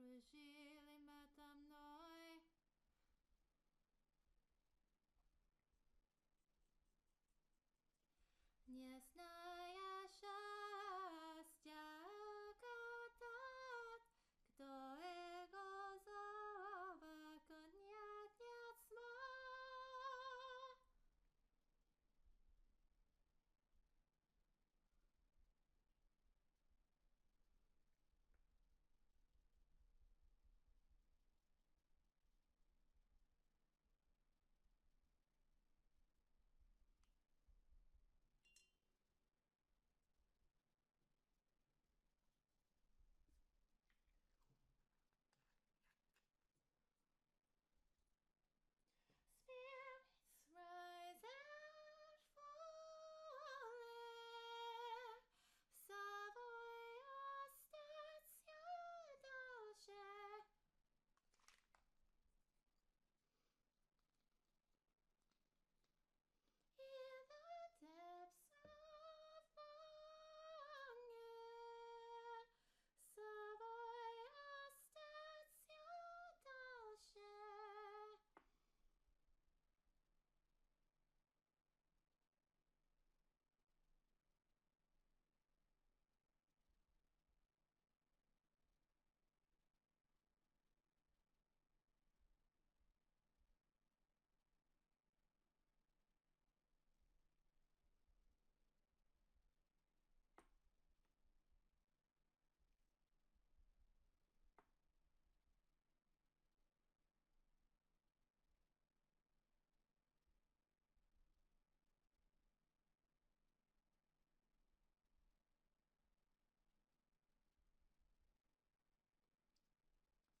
Krusili meta mной. Не зная счастья, как тот, кто его зова коньяк нет смог. Spirits rise and fall. Savoy остаться дальше. In the depths of hunger, Savoy остаться дальше.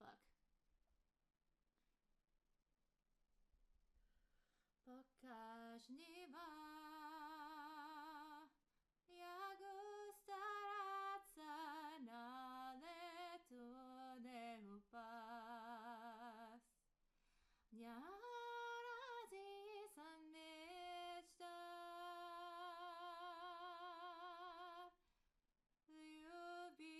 Fuck. Пока жнива, лягу стараться на лету не упасть. Не родится мечта любить.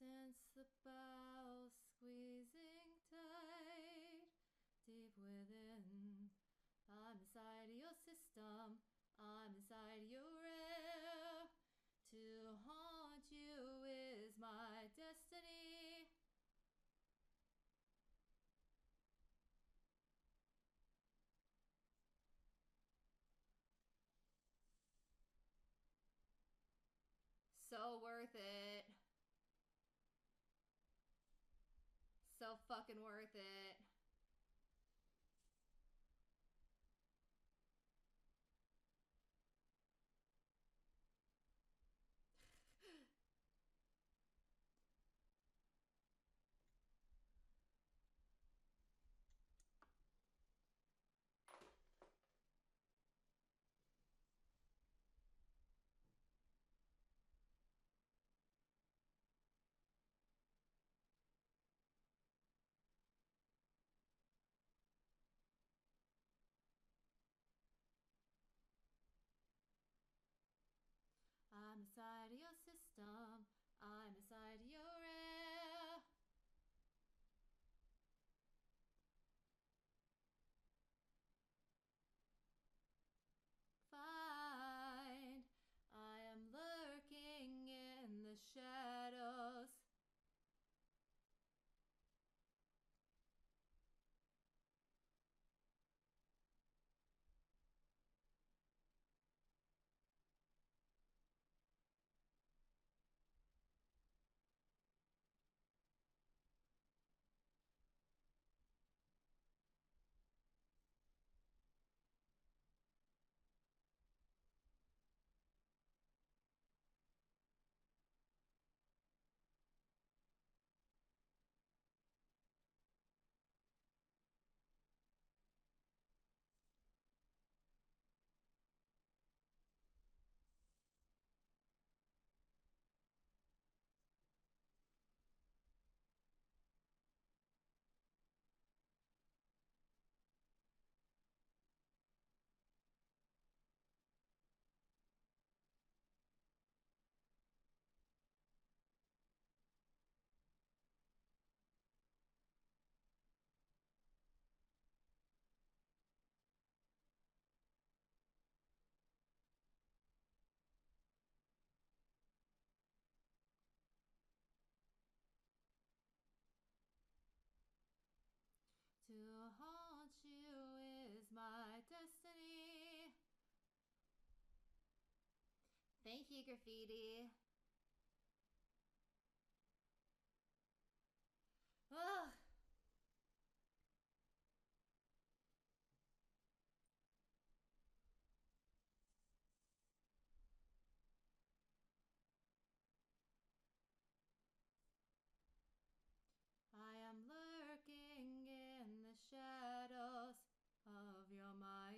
Since the bow squeezing tight, deep within, I'm inside your system, I'm inside your air. To haunt you is my destiny. So worth it. So fucking worth it. I'm inside your system, I'm inside your air. Find I am lurking in the shadows. To haunt you is my destiny. Thank you, Graffiti. Ugh. I am lurking in the shadows of your mind.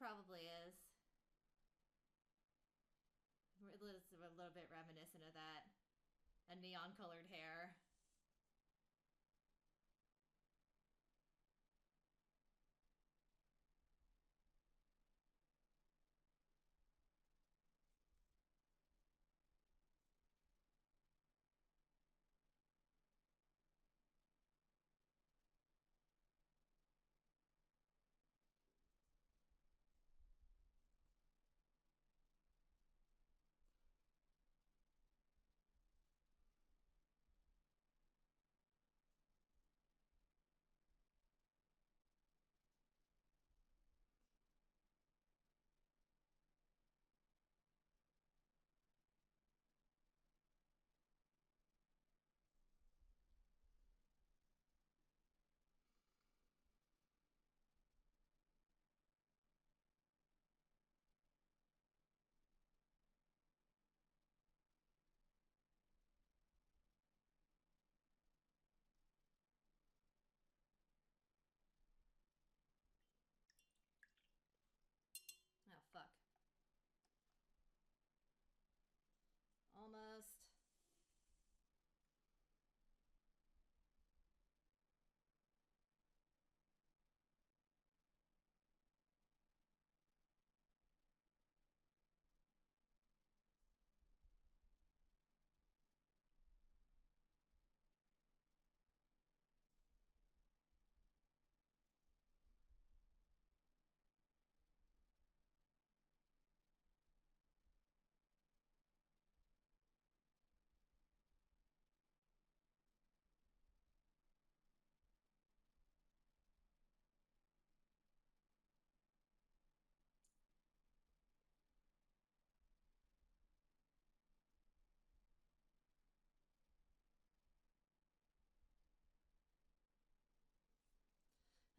probably is. It's a little bit reminiscent of that. A neon colored hair. Oh, fuck. Almost.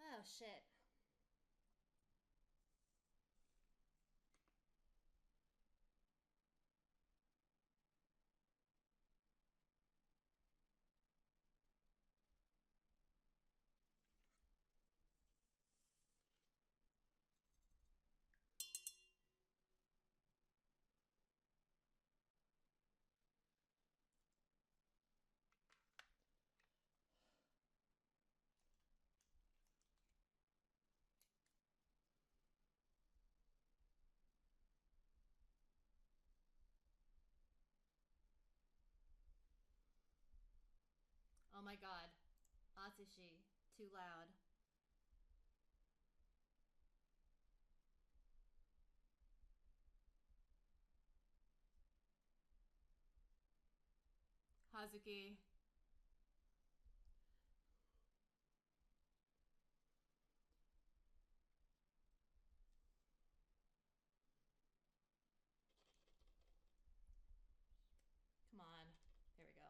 Oh, shit. Oh my god. Atsushi. Too loud. Hazuki. Come on. There we go.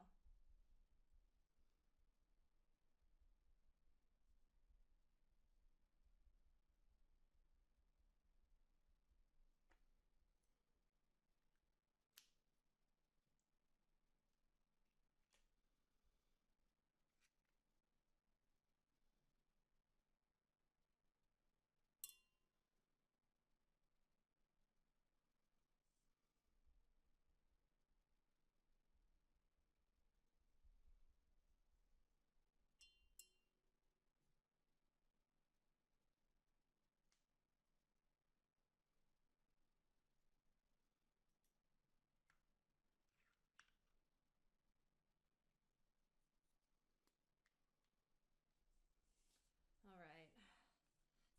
Alright.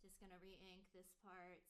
Just gonna re-ink this part.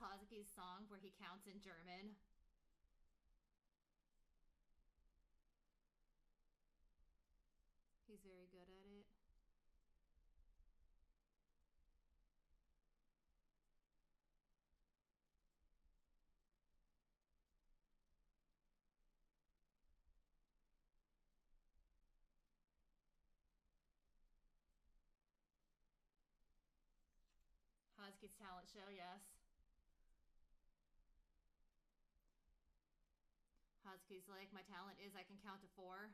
Hazuki's song where he counts in German? He's very good at it. Hazuki's talent show, yes. Hazuki's like, my talent is I can count to 4.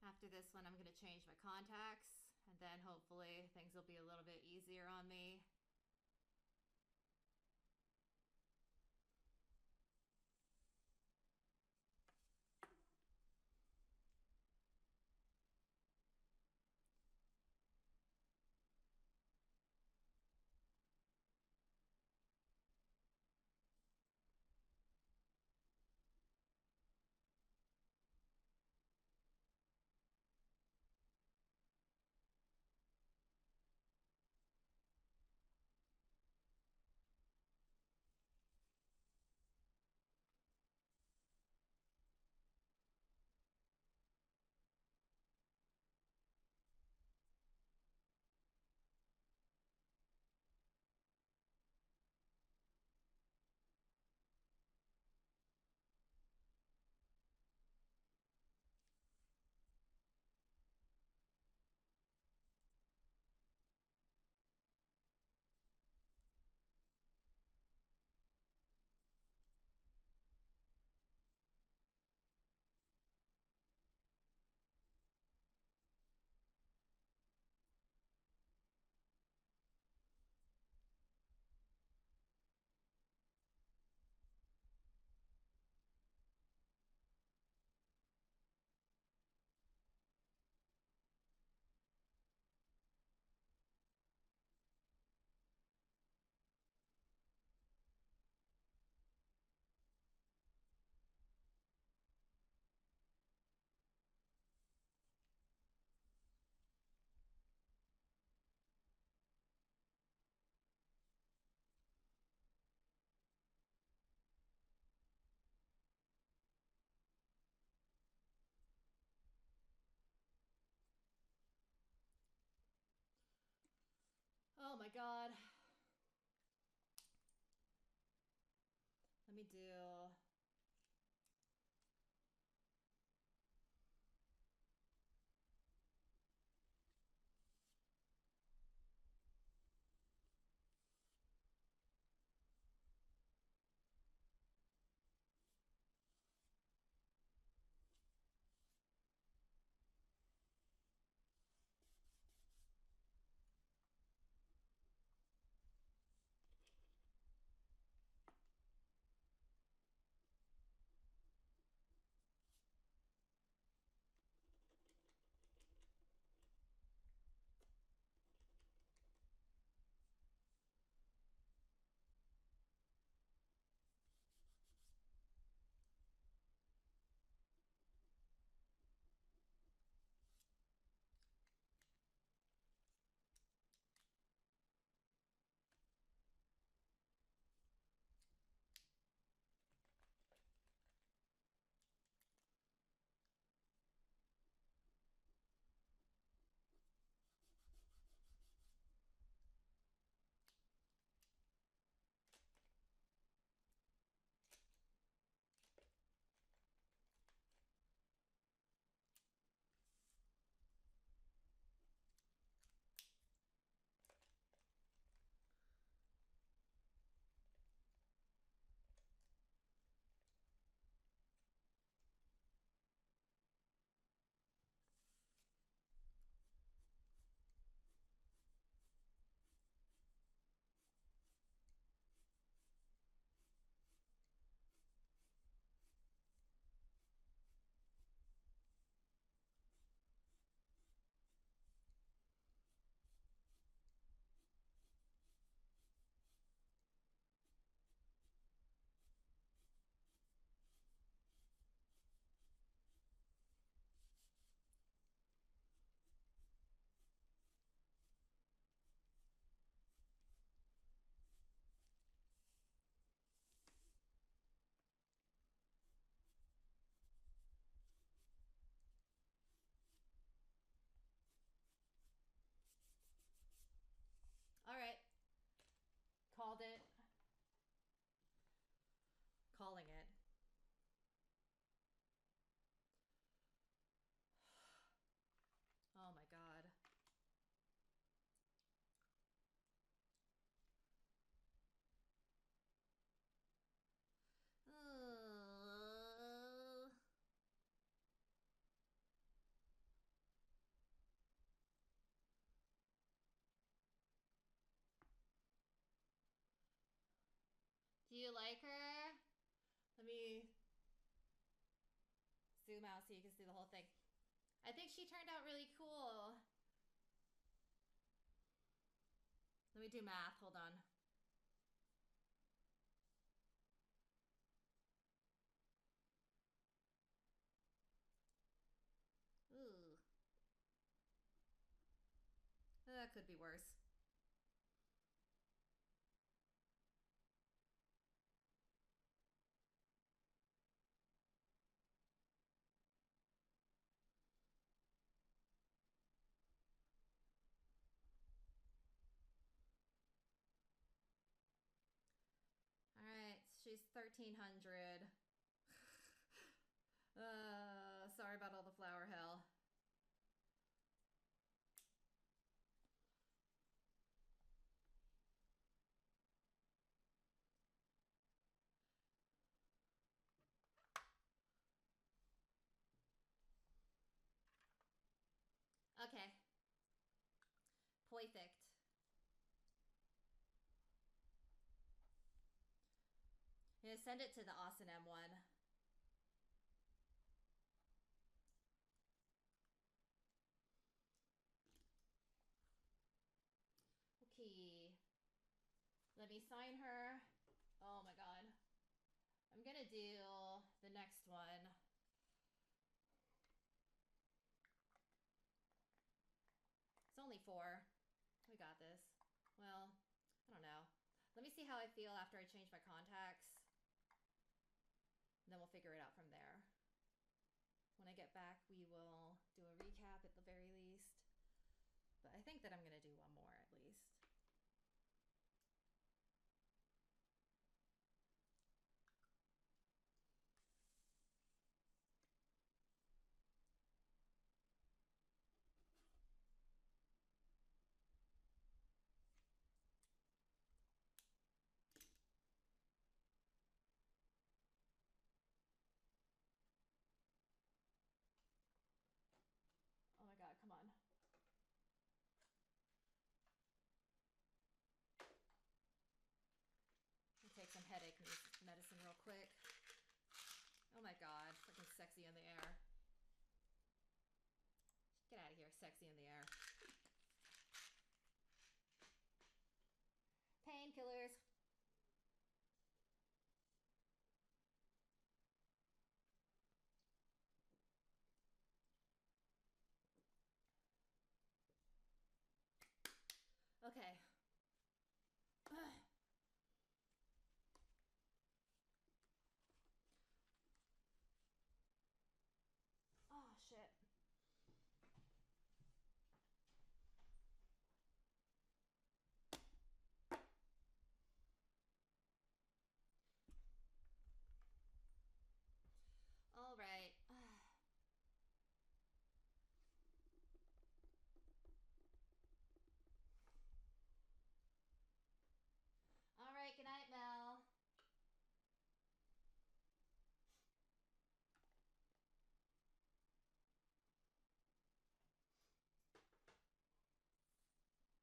After this one, I'm going to change my contacts, and then hopefully things will be a little bit easier on me. Oh my god. Let me do... you like her? Let me zoom out so you can see the whole thing. I think she turned out really cool. Let me do math. Hold on. Ooh. That could be worse. Alright, she's 1,300. Sorry about all the flower hell. Okay. Perfect. Yeah, send it to the Austin M1. Okay. Let me sign her. Oh my god. I'm gonna do the next one. It's only 4. We got this. Well, I don't know. Let me see how I feel after I change my contacts. And then we'll figure it out from there. When I get back, we will do a recap at the very least. But I think that I'm going to do one more at least. Oh my god, come on. Let me take some headache medicine real quick. Oh my god, freaking sexy in the air. Get out of here, sexy in the air. Painkillers. Okay. Oh, shit. All right. All right, good night, Mel.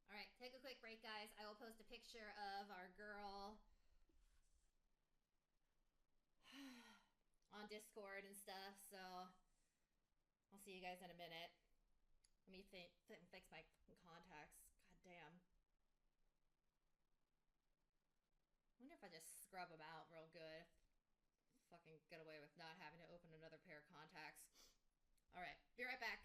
All right, take a quick break, guys. I will post a picture of our girl on Discord and stuff, so I'll see you guys in a minute. Let me fix my contacts. God damn. I wonder if I just scrub them out real good. Fucking get away with not having to open another pair of contacts. All right, be right back.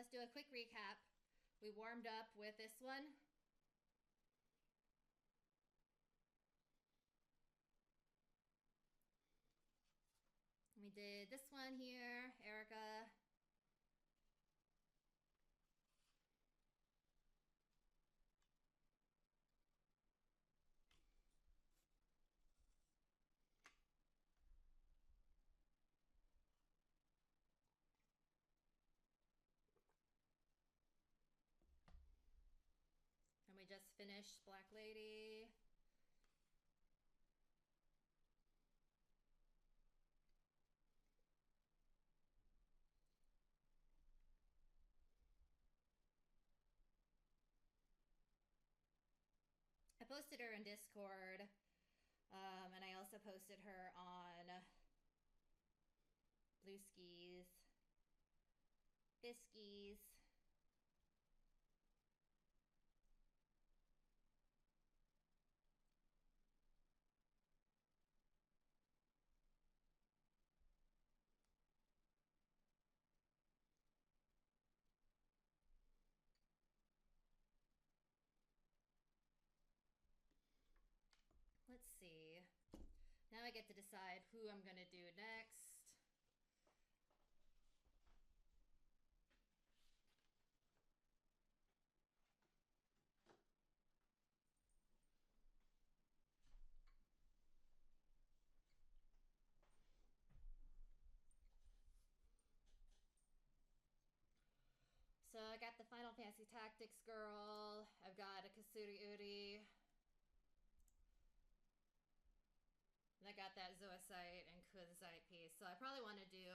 let's do a quick recap. We warmed up with this one. We did this one here, Erica. And we just finished Black Lady. I posted her in Discord, and I also posted her on Blue Skis, Biskies. Let's see. Now I get to decide who I'm going to do next. So I got the Final Fantasy Tactics girl. I've got a Kasuri Uri. And I got that Zoisite and Kuzite piece. So I probably want to do...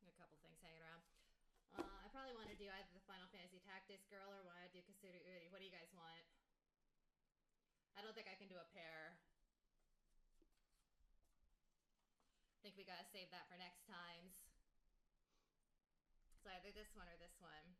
a couple things hanging around. I probably want to do either the Final Fantasy Tactics girl or want to do Kasuri Uri. What do you guys want? I don't think I can do a pair. I think we gotta save that for next times. So either this one or this one.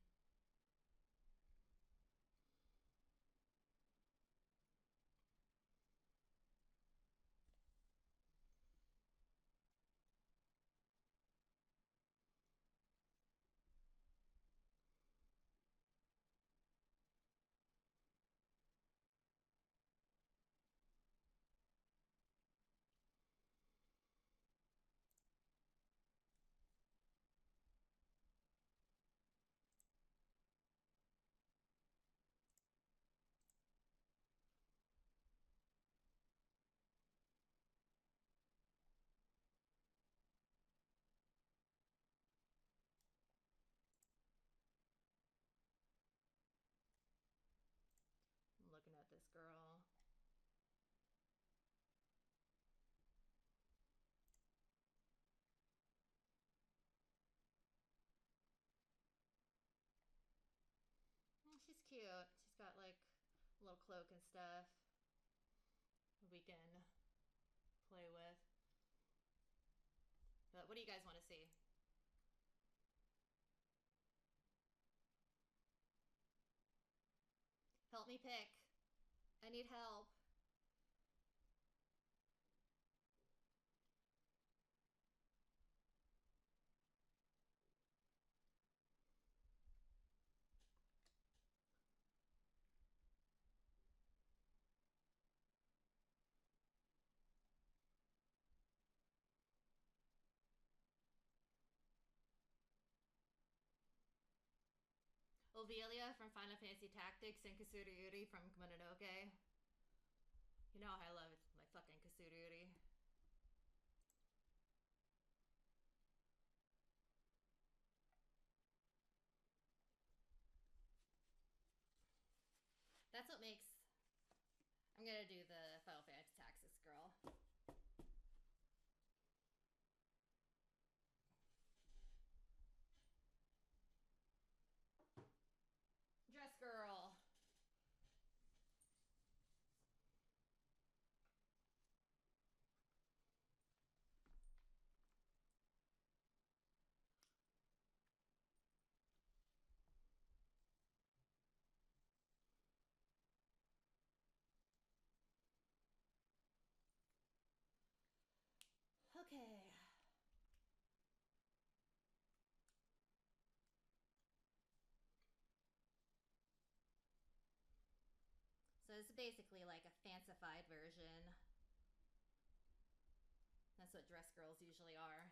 I'm looking at this girl. Oh, she's cute. She's got like a little cloak and stuff we can play with. But what do you guys want to see? Help me pick. I need help. Ovelia from Final Fantasy Tactics and Kasuri Uri from Mononoke. You know how I love my fucking Kasuri Uri. That's what makes... I'm gonna do the Final Fantasy Tactics girl. Dress girl. Okay. So it's basically like a fancified version. That's what dress girls usually are.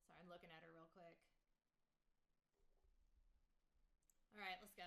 Sorry, I'm looking at her real quick. All right, let's go.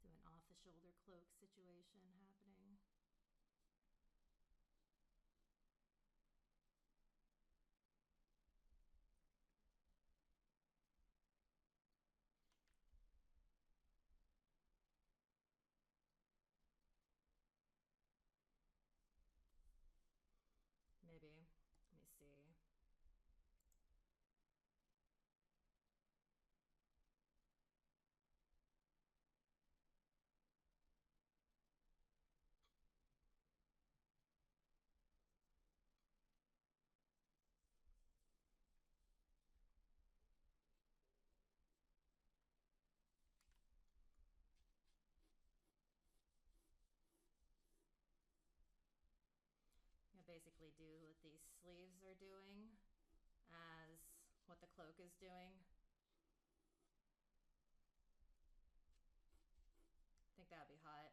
Do an off-the-shoulder cloak situation happening. Maybe. Let me see. You basically do what these sleeves are doing as what the cloak is doing. I think that would be hot.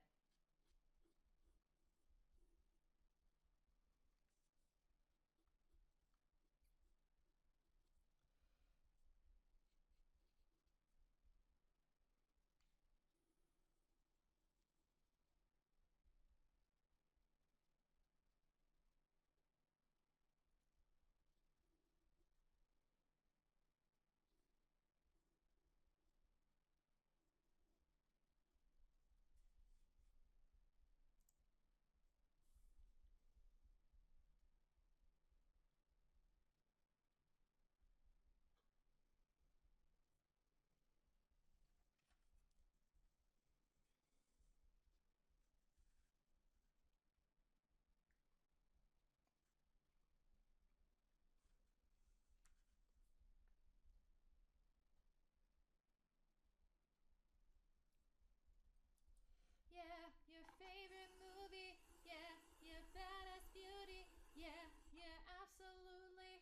Yeah, your favorite movie. Yeah, your badass beauty. Yeah, yeah, absolutely.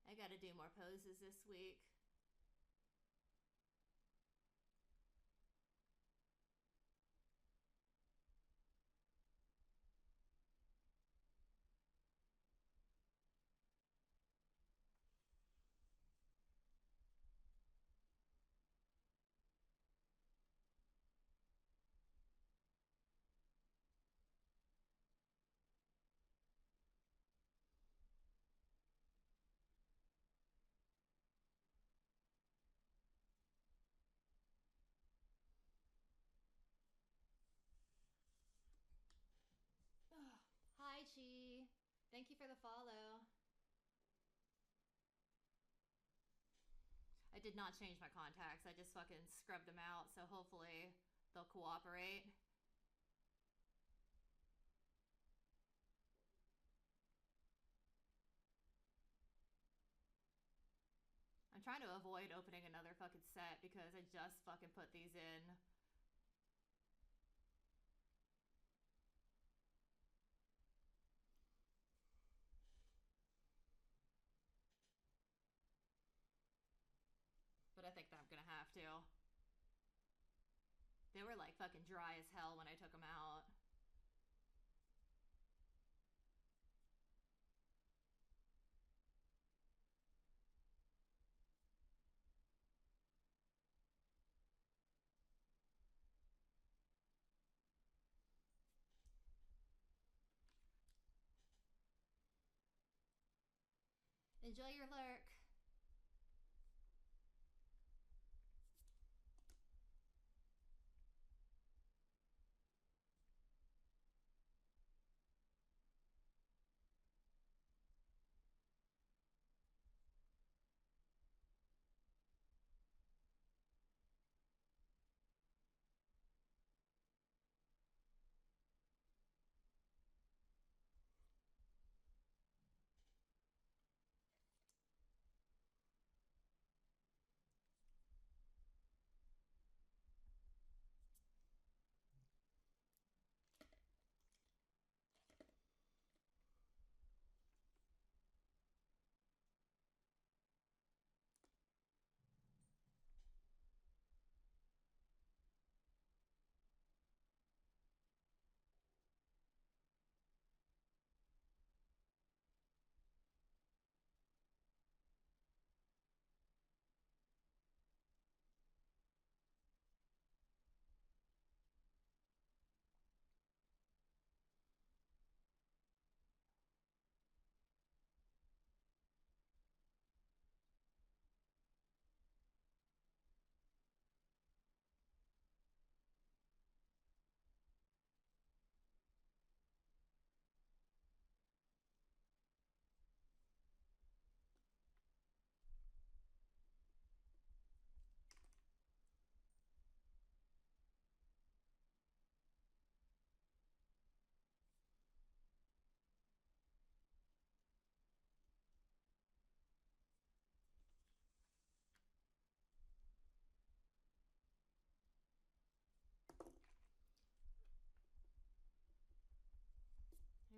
I gotta do more poses this week. Chi. Thank you for the follow. I did not change my contacts. I just fucking scrubbed them out, so hopefully they'll cooperate. I'm trying to avoid opening another fucking set because I just fucking put these in. But I think that I'm gonna have to. They were like fucking dry as hell when I took them out. Enjoy your lurk.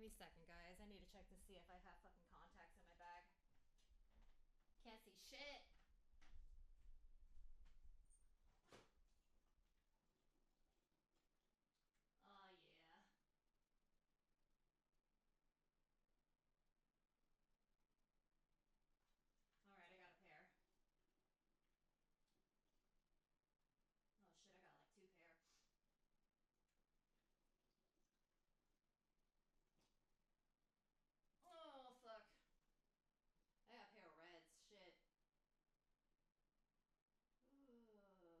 Give me a second, guys. I need to check to see if I have fucking contacts in my bag. Can't see shit. Oh, yeah. Alright, I got a pair. Oh, shit, I got like 2 pair. Oh, fuck. I got a pair of reds. Shit. Ooh, fucking.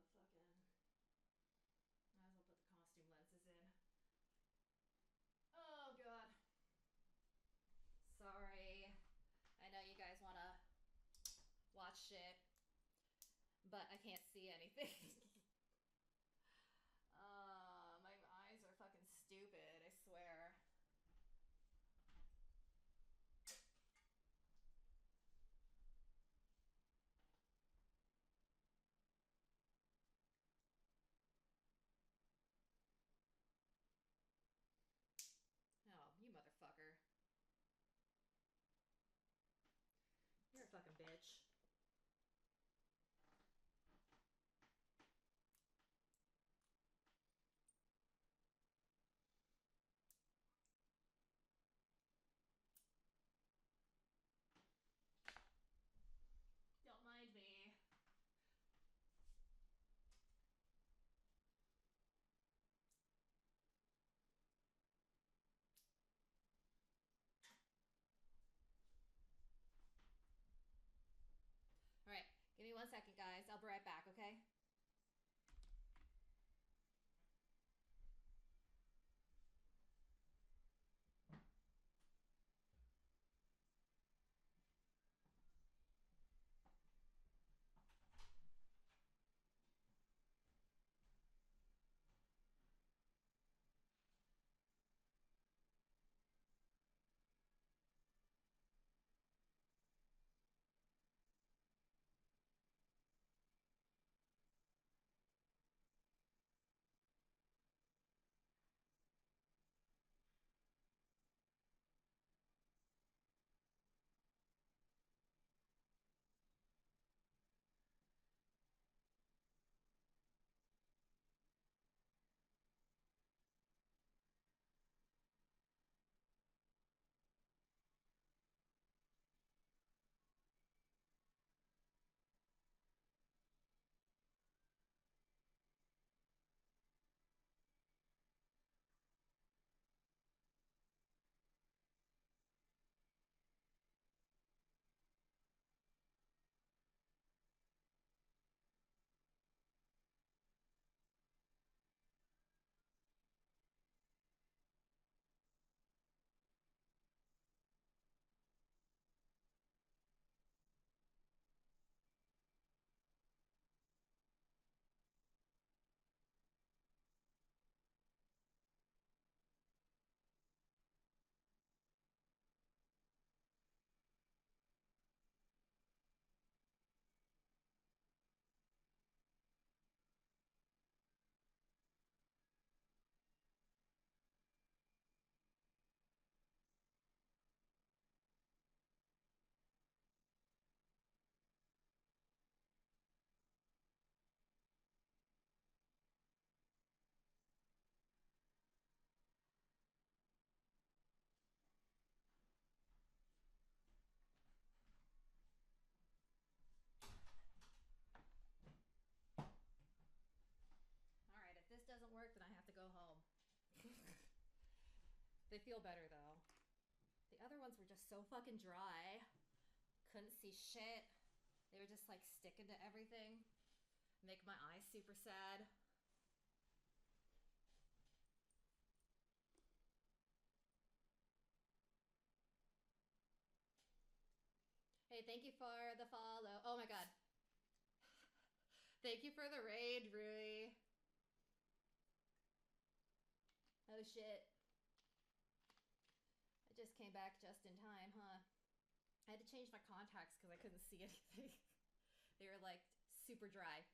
Might as well put the costume lenses in. Oh, God. Sorry. I know you guys want to watch shit, but I can't see anything. My eyes are fucking stupid, I swear. Oh, you motherfucker. You're a fucking bitch. Don't mind me. Alright, give me 1 second, guys. I'll be right back, okay? They feel better though. The other ones were just so fucking dry. Couldn't see shit. They were just like sticking to everything. Make my eyes super sad. Hey, thank you for the follow. Oh my god. Thank you for the raid, Rui. Oh shit. I just came back just in time, huh? I had to change my contacts because I couldn't see anything. They were like super dry.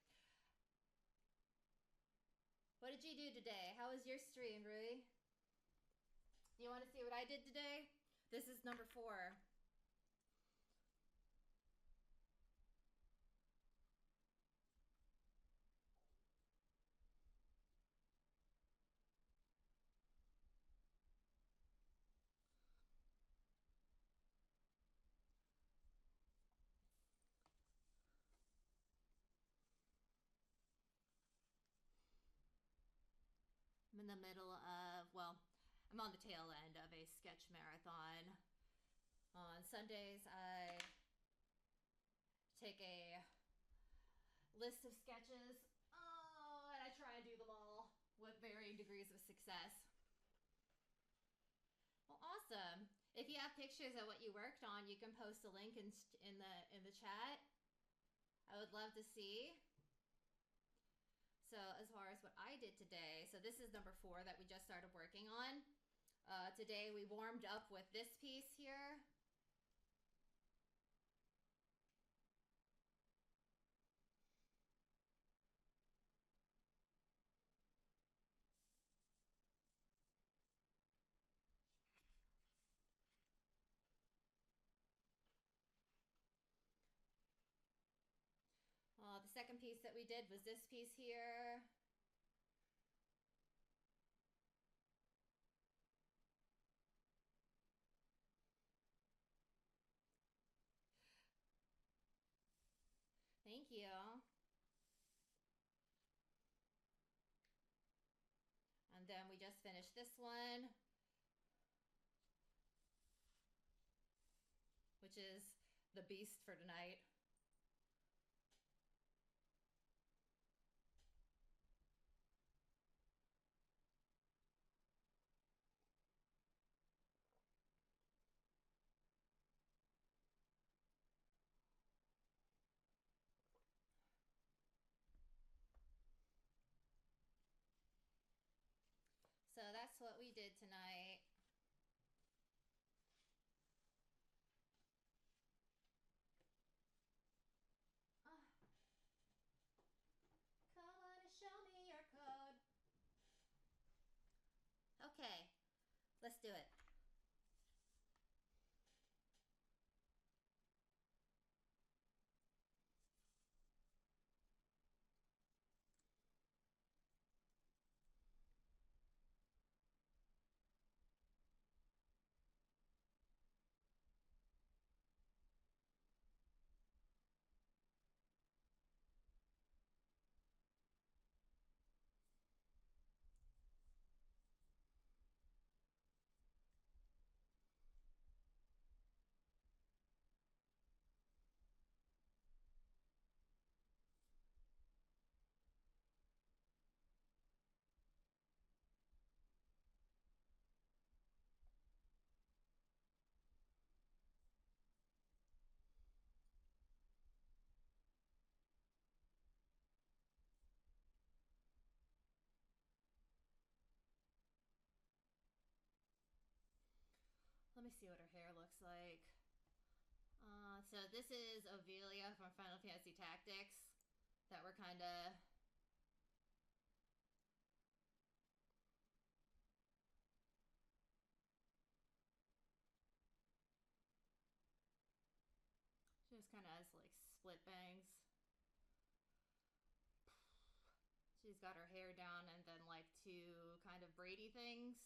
What did you do today? How was your stream, Rui? You want to see what I did today? This is number 4. I'm in the middle of, well, I'm on the tail end of a sketch marathon. On Sundays, I take a list of sketches, and I try and do them all with varying degrees of success. Well, awesome. If you have pictures of what you worked on, you can post a link in the chat. I would love to see. So as far as what I did today, so this is number 4 that we just started working on. Today we warmed up with this piece here. The second piece that we did was this piece here. Thank you. And then we just finished this one, which is the beast for tonight. So that's what we did tonight. Come on and show me your code. Okay, let's do it. Let me see what her hair looks like. So this is Ophelia from Final Fantasy Tactics that we're kind of... She just kind of has like split bangs. She's got her hair down and then like 2 kind of braidy things.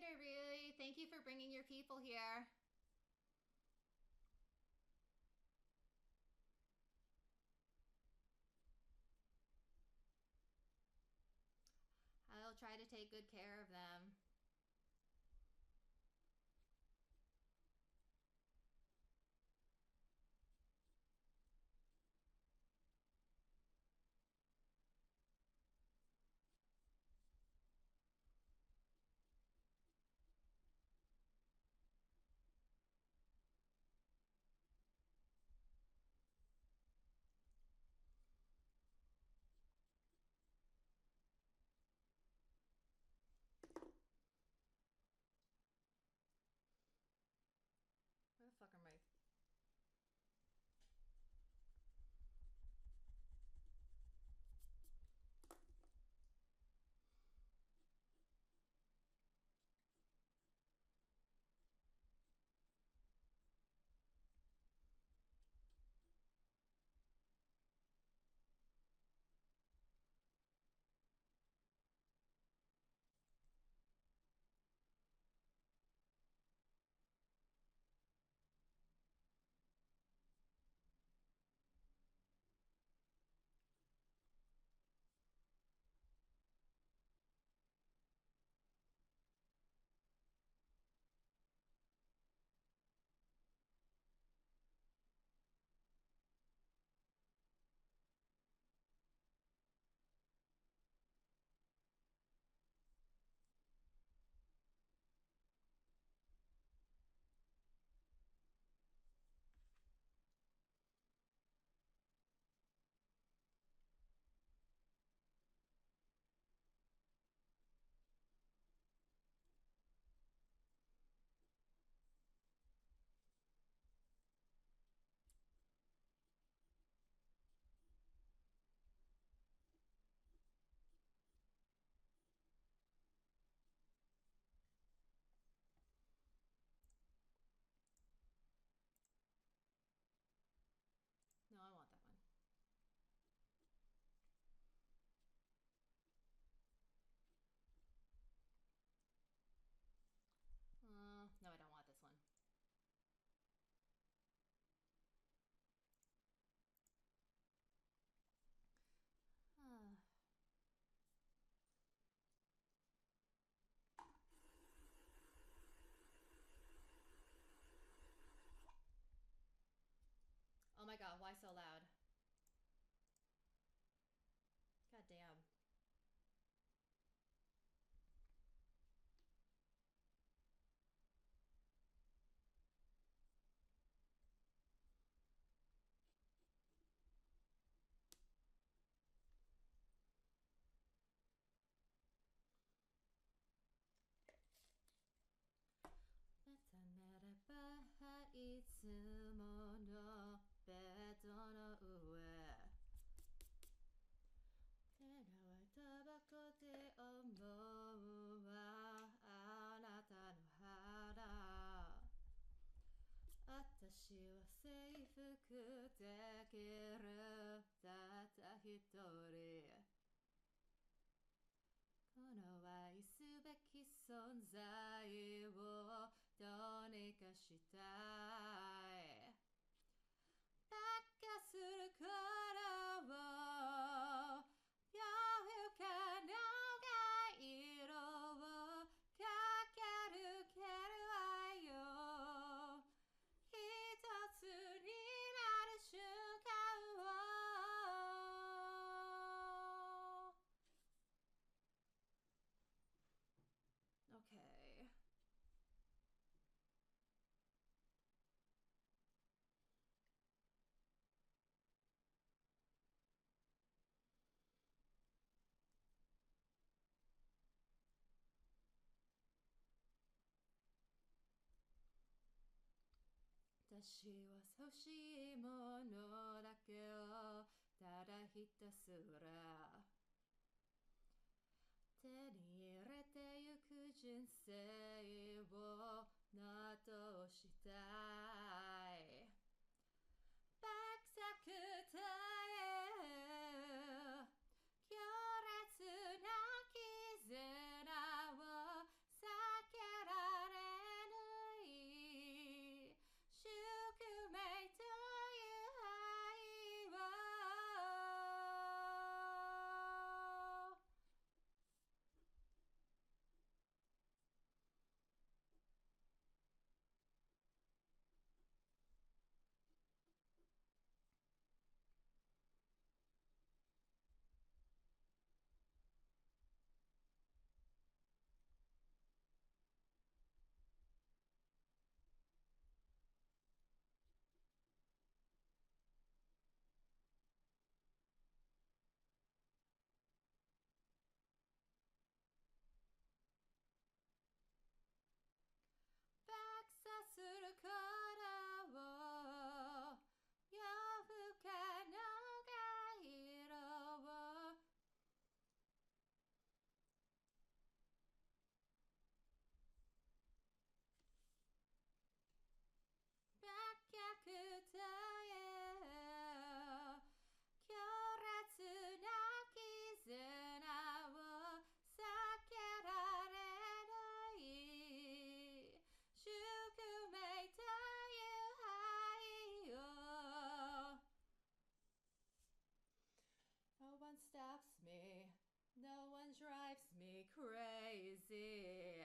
later, Rui. Thank you for bringing your people here. I'll try to take good care of them. Where the fuck are my... No, I want that one. No, I don't want this one. Oh my god, why so loud? God damn.いつものベッドの上手のタバコで思うわあなたの肌私は征服できるたった一人この愛すべき存在をどうにかしたいバカする頃を夜か長い色をかけるける愛よ一つになる瞬間を Okay.私は欲しいものだけをただひたすら手に入れてゆく人生を全うしたいバクサク耐え強烈な絆を避け No one stops me. No one drives me crazy.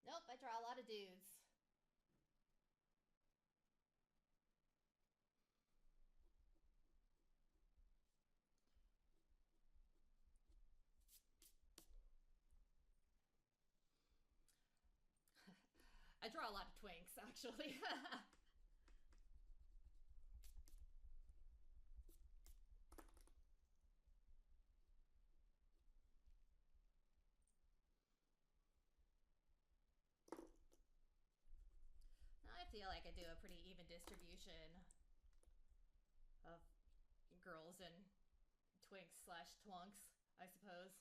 Nope, I draw a lot of dudes. I draw a lot of twinks, actually. I feel like I do a pretty even distribution of girls and twinks slash twunks, I suppose.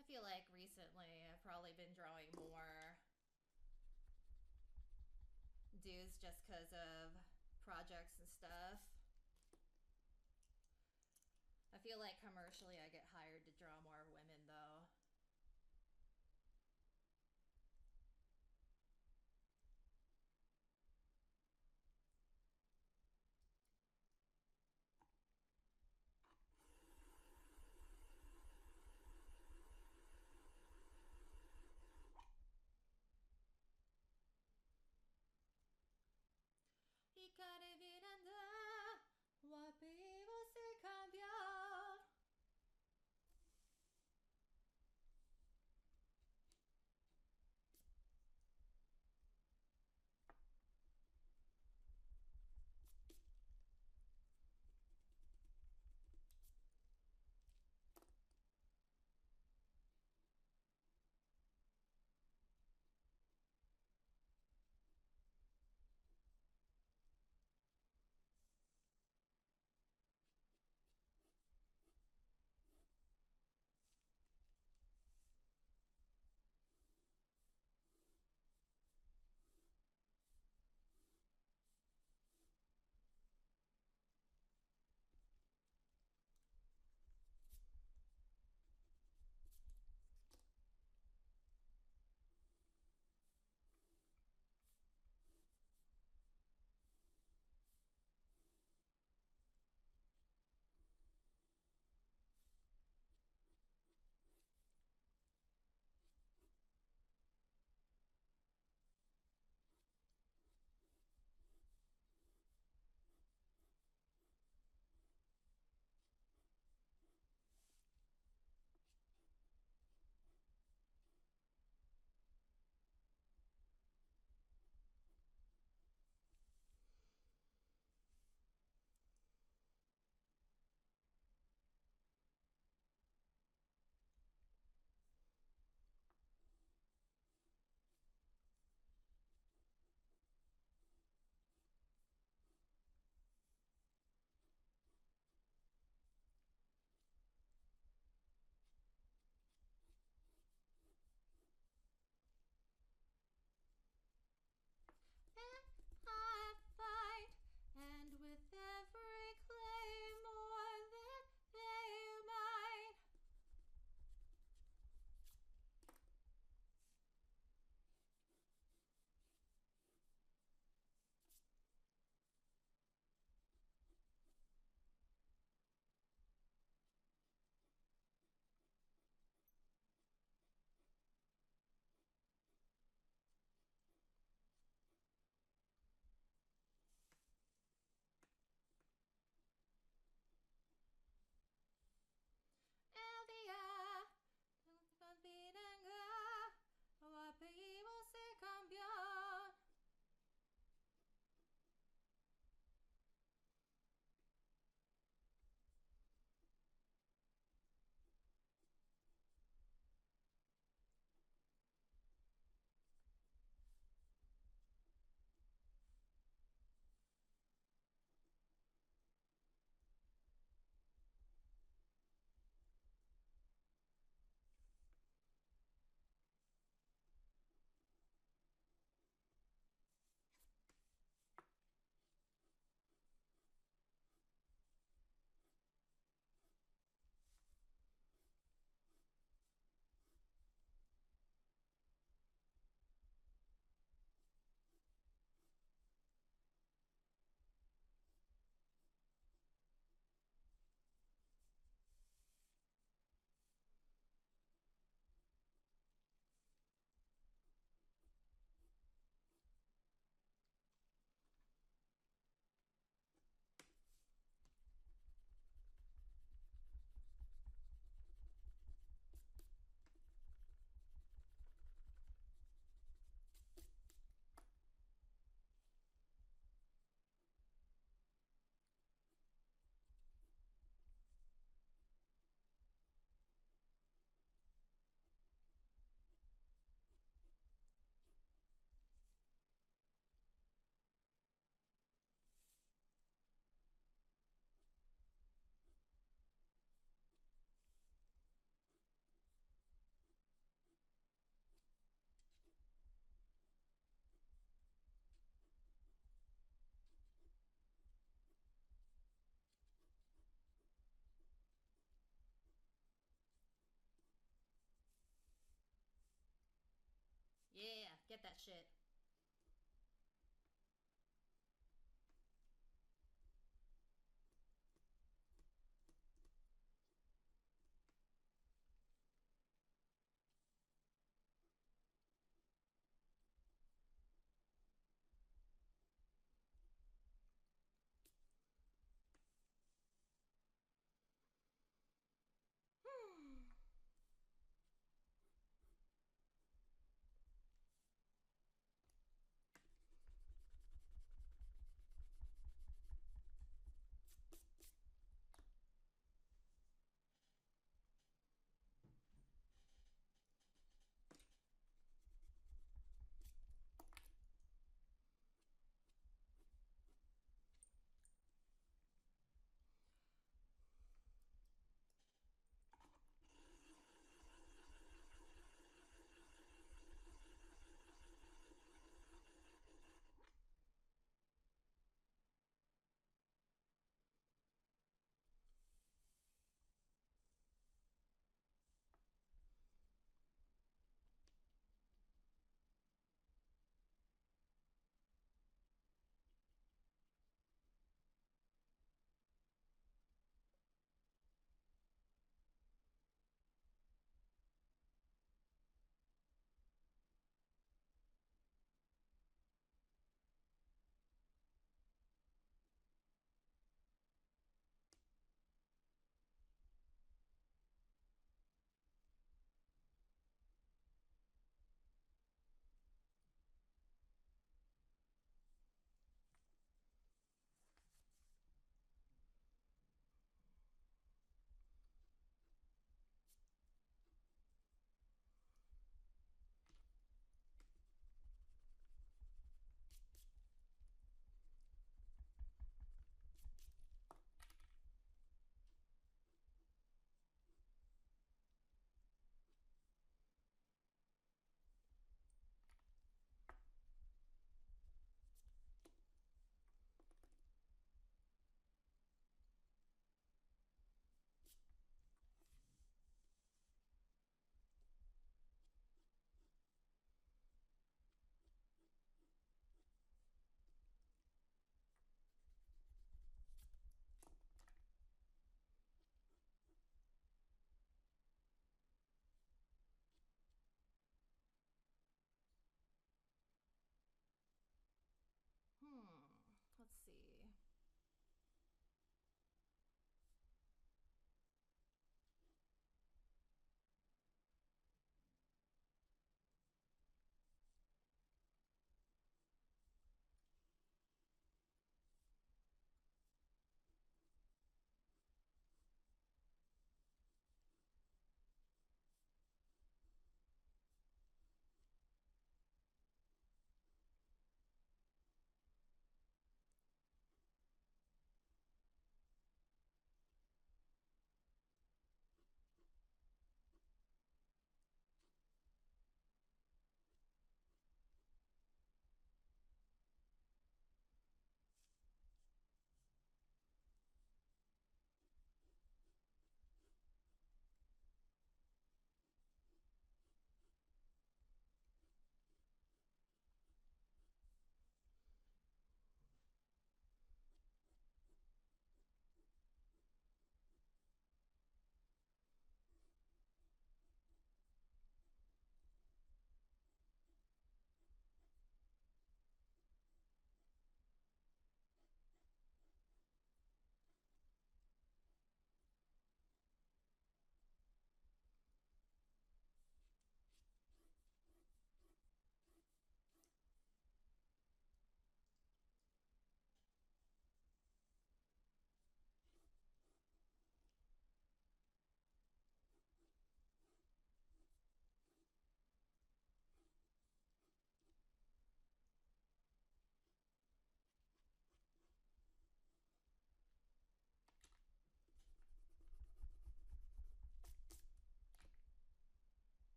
I feel like recently I've probably been drawing more dudes just because of projects and stuff. I feel like commercially I get hired to draw more women though. Fica adivinando wapi você cambiou. Get that shit.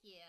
you.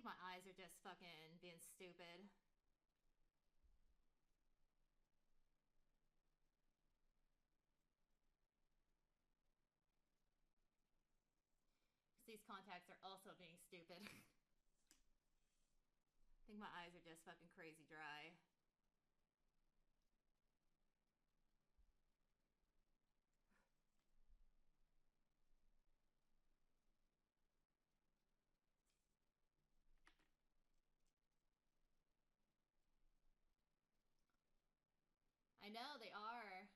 think my eyes are just fucking being stupid. These contacts are also being stupid. I think my eyes are just fucking crazy dry. I know, they are.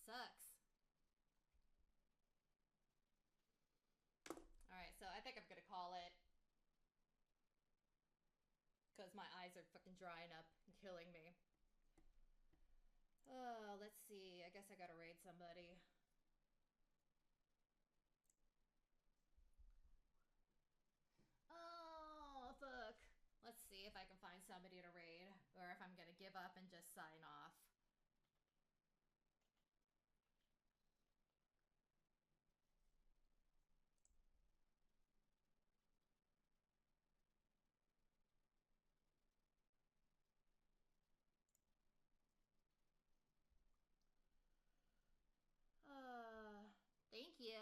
Sucks. Alright, so I think I'm gonna call it. Because my eyes are fucking drying up and killing me. Oh, let's see. I guess I gotta raid somebody. Oh, fuck. Let's see if I can find somebody to raid. Or if I'm gonna give up and just sign off. Thank you.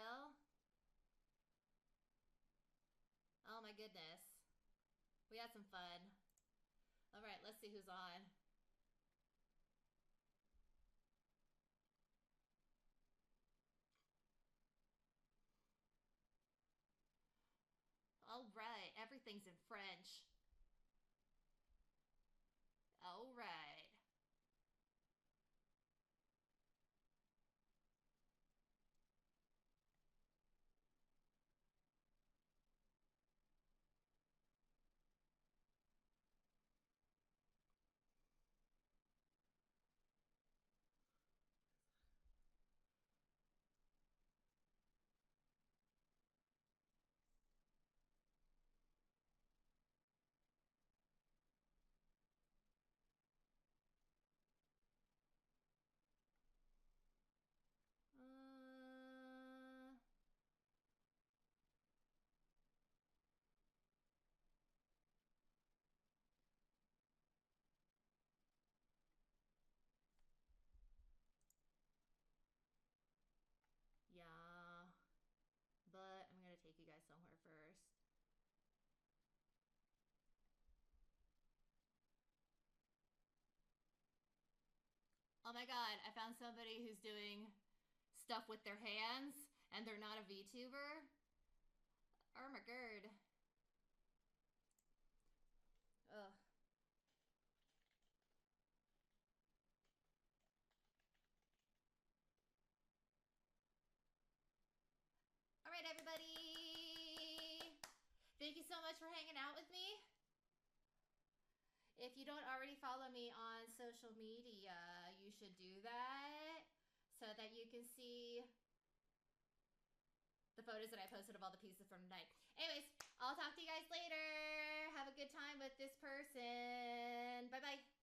Oh my goodness. We had some fun. Alright, let's see who's on. Alright, everything's in French. Alright. Yeah. But I'm gonna take you guys somewhere first. Oh my god, I found somebody who's doing stuff with their hands and they're not a VTuber. Oh my god. Ugh. Alright, everybody. Thank you so much for hanging out with me. If you don't already follow me on social media, you should do that so that you can see the photos that I posted of all the pieces from tonight. Anyways, I'll talk to you guys later. Have a good time with this person. Bye-bye.